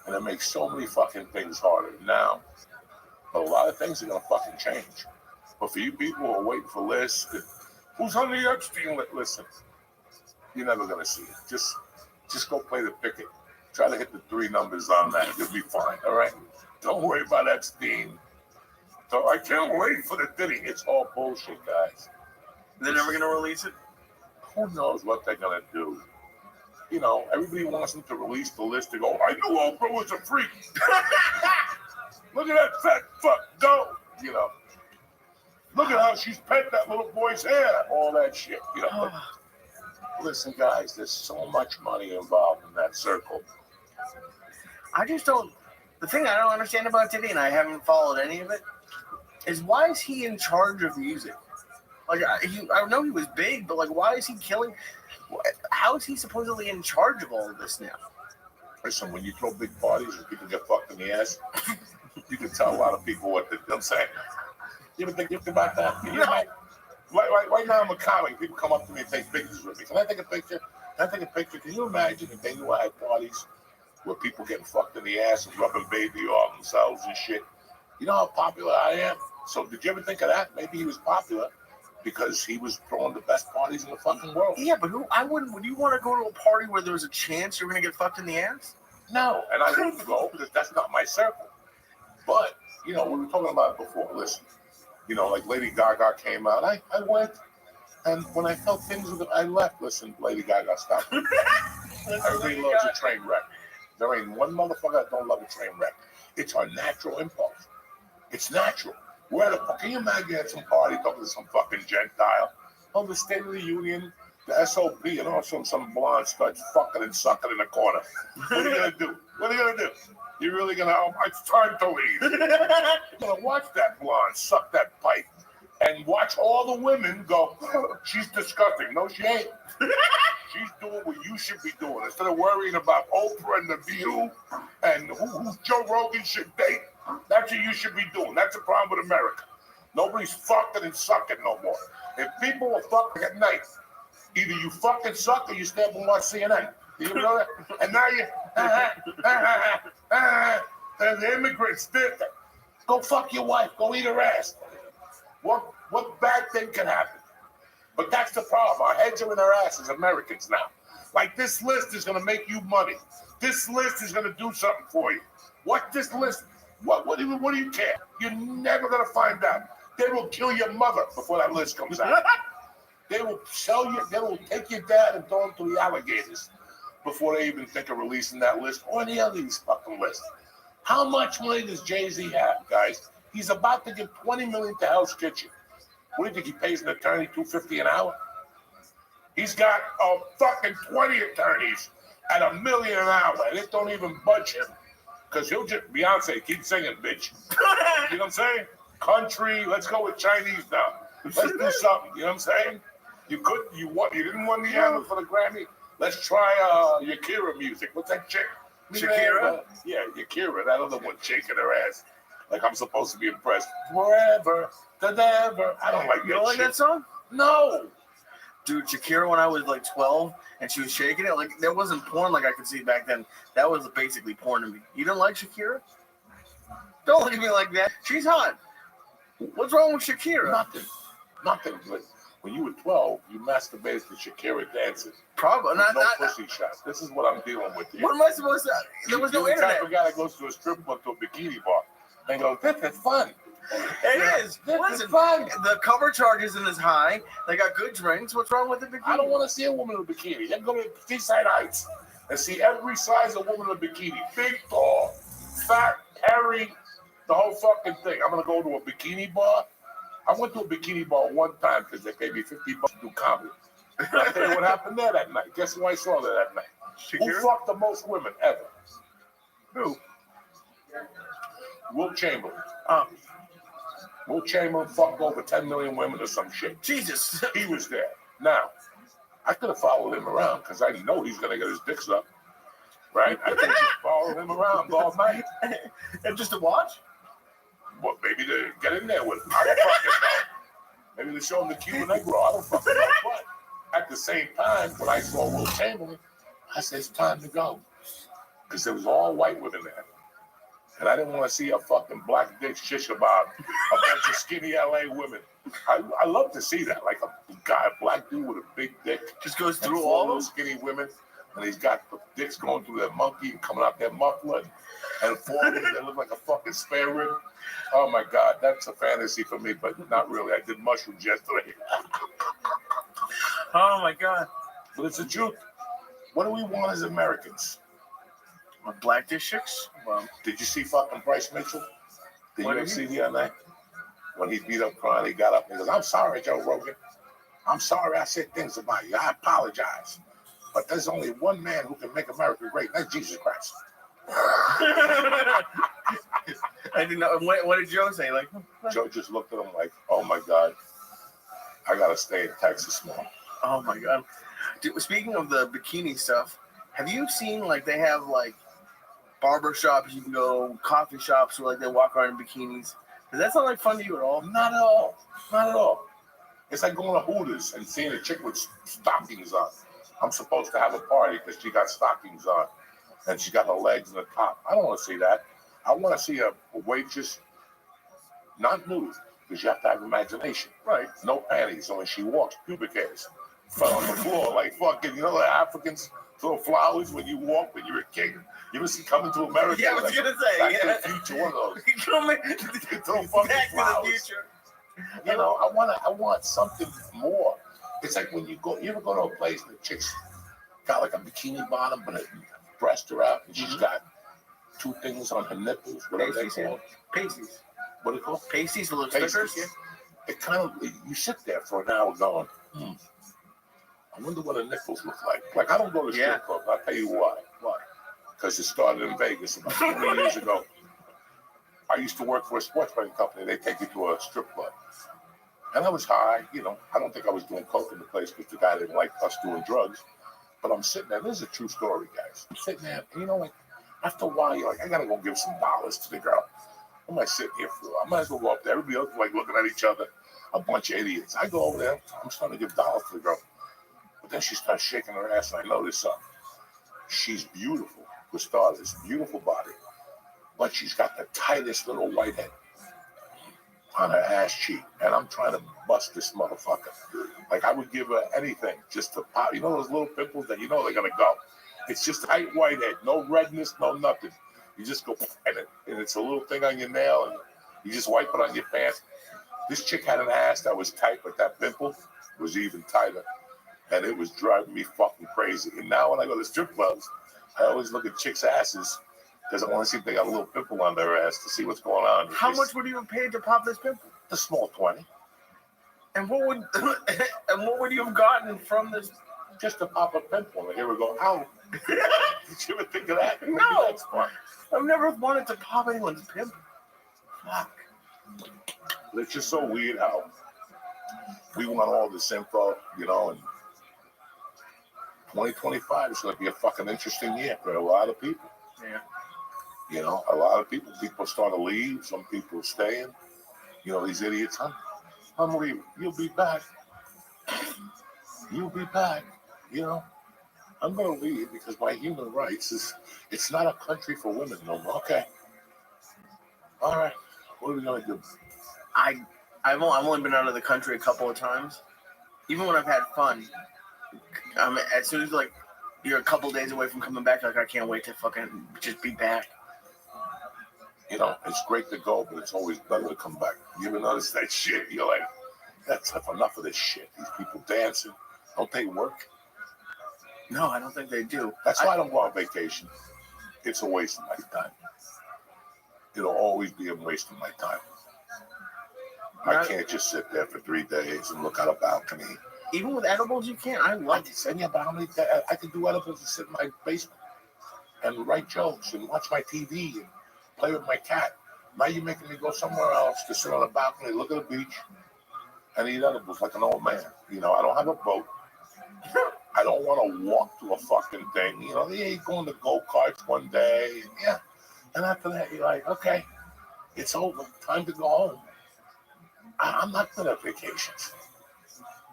And it makes so many fucking things harder. Now, a lot of things are going to fucking change. But for you people who are waiting for lists, who's on the Epstein list? Listen, you're never going to see it. Just go play the picket. Try to hit the 3 numbers on that. You'll be fine, all right? Don't worry about Epstein. So I can't wait for the Diddy. It's all bullshit, guys. They're never going to release it? Who knows what they're going to do? You know, everybody wants them to release the list to go, I knew Oprah was a freak. Look at that fat fuck go. You know, look at how she's pet that little boy's hair. All that shit. You know, but listen, guys, there's so much money involved in that circle. I just don't. The thing I don't understand about Diddy, and I haven't followed any of it, is why is he in charge of music? Like, I know he was big, but like, why is he killing? How is he supposedly in charge of all of this now? Listen, when you throw big parties and people get fucked in the ass, you can tell a lot of people what they're saying. You ever think about that? You know, right now I'm a comic. People come up to me and take pictures with me. Can I take a picture? Can I take a picture? Can you imagine if they knew I had parties where people getting fucked in the ass and rubbing baby on themselves and shit? You know how popular I am? So did you ever think of that? Maybe he was popular because he was throwing the best parties in the fucking world. Yeah, but would you want to go to a party where there was a chance you're going to get fucked in the ass? No, and I wouldn't go because that's not my circle. But, you know, we were talking about it before. Listen, you know, like Lady Gaga came out. I went, and when I felt things were good, I left. Listen, Lady Gaga, stop. Everybody loves a train wreck. There ain't one motherfucker that don't love a train wreck. It's our natural impulse. It's natural. Where the fuck, can you imagine at some party talking to some fucking Gentile? Oh, the State of the Union, the SOB, and also some blonde starts fucking and sucking in the corner. What are you going to do? What are you going to do? You're really going to, oh, it's time to leave. You're going to watch that blonde suck that pipe and watch all the women go, she's disgusting. No, she ain't. She's doing what you should be doing. Instead of worrying about Oprah and The View and who Joe Rogan should date, that's what you should be doing. That's the problem with America. Nobody's fucking and sucking no more. If people are fucking at night, either you fucking suck or you stay up and watch CNN. Do you know that? And now you, They're the immigrants. Go fuck your wife. Go eat her ass. What bad thing can happen? But that's the problem. Our heads are in our asses, Americans now. Like this list is going to make you money. This list is going to do something for you. What this list? What do you care? You're never going to find out. They will kill your mother before that list comes out. They will sell you. They will take your dad and throw him to the alligators before they even think of releasing that list or any of these fucking lists. How much money does Jay-Z have, guys? He's about to give $20 million to Hell's Kitchen. What do you think he pays an attorney $250 an hour? He's got fucking 20 attorneys at $1 million an hour, and it don't even budge him. Because he'll just, Beyonce, keep singing, bitch. You know what I'm saying? Country, let's go with Chinese now. Let's do something, you know what I'm saying? You didn't win the anthem for the Grammy? Let's try Yakira music. What's that chick? Shakira? Yeah, Yakira, that other one shaking her ass. Like I'm supposed to be impressed. Forever, never. I don't like that You don't like shit. that song? No. Dude, Shakira, when I was like 12 and she was shaking it, like there wasn't porn like I could see back then. That was basically porn to me. You don't like Shakira? Don't look at me like that. She's hot. What's wrong with Shakira? Nothing. But when you were 12, you masturbated to Shakira dancing. Probably. No pussy shots. This is what I'm dealing with here. What am I supposed to? There was no You're the internet. type of guy that goes to a strip club, to a bikini bar, and goes, this is fun. It is. Listen, the cover charge isn't as high. They got good drinks. What's wrong with the bikini? I don't want to see a woman in a bikini. You can go to Seaside Heights and see every size of woman in a bikini. Big, tall, fat, hairy, the whole fucking thing. I'm going to go to a bikini bar. I went to a bikini bar one time because they paid me $50 to do comedy. And I'll tell you what happened there that night. Guess who I saw there that night? Who fucked the most women ever? Who? Will Chamberlain. Will Chamberlain fucked over 10 million women or some shit. Jesus. He was there. Now, I could have followed him around because I know he's going to get his dicks up. Right? I could just follow him around all night. And just to watch? Well, maybe to get in there with him. I don't fucking know. Maybe to show him the Cuban Negro. I don't fucking know. But at the same time, when I saw Will Chamberlain, I said, it's time to go. Because there was all white women there. And I didn't want to see a fucking black dick shish about a bunch of skinny LA women. I love to see that. Like a black dude with a big dick. Just goes through and all those skinny women. And he's got the dicks going through their monkey and coming out their muffler. And four of them that look like a fucking spare rib. Oh my God, that's a fantasy for me, but not really. I did mushrooms yesterday. Oh my God. But it's the truth. What do we want as Americans? Black dick chicks? Well, did you see fucking Bryce Mitchell? Did you see the other night? When he beat up crying, he got up and he goes, I'm sorry, Joe Rogan. I'm sorry I said things about you. I apologize. But there's only one man who can make America great, and that's Jesus Christ. I didn't know. What did Joe say? Like, Joe just looked at him like, oh my God, I got to stay in Texas more. Oh my God. Dude, speaking of the bikini stuff, have you seen like they have like barber shops, you can go coffee shops where like they walk around in bikinis? Does that sound like fun to you at all? Not at all. Not at all. It's like going to Hooters and seeing a chick with stockings on. I'm supposed to have a party because she got stockings on and she got her legs in the top. I don't want to see that. I want to see a waitress not nude because you have to have imagination. Right. No panties. So when she walks, pubic hairs fell on the floor like fucking, you know, the Africans throw flowers when you walk when you're a king. You ever see Coming to America? Yeah, I was like, gonna say, Back yeah. to the Future, one of those. Coming They throw fucking Back to the flowers. Future. You know, I want something more. It's like when you ever go to a place and the chick's got like a bikini bottom, but her breasts are out, and she's got two things on her nipples. Whatever they call Pasties. What are they called? Pasties, the little Pasties. stickers. Yeah. It kind of, you sit there for an hour going, I wonder what her nipples look like. Like, I don't go to strip clubs. I'll tell you why. Why? Because it started in Vegas about 20 years ago. I used to work for a sports betting company. They take you to a strip club. And I was high, you know. I don't think I was doing coke in the place because the guy didn't like us doing drugs. But I'm sitting there. This is a true story, guys. I'm sitting there, and you know, like, after a while, you're like, I got to go give some dollars to the girl. What am I sitting here for? I might as well go up there. Everybody else is like looking at each other. A bunch of idiots. I go over there. I'm starting to give dollars to the girl. But then she starts shaking her ass, and I notice something. She's beautiful, for starters. Beautiful body. but she's got the tightest little white head on her ass cheek, and I'm trying to bust this motherfucker. Like, I would give her anything just to pop. You know those little pimples that you know they're gonna go. It's just tight white head, no redness, no nothing. You just go, and it's a little thing on your nail, and you just wipe it on your pants. This chick had an ass that was tight, but that pimple was even tighter, and it was driving me fucking crazy. And now when I go to strip clubs, I always look at chicks' asses because I want to see if they got a little pimple on their ass to see what's going on. How much would you have paid to pop this pimple? A small 20. And what would you have gotten from this? Just to pop a pimple, and here we go. Ow! Did you ever think of that? No, I've never wanted to pop anyone's pimple. Fuck. It's just so weird how we want all this info, you know, and 2025 is going to be a fucking interesting year for a lot of people. Yeah. You know, a lot of people are starting to leave. Some people are staying. You know, these idiots, I'm leaving. You'll be back. You'll be back. You know, I'm going to leave because my human rights is, it's not a country for women no more. Okay. All right. What are we going to do? I've only been out of the country a couple of times. Even when I've had fun, as soon as like you're a couple days away from coming back, like I can't wait to fucking just be back. You know, it's great to go, but it's always better to come back. You ever notice that shit? You're like, that's enough of this shit. These people dancing. Don't they work? No, I don't think they do. That's why I don't go on vacation. It's a waste of my time. It'll always be a waste of my time. I can't just sit there for 3 days and look out a balcony. Even with edibles, you can't. I love it. And yeah, but how many? I can do edibles and sit in my basement and write jokes and watch my TV and play with my cat. Now you're making me go somewhere else to sit on a balcony, look at the beach, and eat edibles like an old man. You know, I don't have a boat. I don't want to walk to a fucking thing. You know, yeah, you're going to go-karts one day. Yeah. And after that, you're like, okay, it's over. Time to go home. I'm not good at vacations.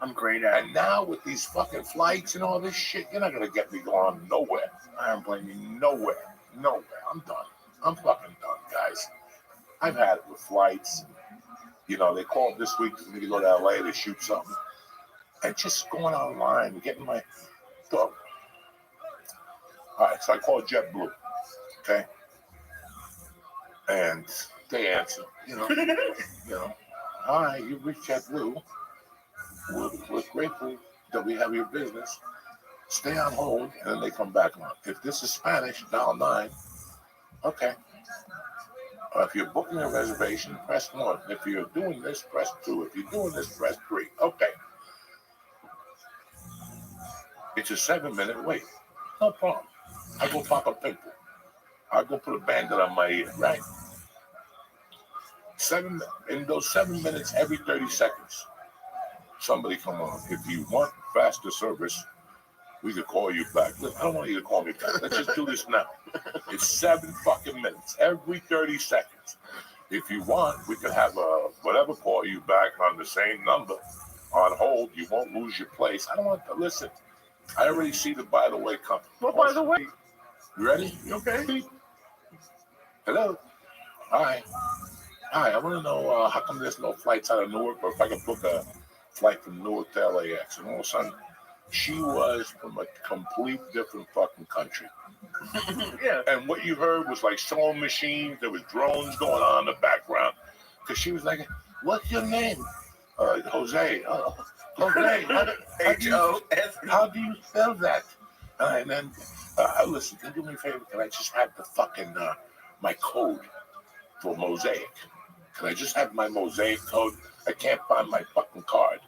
I'm great at it. And now with these fucking flights and all this shit, you're not going to get me going nowhere. I don't blame you. Nowhere. Nowhere. I'm done. I'm fucking done, guys. I've had it with flights. You know, they called this week for me to go to LA to shoot something. And just going online and getting my dog. All right, so I called JetBlue. Okay? And they answer, you know. All right, you reached JetBlue. We're grateful that we have your business. Stay on hold, and then they come back on. If this is Spanish, dial 9. Okay. If you're booking a reservation, press 1. If you're doing this, press 2. If you're doing this, press 3. Okay. It's a 7-minute wait. No problem. I go pop a pimple. I go put a bandit on my ear, right? In those 7 minutes, every 30 seconds, somebody come on. If you want faster service, we could call you back. Look, I don't want you to call me back. Let's just do this now. It's 7 fucking minutes, every 30 seconds. If you want, we could have whatever call you back on the same number on hold. You won't lose your place. I don't want to listen. I already see the by the way company. Well, by the way, you ready? You okay? Hello. Hi. Hi. I want to know how come there's no flights out of Newark, or if I can book a flight from Newark to LAX. And all of a sudden, she was from a complete different fucking country. Yeah. And what you heard was like sewing machines. There was drones going on in the background. Because she was like, "What's your name?" Jose. Jose. How do you spell that? And then, listen, can you do me a favor? Can I just have the fucking, my code for Mosaic? Can I just have my Mosaic code? I can't find my fucking card.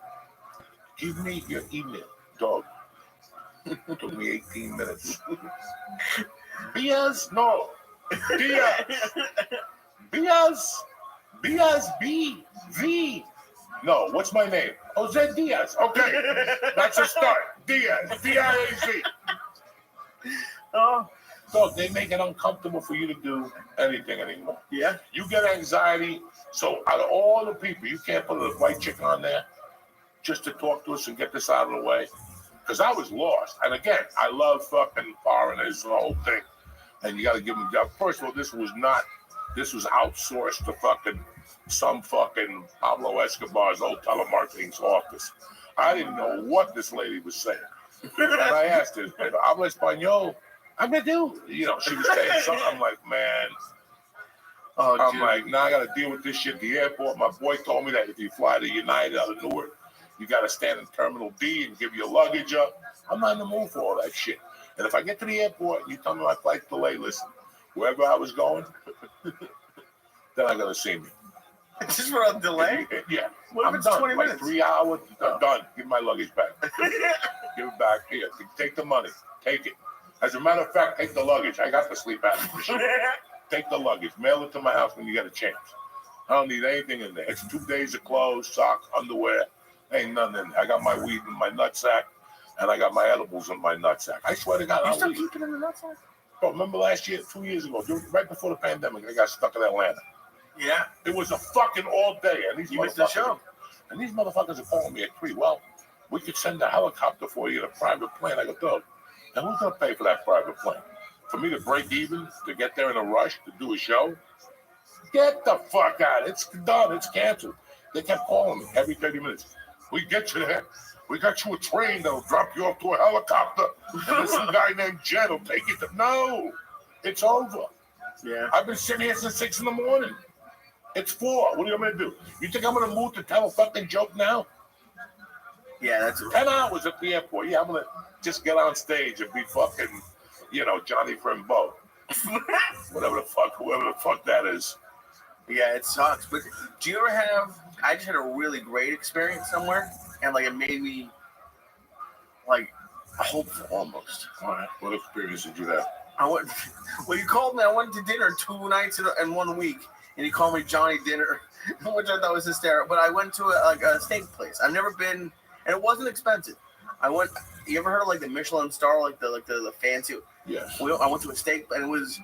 Give me your email, dog. Took me 18 minutes. Bias? No. Bias. Bias. Bias B. V. No, what's my name? Jose Diaz. Okay. That's a start. Diaz. D-I-A-Z. So they make it uncomfortable for you to do anything anymore. Yeah. You get anxiety. So out of all the people, you can't put a white chick on there just to talk to us and get this out of the way. Because I was lost. And again, I love fucking foreigners and the whole thing. And you got to give them job. First of all, this was not This was outsourced to fucking some fucking Pablo Escobar's old telemarketing's office. I didn't know what this lady was saying. And I asked her, habla español? I do. You know, she was saying something. I'm like, man. I'm like, now I got to deal with this shit at the airport. My boy told me that if you fly to United out of Newark, you got to stand in Terminal D and give your luggage up. I'm not in the mood for all that shit. And if I get to the airport and you tell me my flight's delayed, listen, wherever I was going, then I got to see me. Just for a delay? Yeah. What if I'm it's done. 20 like minutes? 3 hours, I'm done. Give my luggage back. Give it back here. Take the money. Take it. As a matter of fact, take the luggage. I got to sleep out of this shit. Take the luggage. Mail it to my house when you get a chance. I don't need anything in there. It's 2 days of clothes, socks, underwear. Ain't nothing in there. I got my weed in my nutsack, and I got my edibles in my nutsack. I swear to God, You I'll still leave. keep it in the nutsack? Bro, remember last year, 2 years ago, right before the pandemic, I got stuck in Atlanta. Yeah. It was a fucking all day, and these You missed the motherfuckers. show. And these motherfuckers are calling me at 3. Well, we could send a helicopter for you in a private plane. I go, dog. And who's gonna pay for that private plane? For me to break even, to get there in a rush, to do a show? Get the fuck out. It's done. It's canceled. They kept calling me every 30 minutes. We get you there. We got you a train that'll drop you off to a helicopter. And there's some guy named Jen will take you to. No, it's over. Yeah. I've been sitting here since 6 a.m. It's 4. What are you going to do? You think I'm going to move to tell a fucking joke now? Yeah, that's 10 hours at the airport. Yeah, I'm going to just get on stage and be fucking, Johnny Frimbo. Whoever the fuck that is. Yeah, it sucks. But do you ever have? I just had a really great experience somewhere, and like it made me like hopeful almost. All right. What experience did you have? I went. Well, you called me. I went to dinner 2 nights in 1 week, and you called me Johnny Dinner, which I thought was hysterical. But I went to a steak place. I've never been, and it wasn't expensive. I went. You ever heard of like the Michelin star, like the fancy? Yeah. I went to a steak, and it was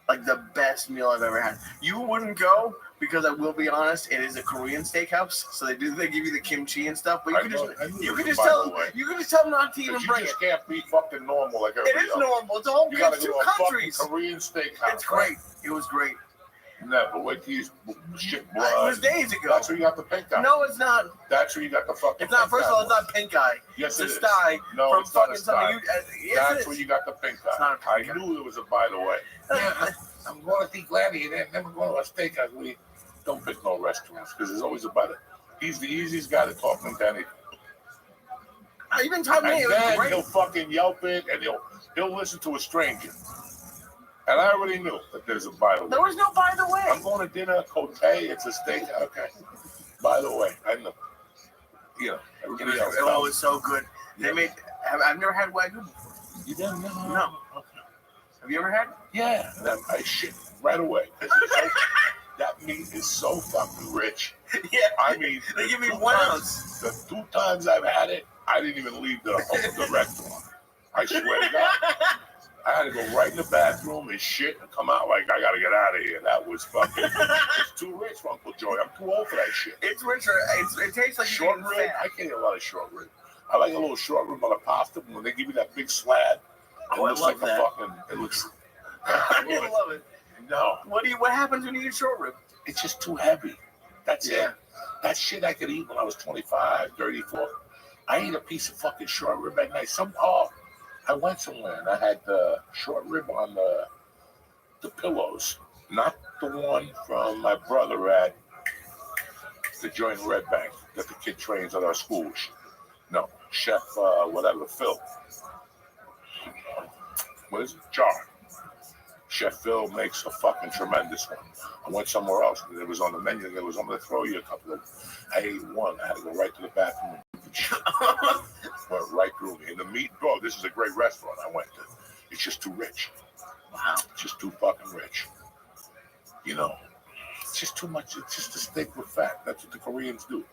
like the best meal I've ever had. You wouldn't go because I will be honest, it is a Korean steakhouse, so they give you the kimchi and stuff. But you can just tell them not to even bring it. You just can't be fucking normal like It everybody is else. normal. It's all You good. gotta It's go 2 to a fucking countries. Korean steakhouse. It's great. It was great. Never. Wait till you shit It blood. was days ago. That's where you got the pink eye. No, it's not. That's where you got the fucking It's not. pink First of eye. all, it's not pink eye. Yes, it's it a sty No, from it's not a fucking something. sty. Yes, That's it where is. you got the pink eye. It's not a I pink eye. knew it was a by the way. Yeah, I'm going to see Gladiator. Never going to a steakhouse. We don't pick no restaurants because there's always a by the. He's the easiest guy to talk to anything. You've been talking to me. And It was then great. he'll fucking Yelp it and he'll listen to a stranger. And I already knew that there's a by the way. There was no by the way. I'm going to dinner, Cote, it's a steak. Okay. By the way, I know. Everybody else. Oh, it was so good. They made. I've never had wagyu before. You didn't know? No. Have you ever had? Yeah. And I shit right away. That meat is so fucking rich. Yeah. I mean, They give me 2 1 times- ounce. The 2 times I've had it, I didn't even leave the restaurant. I swear to God. I had to go right in the bathroom and shit and come out like I gotta get out of here. That was fucking. It's too rich for Uncle Joey. I'm too old for that shit. It's richer. It tastes like Short you're rib. getting fat. I can't eat a lot of short rib. I like a little short rib on a pasta. When they give you that big slab, it Oh, I looks love like that. a fucking. It looks. I love it. No, What happens when you eat short rib? it's just too heavy. That's Yeah. it. That shit I could eat when I was 25, 34. I ate a piece of fucking short rib at night. I went somewhere and I had the short rib on the pillows, not the one from my brother at the joint Red Bank that the kid trains at our school. No, Chef Phil. What is it? Jar. Chef Phil makes a fucking tremendous one. I went somewhere else. It was on the menu. It was, I'm going to throw you a couple of. I ate one. I had to go right to the bathroom. Went right through me. And the meat, bro, this is a great restaurant I went to. It's just too rich. Wow. It's just too fucking rich. It's just too much. It's just a steak with fat. That's what the Koreans do.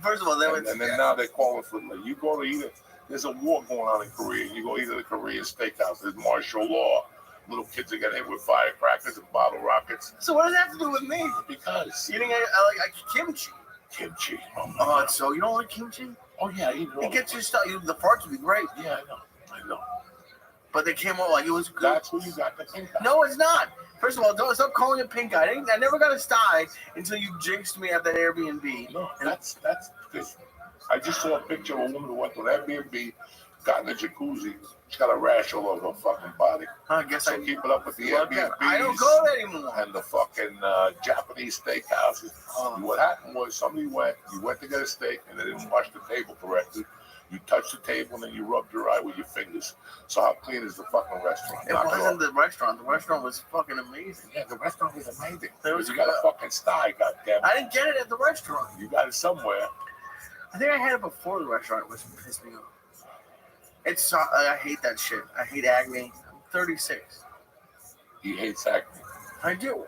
First of all, And then now they're calling for, like, you go to either, there's a war going on in Korea. You go either to the Korean steakhouse, there's martial law. Little kids are getting hit with firecrackers and bottle rockets. So what does that have to do with me? Because Eating I like kimchi. Kimchi. Oh, so you don't like kimchi? Oh yeah, I eat it all. It gets your stuff. The parts would be great. Yeah, I know. But they came out like it was good. That's where you got the pink eye. No, it's not. First of all, don't stop calling it pink eye. I never got a sty until you jinxed me at that Airbnb. No, that's because I just saw a picture of a woman who went to an Airbnb, got in a jacuzzi. She's got a rash all over her fucking body. I guess so keep it up with the Airbnb. I don't go there anymore. And the fucking Japanese steakhouses. What happened was somebody you went to get a steak and they didn't wash the table correctly. You touched the table and then you rubbed your eye with your fingers. So how clean is the fucking restaurant? It wasn't the restaurant. The restaurant was fucking amazing. Yeah, the restaurant was amazing. There was you got a fucking sty, goddamn. I didn't get it at the restaurant. You got it somewhere. I think I had it before the restaurant, which pissed me off. I hate that shit. I hate acne. I'm 36. He hates acne. I do.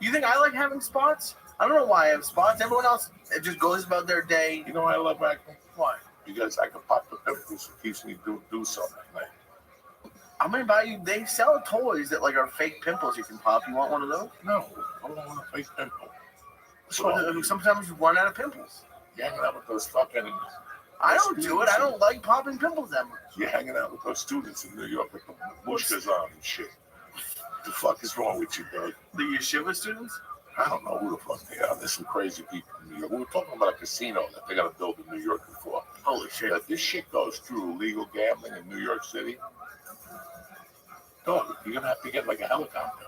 You think I like having spots? I don't know why I have spots. Everyone else, it just goes about their day. You know why I love acne? Why? Because I can pop the pimples. It keeps me do something at night. I'm gonna buy you. They sell toys that like are fake pimples you can pop. You want one of those? No, I don't want a fake pimple. So sometimes you run out of pimples. You're hanging out with those fucking. I don't do it. I don't like popping pimples that much. You're hanging out with those students in New York with the bushkas on and shit. What the fuck is wrong with you, bro? The yeshiva students? I don't know who the fuck they are. There's some crazy people in New York. We were talking about a casino that they got to build in New York before. Holy shit. If this shit goes through illegal gambling in New York City, dog, you're going to have to get like a helicopter.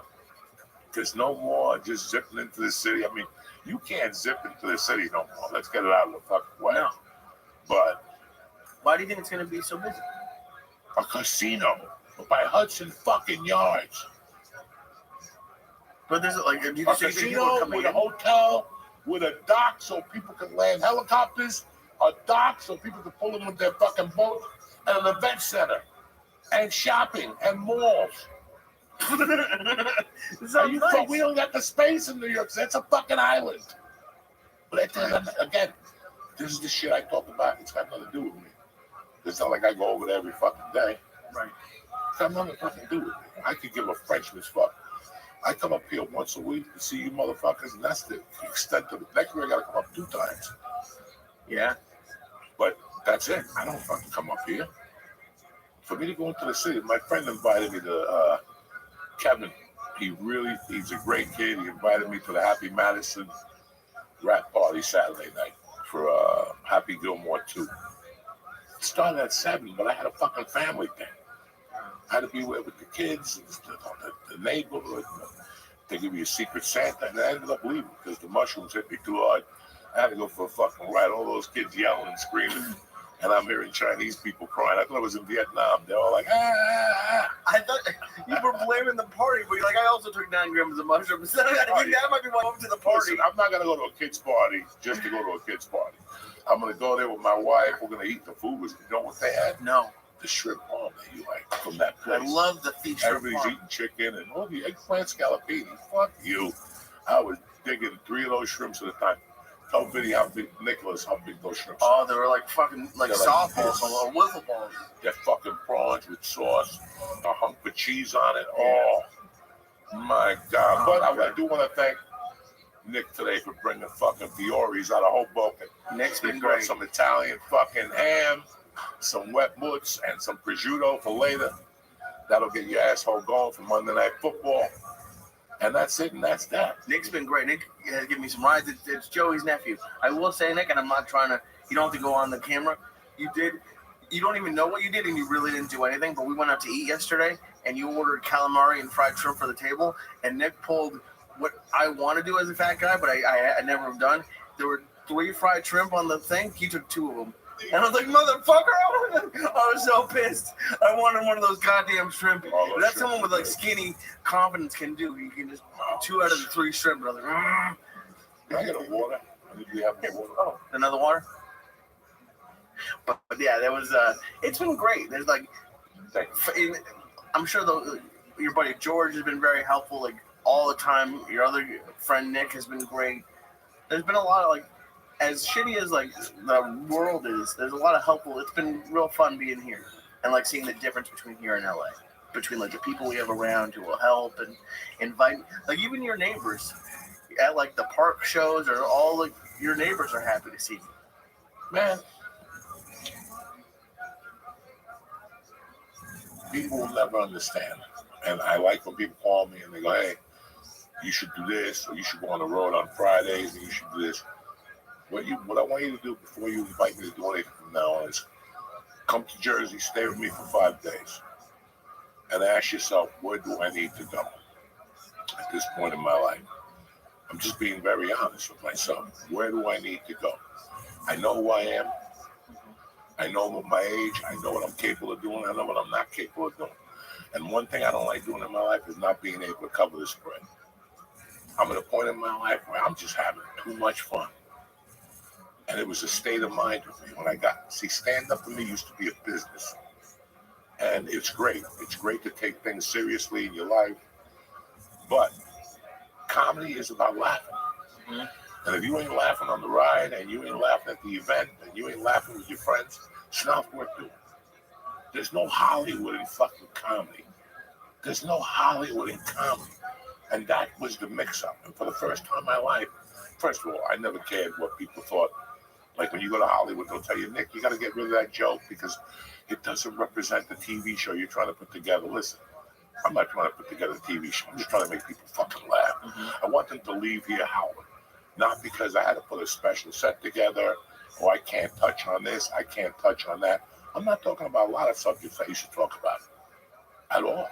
There's no more just zipping into the city. I mean, you can't zip into the city no more. Let's get it out of the fucking way. No. But why do you think it's going to be so busy? A casino by Hudson fucking Yards. But there's like a casino with a hotel, with a dock so people can land helicopters, a dock so people can pull in with their fucking boat, and an event center, and shopping, and malls. We don't got the space in New York. So that's a fucking island. But again, this is the shit I talk about. It's got nothing to do with me. It's not like I go over there every fucking day. Right. It's got nothing to do with me. I could give a Frenchman's fuck. I come up here once a week to see you motherfuckers, and that's the extent of it. Next week I gotta come up 2 times. Yeah. But that's it. I don't fucking come up here. For me to go into the city, my friend invited me to Kevin. He's a great kid. He invited me to the Happy Madison rap party Saturday night for Happy Gilmore 2. It started at 7, but I had a fucking family thing. I had to be with the kids, the neighborhood. They give you a secret Santa, and I ended up leaving because the mushrooms hit me too hard. I had to go for a fucking ride. All those kids yelling and screaming, and I'm hearing Chinese people crying. I thought I was in Vietnam. They're all like, ah. I thought you were blaming the party, but you're like, I also took 9 grams of mushrooms. That might be why I went to the party. Listen, I'm not going to go to a kid's party just to go to a kid's party. I'm going to go there with my wife. We're going to eat the food. You know what they had? No. The shrimp palm that you like from that place. I love the feet shrimp Everybody's palm. eating chicken and all the eggplant scallopini. Fuck you. I was digging 3 of those shrimps at a time. Tell Vinny how big, Nicholas, how big those shrimps are. Oh, they were like fucking softballs or wiffle balls. They're fucking prawns with sauce, a hunk of cheese on it. Oh, my God. But I do want to thank Nick today for bringing fucking Fioris out of Hoboken. Nick's been brought great. some Italian fucking ham, some wet mutts, and some prosciutto for later. That'll get your asshole going for Monday Night Football. And that's it, and that's that. Nick's been great. Nick has given me some rides. It's Joey's nephew. I will say, Nick, and I'm not trying to, you don't have to go on the camera. You don't even know what you did, and you really didn't do anything, but we went out to eat yesterday, and you ordered calamari and fried shrimp for the table, and Nick pulled what I want to do as a fat guy, but I never have done. There were 3 fried shrimp on the thing. He took 2 of them. And I was like, motherfucker, I was so pissed. I wanted one of those goddamn shrimp. That's someone with like skinny confidence can do. You can just 2 out of the 3 shrimp. And I was like, I get a water. I think we have water. Oh, another water? But yeah, that was, it's been great. There's like, I'm sure your buddy George has been very helpful, like all the time. Your other friend Nick has been great. There's been a lot of like, as shitty as like the world is, there's a lot of helpful. It's been real fun being here and like seeing the difference between here and LA, between like the people we have around who will help and invite, like even your neighbors at like the park shows or all like your neighbors are happy to see you. Man, people will never understand. And I like when people call me and they go, hey, you should do this, or you should go on the road on Fridays, and you should do this. What I want you to do before you invite me to do anything from now on is come to Jersey, stay with me for 5 days, and ask yourself, where do I need to go at this point in my life? I'm just being very honest with myself. Where do I need to go? I know who I am. I know my age. I know what I'm capable of doing. I know what I'm not capable of doing. And one thing I don't like doing in my life is not being able to cover the spread. I'm at a point in my life where I'm just having too much fun. And it was a state of mind with me when I got, see, stand-up for me used to be a business. And it's great. It's great to take things seriously in your life. But comedy is about laughing. Mm-hmm. And if you ain't laughing on the ride, and you ain't laughing at the event, and you ain't laughing with your friends, it's not worth doing. There's no Hollywood in fucking comedy. There's no Hollywood in comedy. And that was the mix-up. And for the first time in my life, first of all, I never cared what people thought. Like when you go to Hollywood, they'll tell you, Nick, you got to get rid of that joke because it doesn't represent the TV show you're trying to put together. Listen, I'm not trying to put together a TV show. I'm just trying to make people fucking laugh. Mm-hmm. I want them to leave here howling. Not because I had to put a special set together, or I can't touch on this, I can't touch on that. I'm not talking about a lot of subjects I used to talk about at all.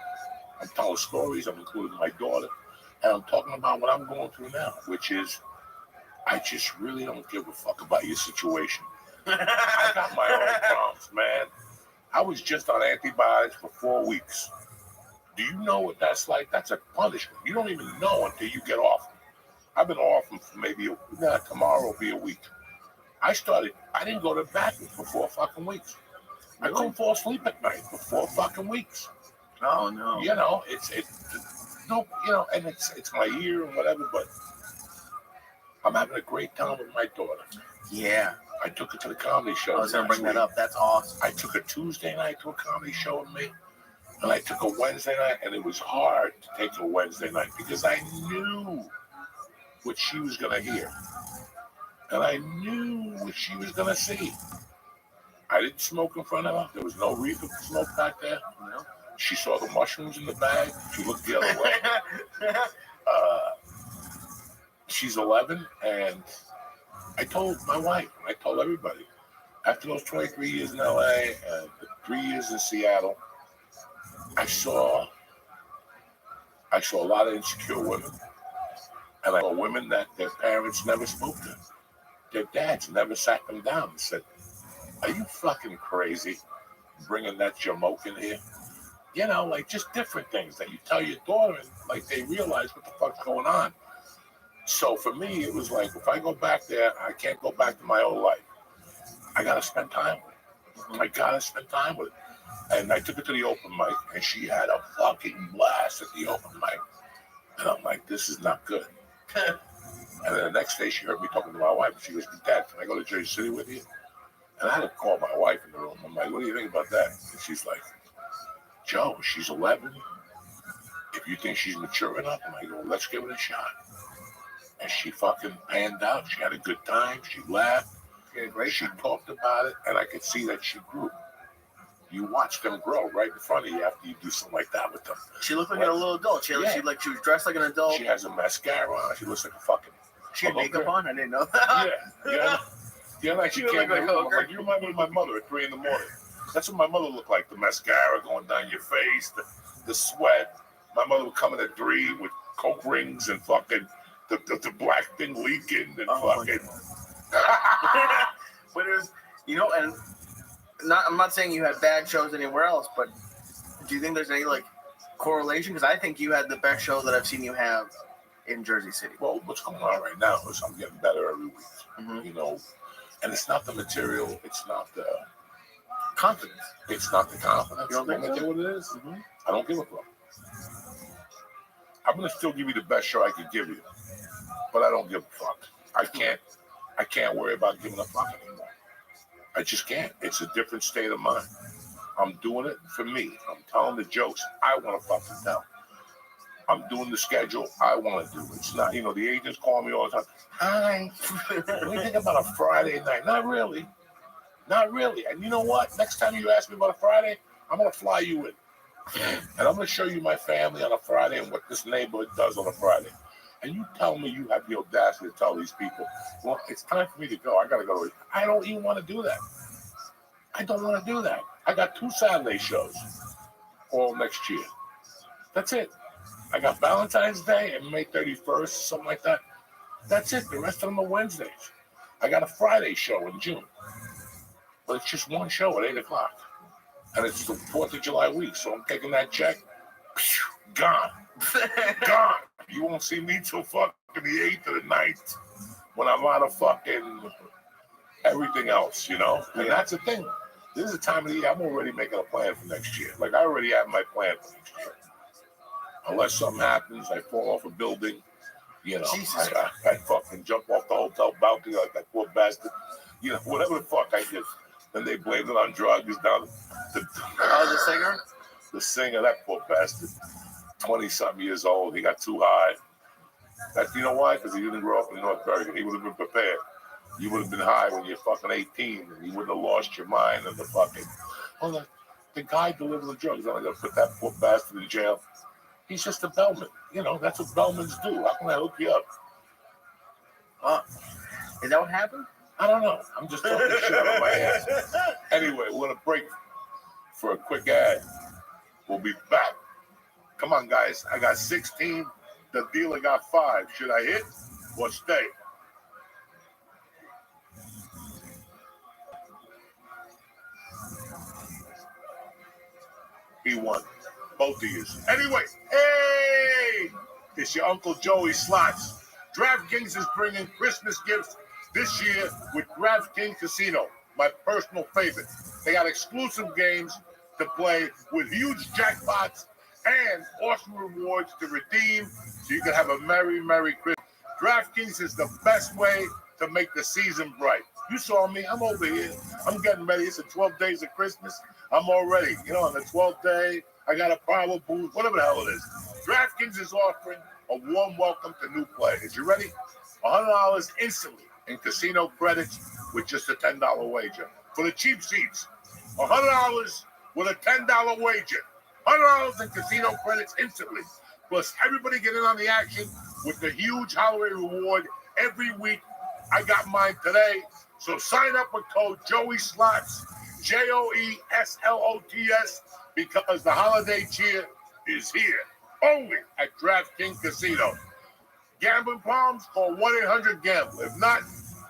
I'm telling stories, I'm including my daughter, and I'm talking about what I'm going through now, which is I just really don't give a fuck about your situation. I got my own problems, man. I was just on antibiotics for 4 weeks. Do you know what that's like? That's a punishment. You don't even know until you get off. I've been off for maybe tomorrow will be a week. I didn't go to the bathroom for 4 fucking weeks. I couldn't fall asleep at night for 4 fucking weeks. Oh no. You know, it's no, you know, and it's my year and whatever, but I'm having a great time with my daughter. Yeah. I took her to the comedy show. I was gonna bring that up. That's awesome. I took a Tuesday night to a comedy show with me, and I took a Wednesday night, and it was hard to take a Wednesday night because I knew what she was gonna hear, and I knew what she was gonna see. I didn't smoke in front of her. There was no reefer smoke back there. No. She saw the mushrooms in the bag. She looked the other way. She's 11, and I told my wife, and I told everybody, after those 23 years in LA and 3 years in Seattle, I saw a lot of insecure women. And I saw women that their parents never spoke to. Their dads never sat them down and said, are you fucking crazy bringing that jamoke in here? You know, like just different things that you tell your daughter and like they realize what the fuck's going on. So for me, it was like, if I go back there, I can't go back to my old life. I got to spend time with it. Mm-hmm. I got to spend time with it. And I took her to the open mic, and she had a fucking blast at the open mic. And I'm like, this is not good. And then the next day, she heard me talking to my wife. And she goes, Dad, can I go to Jersey City with you? And I had to call my wife in the room. I'm like, what do you think about that? And she's like, Joe, she's 11. If you think she's mature enough, and I go, let's give it a shot. And she fucking panned out. She had a good time. She laughed. She talked about it, and I could see that she grew. You watch them grow right in front of you after you do something like that with them. She looked like a little adult. She was dressed like an adult. She has a mascara on. She looks like a fucking. She had makeup on. I didn't know that. Yeah. Like she came in the room. Like, you remind me of my mother at 3 a.m. That's what my mother looked like. The mascara going down your face, the sweat. My mother would come in at 3 with coke rings and fucking the black thing leaking and fucking. But it was, you know, and I'm not saying you had bad shows anywhere else, but do you think there's any like correlation? Because I think you had the best show that I've seen you have in Jersey City. Well, what's going on right now is I'm getting better every week. Mm-hmm. You know, and it's not the material, it's not the confidence. It's not the confidence. You don't think that's what it is? Mm-hmm. I don't give a fuck. I'm gonna still give you the best show I could give you, but I don't give a fuck. I can't worry about giving a fuck anymore. I just can't. It's a different state of mind. I'm doing it for me. I'm telling the jokes I want to fucking tell. I'm doing the schedule I want to do. It's not, you know, the agents call me all the time. Hi. What do you think about a Friday night? Not really. Not really. And you know what? Next time you ask me about a Friday, I'm going to fly you in. And I'm going to show you my family on a Friday and what this neighborhood does on a Friday. and you tell me you have the audacity to tell these people, well, it's time for me to go. I got to go. I don't even want to do that. I don't want to do that. I got 2 Saturday shows all next year. That's it. I got Valentine's Day and May 31st, something like that. That's it. The rest of them are Wednesdays. I got a Friday show in June. But it's just one show at 8 o'clock. And it's the 4th of July week. So I'm taking that check. Gone. Gone. You won't see me till fucking the 8th or the 9th when I'm out of fucking everything else, you know? And that's the thing. This is the time of the year I'm already making a plan for next year. Like, I already have my plan for next year. Unless something happens, I fall off a building, you know, I fucking jump off the hotel balcony like that poor bastard. You know, whatever the fuck I did. Then they blamed it on drugs. Down the singer? The singer, that poor bastard. 20-something years old. He got too high. You know why? Because he didn't grow up in North Bergen. He would have been prepared. You would have been high when you're fucking 18, and you wouldn't have lost your mind and the fucking. Well, the guy delivered the drugs. I'm going to put that poor bastard in jail. He's just a bellman. You know, that's what bellmans do. How can I hook you up? Is that what happened? I don't know. I'm just talking shit out of my ass. Anyway, we're going to break for a quick ad. We'll be back. Come on, guys. I got 16. The dealer got 5. Should I hit or stay? He won. Both of you. Anyway, hey! It's your Uncle Joey Slots. DraftKings is bringing Christmas gifts this year with DraftKings Casino, my personal favorite. They got exclusive games to play with huge jackpots and awesome rewards to redeem so you can have a merry, merry Christmas. DraftKings is the best way to make the season bright. You saw me. I'm over here. I'm getting ready. It's the 12 days of Christmas. I'm all ready. You know, on the 12th day, I got a power boost, whatever the hell it is. DraftKings is offering a warm welcome to new players. You ready? $100 instantly in casino credits with just a $10 wager. For the cheap seats, $100 with a $10 wager. $100 in casino credits instantly. Plus, everybody get in on the action with the huge holiday reward every week. I got mine today. So sign up with code Joey Slots, JOESLOTS, because the holiday cheer is here. Only at DraftKings Casino. Gambling problems? Call 1-800-GAMBLER. If not,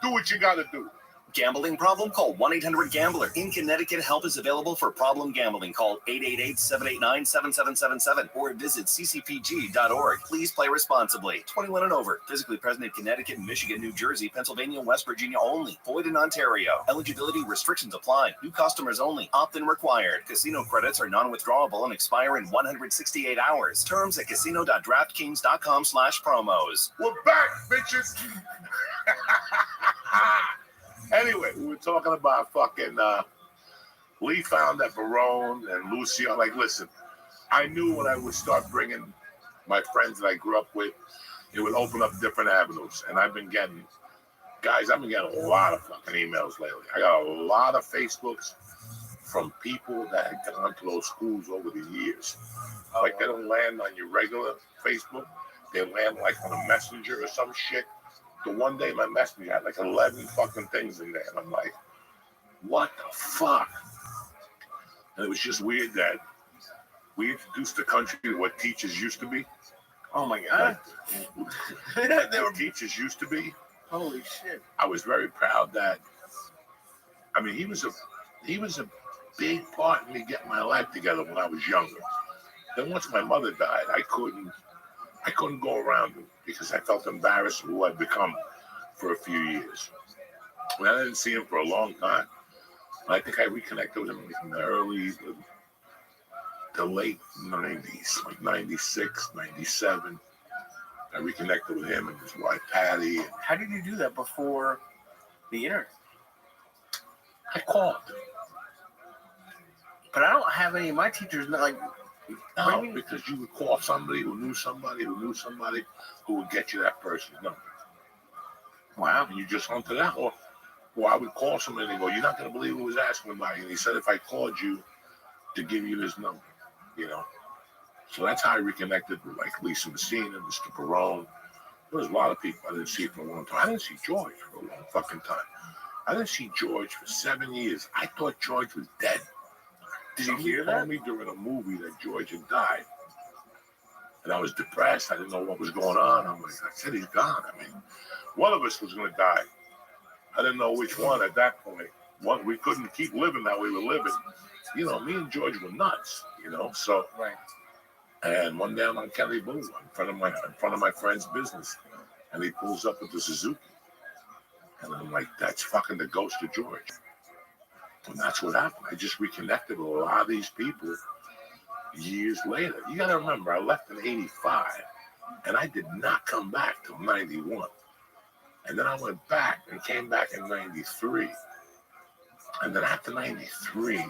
do what you got to do. Gambling problem? Call 1-800-GAMBLER. In Connecticut, help is available for problem gambling. Call 888-789-7777 or visit ccpg.org. Please play responsibly. 21 and over. Physically present in Connecticut, Michigan, New Jersey, Pennsylvania, and West Virginia only. Void in Ontario. Eligibility restrictions apply. New customers only. Opt-in required. Casino credits are non-withdrawable and expire in 168 hours. Terms at casino.draftkings.com/promos. We're back, bitches. Anyway, we were talking about fucking Lee found that Barone and Lucio. Like, listen, I knew when I would start bringing my friends that I grew up with, it would open up different avenues. And I've been getting a lot of fucking emails lately. I got a lot of Facebooks from people that had gone to those schools over the years. Like, they don't land on your regular Facebook. They land like on a messenger or some shit. The one day my messenger had like 11 fucking things in there. And I'm like, what the fuck? And it was just weird that we introduced the country to what teachers used to be. Oh my God. They were teachers used to be. Holy shit. I was very proud that, I mean, he was a big part in me getting my life together when I was younger. Then once my mother died, I couldn't go around him because I felt embarrassed of who I'd become for a few years. I didn't see him for a long time. I think I reconnected with him in the late 90s, like 96, 97. I reconnected with him and his wife, Patty. How did you do that before the internet? I called. But I don't have any of my teachers, like... No, because you would call somebody who knew somebody who knew somebody who would get you that person's number. Wow. And you just hunted out. Or I would call somebody and they go, you're not going to believe who was asking about you. And he said, if I called you to give you his number, you know. So that's how I reconnected with like Lisa Messina, Mr. Perone, There was a lot of people I didn't see for a long time. I didn't see George for a long fucking time. I didn't see George for 7 years. I thought George was dead. Did you hear Somebody that? told me during a movie that George had died. And I was depressed. I didn't know what was going on. I said, he's gone. I mean, one of us was going to die. I didn't know which one at that point. One, we couldn't keep living that way we were living. You know, me and George were nuts, you know, so. Right. And one day I'm on Kennedy Boulevard in front of my friend's business. And he pulls up with the Suzuki. And I'm like, that's fucking the ghost of George. And that's what happened. I just reconnected with a lot of these people years later. You got to remember, I left in 85, and I did not come back till 91. And then I went back and came back in 93. And then after 93,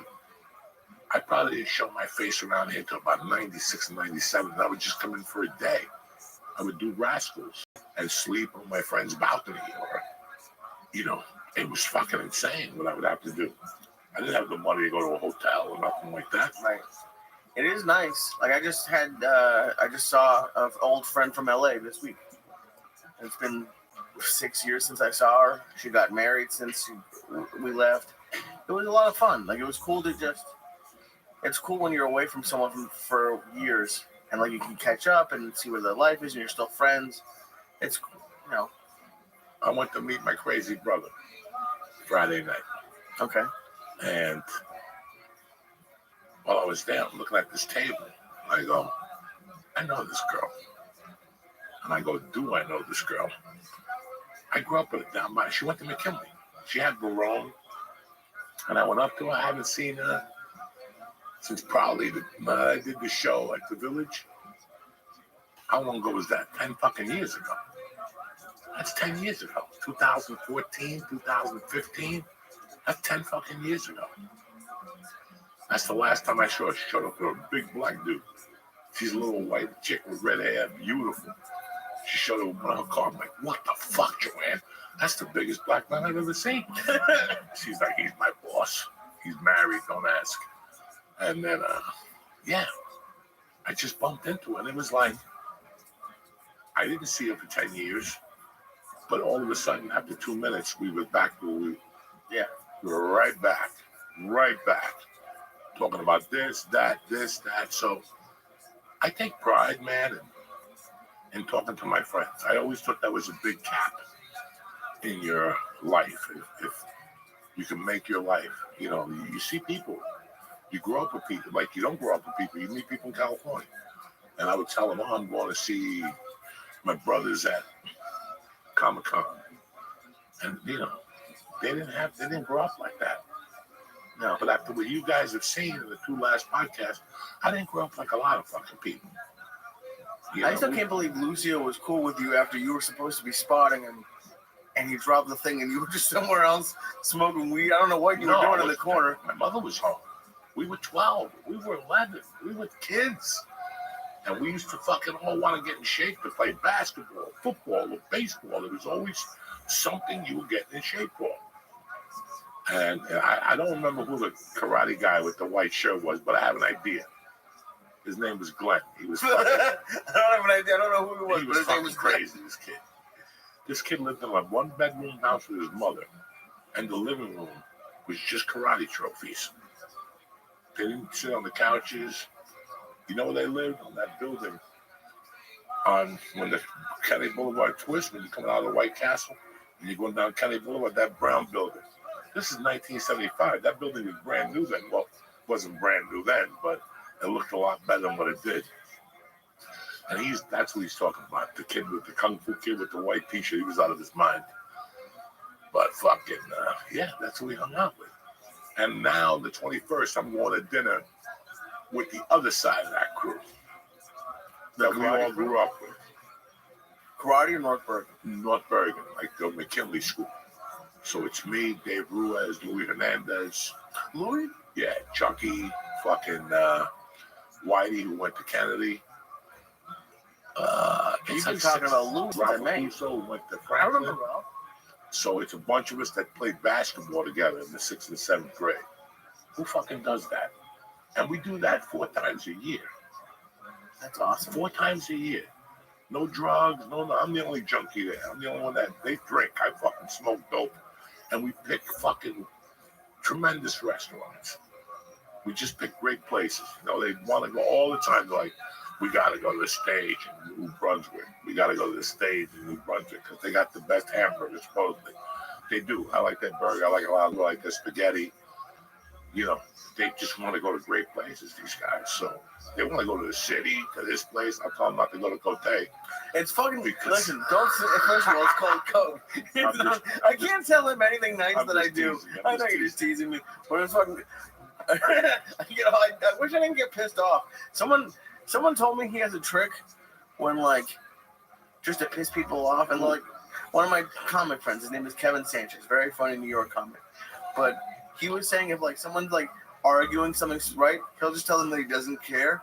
I probably didn't show my face around here until about 96 and 97. And I would just come in for a day. I would do Rascals and sleep on my friend's balcony, or, you know, it was fucking insane what I would have to do. I didn't have the money to go to a hotel or nothing like that. Right. It is nice. Like I just saw an old friend from LA this week. It's been 6 years since I saw her. She got married since we left. It was a lot of fun. Like it was cool to just. It's cool when you're away from someone for years, and like you can catch up and see where their life is, and you're still friends. It's, you know. I went to meet my crazy brother Friday night. Okay. And while I was there, I'm looking at this table. I go, I know this girl. And I go, do I know this girl? I grew up with her down by. She went to McKinley. She had Barone. And I went up to her. I haven't seen her since probably I did the show at the Village. How long ago was that? 10 fucking years ago. That's 10 years ago. 2014, 2015. That's 10 fucking years ago. That's the last time I saw her. She showed up with a big black dude. She's a little white chick with red hair, beautiful. She showed up with her car. I'm like, what the fuck, Joanne? That's the biggest black man I've ever seen. She's like, he's my boss. He's married, don't ask. And then, yeah, I just bumped into her. And it was like, I didn't see her for 10 years. But all of a sudden, after 2 minutes, we were back where we were right back. Talking about this, that. So I take pride, man, in talking to my friends. I always thought that was a big cap in your life. If you can make your life, you know, you see people. You grow up with people. Like, you don't grow up with people. You meet people in California. And I would tell them, oh, I'm going to see my brothers at Comic-Con. And, you know, they didn't grow up like that. No, but after what you guys have seen in the 2 last podcasts, I didn't grow up like a lot of fucking people. I still can't believe Lucio was cool with you after you were supposed to be spotting him, and he dropped the thing and you were just somewhere else smoking weed. I don't know what you were doing in the corner. My mother was home. We were 12. We were 11. We were kids. And we used to fucking all want to get in shape to play basketball, football, or baseball. There was always something you were getting in shape for. And I don't remember who the karate guy with the white shirt was, but I have an idea. His name was Glenn. He was fucking, I don't have an idea. I don't know who he was, he but was his name fucking was crazy, this kid. This kid lived in a 1-bedroom house with his mother, and the living room was just karate trophies. They didn't sit on the couches. You know where they lived? On that building. When the Kennedy Boulevard twists, when you're coming out of the White Castle, and you're going down Kennedy Boulevard, that brown building. This is 1975. That building is brand new then. Well, it wasn't brand new then, but it looked a lot better than what it did. And that's what he's talking about. The kid with the Kung Fu kid with the white t-shirt, he was out of his mind. But fucking, yeah, that's who we hung out with. And now, the 21st, I'm going to dinner with the other side of that crew that we all grew up with. Karate or North Bergen? North Bergen, like the McKinley School. So it's me, Dave Ruiz, Louis Hernandez. Louis? Yeah, Chucky, fucking Whitey, who went to Kennedy. You've been talking about Louis, Ralph Russo, who went to Franklin. I remember Ralph. So it's a bunch of us that played basketball together in the 6th and 7th grade. Who fucking does that? And we do that 4 times a year. That's awesome. 4 times a year. No drugs, no. I'm the only junkie there. I'm the only one that they drink. I fucking smoke dope. And we pick fucking tremendous restaurants. We just pick great places. You know, they want to go all the time. They're like, we got to go to the stage in New Brunswick. We got to go to the stage in New Brunswick because they got the best hamburgers, supposedly. They do. I like that burger. I like a lot of like the spaghetti. You know, they just want to go to great places, these guys. So they want to go to the city, to this place. I tell them not to go to Cote. It's fucking, Because- listen, don't say, first of all, it's called Coke. I can't tell him anything nice I'm that I just do. teasing, I know you're just teasing me. But it's fucking, you know, I wish I didn't get pissed off. Someone told me he has a trick when, like, just to piss people off. And, like, one of my comic friends, his name is Kevin Sanchez, very funny New York comic. But he was saying if, like, someone's, like, arguing something's right, he'll just tell them that he doesn't care.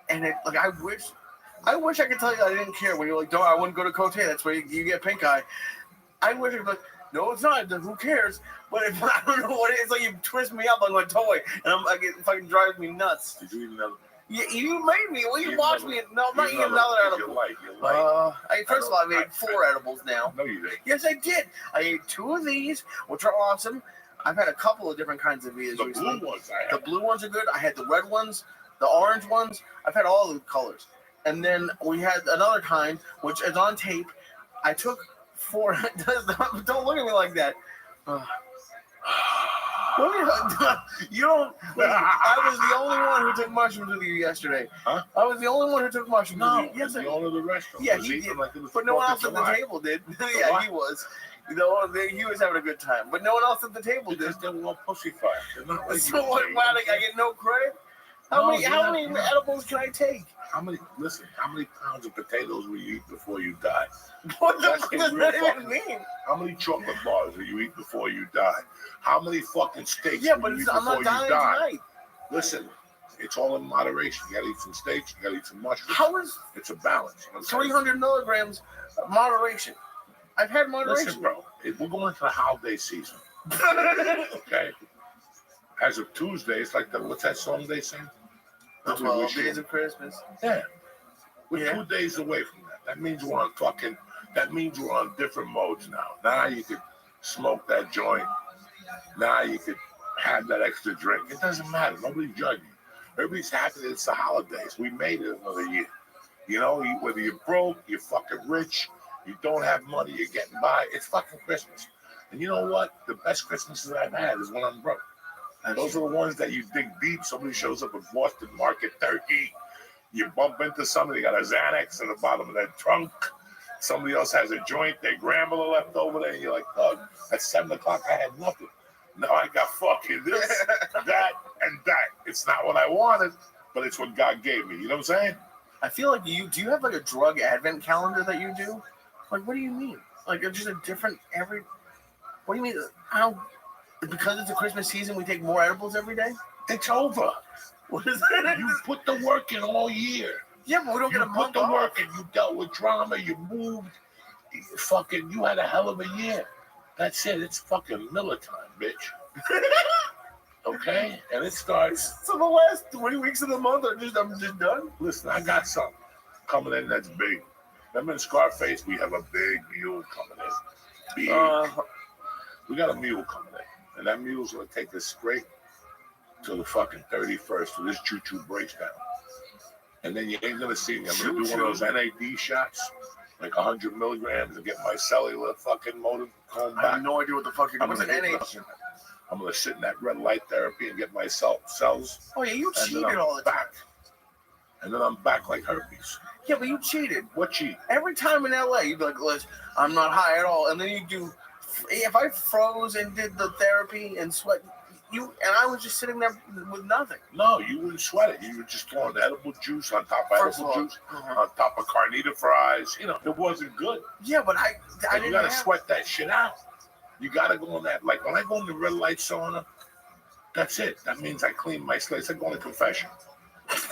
And, it, like, I wish I could tell you I didn't care when you're like, I wouldn't go to Cote. That's where you get pink eye. I wish I could be like, no, it's not. Who cares? But if I don't know what it is, it's like you twist me up like a toy, and it fucking drives me nuts. Did you eat another? You made me. Well, you Eat watched another- me. No, I'm not eat eating another edible. You're light. First of all, I made 4 edibles now. No, you didn't. Yes, I did. I ate 2 of these, which are awesome. I've had a couple of different kinds of these The recently. blue ones The blue ones are good. I had the red ones, the orange ones. I've had all the colors. And then we had another kind, which is on tape. I took 4. Don't look at me like that. You don't. I was the only one who took mushrooms with you yesterday. Huh? I was the only one who took mushrooms with you. Yes, the owner of the restaurant. Yeah, was he eating did. like it was But no one 4th else of at the July. table did. Yeah, he was. No, he was having a good time, but no one else at the table did. Because they were all pussy fire. They're not like So you, what? Jay. Wow, I get no credit. How many edibles can I take? How many pounds of potatoes will you eat before you die? What the That's fuck the does real that even fucking- mean? How many chocolate bars will you eat before you die? How many fucking steaks Yeah, will but you eat I'm before not dying you die? tonight. Listen, it's all in moderation. You gotta eat some steaks, you gotta eat some mushrooms. How is It's a balance. You know what I'm saying? 300 milligrams of moderation? I've had moderation. Listen, bro, we're going into the holiday season. Okay? As of Tuesday, it's like what's that song they sing? The That we 12 wish you- days of Christmas. Yeah. We're Yeah. 2 days away from that. That means we're on different modes now. Now you could smoke that joint. Now you could have that extra drink. It doesn't matter. Nobody's judging. Everybody's happy that it's the holidays. We made it another year. You know, whether you're broke, you're fucking rich, you don't have money, you're getting by. It's fucking Christmas. And you know what? The best Christmases I've had is when I'm broke. And those are the ones that you dig deep. Somebody shows up with Boston Market turkey. You bump into somebody, got a Xanax in the bottom of their trunk. Somebody else has a joint, their grandmother left over there, and you're like, Doug, at 7 o'clock I had nothing. Now I got fucking this, that, and that. It's not what I wanted, but it's what God gave me. You know what I'm saying? I feel like do you have like a drug advent calendar that you do? Like, what do you mean? Like, it's just a different what do you mean? Because it's a Christmas season, we take more edibles every day? It's over. What is that? You put the work in all year. Yeah, but we don't get a You month put the off. work in. You dealt with drama. You moved. You had a hell of a year. That's it. It's fucking Miller time, bitch. Okay? And it starts. So the last 3 weeks of the month I'm just done? Listen, I got something coming in that's big. Remember in Scarface, we have a big mule coming in. Big. We got a mule coming in. And that mule's going to take us straight to the fucking 31st till this choo-choo breaks down. And then you ain't going to see me. I'm going to do one of those NAD shots, like 100 milligrams, and get my cellular fucking motor going back. I have no idea what the fuck you're doing. What's an NA? I'm going to sit in that red light therapy and get my cells. Oh, yeah, you and then cheated I'm all the time. back. And then I'm back like herpes. Yeah, but you cheated. What cheat? Every time in LA, you'd be like, listen, I'm not high at all. And then you do, if I froze and did the therapy and sweat, and I was just sitting there with nothing. No, you wouldn't sweat it. You were just throwing edible juice on top of First of edible all, juice, on top of carnita fries. You know, it wasn't good. Yeah, but I And you didn't gotta have- sweat that shit out. You gotta go on that. Like when I go in the red light sauna, that's it. That means I clean my slate. It's like going to confession.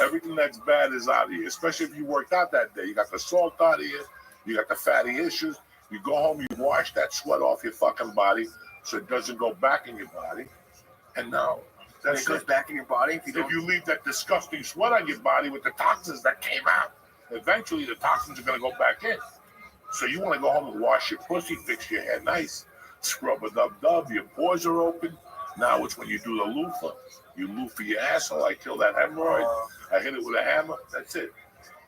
Everything that's bad is out of you, especially if you worked out that day. You got the salt out of you. You got the fatty issues. You go home, you wash that sweat off your fucking body so it doesn't go back in your body. And now It goes back in your body if you don't. if you leave that disgusting sweat on your body with the toxins that came out, Eventually, the toxins are going to go back in. So you want to go home and wash your pussy, fix your hair nice, scrub a dub, your pores are open. Now it's when you do the loofah. You loofah your asshole. I kill that hemorrhoid. I hit it with a hammer. That's it.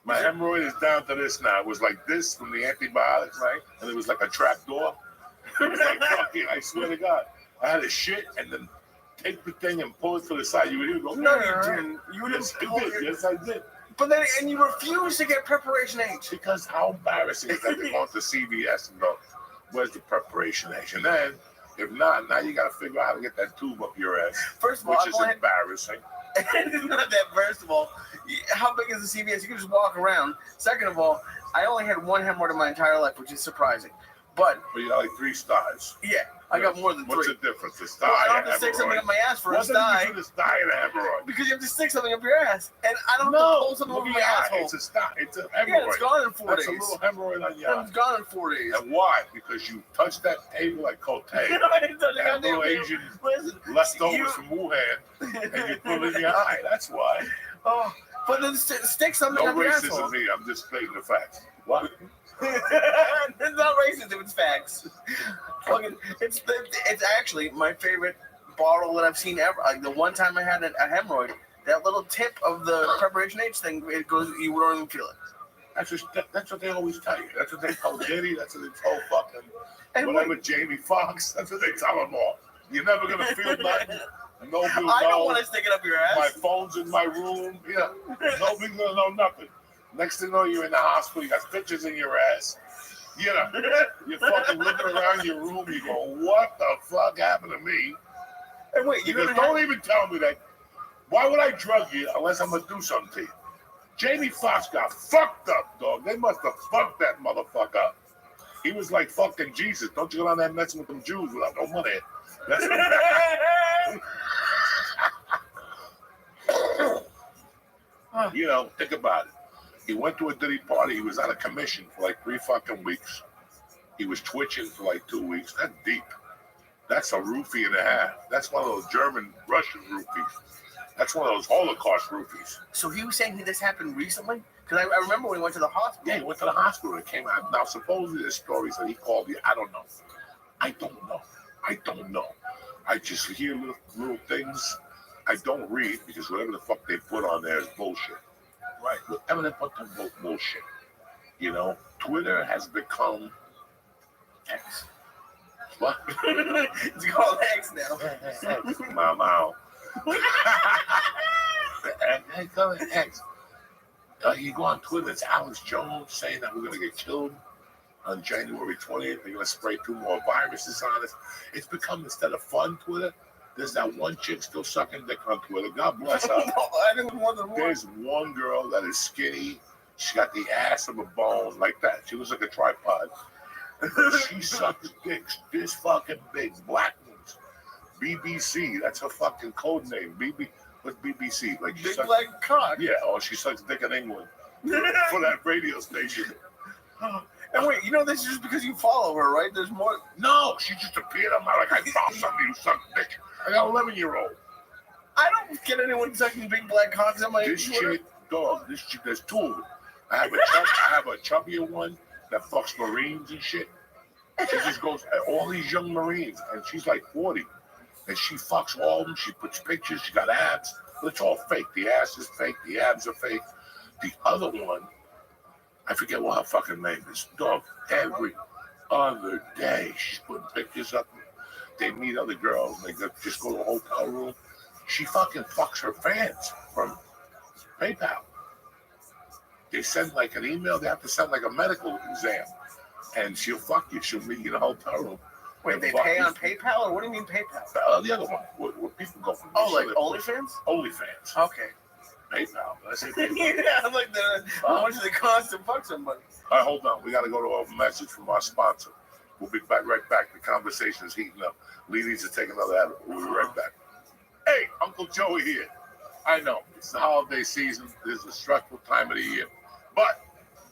My hemorrhoid is down to this now. It was like this from the antibiotics, right? And it was like a trap door. It was like fucking, I swear to God. I had to shit and then take the thing and pull it to the side. You would hear it go, No, you didn't. You Yes, didn't. I did. Yes, I did. But then, and you refuse to get Preparation H. Because how embarrassing is that they go to CVS and go, where's the Preparation H? And then, if not, now you got to figure out how to get that tube up your ass. First of all, which is embarrassing. It's not that. First of all, how big is the CVS? You can just walk around. Second of all, I only had one hemorrhoid in my entire life, which is surprising. But you got like 3 stars. Yeah, I got more than 3. What's the difference? The sty Well, I don't and have to stick something hemorrhoid. up my ass for a What's the sty. difference between a sty and a hemorrhoid? Because you have to stick something up your ass, and I don't have to pull something look over at my your eye. asshole. It's a sty. It's a hemorrhoid. Yeah, it's gone in 4 That's days. a little hemorrhoid on your eye. It's gone in 4 days. And why? Because you touched that table like Cote. I didn't touch That that little goddamn Asian Listen, leftovers you- from Wuhan, and you put it in your eye. That's why. Oh, but then stick something No up your racism asshole. here. I'm just stating the facts. What? It's not racism, it's facts. Fucking, it's actually my favorite bottle that I've seen ever. Like the one time I had a hemorrhoid, that little tip of the Preparation H thing, it goes, you don't even feel it. That's what they always tell you. That's what they told Diddy. That's what they told fucking And whatever Jamie Foxx. That's what they tell them all. You're never gonna feel nothing. Nobody will I don't know. want to stick it up your ass. My phone's in my room. Yeah, nobody's gonna know nothing. Next thing you know, you're in the hospital. You got stitches in your ass. You know, you're fucking looking around your room. You go, what the fuck happened to me? And wait, because don't even tell me that. Why would I drug you unless I'm gonna do something to you? Jamie Foxx got fucked up, dog. They must have fucked that motherfucker up. He was like fucking Jesus. Don't you go down there messing with them Jews without no money. That's you know, think about it. He went to a Diddy party. He was out of commission for like 3 fucking weeks. He was twitching for like 2 weeks. That's deep. That's a roofie and a half. That's one of those German, Russian roofies. That's one of those Holocaust roofies. So he was saying this happened recently? Because I remember when he went to the hospital. Yeah, he went to the hospital. It came out. Now, supposedly there's stories that he called you. I don't know. I don't know. I just hear little things. I don't read because whatever the fuck they put on there is bullshit. Right. Whatever they put on bullshit. You know, Twitter has become X. What? It's called X now. Wow. Hey, go ahead, X. You go on Twitter, it's Alex Jones saying that we're going to get killed on January 20th. They're going to spray 2 more viruses on us. It's become, instead of fun Twitter, there's that one chick still sucking dick on Twitter. God bless her. I didn't want to. There's one girl that is skinny. She got the ass of a bone like that. She looks like a tripod. She sucks dicks this fucking big. Black ones. BBC. That's her fucking code name. What's BBC? Like Big black cock. Yeah, or she sucks dick in England for that radio station. And wait, you know this is just because you follow her, right? There's more. No, she just appeared on my like I found somebody who sucked dick. I got 11-year-old. I don't get anyone sucking big black cocks on my This Twitter. chick, dog. This chick, there's 2 of them. I have a chubbier one that fucks Marines and shit. She just goes all these young Marines, and she's like 40, and she fucks all of them. She puts pictures. She got abs, but it's all fake. The ass is fake. The abs are fake. The other one, I forget what her fucking name is. Dog. Every other day, she's putting pictures up. They meet other girls. They just go to a hotel room. She fucking fucks her fans from PayPal. They send like an email. They have to send like a medical exam, and she'll fuck you. She'll meet you in a hotel room. Wait, they pay on PayPal, or what do you mean PayPal? The other one, where people go from. Oh, like OnlyFans? OnlyFans. Okay. PayPal. I say PayPal. Yeah, I'm like, how much does it cost to fuck somebody? All right, hold on. We got to go to a message from our sponsor. We'll be right back. The conversation is heating up. Lee needs to take another ad. We'll be right back. Hey, Uncle Joey here. I know it's the holiday season. This is a stressful time of the year, but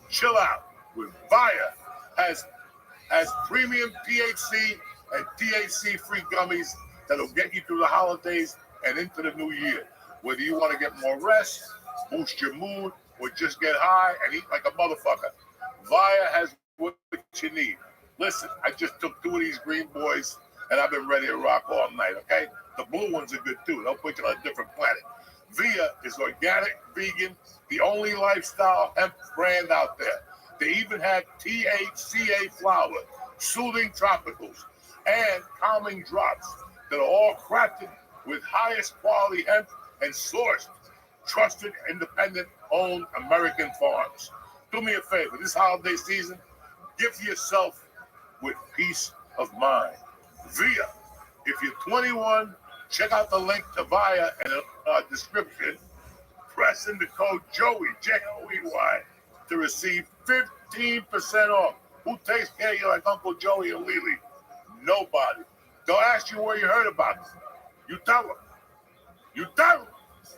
chill out. With Via has premium THC and THC-free gummies that'll get you through the holidays and into the new year. Whether you want to get more rest, boost your mood, or just get high and eat like a motherfucker. Via has what you need. Listen, I just took 2 of these green boys and I've been ready to rock all night, okay? The blue ones are good too. They'll put you on a different planet. Via is organic, vegan, the only lifestyle hemp brand out there. They even have THCA flower, soothing tropicals, and calming drops that are all crafted with highest quality hemp and sourced, trusted, independent, owned American farms. Do me a favor, this holiday season, gift yourself with peace of mind. Via, if you're 21, check out the link to Via in the description. Press in the code Joey, Joey, to receive 15% off. Who takes care of you like Uncle Joey and Lily? Nobody. They'll ask you where you heard about it. You tell them. You tell them.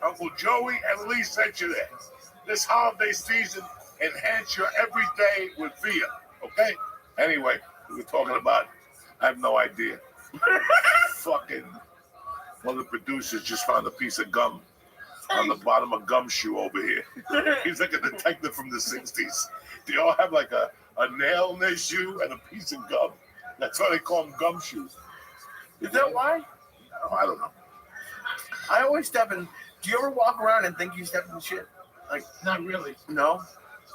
Uncle Joey and Lee sent you there. This holiday season, enhance your everyday with Via. Okay? Anyway, we were talking about, I have no idea. Fucking one of the producers just found a piece of gum on the bottom of Gumshoe over here. He's like a detective from the 60s. They all have like a nail in their shoe and a piece of gum. That's why they call them gumshoes. Is that why? No, I don't know. I always step in. Do you ever walk around and think you step in shit? Like, not really. No?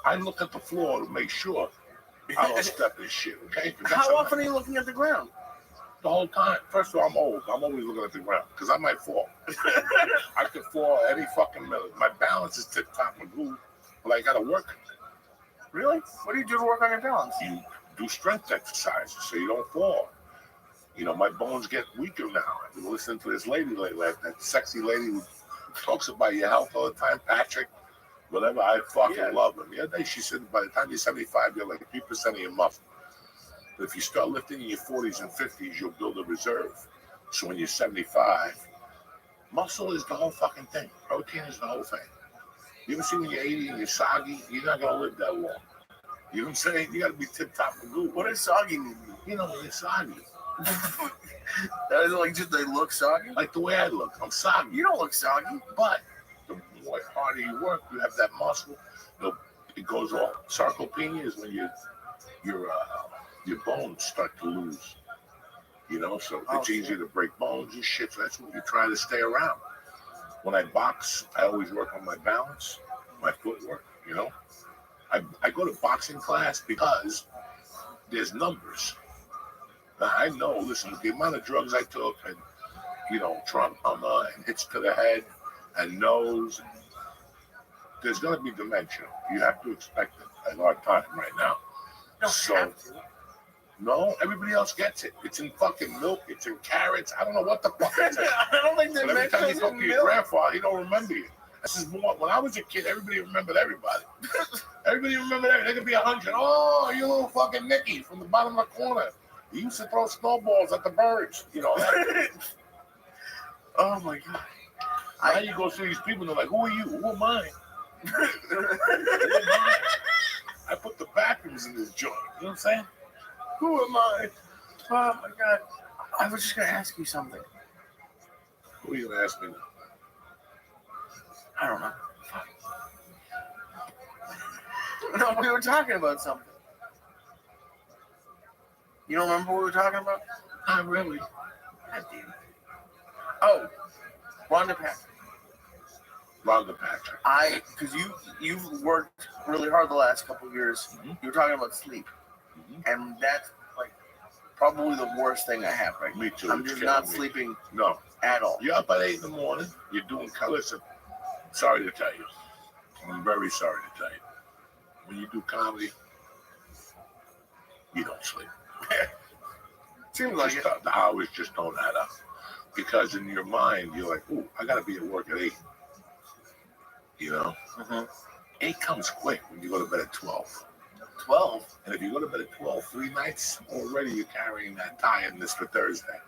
I look at the floor to make sure I don't step in shit, okay? How often are you looking at the ground? The whole time. First of all, I'm old. I'm always looking at the ground because I might fall. I could fall any fucking minute. My balance is tip-top and good, but I got to work. Really? What do you do to work on your balance? You do strength exercises so you don't fall. You know, my bones get weaker now. I've been listening to this lady lately, that sexy lady who talks about your health all the time, Patrick. Whatever, I fucking love him. The other day she said, by the time you're 75, you're like 3% of your muscle. But if you start lifting in your 40s and 50s, you'll build a reserve. So when you're 75, muscle is the whole fucking thing. Protein is the whole thing. You ever see when you're 80 and you're soggy, you're not going to live that long. You know what I'm saying? You got to be tip-top and good. What does soggy mean? You know, when you're soggy. That is like just they look soggy? Like the way I look. I'm soggy. You don't look soggy. But the more harder you work, you have that muscle. It goes off. Sarcopenia is when your bones start to lose. You know, so it's easier to break bones and shit. So that's what you try to stay around. When I box, I always work on my balance, my footwork, you know. I go to boxing class because there's numbers. Now, I know, listen, the amount of drugs I took and, you know, trauma and hits to the head and nose, there's going to be dementia. You have to expect it at our time right now. No, everybody else gets it. It's in fucking milk. It's in carrots. I don't know what the fuck it's in. I don't think but every time you talk to your grandfather, he don't remember you. This is more. When I was a kid, everybody remembered everybody. Everybody remembered everybody. They could be 100. Oh, you little fucking Nicky from the bottom of the corner. He used to throw snowballs at the birds. You know that. Oh my god. Now you go see these people and they're like, who are you? Who am I? Who am I? I put the bathrooms in this joint. You know what I'm saying? Who am I? Oh my god. I was just gonna ask you something. Who are you gonna ask me now? I don't know. No, we were talking about something. You don't remember what we were talking about? Not really. God damn it. Oh, Rhonda Patrick. Rhonda Patrick. Because you've worked really hard the last couple of years. Mm-hmm. You were talking about sleep, and that's like probably the worst thing I have right now. Me too. I'm just not sleeping at all. You're up at 8 in the morning. You're doing listen. Sorry to tell you. I'm very sorry to tell you. When you do comedy, you don't sleep. Seems like it. The hours just don't add up. Because in your mind, you're like, ooh, I got to be at work at 8. You know? 8 comes quick when you go to bed at 12. 12? And if you go to bed at 12, 3 nights, already you're carrying that tiredness for Thursday.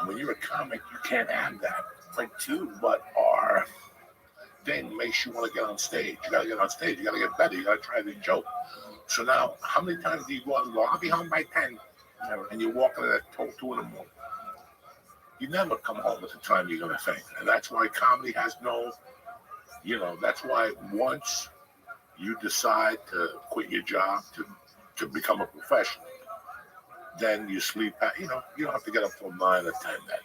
And when you're a comic, you can't have that. It's like 2. But our thing makes you want to get on stage. You got to get on stage. You got to get better. You got to try the joke. So now, how many times do you go out and go, I'll be home by 10, and you're walking at 2 in the morning? You never come home at the time you're going to think. And that's why comedy has no, you know, that's why once you decide to quit your job to become a professional, then you sleep at, you don't have to get up till 9 or 10 then.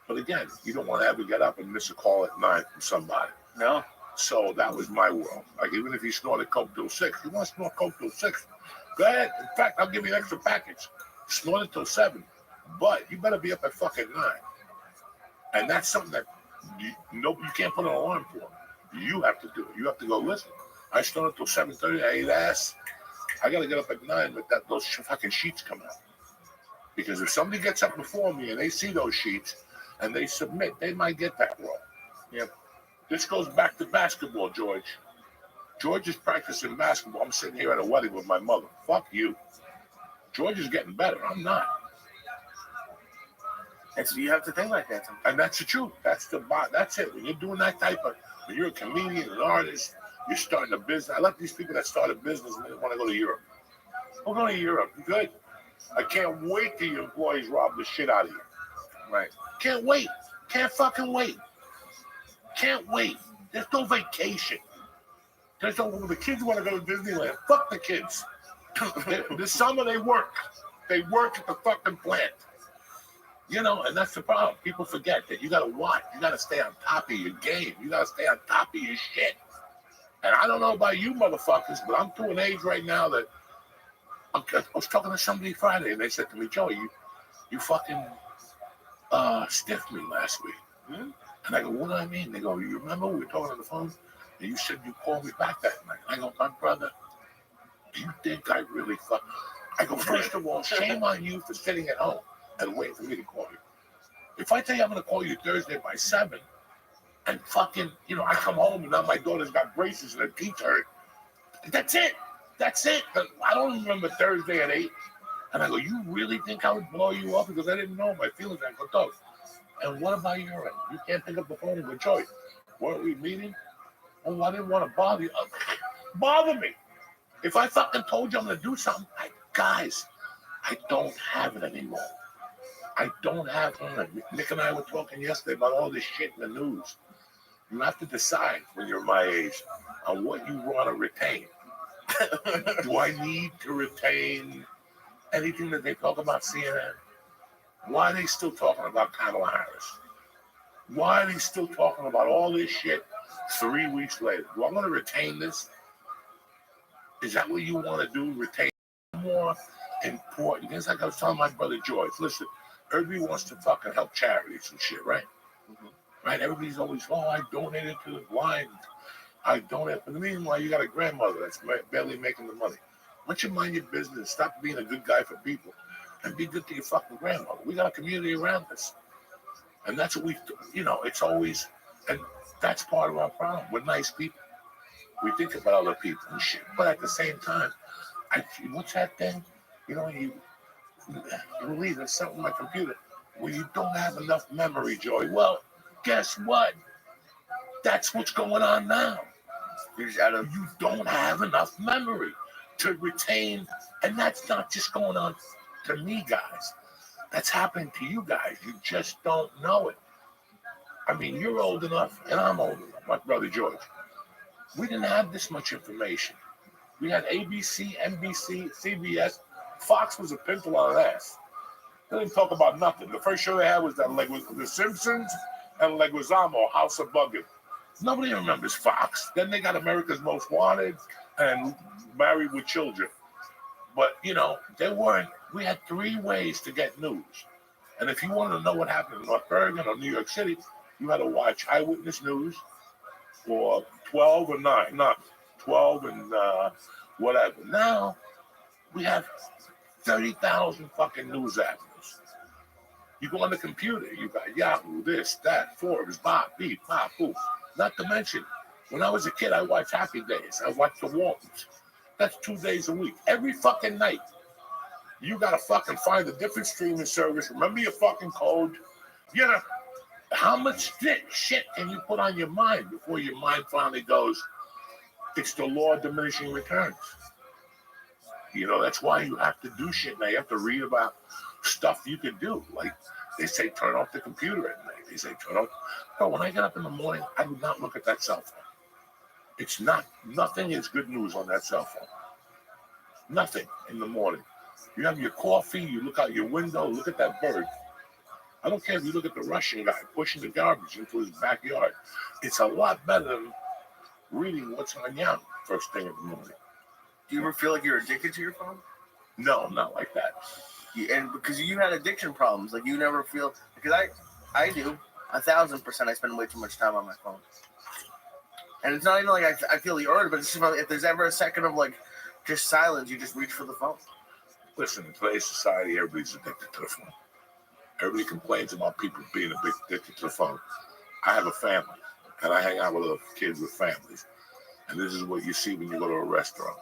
But again, you don't want to ever get up and miss a call at 9 from somebody. No. So that was my world. Like, even if you snorted coke till 6, you want to snort coke till 6, go ahead. In fact, I'll give you an extra package. Snort it till 7. But you better be up at fucking 9. And that's something that you can't put an alarm for. You have to do it. You have to go, listen, I snorted till 7:30, I ate ass. I got to get up at 9, but those fucking sheets come out. Because if somebody gets up before me and they see those sheets and they submit, they might get that wrong. Yep. This goes back to basketball, George. George is practicing basketball. I'm sitting here at a wedding with my mother. Fuck you. George is getting better. I'm not. You have to think like that. And that's the truth. That's it. When you're doing that when you're a comedian, an artist, you're starting a business. I like these people that start a business and they want to go to Europe. We'll go to Europe. Good. I can't wait till your employees rob the shit out of you. Right. Can't wait. Can't fucking wait. Can't wait. There's no vacation. The kids want to go to Disneyland. Fuck the kids. This summer they work. They work at the fucking plant. And that's the problem. People forget that you got to watch. You got to stay on top of your game. You got to stay on top of your shit. And I don't know about you motherfuckers, but I'm to an age right now that I was talking to somebody Friday, and they said to me, Joey, you fucking stiffed me last week. Hmm? And I go, what do I mean? They go, you remember we were talking on the phone, and you said you called me back that night. I go, my brother, do you think I really I go, first of all, shame on you for sitting at home and waiting for me to call you. If I tell you I'm going to call you Thursday by 7, and fucking, I come home and now my daughter's got braces and her teeth hurt, that's it. That's it. But I don't remember Thursday at 8. And I go, you really think I would blow you up? Because I didn't know my feelings. I go, Doug, and what about your end? You can't pick up the phone and go, Joey, weren't we meeting? Oh, I didn't want to bother you. Bother me. If I fucking told you I'm going to do something, guys, I don't have it anymore. I don't have it. Nick and I were talking yesterday about all this shit in the news. You have to decide when you're my age on what you want to retain. Do I need to retain anything that they talk about CNN? Why are they still talking about Kamala Harris? Why are they still talking about all this shit 3 weeks later? Do I want to retain this? Is that what you want to do? Retain more important? It's like I was telling my brother George, listen, everybody wants to fucking help charities and shit, right? Mm-hmm. Right? Everybody's always, I donated to the blind. I donate. But meanwhile, you got a grandmother that's barely making the money. Why don't you mind your business? Stop being a good guy for people and be good to your fucking grandmother. We got a community around us. And that's what it's always, and that's part of our problem. We're nice people. We think about other people and shit. But at the same time, what's that thing? You believe there's something on my computer where you don't have enough memory, Joey. Well, guess what? That's what's going on now. You don't have enough memory to retain, and that's not just going on to me, guys. That's happening to you guys. You just don't know it. I mean, you're old enough, and I'm old enough, my brother George. We didn't have this much information. We had ABC, NBC, CBS. Fox was a pimple on an ass. They didn't talk about nothing. The first show they had was The Simpsons and Leguizamo, House of Bugging. Nobody remembers Fox. Then they got America's Most Wanted and Married with Children. But, we had 3 ways to get news. And if you wanted to know what happened in North Bergen or New York City, you had to watch Eyewitness News or 12 or 9. Not 12 and whatever. Now, we have 30,000 fucking news avenues. You go on the computer, you got Yahoo, this, that, Forbes, Bob, Beep, Bob, Boop. Not to mention, when I was a kid, I watched Happy Days. I watched The Waltons. That's 2 days a week. Every fucking night. You got to fucking find a different streaming service. Remember your fucking code. How much shit can you put on your mind before your mind finally goes, it's the law of diminishing returns. That's why you have to do shit now. You have to read about stuff you can do. Like they say, turn off the computer at night. They say, turn off. No, when I get up in the morning, I do not look at that cell phone. It's nothing is good news on that cell phone. Nothing in the morning. You have your coffee, you look out your window, look at that bird. I don't care if you look at the Russian guy pushing the garbage into his backyard. It's a lot better than reading what's on Yahoo first thing in the morning. Do you ever feel like you're addicted to your phone? No, not like that. And because you had addiction problems, like you never feel, because I do 1,000%. I spend way too much time on my phone, and it's not even like I feel the urge, but it's just if there's ever a second of like just silence, you just reach for the phone. Listen, in today's society, everybody's addicted to the phone. Everybody complains about people being addicted to the phone. I have a family, and I hang out with other kids with families, and this is what you see when you go to a restaurant.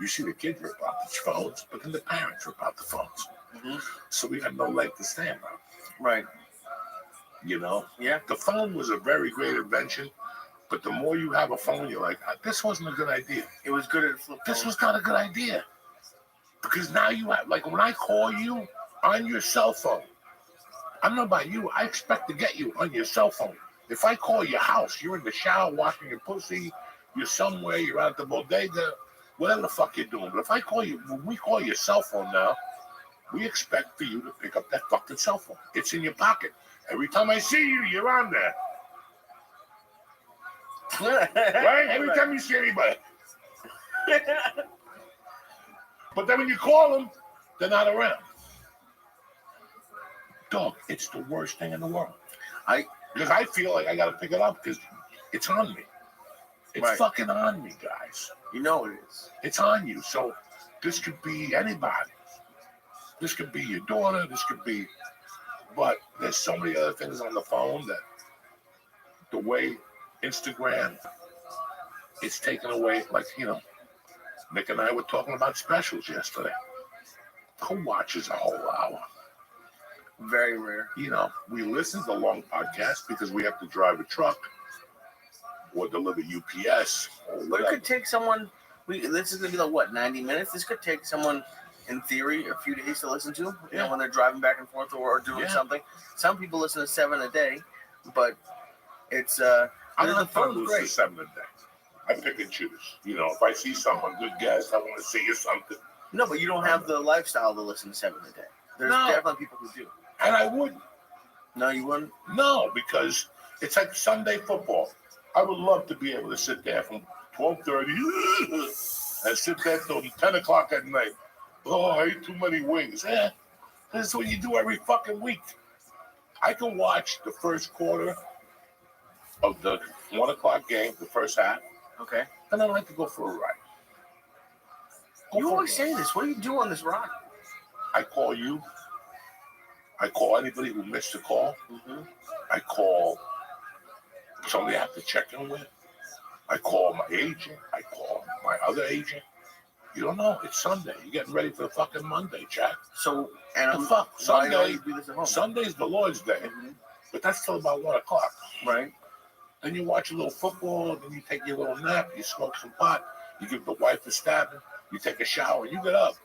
You see the kids rip out the phones, but then the parents rip out the phones. Mm-hmm. So we got no leg to stand on. Right. You know? Yeah. The phone was a very great invention, but the more you have a phone, you're like, this wasn't a good idea. It was good at flip This was not a good idea. Because now you have, like when I call you on your cell phone, I don't know about you, I expect to get you on your cell phone. If I call your house, you're in the shower washing your pussy, you're somewhere, you're out at the bodega, whatever the fuck you're doing. But if I call you, when we call your cell phone now, we expect for you to pick up that fucking cell phone. It's in your pocket. Every time I see you, you're on there. Right? Every time you see anybody. But then when you call them, they're not around. Dog, it's the worst thing in the world. Because I feel like I got to pick it up because it's on me. It's fucking on me, guys. You know it is. It's on you. So this could be anybody. This could be your daughter. This could be, but there's so many other things on the phone that the way Instagram, it's taken away. Like, you know, Nick and I were talking about specials yesterday. Who watches a whole hour? Very rare. You know, we listen to long podcasts because we have to drive a truck or deliver UPS or But whatever. it could take someone. This is gonna be like what, 90 minutes? This could take someone, in theory, a few days to listen to. You know, when they're driving back and forth or doing something. Some people listen to 7 a day, but it's I don't the have time to phone's listen to great. 7 a day. I pick and choose. You know, if I see someone, good guest, I want to see you something. No, but you don't have the lifestyle to listen to 7 a day. There's definitely people who do. And I wouldn't. No, you wouldn't? No, because it's like Sunday football. I would love to be able to sit there from 12:30 and sit there till 10 o'clock at night. Oh, I ate too many wings. This is what you do every fucking week. I can watch the first quarter of the 1 o'clock game, the first half. Okay. And then I like to go for a ride. You always say this. What do you do on this ride? I call you. I call anybody who missed a call. Mm-hmm. I call somebody I have to check in with. I call my agent. I call my other agent. You don't know. It's Sunday. You're getting ready for the fucking Monday, Jack. So, and the fuck? why don't Sunday. you do this at home? Sunday's the Lord's Day. Mm-hmm. But that's till about 1 o'clock. Right. Then you watch a little football. Then you take your little nap. You smoke some pot. You give the wife a stabbing. You take a shower. You get up.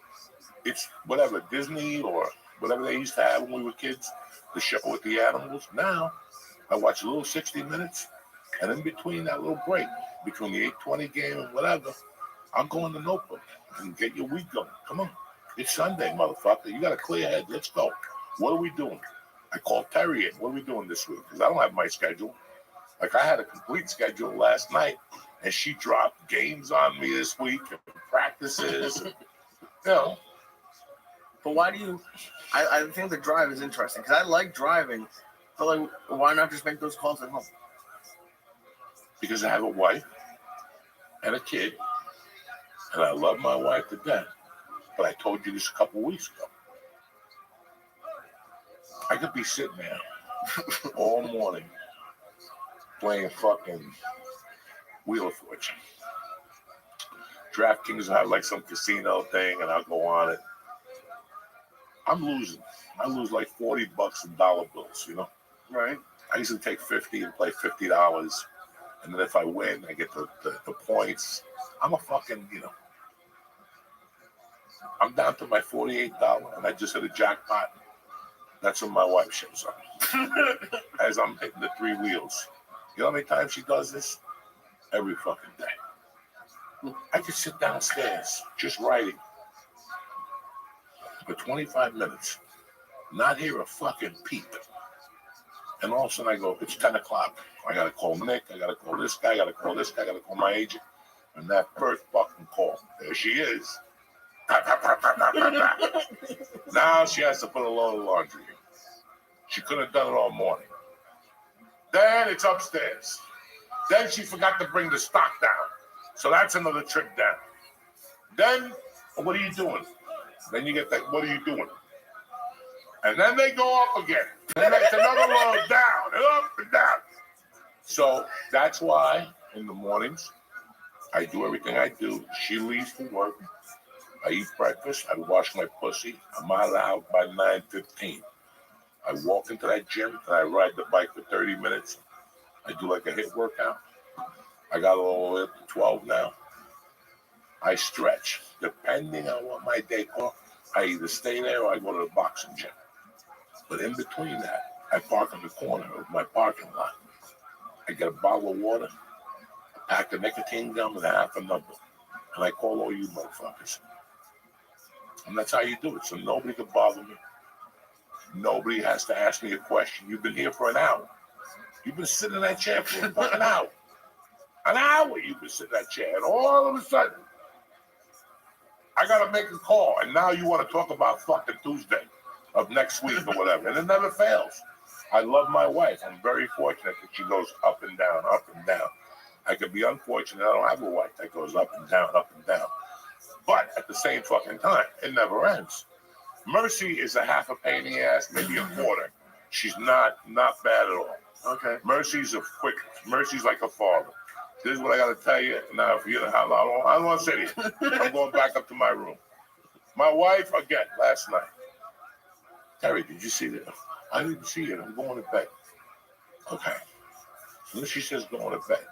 It's whatever, Disney or whatever they used to have when we were kids, the show with the animals. Now, I watch a little 60 Minutes, and in between that little break, between the 8:20 game and whatever, I'm going to Notebook and get your week going. Come on. It's Sunday, motherfucker. You got a clear head. Let's go. What are we doing? I called Terry in. What are we doing this week? Because I don't have my schedule. Like, I had a complete schedule last night, and she dropped games on me this week and practices. And, you know. But why do you? I think the drive is interesting because I like driving, but like, why not just make those calls at home? Because I have a wife and a kid, and I love my wife to death. But I told you this a couple weeks ago. I could be sitting there all morning playing fucking Wheel of Fortune. DraftKings will have like some casino thing, and I'll go on it. I'm losing. I lose like $40 in dollar bills, you know? Right. I usually take 50 and play $50. And then if I win, I get the points. I'm a fucking, you know. I'm down to my $48, and I just hit a jackpot. That's when my wife shows up. As I'm hitting the 3 wheels. You know how many times she does this? Every fucking day. I could sit downstairs just writing for 25 minutes, not hear a fucking peep. And all of a sudden I go, it's 10 o'clock. I got to call Nick. I got to call this guy. I got to call this guy. I got to call my agent. And that first fucking call, there she is. Now she has to put a load of laundry in. She couldn't have done it all morning. Then it's upstairs. Then she forgot to bring the stock down. So that's another trip down. Then, what are you doing? Then you get that, what are you doing? And then they go up again. And that's another load down and up and down. So that's why in the mornings, I do everything I do. She leaves for work. I eat breakfast. I wash my pussy. I'm out of the house by 9:15. I walk into that gym and I ride the bike for 30 minutes. I do like a HIIT workout. I got all the way up to 12 now. I stretch. Depending on what my day calls, I either stay there or I go to the boxing gym. But in between that, I park in the corner of my parking lot. I get a bottle of water, a pack of nicotine gum, and a half a number. And I call all you motherfuckers. And that's how you do it. So nobody can bother me. Nobody has to ask me a question. You've been here for an hour. You've been sitting in that chair for a fucking hour. An hour you've been sitting in that chair. And all of a sudden, I got to make a call. And now you want to talk about fucking Tuesday of next week or whatever. And it never fails. I love my wife. I'm very fortunate that she goes up and down, up and down. I could be unfortunate I don't have a wife that goes up and down, up and down. But at the same fucking time, it never ends. Mercy is a half a pain in the ass, maybe a quarter. She's not bad at all. Okay. Mercy's like a father. This is what I got to tell you. Now, for you to how long, I don't want to say it. I'm going back up to my room. My wife, again, last night. Terry, did you see that? I didn't see it. I'm going to bed. Okay. So then she says going to bed.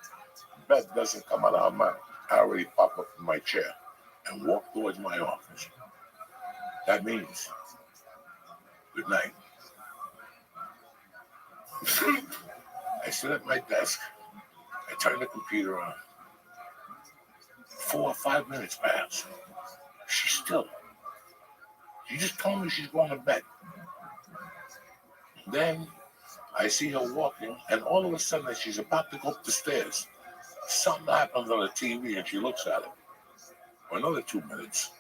Bed doesn't come out of her mouth. I already pop up from my chair and walk towards my office. That means good night. I sit at my desk. I turn the computer on. 4 or 5 minutes pass. She's still. She just told me she's going to bed. Then I see her walking, and all of a sudden, as she's about to go up the stairs, something happens on the TV, and she looks at it for another 2 minutes.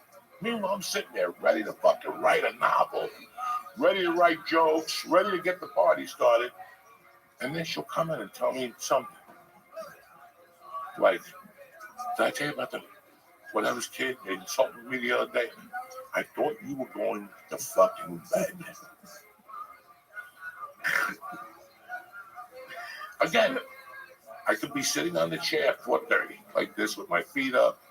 Meanwhile, I'm sitting there ready to fucking write a novel, ready to write jokes, ready to get the party started. And then she'll come in and tell me something. Like, did I tell you about the whatever's kid they insulted me the other day? I thought you were going to fucking bed. Again, I could be sitting on the chair at 4:30, like this, with my feet up,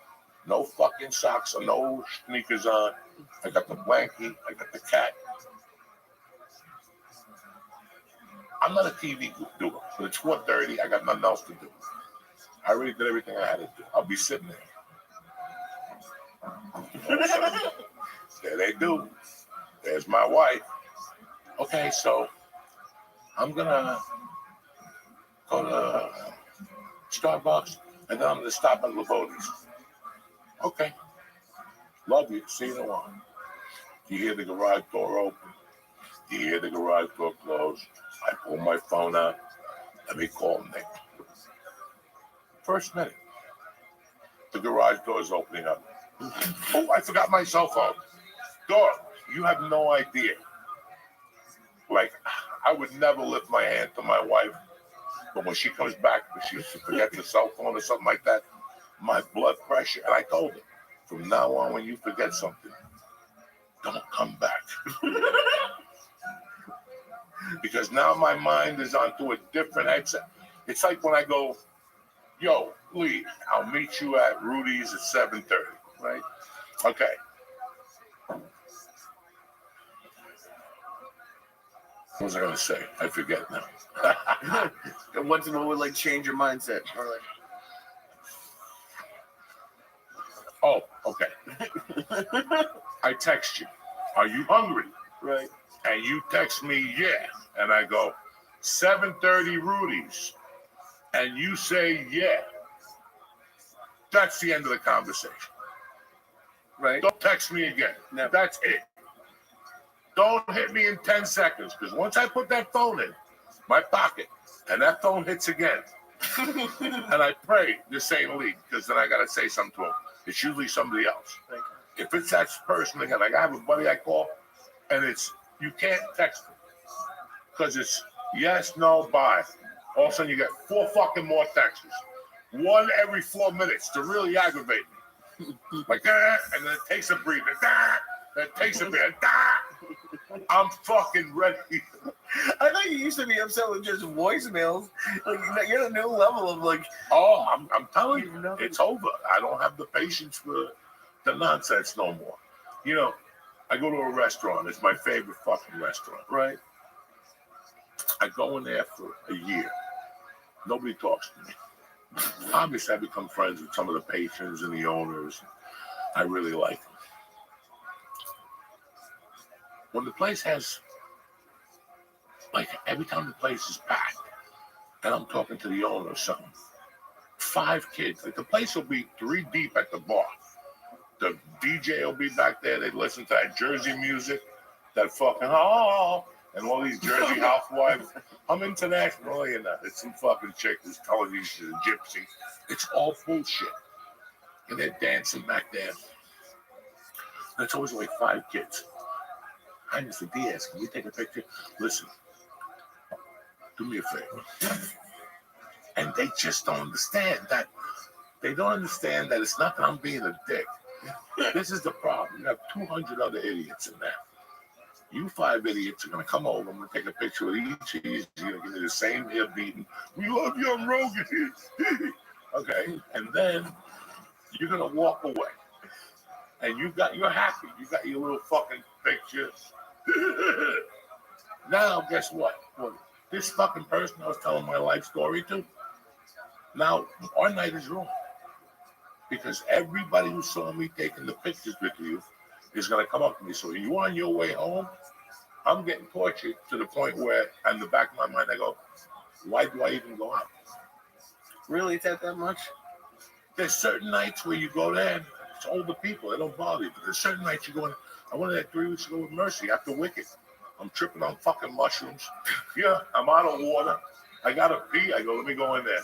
no fucking socks or no sneakers on. I got the blankie, I got the cat. I'm not a TV doer, but it's 4:30, I got nothing else to do. I already did everything I had to do. I'll be sitting there. There they do. There's my wife. Okay, so I'm gonna go to Starbucks and then I'm gonna stop at Lavodi's. Okay. Love you. See you in a while. You hear the garage door open. You hear the garage door close. I pull my phone out. Let me call Nick. First minute. The garage door is opening up. Oh, I forgot my cell phone. Dog, you have no idea. Like, I would never lift my hand to my wife. But when she comes back, she forgets her cell phone or something like that, my blood pressure, and I told her, from now on, when you forget something, don't come back. Because now my mind is onto a different headset. It's like when I go, yo, Lee, I'll meet you at Rudy's at 7:30, right? Okay. What was I going to say? I forget now. Once in a while, would like change your mindset. Or like, oh, okay. I text you. Are you hungry? Right. And you text me, yeah. And I go, 7:30 Rudy's. And you say, yeah. That's the end of the conversation. Right. Don't text me again. No. That's it. Don't hit me in 10 seconds, because once I put that phone in my pocket and that phone hits again, and I pray this ain't Lee, because then I got to say something to him. It's usually somebody else. If it's that person again, like I have a buddy I call, and it's, you can't text him, because it's yes, no, bye. All of a sudden you get 4 fucking more texts. One every 4 minutes to really aggravate me. Like that, and then it takes a breather. Then it takes a breather. I'm fucking ready. I thought you used to be upset with just voicemails. Like you're at a new level of like. Oh, I'm telling you, it's over. I don't have the patience for the nonsense no more. You know, I go to a restaurant. It's my favorite fucking restaurant. Right. I go in there for a year. Nobody talks to me. Obviously, I become friends with some of the patrons and the owners. I really like them. When the place has, like, every time the place is packed, and I'm talking to the owner or something, 5 kids, like, the place will be 3 deep at the bar. The DJ will be back there. They listen to that Jersey music, that fucking, oh, and all these Jersey housewives. I'm international, you know. It's some fucking chick who's telling you she's a gypsy. It's all bullshit. And they're dancing back there. And it's always like 5 kids. Hi, Mr. Diaz, can you take a picture? Listen, do me a favor. And they just don't understand that. They don't understand that it's not that I'm being a dick. This is the problem. You have 200 other idiots in there. You 5 idiots are going to come over. I'm going to take a picture with each of you. You're going to give me the same ear beating. We love you, I'm Rogan. Okay. And then you're going to walk away. And you're happy. You got your little fucking picture. Now, guess what? This fucking person I was telling my life story to, now our night is ruined. Because everybody who saw me taking the pictures with you is going to come up to me. So you on your way home, I'm getting tortured to the point where, in the back of my mind, I go, why do I even go out? Really, it's that much? There's certain nights where you go there, and it's older people, they don't bother you. But there's certain nights you go in. I went there 3 weeks ago with Mercy after Wicked. I'm tripping on fucking mushrooms. Yeah, I'm out of water. I got to pee. I go, let me go in there.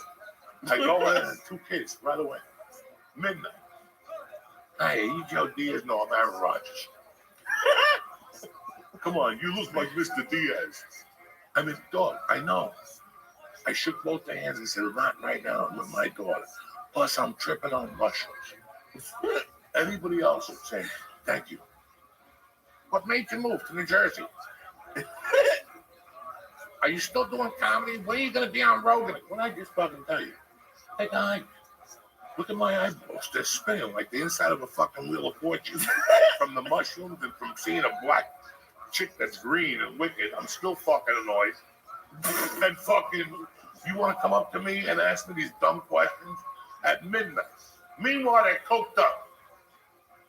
I go in, and 2 kids right away. Midnight. Hey, you Joe Diaz? No, I'm Aaron Rodgers. Come on, you look like Mr. Diaz. I mean, dog, I know. I shook both their hands and said, not right now, I'm with my daughter. Plus, I'm tripping on mushrooms. Everybody else is saying, thank you. What made you move to New Jersey? Are you still doing comedy? When are you going to be on Rogan? What did I just fucking tell you? Hey, guy. Look at my eyeballs. They're spinning like the inside of a fucking Wheel of Fortune. From the mushrooms and from seeing a black chick that's green and wicked, I'm still fucking annoyed. And fucking, you want to come up to me and ask me these dumb questions at midnight. Meanwhile, they're coked up.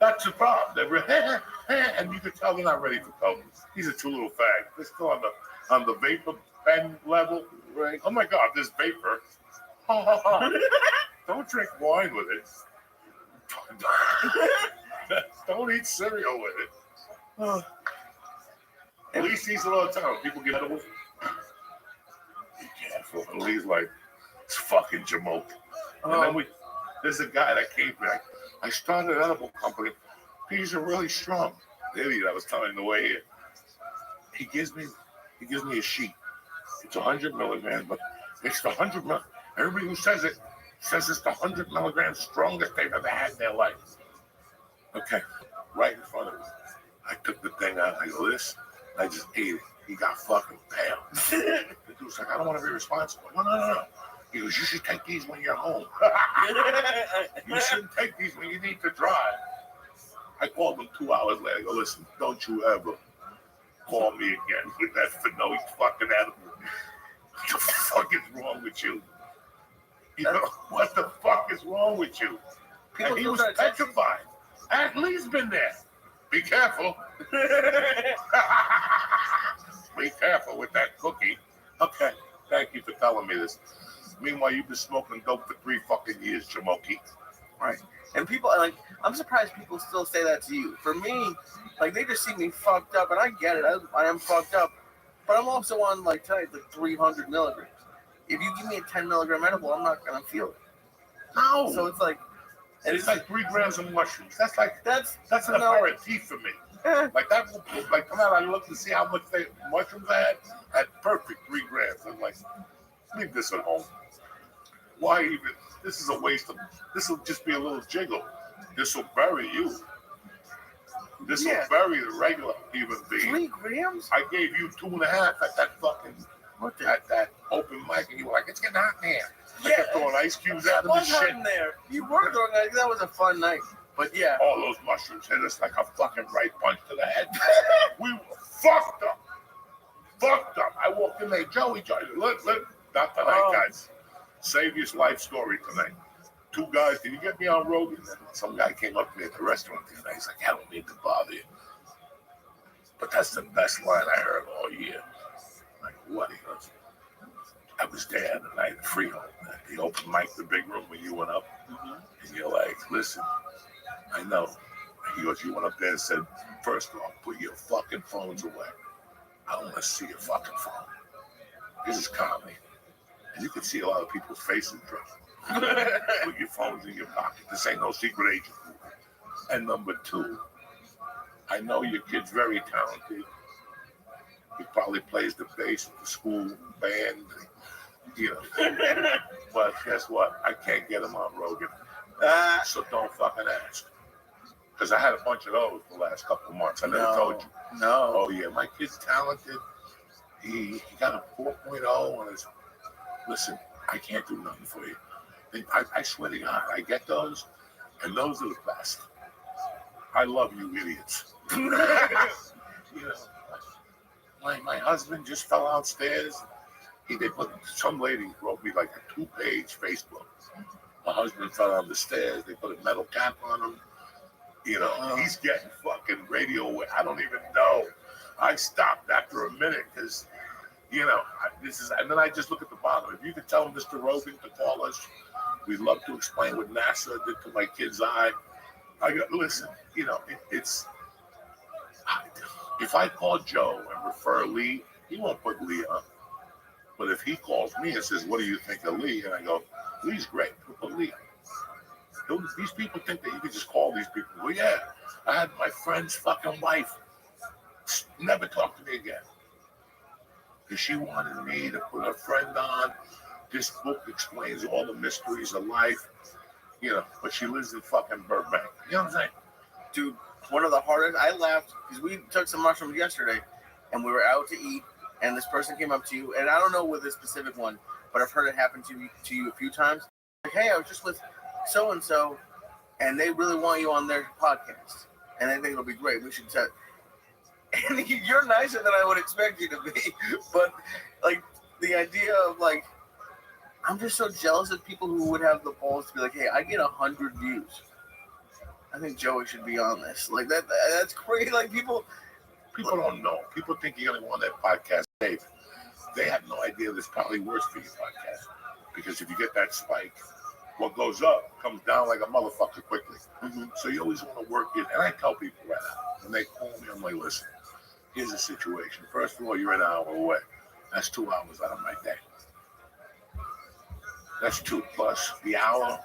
That's the problem. They're and you can tell they're not ready for coke. These are 2 little fags. They're still on the vapor pen level. Right. Oh my God, this vapor. Don't drink wine with it. Don't eat cereal with it. At least he's a little time. People get edibles. Be careful. At least like it's fucking Jamoke. And then there's a guy that came back. I started an edible company. These are really strong. The idiot I was telling the way here. He gives me a sheet. It's 100 milligrams, but it's the 100 milligrams. Everybody who says it says it's the 100 milligrams strongest they've ever had in their life. Okay, right in front of me. I took the thing out. I go, this. I just ate it. He got fucking pale. The dude's like, I don't want to be responsible. No. He goes, you should take these when you're home. You shouldn't take these when you need to drive. I called him 2 hours later. I go, listen, don't you ever call me again with that Finoy fucking animal. What the fuck is wrong with you? You know, what the fuck is wrong with you? And he was petrified. At least been there. Be careful. Be careful with that cookie. Okay, thank you for telling me this. Meanwhile, you've been smoking dope for 3 fucking years, Jamoki. Right. And people I'm surprised people still say that to you. For me, like they just see me fucked up, and I get it. I am fucked up, but I'm also on like tonight 300 milligrams. If you give me a 10 milligram edible, I'm not gonna feel it. No. So it's like, and it's like 3 grams of mushrooms. That's an no. aperitif for me. Like that, like come out. I look to see how much mushrooms I had. At perfect 3 grams. I'm like, leave this at home. Why even? This is a waste of. This will just be a little jiggle. This will bury you. This will bury the regular human being. 3 grams? I gave you 2.5 at that fucking at that open mic, and you were like, "It's getting hot in there." I kept throwing ice cubes at him and shit. In there. You were throwing that was a fun night. But yeah. All those mushrooms hit us like a fucking right punch to the head. We were fucked up. Fucked up. I walked in there, Joey, look, not tonight, guys. Save your life story tonight. 2 guys, did you get me on Rogan? And some guy came up to me at the restaurant the other night. He's like, I don't mean to bother you, but that's the best line I heard all year. I'm like, what? He goes, I was there the night at Freehold, at the open mic, the big room where you went up. And you're like, listen, I know. He goes, you went up there and said, first off, put your fucking phones away. I don't want to see your fucking phone. This is comedy. And you can see a lot of people's faces drop. Put your phones in your pocket. This ain't no secret agent movie. And number 2, I know your kid's very talented. He probably plays the bass at the school band, you know. But guess what? I can't get him on Rogan. So don't fucking ask. Because I had a bunch of those the last couple of months. I never told you. No. Oh, yeah, my kid's talented. He got a 4.0 on his... Listen, I can't do nothing for you. I swear to God, I get those, and those are the best. I love you idiots. You know, my husband just fell downstairs. Some lady wrote me like a 2-page Facebook. My husband fell down the stairs. They put a metal cap on him. You know, he's getting fucking radio. I don't even know. I stopped after a minute because, you know, and then I just look at the bottom. If you could tell Mr. Rogan to call us, we'd love to explain what NASA did to my kid's eye. Listen, you know, if I call Joe and refer Lee, he won't put Lee on. But if he calls me and says, what do you think of Lee? And I go, Lee's great. We'll put Lee on. These people think that you can just call these people. Well, yeah, I had my friend's fucking wife never talk to me again. Because she wanted me to put a friend on. This book explains all the mysteries of life. You know, but she lives in fucking Burbank. You know what I'm saying? Dude, one of the hardest, I laughed because we took some mushrooms yesterday and we were out to eat and this person came up to you, and I don't know with this specific one, but I've heard it happen to you a few times. Like, hey, I was just with so-and-so and they really want you on their podcast and they think it'll be great. We should set. And you're nicer than I would expect you to be, but like the idea of like, I'm just so jealous of people who would have the balls to be like, hey, I get 100 views. I think Joey should be on this. Like that's crazy. Like people don't know. People think you're gonna go on that podcast, Dave. They have no idea there's probably worse for your podcast. Because if you get that spike, what goes up comes down like a motherfucker quickly. So you always want to work it. And I tell people right now, when they call me, I'm like, listen, here's the situation. First of all, you're an hour away. That's 2 hours out of my day. That's 2 plus the hour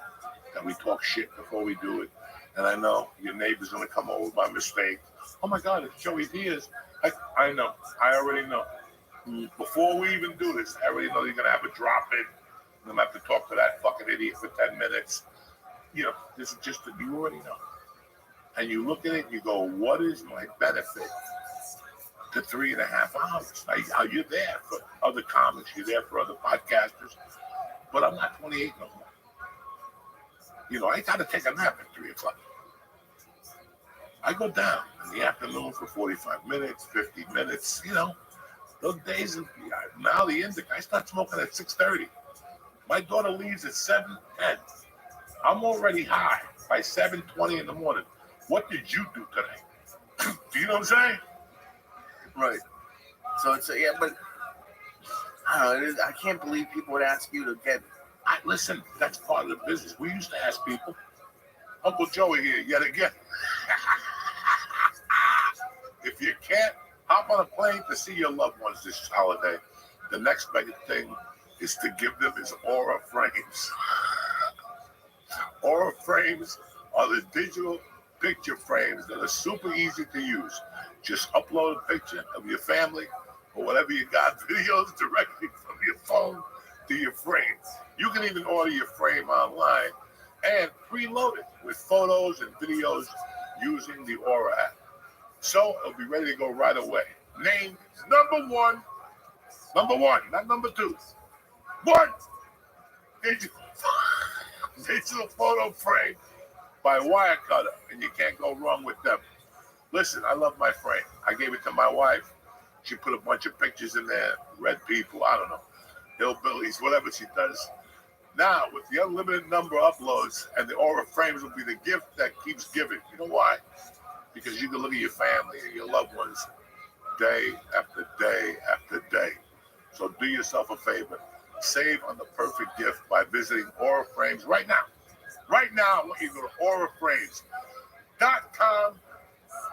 that we talk shit before we do it. And I know your neighbor's going to come over by mistake. Oh my God, it's Joey Diaz. I know. I already know. Before we even do this, I already know you're going to have a drop in. I'm going to have to talk to that fucking idiot for 10 minutes. You know, this is just that you already know. And you look at it and you go, what is my benefit to 3.5 hours? Now, you're there for other comics. You're there for other podcasters. But I'm not 28 no more. You know, I got to take a nap at 3 o'clock. I go down in the afternoon for 45 minutes, 50 minutes, you know. Those days, now the indica, I start smoking at 6:30. My daughter leaves at 7:10. I'm already high by 7:20 in the morning. What did you do today? Do you know what I'm saying? Right. So it's but I don't know. I can't believe people would ask you to get. Listen, that's part of the business. We used to ask people. Uncle Joey here yet again. If you can't hop on a plane to see your loved ones this holiday, the next big thing is to give them his Aura frames. Aura frames are the digital picture frames that are super easy to use. Just upload a picture of your family or whatever you got, videos directly from your phone to your frames. You can even order your frame online and preload it with photos and videos using the Aura app. So it'll be ready to go right away. Name number one, not number two. One digital photo frame by Wirecutter, and you can't go wrong with them. Listen, I love my frame. I gave it to my wife. She put a bunch of pictures in there, red people, I don't know, hillbillies, whatever she does. Now, with the unlimited number of uploads and the Aura frames will be the gift that keeps giving. You know why? Because you can look at your family and your loved ones day after day after day. So do yourself a favor. Save on the perfect gift by visiting Aura Frames right now. Right now, I want you to go to auraframes.com.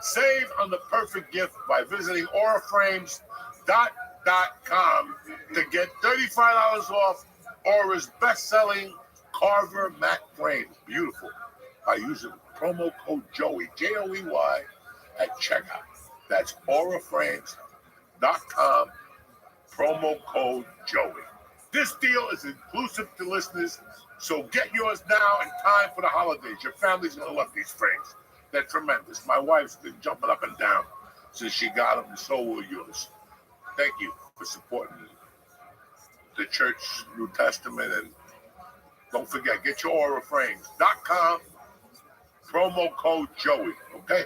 Save on the perfect gift by visiting auraframes.com to get $35 off Aura's best-selling Carver matte frame. Beautiful. By using promo code Joey, Joey, at checkout. That's auraframes.com, promo code Joey. This deal is inclusive to listeners, so get yours now in time for the holidays. Your family's going to love these frames. They're tremendous. My wife's been jumping up and down since she got them, and so will yours. Thank you for supporting the Church New Testament, and don't forget, get your auraframes.com, promo code Joey, okay?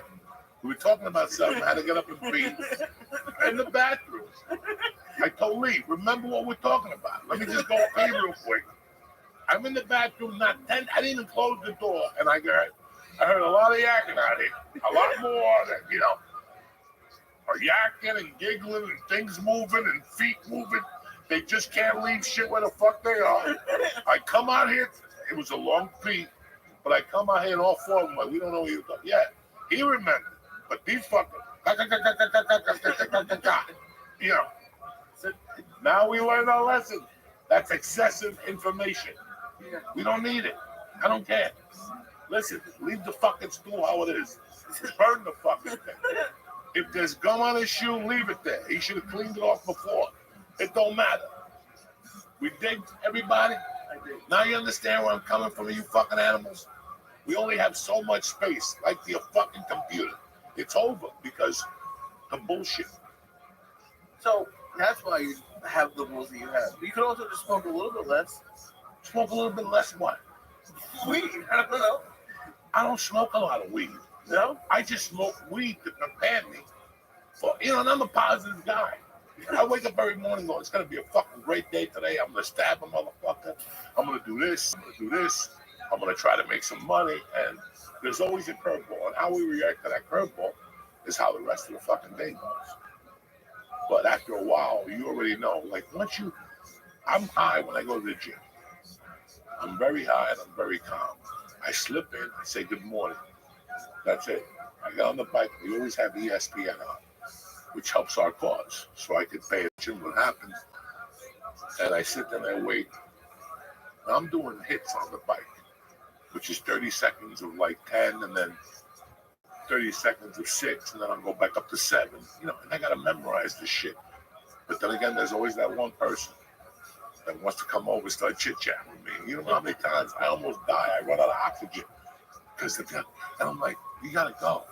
We were talking about something, I had to get up and pee in the bathrooms. I told Lee, remember what we're talking about. Let me just go pee real quick. I'm in the bathroom, I didn't even close the door, and I heard a lot of yakking out here. A lot more that, are yakking and giggling and things moving and feet moving. They just can't leave shit where the fuck they are. I come out here, it was a long pee, but I come out here and all four of them, like, we don't know what you're talking. Yeah, he remembered. But these fuckers, now we learn our lesson. That's excessive information. We don't need it. I don't care. Listen, leave the fucking stool how it is. Burn the fucking thing. If there's gum on his shoe, leave it there. He should have cleaned it off before. It don't matter. We dig, everybody? Now you understand where I'm coming from, you fucking animals? We only have so much space, like your fucking computer. It's over because of bullshit. So that's why you have the rules that you have. You could also just smoke a little bit less. Smoke a little bit less what? Weed. I don't know. I don't smoke a lot of weed. No? I just smoke weed to prepare me for, and I'm a positive guy. I wake up every morning going, it's going to be a fucking great day today. I'm going to stab a motherfucker. I'm going to do this. I'm going to do this. I'm going to try to make some money. And there's always a curveball. And how we react to that curveball is how the rest of the fucking day goes. But after a while, you already know. Like, I'm high when I go to the gym. I'm very high and I'm very calm. I slip in, I say good morning. That's it. I get on the bike. We always have ESPN on, which helps our cause. So I can pay attention to what happens. And I sit there and I wait. And I'm doing hits on the bike, which is 30 seconds of like 10 and then 30 seconds of 6. And then I'll go back up to 7. And I got to memorize this shit. But then again, there's always that one person that wants to come over and start chit-chatting with me. You know how many times I almost die? I run out of oxygen. And I'm like, you got to go.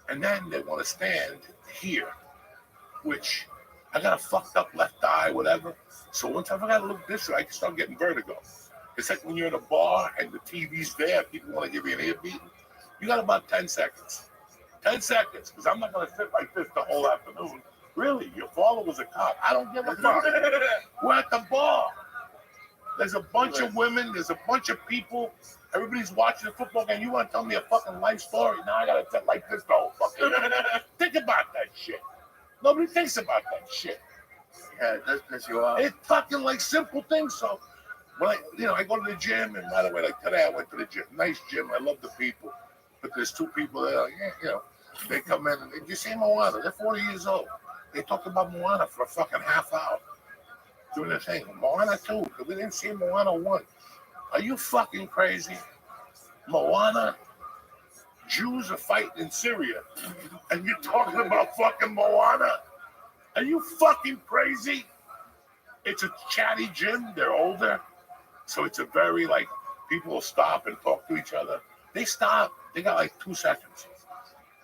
And then they want to stand here, which I got a fucked up left eye, whatever. So once I got to look this way, I can start getting vertigo. It's like when you're in a bar and the TV's there, people want to give you an ear beating. You got about 10 seconds. 10 seconds, because I'm not going to sit like this the whole afternoon. Really, your father was a cop. I don't give a fuck. We're at the bar. There's a bunch of women. There's a bunch of people. Everybody's watching a football game. You want to tell me a fucking life story? Now I got to sit like this the whole fucking Think about that shit. Nobody thinks about that shit. Yeah, it does piss you off. It's fucking like simple things. So when I go to the gym, and by the way, like today I went to the gym. Nice gym. I love the people. But there's two people there, they come in and you see Moana. They're 40 years old. They talked about Moana for a fucking half hour. Doing the thing. Moana 2, because we didn't see Moana 1. Are you fucking crazy? Moana? Jews are fighting in Syria. And you're talking about fucking Moana? Are you fucking crazy? It's a chatty gym. They're older. So it's a very, people will stop and talk to each other. They stop. They got 2 seconds.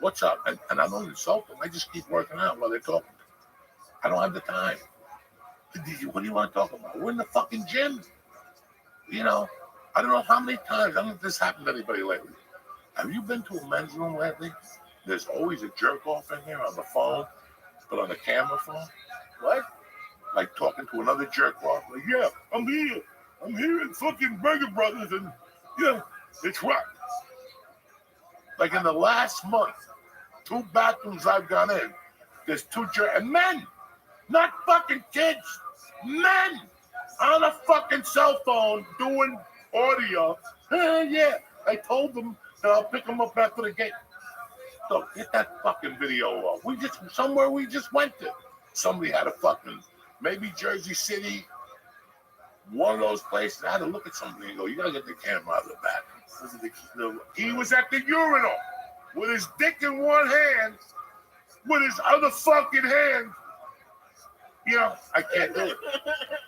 What's up? And I don't insult them. I just keep working out while they're talking. I don't have the time. What do you want to talk about? We're in the fucking gym. I don't know how many times. I don't know if this happened to anybody lately. Have you been to a men's room lately? There's always a jerk off in there on the phone, but on the camera phone. What? Like talking to another jerk off. Like, yeah, I'm here. I'm here at fucking Burger Brothers, and it's right. Like in the last month, 2 bathrooms I've gone in, there's 2 jerk and men. Not fucking kids, men on a fucking cell phone doing audio. Yeah, I told them that I'll pick them up after the game. So get that fucking video off. We just went to. Somebody had a fucking, maybe Jersey City, one of those places. I had to look at somebody and go, you gotta get the camera out of the back. He was at the urinal with his dick in one hand, with his other fucking hand. I can't do it.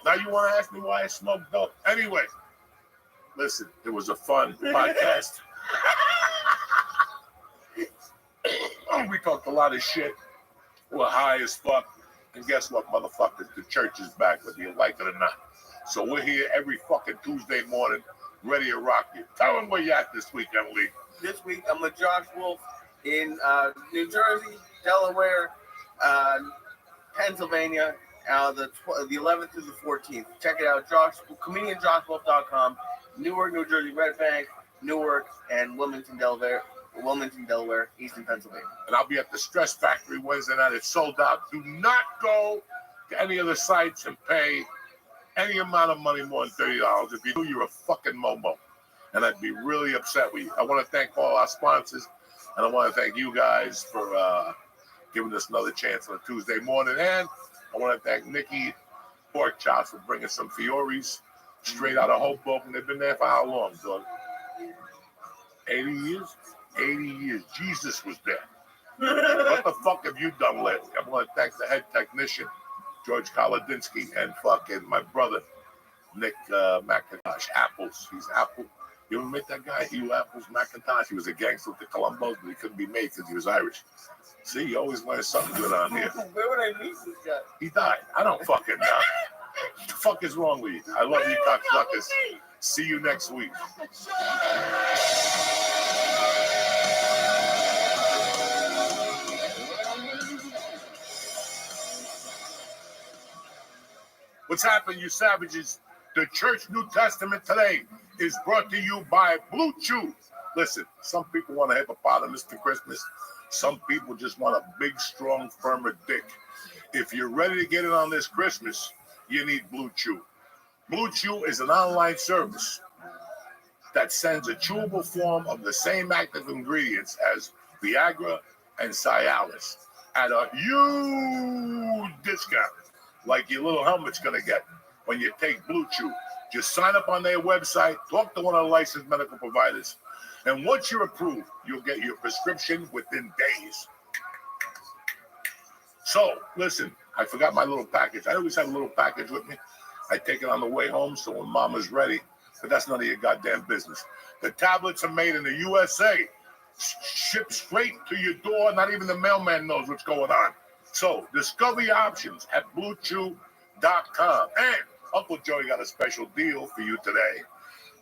Now you want to ask me why I smoke dope? Anyway, listen, it was a fun podcast. We talked a lot of shit. We're high as fuck. And guess what, motherfuckers? The church is back, whether you like it or not. So we're here every fucking Tuesday morning, ready to rock you. Tell them where you at this week, Emily. This week, I'm with Josh Wolf in New Jersey, Delaware, Pennsylvania, the 11th through the 14th. Check it out, comedianjoshwolf.com, Newark, New Jersey, Red Bank, Newark, and Wilmington, Delaware, Eastern Pennsylvania. And I'll be at the Stress Factory Wednesday night. It's sold out. Do not go to any other sites and pay any amount of money more than $30. If you do, you're a fucking Momo. And I'd be really upset with you. I want to thank all our sponsors, and I want to thank you guys for giving us another chance on a Tuesday morning. And I want to thank Nikki Pork Chops for bringing some Fioris straight out of Hoboken. They've been there for how long, Doug? 80 years? 80 years. Jesus was there. What the fuck have you done lately? I want to thank the head technician, George Kolodinsky, and fucking my brother, Nick McIntosh. Apples. He's Apple. You ever met that guy, Hugh Apples McIntosh? He was a gangster with the Columbos, but he couldn't be made because he was Irish. See, you always learn something good on here. Where would I meet this guy? He died. I don't fucking know. What the fuck is wrong with you? I love you, cocksuckers. See you next week. What's happening, you savages? The Church New Testament today is brought to you by Blue Chew. Listen, some people want a hippopotamus for Christmas. Some people just want a big, strong, firmer dick. If you're ready to get it on this Christmas, you need Blue Chew. Blue Chew is an online service that sends a chewable form of the same active ingredients as Viagra and Cialis at a huge discount, like your little helmet's going to get when you take Blue Chew. Just sign up on their website, talk to one of the licensed medical providers, and once you're approved, you'll get your prescription within days. So, listen, I forgot my little package. I always have a little package with me. I take it on the way home, so when Mama's ready, but that's none of your goddamn business. The tablets are made in the USA, shipped straight to your door. Not even the mailman knows what's going on. So, discover your options at BlueChew.com. And Uncle Joey got a special deal for you today.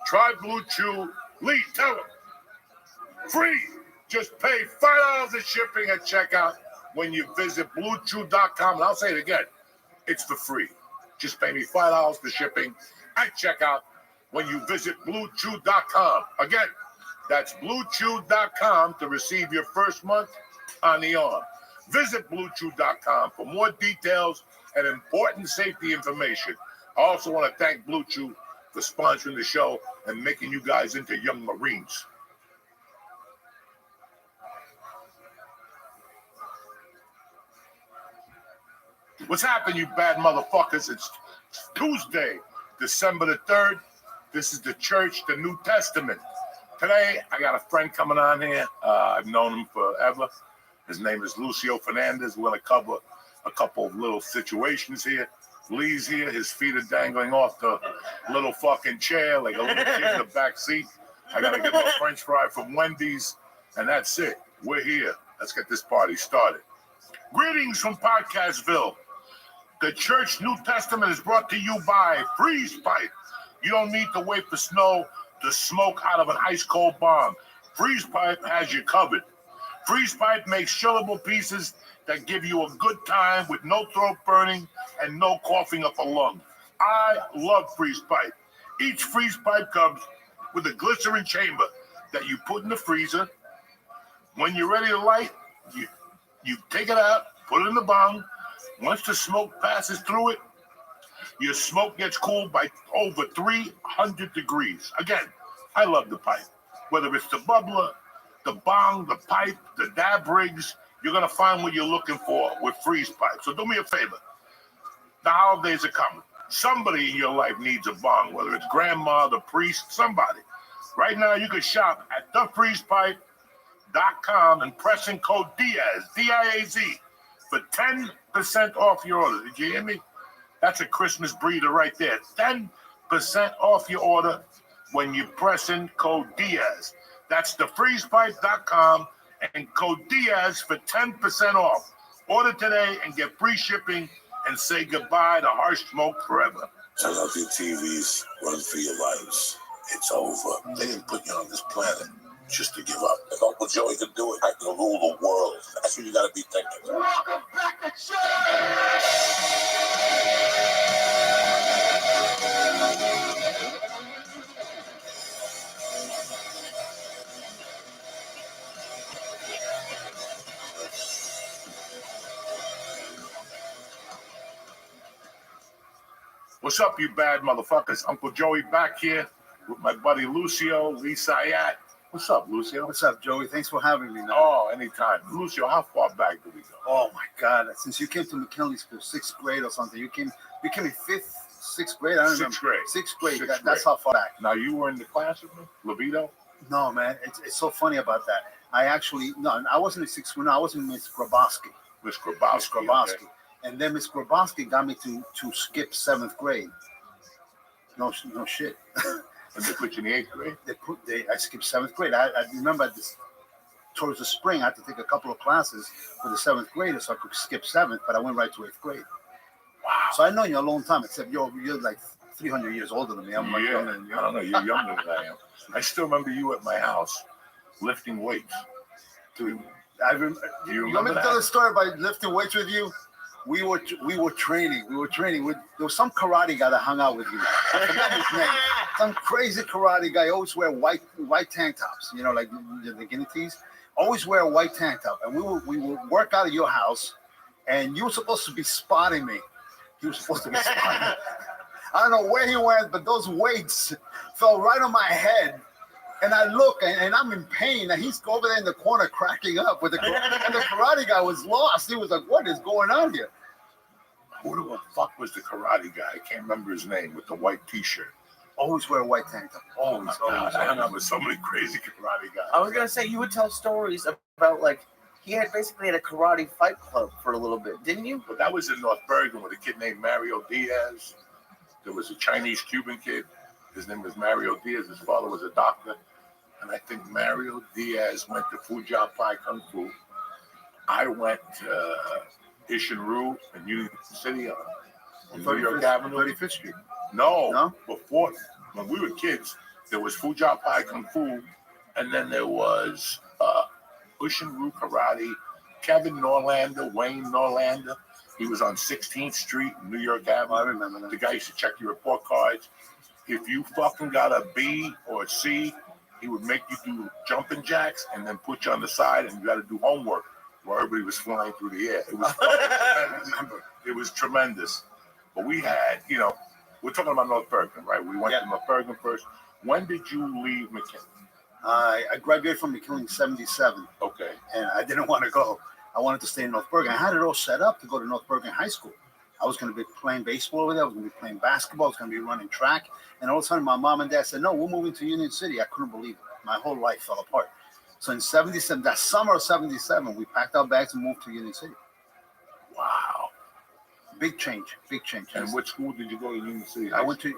Try Blue Chew. Lee, tell him. Free. Just pay $5 of shipping at checkout when you visit BlueChew.com. And I'll say it again. It's for free. Just pay me $5 for shipping at checkout when you visit BlueChew.com. Again, that's BlueChew.com to receive your first month on the arm. Visit BlueChew.com for more details and important safety information. I also want to thank Blue Chew for sponsoring the show and making you guys into young Marines. What's happening, you bad motherfuckers? It's Tuesday, December the 3rd. This is the church, the New Testament. Today, I got a friend coming on here. I've known him forever. His name is Lucio Fernandez. We're going to cover a couple of little situations here. Lee's here. His feet are dangling off the little fucking chair like a little kid in the back seat. I got to get my French fry from Wendy's, and that's it. We're here. Let's get this party started. Greetings from Podcastville. The Church New Testament is brought to you by Freeze Pipe. You don't need to wait for snow to smoke out of an ice-cold bomb. Freeze Pipe has you covered. Freeze Pipe makes chillable pieces that give you a good time with no throat burning and no coughing up a lung. I love Freeze Pipe. Each Freeze Pipe comes with a glycerin chamber that you put in the freezer. When you're ready to light, you take it out, put it in the bong. Once the smoke passes through it, your smoke gets cooled by over 300 degrees. Again, I love the pipe. Whether it's the bubbler, the bong, the pipe, the dab rigs, you're going to find what you're looking for with Freeze Pipe. So do me a favor. The holidays are coming. Somebody in your life needs a bong, whether it's grandma, the priest, somebody. Right now, you can shop at thefreezepipe.com and press in code Diaz, D-I-A-Z, for 10% off your order. Did you hear me? That's a Christmas breather right there. 10% off your order when you press in code Diaz. That's thefreezepipe.com and code Diaz for 10% off. Order today and get free shipping and say goodbye to harsh smoke forever. Turn off your TVs, run for your lives. It's over. They didn't put you on this planet just to give up. If Uncle Joey could do it, I can rule the world. That's what you gotta be thinking. Welcome back to church! What's up, you bad motherfuckers? Uncle Joey back here with my buddy Lucio, Lee Sayat. What's up, Lucio? What's up, Joey? Thanks for having me, man. Oh, anytime. Lucio, how far back do we go? Oh, my God. Since you came to McKinley School, 6th grade or something, you came in 5th, 6th grade? I don't remember. 6th grade. 6th grade. Sixth That's grade. how far back. Now, you were in the class with me, Levito? No, man. It's so funny about that. I wasn't in 6th grade. No, I was in Miss Grabowski. Miss Grabowski. Okay. And then Miss Grabowski got me to skip 7th grade. No shit. And they put you in the 8th grade? I skipped 7th grade. I remember towards the spring, I had to take a couple of classes for the 7th graders so I could skip 7th, but I went right to 8th grade. Wow. So I know you a long time, except you're like 300 years older than me. I'm much younger than you. I don't know. You're younger than I am. I still remember you at my house lifting weights. Dude, you you remember want me to that? tell the story about lifting weights with you? We were training. There was some karate guy that hung out with you. I forgot his name. Some crazy karate guy. Always wear white tank tops. You know, like the guinea tees. Always wear a white tank top. And we would work out of your house, and you were supposed to be spotting me. He was supposed to be spotting me. I don't know where he went, but those weights fell right on my head. And I look, and I'm in pain. And he's over there in the corner cracking up and the karate guy was lost. He was like, "What is going on here?" Who the fuck was the karate guy? I can't remember his name with the white T-shirt. Always wear a white tank top. Always. I hung out with so many crazy karate guys. I was gonna say you would tell stories about like he had basically had a karate fight club for a little bit, didn't you? But that was in North Bergen with a kid named Mario Diaz. There was a Chinese Cuban kid. His name was Mario Diaz. His father was a doctor. And I think Mario Diaz went to Fujian Pai Kung Fu. I went to Ishinru in Union City on New York Avenue. 35th Street. No, before, when we were kids, there was Fujian Pai Kung Fu, and then there was Ishinru Karate, Kevin Norlander, Wayne Norlander. He was on 16th Street, New York Avenue. I remember that. The guy used to check your report cards. If you fucking got a B or a C, he would make you do jumping jacks and then put you on the side, and you got to do homework while everybody was flying through the air. It was tremendous. It was tremendous. But we had, We're talking about North Bergen, right? We went to North Bergen first. When did you leave McKinley? I graduated from McKinley in '77. Okay. And I didn't want to go. I wanted to stay in North Bergen. I had it all set up to go to North Bergen High School. I was going to be playing baseball over there. I was going to be playing basketball. I was going to be running track. And all of a sudden, my mom and dad said, no, we're moving to Union City. I couldn't believe it. My whole life fell apart. So in '77, that summer of '77, we packed our bags and moved to Union City. Wow. Big change. And which school did you go to Union City? I went to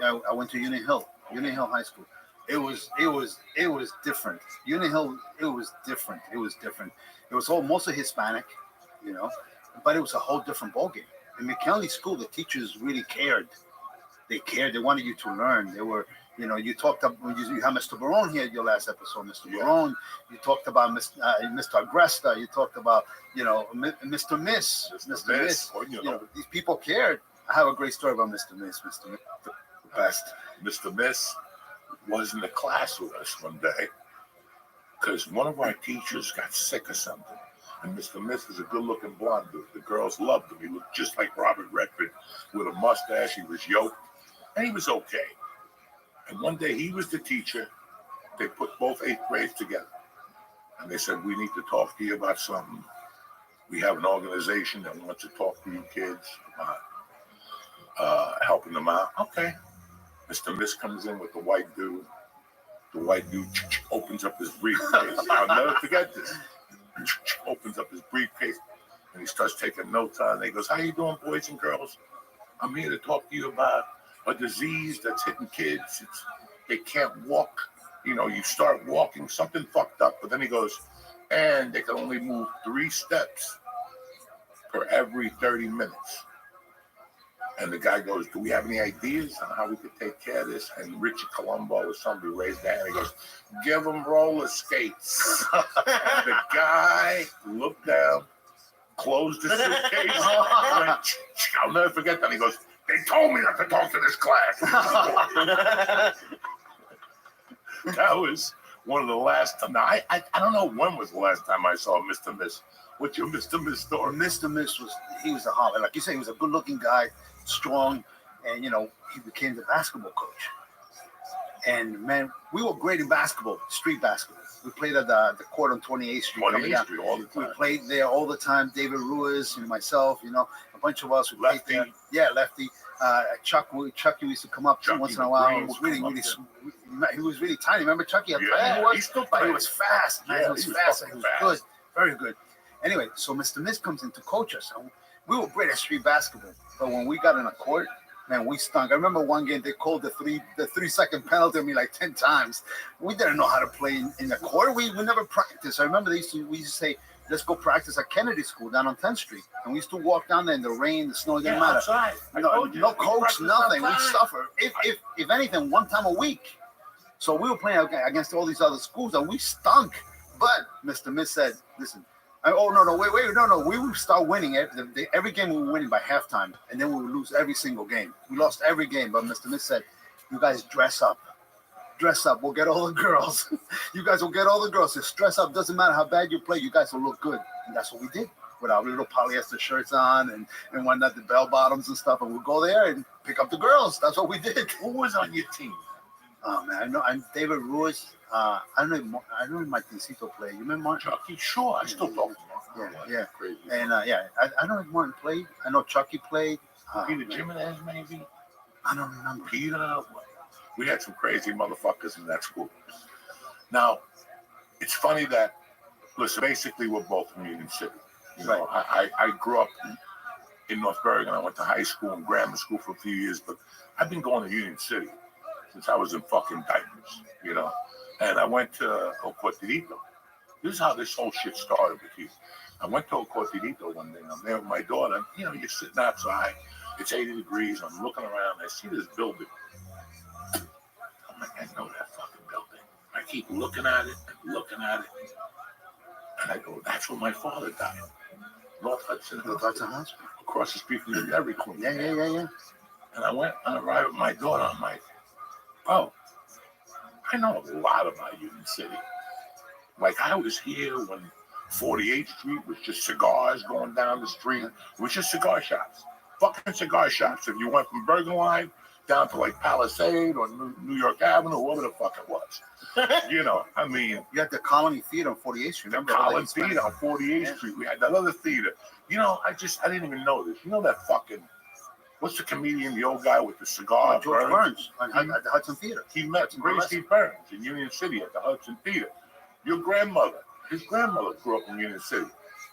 Union Hill High School. It was different. Union Hill, it was different. It was all mostly Hispanic, you know, but it was a whole different ballgame. In McKinley School, the teachers really cared. They cared. They wanted you to learn. They were, you know, you talked about, you had Mr. Barone here at your last episode, Mr. Barone. You talked about Mr. Agresta. You talked about, you know, Mr. Miss. You know, these people cared. I have a great story about Mr. Miss. Mr. Miss, the best. Mr. Miss was in the class with us one day because one of our teachers got sick or something. And Mr. Miss was a good-looking blonde dude. The girls loved him. He looked just like Robert Redford with a mustache. He was yoked, and he was okay. And one day he was the teacher. They put both 8th grades together, and they said, we need to talk to you about something. We have an organization that wants to talk to you kids about helping them out. Okay. Mr. Miss comes in with the white dude. The white dude opens up his briefcase. I'll never forget this. Opens up his briefcase and he starts taking notes on it. He goes, how you doing, boys and girls? I'm here to talk to you about a disease that's hitting kids. They can't walk. You know, you start walking, something fucked up. But then he goes, and they can only move 3 steps per every 30 minutes. And the guy goes, do we have any ideas on how we could take care of this? And Richie Colombo or somebody raised their hand. He goes, give them roller skates. And the guy looked down, closed the suitcase, went, I'll never forget that. He goes, they told me not to talk to this class. That was one of the last times. Now, I don't know when was the last time I saw Mr. Miss. What's your Mr. Miss story? Mr. Miss he was a hot, like you say, he was a good-looking guy, strong, and you know, he became the basketball coach. And man, we were great in basketball, street basketball. We played at the court on 28th Street. 28th Street all the time. We played there all the time. David Ruiz and myself, you know, a bunch of us. We played there. Yeah, Lefty. Chucky used to come up once in a while. He was really tiny. Remember Chucky? How tiny he was? But he was fast. Man. Yeah, he was fast. He was good. Very good. Anyway, so Mr. Miss comes in to coach us. And we were great at street basketball, but when we got in a court, man, we stunk. I remember one game they called the 3-second penalty on me like 10 times. We didn't know how to play in the court. We never practiced. I remember we used to say, let's go practice at Kennedy School down on 10th Street. And we used to walk down there in the rain, the snow, it didn't matter. Outside. No coach, nothing. We suffered. If anything, one time a week. So we were playing against all these other schools and we stunk. But Mr. Miss said, listen, wait, we would start winning every game. We were winning by halftime, and then we would lose every single game. We lost every game, but Mr. Miss said, you guys dress up. We'll get all the girls. You guys will get all the girls. Just dress up. Doesn't matter how bad you play, you guys will look good. And that's what we did with our little polyester shirts on and whatnot, the bell bottoms and stuff. And we'd go there and pick up the girls. That's what we did. Who was on your team? Oh man, I know. I'm David Ruiz. I don't know if Martincito played. You remember Martin? Chucky? Sure, I still talk to him. Yeah. Crazy. And I don't know if Martin played. I know Chucky played. Peter Jimenez, maybe. I don't remember. Peter. We had some crazy motherfuckers in that school. Now, it's funny that, listen, basically we're both from Union City. You know, I grew up in North Bergen. I went to high school and grammar school for a few years, but I've been going to Union City since I was in fucking diapers, you know. And I went to El Cortadito. This is how this whole shit started with you. I went to El Cortadito one day. I'm there with my daughter. You know, you're sitting outside. It's 80 degrees. I'm looking around. I see this building. I'm like, I know that fucking building. I keep looking at it and looking at it. And I go, that's where my father died. North Hudson Hospital. Across the street from the Dairy Queen. Yeah. And I went and arrived with my daughter. I'm like, oh, I know a lot about Union City. Like, I was here when 48th Street was just cigars going down the street. It was just cigar shops. Fucking cigar shops. If you went from Bergen Line down to like Palisade or New York Avenue, or whatever the fuck it was. You know, I mean, You had the Colony Theater on 48th Street. Remember? Collin Theater on 48th Street. We had that other theater. You know, I didn't even know this. You know that fucking, what's the comedian, the old guy with the cigar? George Burns at the Hudson Theater. He met Gracie Burns in Union City at the Hudson Theater. Your grandmother, his grandmother grew up in Union City.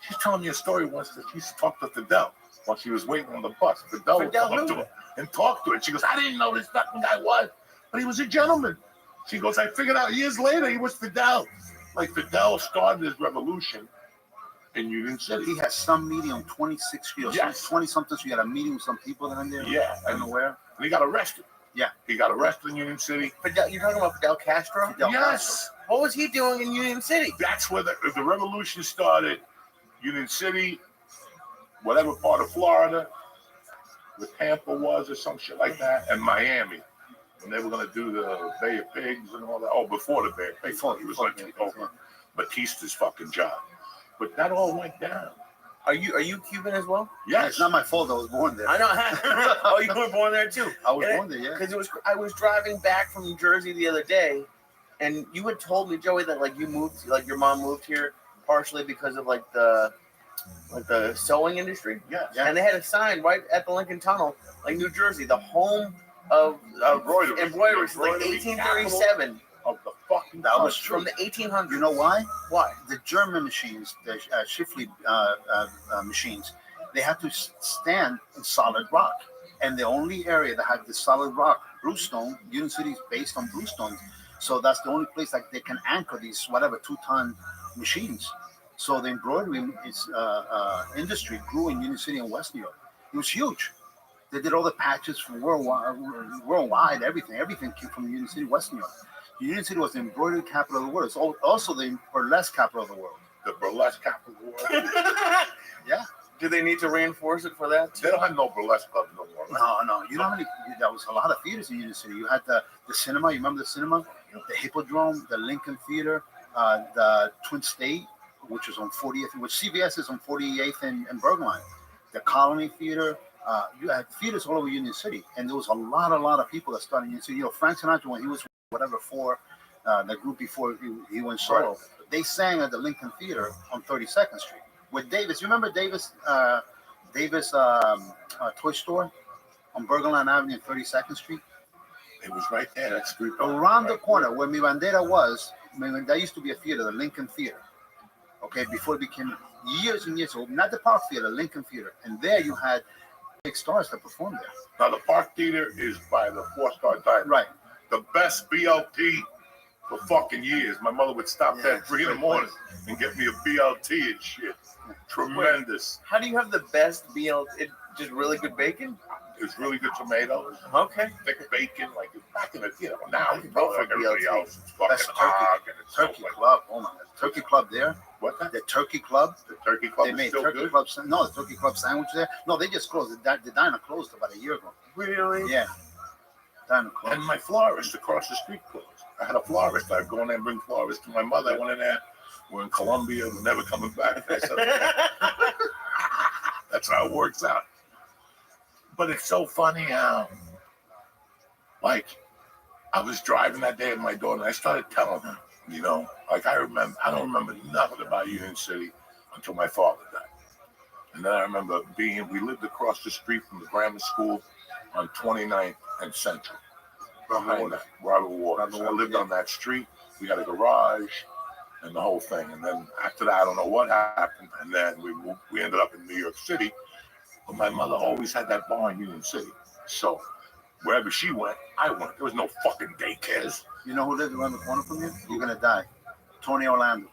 She's telling me a story once that she used to talk to Fidel while she was waiting on the bus. Fidel would come up to her and talk to her. She goes, I didn't know this fucking guy was, but he was a gentleman. She goes, I figured out years later he was Fidel. Like Fidel started his revolution in Union City. He had some meeting on 26th Street or Yes. 20 something. So he had a meeting with some people down there. Yeah. I don't know where. And he got arrested. Yeah. He got arrested in Union City. Fidel, you're talking about Fidel Castro? Fidel Yes. Castro. What was he doing in Union City? That's where the revolution started. Union City, whatever part of Florida, where Tampa was or some shit like that, and Miami. When they were going to do the Bay of Pigs and all that. Oh, before the Bay of Pigs. He was like over Batista's fucking job. But that all went down. Are you Cuban as well? Yes. It's not my fault. I was born there. I know. Oh, you were born there too. I was born there, yeah. Because I was driving back from New Jersey the other day, and you had told me, Joey, that like you moved, like your mom moved here partially because of like the sewing industry. Yes. And they had a sign right at the Lincoln Tunnel, like New Jersey, the home of embroidery, like 1837. Of the fucking That was true. From the 1800s. You know why? Why? The German machines, the Schiffley machines, they had to stand in solid rock. And the only area that had the solid rock, bluestone, Union City is based on bluestone. So that's the only place that they can anchor these, whatever, 2-ton machines. So the embroidery industry grew in Union City and West New York. It was huge. They did all the patches from worldwide, everything came from Union City, West New York. Union City was the embroidery capital of the world. It's also the burlesque capital of the world. The burlesque capital of the world. Yeah. Do they need to reinforce it for that? They don't have no burlesque clubs no more. Right? No. You know how many? There was a lot of theaters in Union City. You had the cinema. You remember the cinema? The Hippodrome, the Lincoln Theater, the Twin State, which was on 40th, which CBS is on 48th and Bergline. The Colony Theater. You had theaters all over Union City, and there was a lot of people that started in Union City. You know, Frank Sinatra, when he was for the group before he went solo, they sang at the Lincoln Theater on 32nd Street with Davis. You remember Davis toy store on Bergline Avenue and 32nd Street? It was right there. That street. Around the corner where Mi Bandera was, that used to be a theater, the Lincoln Theater. Okay, before it became years and years old, not the Park Theater, Lincoln Theater. And there you had big stars that performed there. Now the Park Theater is by the 4-Star Diner. Right. The best BLT for fucking years. My mother would stop there at 3 in the morning and get me a BLT and shit. Tremendous. How do you have the best BLT? Just really good bacon? It's really good tomatoes. Okay. Thick bacon, like back in the now you go like everybody else. It's fucking That's hog and it's Turkey Club. Oh my God. Turkey Club there. What? The Turkey Club. The Turkey Club They is made still Turkey good? Club. No, the Turkey Club sandwich there. No, they just closed. The diner closed about a year ago. Really? Yeah. Diner closed. And my florist across the street closed. I had a florist. I'd go in there and bring flowers to my mother. I went in there. We're in Colombia. We're never coming back. I said, that's how it works out. But it's so funny how, like, I was driving that day with my daughter, and I started telling her, you know, like I don't remember nothing about Union City until my father died. And then I remember we lived across the street from the grammar school on 29th and Central. Behind that, Robert Waters. I lived on that street. We had a garage and the whole thing. And then after that, I don't know what happened. And then we ended up in New York City. But my mother always had that bar in Union City. So wherever she went, I went. There was no fucking daycares. You know who lived around the corner from you? You're gonna die. Tony Orlando.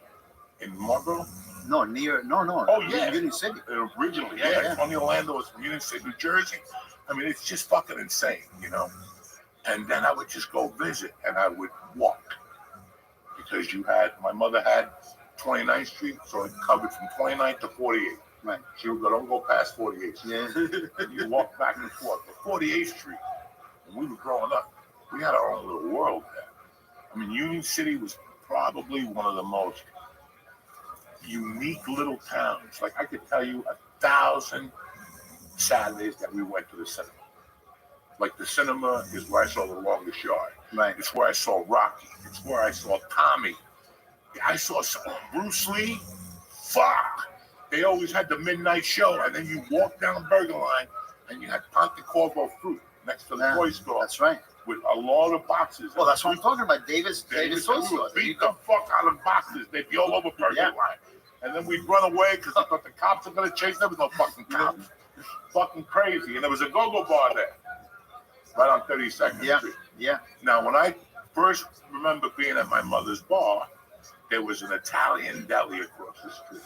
In Marlboro? No. Oh yeah, Union City. Originally, yeah. Tony Orlando was from Union City, New Jersey. I mean, it's just fucking insane, you know. And then I would just go visit, and I would walk because my mother had 29th Street, so it covered from 29th to 48th. Right. She would go, don't go past 48th Street. Yeah. And you walk back and forth. But 48th Street, when we were growing up, we had our own little world there. I mean, Union City was probably one of the most unique little towns. Like I could tell you 1,000 Saturdays that we went to the cinema. Like the cinema is where I saw The Longest Yard. Right. It's where I saw Rocky. It's where I saw Tommy. I saw Bruce Lee. Fuck. They always had the midnight show, and then you walk down Burger Line, and you had Ponte Corvo fruit next to the toy store. That's right. With a lot of boxes. Well, that's what I'm talking about. Davis We toy store. would beat the fuck out of boxes. They'd be all over Burger Line. And then we'd run away because I thought the cops were going to chase. There was no fucking cops. Fucking crazy. And there was a go-go bar there. Right on 32nd Street. Yeah. Now, when I first remember being at my mother's bar, there was an Italian deli across the street.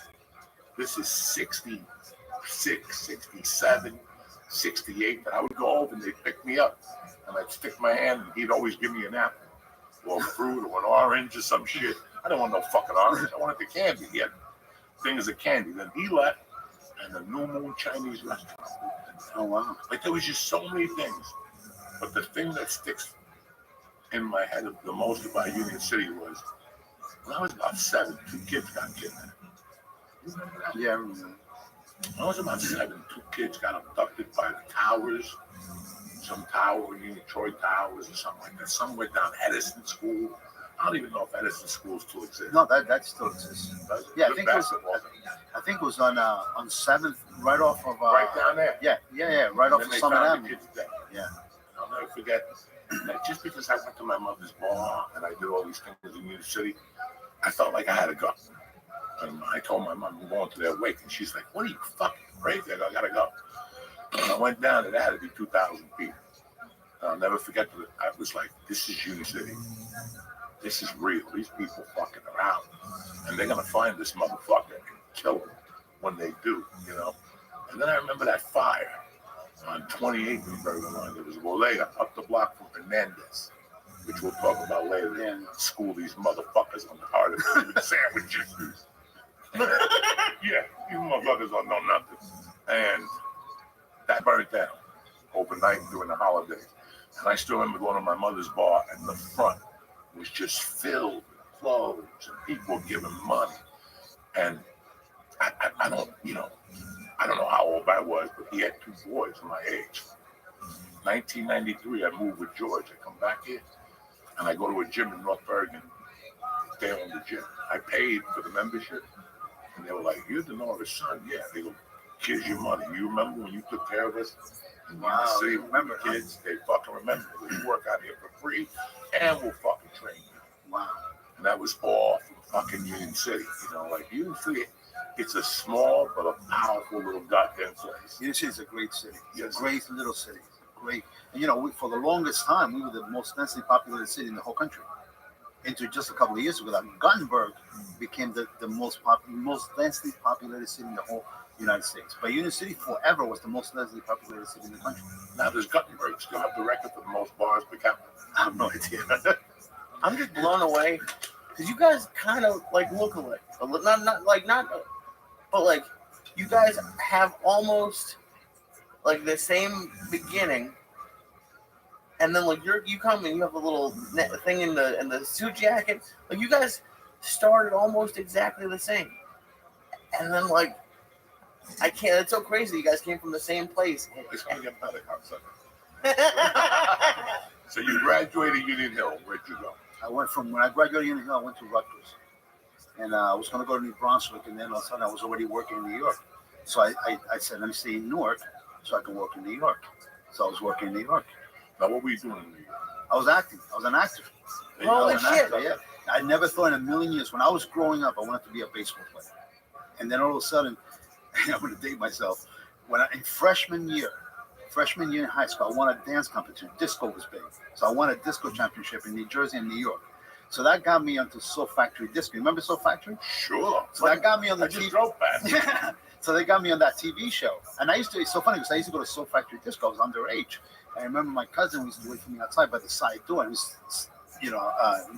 This is 66, 67, 68. And I would go over and they'd pick me up. And I'd stick my hand and he'd always give me an apple or fruit or an orange or some shit. I didn't want no fucking orange. I wanted the candy. He had things of candy. Then he left and the New Moon Chinese restaurant. Oh, wow. Like there was just so many things. But the thing that sticks in my head the most about Union City was when I was about 7, 2 kids got kidnapped. You remember that? Yeah, I remember. When I was about 7, 2 kids got abducted by the towers. Some tower, Troy Towers or something like that. Somewhere down Edison School. I don't even know if Edison School still exists. No, that still exists. Yeah, I think it was on 7th, right off of right down there. Yeah, right off of Summit Avenue. Yeah. I'll never forget that just because I went to my mother's bar and I did all these things in New York City, I felt like I had to go. And I told my mom, I'm going to their wake. And she's like, what are you fucking crazy? I gotta go. And I went down and it had to be 2,000 people. And I'll never forget that I was like, this is Union City. This is real. These people fucking around. And they're gonna find this motherfucker and kill him when they do, you know. And then I remember that fire on 28th and Burger Line. There was a bodega up the block from Hernandez, which we'll talk about later. And school these motherfuckers on the heart of the sandwiches. Yeah, these motherfuckers don't know nothing. And that burnt down overnight during the holidays. And I still remember going to my mother's bar and the front was just filled with clothes and people giving money. And I don't, I don't know how old I was, but he had 2 boys my age. 1993, I moved with George. I come back here and I go to a gym in North Bergen. They own the gym. I paid for the membership. And they were like, you're the Norris son? Yeah. They go, here's your money. You remember when you took care of us? Wow, city, remember kids? They fucking remember. We work out here for free and we'll fucking train you. Wow. And that was all from fucking Union City. Like Union City, it's a small but a powerful little goddamn place. Union City is a great city. It's a great little city. Great. And for the longest time, we were the most densely populated city in the whole country. Until just a couple of years ago, that Gothenburg became the most densely populated city in the whole United States. But Union City forever was the most densely populated city in the country. Now, does Gothenburg still have the record for the most bars per capita? I have no idea. I'm just blown away because you guys kind of like look alike. But like you guys have almost like the same beginning. And then like you come and you have a little thing in the suit jacket. Like you guys started almost exactly the same. And then like I can't. It's so crazy. You guys came from the same place. It's gonna get better, So you graduated Union Hill. Where'd you go? When I graduated Union Hill, I went to Rutgers, and I was going to go to New Brunswick, and then all of a sudden I was already working in New York. So I said, let me stay in Newark so I can work in New York. So I was working in New York. Now, what were you doing in New York? I was acting. I was an actor. Holy shit! Yeah. I never thought in a million years, when I was growing up, I wanted to be a baseball player. And then all of a sudden, I'm going to date myself. In freshman year in high school, I won a dance competition. Disco was big. So I won a disco championship in New Jersey and New York. So that got me onto Soul Factory Disco. You remember Soul Factory? Sure. So that got me on the TV. Drove past. Yeah. So they got me on that TV show. And it's so funny because I used to go to Soul Factory Disco. I was underage. I remember my cousin used to wait for me outside by the side door and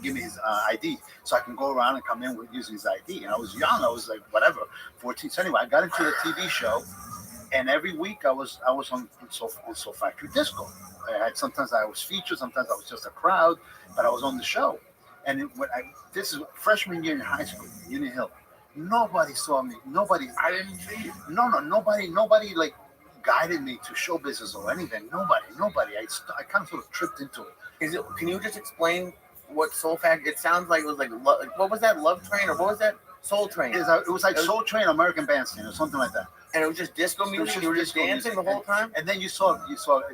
give me his ID so I can go around and come in with using his ID. And I was young. I was like, whatever, 14. So anyway, I got into the TV show. And every week I was on Soul Factory Disco. Sometimes I was featured, sometimes I was just a crowd, but I was on the show. And this is freshman year in high school, Union Hill. Nobody saw me. Nobody. I didn't see you. No. Nobody like guided me to show business or anything. Nobody. I kind of sort of tripped into it. Can you just explain what Soul Factory? It sounds like it was like what was that, Love Train, or what was that, Soul Train? It was like Soul Train American Bandstand or something like that. And it was just disco music. You were just dancing the whole time. And then you saw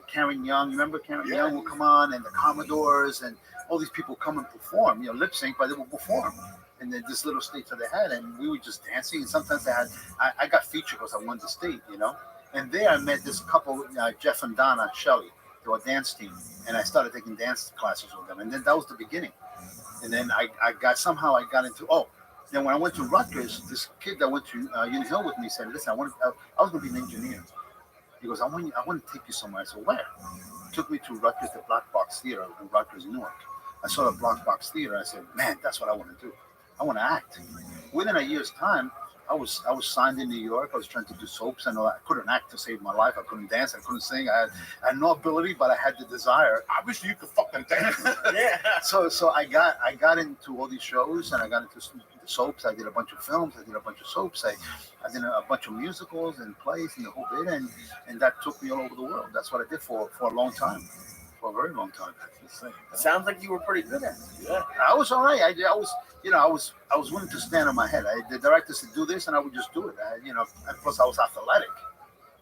Karen Young. You remember Karen Young would come on, and the Commodores, and all these people come and perform. You know, lip sync, but they would perform. And then this little stage that they had, and we were just dancing. And sometimes I got featured because I won the state, you know. And there I met this couple, Jeff and Donna Shelley. They were a dance team, and I started taking dance classes with them. And then that was the beginning. And then I got into Then when I went to Rutgers, this kid that went to Union Hill with me said, "Listen, I was going to be an engineer." He goes, "I want to take you somewhere." I said, "Where?" He took me to Rutgers, the Black Box Theater in Rutgers, Newark. I saw the Black Box Theater. I said, "Man, that's what I want to do. I want to act." Within a year's time, I was signed in New York. I was trying to do soaps and all that. I couldn't act to save my life. I couldn't dance. I couldn't sing. I had no ability, but I had the desire. Obviously, you could fucking dance. Yeah. So I got into all these shows, and I got into soaps. I did a bunch of films. I did a bunch of soaps. I did a bunch of musicals and plays and the whole bit, and that took me all over the world. That's what I did for a long time, for a very long time. It sounds like you were pretty good at it. Yeah, I was all right. I was willing to stand on my head. The director said do this, and I would just do it. And plus I was athletic.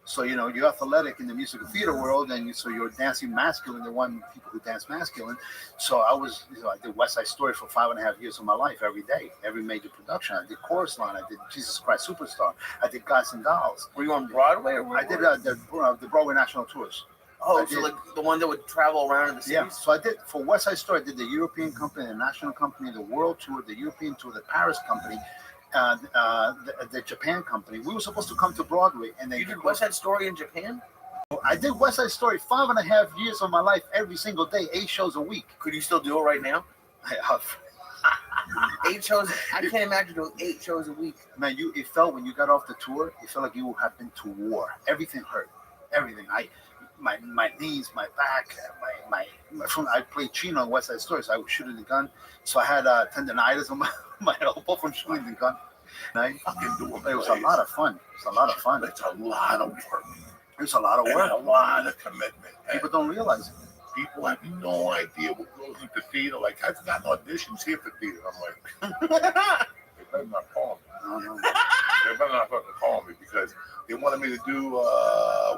So you're athletic in the musical theater world, and so you're dancing masculine. They want people who dance masculine. So I did West Side Story for 5.5 years of my life, every day, every major production. I did Chorus Line. I did Jesus Christ Superstar. I did Guys and Dolls. Were you on Broadway? Or I did the Broadway National Tours. Oh, so like the one that would travel around in the cities? Yeah, so I did, for West Side Story, I did the European company, the national company, the world tour, the European tour, the Paris company, the Japan company. We were supposed to come to Broadway. And you did West Side Story in Japan? I did West Side Story 5.5 years of my life, every single day, 8 shows a week. Could you still do it right now? I have. 8 shows. I can't imagine doing 8 shows a week. Man, it felt when you got off the tour, it felt like you had been to war. Everything hurt. Everything. My knees, my back, I played Chino on West Side Story, so I was shooting the gun. So I had tendonitis on my elbow from shooting the gun. And it was a lot of fun. It's a lot of fun. It's a lot of work. It's a lot of work. And a lot of commitment. People don't realize it. People have no idea what goes into theater. Like, I've got auditions here for theater. I'm like, they better not call me. No. They better not fucking call me because they wanted me to do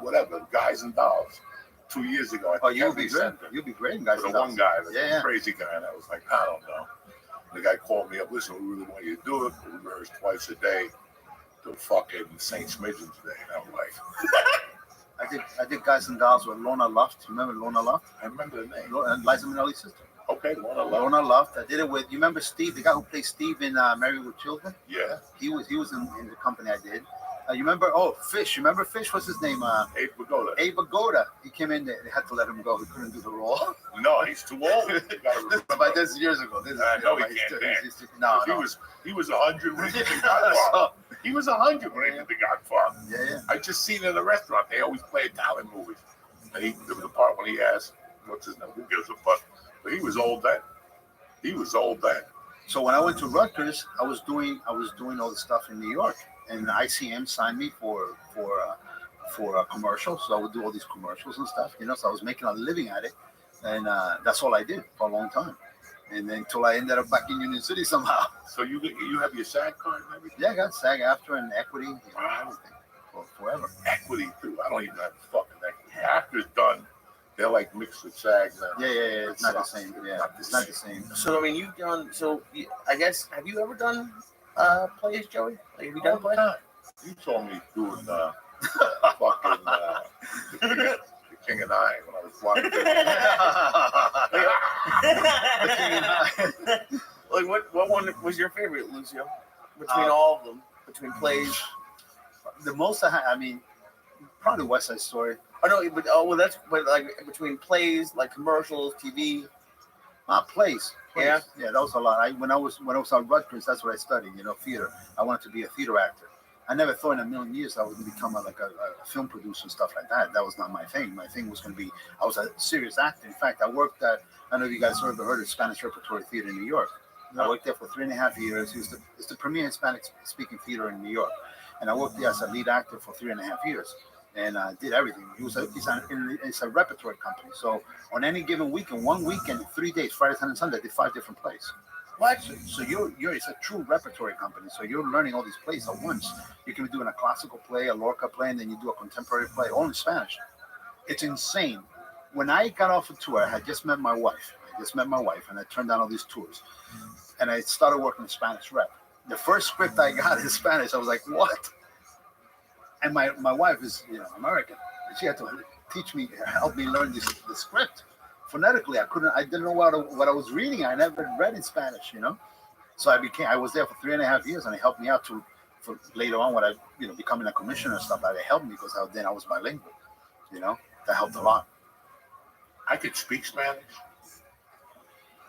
whatever, Guys and Dolls. 2 years ago. You'll be great. You'll be great in Guys and The Dolls. one guy, the Yeah. crazy guy, and I was like, I don't know. The guy called me up. Listen, we really want you to do it. We rehearse twice a day till fucking St. Smidgen's Day. And I'm like, I did Guys and Dolls with Lorna Luft. Remember Lorna Luft? I remember the name. And Liza Minnelli's sister. Okay, Lorna Luft. Lorna Luft. I did it with. You remember Steve, the guy who played Steve in Married with Children? Yeah. He was in the company I did. You remember? Oh, Fish. You remember Fish? What's his name? Abe Vigoda. Abe Vigoda. He came in. They had to let him go. He couldn't do the role. No, he's too old. But this is years ago. I know he can't dance. No. He was 100 when he did the Godfather. He was 100 when he did the Godfather. Yeah. I just seen it in a restaurant. They always play Italian movies. And there was a part when he asked, what's his name? Who gives a fuck? But he was old then. So when I went to Rutgers, I was doing all the stuff in New York, and ICM signed me for a commercial. So I would do all these commercials and stuff, So I was making a living at it, and that's all I did for a long time. And then until I ended up back in Union City somehow. So you have your SAG card and everything? Yeah, I got SAG after and equity, everything for forever. Equity too. I don't even have fucking equity. After it's done, they're like mixed with SAG now. Yeah. It's not the same. Yeah, it's not the same. So I mean, you've done. So I guess have you ever done plays, Joey? Like, have you done All the plays? time. You saw me doing fucking the King and I when I was watching. Like what one was your favorite, Lucio? Between all of them, between plays. The most I mean, probably West Side Story. Oh no, but like between plays, like commercials, TV. Plays. Yeah, that was a lot. When I was at Rutgers, that's what I studied. Theater. I wanted to be a theater actor. I never thought in a million years I was going to become a film producer and stuff like that. That was not my thing. My thing was going to be, I was a serious actor. In fact, I worked at, I don't know if you guys ever heard of Spanish Repertory Theater in New York. I worked there for 3.5 years. It's the premier Hispanic speaking theater in New York. And I worked there as a lead actor for 3.5 years. and did everything. It's a repertory company. So on any given weekend, 1 weekend, 3 days, Friday, Saturday, and Sunday, I did 5 different plays. What? So you're it's a true repertory company. So you're learning all these plays at once. You can be doing a classical play, a Lorca play, and then you do a contemporary play, all in Spanish. It's insane. When I got off a tour, I had just met my wife. And I turned down all these tours. And I started working in Spanish rep. The first script I got in Spanish, I was like, what? And my wife is, American. She had to help me learn the script. Phonetically, I didn't know what I was reading. I never read in Spanish, So I was there for 3.5 years, and it helped me out for later on when I, becoming a commissioner and stuff like that. It helped me because then I was bilingual, that helped a lot. I could speak Spanish.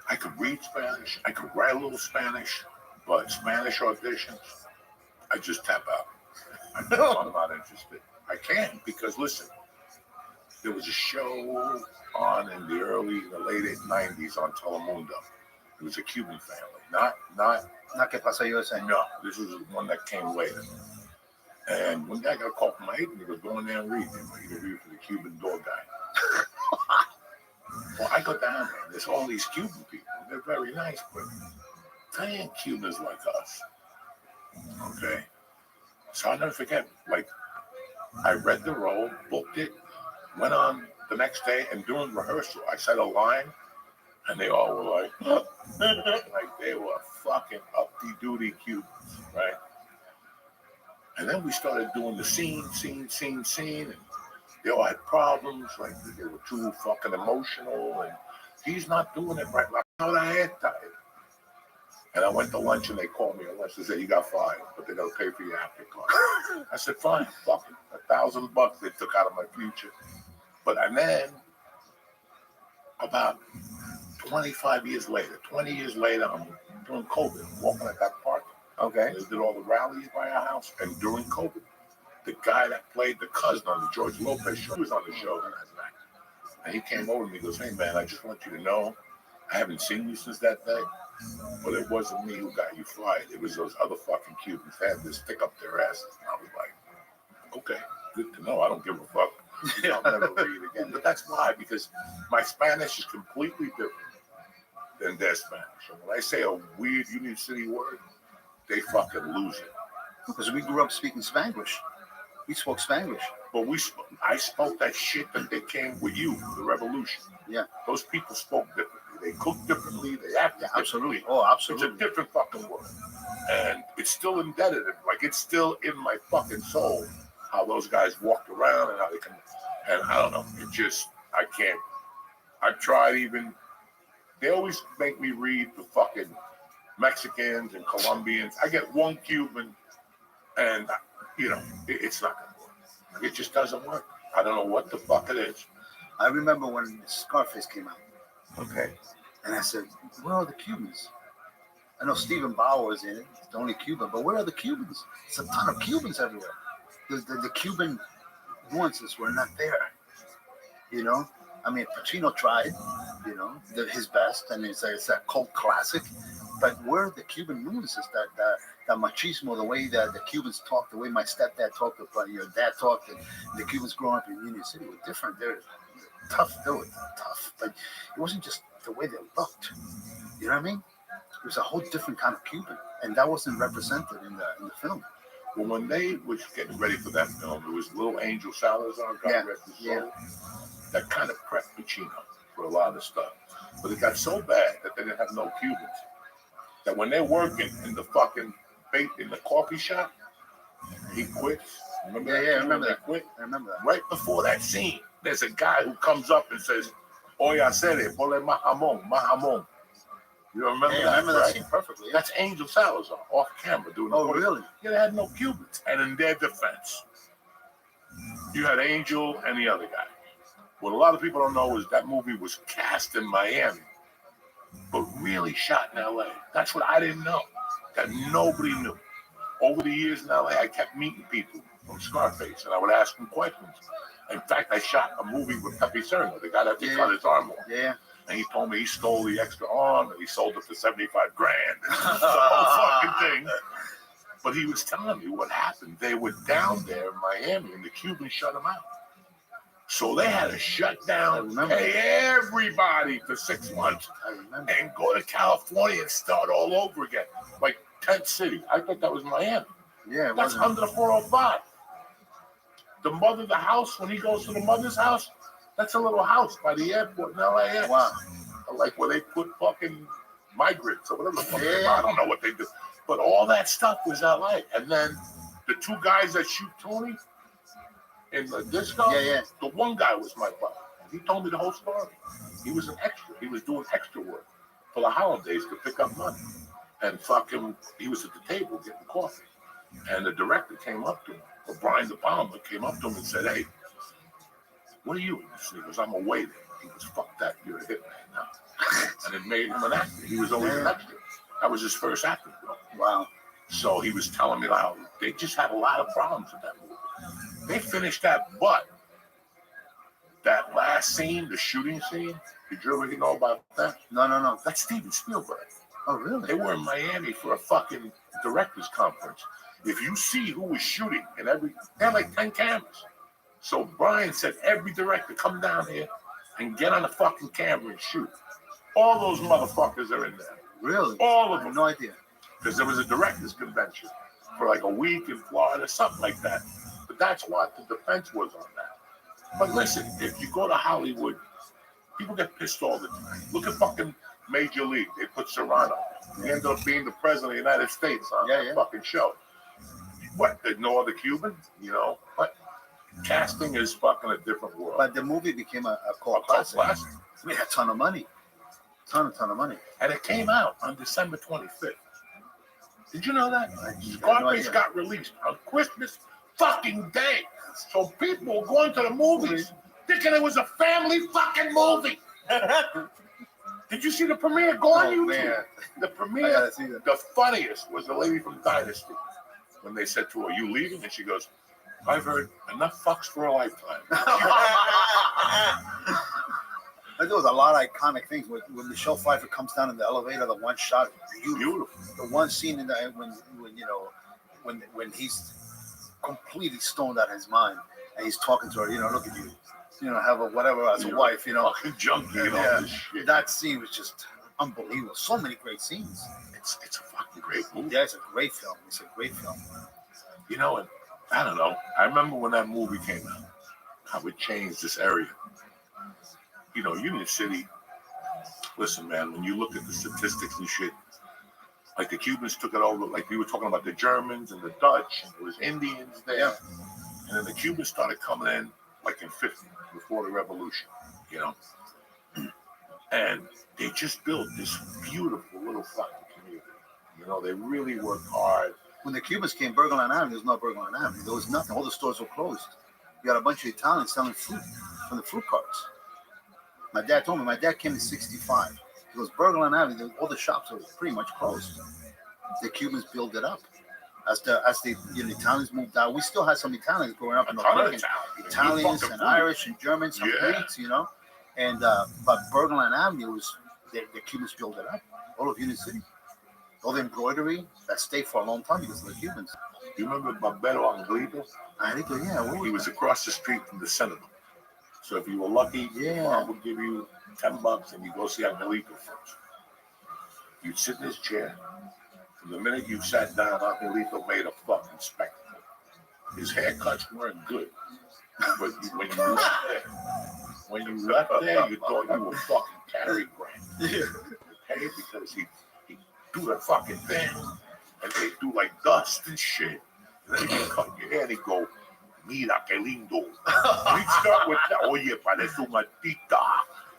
I could read Spanish. I could write a little Spanish, but Spanish auditions, I just tap out. I'm not interested. I can't because listen, there was a show on in the late 90s on Telemundo. It was a Cuban family, not Que Pasa USA. No, this was one that came later. And one guy got a call from my agent. He goes, go in there and read. He read for the Cuban door guy. Well, I go down there. There's all these Cuban people. They're very nice, but they ain't Cubans like us. Okay. So I'll never forget. I read the role, booked it, went on the next day, and during rehearsal, I said a line, and they all were like, like they were fucking uppity-duty Cubans, right? And then we started doing the scene, and they all had problems, like they were too fucking emotional, and he's not doing it right. Like, how the heck tired? And I went to lunch, and they called me at lunch and said, you got fired, but they're going to pay for your after card. I said, fine, fuck it. $1,000 they took out of my future. And then, about 20 years later, I'm during COVID, I'm walking at that park. Okay. They did all the rallies by our house, and during COVID, the guy that played the cousin on the George Lopez show, he was on the show that night. And he came over to me and goes, hey man, I just want you to know, I haven't seen you since that day, but it wasn't me who got you fired. It was those other fucking Cubans that had this stick up their asses. And I was like, okay, good to know. I don't give a fuck. I'll never read again. But that's why, because my Spanish is completely different than their Spanish. And when I say a weird Union City word, they fucking lose it. Because we grew up speaking Spanglish. We spoke Spanglish. But I spoke that shit that they came with you, the revolution. Yeah. Those people spoke differently. They cooked differently. They acted differently. Absolutely. Oh, absolutely. It's a different fucking word. And it's still embedded in, it's still in my fucking soul, how those guys walked around and how they can, and I don't know, I can't. I've tried even, they always make me read the fucking Mexicans and Colombians. I get one Cuban and, it's not going to work. It just doesn't work. I don't know what the fuck it is. I remember when Scarface came out. Okay. And I said, where are the Cubans? I know Stephen Bauer was in it, the only Cuban, but where are the Cubans? It's a ton of Cubans everywhere. The Cuban nuances were not there. I mean, Pacino tried, his best, and it's a cult classic. But where are the Cuban nuances, that machismo, the way that the Cubans talk, the way my stepdad talked, your dad talked, and the Cubans growing up in Union City were different. They're tough, but it wasn't just the way they looked. You know what I mean? It was a whole different kind of Cuban, and that wasn't represented in the film. Well, when they was getting ready for that film, it was Little Angel Salazar, God rest his soul, that kind of prepped Pacino for a lot of stuff. But it got so bad that they didn't have no Cubans. That when they're working in the fucking in the coffee shop, he quits. Remember that? Yeah, I remember that. Quit? I remember that. Right before that scene, there's a guy who comes up and says, Oye, hacer, ponle más jamón. You remember that? I remember right? that scene perfectly. Yeah. That's Angel Salazar off camera doing the voice. Really? Yeah, they had no Cubans. And in their defense, you had Angel and the other guy. What a lot of people don't know is that movie was cast in Miami, but really shot in LA. That's what I didn't know. That nobody knew. Over the years in LA, I kept meeting people from Scarface, and I would ask them questions. In fact, I shot a movie with Pepe Serna, the guy that cut his arm off. Yeah. And he told me he stole the extra arm and he sold it for $75,000. The whole fucking thing. But he was telling me what happened. They were down there in Miami, and the Cubans shut them out. So they had to shut down, pay everybody for 6 months, and go to California and start all over again, like tent city. I thought that was Miami. Yeah, that's under the 405. The house, when he goes to the mother's house, that's a little house by the airport in LAX. Wow. Like where they put fucking migrants or whatever the fuck they are. I don't know what they do. But all that stuff was LA. And then the 2 guys that shoot Tony in the disco, the one guy was my brother. He told me the whole story. He was an extra. He was doing extra work for the holidays to pick up money. And fucking, he was at the table getting coffee. And the director came up to him, or Brian De Palma came up to him and said, "Hey, what are you?" He goes, "I'm a waiter." He goes, "Fuck that, you're a hitman now." And it made him an actor. He was always an extra. That was his first acting role. Wow. So he was telling me how they just had a lot of problems with that movie. They finished that, but that last scene, the shooting scene, did you ever know about that? No. That's Steven Spielberg. Oh, really? They were in Miami for a fucking director's conference. If you see who was shooting, and they had like 10 cameras. So Brian said, every director, come down here and get on the fucking camera and shoot. All those motherfuckers are in there. Really? All of them. No idea. Because there was a director's convention for like a week in Florida, something like that. But that's what the defense was on that. But listen, if you go to Hollywood, people get pissed all the time. Look at fucking Major League. They put Serrano. He ended up being the president of the United States on that fucking show. What? There's no other Cuban? You know? But casting is fucking a different world. But the movie became a cult classic. It made a ton of money. Ton of money. And it came out on December 25th. Did you know that? Scarface got released on Christmas fucking Day. So people were going to the movies thinking it was a family fucking movie. Did you see the premiere? Go on YouTube. Man. The premiere, the funniest was the lady from Dynasty. When they said to her, "Are you leaving?" And she goes, "I've heard enough fucks for a lifetime." There was a lot of iconic things when Michelle Pfeiffer comes down in the elevator. The one shot, beautiful. The one scene in the when he's completely stoned out of his mind and he's talking to her. Look at you. Have a whatever as a wife. Fucking junkie. This shit. That scene was just unbelievable. So many great scenes. It's a fucking great movie. Yeah, it's a great film. It's a great film. And I don't know. I remember when that movie came out, how it changed this area. Union City, listen, man, when you look at the statistics and shit, like the Cubans took it over, like we were talking about the Germans and the Dutch, and there was Indians there. Yeah. And then the Cubans started coming in like in 50, before the revolution, And they just built this beautiful little fucking community. They really worked hard. When the Cubans came, Burger Line Avenue, there was no Burger Line Avenue. There was nothing. All the stores were closed. You got a bunch of Italians selling fruit from the fruit carts. My dad told me, my dad came in 65. He goes, Burger Line Avenue, all the shops were pretty much closed. The Cubans built it up. As the Italians moved out, we still had some Italians growing up in North America. Italians and Irish and Germans, some Greeks, And but Burger Line Avenue was the Cubans built it up. All of Union City, all the embroidery that stayed for a long time because of the Cubans. You remember Barbero Angelito? Angelito, yeah. He was across the street from the cinema. So if you were lucky, Mom would give you $10 and you go see Angelito first. You'd sit in his chair. From the minute you sat down, Angelito made a fucking spectacle. His haircuts weren't good. But when you left there, you thought you were fucking Cary Grant. Okay? Because he do the fucking thing. And they do like dust and shit. And then he'd cut your hair and he'd go, "Mira que lindo." He'd start with that, "Oye, parece una tita."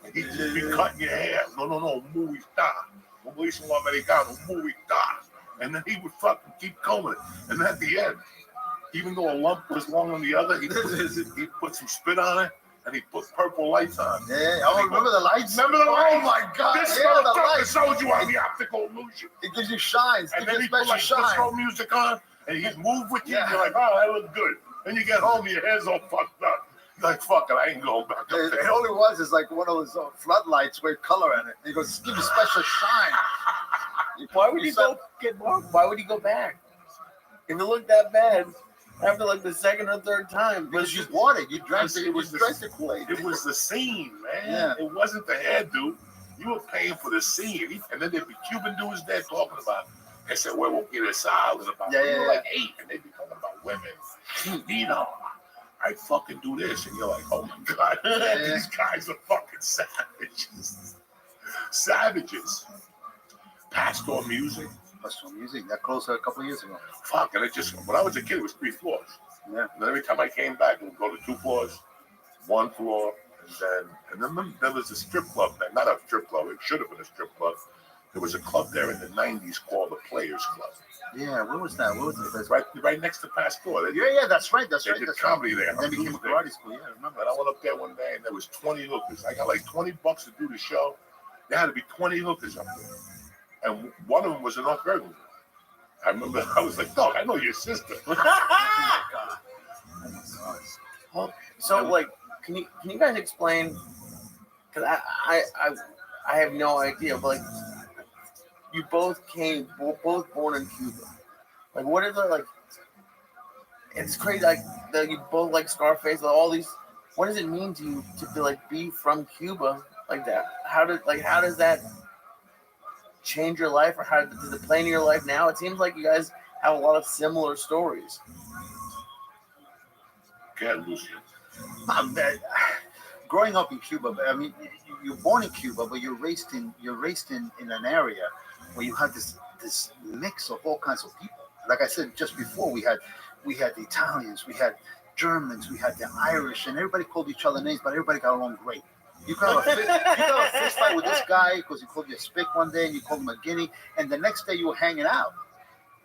And he'd just be cutting your hair. No, muy está. Como dice un americano, muy está. And then he would fucking keep combing it. And at the end, even though a lump was long on the other, he'd put some spit on it. And he put purple lights on. Yeah, remember the lights? Remember the lights? Oh my God! This the motherfucker lights. sold you on the optical illusion. It gives you shines. And then he put like disco music on, and he'd move with you, and you're like, "Oh, that looks good." Then you get home, your hair's all fucked up. You're like, "Fuck it, I ain't going back up there." It only was is like one of those floodlights with color in it. He goes, "Give you special shine." Why would he go get more? Why would he go back? If it looked that bad, after like the second or third time, Because you bought it. You drank it. It was You the drank the Kool-Aid. It was the scene, man. Yeah. It wasn't the hairdo. You were paying for the scene. And then there'd be Cuban dudes there talking about. They said, "Well, we'll get a solid about." Yeah, We yeah, were yeah. like 8, and they'd be talking about women. You know, I fucking do this, and you're like, "Oh my god, man, Yeah. these guys are fucking savages." Savages. Pastor Music. Pastor Music. That closed a couple of years ago. Fuck, and it just, when I was a kid, it was 3 floors. Yeah. And then every time I came back, we'd go to 2 floors, 1 floor, and then there was a strip club there. Not a strip club, it should have been a strip club. There was a club there in the 90s called the Players Club. Yeah, where was that? Where was the place? Right next to Pastor. Yeah, that's right. That's They right. did That's comedy right. there. And then became a karate school. Yeah, I remember. And I went up there one day, and there was 20 hookers. I got like $20 to do the show. There had to be 20 hookers up there. And one of them was an North Bergen. I remember I was like, "Dog, I know your sister." So like, can you guys explain? Because I have no idea, but like, you both both born in Cuba. Like, what is it like? It's crazy. Like that you both like Scarface. Like, all these. What does it mean to you to be from Cuba like that? How does that change your life, or how does it play in your life now? It seems like you guys have a lot of similar stories. Can't lose Growing up in Cuba, I mean, you're born in Cuba, but you're raised in an area where you have this mix of all kinds of people. Like I said just before, we had the Italians, we had Germans, we had the Irish, and everybody called each other names, but everybody got along great. You got a fist fight with this guy because he called you a spick one day, and you called him a guinea, and the next day you were hanging out.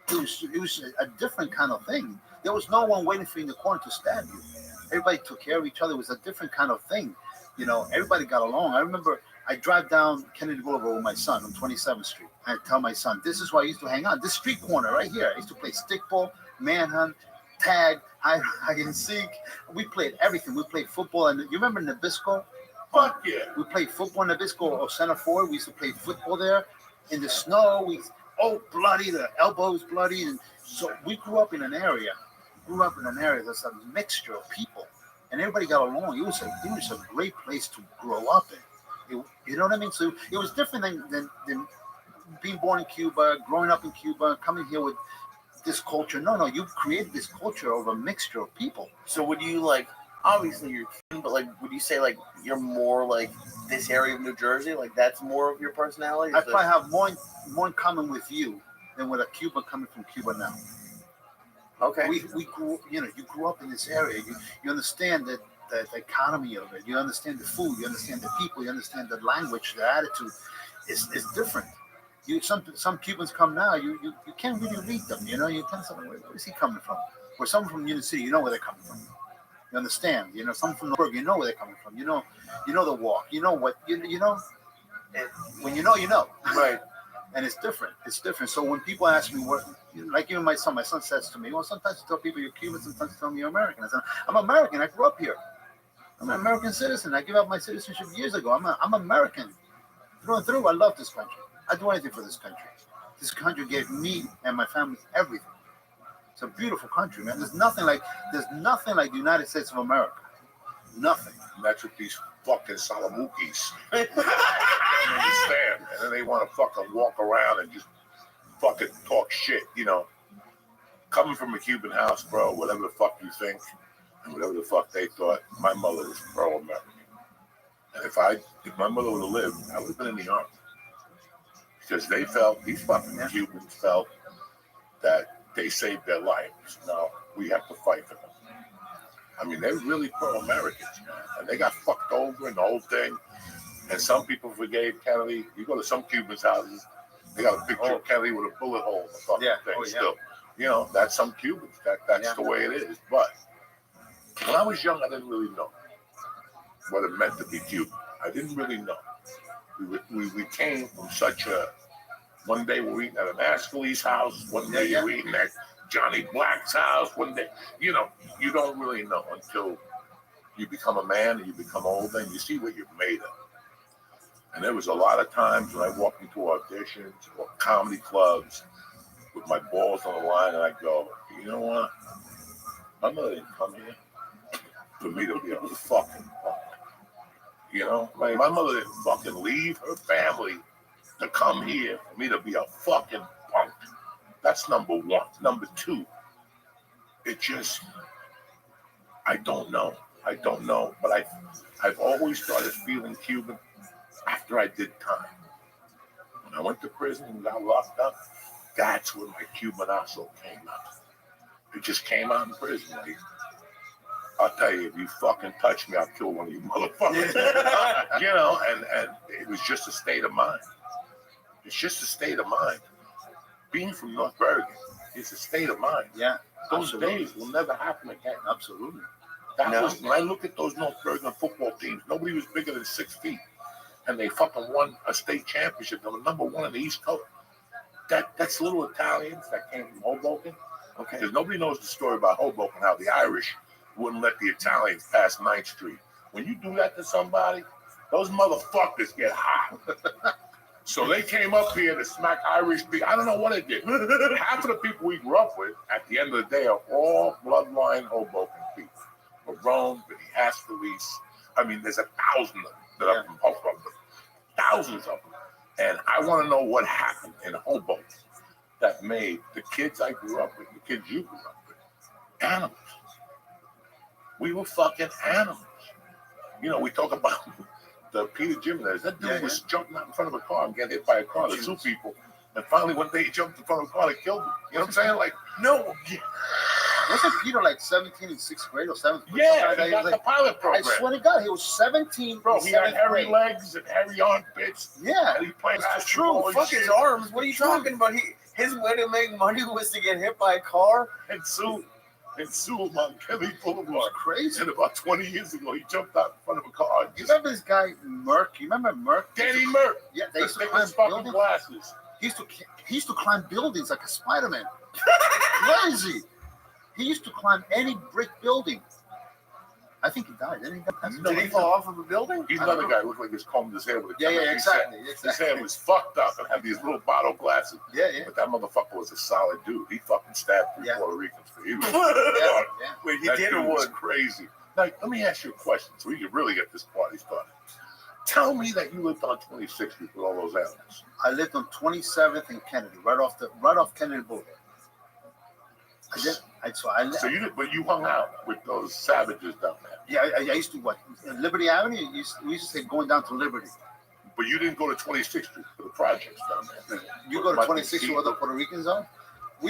It was a different kind of thing. There was no one waiting for you in the corner to stab you. Everybody took care of each other. It was a different kind of thing. You know, everybody got along. I remember I drive down Kennedy Boulevard with my son on 27th Street. I tell my son, this is where I used to hang out. This street corner right here. I used to play stickball, manhunt, tag, hide and seek. We played everything. We played football. And you remember Nabisco? Fuck yeah. We played football in Nabisco or Center Ford. We used to play football there. In the snow, bloody, the elbows bloody. And so we grew up in an area that's a mixture of people. And everybody got along. It was a great place to grow up in. You know what I mean? So it was different than being born in Cuba, growing up in Cuba, coming here with this culture. No, you created this culture of a mixture of people. So would you like? Obviously you're Cuban, but like, would you say like you're more like this area of New Jersey? Like that's more of your personality? I probably have more in common with you than with a Cuban coming from Cuba now. Okay. We grew, you grew up in this area. You understand the economy of it. You understand the food. You understand the people. You understand the language, the attitude. It's different. Some Cubans come now. You can't really read them. You kind of say, where is he coming from? Or someone from Union City, you know where they're coming from. You understand? Someone from Norberg, you know where they're coming from. You know the walk. You know what you know. And when you know, you know. Right. And it's different. It's different. So when people ask me what, like even my son says to me, well, sometimes you tell people you're Cuban, sometimes you tell me you're American. I said, I'm American. I grew up here. I'm an American citizen. I gave up my citizenship years ago. I'm American. Through and through, I love this country. I'd do anything for this country. This country gave me and my family everything. It's a beautiful country, man. There's nothing like the United States of America. Nothing. And that's what these fucking Salamukis understand. And then they want to fucking walk around and just fucking talk shit, Coming from a Cuban house, bro, whatever the fuck you think, and whatever the fuck they thought, my mother was pro-American. And if my mother would have lived, I would have been in the army. Because these fucking Cubans felt that they saved their lives. Now we have to fight for them. I mean, they're really pro-Americans, man. And they got fucked over in the whole thing. And some people forgave Kennedy. You go to some Cubans' houses, they got a picture of Kennedy with a bullet hole in the fucking thing still. That's some Cubans. That's the way it is. But when I was young, I didn't really know what it meant to be Cuban. I didn't really know. We came from such a... One day we're eating at an Ascalese house. One day you're eating at Johnny Black's house. One day, you don't really know until you become a man and you become older and you see what you're made of. And there was a lot of times when I walked into auditions or comedy clubs with my balls on the line and I go, You know what? My mother didn't come here for me to be a fucking punk. You know, like my mother didn't fucking leave her family to come here for me to be a fucking punk. That's number one. Number two, it just, I don't know. But I've always started feeling Cuban after I did time. When I went to prison and got locked up, that's when my Cubanazo came out. It just came out in prison. Like, I'll tell you, if you fucking touch me, I'll kill one of you motherfuckers. You know, and it was just a state of mind. It's just a state of mind. Being from North Bergen, it's a state of mind. Yeah. Those Absolutely. days will never happen again. Absolutely. That No. was when I look at those North Bergen football teams, nobody was bigger than 6 feet. And they fucking won a state championship. They were number one in the East Coast. That's little Italians that came from Hoboken. Okay. Because nobody knows the story about Hoboken, how the Irish wouldn't let the Italians pass 9th Street. When you do that to somebody, those motherfuckers get hot. So they came up here to smack Irish people. I don't know what they did. Half of the people we grew up with, at the end of the day, are all bloodline Hoboken people. Marone, Vinny Haskellys. I mean, there's 1,000 of them that are from Hoboken. Thousands of them. And I want to know what happened in Hoboken that made the kids I grew up with, the kids you grew up with, animals. We were fucking animals. You know, we talk about the Peter Jimenez. That dude was jumping out in front of a car and getting hit by a car. The two people. And finally, one day he jumped in front of a car and killed him. You know what I'm saying? Like, no. Wasn't Peter like 17 in 6th grade or 7th grade? Yeah, he got the pilot program. I swear to God, he was 17. Bro, he had hairy grade. legs and hairy armpits. Yeah. And he played That's basketball true. and Fuck shit. his arms. What are you talking about? His way to make money was to get hit by a car. And Sue on Kelly Boulevard. Crazy. And about 20 years ago, he jumped out in front of a car. You remember this guy, Merck? You remember Merck? Danny Merck. Yeah, they The used to climb thickest fucking buildings. glasses. He used to climb buildings like a Spider-Man. Crazy. He used to climb any brick building. I think he died. Didn't he? Did he fall off of a building? He's another guy who looked like he's combed his hair with a Yeah, yeah, His exactly. hair was fucked up and had these little bottle glasses. Yeah, yeah. But that motherfucker was a solid dude. He fucking stabbed 3 Puerto Ricans for you. Wait, he That did or dude was what? crazy. Now, let me ask you a question so we can really get this party started. Tell me that you lived on 26th Street with all those animals. I lived on 27th and Kennedy, right off Kennedy Boulevard. So you did, but you hung out with those savages down there. Yeah, I used to what? Liberty Avenue. We used to say going down to Liberty. But you didn't go to 26th Street for the projects down there. You go to 26th where the Puerto Ricans are? I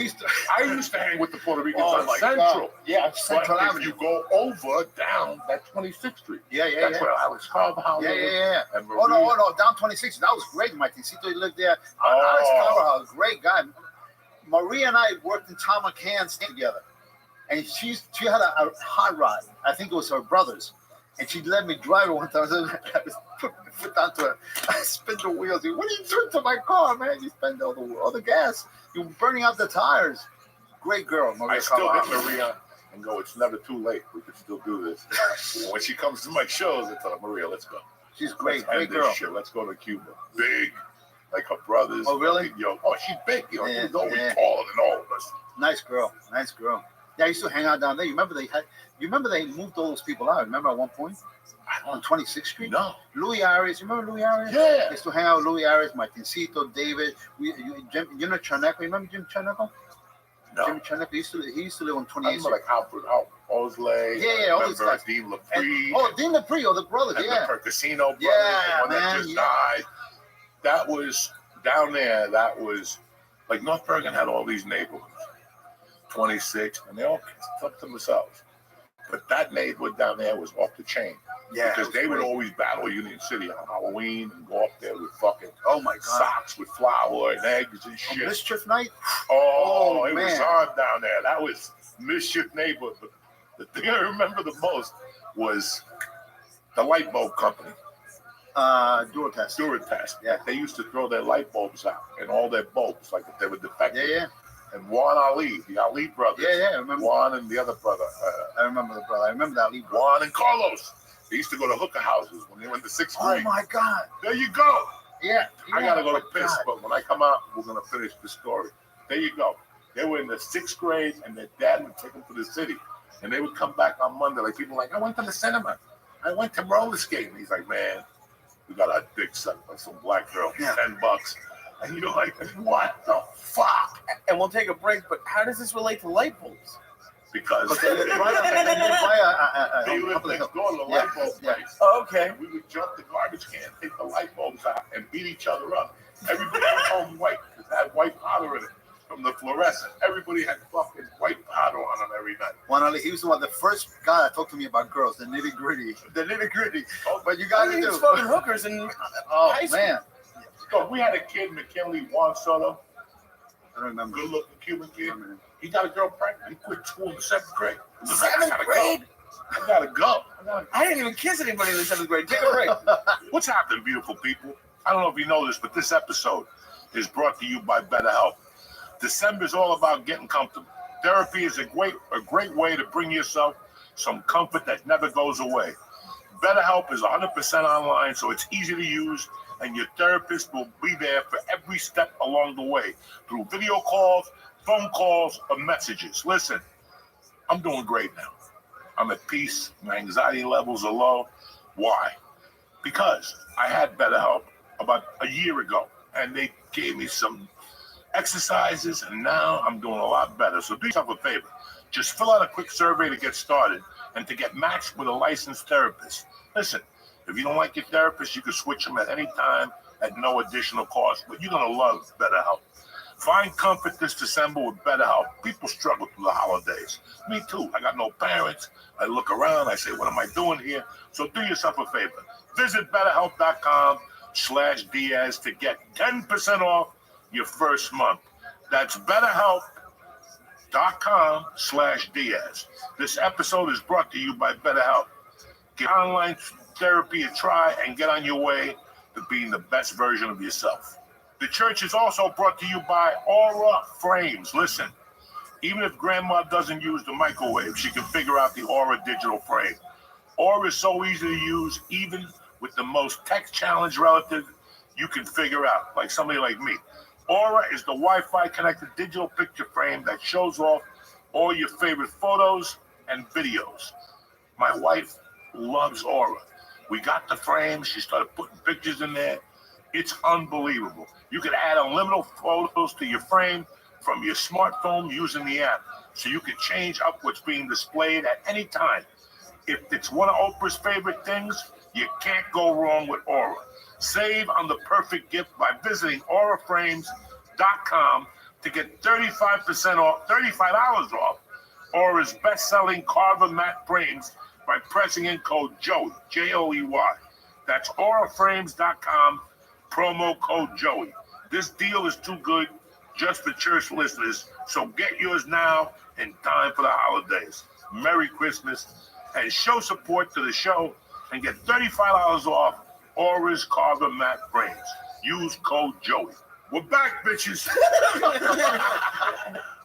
used to hang with the Puerto Ricans Oh on my Central. God. Yeah, Central but Avenue. if you go over down that 26th Street, Yeah, yeah, that's yeah. where Alex Carvajal Yeah, lived, yeah, yeah. and Oh Marie. no, down 26. That was great. My Tincito lived there. Oh. Alex Carvajal, great guy. Maria and I worked in Tom McCann's together, and she had a hot rod. I think it was her brother's, and she let me drive it one time. I put down to her. I spin the wheels. What are you doing to my car, man? You spend all the gas. You're burning out the tires. Great girl, Maria I still hit Carvajal. Maria and go, it's never too late. We can still do this. When she comes to my shows, I tell her, Maria, let's go. She's great, Let's end great girl. this shit. Let's go to Cuba. Big, like her brothers. Oh, really? Yo, oh, she's big. You know, Yeah, she's always yeah. taller than all of us. Nice girl. Yeah, I used to hang out down there. You remember they moved all those people out. Remember at one point on 26th Street? No. Louis Arias. You remember Louis Arias? Yeah. I used to hang out with Louis Arias, Martincito, David. You know Charneco. You remember Jim Charneco? No. Jim Charneco. He used to live on I 28th remember Street. like Alfred Osley. Yeah, all these remember guys. Dean And, Laprie. Dean Laprie, the brothers. And Yeah. the Percasino brothers, Yeah, the one man, that just yeah. died. That was down there. That was like North Bergen had all these neighborhoods, 26, and they all took to themselves. But that neighborhood down there was off the chain. Yeah, because it was they would great. always battle Union City on Halloween and go up there with fucking Oh my God. socks with flour and eggs and On shit. Mischief Night. Oh, Oh, it was man. on down there. That was Mischief neighborhood. But the thing I remember the most was the light bulb company. Duratest. Duratest. Yeah. They used to throw their light bulbs out and all their bulbs, like if they were defective. Yeah, yeah. And Juan Ali, the Ali brothers. Yeah, yeah, I remember. Juan and the other brother. I remember the brother. I remember that lead brother. Juan and Carlos. They used to go to hookah houses when they went to 6th Oh grade. my God. There you go. Yeah. I yeah, gotta go oh to my piss, God. but when I come out, we're gonna finish the story. There you go. They were in the 6th grade, and their dad would take them to the city. And they would come back on Monday. Like, people like, I went to the cinema. I went to roller skating. He's like, man, we got our dick sucked by some black girl, $10. And you're like, what the fuck? And we'll take a break, but how does this relate to light bulbs? Because But they live right they lived next door to the light bulb place. Oh, okay. And we would jump the garbage can, take the light bulbs out, and beat each other up. Everybody went home white because it had white powder in it from the fluorescent. Everybody had fucking white powder on them every night. Juan Ali, he was one of the first guy that talked to me about girls, the nitty gritty. The nitty gritty. But you guys he do. was fucking hookers in high school. Man. So we had a kid, McKinley Juan Soto. I don't remember. Good looking Cuban kid. He got a girl pregnant. He quit school in the 7th grade. Seventh grade? I gotta go. I didn't even kiss anybody in the 7th grade. Take a break. What's happening, beautiful people? I don't know if you know this, but this episode is brought to you by BetterHelp. December is all about getting comfortable. Therapy is a great way to bring yourself some comfort that never goes away. BetterHelp is 100% online, so it's easy to use, and your therapist will be there for every step along the way through video calls, phone calls, or messages. Listen, I'm doing great now. I'm at peace. My anxiety levels are low. Why? Because I had BetterHelp about a year ago, and they gave me some exercises, and now I'm doing a lot better. So do yourself a favor. Just fill out a quick survey to get started and to get matched with a licensed therapist. Listen, if you don't like your therapist, you can switch them at any time at no additional cost, but you're going to love BetterHelp. Find comfort this December with BetterHelp. People struggle through the holidays. Me too. I got no parents. I look around. I say, what am I doing here? So do yourself a favor. Visit BetterHelp.com/Diaz to get 10% off your first month. That's BetterHelp.com/Diaz. This episode is brought to you by BetterHelp. Get online therapy a try and get on your way to being the best version of yourself. The church is also brought to you by Aura Frames. Listen, even if grandma doesn't use the microwave, she can figure out the Aura digital frame. Aura is so easy to use, even with the most tech-challenged relative you can figure out, like somebody like me. Aura is the Wi-Fi connected digital picture frame that shows off all your favorite photos and videos. My wife loves Aura. We got the frame. She started putting pictures in there. It's unbelievable. You can add unlimited photos to your frame from your smartphone using the app, so you can change up what's being displayed at any time. If it's one of Oprah's favorite things, you can't go wrong with Aura. Save on the perfect gift by visiting auraframes.com to get 35% off, $35 off Aura's best-selling Carver matte frames by pressing in code Joey, Joey. That's auraframes.com, promo code Joey. This deal is too good just for church listeners, so get yours now in time for the holidays. Merry Christmas, and show support to the show and get $35 off Aura's Carver matte frames. Use code Joey. We're back, bitches.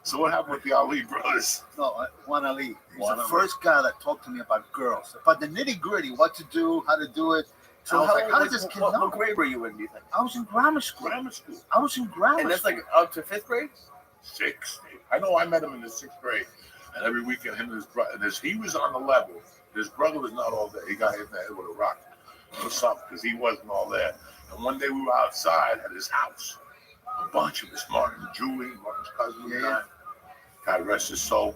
So what happened with the Ali brothers? No, Juan Ali. He's Juan the Ali. first guy that talked to me about girls, about the nitty gritty, what to do, how to do it. So I was like, how does this kid know? what grade were you in, do you think? I was in grammar school. Grammar school. I was in grammar And that's school. like up to 5th grade? 6th. I know I met him in the 6th grade, and every weekend him and his brother, he was on the level. His brother was not all there. He got hit in the head with a rock or something because he wasn't all there. And one day we were outside at his house. A bunch of us, Martin, Julie, Martin's cousin, was dying. God rest his soul.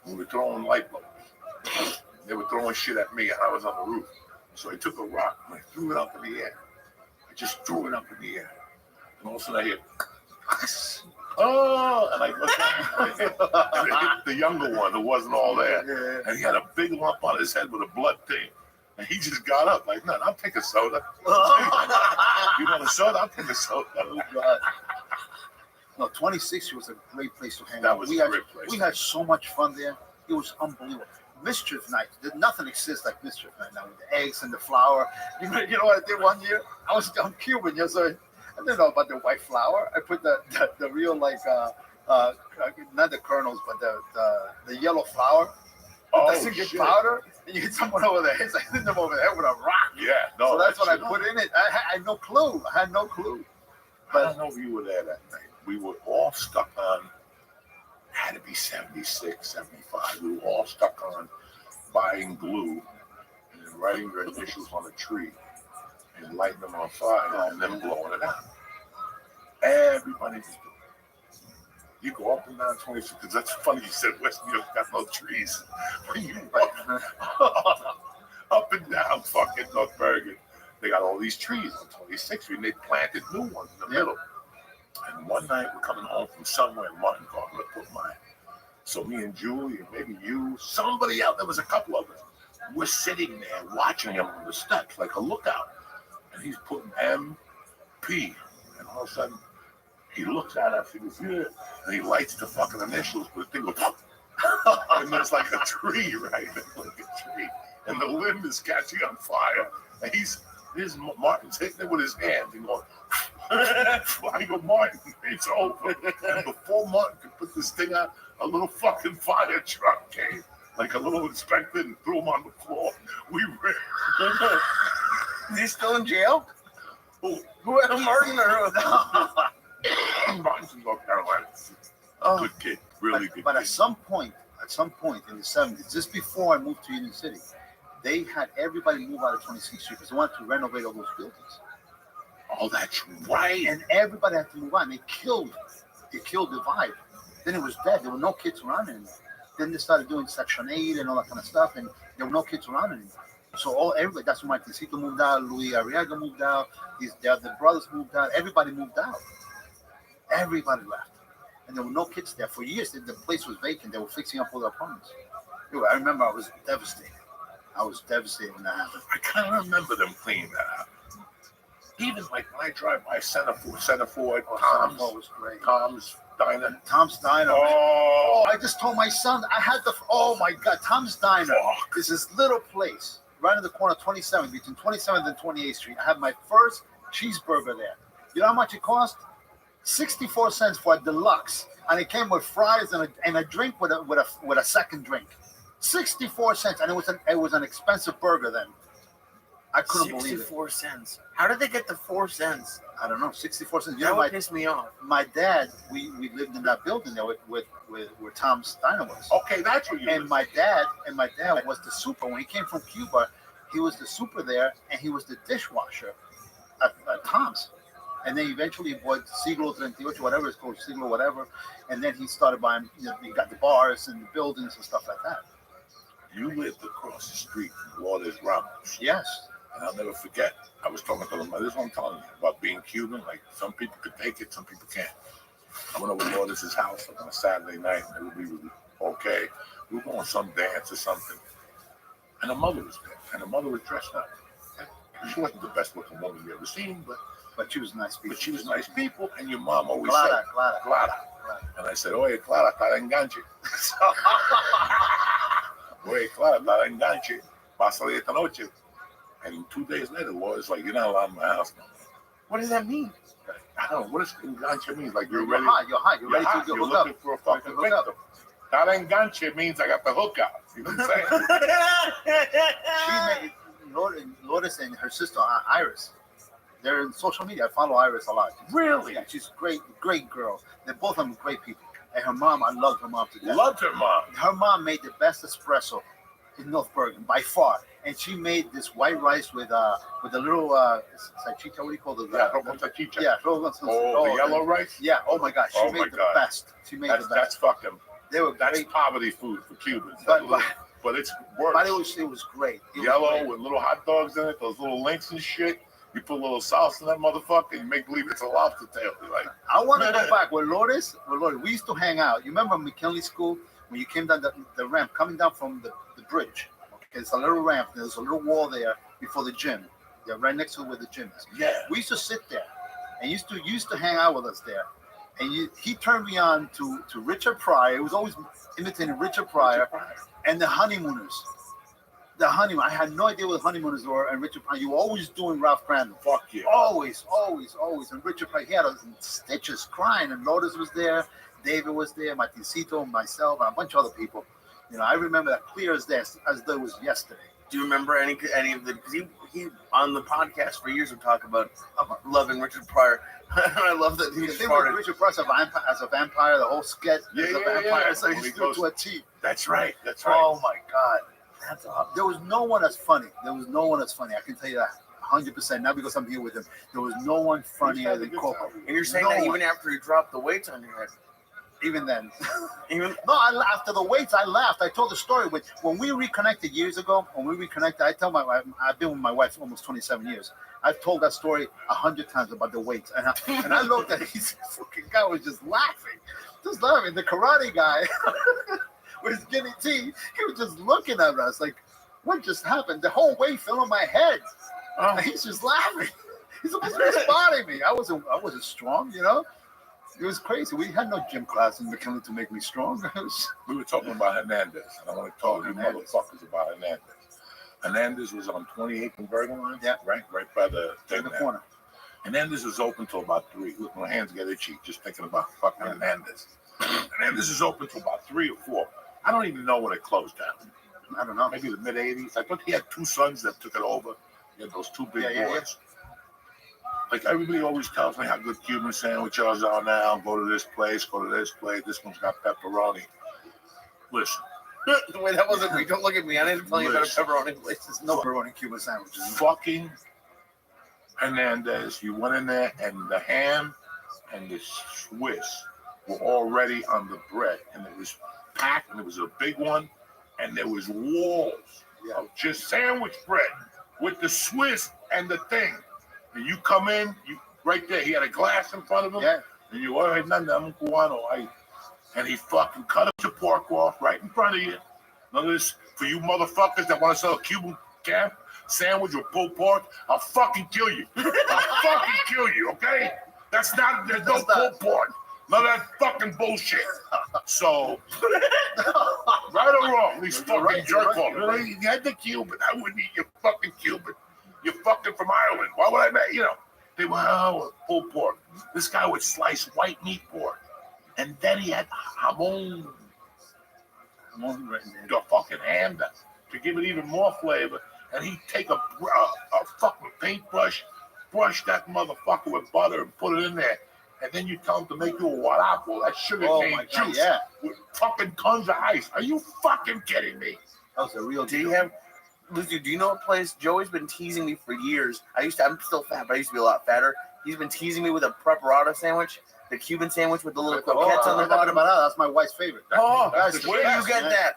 We were throwing light bulbs. They were throwing shit at me, and I was on the roof. So I took a rock and I threw it up in the air. I just threw it up in the air. And all of a sudden I hear, oh, and I looked at him, and it hit the younger one who wasn't all there. And he had a big lump on his head with a blood thing. And he just got up like, no, I'll take a soda. You want a soda? I'll take a soda. No, 26 was a great place to hang That out. was we a had, great place. We had so much fun there. It was unbelievable. Mischief night. Nothing exists like mischief night now with the eggs and the flour. You know what I did one year? I'm Cuban, yeah, so I didn't know about the white flour. I put the real like not the kernels, but the yellow flour. Oh, Doesn't get shit. powder, and you hit someone over the head. I hit them over the head with a rock. Yeah, no. So that's what I shit. put in it. I had no clue. I had no clue. I don't know if you were there that night. We were all stuck on had to be 76, 75. We were all stuck on buying glue and then writing your initials on a tree and lighting them on fire and then blowing it out. Everybody just do it. You go up and down 26, because that's funny you said West New York got no trees. When you walk up and down fucking North Bergen, they got all these trees on 26th Street, and they planted new ones in the middle. And one night we're coming home from somewhere in Martin Park. I'm gonna put mine. So me and Julie, and maybe you, somebody else, there was a couple of us. We're sitting there watching him on the steps like a lookout. And he's putting MP. And all of a sudden, he looks at us, he goes, yeah. And he lights the fucking initials, but the thing goes, and there's like a tree, right? Like a tree. And the limb is catching on fire. And Martin's hitting it with his hand and going, I go, Martin, it's over. And before Martin could put this thing out, a little fucking fire truck came, like a little inspector, and threw him on the floor. We ran. Is he still in jail? Who had Martin or Martin's in North Carolina. Good kid, really good But kid. at some point in the 70s, just before I moved to Union City, they had everybody move out of 26th Street because they wanted to renovate all those buildings. Oh, that's right. And everybody had to move on. They killed the vibe. Then it was dead. There were no kids around anymore. Then they started doing Section 8 and all that kind of stuff, and there were no kids around anymore. So everybody, that's when Martincito moved out, Luis Arriaga moved out, the other brothers moved out, everybody moved out. Everybody left. And there were no kids there. For years, the place was vacant. They were fixing up all the apartments. I remember I was devastated. I was devastated when that happened. I kind of remember them cleaning that up. Even like when I drive by Centerford, Tom's was great. Tom's Diner. Tom's Diner. Oh, I just told my son, oh my God, Tom's Diner is this little place right in the corner of 27th, between 27th and 28th Street. I had my first cheeseburger there. You know how much it cost? 64 cents for a deluxe. And it came with fries and a drink with a second drink. 64 cents. And it was an expensive burger then. I couldn't believe it. 64 cents. How did they get the 4 cents? I don't know. 64 cents. That would piss me off. My dad, we lived in that building there where Tom's Diner was. Okay, that's where you And my dad was the super. When he came from Cuba, he was the super there, and he was the dishwasher at Tom's. And then eventually he bought Siglo 38, whatever it's called, Siglo whatever. And then he started buying, he got the bars and the buildings and stuff like that. You lived across the street from Waters Ramos. Yes. And I'll never forget, I was talking to them about this, I'm telling you, about being Cuban. Like, some people could take it, some people can't. I went over to Waters' house on a Saturday night, and we were okay. We were going to some dance or something. And the mother was there, and the mother was dressed up. And she wasn't the best looking woman you ever seen, but she was nice people. But she was nice people, and your mom always Clara. And I said, oye, Clara, está enganche. Oye, Clara, está enganche. Vas a salir esta noche. And 2 days later, the lawyer's like, you're not allowed in my house no more. What does that mean? I don't know. What does enganche mean? Like, you're ready. You're hot. You're ready to you're hook looking up. for a fucking victim. That enganche means I got the hook out. You know what I'm saying? Lourdes and her sister, Iris, they're in social media. I follow Iris a lot. Really? Yeah, she's a great girl. They're both of them great people. And her mom, I loved her mom to death. Loved her mom. Her mom made the best espresso in North Bergen by far. And she made this white rice with a little salchicha. What do you call it? Yeah, salchicha. Yeah, the yellow rice. Yeah. Oh my God, she made the best. She made the best. That's fucking. That's great. poverty food for Cubans. But it's worse. But it was great. Yellow with little hot dogs in it, those little links and shit. You put a little sauce in that motherfucker, and you make believe it's a lobster tail. You're like, I want to go back with Lourdes. We used to hang out. You remember McKinley School when you came down the ramp, coming down from the bridge? Okay, it's a little ramp. There's a little wall there before the gym. Yeah, right next to where the gym is. Yeah. We used to sit there, and used to hang out with us there. And he turned me on to Richard Pryor. It was always imitating Richard Pryor and the Honeymooners. I had no idea what the Honeymooners were, and Richard Pryor. You were always doing Ralph Crandall. Fuck yeah. Always. And Richard Pryor, he had us in stitches crying, and Lourdes was there, David was there, Martincito, myself, and a bunch of other people. I remember that clear as though it was yesterday. Do you remember any of the? Because he on the podcast for years would talk about loving Richard Pryor. I love that he The just thing with farted. Richard Pryor as a vampire, the whole sketch Yeah, is a yeah, vampire. yeah. So When he's he still goes- to a T. That's right. That's right. Oh my God, there was no one as funny. There was no one as funny. I can tell you that 100%. Not because I'm here with him. There was no one funnier than Coco. And you're saying No that one. even after he dropped the weights on your head. Even then. Even no, after the weights, I laughed. I told the story when we reconnected years ago. When we reconnected, I tell my wife, I've been with my wife almost 27 years. I've told that story 100 times about the weights, and I looked at this fucking guy was just laughing. The karate guy with his guinea tea, he was just looking at us like, what just happened? The whole weight fell on my head. And he's just laughing. He's supposed to be spotting me. I wasn't strong, you know. It was crazy. We had no gym class in McKinley to make me strong. We were talking about Hernandez, and I want to talk to you motherfuckers about Hernandez. Hernandez was on 28th and Bergen line, right by the thing in the there. corner. Hernandez was open till about 3. Look, my hands get itchy just thinking about fucking Hernandez. Hernandez is open till about 3 or 4. I don't even know when it closed down. I don't know. Maybe the mid 80s. I thought he had 2 sons that took it over. He had those 2 big boys. Like everybody always tells me how good Cuban sandwiches are now. Go to this place, go to this place. This one's got pepperoni. Listen. Wait, that wasn't me. Don't look at me. I didn't tell you about a Listen. pepperoni place. There's No pepperoni Cuban sandwiches. Fucking Hernandez, you went in there and the ham and the Swiss were already on the bread, and it was packed, and it was a big one, and there was walls of just sandwich bread with the Swiss and the thing. And you come in, you right there. He had a glass in front of him, and you all right, none I'm cubano, and he fucking cut up your pork off right in front of you. None of this for you motherfuckers that want to sell a Cuban camp sandwich or pulled pork. I'll fucking kill you. I'll fucking kill you. Okay? There's no pulled pork. None of that fucking bullshit. So, right or wrong, these fucking jerk offs. You had the Cuban. I wouldn't eat your fucking Cuban. You're fucking from Ireland. Why would I make, they were, pulled pork. This guy would slice white meat pork. And then he had jamon. The fucking ham to give it even more flavor. And he'd take a fucking paintbrush, brush that motherfucker with butter and put it in there. And then you tell him to make you a guarapo, that sugar cane juice with fucking tons of ice. Are you fucking kidding me? That was a real Do you have, Lucy, do you know a place? Joey's been teasing me for years. I'm still fat, but I used to be a lot fatter. He's been teasing me with a preparado sandwich, the Cuban sandwich with the little croquettes on the bottom. That's my wife's favorite. That's where do you get that?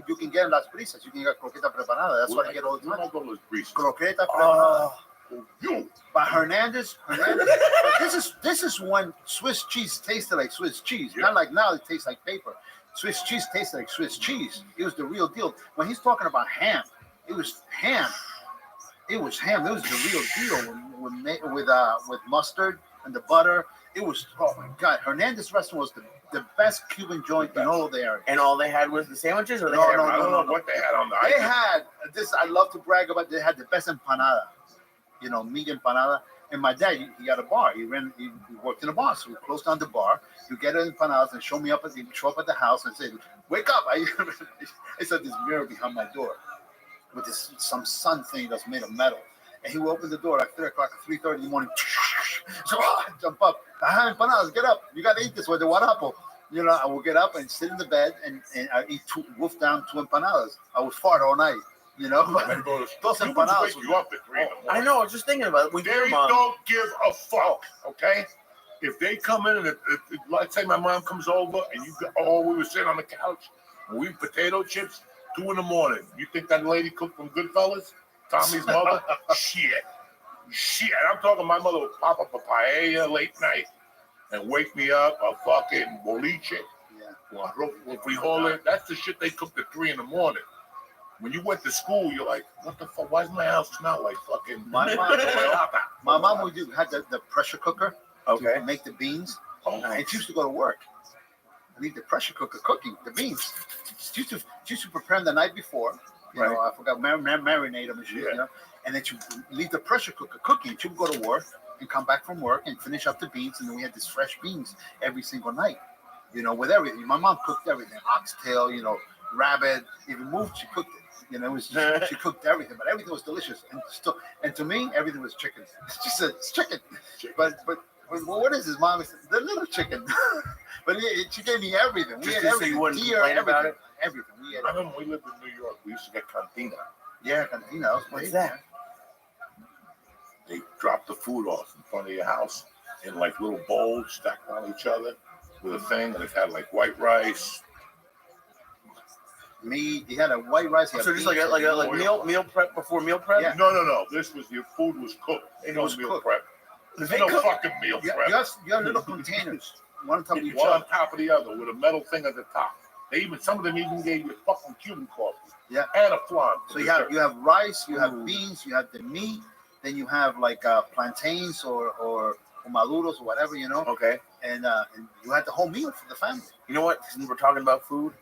You can get Las Brisas. You can get croqueta preparada. That's what I get all the time. Croqueta preparada. Oh. But Hernandez. But this is when Swiss cheese tasted like Swiss cheese. Not like now it tastes like paper. Swiss cheese tasted like Swiss cheese. It was the real deal. When he's talking about ham, it was ham. It was ham. It was the real deal with mustard and the butter. It was, oh my God. Hernandez restaurant was the best Cuban joint in all of the area. And all they had was the sandwiches, or they No, had I don't know what they had on the They had this. I love to brag about. They had the best empanada, meat empanada. And my dad, he had a bar. He worked in a bar, so we closed down the bar. You get empanadas and show up at the house and say, "Wake up!" I said this mirror behind my door with some sun thing that's made of metal. And he would open the door at 3 o'clock, 3:30 in the morning. So I jump up. I have empanadas. Get up. You got to eat this with the guarapo. I will get up and sit in the bed and I eat wolf down 2 empanadas. I would fart all night. Those empanadas. Wake you up at 3 in the morning. I know. I was just thinking about it. They don't give a fuck, okay? If they come in and let's say my mom comes over and we were sitting on the couch and we eat potato chips, 2 in the morning. You think that lady cooked from Goodfellas? Tommy's mother? Shit. I'm talking my mother would pop up a paella late night and wake me up a fucking boliche. That's the shit they cooked at 3 in the morning. When you went to school, you're like, what the fuck? Why does my house smell like fucking... My mom would had the pressure cooker to make the beans. And she used to go to work. I leave the pressure cooker cooking the beans. She used to prepare them the night before. I forgot marinate them and shit. And then she leave the pressure cooker cooking. She would go to work and come back from work and finish up the beans. And then we had these fresh beans every single night. With everything. My mom cooked everything: oxtail, rabbit. Even moved, she cooked it. You know, it was she cooked everything, but everything was delicious. And to me, everything was chicken. She said it's chicken. But what is his mom? Said, the little chicken. But she gave me everything. We had everything. You wouldn't Deer, complain about it? Everything. We had I remember when we lived in New York, we used to get cantina. Yeah, cantina. What's that? They drop the food off in front of your house in like little bowls stacked on each other with a thing, and it had like white rice. Meat. He had a white rice. So just like meal prep before meal prep? Yeah. No. This was your food was cooked. Ain't no meal prep. There's no fucking meal prep. You have little containers, one on top of each One other. on top of the other with a metal thing at the top. Some of them even gave you fucking Cuban coffee. Yeah. And a flan. So you have rice, you have beans, you have the meat, then you have like plantains or maduros or whatever, you know. Okay. And you had the whole meal for the family. You know what? Since we're talking about food,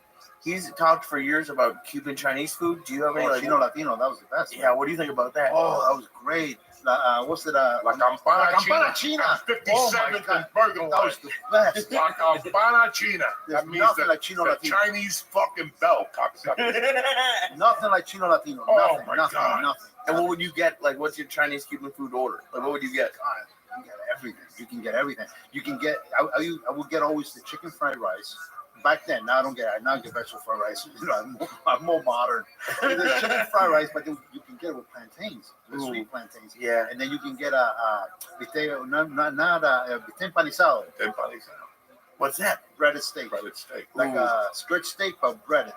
he's talked for years about Cuban Chinese food. Do you have any Chino Latino? That was the best. Yeah. What do you think about that? Oh, that was great. What's it? La Campana China. 57th and Bergen That was the best. La Campana China. That means nothing the, like Chino the Latino. Chinese fucking bell, cocksucker. Nothing like Chino Latino. Oh, Nothing. my Nothing. God. Nothing. And what would you get? Like, what's your Chinese Cuban food order? Like, what would you get? You get everything. You can get everything. You can get. I would get always the chicken fried rice. Back then, now I don't get. I now get vegetable fried rice. You know, I'm more modern. The chicken fried rice, but then you can get it with plantains, the sweet plantains. Yeah. And then you can get a bistec empanizado. What's that? Breaded steak. Breaded steak. Like a stretch steak, but breaded.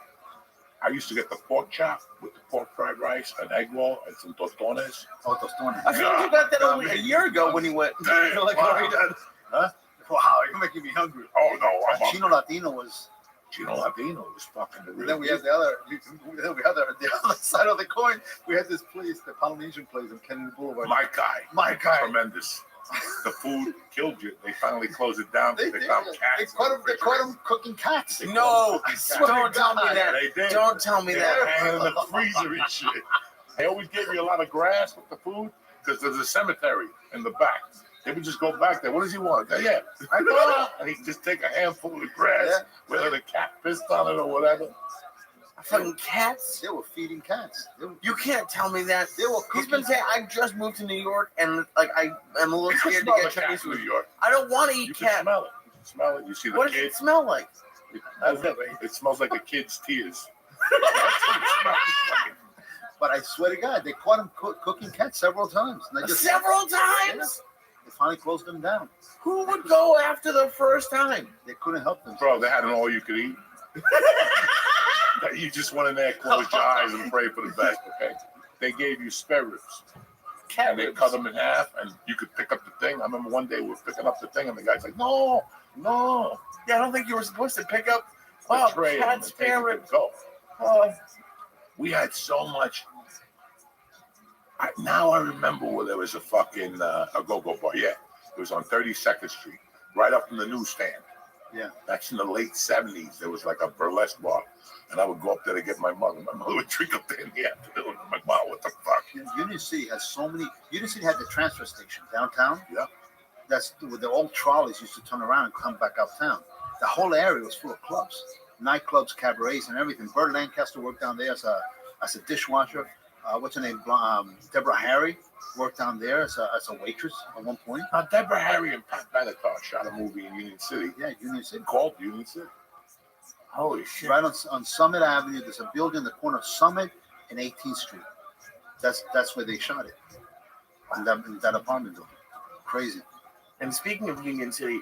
I used to get the pork chop with the pork fried rice, an egg roll, and some tostones. Oh, tostones. I feel like you got that only a year ago when you went. Damn, Like, wow. already done. Huh? Wow, you're making me hungry. Oh no, Chino Latino was. Chino Latino was fucking the real. And then we have the other. The other side of the coin. We had this place, the Polynesian place in Kennedy Boulevard. My guy. Tremendous. The food killed you. They finally closed it down. They found cats. They caught him cooking cats. No, don't tell me that. They did. Don't tell me They that. were hanging in the freezer and shit. They always gave you a lot of grass with the food because there's a cemetery in the back. They would just go back there. What does he want? I go, yeah. And he'd just take a handful of grass, whether the cat pissed on it or whatever. Fucking cats? They were feeding cats. You can't tell me that. They were He's been saying, I just moved to New York and like I am a little You can scared to smell get the Chinese cat in food. New York. I don't want to eat You can cat. smell it. You can smell it. You see the What does kid. it smell like? It smells like a kid's tears. But I swear to God, they caught him cooking cats several times. And Several times? They finally closed them down. Who would go after the first time? They couldn't help themselves. Bro, they had an all you could eat. You just went in there, closed your eyes, and pray for the best, okay? They gave you spare ribs. And they cut them in half, and you could pick up the thing. I remember one day we were picking up the thing, and the guy's like, no. Yeah, I don't think you were supposed to pick up The tray cat and spare take it ribs. to go. We had so much. Now I remember where there was a fucking a go-go bar. Yeah, it was on 32nd Street, right up from the newsstand. Yeah. That's in the late 70s. There was like a burlesque bar. And I would go up there to get my mother. My mother would drink up there in the afternoon. I'm like, wow, what the fuck? Union City has so many. Union City had the transfer station downtown. Yeah. That's where the old trolleys used to turn around and come back uptown. The whole area was full of clubs, nightclubs, cabarets, and everything. Burt Lancaster worked down there as a dishwasher. What's her name? Deborah Harry worked down there as a waitress at one point. Now, Deborah Harry and Pat Benatar shot a movie in Union City. Yeah, Union City. Called Union City. Holy shit. Right on Summit Avenue. There's a building in the corner of Summit and 18th Street. That's where they shot it. In that apartment building. Crazy. And speaking of Union City,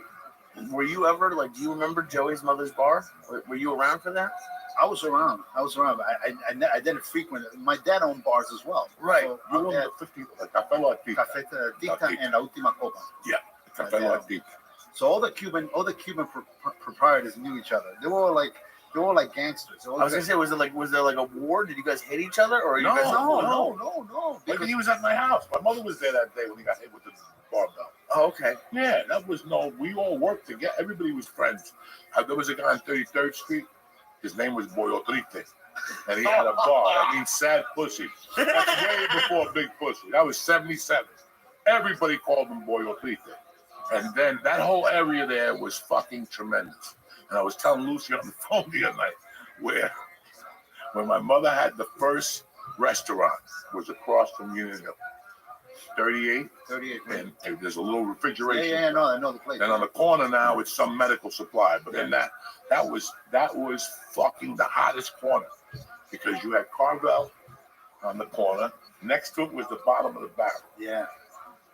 were you ever do you remember Joey's Mother's Bar? Were you around for that? I was around. I didn't frequent it. My dad owned bars as well. Right. So You owned the 50, Café La Tita. Café Tita and La Última Copa. Yeah, Café La Tita. So all the Cuban proprietors knew each other. They were all like gangsters. I was gonna say, was there like a war? Did you guys hate each other, or No, you guys? No. Like he was at my house. My mother was there that day when he got hit with the barbell. Oh, okay. Yeah, we all worked together. Everybody was friends. There was a guy on 33rd Street. His name was Boyo Triste. And he had a bar. That means sad pussy. That's way before Big Pussy. That was 77. Everybody called him Boyo Triste. And then that whole area there was fucking tremendous. And I was telling Lucy on the phone the other night where when my mother had the first restaurant, was across from Union Hill. 38. And there's a little refrigeration. Yeah, I know the place. And on the corner now, it's some medical supply. But then that was fucking the hottest corner because you had Carvel on the corner. Next to it was the bottom of the barrel. Yeah.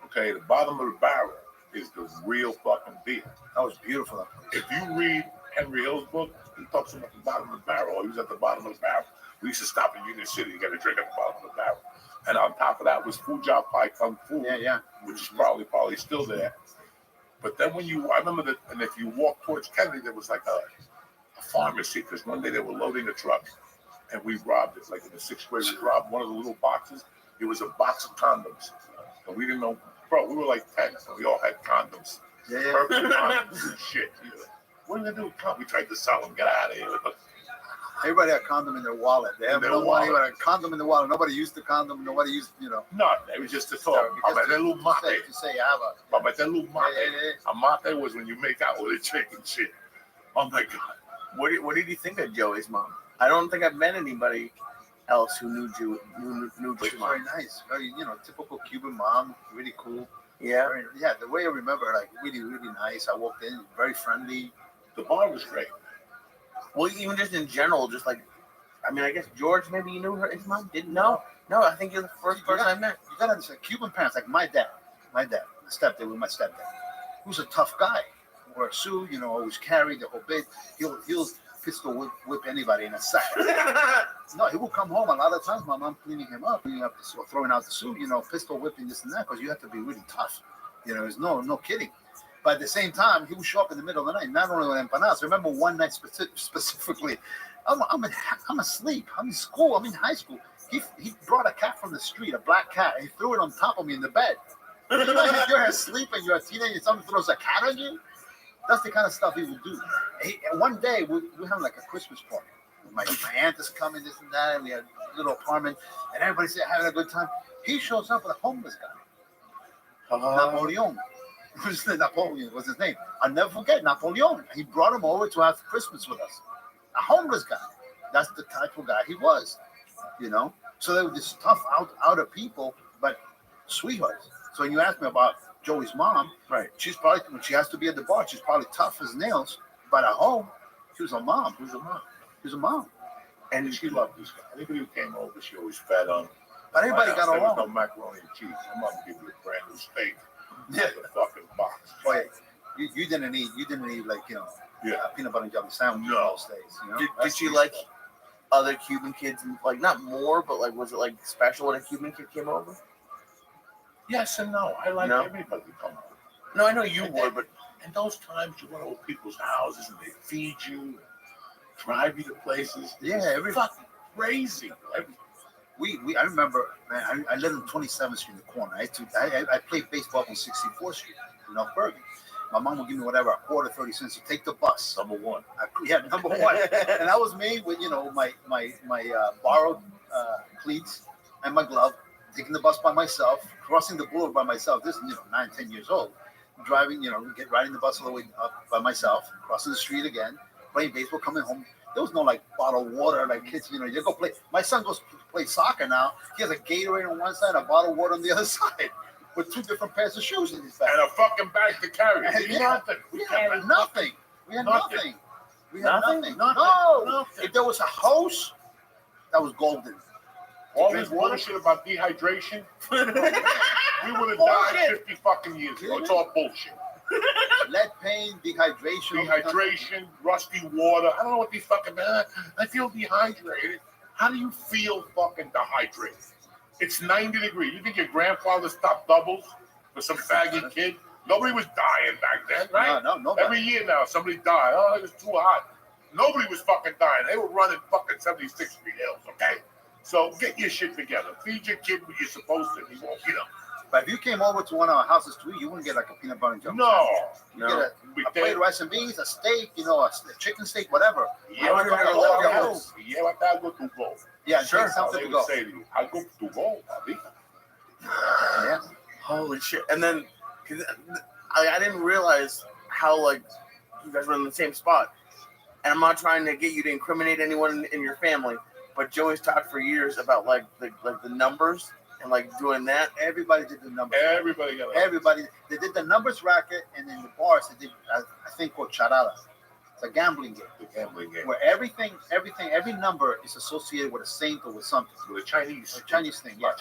Okay, the bottom of the barrel is the real fucking beer. That was beautiful. If you read Henry Hill's book, he talks about the bottom of the barrel. He was at the bottom of the barrel. We used to stop in Union City to get a drink at the bottom of the barrel. And on top of that was Fujiao Pai Kung Fu, which is probably still there. But then I remember that, and if you walk towards Kennedy, there was like a pharmacy, because one day they were loading a truck, and we robbed it. Like in the 6th grade, we robbed one of the little boxes. It was a box of condoms. And we didn't know, bro, we were like 10, so we all had condoms. Perfect condoms and shit. What are you going to do? We tried to sell them, get out of here. Everybody had a condom in their wallet. They have no money, but a condom in the wallet. Nobody used the condom. Nobody used, No, it was just to talk. About that little mate. To say you have a. About that little mate. A mate was when you make out with a chick and shit. Oh my God. What did you think of Joey's mom? I don't think I've met anybody else who knew Joey's mom. Very nice. Very, typical Cuban mom. Really cool. Yeah. The way I remember her, like really, really nice. I walked in, very friendly. The bar was great. Well, even just in general, just like, I guess George, maybe you knew his mom? Didn't know? No, I think you're the first person I met. You gotta understand, Cuban parents, like my dad, stepdad with my stepdad, who's a tough guy. Wore a suit, always carried the whole bit. He'll pistol whip anybody in a second. No, he will come home a lot of times. My mom cleaning him up, so throwing out the suit, pistol whipping this and that, because you have to be really tough. There's no kidding. But at the same time, he would show up in the middle of the night, not only with empanadas. I remember one night specifically, I'm asleep. I'm in school. I'm in high school. He brought a cat from the street, a black cat, and he threw it on top of me in the bed. If you're asleep and you're a teenager and someone throws a cat on you, that's the kind of stuff he would do. And one day, we had like a Christmas party. My aunt is coming, this and that, and we had a little apartment, and everybody's having a good time. He shows up with a homeless guy. Napoleon. Napoleon was his name. I'll never forget Napoleon. He brought him over to have Christmas with us. A homeless guy. That's the type of guy he was. So they were this tough outer people, but sweethearts. So when you ask me about Joey's mom, right? She's probably, when she has to be at the bar, she's probably tough as nails. But at home, she was a mom. She was a mom. And she loved this guy. Anybody who came over, she always fed on. But everybody got along. There was no macaroni and cheese. I'm gonna give you a brand new steak. The fucking box. Oh, yeah. You didn't eat like a peanut butter and jelly sandwich in those days. Did she like other Cuban kids? Like not more, but like was it like special when a Cuban kid came over? Yes and no. I like everybody to come over. No, I know you would, but and those times you went over people's houses and they feed you, drive you to places. Yeah, fucking crazy. I remember, man. I lived on 27th Street in the corner. I played baseball on 64th Street in North Bergen. My mom would give me whatever, a quarter, 30 cents to take the bus. Number one. Number one. And that was me with my borrowed cleats and my glove, taking the bus by myself, crossing the boulevard by myself. This is 9, 10 years old, driving, riding the bus all the way up by myself, crossing the street again, playing baseball, coming home. There was no like bottled water, like kids, you go play. My son goes to play soccer now. He has a Gatorade on one side, a bottle of water on the other side, with 2 different pairs of shoes in his bag. And a fucking bag to carry. Nothing. We had nothing. We had nothing. We had Nothing? nothing. No. If there was a hose, that was golden. All this bullshit about dehydration, we would have died 50 fucking years ago. It's all bullshit. Lead pain, dehydration, rusty water. I don't know what these fucking. I feel dehydrated. How do you feel fucking dehydrated? It's 90 degrees. You think your grandfather stopped doubles for some faggot kid? Nobody was dying back then, right? No. Every year now, somebody died. Oh, it was too hot. Nobody was fucking dying. They were running fucking 76th Street Hills, okay? So get your shit together. Feed your kid what you're supposed to. He won't, But if you came over to one of our houses too, you wouldn't get like a peanut butter and jelly. No. You get a plate of rice and beans, a steak, a chicken steak, whatever. Yeah, sure. Something to go. Say to you, I go to go. Yeah. Holy shit! And then, cause I didn't realize how like you guys were in the same spot. And I'm not trying to get you to incriminate anyone in your family, But Joey's talked for years about like the numbers and like doing that. Everybody did the numbers. Everybody got it. Everybody. They did the numbers racket, and in the bars they did I think called charada. It's a gambling game. The gambling game. Where every number is associated with a saint or with something. With a Chinese thing. Yeah.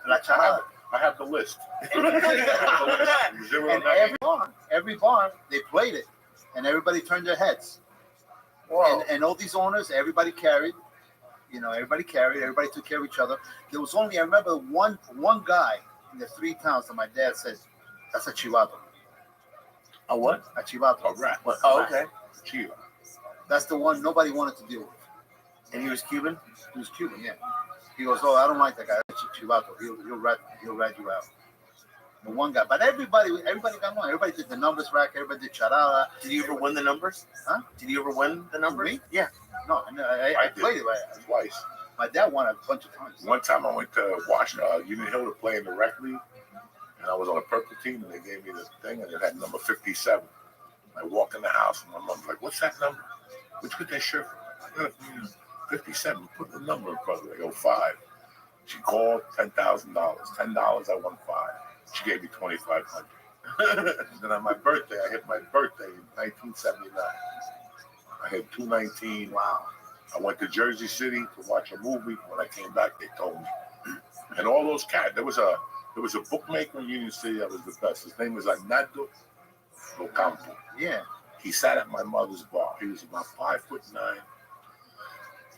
La charada. I have the list. And every barn, they played it, and everybody turned their heads. And all these owners, everybody carried. Everybody took care of each other. There was only, I remember one guy in the 3 towns that my dad said, that's a chivato. A what? A chivato. A rat. What? Oh, okay. Chiva. That's the one nobody wanted to deal with. And he was Cuban? He was Cuban, yeah. He goes, oh, I don't like that guy. That's a chivato. He'll rat you out. The one guy. But everybody got one. Everybody did the numbers rack. Everybody did charada. Did you ever win the numbers? Huh? Did you ever win the numbers? Me? Yeah. No, I played it twice. My dad won a bunch of times. One time I went to Washington, Union Hill to play in the rec league, and I was on a purple team, and they gave me this thing, and it had number 57. I walk in the house, and my mom's like, "What's that number? Where'd you get that shirt from?" I got 57. Put the number in front of it. I go 5. She called $10,000. $10, I won 5. She gave me $2,500. And then on my birthday, I hit my birthday in 1979. I hit 219. Wow. I went to Jersey City to watch a movie. When I came back, they told me. And all those cats, there was a bookmaker in Union City that was the best. His name was Arnaldo Ocampo. Yeah. He sat at my mother's bar. He was about 5'9",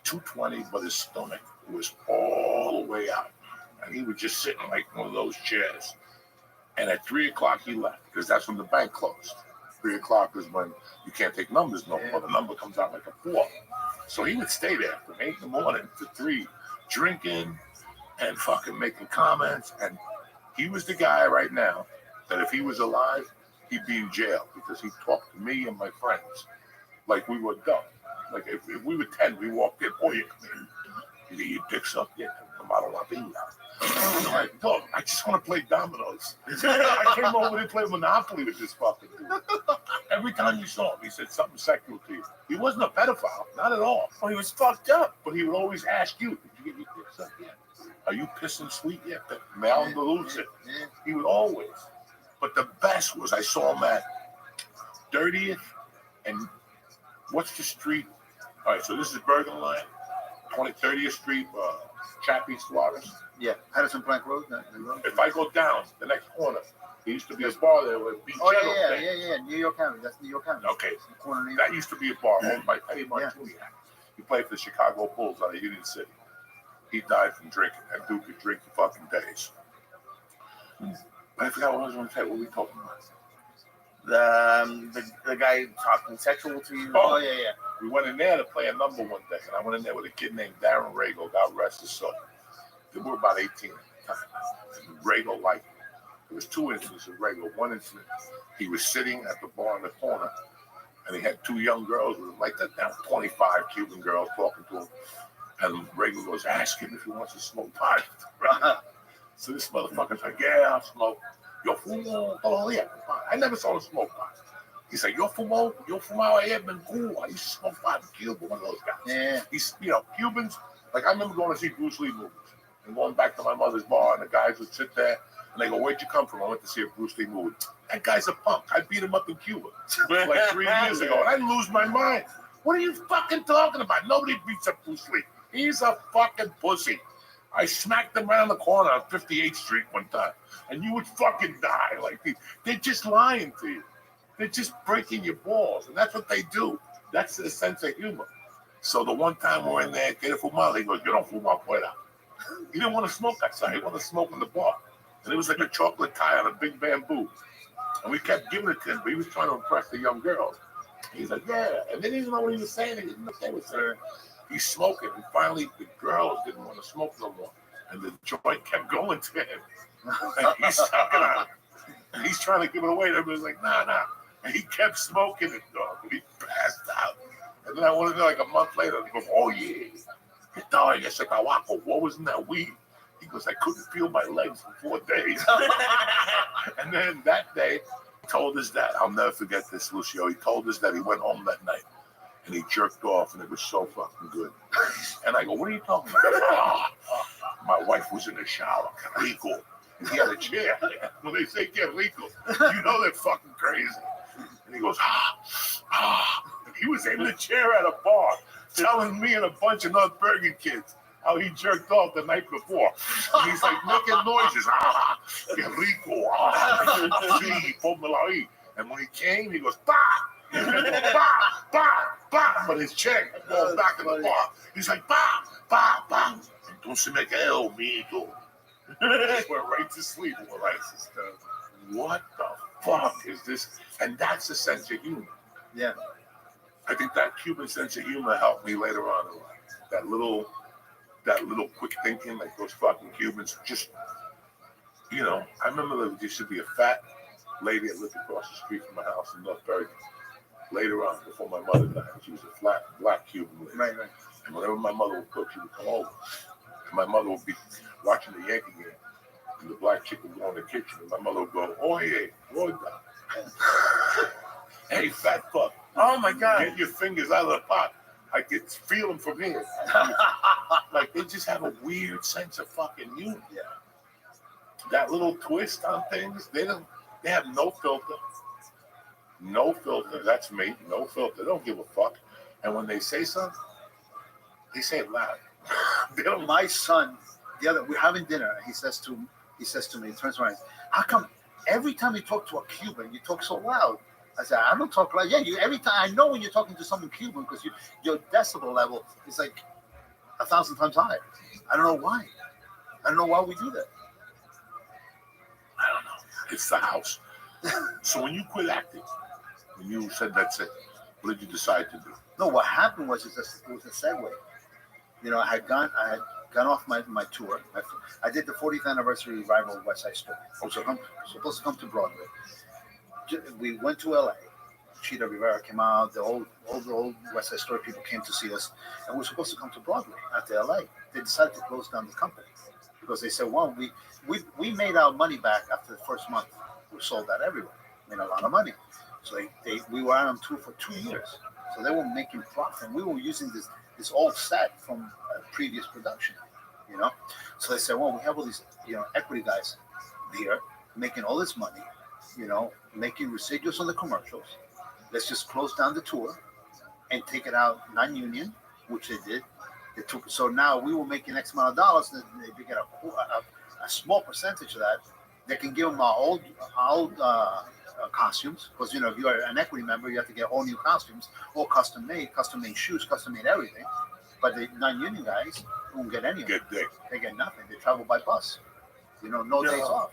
220, but his stomach was all the way out. And he would just sit in like one of those chairs. And at 3 o'clock, he left because that's when the bank closed. 3 o'clock is when you can't take numbers no more. The number comes out like a 4. So he would stay there from 8 in the morning to 3, drinking and fucking making comments. And he was the guy right now that if he was alive, he'd be in jail because he talked to me and my friends like we were dumb. Like if we were 10, we walked in, oh, you come in. You get your dicks up, yeah, come out of la vida. I'm like, dog, I just want to play dominoes. I came over to play Monopoly with this fucking dude. Every time you saw him, he said something sexual to you. He wasn't a pedophile, not at all. Oh, he was fucked up. But he would always ask you, did you get your dicks up yet? Are you pissing sweet yet? Mal and Delusion. He would always. But the best was I saw him at 30th and what's the street? All right, so this is Bergen Line, 30th Street, Chappie Suarez. Yeah, Patterson Plank Road. If I go down the next corner, there used to be a bar there with Beach. Oh yeah. New York County. That's New York County. Okay, that used to be a bar owned by Teddy Martini. He played for the Chicago Bulls out of Union City. He died from drinking. That dude could drink for fucking days. I forgot what I was going to say. What were we talking about? The guy talking sexual to you. Oh yeah. We went in there to play a number one day, and I went in there with a kid named Darren Rago. God rest his soul. They were about 18 at the time. Rago liked me. There was 2 incidents of Rago. One incident, he was sitting at the bar in the corner, and he had 2 young girls with him, like that, now 25 Cuban girls talking to him. And Rago goes, ask him if he wants to smoke pot. So this motherfucker's like, yeah, I'll smoke. Yo fumo todavía. I never saw him smoke pot. He said, yo fumaba ayer ben Cuba. I used to smoke pot in Cuba, one of those guys. Yeah. He's, Cubans, like I remember going to see Bruce Lee movies and going back to my mother's bar, and the guys would sit there and they go, where'd you come from? I went to see a Bruce Lee movie. That guy's a punk. I beat him up in Cuba like 3 years ago, and I lose my mind. What are you fucking talking about? Nobody beats up Bruce Lee. He's a fucking pussy. I smacked him around the corner on 58th Street one time, and you would fucking die. Like they're just lying to you. They're just breaking your balls, and that's what they do. That's their sense of humor. So the one time we're in there, get a fumar, he goes, you don't fumar fuera. He didn't want to smoke outside. He wanted to smoke in the bar. And it was like a chocolate tie on a big bamboo. And we kept giving it to him, but he was trying to impress the young girls. He's like, yeah. And they didn't know what he was saying. They didn't know what they were saying. He's smoking, and finally the girls didn't want to smoke no more. And the joint kept going to him. And he's sucking on it. And he's trying to give it away. And everybody's like, nah. And he kept smoking it, dog. And he passed out. And then I went in there like a month later, and he goes, oh, yeah. What was in that weed? He goes, I couldn't feel my legs for 4 days. And then that day, he told us that, I'll never forget this, Lucio. He told us that he went home that night. and he jerked off, and it was so fucking good. And I go, what are you talking about? My wife was in the shower, que rico. And he had a chair. When they say que rico, you know they're fucking crazy. And he goes, And he was in the chair at a bar telling me and a bunch of North Bergen kids how he jerked off the night before. And he's like making noises. Que rico. Sí, pónmelo ahí. And when he came, he goes, bah! And he goes, bah, bah, bah. But his check going back in the bar. He's like, bah, bah, bah. Entonces me quedo, mito. Just went right to sleep. And we're like, what the fuck is this? And that's a sense of humor. Yeah. I think that Cuban sense of humor helped me later on in life. That little quick thinking, like those fucking Cubans. Just, I remember there used to be a fat lady that lived across the street from my house in North Bergen. Later on, before my mother died, she was a flat black Cuban lady. Right. And whenever my mother would cook, she would come over. And my mother would be watching the Yankee game. And the black chick would go in the kitchen, and my mother would go, oye, Roda. Hey, fat fuck. Oh, my God. Get your fingers out of the pot. I could feel them from here. Like, they just have a weird sense of fucking humor. Yeah. That little twist on things, they have no filter. No filter. That's me. No filter. They don't give a fuck. And when they say something, they say it loud. My son, we're having dinner. He says to me, he turns around, how come every time you talk to a Cuban, you talk so loud? I said, I don't talk loud. Yeah, every time I know when you're talking to someone Cuban because your decibel level is like 1,000 times higher. I don't know why. I don't know why we do that. I don't know. It's the house. So when you quit acting, when you said that's it, what did you decide to do? No, what happened was it was a segue. I had gone off my tour. I did the 40th anniversary revival of West Side Story. I was supposed to come to Broadway. We went to LA. Chita Rivera came out. All the old West Side Story people came to see us, and we were supposed to come to Broadway after LA. They decided to close down the company because they said, well, we made our money back after the first month. We sold that everywhere. Made a lot of money. So we were out on tour for 2 years. So they were making profit. We were using this old set from a previous production, So they said, well, we have all these, equity guys here making all this money, making residuals on the commercials. Let's just close down the tour and take it out non-union, which they did. So now we were making X amount of dollars, and they get a small percentage of that. They can give them our old costumes, because if you're an equity member, you have to get all new costumes, all custom made shoes, custom made everything. But the non-union guys won't get any of it. They get nothing. They travel by bus. No days off.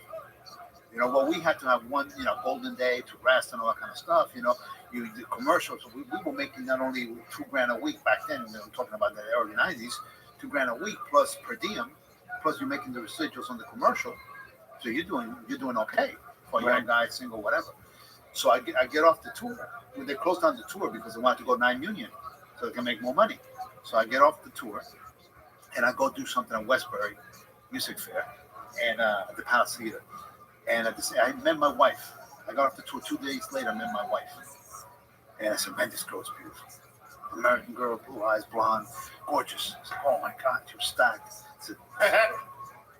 Well, we had to have one, golden day to rest and all that kind of stuff. You do commercials. We were making not only $2,000 a week back then. I'm talking about the early '90s, $2,000 a week plus per diem, plus you're making the residuals on the commercial. So you're doing okay for a young guy, single, whatever. So I get off the tour. They closed down the tour because they wanted to go non-union so they can make more money. So I get off the tour and I go do something at Westbury Music Fair and at the Palace Theater. And I met my wife. I got off the tour 2 days later. I met my wife. And I said, man, this girl's beautiful. American girl, blue eyes, blonde, gorgeous. I said, oh my God, you're stacked. I said,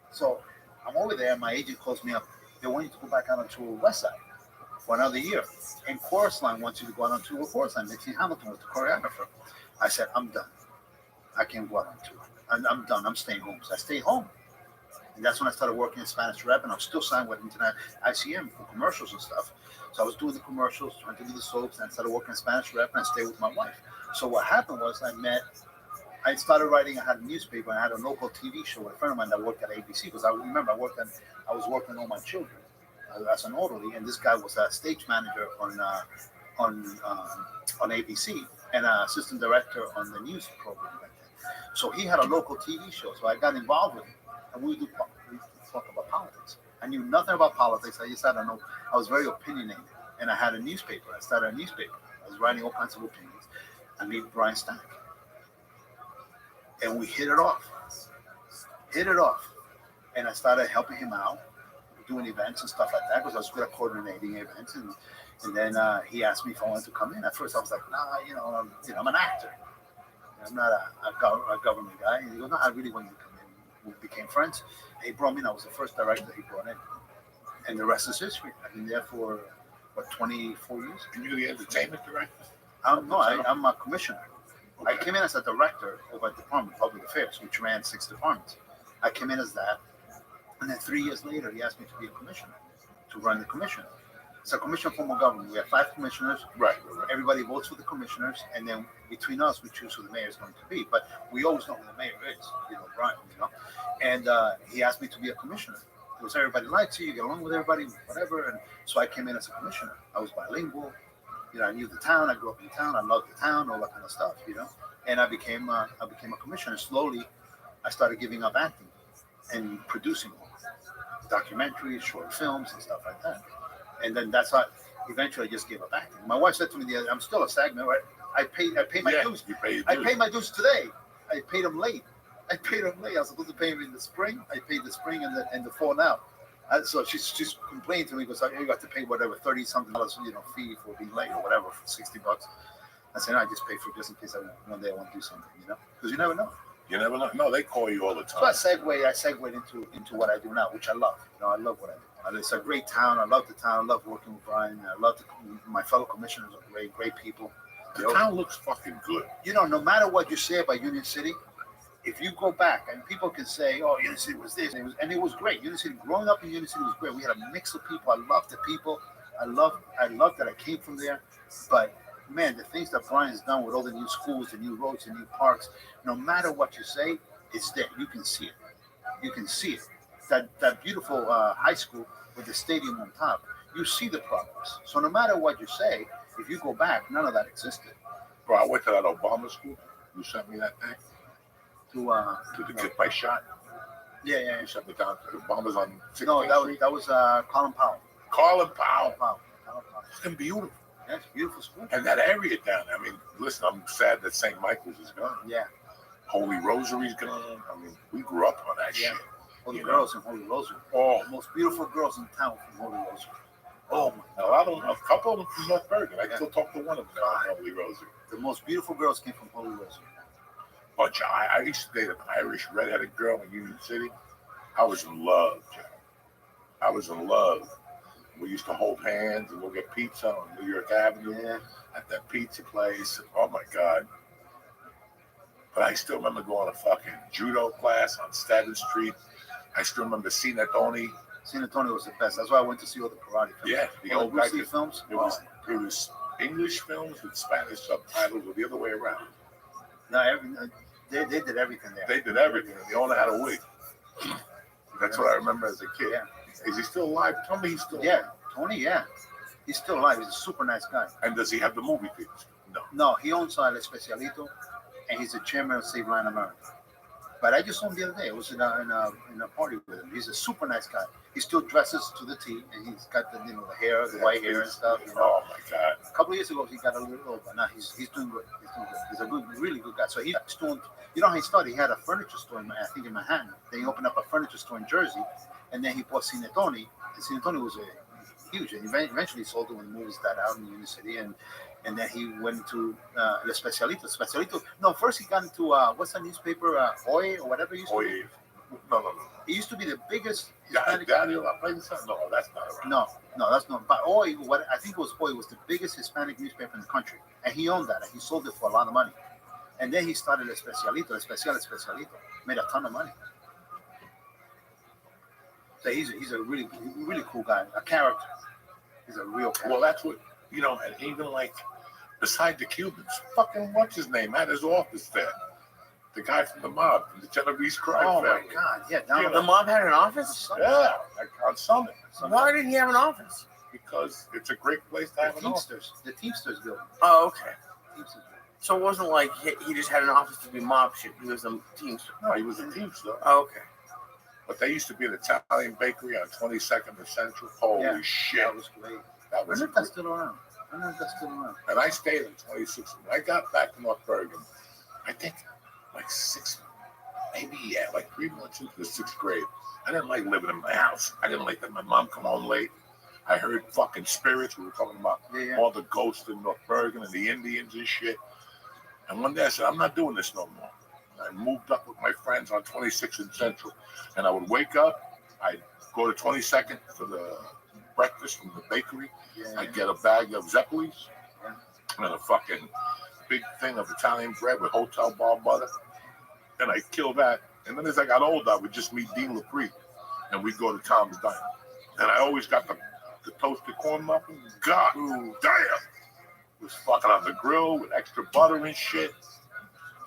so I'm over there. My agent calls me up. They want you to go back out on tour with West Side for another year. And Chorus Line wants you to go out on tour with Chorus Line. Maxine Hamilton was the choreographer. I said, I'm done. I can't go out on tour. I'm done. I'm staying home. So I stayed home. And that's when I started working in Spanish rep, and I'm still signed with Internet ICM for commercials and stuff. So I was doing the commercials, trying to do the soaps, and I started working in Spanish rep, and I stayed with my wife. So what happened was I started writing. I had a newspaper, and I had a local TV show with a friend of mine that worked at ABC, because I remember I was working on All My Children as an orderly, and this guy was a stage manager on ABC and an assistant director on the news program back then. So he had a local TV show, so I got involved with him. And we talk about politics. I knew nothing about politics. I just had to know. I was very opinionated, and I had a newspaper. I started a newspaper. I was writing all kinds of opinions. I met Brian Stack, and we hit it off. And I started helping him out, doing events and stuff like that because I was good at coordinating events. And then he asked me if I wanted to come in. At first, I was like, nah, I'm an actor. I'm not a government guy. And he goes, no, I really want you to come in. We became friends. He brought me in. I was the first director he brought in. And the rest is history. I've been there for, 24 years? And you're the entertainment director? No, I'm a commissioner. Okay. I came in as a director over at the Department of Public Affairs, which ran 6 departments. I came in as that. And then 3 years later, he asked me to be a commissioner, to run the commission. It's a commission form of government. We have 5 commissioners. Right. Everybody votes for the commissioners, and then between us, we choose who the mayor is going to be. But we always know who the mayor is, Brian, And he asked me to be a commissioner. Because everybody likes you get along with everybody, whatever. And so I came in as a commissioner. I was bilingual. I knew the town. I grew up in the town. I loved the town, all that kind of stuff, And I became a commissioner. Slowly, I started giving up acting and producing documentaries, short films, and stuff like that. And then that's how eventually I just gave up acting. My wife said to me the other day, I'm still a SAG member. I paid my dues. I paid my dues today. I paid them late. I was supposed to pay them in the spring. I paid the spring and the fall now. So she's complaining to me because you got to pay whatever $30-something fee for being late or whatever for $60. I said, no, I just pay for it just in case one day I want to do something, because you never know. You never know. No, they call you all the time. So I segued into what I do now, which I love. I love what I do. It's a great town. I love the town. I love working with Brian. I love my fellow commissioners are great people. The town looks fucking good. No matter what you say about Union City, if you go back and people can say, "Oh, Union City was this," and it was great. Union City, growing up in Union City was great. We had a mix of people. I loved the people. I love that I came from there. But man, the things that Brian's done with all the new schools, the new roads, the new parks, no matter what you say, it's there. You can see it. You can see it. That beautiful high school with the stadium on top, you see the progress. So no matter what you say, if you go back, none of that existed. Bro, I went to that Obama school. You sent me that thing? To the kid by shot? Yeah. You sent me down to Obama's on 16th No, Street? that was Colin Powell. Colin Powell. It's beautiful. Yeah, it's a beautiful school. And that area down there, I mean, listen, I'm sad that St. Michael's is gone. Yeah. Holy Rosary's gone. I mean, we grew up on that shit. All the girls in Holy Rosary. Oh. The most beautiful girls in town from Holy Rosary. Oh, a couple of them from North Bergen. I still talk to one of them from Holy Rosary. The most beautiful girls came from Holy Rosary. Bunch. I used to date an Irish redheaded girl in Union City. I was in love, Jack. I was in love. We used to hold hands and we'll get pizza on New York Avenue at that pizza place. Oh my God. But I still remember going to fucking judo class on Staten Street. I still remember Sinatoni. Sinatoni was the best. That's why I went to see all the karate films. Yeah, the all old the Bruce Lee films. It was English films with Spanish subtitles or the other way around. No, they did everything there. They did everything. The owner had a wig. That's what I remember as a kid. Yeah. Is he still alive? Tell me he's still alive. Yeah, Tony, yeah. He's still alive. He's a super nice guy. And does he have the movie theaters? No. No, he owns El Especialito, and he's the chairman of Save Line America. But I just saw him the other day. I was in a party with him. He's a super nice guy. He still dresses to the T, and he's got the the hair, the white hair and stuff. Oh my God! A couple of years ago, he got a little old, but now he's doing good. He's a really good guy. So he's doing. You know how he started? He had a furniture store in Manhattan. Then he opened up a furniture store in Jersey, and then he bought Sinatoni. And Sinatoni was huge, and eventually sold it when the movies died out in Union City, and then he went to El Especialito. No, first he got into what's that newspaper? Hoy or whatever it used to be. No. It used to be the biggest Hispanic. Daniel, I played this. No, that's not right. No, that's not. But Hoy, what I think it was Hoy, was the biggest Hispanic newspaper in the country, and he owned that, and he sold it for a lot of money. And then he started El Especialito, made a ton of money. So he's a really cool guy, a character. He's a real character. Well, that's what and even like beside the Cubans, fucking what's his name had his office there. The guy from the mob, from the Genovese crime family. My God, yeah. The mob had an office? Yeah, on Summit. Why didn't he have an office? Because it's a great place to have an office. The Teamsters building. Oh, okay. So it wasn't like he just had an office to do mob shit. He was a Teamster. No, he was a Teamster. Oh, okay. But they used to be an Italian bakery on 22nd and Central. Holy shit. That was great. That was that's still around. And I stayed in 26. When I got back to North Bergen, I think like maybe like 3 months into the 6th grade. I didn't like living in my house. I didn't like that my mom come home late. I heard fucking spirits. We were talking about all the ghosts in North Bergen and the Indians and shit. And one day I said, I'm not doing this no more. I moved up with my friends on 26th and Central. And I would wake up. I'd go to 22nd for the breakfast from the bakery. I'd get a bag of Zeppelins and a fucking big thing of Italian bread with hotel bar butter. And I'd kill that. And then as I got older, I would just meet Dean LaPree. And we'd go to Tom's Diner. And I always got the toasted corn muffin. God damn. It was fucking on the grill with extra butter and shit.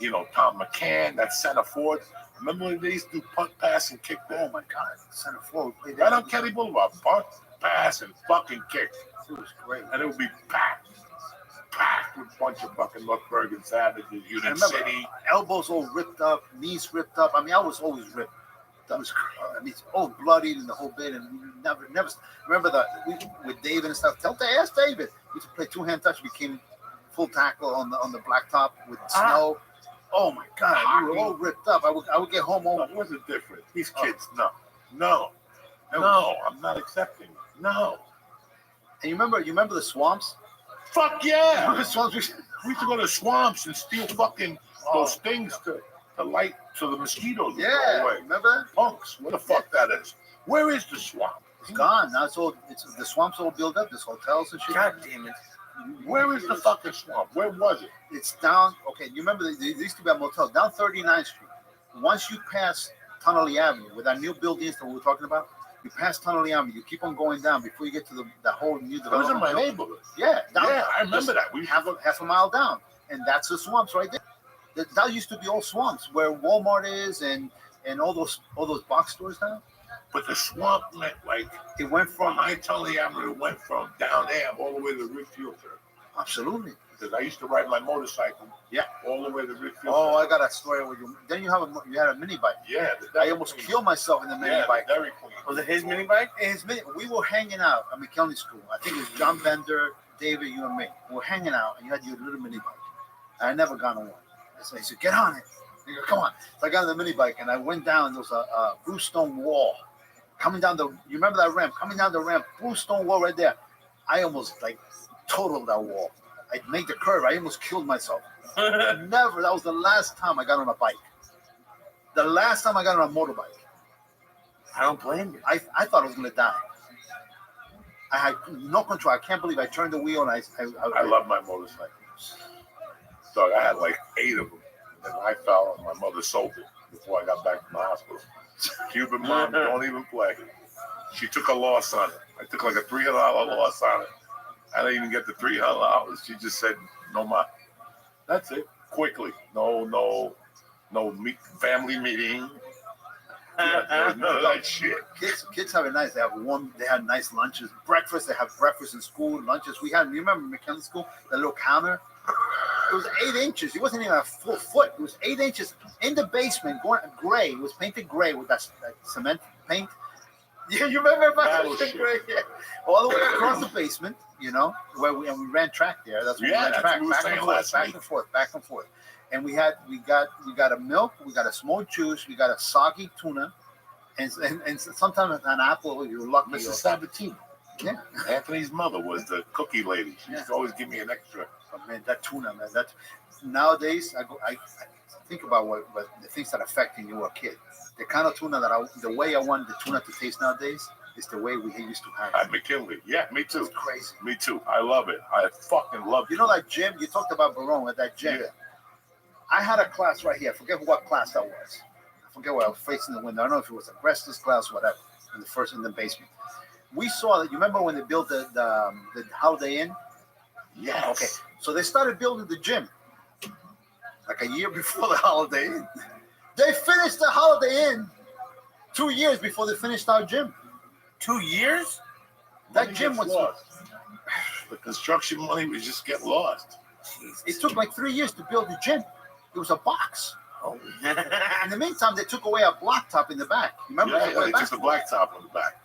You know, Tom McCann, that center forward. Remember when they used to do punt, pass, and kick? Oh my God, center forward. Right on Kelly Boulevard. Punt, pass, and fucking kick. It was great. And it would be packed with a bunch of fucking North Bergen savages, Union City. Elbows all ripped up, knees ripped up. I mean, I was always ripped. That was, I mean, all bloodied and the whole bit. And we never remember that with David and stuff. Ask David. We used to play two-hand touch. We became full tackle on the blacktop with snow. Oh my God, we were all ripped up. I would get home. It wasn't different. These kids, no, I'm not accepting. No. And you remember the swamps? Fuck yeah! We used to go to swamps and steal fucking those things to light so the mosquitoes would go away. Remember that? Punks. What the fuck that is? Where is the swamp? It's gone. Now the swamp's all built up. There's hotels and shit. God damn it. Where is the fucking swamp? Where was it? It's down. Okay, you remember there used to be a motel down 39th Street. Once you pass Tunnelly Avenue, with our new buildings that we were talking about, you pass Tunnelly Avenue. You keep on going down before you get to the whole new development. It was in my neighborhood. Yeah, down, I remember that. We half a mile down, and that's the swamps right there. That used to be all swamps where Walmart is and all those box stores now. But the swamp meant like it went from I Tunnelly Avenue. It went from down there all the way to Ridgefield. Absolutely. Because I used to ride my motorcycle. Yeah. All the way to Ridgefield. Oh, I got a story with you. Then you had a mini bike. Yeah. I almost killed myself in the mini bike. Dairy Queen. Was it his mini bike? We were hanging out at McKinley School. I think it was John Bender, David, you and me. We were hanging out, and you had your little mini bike. I had never gone on one. So he said, "Get on it." I go, "Come on." So I got on the mini bike, and I went down. There was a blue stone wall coming down you remember that ramp? Coming down the ramp, blue stone wall right there. I almost totaled that wall. I made the curve. I almost killed myself. Never. That was the last time I got on a bike. The last time I got on a motorbike. I don't blame you. I thought I was going to die. I had no control. I can't believe I turned the wheel and I love my motorcycles. So I had like 8 of them. And then I fell and my mother sold it before I got back from the hospital. Cuban mom, don't even play. She took a loss on it. I took like a $300 loss on it. I didn't even get the $300. She just said, "No, ma." That's it. Quickly. No family meeting. None of that shit. Kids have it nice. They had nice lunches, breakfast. They have breakfast in school, lunches. You remember McKinley School, that little counter? It was 8 inches. It wasn't even a full foot. It was 8 inches in the basement, going gray. It was painted gray with that cement paint. Yeah, you remember about gray? Yeah. All the way across the basement, where we ran track there. That's where we ran track, back and forth. And we got a milk, we got a small juice, we got a soggy tuna, and sometimes an apple if you're lucky. Mrs. Sabatini. Yeah. Anthony's mother was the cookie lady. She used to always give me an extra. But man, that tuna, man, nowadays I think about what the things that affecting you were a kid. The kind of tuna the way I want the tuna to taste nowadays is the way we used to have it. At McKinley. Yeah, me too. It's crazy. Me too. I love it. I fucking love it. You know that gym? You talked about Barone at that gym. Yeah. I had a class right here. I forget what class that was. I forget where I was facing the window. I don't know if it was a wrestler's class or whatever, in the basement. We saw that. You remember when they built the Holiday Inn? Yes. Okay. So they started building the gym like a year before the Holiday Inn. They finished the Holiday Inn 2 years before they finished our gym. 2 years? That gym was lost. The construction money was just get lost. It took like 3 years to build the gym. It was a box. Oh. In the meantime, they took away a blacktop in the back. Remember? Yeah, they took the blacktop on the back.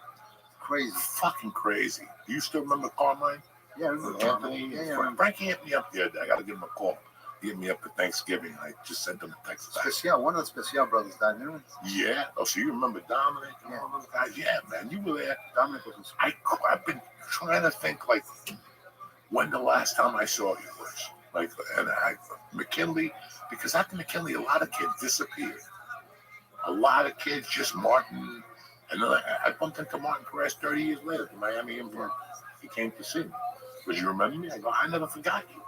Crazy. Fucking crazy. Do you still remember Carmine? Yeah, I remember Anthony. Yeah, Frankie hit me up the other day. I got to give him a call. hit me up for Thanksgiving. I just sent them a text back. Special, one of the Special brothers died, didn't he? Yeah. Oh, so you remember Dominic? And all those guys? Yeah, man. You were there. Dominic was. I've been trying to think like when the last time I saw you was. Like, McKinley, because after McKinley, a lot of kids disappeared. A lot of kids, just Martin. And then I bumped into Martin Perez 30 years later at the Miami Imprint. He came to see me. Because you remember me? I go, I never forgot you.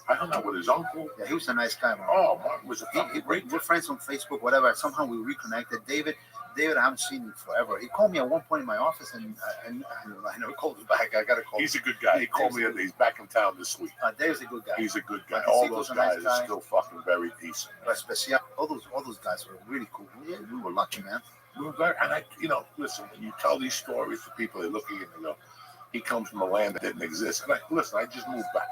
I hung out with his uncle. Yeah, he was a nice guy, man. Oh, Martin was a fucking great. We're friends on Facebook, whatever. Somehow we reconnected. David, I haven't seen him forever. He called me at one point in my office, and I never called him back. I got to call him. He's a good guy. He called me. He's back in town this week. Dave's a good guy. He's a good guy. All those guys are still fucking very decent. Special. All those guys were really cool. We were lucky, man. We were very, and listen, when you tell these stories to people, they look at you and they go, he comes from a land that didn't exist. And I just moved back.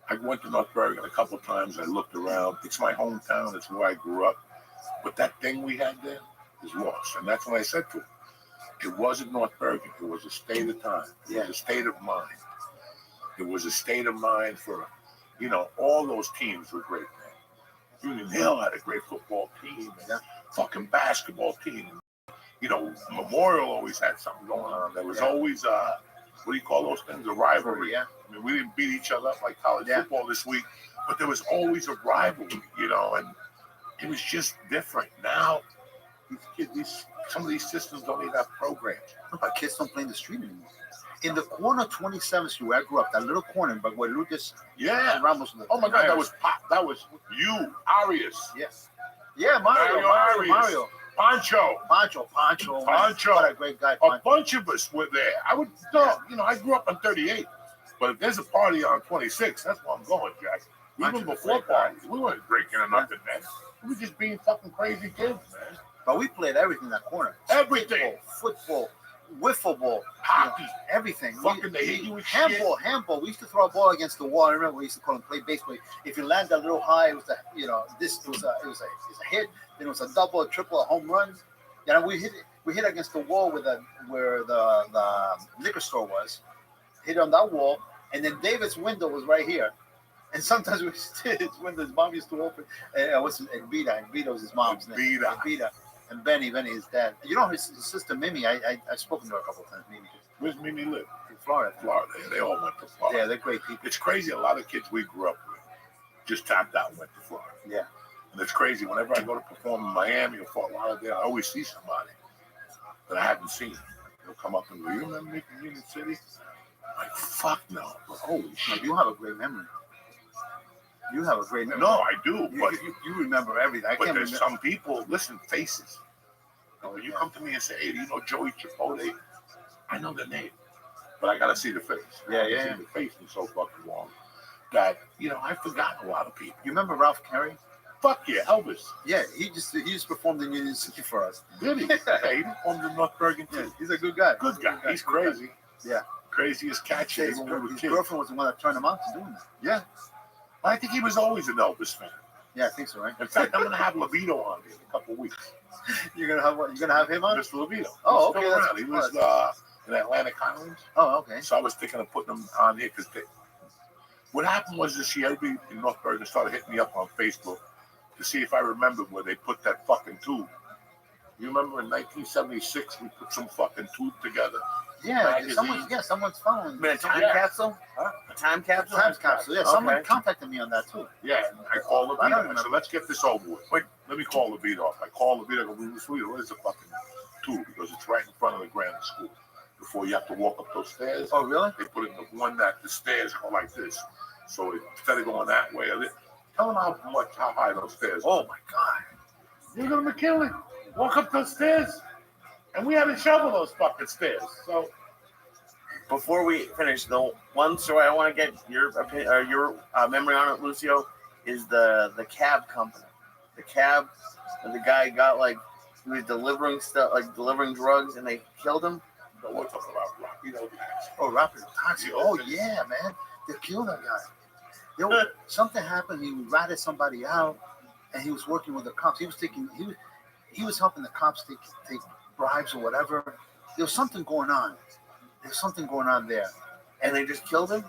I went to North Bergen a couple of times. I looked around. It's my hometown. It's where I grew up. But that thing we had there is lost. And that's what I said to him. It wasn't North Bergen. It was a state of time. It was a state of mind. It was a state of mind for, all those teams were great, man. Union Hill had a great football team and fucking basketball team. Memorial always had something going on. There was always, what do you call those things? A rivalry. Yeah. I mean, we didn't beat each other up like college football this week, but there was always a rivalry, and it was just different. Now, some of these systems don't even have programs. But kids don't play in the street anymore. In the corner of 27th Street where I grew up, that little corner, but where Lucas Ramos lived. Oh my God, that was you, Arias. Yes. Yeah, Mario. Pancho. What a great guy. A bunch of us were there. I grew up on 38, but if there's a party on 26, that's where I'm going, Jack. Even before parties, we weren't drinking or nothing, man. We were just being fucking crazy kids, man. But we played everything in that corner. Everything. Football, wiffle ball, hockey, everything. Fucking they hit you with handball. We used to throw a ball against the wall. I remember we used to call them play baseball. If you land a little high, it was a hit. Then it was a double, a triple, a home run. We hit against the wall where the liquor store was. Hit on that wall, and then David's window was right here. And sometimes his window, his mom used to open. What's his Elvira? Elvira was his mom's name. Elvira. And Benny, his dad. His sister Mimi, I've spoken to her a couple of times. Mimi. Where's Mimi live? In Florida. They all went to Florida. Yeah, they're great people. It's crazy. A lot of kids we grew up with just tapped out and went to Florida. Yeah. And it's crazy. Whenever I go to perform in Miami or Fort Lauderdale, I always see somebody that I haven't seen. They'll come up and go, "You remember me from Union City?" I'm like, fuck no. But holy shit. You have a great memory. You have a great memory. No, I do. But you remember everything. But there's some people, listen, faces. When you come to me and say, "Hey, do you know Joey Chipotle?" I know the name, but I gotta see the face. Yeah. See the face is so fucking long that I've forgotten a lot of people. You remember Ralph Carey? Fuck yeah, Elvis. Yeah, he just performed in Union City for us. Did he? Yeah, he performed in North Bergen too. Yeah, he's a good guy. Good guy. He's crazy. Yeah. Crazy as catchy. His girlfriend was the one that turned him out to doing that. Yeah. I think he was always an Elvis fan. Yeah, I think so, right? In fact, I'm gonna have Levito on in a couple of weeks. You're gonna have what? You're gonna have him on? Mr. Levito. Oh, okay. He was in Atlantic Highlands. Oh, okay. So I was thinking of putting him on here because what happened was this year, everybody in North Bergen started hitting me up on Facebook to see if I remembered where they put that fucking tube. You remember in 1976 we put some fucking tube together? Yeah, someone's phone. A time capsule? Huh? A time capsule? Time capsule. Yeah, someone contacted me on that too. Yeah, I called Levito. I said, let's get this over with. Wait, let me call Levito up. I call Levito. I go, where's the fucking tube? Because it's right in front of the grammar school. Before you have to walk up those stairs. Oh, really? They put in the one that the stairs go like this. So instead of going that way, tell them how high those stairs are. Oh my God. You go to McKinley, walk up those stairs, and we had to shovel those fucking stairs. So before we finish, the one story I want to get your opinion or your memory on it, Lucio, is the cab company. The cab, the guy got he was delivering stuff, delivering drugs, and they killed him. No, we're talking about Rapido Taxi. Oh, Rapido Taxi. Oh yeah, man, they killed that guy. Something happened. He ratted somebody out, and he was working with the cops. He was helping the cops take bribes or whatever. There was something going on. There's something going on there. And they just killed him?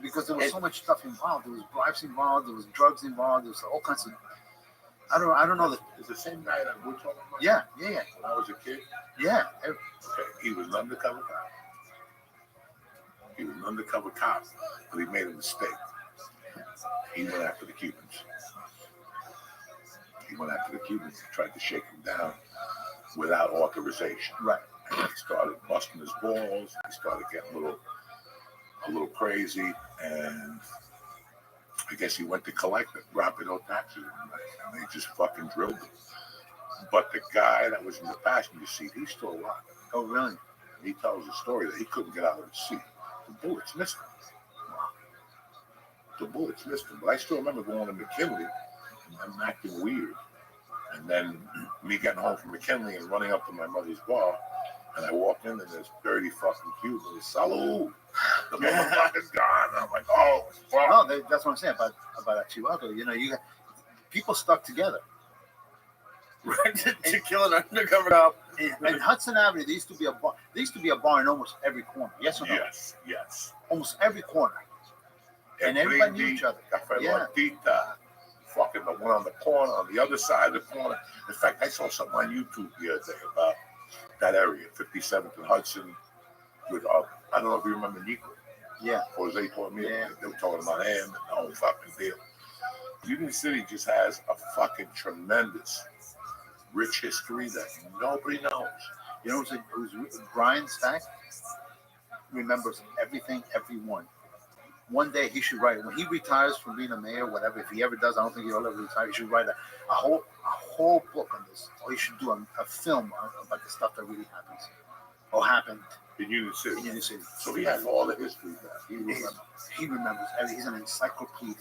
because there was so much stuff involved. There was bribes involved. There was drugs involved. There was all kinds of. I don't know. It's the same guy that we're talking about. Yeah. When I was a kid. Yeah. Okay, he was an undercover cop. He was an undercover cop, but he made a mistake. He went after the Cubans. He went after the Cubans and tried to shake them down without authorization. Right. And he started busting his balls. He started getting a little crazy, and I guess he went to collect it, rapido taxes, and they just fucking drilled him. But the guy that was in the passenger seat, he's still alive. Oh, really? He tells a story that he couldn't get out of the seat. The bullets missed him. The bullets missed him. But I still remember going to McKinley and I'm acting weird. And then me getting home from McKinley and running up to my mother's bar. And I walked in and there's 30 fucking Cubans. Salud! The motherfucker's gone. And I'm like, oh, fuck. No, that's what I'm saying about Chihuahua. You know, you got people stuck together. Right, to kill an undercover cop. And Hudson Avenue, there used to be a bar. There used to be a bar in almost every corner. Yes or no? Yes. Almost every corner. And everybody knew each other. Cafe Yeah. Latita, fucking the one on the corner, on the other side of the corner. In fact, I saw something on YouTube the other day about that area, 57th and Hudson, with, I don't know if you remember Nico. Yeah. Jose told me they were talking about him and the whole fucking deal. Union City just has a fucking tremendous, rich history that nobody knows. You know who's Brian Stack remembers everything, everyone. One day he should write, when he retires from being a mayor, whatever, if he ever does, I don't think he'll ever retire, he should write a whole book on this. Or he should do a film about the stuff that really happens. Or happened. In Union City. In Union City. So he has all the history there. He remembers everything. He's an encyclopedia.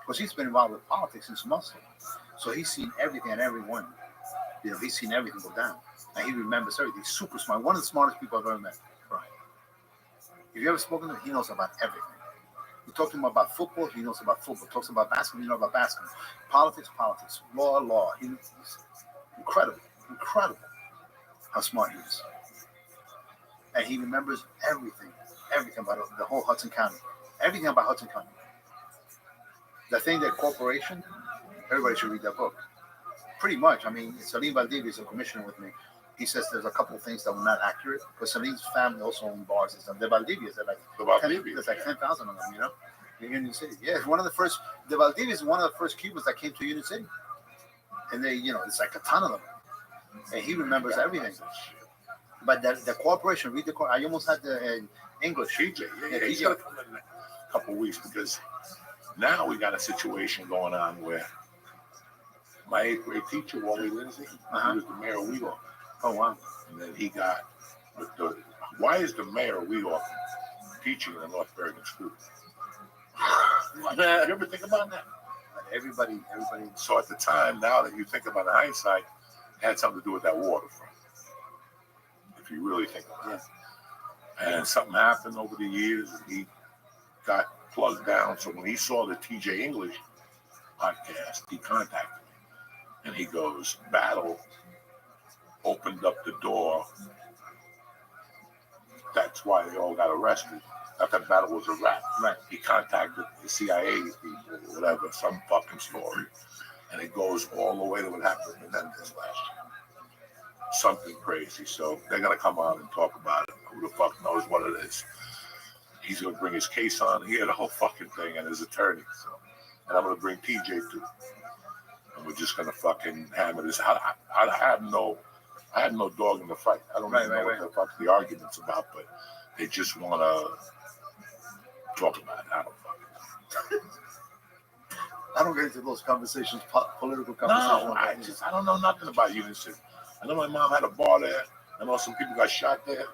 Because he's been involved with politics since Muslim. So he's seen everything and everyone. You know, he's seen everything go down. And he remembers everything. He's super smart. One of the smartest people I've ever met. Right. If you ever spoken to him, he knows about everything. You talk to him about football, he knows about football. Talks about basketball, you know about basketball. Politics. Law. He's incredible how smart he is. And he remembers everything about the whole Hudson County. Everything about Hudson County. The thing that corporation, everybody should read that book. Pretty much. I mean, Salim Valdivia is a commissioner with me. He says there's a couple of things that were not accurate. Because Salim's family also owned bars and stuff. The Valdivias, there's like 10,000 of them, you know, in Union City. Yeah, the Valdivias is one of the first Cubans that came to Union City. And they, you know, it's like a ton of them. And he remembers everything. But the corporation, read the corporation. I almost had the English. TJ, he's going to come in a couple of weeks because now we got a situation going on where my 8th grade teacher, Wally Lindsay, he was the mayor of Wheelock. Oh, wow. And then he got, why is the mayor of Wheelock teaching in the North Bergen school? You ever think about that? Everybody. So at the time, now that you think about it in hindsight, it had something to do with that waterfront. If you really think about it. And something happened over the years, and he got plugged down. So when he saw the TJ English podcast, he contacted me. And he goes, Battle opened up the door. That's why they all got arrested. Not that Battle was a rat. Right. He contacted the CIA people or whatever, some fucking story. And it goes all the way to what happened in Menendez last year. Something crazy. So they're going to come on and talk about it. Who the fuck knows what it is? He's going to bring his case on. He had a whole fucking thing and his attorney. So, and I'm going to bring TJ too. And we're just going to fucking hammer this. I had no dog in the fight. I don't even know what the fuck the argument's about, but they just want to talk about it. I don't fucking know. I don't get into those conversations, political conversations. No, I don't know nothing about Union City. I know my mom had a bar there. I know some people got shot there.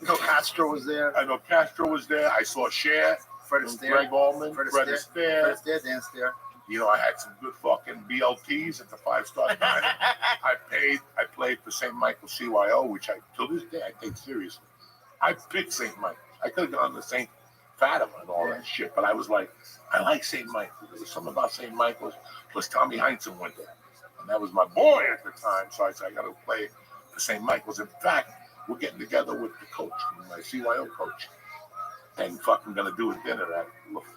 You know Castro was there. I know Castro was there. I saw Cher, Fred Astaire, Greg Allman, Fred Astaire. Dan Astaire. You know, I had some good fucking BLTs at the 5-star diner. I played for St. Michael CYO, which till this day I take seriously. I picked St. Michael. I could have gone to St. Fatima and all that shit, but I was like, I like St. Michael. There was something about St. Michael's. Plus Tommy Heinsohn went there. And that was my boy at the time, so I said, I got to play for St. Michael's. In fact, we're getting together with the coach, my CYO coach. and fucking gonna do a dinner at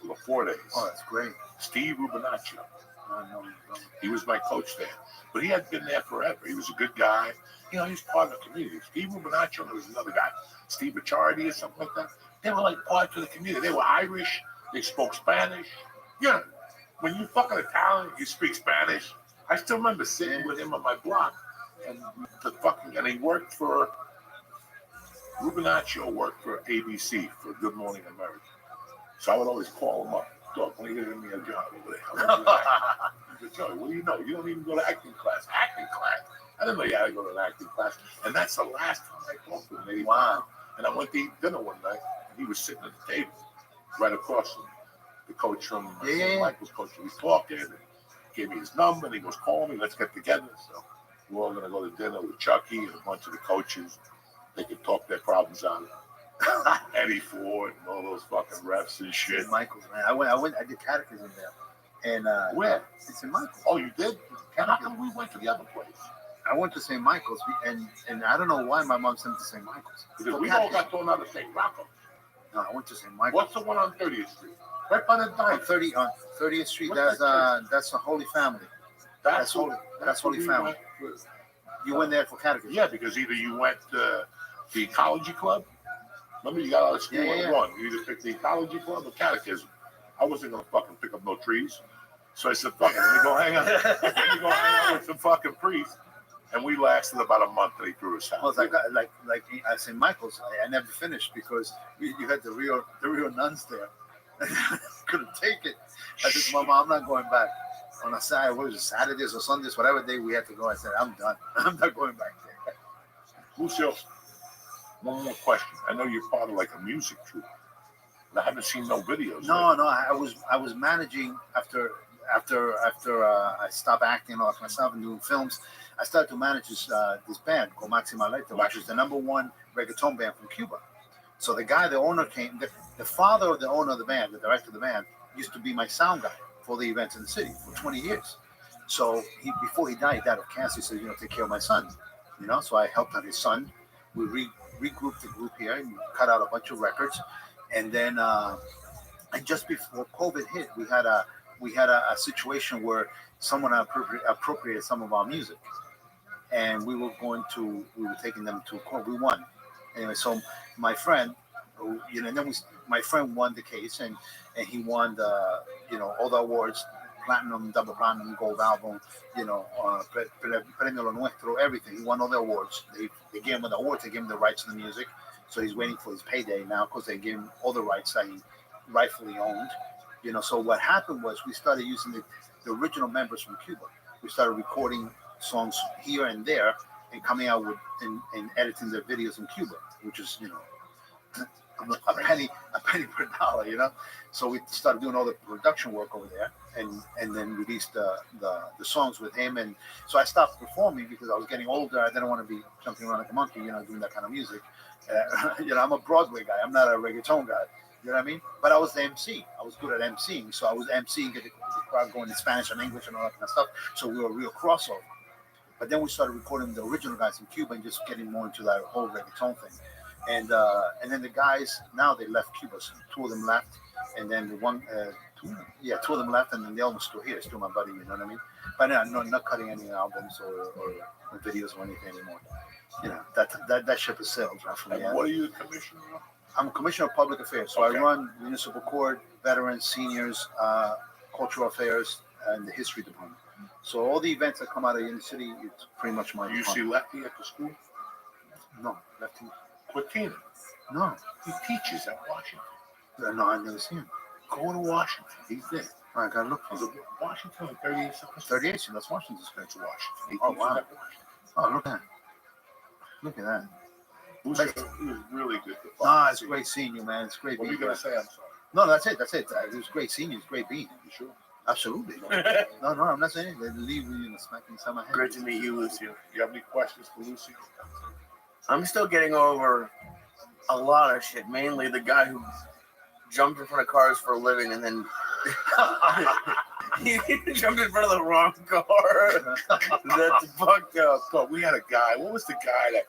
La Forte's. Oh, that's great. Steve Rubinaccio. I know. He was my coach there, but he had been there forever. He was a good guy. You know, he was part of the community. Steve Rubinaccio, and there was another guy, Steve Bacciardi or something like that. They were like part of the community. They were Irish. They spoke Spanish. Yeah, when you fucking Italian, you speak Spanish. I still remember sitting with him on my block, and and he worked for Rubinaccio worked for ABC for Good Morning America. So I would always call him up. Dog, when are you gonna give me a job over there? He said, Joey, what do you know? You don't even go to acting class. Acting class? I didn't know you had to go to an acting class. And that's the last time I talked to him. Wow. And I went to eat dinner one night, and he was sitting at the table right across from the coach from Michael's coach. We was talking, and gave me his number, and he goes, call me, let's get together. So we're all gonna go to dinner with Chucky and a bunch of the coaches. They could talk their problems out. Eddie Ford and all those fucking refs and shit. St. Michael's, man. I did catechism there. And where? It's in Michael's. Oh, you did? And how come we went to the other place? I went to St. Michael's, and I don't know why my mom sent me to St. Michael's. Because we all got thrown out of St. Rocco. No, I went to St. Michael's. What's the one on 30th Street? Right by the diner. On 30th Street. That's the Holy Family. That's Holy Family. You went there for catechism? Yeah, because either you went to the ecology club. Remember, you got out of school at 1. You either picked the ecology club or catechism. I wasn't gonna fucking pick up no trees, so I said, "Fuck it, let me go hang out. Let me go hang out with some fucking priests." And we lasted about a month, and he threw us out. Well, like at St. Michael's, I never finished because you had the real nuns there. Couldn't take it. I said, "Mama, I'm not going back." On a Saturdays or Sundays, whatever day we had to go, I said, "I'm done. I'm not going back there." Lucio, one more question. I know you're part of like a music troupe. I haven't seen no videos. No, I was managing after I stopped acting off myself and doing films. I started to manage this band called Maxima Letra, which is the #1 reggaeton band from Cuba. So the owner came. The father of the owner of the band, the director of the band, used to be my sound guy for the events in the city for 20 years. So before he died of cancer. He said, take care of my son. So I helped out his son. We regrouped the group here and cut out a bunch of records. And then, and just before COVID hit, we had a situation where someone appropriated some of our music, and we were taking them to court. We won. Anyway, so my friend, my friend won the case, and he won all the awards, platinum, double platinum, gold album, Premio Lo Nuestro, everything. He won all the awards. They gave him the awards. They gave him the rights to the music. So he's waiting for his payday now because they gave him all the rights that he rightfully owned. So what happened was we started using the original members from Cuba. We started recording songs here and there and coming out with and editing their videos in Cuba, which is, a penny per dollar, So we started doing all the production work over there and then released the songs with him. And so I stopped performing because I was getting older. I didn't want to be jumping around like a monkey, doing that kind of music. I'm a Broadway guy. I'm not a reggaeton guy. You know what I mean? But I was the MC. I was good at MCing. So I was MCing, get the crowd going in Spanish and English and all that kind of stuff. So we were a real crossover. But then we started recording the original guys in Cuba and just getting more into that whole reggaeton thing. And then the guys, now they left Cuba. So 2 of them left. And then the one, 2 of them left. And then the other one's still here, still my buddy, you know what I mean? But no, not cutting any albums or videos or anything anymore. That ship has sailed, right? From and what are you a commissioner of? I'm a commissioner of public affairs. So I run municipal court, veterans, seniors, cultural affairs, and the history department. So all the events that come out of Union City, it's pretty much my You see Lefty at the school? No, Lefty. Quatina. No. He teaches at Washington. No, I've never seen him. Go to Washington. He's there. I gotta look for him. Washington, 38 something. 38, so that's Washington's place. That's Washington. He Oh, teaches wow. at Washington. Oh, look at that. Look at that. It was really good. Nah, it's great seeing you, man. It's great What being were you here. going to say? I'm sorry. No, that's it. It was great seeing you. It's great being here. You sure? Absolutely. No, I'm not saying anything. Leave me smacking inside my head. Great to meet you, Lucio. You have any questions for Lucy? I'm still getting over a lot of shit. Mainly the guy who jumped in front of cars for a living and then he jumped in front of the wrong car. That's fucked up. But we had a guy. What was the guy that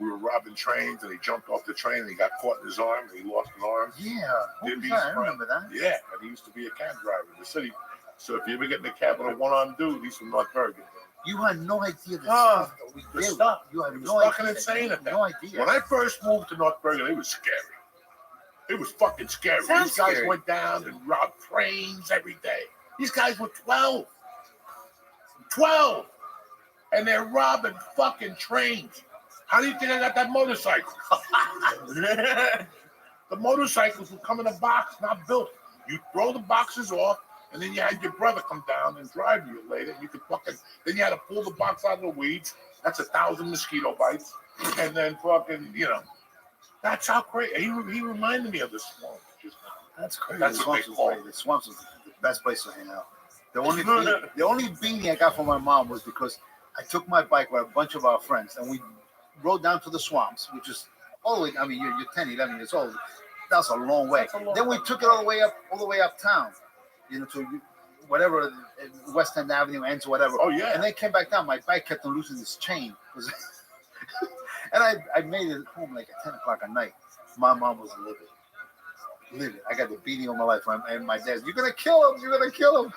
We were robbing trains, and he jumped off the train, and he got caught in his arm, and he lost an arm. Yeah, what was Dibby's that? I friend. remember that. Yeah, and he used to be a cab driver in the city. So if you ever get in the cab with a one-armed dude, he's from North Bergen. You had no idea the Ah, stuff that we the did. stuff. You had It was no fucking idea. insane at that. No idea. When I first moved to North Bergen, it was scary. It was fucking scary. Sounds These guys scary. went down and robbed trains every day. These guys were 12. 12. And they're robbing fucking trains. How do you think I got that motorcycle? The motorcycles would come in a box, not built. You throw the boxes off, and then you had your brother come down and drive you later. You could then you had to pull the box out of the weeds. That's 1,000 mosquito bites. And then fucking, that's how crazy. He reminded me of the swamp. That's crazy. That's the what swamps they was call great. The swamps was the best place to hang out. The only beanie I got from my mom was because I took my bike with a bunch of our friends and we rode down to the swamps, which is all the way. I mean, you're 10, 11 years old. That's a long way. Then we took it all the way uptown, to whatever West End Avenue ends, or whatever. Oh yeah. And then came back down. My bike kept on losing its chain, and I made it home like at 10 o'clock at night. My mom was livid. I got the beating on my life, and my dad's, "You're gonna kill him! You're gonna kill him!"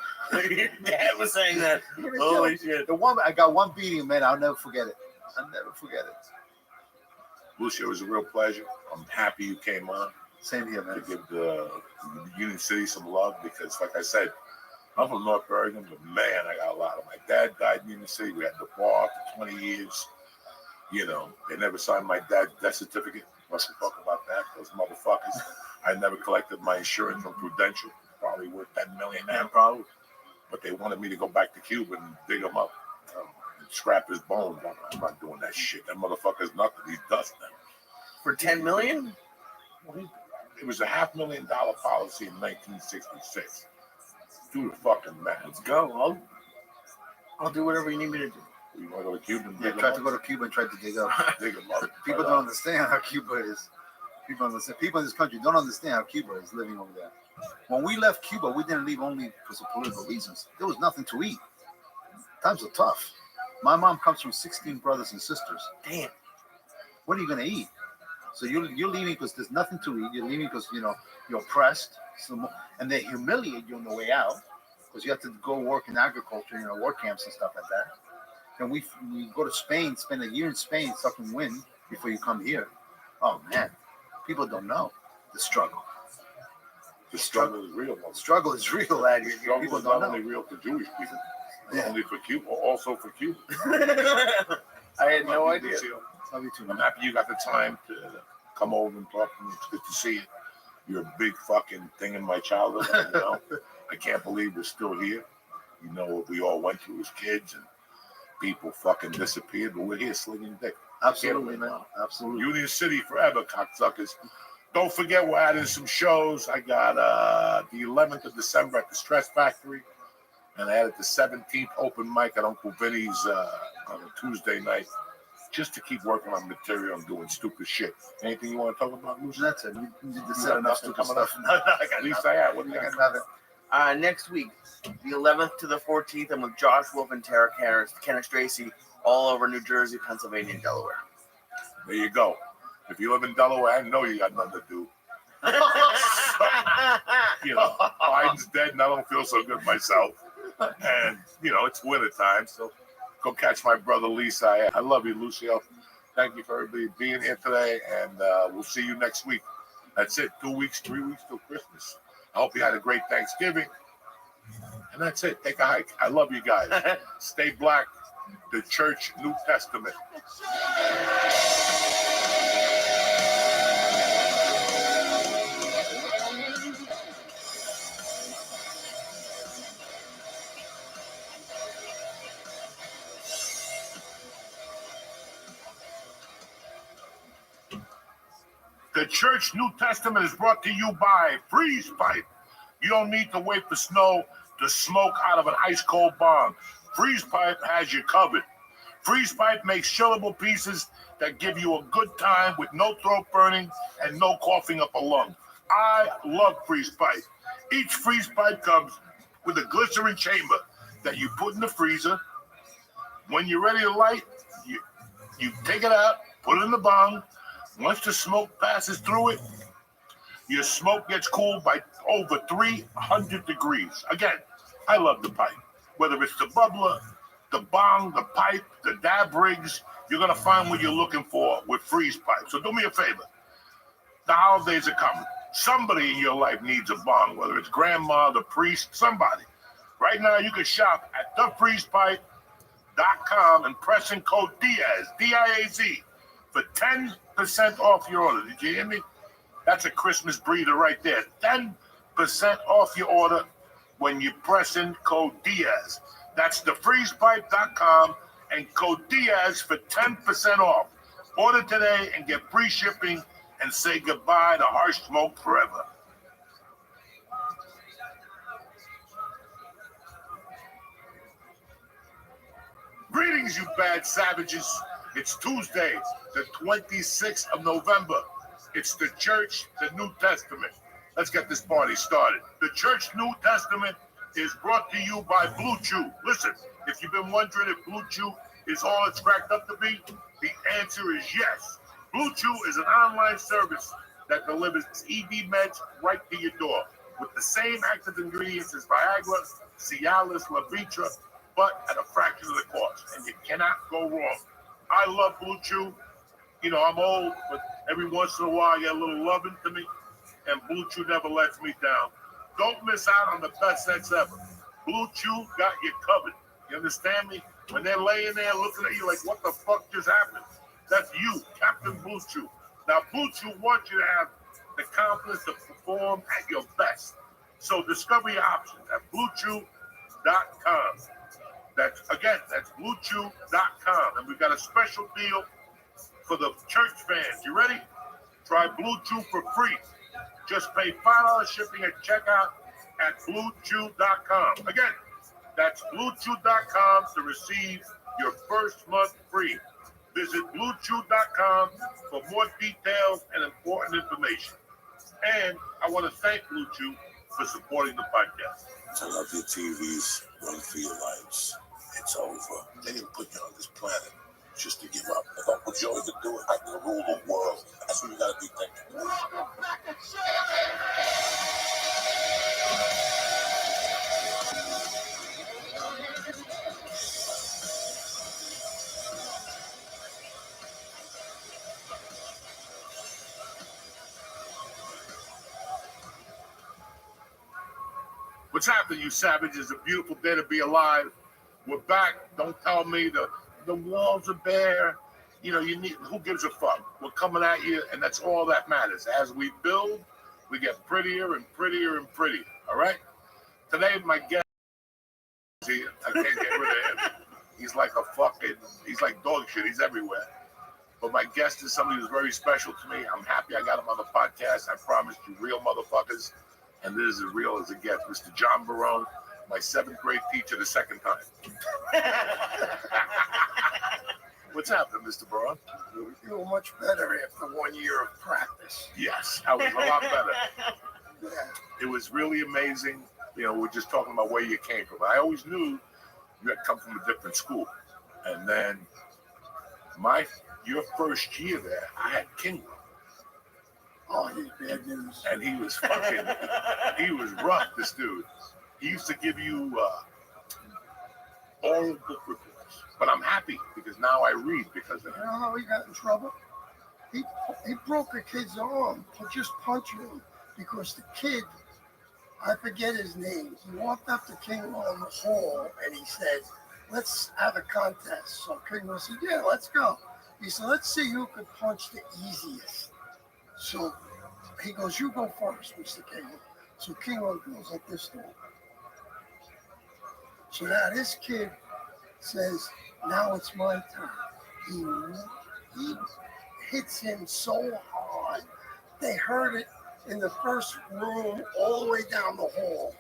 Your dad was saying that. Holy shit! I got one beating, man. I'll never forget it. I'll never forget it. Lucio, it was a real pleasure. I'm happy you came on. Same here, man. To give the Union City some love because, like I said, I'm from North Bergen, but man, I got a lot of. My dad died in Union City. We had the bar for 20 years. They never signed my dad's death certificate. Mustn't talk about that. Those motherfuckers. I never collected my insurance from Prudential. Probably worth $10 million now. Probably. But they wanted me to go back to Cuba and dig him up and scrap his bones. I'm not doing that shit. That motherfucker's nothing. He's dust now. For $10 million? It was a $500,000 policy in 1966. Do the fucking math. Let's go. I'll do whatever you need me to do. You want to go to Cuba? Yeah, tried to go to Cuba and tried to dig up. Dig him up. People don't understand how Cuba is. People in this country don't understand how Cuba is living over there. When we left Cuba, we didn't leave only because of political reasons. There was nothing to eat. Times were tough. My mom comes from 16 brothers and sisters. Damn. What are you going to eat? So you're leaving because there's nothing to eat. You're leaving because, you're oppressed. And they humiliate you on the way out because you have to go work in agriculture, work camps and stuff like that. And we go to Spain, spend a year in Spain, sucking wind before you come here. Oh, man. People don't know the struggle. The struggle is real. The struggle is real, lad. The struggle People is don't not know. only real for Jewish people, Yeah. only for Cuba, also for Cuba. I had no idea. Love you too, I'm man. happy you got the time to come over and talk to me. It's good to see you. You're a big fucking thing in my childhood. I can't believe we're still here. What we all went through as kids and people fucking disappeared, but we're here slinging dick. Absolutely, man. Absolutely. Union City forever, cocksuckers. Don't forget, we're adding some shows. I got the 11th of December at the Stress Factory, and I added the 17th open mic at Uncle Vinny's on a Tuesday night, just to keep working on material and doing stupid shit. Anything you want to talk about, Lucy? That's it. You just You said got enough nothing stupid coming stuff. up? No, I got At least nothing. I have. What do you I got? got nothing. Next week, the 11th to the 14th, I'm with Josh Wolf and Tara Harris, Kenneth Tracy, all over New Jersey, Pennsylvania, and Delaware. There you go. If you live in Delaware, I know you got nothing to do. Biden's dead and I don't feel so good myself. And, it's winter time, so go catch my brother Lisa. I love you, Lucio. Thank you for everybody being here today, and we'll see you next week. That's it. 2 weeks, 3 weeks till Christmas. I hope you had a great Thanksgiving. And that's it. Take a hike. I love you guys. Stay black. The Church New Testament. The Church New Testament is brought to you by Freeze Pipe. You don't need to wait for snow to smoke out of an ice cold bomb. Freeze Pipe has you covered. Freeze Pipe makes chillable pieces that give you a good time with no throat burning and no coughing up a lung. I love Freeze Pipe. Each Freeze Pipe comes with a glycerin chamber that you put in the freezer. When you're ready to light, you take it out, Put it in the bong. Once the smoke passes through it, your smoke gets cooled by over 300 degrees. Again, I love the pipe. Whether it's the bubbler, the bong, the pipe, the dab rigs, you're going to find what you're looking for with freeze pipe. So do me a favor. The holidays are coming. Somebody in your life needs a bong, whether it's grandma, the priest, somebody. Right now, you can shop at thefreezepipe.com and press in code Diaz, D-I-A-Z, for 10% off your order. Did you hear me? That's a Christmas breather right there. 10% off your order when you press in code Diaz. That's thefreezepipe.com and code Diaz for 10% off. Order today and get free shipping and say goodbye to harsh smoke forever. Greetings, you bad savages. It's Tuesday, the 26th of November. It's the Church, the New Testament. Let's get this party started. The Church New Testament is brought to you by Blue Chew. Listen, if you've been wondering if Blue Chew is all it's cracked up to be, the answer is yes. Blue Chew is an online service that delivers ED meds right to your door with the same active ingredients as Viagra, Cialis, Levitra, but at a fraction of the cost, and you cannot go wrong. I love Blue Chew. You know, I'm old, but every once in a while I get a little loving to me, and Blue Chew never lets me down. Don't miss out on the best sex ever. Blue Chew got you covered. You understand me? When they're laying there looking at you like, what the fuck just happened? That's you, Captain Blue Chew. Now, Blue Chew wants you to have the confidence to perform at your best. So discover your options at BlueChew.com. That's BlueChew.com. And we've got a special deal for the church fans. You ready? Try Blue Chew for free. Just pay $5 shipping at checkout at BlueChew.com. Again, that's BlueChew.com to receive your first month free. Visit BlueChew.com for more details and important information. And I want to thank Blue Chew for supporting the podcast. Turn off your TVs, run for your lives. It's over. They didn't put you on this planet just to give up. If Uncle Joey could do it, I can rule the world. That's what you gotta be thinking. What's happening, you savages? It's a beautiful day to be alive. We're back. Don't tell me the walls are bare. You know, who gives a fuck? We're coming at you, and that's all that matters. As we build, we get prettier and prettier and prettier. All right? Today, my guest is here. I can't get rid of him. He's like dog shit. He's everywhere. But my guest is somebody who's very special to me. I'm happy I got him on the podcast. I promised you, real motherfuckers. And this is as real as it gets. Mr. John Barone, my 7th grade teacher the second time. What's happening, Mr. Barone? You feel much better after 1 year of practice. Yes, I was a lot better. It was really amazing. You know, we're just talking about where you came from. I always knew you had come from a different school. And then your first year there, I had King. Oh, he's bad news. And he was rough, this dude. He used to give you oral book reports. But I'm happy because now I read because of him. You know how he got in trouble? He broke a kid's arm for just punching him because the kid, I forget his name, he walked up to King on the hall and he said, let's have a contest. So King said, yeah, let's go. He said, let's see who could punch the easiest. So he goes, you go first, Mr. King. So King goes like this to him. So now this kid says, now it's my turn. He hits him so hard, they heard it in the first room all the way down the hall.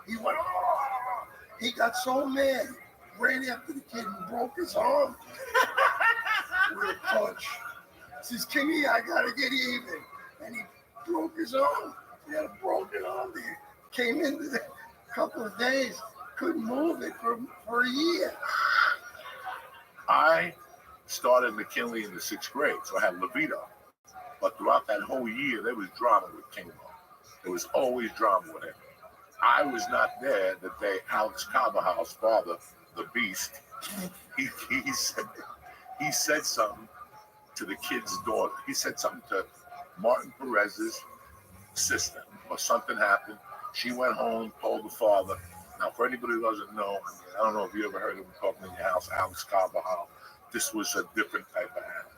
He went, oh! He got so mad, ran after the kid and broke his arm with a punch. Says, Kingy, I gotta get even. And he broke his arm. He had a broken arm. He came in a couple of days, couldn't move it for a year. I started McKinley in the 6th grade, so I had Levito. But throughout that whole year, there was drama with Kingwell. There was always drama with him. I was not there the day Alex Carvajal's father, the Beast, he said something to the kid's daughter. He said something to Martin Perez's sister, or something happened. She went home, told the father. Now, for anybody who doesn't know, I don't know if you ever heard him talking in your house, Alex Carvajal. This was a different type of animal.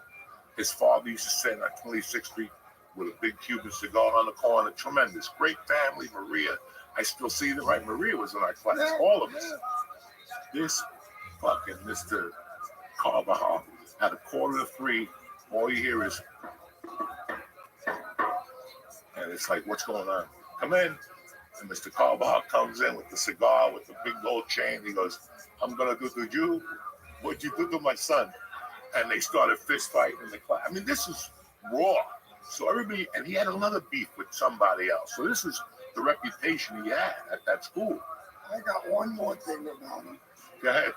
His father used to sit on 26th Street with a big Cuban cigar on the corner. Tremendous. Great family. Maria. I still see them, right? Maria was in our class. All of us. This fucking Mr. Carvajal at 2:45, all you hear is, and it's like, what's going on? Come in. And Mr. Carvajal comes in with the cigar, with the big gold chain. He goes, I'm going to do to you what you do to my son. And they started fist fighting in the class. I mean, this is raw. So everybody, and he had another beef with somebody else. So this was the reputation he had at that school. I got one more thing about him. Go ahead.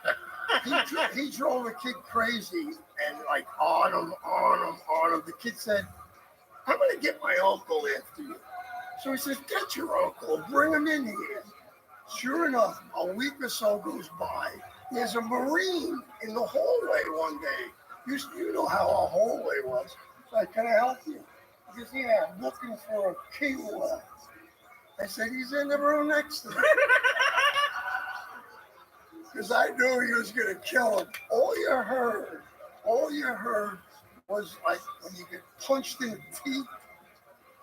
He drove a kid crazy and like on him. The kid said, I'm going to get my uncle after you. So he says, get your uncle, bring him in here. Sure enough, a week or so goes by. There's a Marine in the hallway one day. You know how our hallway was. So I can I help you? He goes, yeah, I'm looking for a Kingwell. I said, he's in the room next to me. Because I knew he was going to kill him. All you heard was like when you get punched in the teeth,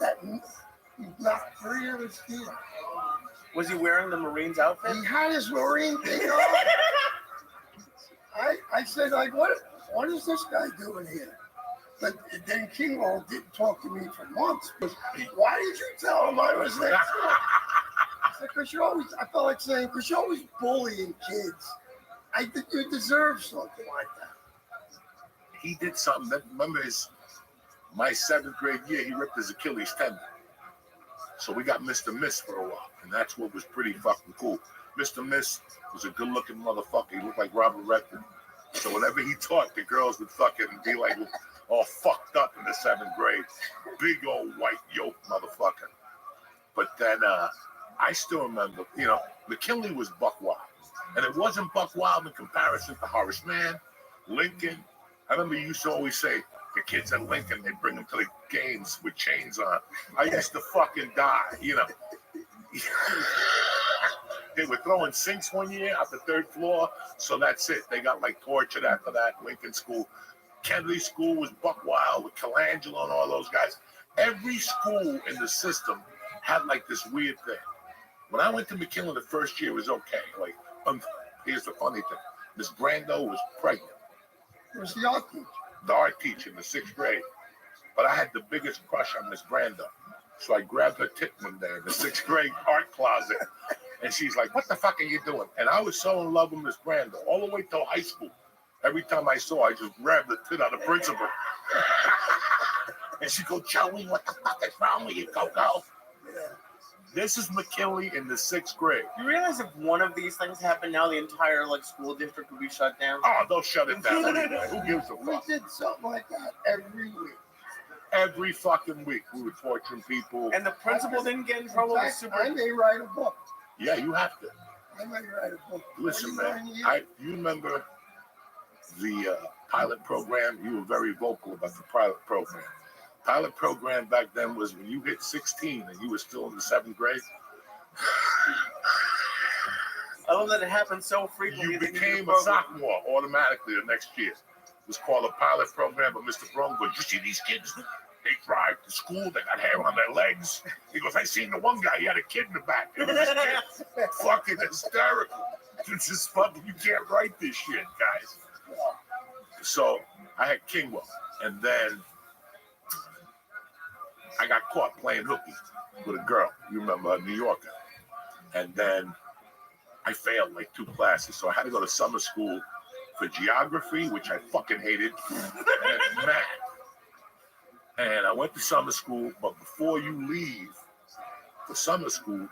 that he knocked 3 of his teeth. Was he wearing the Marine's outfit? He had his Marine thing on. I said, like, what is this guy doing here? But then Kingwell didn't talk to me for months. Why did you tell him I was next to him? I said, because I felt like saying, because you're always bullying kids. I think you deserve something like that. He did something that, remember my 7th grade year, he ripped his Achilles tendon. So we got Mr. Miss for a while, and that's what was pretty fucking cool. Mr. Miss was a good-looking motherfucker. He looked like Robert Redford. So whenever he taught, the girls would fucking be like all fucked up in the 7th grade. Big old white yoke motherfucker. But then I still remember, McKinley was buck wild. And it wasn't buck wild in comparison to Horace Mann, Lincoln. I remember you used to always say, the kids at Lincoln, they bring them to the games with chains on. I used to fucking die, They were throwing sinks one year out the 3rd floor, so that's it. They got like tortured after that. Lincoln School. Kennedy School was buck wild with Colangelo and all those guys. Every school in the system had like this weird thing. When I went to McKinley the first year, it was okay. Like, here's the funny thing. Miss Brando was pregnant. It was the art teacher. The art teacher in the 6th grade. But I had the biggest crush on Miss Brando. So I grabbed her tit one day in the 6th grade art closet. And she's like, what the fuck are you doing? And I was so in love with Miss Brando all the way till high school. Every time I saw her, I just grabbed the tit out of principal. And she'd go, Joey, what the fuck is wrong with you, Coco? This is McKinley in the 6th grade. You realize if one of these things happened now, the entire school district would be shut down? Oh, they'll shut it down anyway. Who gives a fuck? We did something like that every week. Every fucking week we were torturing people. And the principal didn't get in trouble with super. I may write a book. Yeah, you have to. I may write a book. Listen, man, you remember the pilot program? You were very vocal about the pilot program. Pilot program back then was when you hit 16 and you were still in the 7th grade. I love that it happened so frequently. You became a sophomore automatically the next year. It was called a pilot program, but Mr. Brown goes, you see these kids? They drive to school, they got hair on their legs. He goes, I seen the one guy, he had a kid in the back. It was this kid. Fucking hysterical. It's just fucking, you can't write this shit, guys. So I had Kingwell, and then I got caught playing hooky with a girl. You remember, a New Yorker. And then I failed like 2 classes, so I had to go to summer school for geography, which I fucking hated, and math. And I went to summer school, but before you leave for summer school,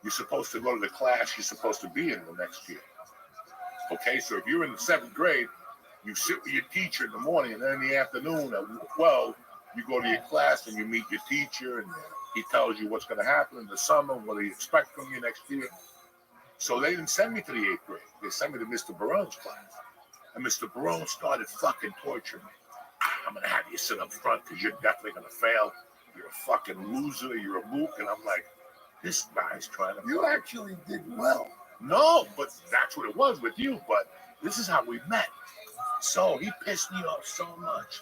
you're supposed to go to the class you're supposed to be in the next year. Okay, so if you're in the 7th grade You sit with your teacher in the morning, and then in the afternoon at 12, you go to your class and you meet your teacher, and he tells you what's going to happen in the summer, what do you expect from you next year. So they didn't send me to the 8th grade. They sent me to Mr. Barone's class. And Mr. Barone started fucking torturing me. I'm going to have you sit up front because you're definitely going to fail. You're a fucking loser. You're a mook. And I'm like, this guy's trying to... You actually did well. No, but that's what it was with you. But this is how we met. So he pissed me off so much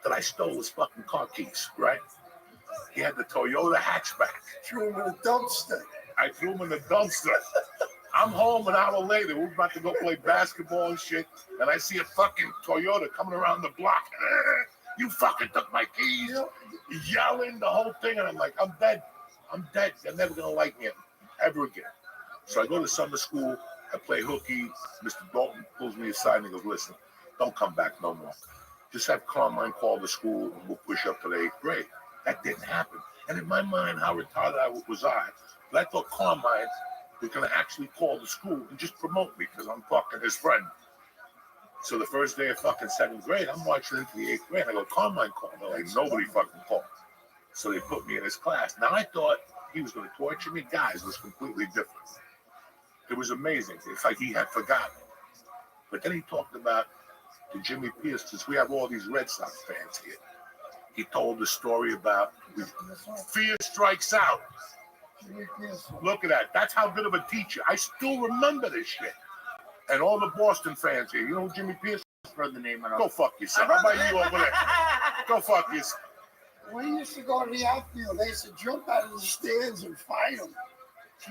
that I stole his fucking car keys, right? He had the Toyota hatchback. Threw him in a dumpster. I threw him in the dumpster. I'm home an hour later. We're about to go play basketball and shit. And I see a fucking Toyota coming around the block. You fucking took my keys. Yelling the whole thing. And I'm like, I'm dead. I'm dead. They're never going to like me ever again. So I go to summer school. I play hooky. Mr. Dalton pulls me aside and he goes, listen, don't come back no more. Just have Carmine call the school and we'll push up to the 8th grade. That didn't happen. And in my mind, how retarded was I? But I thought Carmine was going to actually call the school and just promote me because I'm fucking his friend. So the first day of fucking 7th grade, I'm marching into the 8th grade. I go, Carmine called. They're like, nobody fucking called. So they put me in his class. Now I thought he was going to torture me. Guys, it was completely different. It was amazing. It's like he had forgotten. But then he talked about the Jimmy Pierce, because we have all these Red Sox fans here. He told the story about fear strikes out. Look at that. That's how good of a teacher. I still remember this shit. And all the Boston fans here. You know who Jimmy Pierce is? Heard the name. Go fuck yourself. How about you over there? Go fuck yourself. We used to go to the outfield. They used to jump out of the stands and fight him.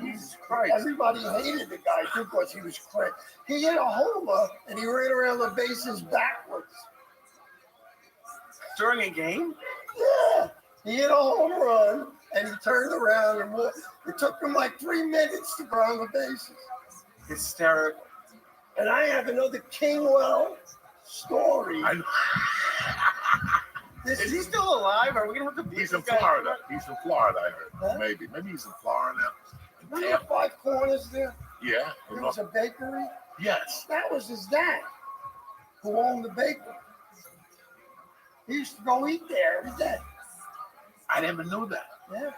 Jesus Christ. Everybody hated the guy too because he was crazy. He hit a homer and he ran around the bases backwards. During a game? Yeah. He hit a home run and he turned around and it took him like 3 minutes to go on the bases. Hysterical. And I have another Kingwell story. Is he still alive? Are we gonna have to beat He's in this guy? Florida. He's in Florida, I heard. Huh? Maybe he's in Florida. Remember the 5 Corners there? Yeah. There was a bakery? Yes. That was his dad who owned the bakery. He used to go eat there every day. I never knew that. Yeah.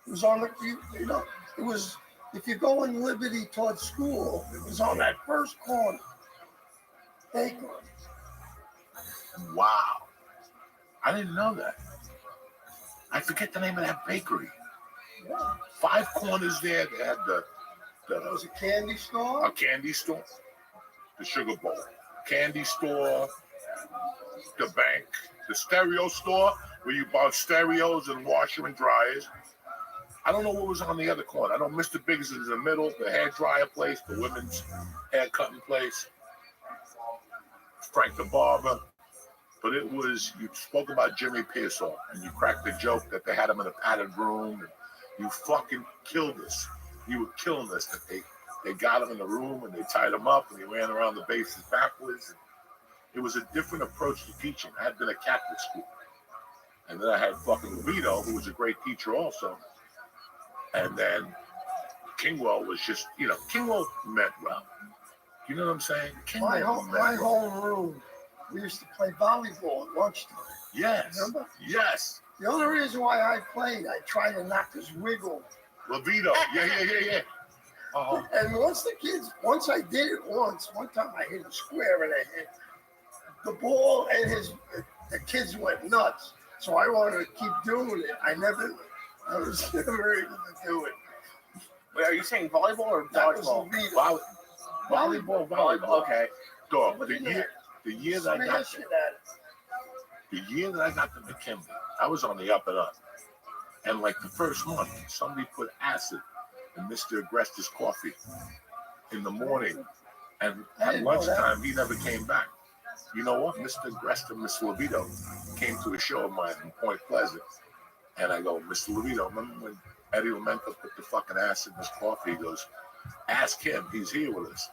It was on the, you know, it was, if you go in Liberty towards school, it was on that first corner. Bakery. Wow. I didn't know that. I forget the name of that bakery. Yeah. 5 Corners there. They had There was a candy store. a candy store, the Sugar Bowl, candy store, the bank, the stereo store where you bought stereos and washer and dryers. I don't know what was on the other corner. I know Mr. Biggs is in the middle, the hair dryer place, the women's hair cutting place, Frank the Barber. But it was, you spoke about Jimmy Pearsall and you cracked the joke that they had him in a padded room. And you fucking killed us. You were killing us. That they got him in the room and they tied him up and he ran around the bases backwards. And it was a different approach to teaching. I had been at Catholic school. And then I had fucking Levito, who was a great teacher also. And then Kingwell was just, you know, Kingwell meant well. You know what I'm saying? My Kingwell home room, we used to play volleyball at lunchtime. Yes. Remember? Yes. The only reason why I played, I tried to knock his wiggle. Levito. Yeah. Uh-huh. And once I did it one time I hit him square in the head. The ball and the kids went nuts. So I wanted to keep doing it. I was never able to do it. Wait, are you saying volleyball or That was dodgeball? Levito. Volleyball. Okay. Dog, What the is year that I got Smash it at it. the year that I got to McKinley, I was on the up and up. And like the first month, somebody put acid in Mr. Agresta's coffee in the morning. And I at didn't know that. lunchtime, he never came back. You know what? Mr. Agresta, Mr. Levito came to a show of mine in Point Pleasant. And I go, Mr. Levito, remember when Eddie Lamenta put the fucking acid in his coffee? He goes, ask him. He's here with us.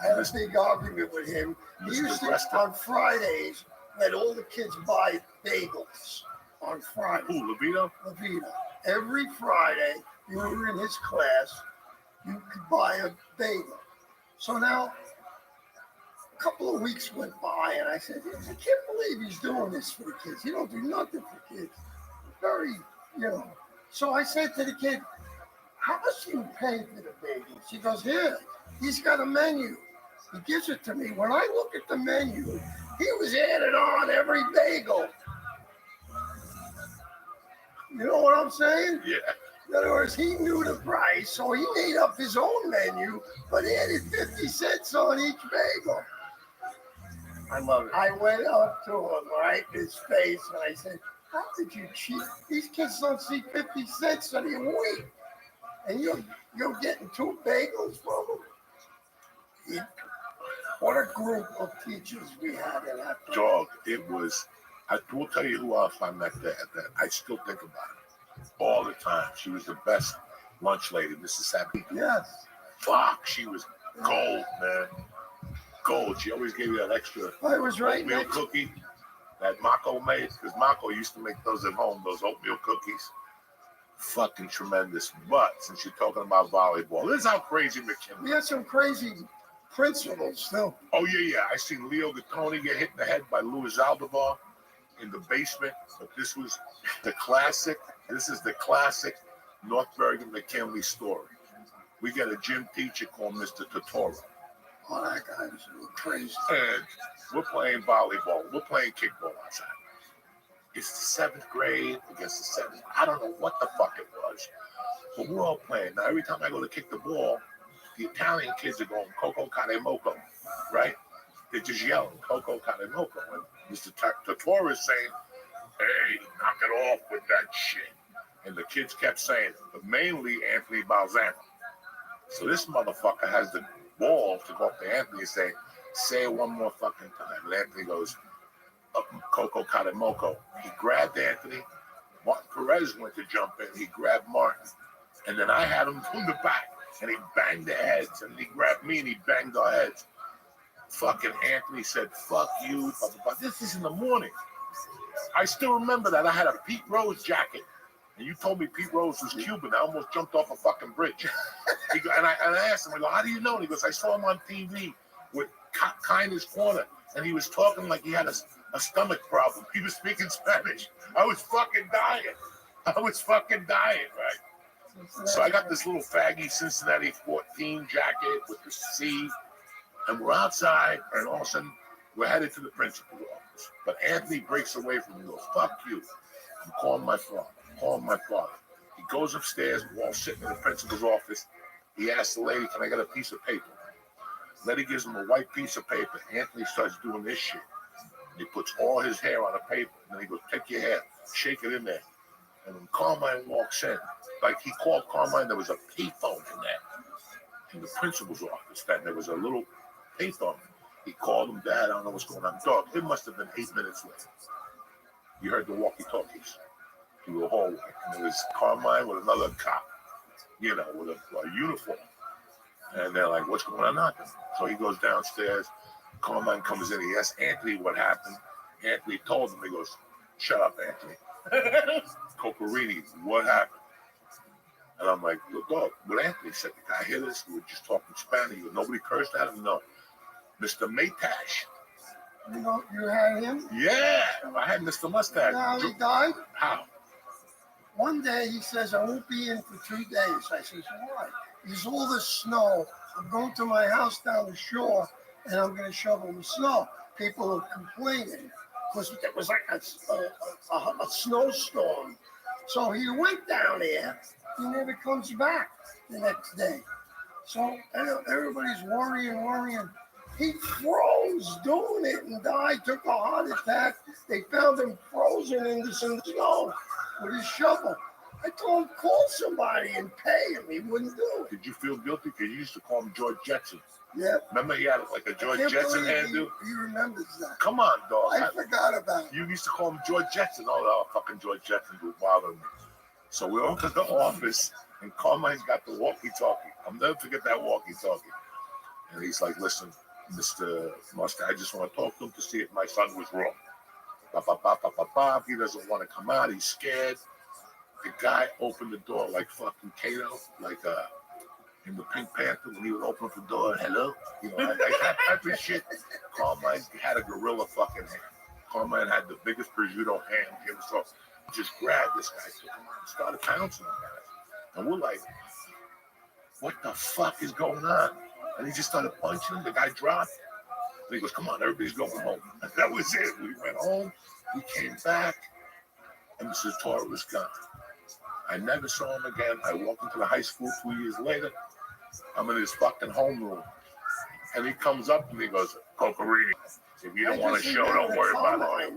I had a big argument with him. He Mr. used to, Agresta. on Fridays, let all the kids buy bagels on Friday. Who, Levito? Levito. Every Friday, you were in his class, you could buy a bagel. So now, A couple of weeks went by, and I said, I can't believe he's doing this for the kids. He don't do nothing for kids. Very, you know. So I said to the kid, how much do you pay for the bagel? She goes, here, he's got a menu. He gives it to me. When I look at the menu, he was adding on every bagel. You know what I'm saying? Yeah. In other words, he knew the price, so he made up his own menu, but added 50 cents on each bagel. I love it. I went up to him, right, in his face, and I said, how did you cheat? These kids don't see 50 cents in a week. And you're getting 2 bagels from them? What a group of teachers we had in that place. Dog, it was, I will tell you who else I met there. That I still think about it all the time. She was the best lunch lady, Mrs. Sappy. Yes. Fuck, she was gold, man. Gold. She always gave you that extra I was right oatmeal next. cookie that Mako made, because Mako used to make those at home, those oatmeal cookies. Fucking tremendous. But since you're talking about volleyball, this is how crazy McKinley. We had some crazy principals, too. Oh, yeah. I seen Leo Gattoni get hit in the head by Louis Aldebar in the basement. But this was the classic. This is the classic North Bergen McKinley story. We got a gym teacher called Mr. Totoro. Oh, that guy was crazy. And we're playing volleyball. We're playing kickball outside. It's the 7th grade against the 7th. I don't know what the fuck it was. But we're all playing. Now, every time I go to kick the ball, the Italian kids are going, Coco Cane Moco, right? They're just yelling, Coco Cane Moco. And Mr. Totoro is saying, hey, knock it off with that shit. And the kids kept saying it, but mainly Anthony Balzano. So this motherfucker has the balls to go up to Anthony and say it one more fucking time. And Anthony goes, Coco Cane Moco. He grabbed Anthony. Martin Perez went to jump in. He grabbed Martin. And then I had him from the back. And he banged their heads. And he grabbed me and he banged our heads. Fucking Anthony said, fuck you. But this is in the morning. I still remember that. I had a Pete Rose jacket. And you told me Pete Rose was Cuban. I almost jumped off a fucking bridge. And I asked him, I go, how do you know? And he goes, I saw him on TV with Kindness Corner. And he was talking like he had a stomach problem. He was speaking Spanish. I was fucking dying. Right? So I got this little faggy Cincinnati 14 jacket with the C. And we're outside, and all of a sudden, we're headed to the principal's office. But Anthony breaks away from me and goes, fuck you. I'm calling my father. He goes upstairs. We're all sitting in the principal's office. He asks the lady, can I get a piece of paper? Lady gives him a white piece of paper. Anthony starts doing this shit. He puts all his hair on a paper. And then he goes, take your hair, shake it in there. And when Carmine walks in, like he called Carmine, there was a payphone in there. In the principal's office, that there was a little payphone. He called him, Dad, I don't know what's going on. Dog, it must have been 8 minutes later. You heard the walkie-talkies through the hallway. And it was Carmine with another cop, you know, with a uniform. And they're like, what's going on? So he goes downstairs. Carmine comes in. He asks Anthony what happened. Anthony told him. He goes, shut up, Anthony. Coparini, what happened? And I'm like, look, dog, what Anthony said, the guy hear this? We were just talking Spanish. Nobody cursed at him? No. Mr. Maytash. You know, you had him? Yeah, I had Mr. Mustache. Now he died? How? One day he says, I won't be in for 2 days. I says, why? There's all this snow. I'm going to my house down the shore, and I'm going to shovel the snow. People are complaining because it was like a snowstorm. So he went down there. He never comes back the next day. So everybody's worrying. He froze doing it and died, took a heart attack. They found him frozen in the snow with his shovel. I told him, call somebody and pay him. He wouldn't do it. Did you feel guilty? Because you used to call him George Jetson. Yeah. Remember he had like a George Jetson hairdo? He remembers that. Come on, dog. I forgot about it. You used to call him George Jetson. Oh, fucking George Jetson was bothering me. So we're over to the office, and Carmine's got the walkie-talkie. I'll never forget that walkie-talkie. And he's like, listen, Mr. Mustard, I just want to talk to him to see if my son was wrong. He doesn't want to come out. He's scared. The guy opened the door like fucking Kato, like in the Pink Panther when he would open up the door, hello, you know, like that type of shit. Carmine had a gorilla fucking hand. Carmine had the biggest prosciutto hand. He was so just grabbed this guy, took him out, and started pouncing on guys. And we're like, what the fuck is going on? And he just started punching him. The guy dropped. And he goes, come on, everybody's going home. And that was it. We went home. We came back. And Mr. Torre was gone. I never saw him again. I walked into the high school 2 years later. I'm in his fucking homeroom. And he comes up and he goes, Cocarini, if you don't want to show, don't worry about it.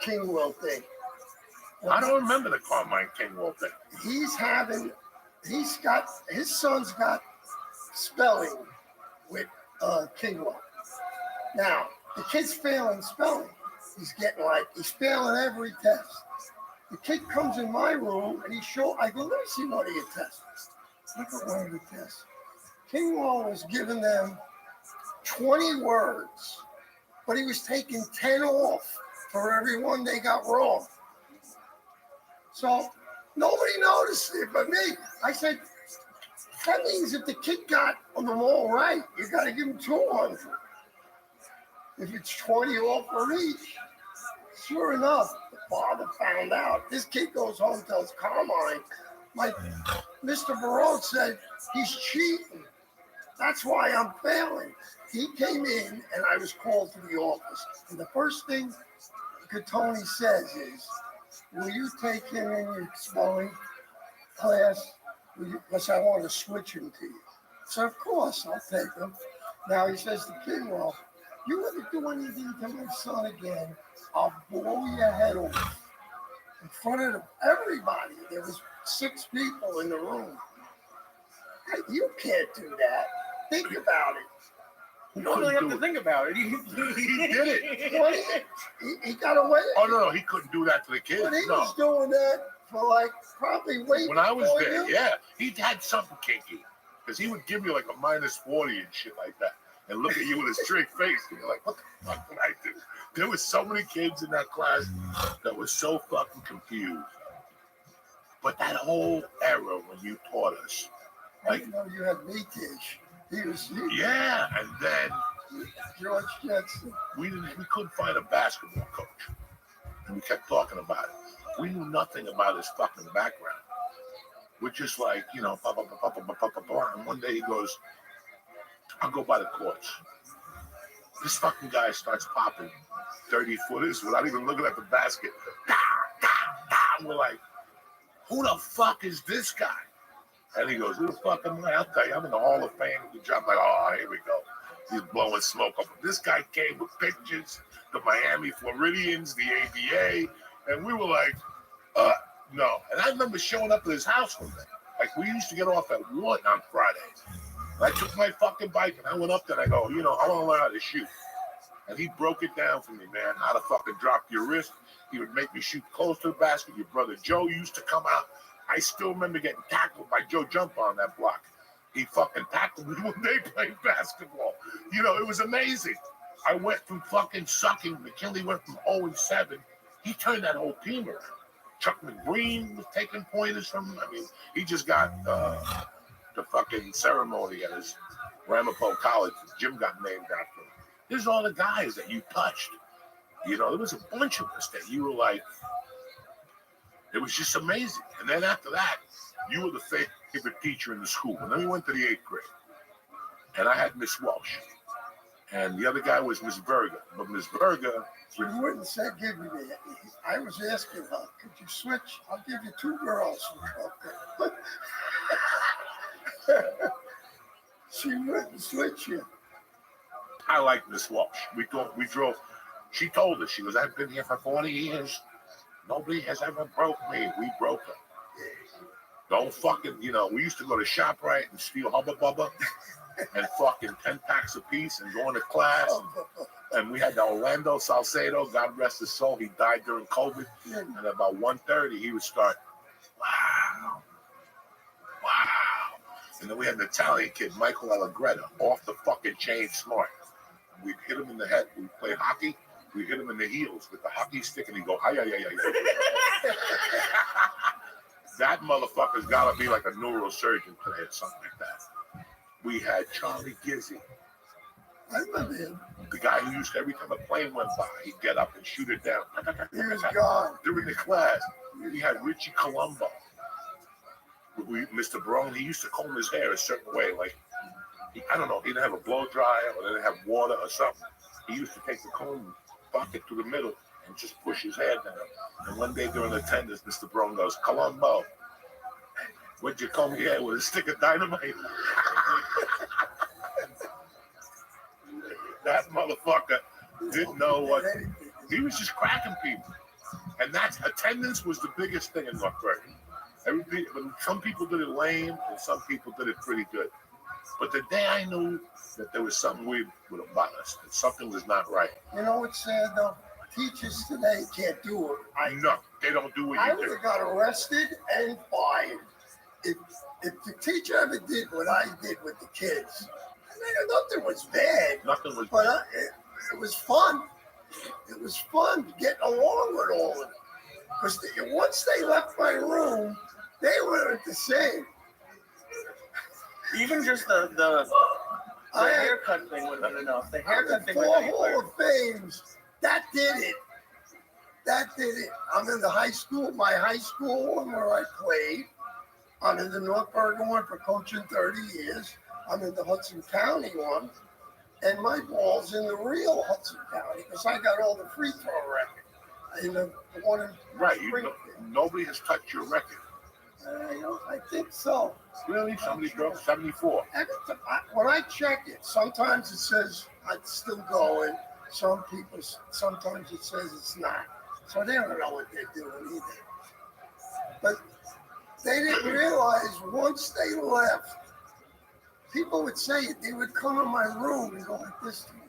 Kingwell thing. I don't remember the Carmine Kingwell thing. His son's got spelling with Kingwell. Now, the kid's failing spelling. He's failing every test. The kid comes in my room and I go, let me see one of your tests. Look at one of the tests. Kingwell was giving them 20 words, but he was taking 10 off for every one they got wrong. So nobody noticed it but me. I said, that means if the kid got on them all right, you got to give him 200. If it's 20 off for each. Sure enough, the father found out. This kid goes home, tells Carmine, Mr. Barone said he's cheating. That's why I'm failing. He came in and I was called to the office. And the first thing Catoni says is, will you take him in your spelling class? Because I want to switch him to you. So of course I'll take him. Now he says to Kingwell, you ever do anything to my son again, I'll blow your head off. In front of everybody. There was 6 people in the room. Hey, you can't do that. Think about it. You don't really have to think about it. He did it. Well, he got away. Oh, no, he couldn't do that to the kids. But he No. was doing that for probably way When I was before there, you. yeah, he had something kinky. Because he would give you like a -40 and shit like that. And look at you with a straight face. And you're like, what the fuck did I do? There was so many kids in that class that were so fucking confused. But that whole era when you taught us, I didn't know you had Matish. Yeah, and then George Jetson. We couldn't find a basketball coach. And we kept talking about it. We knew nothing about his fucking background. We're just like, you know, blah, blah, blah, blah, blah, blah, blah. And one day he goes, I'll go by the courts. This fucking guy starts popping 30-footers without even looking at the basket. And we're like, who the fuck is this guy? And he goes, who the fuck am I? I'll tell you, I'm in the Hall of Fame. I'm like, oh, here we go. He's blowing smoke up. This guy came with pictures, the Miami Floridians, the ABA, and we were like, no. And I remember showing up at his house one day. Like, we used to get off at 1 on Fridays. I took my fucking bike and I went up there and I go, you know, I want to learn how to shoot. And he broke it down for me, man, how to fucking drop your wrist. He would make me shoot close to the basket. Your brother Joe used to come out. I still remember getting tackled by Joe Jumper on that block. He fucking tackled me when they played basketball. You know, it was amazing. I went from fucking sucking. McKinley went from 0-7. He turned that whole team around. Chuck McGreen was taking pointers from him. I mean, he just got the fucking ceremony at his Ramapo College. His gym got named after him. There's all the guys that you touched. You know, there was a bunch of us that you were like, it was just amazing. And then after that, you were the favorite teacher in the school. And then we went to the 8th grade. And I had Miss Walsh. And the other guy was Miss Berger. But Miss Berger... She wouldn't say give me that. I was asking her, could you switch? I'll give you 2 girls. She wouldn't switch you. I like Miss Walsh. We drove. She told us, she goes, I've been here for 40 years. Nobody has ever broke me. We broke her. Don't fucking, you know, we used to go to ShopRite and steal Hubba Bubba and fucking 10 packs apiece and go into class. And we had the Orlando Salcedo, God rest his soul. He died during COVID. And about 1:30, he would start, wow. And then we had the Italian kid, Michael Allegretta, off the fucking chain smart. We'd hit him in the head. We'd play hockey. We'd hit him in the heels with the hockey stick, and he'd go, hi. That motherfucker's gotta be like a neurosurgeon today or something like that. We had Charlie Gizzy. I remember him. The guy who used to, every time a plane went by, he'd get up and shoot it down. He was gone. During the class, we had Richie Colombo. Mr. Barone, he used to comb his hair a certain way. Like, I don't know, he didn't have a blow dryer or didn't have water or something. He used to take the comb bucket to the middle and just push his hair down. And one day during attendance, Mr. Barone goes, Colombo, would you comb your hair with a stick of dynamite? That motherfucker didn't know what, he was just cracking people. And that's, attendance was the biggest thing in North Bergen. Some people did it lame and some people did it pretty good. But the day I knew that there was something weird about us, that something was not right. You know what's sad though? Teachers today can't do it. No, they don't do what I you would do. have got arrested and fired if the teacher ever did what I did with the kids. I mean, nothing was bad. Nothing was But bad. it was fun. It was fun getting along with all of them. Because once they left my room, they weren't the same. Even just the haircut thing would have been enough. The haircut thing would 4 have Hall of Fames. That did it. That did it. I'm in the high school, my high school one where I played. I'm in the North Bergen one for coaching 30 years. I'm in the Hudson County one. And my ball's in the real Hudson County because I got all the free throw record. In the one in Right, nobody has touched your record. I think so. Really? Somebody broke 74. When I check it, sometimes it says it's still going. Sometimes it says it's not. So they don't know what they're doing either. But they didn't realize once they left, people would say it. They would come in my room and go like this to me.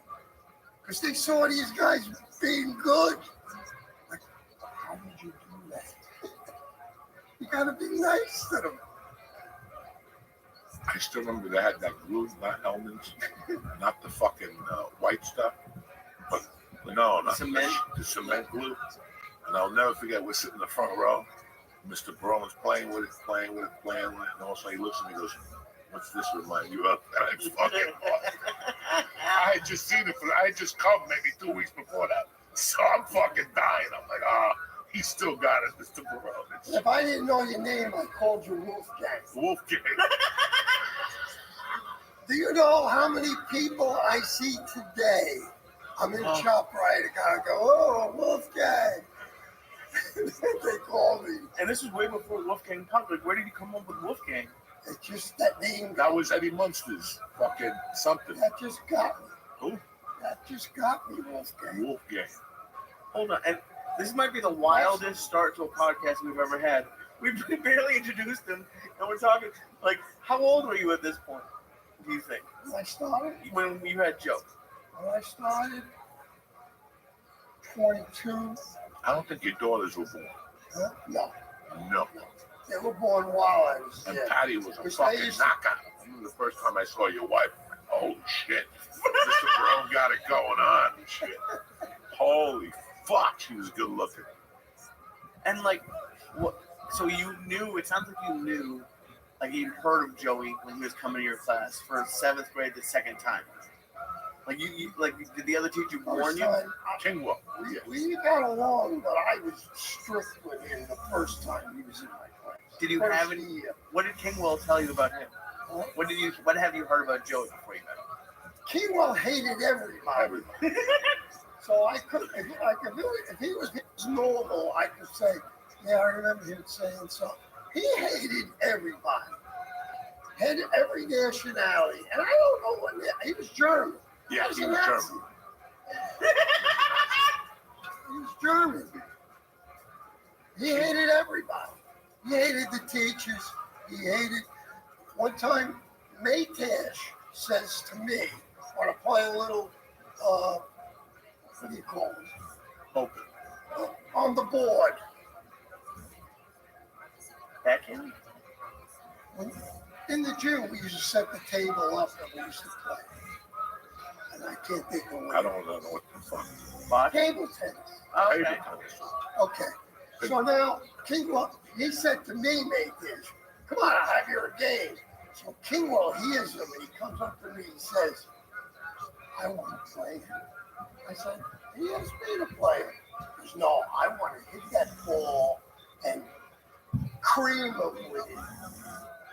Because they saw these guys being good. Like, how did you do that? You gotta be nice to them. I still remember they had that glue, not Hellman's, not the fucking white stuff, but no, not the cement glue. And I'll never forget, we're sitting in the front row. Mr. Barone's playing with it, and all of a sudden he looks at me and goes, "What's this remind you of?" And I fucking I had just seen it, I had just come maybe 2 weeks before that. So I'm fucking dying. I'm like, he still got it, Mr. Barone. If I didn't know your name, I called you Wolfgang. Wolfgang. Do you know how many people I see today? I'm in ShopRite, I gotta go, oh, Wolfgang. They call me. And this was way before Wolfgang Puck. Like, where did you come up with Wolfgang? It's just that name. That was Eddie Munster's fucking something. That just got me. Who? That just got me, Wolfgang. Wolfgang. Hold on. And this might be the wildest start to a podcast we've ever had. We've barely introduced him, and we're talking, like, how old were you at this point, do you think? When I started? When you had Joe? When I started, 22. I don't think your daughters were born. Huh? No. No. They were born while I was And there. Patty was a Because fucking I used knockout. I remember the first time I saw your wife, holy shit. Mr. Brown got it going on and shit. Holy fuck, she was good looking. And, like, what? So you knew, it sounds like you knew, like, you'd heard of Joey when he was coming to your class for 7th grade the second time. Like, you like, did the other teacher warn you? Kingwell. We got along, but I was strict with him the first time he was in my class. Did you have any? What did Kingwell tell you about him? What have you heard about Joey before you met him? Kingwell hated everybody. So I could, if he was normal, I could say, yeah, I remember him saying something. He hated everybody. Had every nationality. And I don't know what, he was German. Yeah, He was he a was Nazi. German. He was German. He hated everybody. He hated the teachers. He hated, one time, Maytash says to me, want to play a little, what do you call it? Poker. On the board. Back in? In the gym, we used to set the table up and we used to play. And I can't think of what. I don't know what the fuck. Table tennis. Oh, Table okay. tennis. Okay. So now Kingwell, he said to me, mate, this, come on, I'll have your game. So Kingwell hears him and he comes up to me and says, I want to play him. I said, he asked me to play him. He goes, no, I want to hit that ball and cream him with it.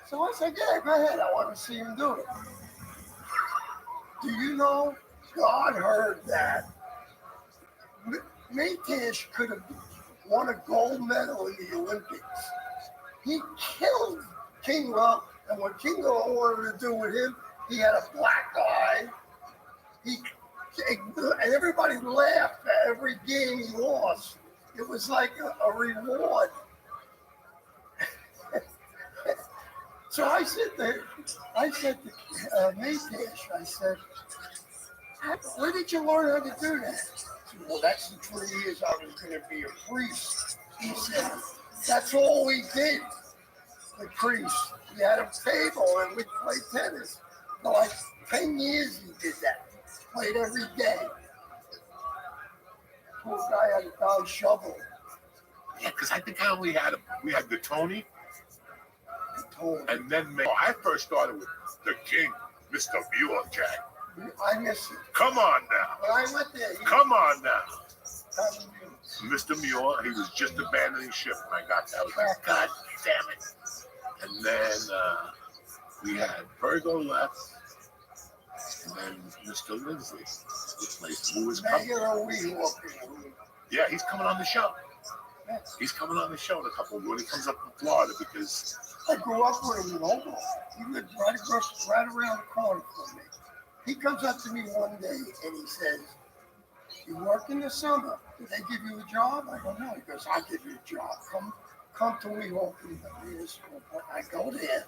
So I said, yeah, go ahead. I want to see him do it. Do you know, God heard that Matesh could have won a gold medal in the Olympics. He killed Kingwell, and what Kingwell wanted to do with him, he had a black eye. And everybody laughed at every game he lost. It was like a reward. So I said to Matesh, I said, where did you learn how to do that? He said, well, that's the 3 years I was going to be a priest. He said, that's all we did, the priest. We had a table and we'd play tennis. For like 10 years he did that. Played every day. Poor guy had a dog shovel. Yeah, because I think I only had we had the Tony. And then I first started with the King, Mr. Muir Jack. I miss it. Come on now. But I went there. Come on now. Mr. Muir, he was just abandoning ship when I got there. I was like, God damn it. And then we had Virgo left. And then Mr. Lindsley, who was coming. Yeah, he's coming on the show. He's coming on the show in a couple when he comes up from Florida because I grew up with him in Omaha. He lived right around the corner from me. He comes up to me one day and he says, you work in the summer. Did they give you a job? I go, no. He goes, I'll give you a job. Come to Weehawken Municipal. I go there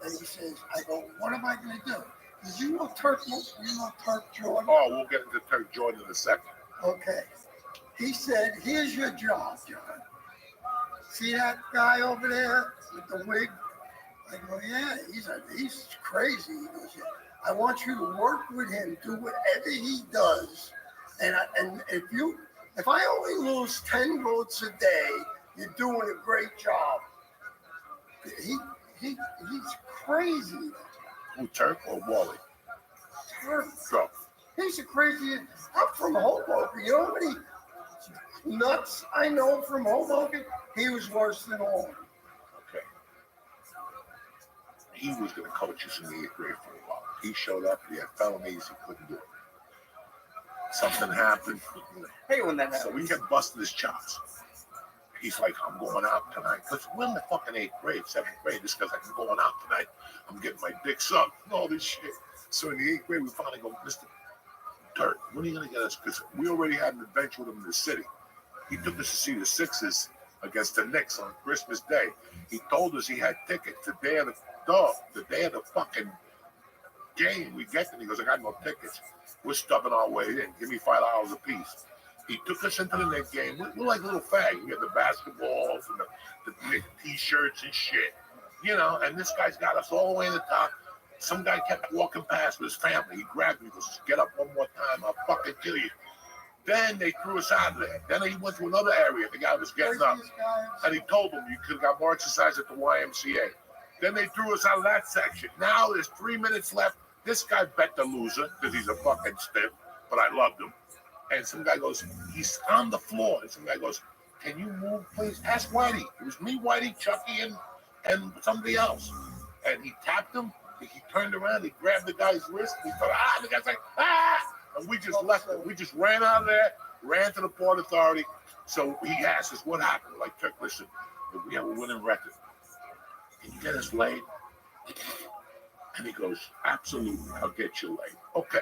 and he says, I go, what am I going to do? Because you know Turk Jordan? Oh, we'll get into Turk Jordan in a second. Okay. He said, here's your job, John. See that guy over there with the wig? I go, yeah, he's crazy. He goes, yeah. I want you to work with him, do whatever he does. And if I only lose 10 votes a day, you're doing a great job. He's crazy. Who, Turk or Wally? Turk. So. He's a crazy. I'm from Hoboken. You know how many nuts I know from Hoboken? He was worse than all. Okay. He was going to coach us in the 8th grade for a while. He showed up. He had felonies. He couldn't do it. Something happened. Hey, when that So we kept busting his chops. He's like, I'm going out tonight. Because we're in the fucking 8th grade, 7th grade. This guy's like, I'm going out tonight. I'm getting my dick sucked and all this shit. So in the 8th grade, we finally go, Mr. Turk, when are you going to get us? Because we already had an adventure with him in the city. He took us to see the Sixers against the Knicks on Christmas Day. He told us he had tickets the day of the fucking game. We get them. He goes, I got no tickets. We're stubbing our way in. Give me $5 a piece. He took us into the Knicks game. We're like little fags. We had the basketballs and the T-shirts and shit. You know, and this guy's got us all the way in the top. Some guy kept walking past with his family. He grabbed me. He goes, get up one more time. I'll fucking kill you. Then they threw us out of there. Then he went to another area. The guy was getting up. And he told them, you could have got more exercise at the YMCA. Then they threw us out of that section. Now there's 3 minutes left. This guy bet the loser because he's a fucking stiff, but I loved him. And some guy goes, he's on the floor. And some guy goes, can you move, please? Ask Whitey. It was me, Whitey, Chucky, and somebody else. And he tapped him. He turned around. He grabbed the guy's wrist. He thought, the guy's like, and we just left him. We just ran out of there, ran to the Port Authority. So he asked us, what happened? We're like, Turk, listen, we have a winning record. Can you get us laid? And he goes, absolutely, I'll get you laid. Okay.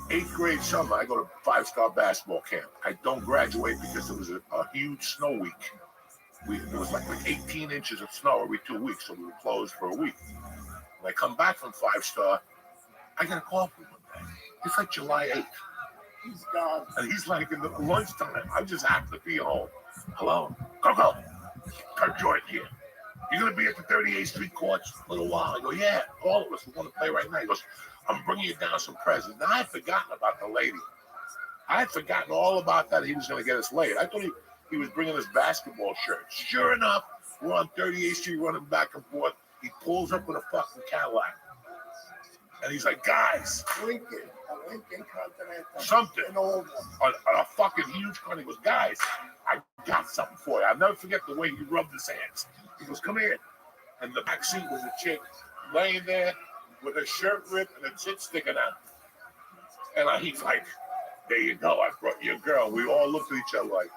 8th grade summer, I go to 5-star basketball camp. I don't graduate because there was a huge snow week. There was like 18 inches of snow every 2 weeks, so we were closed for a week. When I come back from 5-star, I get a call from him one day. It's like July 8th. He's gone. And he's like in the lunchtime. I just happen to be home. Hello? Go. Turk Jordan here. You're going to be at the 38th Street courts in a little while. I go, yeah, all of us. We want to play right now. He goes, I'm bringing you down some presents. Now, I had forgotten about the lady. I had forgotten all about that. He was going to get us laid. I thought he was bringing his basketball shirt. Sure enough, we're on 38th Street running back and forth. He pulls up with a fucking Cadillac. And he's like, guys. Lincoln Continental. Something. An old one. On a fucking huge car. He goes, guys, I got something for you. I'll never forget the way he rubbed his hands. He goes, come here. And the back seat was a chick laying there with her shirt ripped and a tit sticking out. And he's like, there you go. I brought you a girl. We all looked at each other like,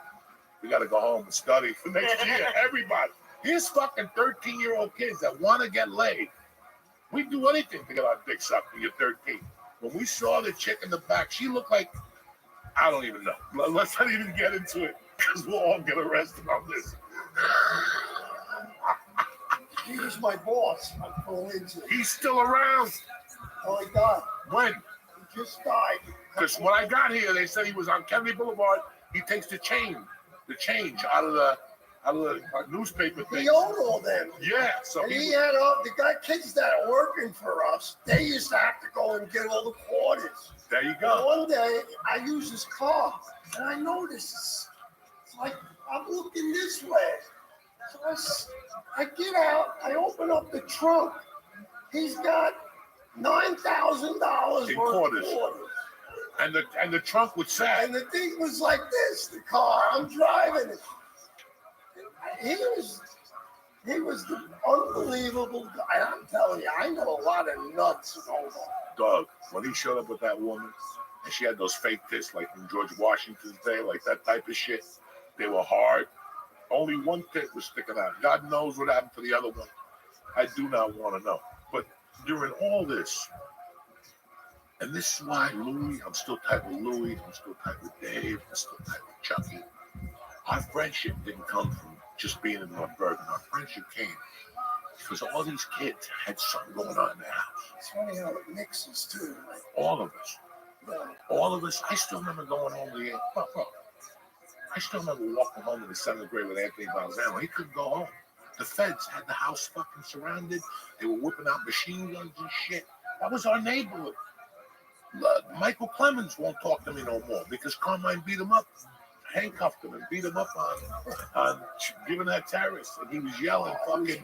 we got to go home and study for next year. Everybody. Here's fucking 13-year-old kids that want to get laid. We do anything to get our dick sucked when you're 13. When we saw the chick in the back, she looked like, I don't even know. Let's not even get into it because we'll all get arrested on this. He was my boss. He's still around. Oh, he died. When? He just died. Because when I got here, they said he was on Kennedy Boulevard. He takes the change out of the newspaper thing. He owned all them. Yeah. So and he had all the kids that are working for us. They used to have to go and get all the quarters. There you go. One day, I use his car, and I notice it's like I'm looking this way. So I get out. I open up the trunk. He's got $9,000 in worth quarters. of quarters. And the trunk was sad. And the thing was like this. The car. I'm driving it. He was the unbelievable guy. I'm telling you, I know a lot of nuts and all that. Doug, when he showed up with that woman, and she had those fake tits like in George Washington's day, like that type of shit, they were hard. Only one tit was sticking out. God knows what happened to the other one. I do not want to know. But during all this, and this is why Louis, I'm still tight with Louis, I'm still tight with Dave, I'm still tight with Chucky. Our friendship didn't come from just being in North Bergen. Our friendship came because all these kids had something going on in their house. It's funny how it mixes too. Like, all of us. Yeah. All of us. I still remember going home to I still remember walking home in the 7th grade with Anthony Balzano. He couldn't go home. The feds had the house fucking surrounded. They were whipping out machine guns and shit. That was our neighborhood. Michael Clemens won't talk to me no more because Carmine beat him up, handcuffed him, and beat him up on giving that terrorist. And he was yelling fucking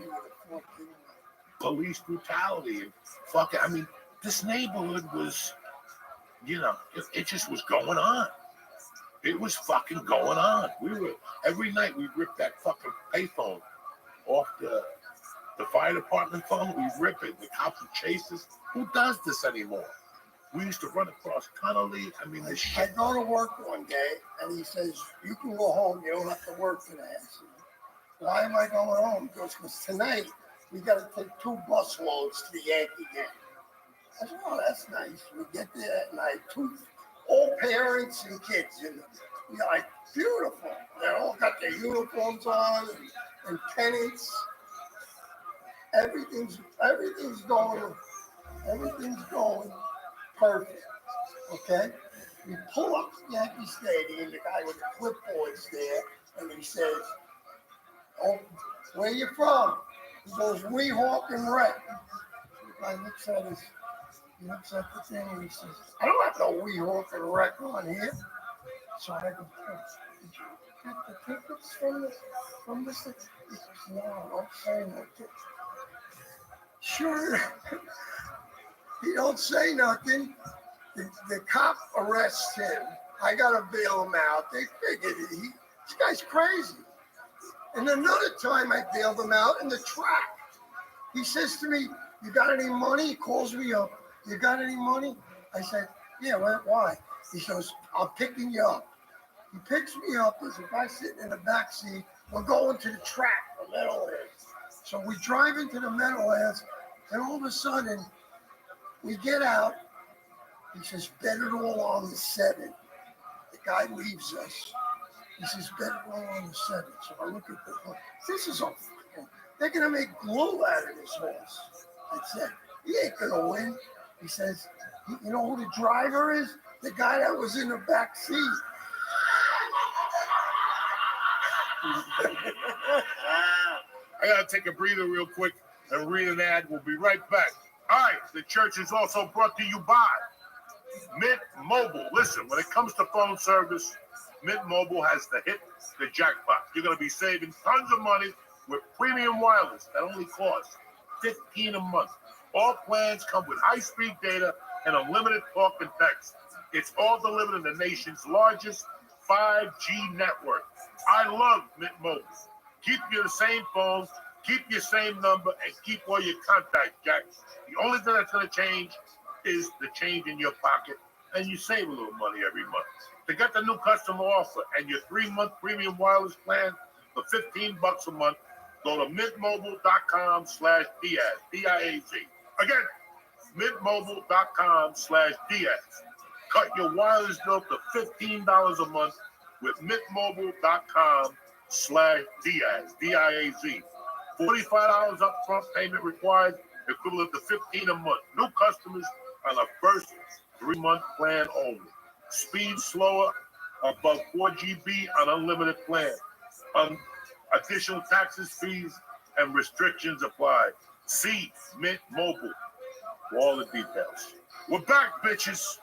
police brutality and fucking. I mean, this neighborhood was, it just was going on. It was fucking going on. Every night we ripped that fucking payphone off the fire department phone. We rip it. The cops would chase us. Who does this anymore? We used to run across Connolly. I mean, this shit. I go to work one day, and he says, you can go home. You don't have to work today. I said, why am I going home? He goes, because tonight we got to take 2 bus loads to the Yankee game. I said, oh, that's nice. We get there at night. All parents and kids. Like, beautiful. They all got their uniforms on and pennants. Everything's going perfect. Okay? We pull up to Yankee Stadium, the guy with the clipboard's there, and he says, oh, where you from? He goes, Weehawken and Wreck. The guy looks at the thing and he says, I don't have no Weehawken and Wreck on here. So I go, did you get the tickets from this? He says, no, don't say nothing. Sure. He don't say nothing. The cop arrests him. I gotta bail him out. They figured this guy's crazy. And another time I bailed him out in the track. He says to me, you got any money? He calls me up. You got any money? I said, yeah, why? He goes, I'm picking you up. He picks me up. There's a guy sitting in the back seat. We're going to the track, the Meadowlands. So we drive into the Meadowlands, and all of a sudden, we get out. He says, bet it all on the 7. The guy leaves us. He says, bet it all on the 7. So I look at the horse. This is they're going to make glue out of this horse. I said, he ain't going to win. He says, you know who the driver is? The guy that was in the back seat. I got to take a breather real quick and read an ad. We'll be right back. All right, the church is also brought to you by Mint Mobile. Listen, when it comes to phone service, Mint Mobile has hit the jackpot. You're going to be saving tons of money with premium wireless that only costs $15 a month. All plans come with high-speed data and unlimited talk and text. It's all delivered in the nation's largest 5G network. I love Mint Mobile. Keep your same phone, keep your same number, and keep all your contact jacks. The only thing that's going to change is the change in your pocket, and you save a little money every month. To get the new customer offer and your 3-month premium wireless plan for $15 a month, go to mintmobile.com/Diaz, D-I-A-Z. Again, mintmobile.com/Diaz. Cut your wireless bill to $15 a month with mintmobile.com/Diaz, D-I-A-Z. $45 upfront payment required, equivalent to $15 a month. New customers on the first 3-month plan only. Speed slower, above 4 GB on unlimited plan. Additional taxes, fees, and restrictions apply. See Mint Mobile for all the details. We're back, bitches.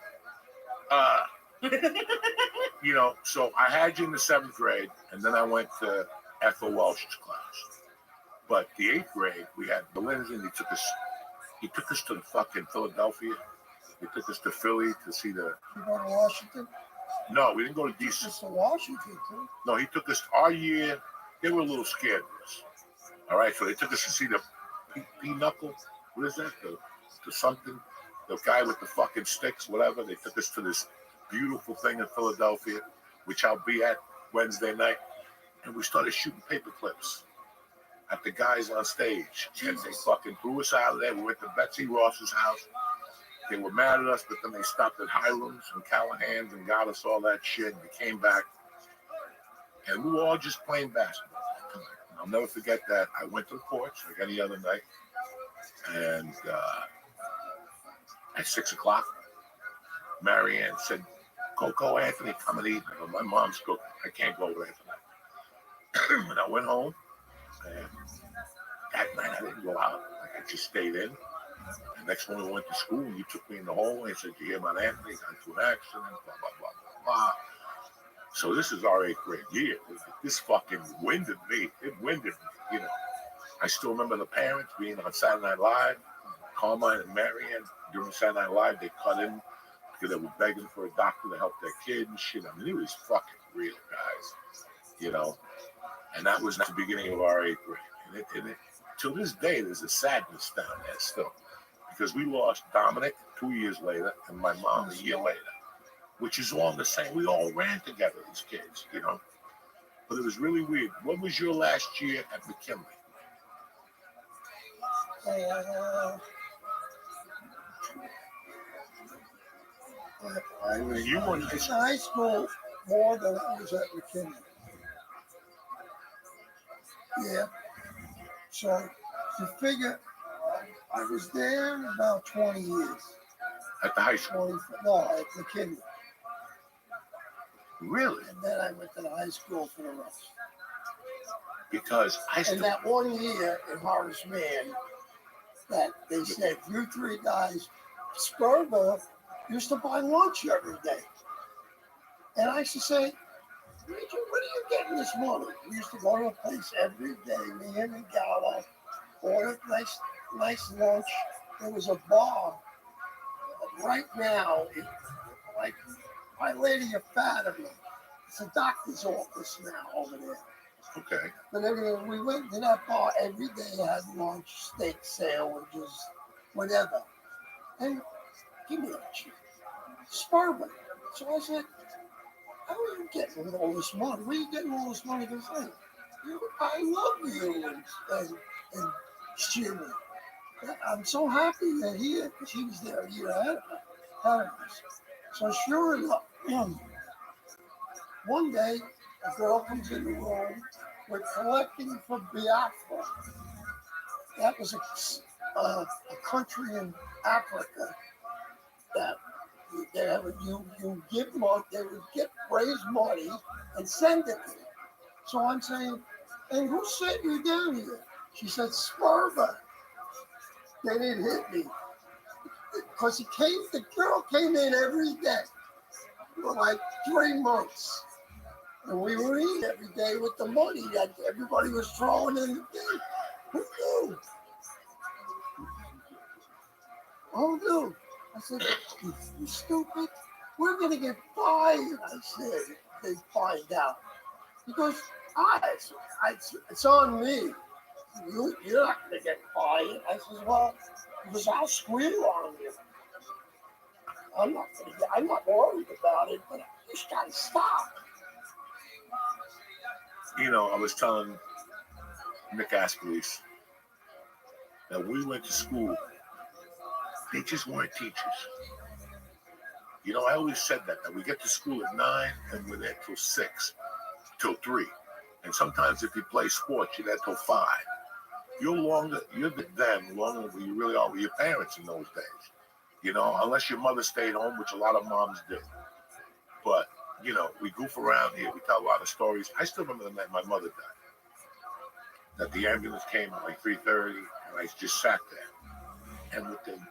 So I had you in the 7th grade, and then I went to Ethel Welsh's class. But the 8th grade, we had Berlin's, and he took us to the fucking Philadelphia. He took us to Philly to see the. You go to Washington? No, we didn't go to DC. Just to Washington, too. No, he took us our year. They were a little scared of us. All right, so they took us to see the P-Knuckle. What is that? The something. The guy with the fucking sticks, whatever. They took us to this beautiful thing in Philadelphia, which I'll be at Wednesday night. And we started shooting paper clips at the guys on stage. And they fucking threw us out of there. We went to Betsy Ross's house. They were mad at us, but then they stopped at Hiram's and Callahan's and got us all that shit. And we came back. And we were all just playing basketball. I'll never forget that. I went to the porch like any other night. And at 6 o'clock, Marianne said, go, Anthony, come and eat. I go, my mom's cooking. I can't go over there tonight. And I went home. And that night I didn't go out. Like I just stayed in. And next morning we went to school. And you took me in the hallway and said, you hear about Anthony? Got into an accident, blah, blah, blah, blah, blah. So this is our 8th grade year. This fucking winded me. It winded me, I still remember the parents being on Saturday Night Live. Carmine and Marianne, during Saturday Night Live, they cut in because they were begging for a doctor to help their kid and shit. I mean, it was fucking real, guys. And that was the beginning of our 8th grade. And to this day, there's a sadness down there still. Because we lost Dominic 2 years later and my mom a year later. Which is all the same. We all ran together, these kids, But it was really weird. What was your last year at McKinley? You were in high school more than I was at McKinley. Yeah. So you figure I was there about 20 years. At the high school? No, at McKinley. Really? And then I went to the high school for the rest. Because and that 1 year in Horace Mann, that they said, you 3 guys, Sperber used to buy lunch every day. And I used to say, where are you getting this money? We used to go to a place every day, me and Gallo, order nice lunch. There was a bar right now, like My Lady of Fatima. It's a doctor's office now over there. Okay. But anyway, we went to that bar every day, had lunch, steak sandwiches, whatever. And give me that shit. Sperber. So I said, how are you getting all this money? Where are you getting all this money? He goes, hey, I love you and Jimmy. I'm so happy that because he was there a year ahead of us. So sure enough, one day, a girl comes in the room. We're collecting for Biafra. That was a country in Africa that you give money, they would raise money and send it to you. So I'm saying, and who sent you down here? She said, Sperber. They didn't hit me. Because the girl came in every day for like 3 months. And we were eating every day with the money that everybody was throwing in the thing. Who knew? Who knew? I said, you stupid. We're going to get fined. I said, they find out. He goes, it's on me. You're not going to get fined. I said, well, because I'll squeal on you. I'm not worried about it, but you just got to stop. You know, I was telling Nick Ascalise that we went to school. They just weren't teachers. You know, I always said that we get to school at 9 and we're there till 6, till 3. And sometimes if you play sports, you're there till 5. You're then longer than you really are with your parents in those days. You know, unless your mother stayed home, which a lot of moms did. But, you know, we goof around here. We tell a lot of stories. I still remember the night my mother died. That the ambulance came at like 3:30, and I just sat there. And within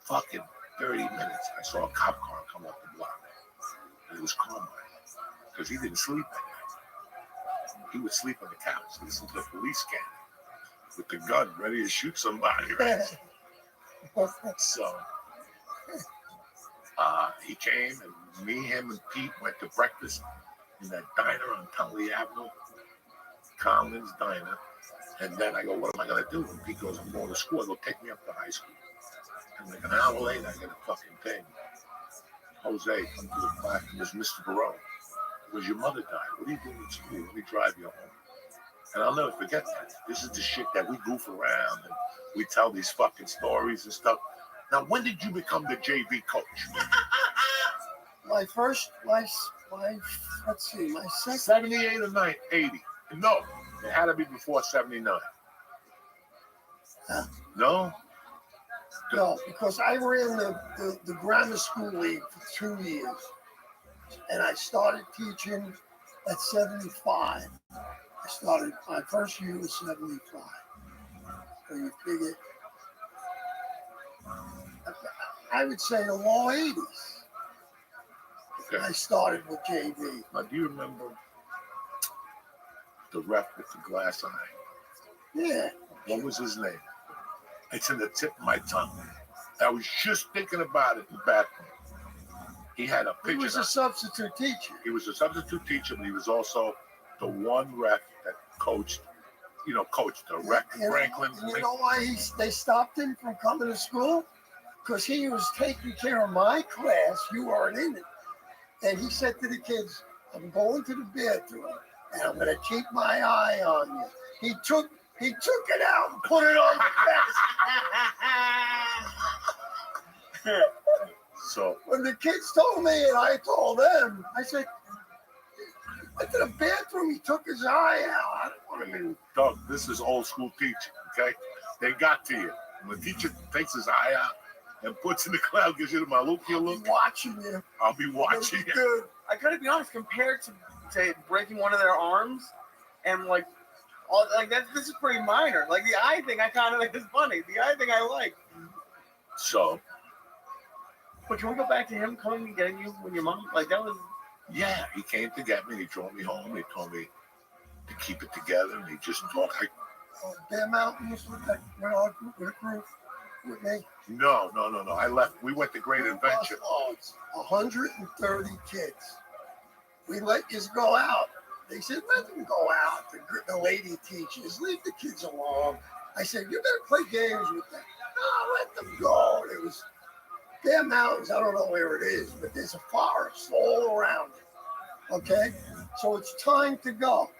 fucking 30 minutes, I saw a cop car come up the block. And it was Carmine. Because he didn't sleep that night. He would sleep on the couch, listen to the police scanner with the gun ready to shoot somebody. Right? So he came, and me, him, and Pete went to breakfast in that diner on Tunley Avenue, Collins Diner. And then I go, what am I going to do? And Pete goes, I'm going to school. I go, take me up to high school. And like an hour later, I get a fucking thing. Jose, come to the back. It was Mr. Barone. It was your mother died. What are you doing at school? Let me drive you home. And I'll never forget that. This is the shit that we goof around and we tell these fucking stories and stuff. Now, when did you become the JV coach? My second. 78 or 80. No, it had to be before 79. Huh? No? No, because I ran the grammar school league for 2 years. And I started teaching at 75. My first year was 75. So you figure, I would say the low 80s. Okay. I started with JV. Now, do you remember the ref with the glass eye? Yeah. What was his name? It's in the tip of my tongue. I was just thinking about it in the bathroom. He had a picture. He was a substitute teacher. He was a substitute teacher, but he was also the one ref that coached the rec. Franklin. And you know why they stopped him from coming to school? Because he was taking care of my class. You weren't in it. And he said to the kids, I'm going to the bathroom and I'm going to keep my eye on you. He took it out and put it on the desk. So when the kids told me and I told them, I said, went to the bathroom, he took his eye out. I don't want to be. Doug, this is old school teaching, okay? They got to you. When the teacher takes his eye out and puts in the cloud, gives you the Malukia look. Watching you. I'll be watching you. I gotta be honest, compared to say breaking one of their arms and this is pretty minor. Like the eye thing I kind of think is funny. The eye thing I like. So but can we go back to him coming and getting you when your mom that was. Yeah, he came to get me. He drove me home. He told me to keep it together, and he just talked like. Bear Mountain was with a group with me. No. I left. We went to Great Adventure. 130 kids. We let you go out. They said, let them go out. The lady teachers, leave the kids alone. I said, you better play games with them. No, let them go. It was Bear Mountains. I don't know where it is, but there's a forest all around it. Okay? So it's time to go.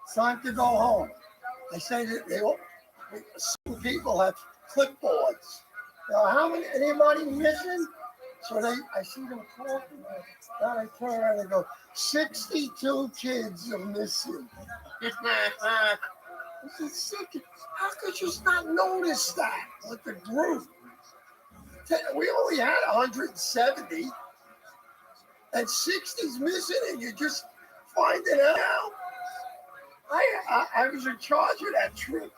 It's time to go home. I say that some people have clipboards. Anybody missing? So I see them talking. Then I turn around and go, 62 kids are missing. I said, how could you not notice that with the group? We only had 170, and 60's missing, and you're just finding out. I was in charge of that trip.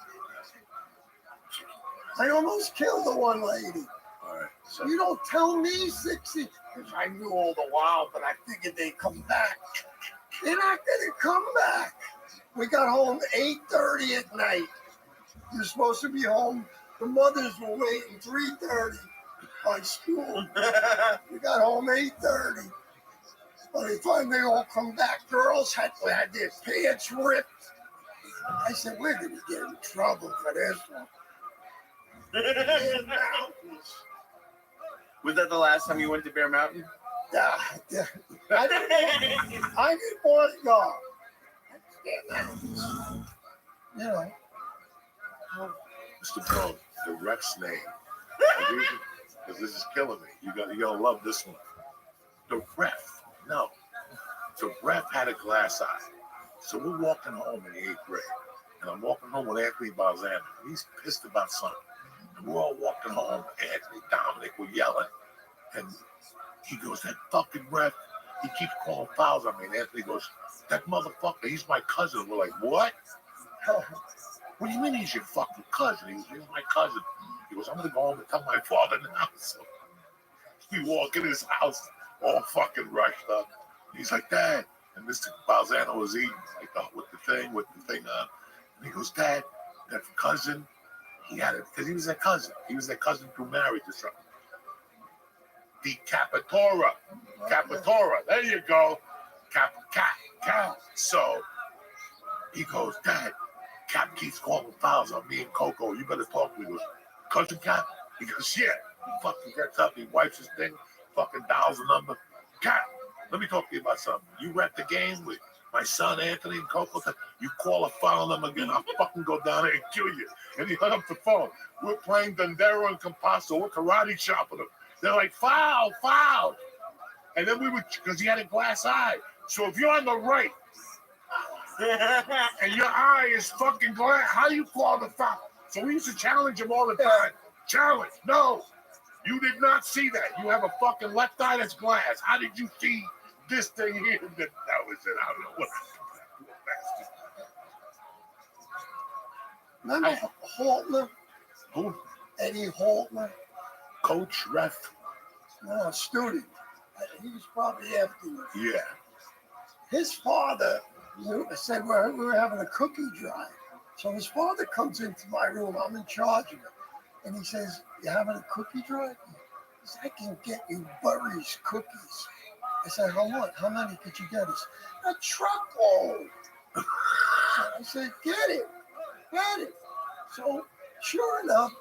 I almost killed the one lady. All right. So you don't tell me 60, because I knew all the while, but I figured they'd come back. They're not gonna come back. We got home 8:30 at night. You're supposed to be home. The mothers were waiting 3:30 by school. We got home 8:30. By the time they all come back, girls had their pants ripped. I said, we're gonna get in trouble for this one. Was that the last time you went to Bear Mountain? Yeah. I didn't want to go. You know. Mr. Bro, the ref's name. Because this is killing me. You're gonna love this one. The ref. No. The ref had a glass eye. So we're walking home in the 8th grade. And I'm walking home with Anthony Balzano. He's pissed about something. And we're all walking home. Anthony, Dominic were yelling. And he goes, that fucking ref, he keeps calling fouls on me. And Anthony goes, that motherfucker, he's my cousin. We're like, what? What do you mean he's your fucking cousin? He goes, he's my cousin. He goes, I'm going to go home and tell my father now. So we walk in his house, all fucking rushed up. He's like, Dad. And Mr. Balzano was eating with the thing on. And he goes, Dad, that cousin, he had it because he was their cousin. He was their cousin through marriage or something. The Capitora. There you go. Cap. So he goes, Dad, Cap keeps calling fouls on me and Coco. You better talk to me. He goes, cousin Cap? He goes, yeah. He fucking gets up. He wipes his thing, fucking dials the number. Cap, let me talk to you about something. You rep the game with my son Anthony and Coco. You call a foul on them again, I'll fucking go down there and kill you. And he hung up the phone. We're playing Dondero and Compasso. We're karate chopping them. They're like, foul. And then we would, because he had a glass eye. So if you're on the right and your eye is fucking glass, how do you call the foul? So we used to challenge him all the time. Challenge. No, you did not see that. You have a fucking left eye that's glass. How did you see this thing here? That was it. I don't know what. Remember Haltner? Who? Eddie Haltner? Coach, ref? No, student. He was probably after you. Yeah. His father said we were having a cookie drive. So his father comes into my room. I'm in charge of it. And he says, you having a cookie drive? He said, I can get you Burry's cookies. I said, how many could you get us? A truckload. So I said, get it. So sure enough,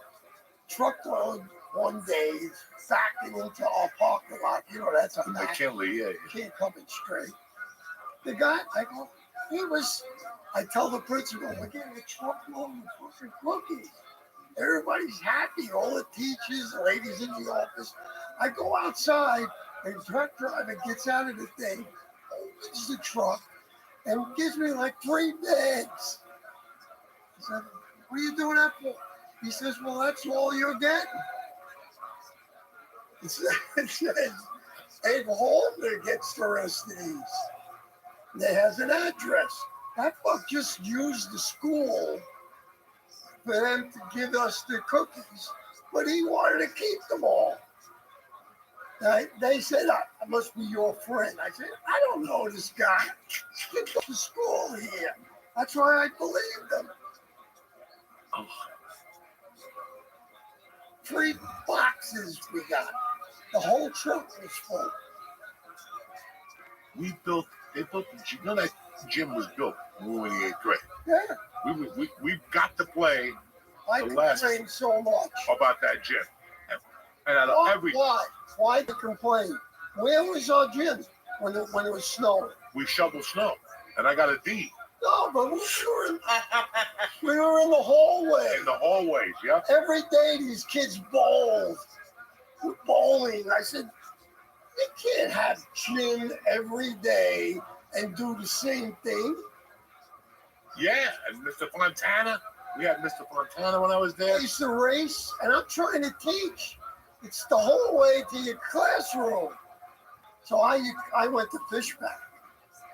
truckload one day backing into our parking lot. You know, that's a McKinley, yeah. You can't come in straight. The guy, I go, I tell the principal, we're getting a truckload of fucking cookies. Everybody's happy, all the teachers, the ladies in the office. I go outside, and the truck driver gets out of the thing, opens the truck, and gives me like 3 bags. I said, what are you doing that for? He says, well, that's all you're getting. It says, Abe Haltner gets the rest of these. And it has an address. That fuck just used the school for them to give us the cookies, but he wanted to keep them all. They said, I must be your friend. I said, I don't know this guy. He goes to school here. That's why I believed him. Oh. 3 boxes we got. The whole truck was full. They built the gym. You know that gym was built when we were in the 8th grade. Yeah. We got to play. I complained so much about that gym. And out of Why to complain? Where was our gym when it was snowing? We shoveled snow, and I got a D. No, but we were in the hallway. In the hallways, yeah. Every day these kids bowled. We're bowling. I said, you can't have gym every day and do the same thing. Yeah, and Mr. Fontana. We had Mr. Fontana when I was there. I used to race, and I'm trying to teach. It's the whole way to your classroom. So I went to Fishback,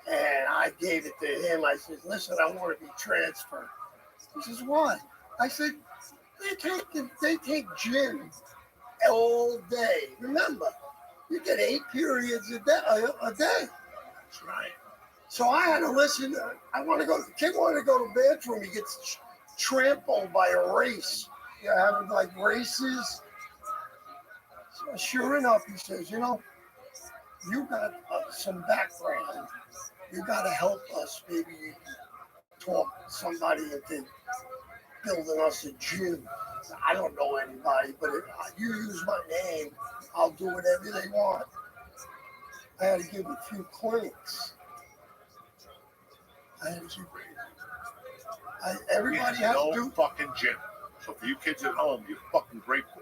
and I gave it to him. I said, listen, I want to be transferred. He says, why? I said, they take gym all day. Remember, you get 8 periods a day. That's right. So I had to listen. I want to go. The kid wanted to go to the bathroom. He gets trampled by a race. You're having like races. So sure enough, he says, you know, you got some background. You got to help us. Maybe you can talk to somebody that can building us a gym. I don't know anybody, but if you use my name, I'll do whatever they want. I had to give a few clinics. Everybody We had has no to do. fucking gym. So for you kids at home, you're fucking grateful.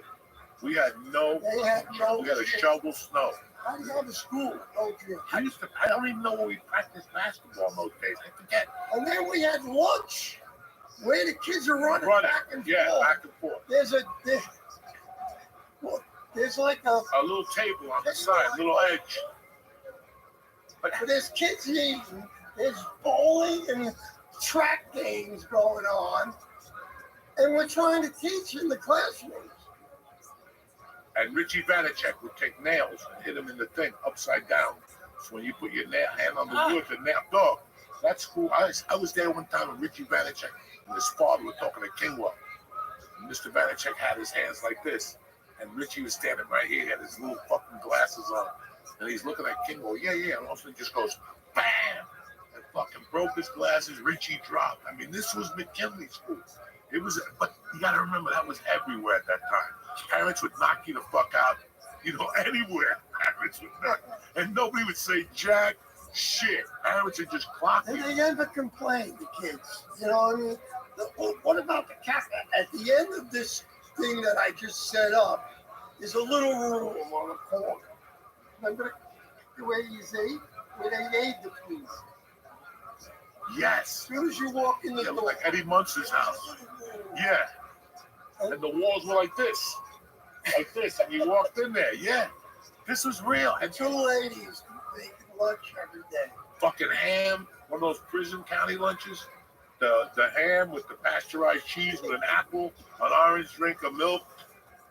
We had no. They had no. We had to shovel snow. How do you go to school? No gym. I used to. I don't even know where we practiced basketball in those days. I forget. And then we had lunch, where the kids are running back and forth. Back and forth. There's like a little table on the side, little edge. But there's kids eating. There's bowling and track games going on, and we're trying to teach in the classrooms. And Richie Vanacek would take nails and hit them in the thing upside down. So when you put your hand on the wood, the nail dog. That's cool. I was there one time with Richie Vanacek and his father were talking to Kingwell. And Mr. Vanacek had his hands like this, and Richie was standing right here. He had his little fucking glasses on, and he's looking at Kingwell. Yeah. And also he just goes, bam, and fucking broke his glasses. Richie dropped. I mean, this was McKinley School. It was, but you got to remember that was everywhere at that time. Parents would knock you the fuck out, anywhere. Parents would knock, and nobody would say jack shit. Parents would just clock you. And they never complain, the kids. You know what I mean? What about the cap? At the end of this thing that I just set up, there's a little room on the corner. Remember the way you say, where they made the food? Yes. As soon as you walk in the door. Like Eddie Munster's house. Yeah. And the walls were like this. Like this. And you walked in there. Yeah. This was real. And two ladies making lunch every day. Fucking ham. One of those prison county lunches. The ham with the pasteurized cheese with an apple, an orange drink of milk.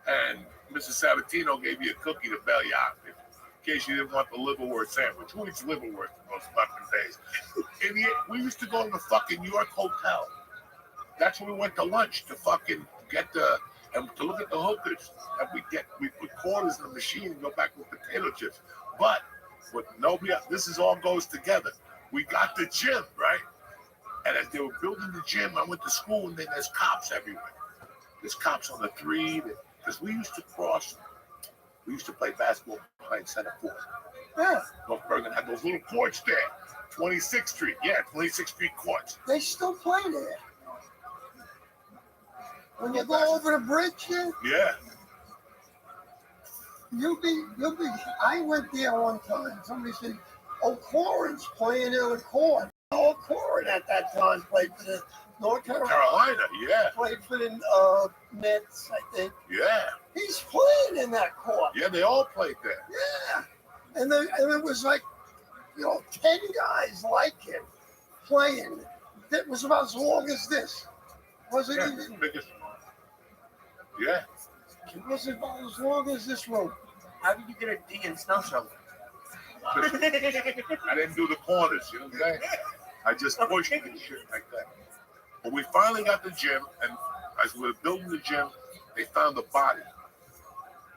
And Mrs. Sabatino gave you a cookie to bail you out in case you didn't want the liverwurst sandwich. Who eats liverwurst in those fucking days? Idiot. We used to go to the fucking York Hotel. That's where we went to lunch to fucking get and to look at the hookers. And we put quarters in the machine and go back with potato chips. But with nobody else, this all goes together. We got the gym, right? And as they were building the gym, I went to school and then there's cops everywhere. There's cops on the 3, because we used to play basketball playing center court. Yeah. North Bergen had those little courts there. 26th Street. Yeah, 26th Street courts. They still play there. When you go over the bridge here, yeah. You'll be. I went there one time. Somebody said, O'Corin's playing in the court. O'Corin at that time played for the North Carolina, yeah. Played for the Mets, I think. Yeah. He's playing in that court. Yeah, they all played there. Yeah. And it was like, 10 guys like him playing. It was about as long as this. Wasn't even biggest. Yeah. It wasn't about as long as this room. How did you get a D in snow shovel? I didn't do the corners, you know what I'm saying? I just pushed it and shit like that. But we finally got the gym, and as we were building the gym, they found a body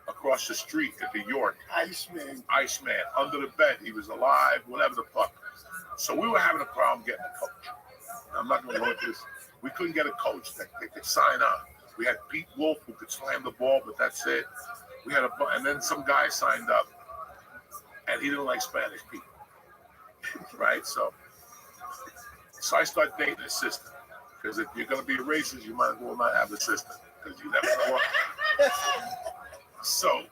across the street at the York. Iceman, under the bed. He was alive, whatever the fuck. So we were having a problem getting a coach. I'm not going to go into this. We couldn't get a coach that could sign on. We had Pete Wolf who could slam the ball, but that's it. We had and then some guy signed up, and he didn't like Spanish people, right? So I started dating an assistant, because if you're going to be a racist, you might as well not have an assistant, because you never know what. So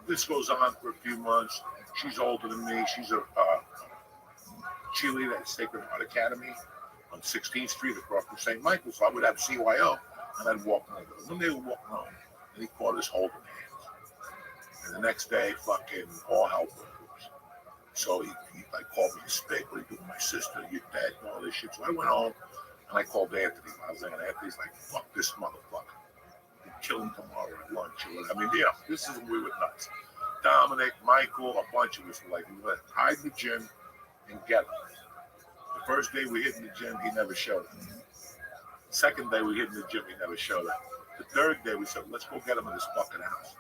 this goes on for a few months. She's older than me. She's a cheerleader at Sacred Heart Academy on 16th Street across from St. Michael's. So I would have CYO, and I'd walk home. One day we walked home, and he caught us holding hands. And the next day, fucking all hell broke loose. So he like called me a spick. What are you doing, my sister? You're dead, and all this shit. So I went home, and I called Anthony. I was like, Anthony's like, fuck this motherfucker. We'll kill him tomorrow at lunch or whatever. I mean, yeah, this is when we were nuts. Dominic, Michael, a bunch of us were like, we went hide the gym. and get him. The first day we hit in the gym, he never showed up. Second day we hit in the gym, he never showed up. The third day we said, let's go get him in this fucking house.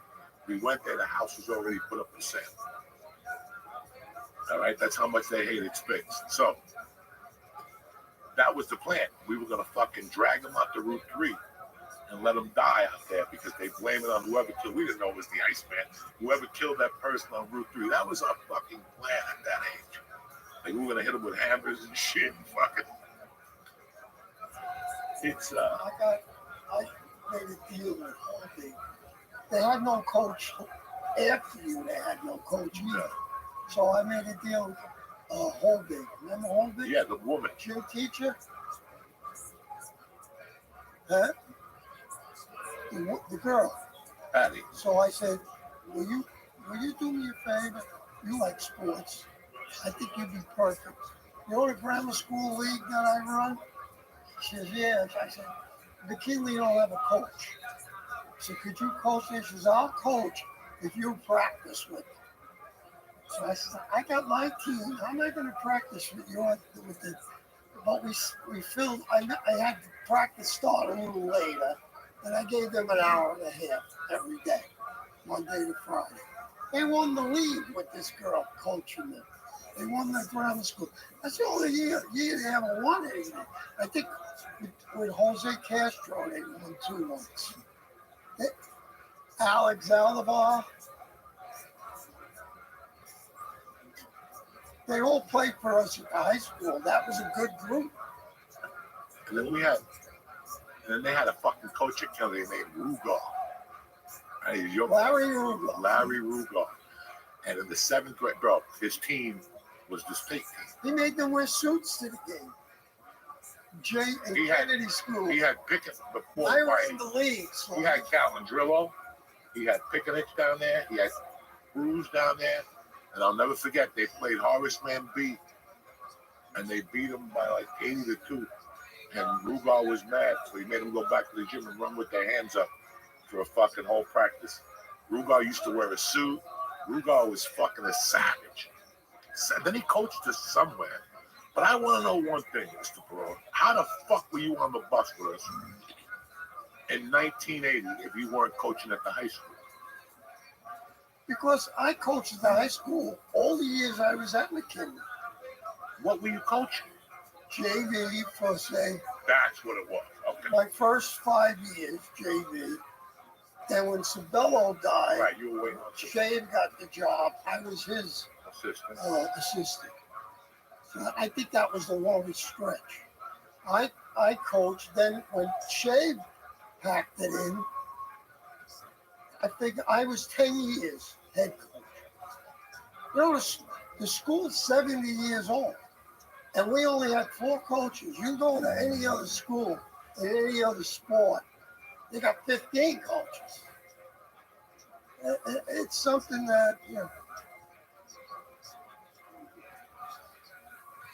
We went there, the house was already put up for sale. All right, that's how much they hated Spinks. So that was the plan. We were gonna fucking drag him out to Route 3 and let him die out there because they blame it on whoever killed. We didn't know it was the Iceman. Whoever killed that person on Route 3. That was our fucking plan at that age. Like we were gonna hit him with hammers and shit and fucking. It's I made a deal with Holby. They had no coach after you. They had no coach either. So I made a deal with Holby. Remember Holby? Yeah, the woman. Gym teacher. Huh? The girl. Patty. So I said, will you do me a favor? You like sports. I think you'd be perfect. You know the grammar school league that I run? She says, yeah. I said, McKinley don't have a coach. So could you coach this? She says, I'll coach if you practice with me. So I said, I got my team. How am I going to practice with you? But we filled, I had the practice start a little later, and I gave them an hour and a half every day, Monday to Friday. They won the league with this girl coaching them. They won the grammar school. That's the only year they haven't won anything. I think with Jose Castro, they won 2 once. Alex Alvar. They all played for us at high school. That was a good group. And then they had a fucking coach at Kelly named Rugar. Larry Rugar. Larry Rugar. And in the 7th grade, bro, his team was the state team. He made them wear suits to the game. Kennedy School. He had Pickett before. I ran the league. So he had Calandrillo. He had Pickenich down there. He had Cruz down there. And I'll never forget, they played Horace Mann-B. And they beat him by like 80-2. And Rugal was mad, so he made him go back to the gym and run with their hands up for a fucking whole practice. Rugal used to wear a suit. Rugal was fucking a savage. Then he coached us somewhere. But I want to know one thing, Mr. Perot. How the fuck were you on the bus with us in 1980 if you weren't coaching at the high school? Because I coached at the high school all the years I was at McKinley. What were you coaching? JV, for say. That's what it was. Okay. My first 5 years, JV. Then when Sabello died, right, you were waiting on Shane got the job. I was his assistant. So I think that was the longest stretch. I coached. Then when Shane packed it in, I think I was 10 years head coach. You know, the school's 70 years old, and we only had 4 coaches. You go to any other school in any other sport, they got 15 coaches. It's something that, you know.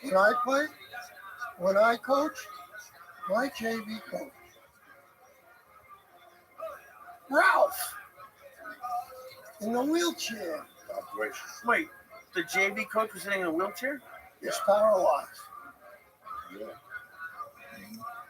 When I played, when I coached, my JV coach, Ralph, in the wheelchair. Wait, the JV coach was sitting in a wheelchair? He's paralyzed. Yeah.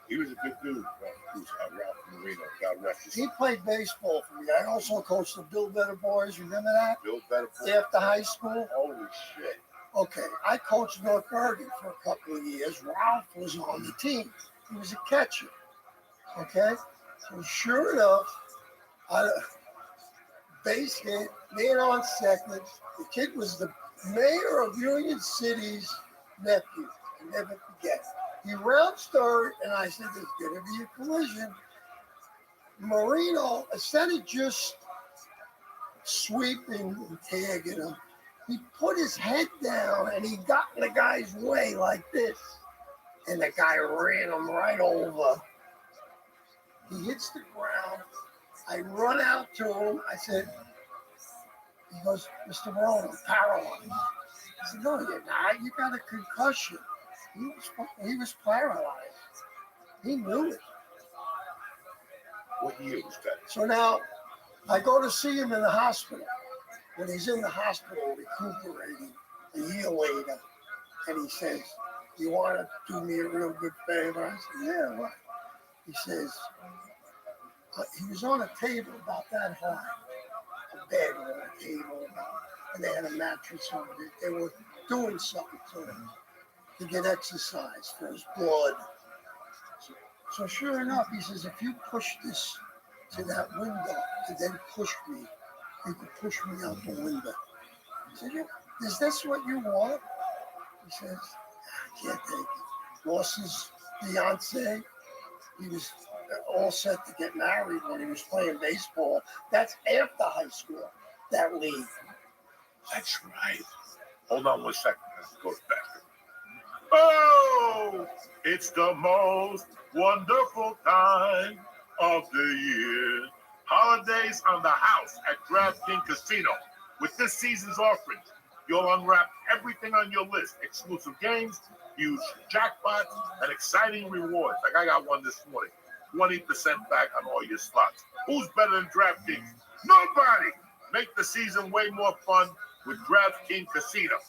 He was a good dude, Ralph Marino. God rest his soul. He played baseball for me. I also coached the Bill Better Boys. Remember that? Bill Better Boys. After high school. Holy shit. Okay, I coached North Bergen for a couple of years. Ralph was on the team. He was a catcher. Okay? So sure enough, base hit, man on second. The kid was the mayor of Union City's nephew. I never forget. He rounds third, and I said, there's going to be a collision. Marino, instead of just sweeping and tagging him, he put his head down, and he got in the guy's way like this. And the guy ran him right over. He hits the ground. I run out to him. I said, he goes, Mr. Marone, I'm paralyzed. I said, no, you're not. You got a concussion. He was paralyzed. He knew it. What year was that? So now I go to see him in the hospital. When he's in the hospital recuperating a year later, And he says, "You want to do me a real good favor?" I said, "Yeah, what?" He says, he was on a table about that high, a bed on a table, and they had a mattress on it. They were doing something to him to get exercise for his blood. So sure enough, he says, "If you push this to that window and then push me, you can push me out the window." I said, "Yeah, is this what you want?" He says, "I can't take it." Lost his fiance. He was all set to get married when he was playing baseball. That's after high school, that league. That's right. Hold on 1 second. Let's go back. Oh, it's the most wonderful time of the year. Holidays on the house at DraftKings Casino. With this season's offerings, you'll unwrap everything on your list. Exclusive games, huge jackpots, and exciting rewards. Like I got one this morning. 20% back on all your slots. Who's better than DraftKings? Nobody! Make the season way more fun with DraftKings Casino.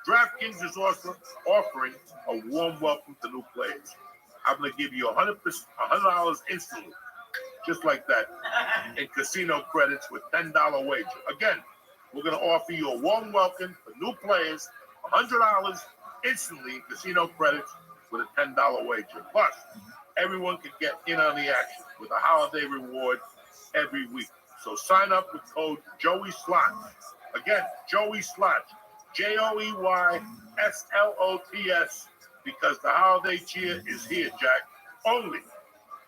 DraftKings is also offering a warm welcome to new players. I'm going to give you $100 instantly, just like that, in casino credits with $10 wager. Again, we're going to offer you a warm welcome for new players, $100 instantly in casino credits with a $10 wager. Plus, everyone can get in on the action with a holiday reward every week. So sign up with code Joey Slots. Again, Joey Slots, JOEYSLOTS, because the holiday cheer is here, Jack, only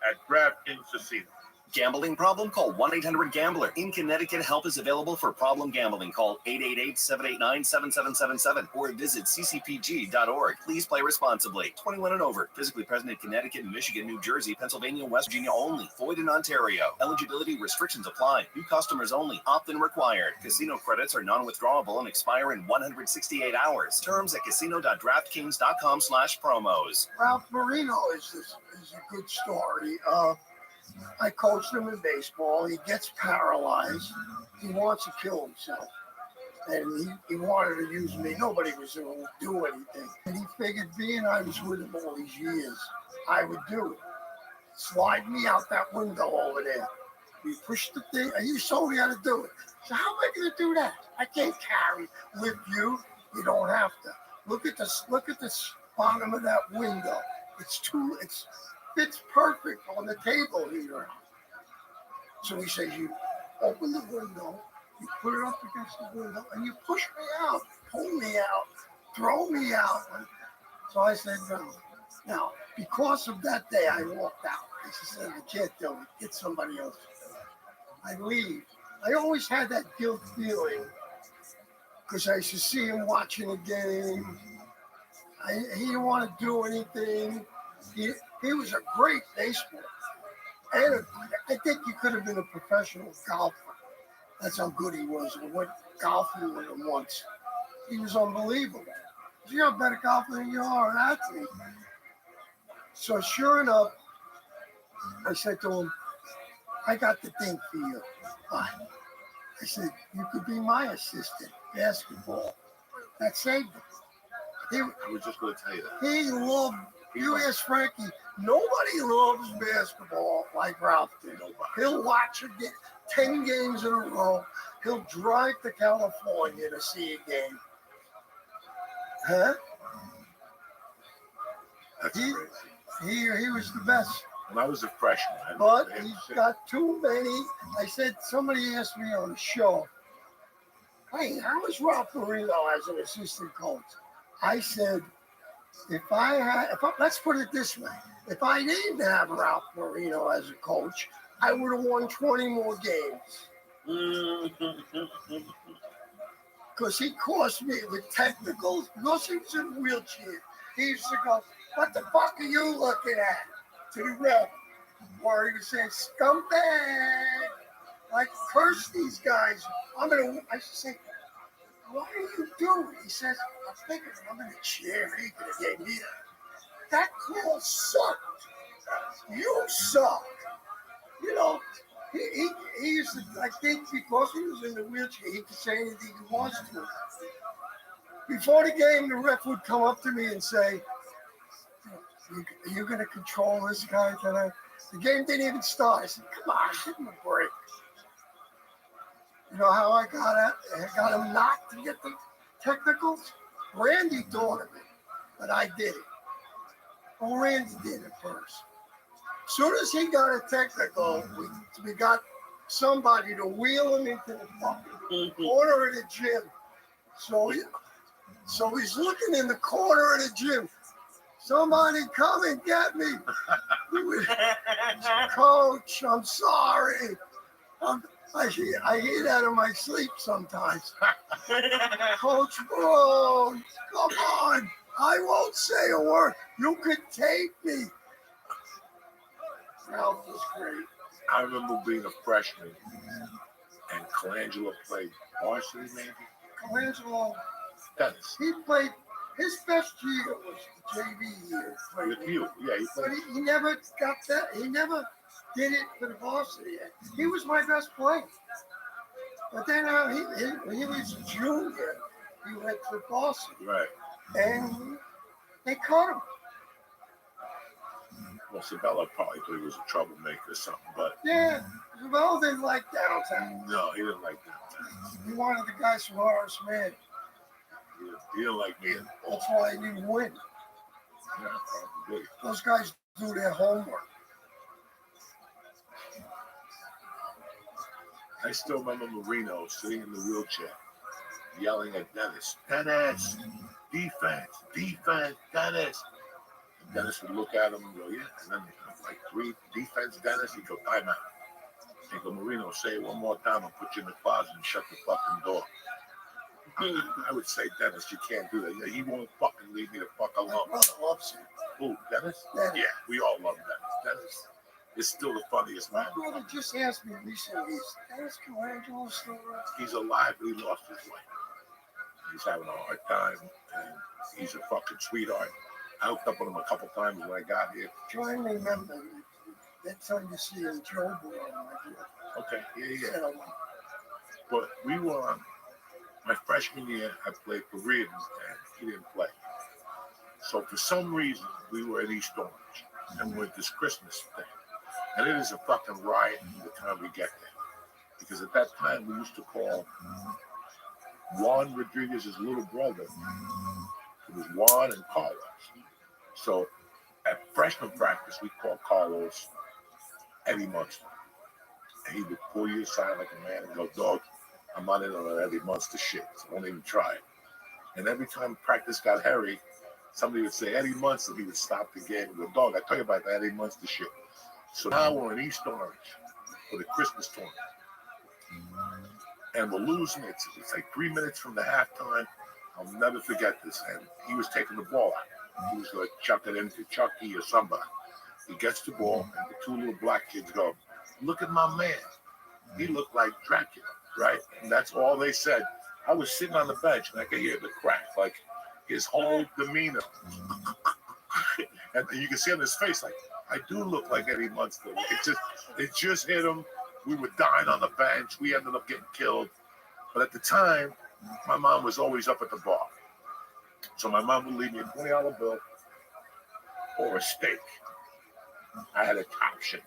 at DraftKings Casino. Gambling problem? Call 1-800-GAMBLER. In Connecticut, help is available for problem gambling. Call 888-789-7777 or visit ccpg.org. Please play responsibly. 21 and over. Physically present in Connecticut, Michigan, New Jersey, Pennsylvania, West Virginia only. Void in Ontario. Eligibility restrictions apply. New customers only. Opt-in required. Casino credits are non-withdrawable and expire in 168 hours. Terms at casino.draftkings.com/promos. Ralph Marino is a good story. I coached him in baseball. He gets paralyzed. He wants to kill himself. And he wanted to use me. Nobody was going to do anything. And he figured being I was with him all these years, I would do it. Slide me out that window over there. We pushed the thing, and you showed me how to do it. So how am I going to do that? I can't lift you. You don't have to. Look at the bottom of that window. Fits perfect on the table here. So he says, you open the window, you put it up against the window, and you push me out, pull me out, throw me out. So I said, no. Now, because of that day, I walked out. I said, I can't do it. Get somebody else. I leave. I always had that guilt feeling because I used to see him watching a game. He didn't want to do anything. He was a great baseball, and I think he could have been a professional golfer. That's how good he was. I went golfing with him once. He was unbelievable. You're a better golfer than you are an athlete. So sure enough, I said to him, I got the thing for you. I said, you could be my assistant, basketball. That saved him. I was just going to tell you that. He loved. You ask Frankie, nobody loves basketball like Ralph did. He'll watch 10 games in a row. He'll drive to California to see a game. Huh? He was the best. When I was a freshman. But he's got too many. I said, somebody asked me on the show, hey, how was Ralph Marino as an assistant coach? I said, let's put it this way. If I didn't have Ralph Marino as a coach, I would have won 20 more games. Because he cost me with technicals, because he was in a wheelchair. He used to go, what the fuck are you looking at? To the ref. Or he would say, scumbag. Like, curse these guys. I used to say, what are you doing? He says, I'm thinking I'm in a chair. He could have gave me that call sucked. You suck. You know, he used to, I think because he was in the wheelchair, he could say anything he wants to. Before the game, the ref would come up to me and say, "Are you going to control this guy tonight?" The game didn't even start. I said, "Come on, give him a break." You know how I got him not to get the technicals? Randy thought of it, but I did it. Well, Randy did it first. As soon as he got a technical, we got somebody to wheel him into the fucking corner of the gym. So he's looking in the corner of the gym. Somebody come and get me. Coach, I'm sorry. I hear that in my sleep sometimes. Coach, bro, come on. I won't say a word. You could take me. Ralph was great. I remember being a freshman and Colangelo played varsity, maybe. Colangelo, Dennis. he played, his best year was the JV year. With you, yeah. He But played. he never got that. He never did it for the varsity. He was my best player. But then when he was a junior, he went to varsity. Right. And they cut him. Well, Sabella probably thought he was a troublemaker or something, but Yeah. Well, they liked downtown. no, he didn't like that. He wanted the guys from Horace Mann. He didn't like me at all. That's why he didn't win. Yeah, probably. Those guys do their homework. I still remember Marino sitting in the wheelchair, yelling at Dennis, "Dennis, defense, Dennis." And Dennis would look at him and go, "Yeah." And then like 3 defense, Dennis, he'd go, "Timeout." He'd go, "Marino, say it one more time, I'll put you in the closet and shut the fucking door." I would say, "Dennis, you can't do that. Yeah, he won't fucking leave me the fuck alone." My brother loves him. Who, Dennis? Dennis. Yeah, we all love Dennis. Dennis is still the funniest man. My brother just asked me recently, is Dennis Colangelo still around? He's alive, but he lost his wife. He's having a hard time, and he's a fucking sweetheart. I hooked up with him a couple times when I got here. Try and remember that time you see him, Joe Boy. Okay, yeah. But we were my freshman year, I played for Reardon, and he didn't play. So for some reason, we were at East Orange, and we're at this Christmas thing. And it is a fucking riot by the time we get there. Because at that time, we used to call Juan Rodriguez's little brother. It was Juan and Carlos. So at freshman practice, we called Carlos Eddie Munster. And he would pull you aside like a man and go, "Dog, I'm not in on that Eddie Munster shit, so don't even try it." And every time practice got hairy, somebody would say, "Eddie Munster," he would stop the game and go, "Dog, I tell you about that Eddie Munster shit." So now we're in East Orange for the Christmas tournament. And we're losing. It's like 3 minutes from the halftime. I'll never forget this. And he was taking the ball out. He was going to chuck it into Chucky or somebody. He gets the ball, and the 2 little black kids go, "Look at my man. He looked like Dracula," right? And that's all they said. I was sitting on the bench, and I could hear the crack, like his whole demeanor. And you can see on his face, like, I do look like Eddie Munster. It just hit him. We were dying on the bench. We ended up getting killed. But at the time, my mom was always up at the bar. So my mom would leave me a $20 bill or a steak. I had an option.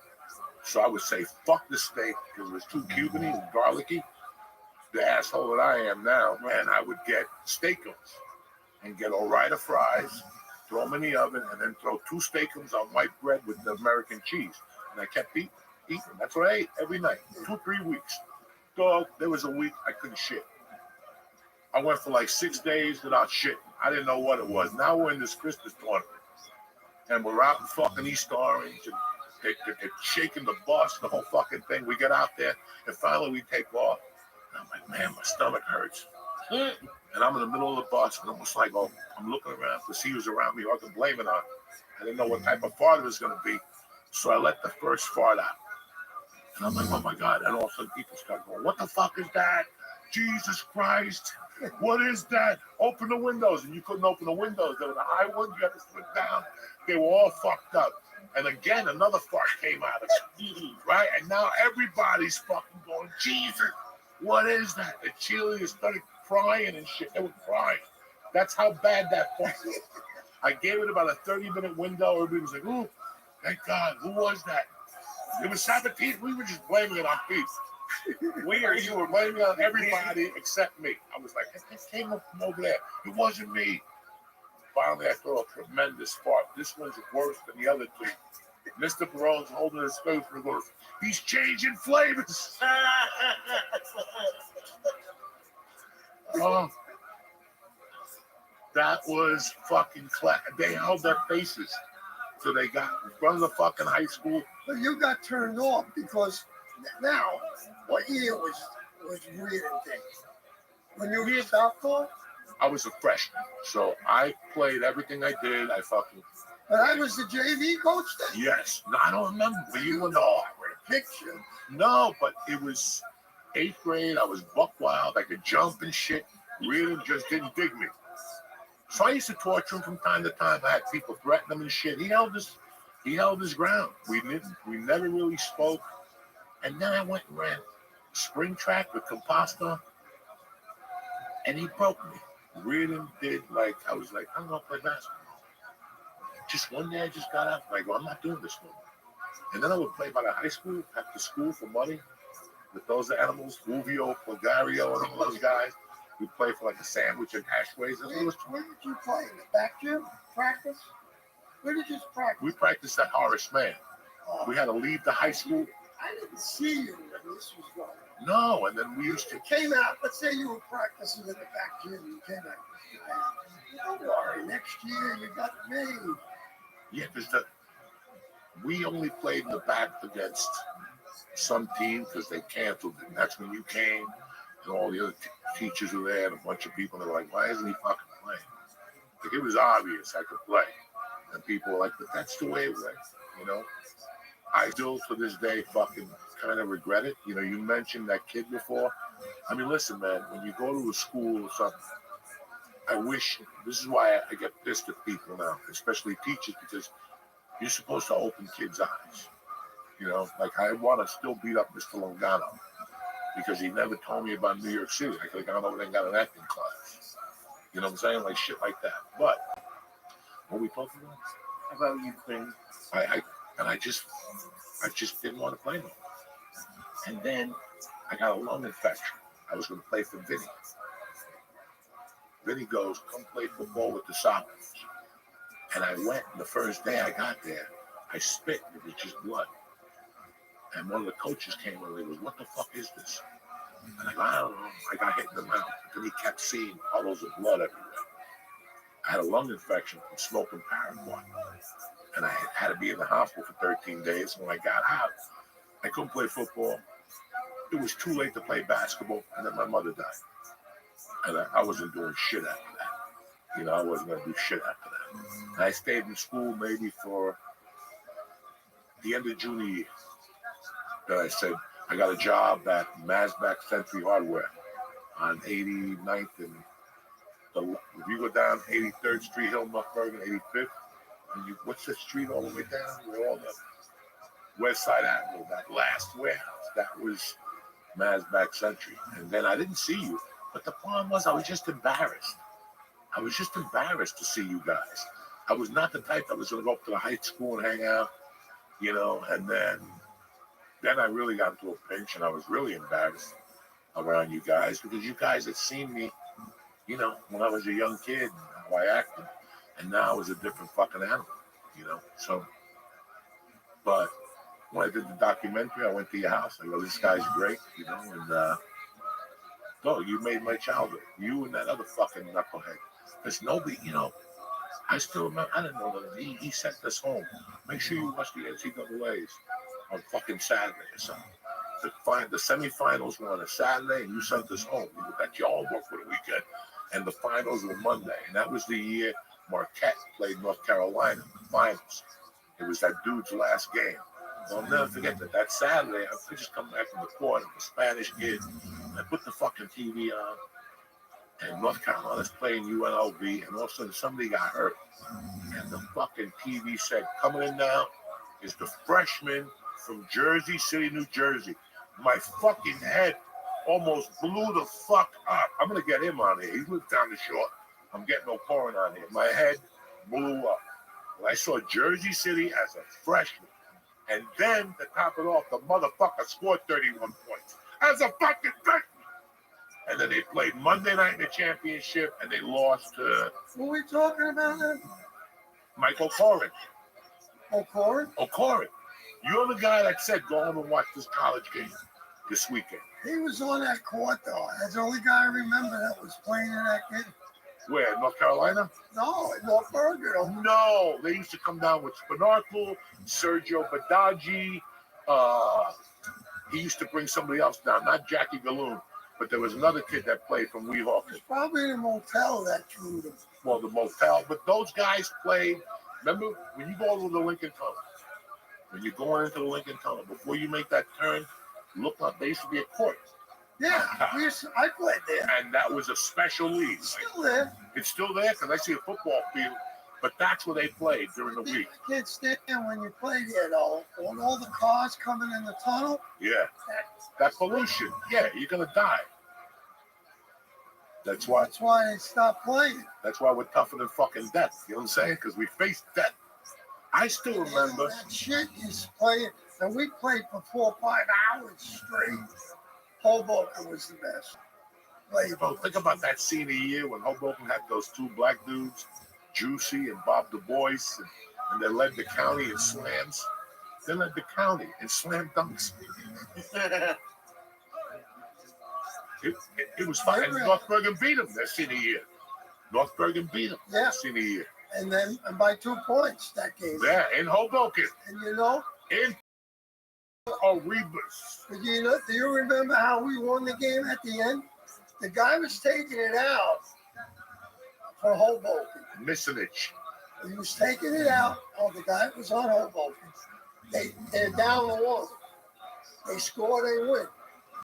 So I would say, fuck the steak, because it was too Cubany and garlicky, the asshole that I am now. And I would get steakums and get Ore-Ida fries, throw them in the oven, and then throw 2 steakums on white bread with the American cheese. And I kept eating. That's what I ate every night, 2-3 weeks. Dog, there was a week I couldn't shit. I went for like 6 days without shitting. I didn't know what it was. Now we're in this Christmas tournament, and we're out in fucking East Orange, and they're shaking the bus, the whole fucking thing. We get out there, and finally we take off. And I'm like, man, my stomach hurts. And I'm in the middle of the bus, and almost like, oh, I'm looking around to see who's around me. I can blame it on. I didn't know what type of fart it was going to be. So I let the first fart out. And I'm like, oh my God. And all of a sudden people start going, what the fuck is that? Jesus Christ. What is that? Open the windows. And you couldn't open the windows. They were the high ones. You had to sit down. They were all fucked up. And again, another fart came out of it. Right? And now everybody's fucking going, Jesus, what is that? The cheerleaders started crying and shit. They were crying. That's how bad that was. I gave it about a 30-minute window. Everybody was like, "Ooh, thank God, who was that?" It was Sabatini. We were just blaming it on Pete. You were blaming it on everybody except me. I was like, "It came up from over there. It wasn't me." Finally, I threw a tremendous fart. This one's worse than the other two. Mr. Perone's holding his face and goes, "He's changing flavors." Oh, that was fucking They held their faces till they got in front of the fucking high school. But you got turned off because now, what year was weird and things? When you were sophomore? I was a freshman, so I played everything I did. I fucking. But I was the JV coach then. Yes, no, I don't remember. But you were no picture. No, but it was 8th grade. I was buck wild. I could jump and shit. Really just didn't dig me. So I used to torture him from time to time. I had people threaten him and shit. He held his ground. We never really spoke. And then I went and ran spring track with Composto, and he broke me. Really did. Like I was like, I'm gonna play basketball. Just one day I just got up and I go, I'm not doing this no more. And then I would play by the high school, after school for money with those animals, Ruvio, Plegario, and all those guys. We play for like a sandwich and Ashways. Where did you play? In the back gym? Practice? Where did you practice? We practiced at Horace Mann. We had to leave the high school. I didn't see you when this was going on. No, and then we used to. You came out, let's say you were practicing in the back gym, you came out. Don't worry, next year you got me. Yeah, because we only played in the back against some team because they canceled it. And that's when you came, and all the other teachers were there, and a bunch of people. And they were like, "Why isn't he fucking playing?" Like, it was obvious I could play, and people were like, "But that's the way it went," you know. I still, to this day, fucking kind of regret it. You know, you mentioned that kid before. I mean, listen, man, when you go to a school or something, I wish, this is why I get pissed at people now, especially teachers, because you're supposed to open kids' eyes. You know, like I want to still beat up Mr. Longano because he never told me about New York City. I could have gone over there and got an acting class. You know what I'm saying? Like shit like that. But what we talking about? About Ukraine. I just didn't want to play no more. And then I got a lung infection. I was going to play for Vinny. Vinny goes, "Come play football with the Sockers." And I went, and the first day I got there, I spit, it was just blood. And one of the coaches came over and he goes, "What the fuck is this?" And I go, "I don't know." I got hit in the mouth. Then he kept seeing puddles of blood everywhere. I had a lung infection from smoking Paraguay. And I had to be in the hospital for 13 days. When I got out, I couldn't play football. It was too late to play basketball. And then my mother died. And I wasn't doing shit after that. You know, I wasn't going to do shit after that. And I stayed in school maybe for the end of junior year. Then I said, I got a job at Masback Century Hardware on 89th and if you go down 83rd Street, Hillmuthburg, and 85th, and you, what's the street all the way down? Where all the West Side Avenue, that last warehouse, that was Masback Century. And then I didn't see you. But the problem was I was just embarrassed. I was just embarrassed to see you guys. I was not the type that was going to go up to the high school and hang out, you know, and then I really got into a pinch and I was really embarrassed around you guys because you guys had seen me, you know, when I was a young kid, how I acted, and now I was a different fucking animal, you know, so, but when I did the documentary, I went to your house, I go, "This guy's great," you know, and, no, you made my childhood. You and that other fucking knucklehead. There's nobody, you know, I still remember, I didn't know that he sent us home. Make sure you watch the NCAAs on fucking Saturday or something. The semifinals were on a Saturday and you sent us home. You got your homework for the weekend. And the finals were Monday. And that was the year Marquette played North Carolina in the finals. It was that dude's last game. I'll never forget that Saturday, I just come back from the court, I'm a Spanish kid. I put the fucking TV on, and North Carolina's playing UNLV, and all of a sudden somebody got hurt. And the fucking TV said, coming in now is the freshman from Jersey City, New Jersey. My fucking head almost blew the fuck up. I'm going to get him on here. He lives down the shore. I'm getting O'Koren on here. My head blew up when I saw Jersey City as a freshman. And then to top it off, the motherfucker scored 31 points as a fucking freshman. And then they played Monday night in the championship, and they lost to What are we talking about then? Michael O'Koren. O'Koren? O'Koren. You're the guy that said go home and watch this college game this weekend. He was on that court though. That's the only guy I remember that was playing in that game. Where, North Carolina? No, in North Bergen. No, they used to come down with Spinarkle, Sergio Badagi. He used to bring somebody else down, not Jackie Galloon, but there was another kid that played from Weehawken. It's probably the motel that drew them. Well, the motel, but those guys played. Remember when you go over the Lincoln Tunnel? When you're going into the Lincoln Tunnel, before you make that turn, look like there used to be a court. Yeah, I played there. And that was a special league. Still there. It's still there because I see a football field, but that's where they played during the week. I can't stand when you play there though. When all the cars coming in the tunnel. Yeah, that pollution. Yeah, you're gonna die. That's why they stopped playing. That's why we're tougher than fucking death. You know what I'm saying? Because we face death. I still remember. That shit is playing, and we played for 4 or 5 hours straight. Hoboken was the best. Oh, think about that senior year when Hoboken had those two black dudes, Juicy and Bob Du Bois, and they led the county in slams. They led the county in slam dunks. It was fun. And North Bergen beat them their senior year. North Bergen beat them their senior year. And then by 2 points that game. Yeah, in Hoboken. And you know? In Erebus. But you know, do you remember how we won the game at the end? The guy was taking it out for Hoboken. Missinich. He was taking it out. Oh, the guy was on Hoboken. They're down the one. They score, they win.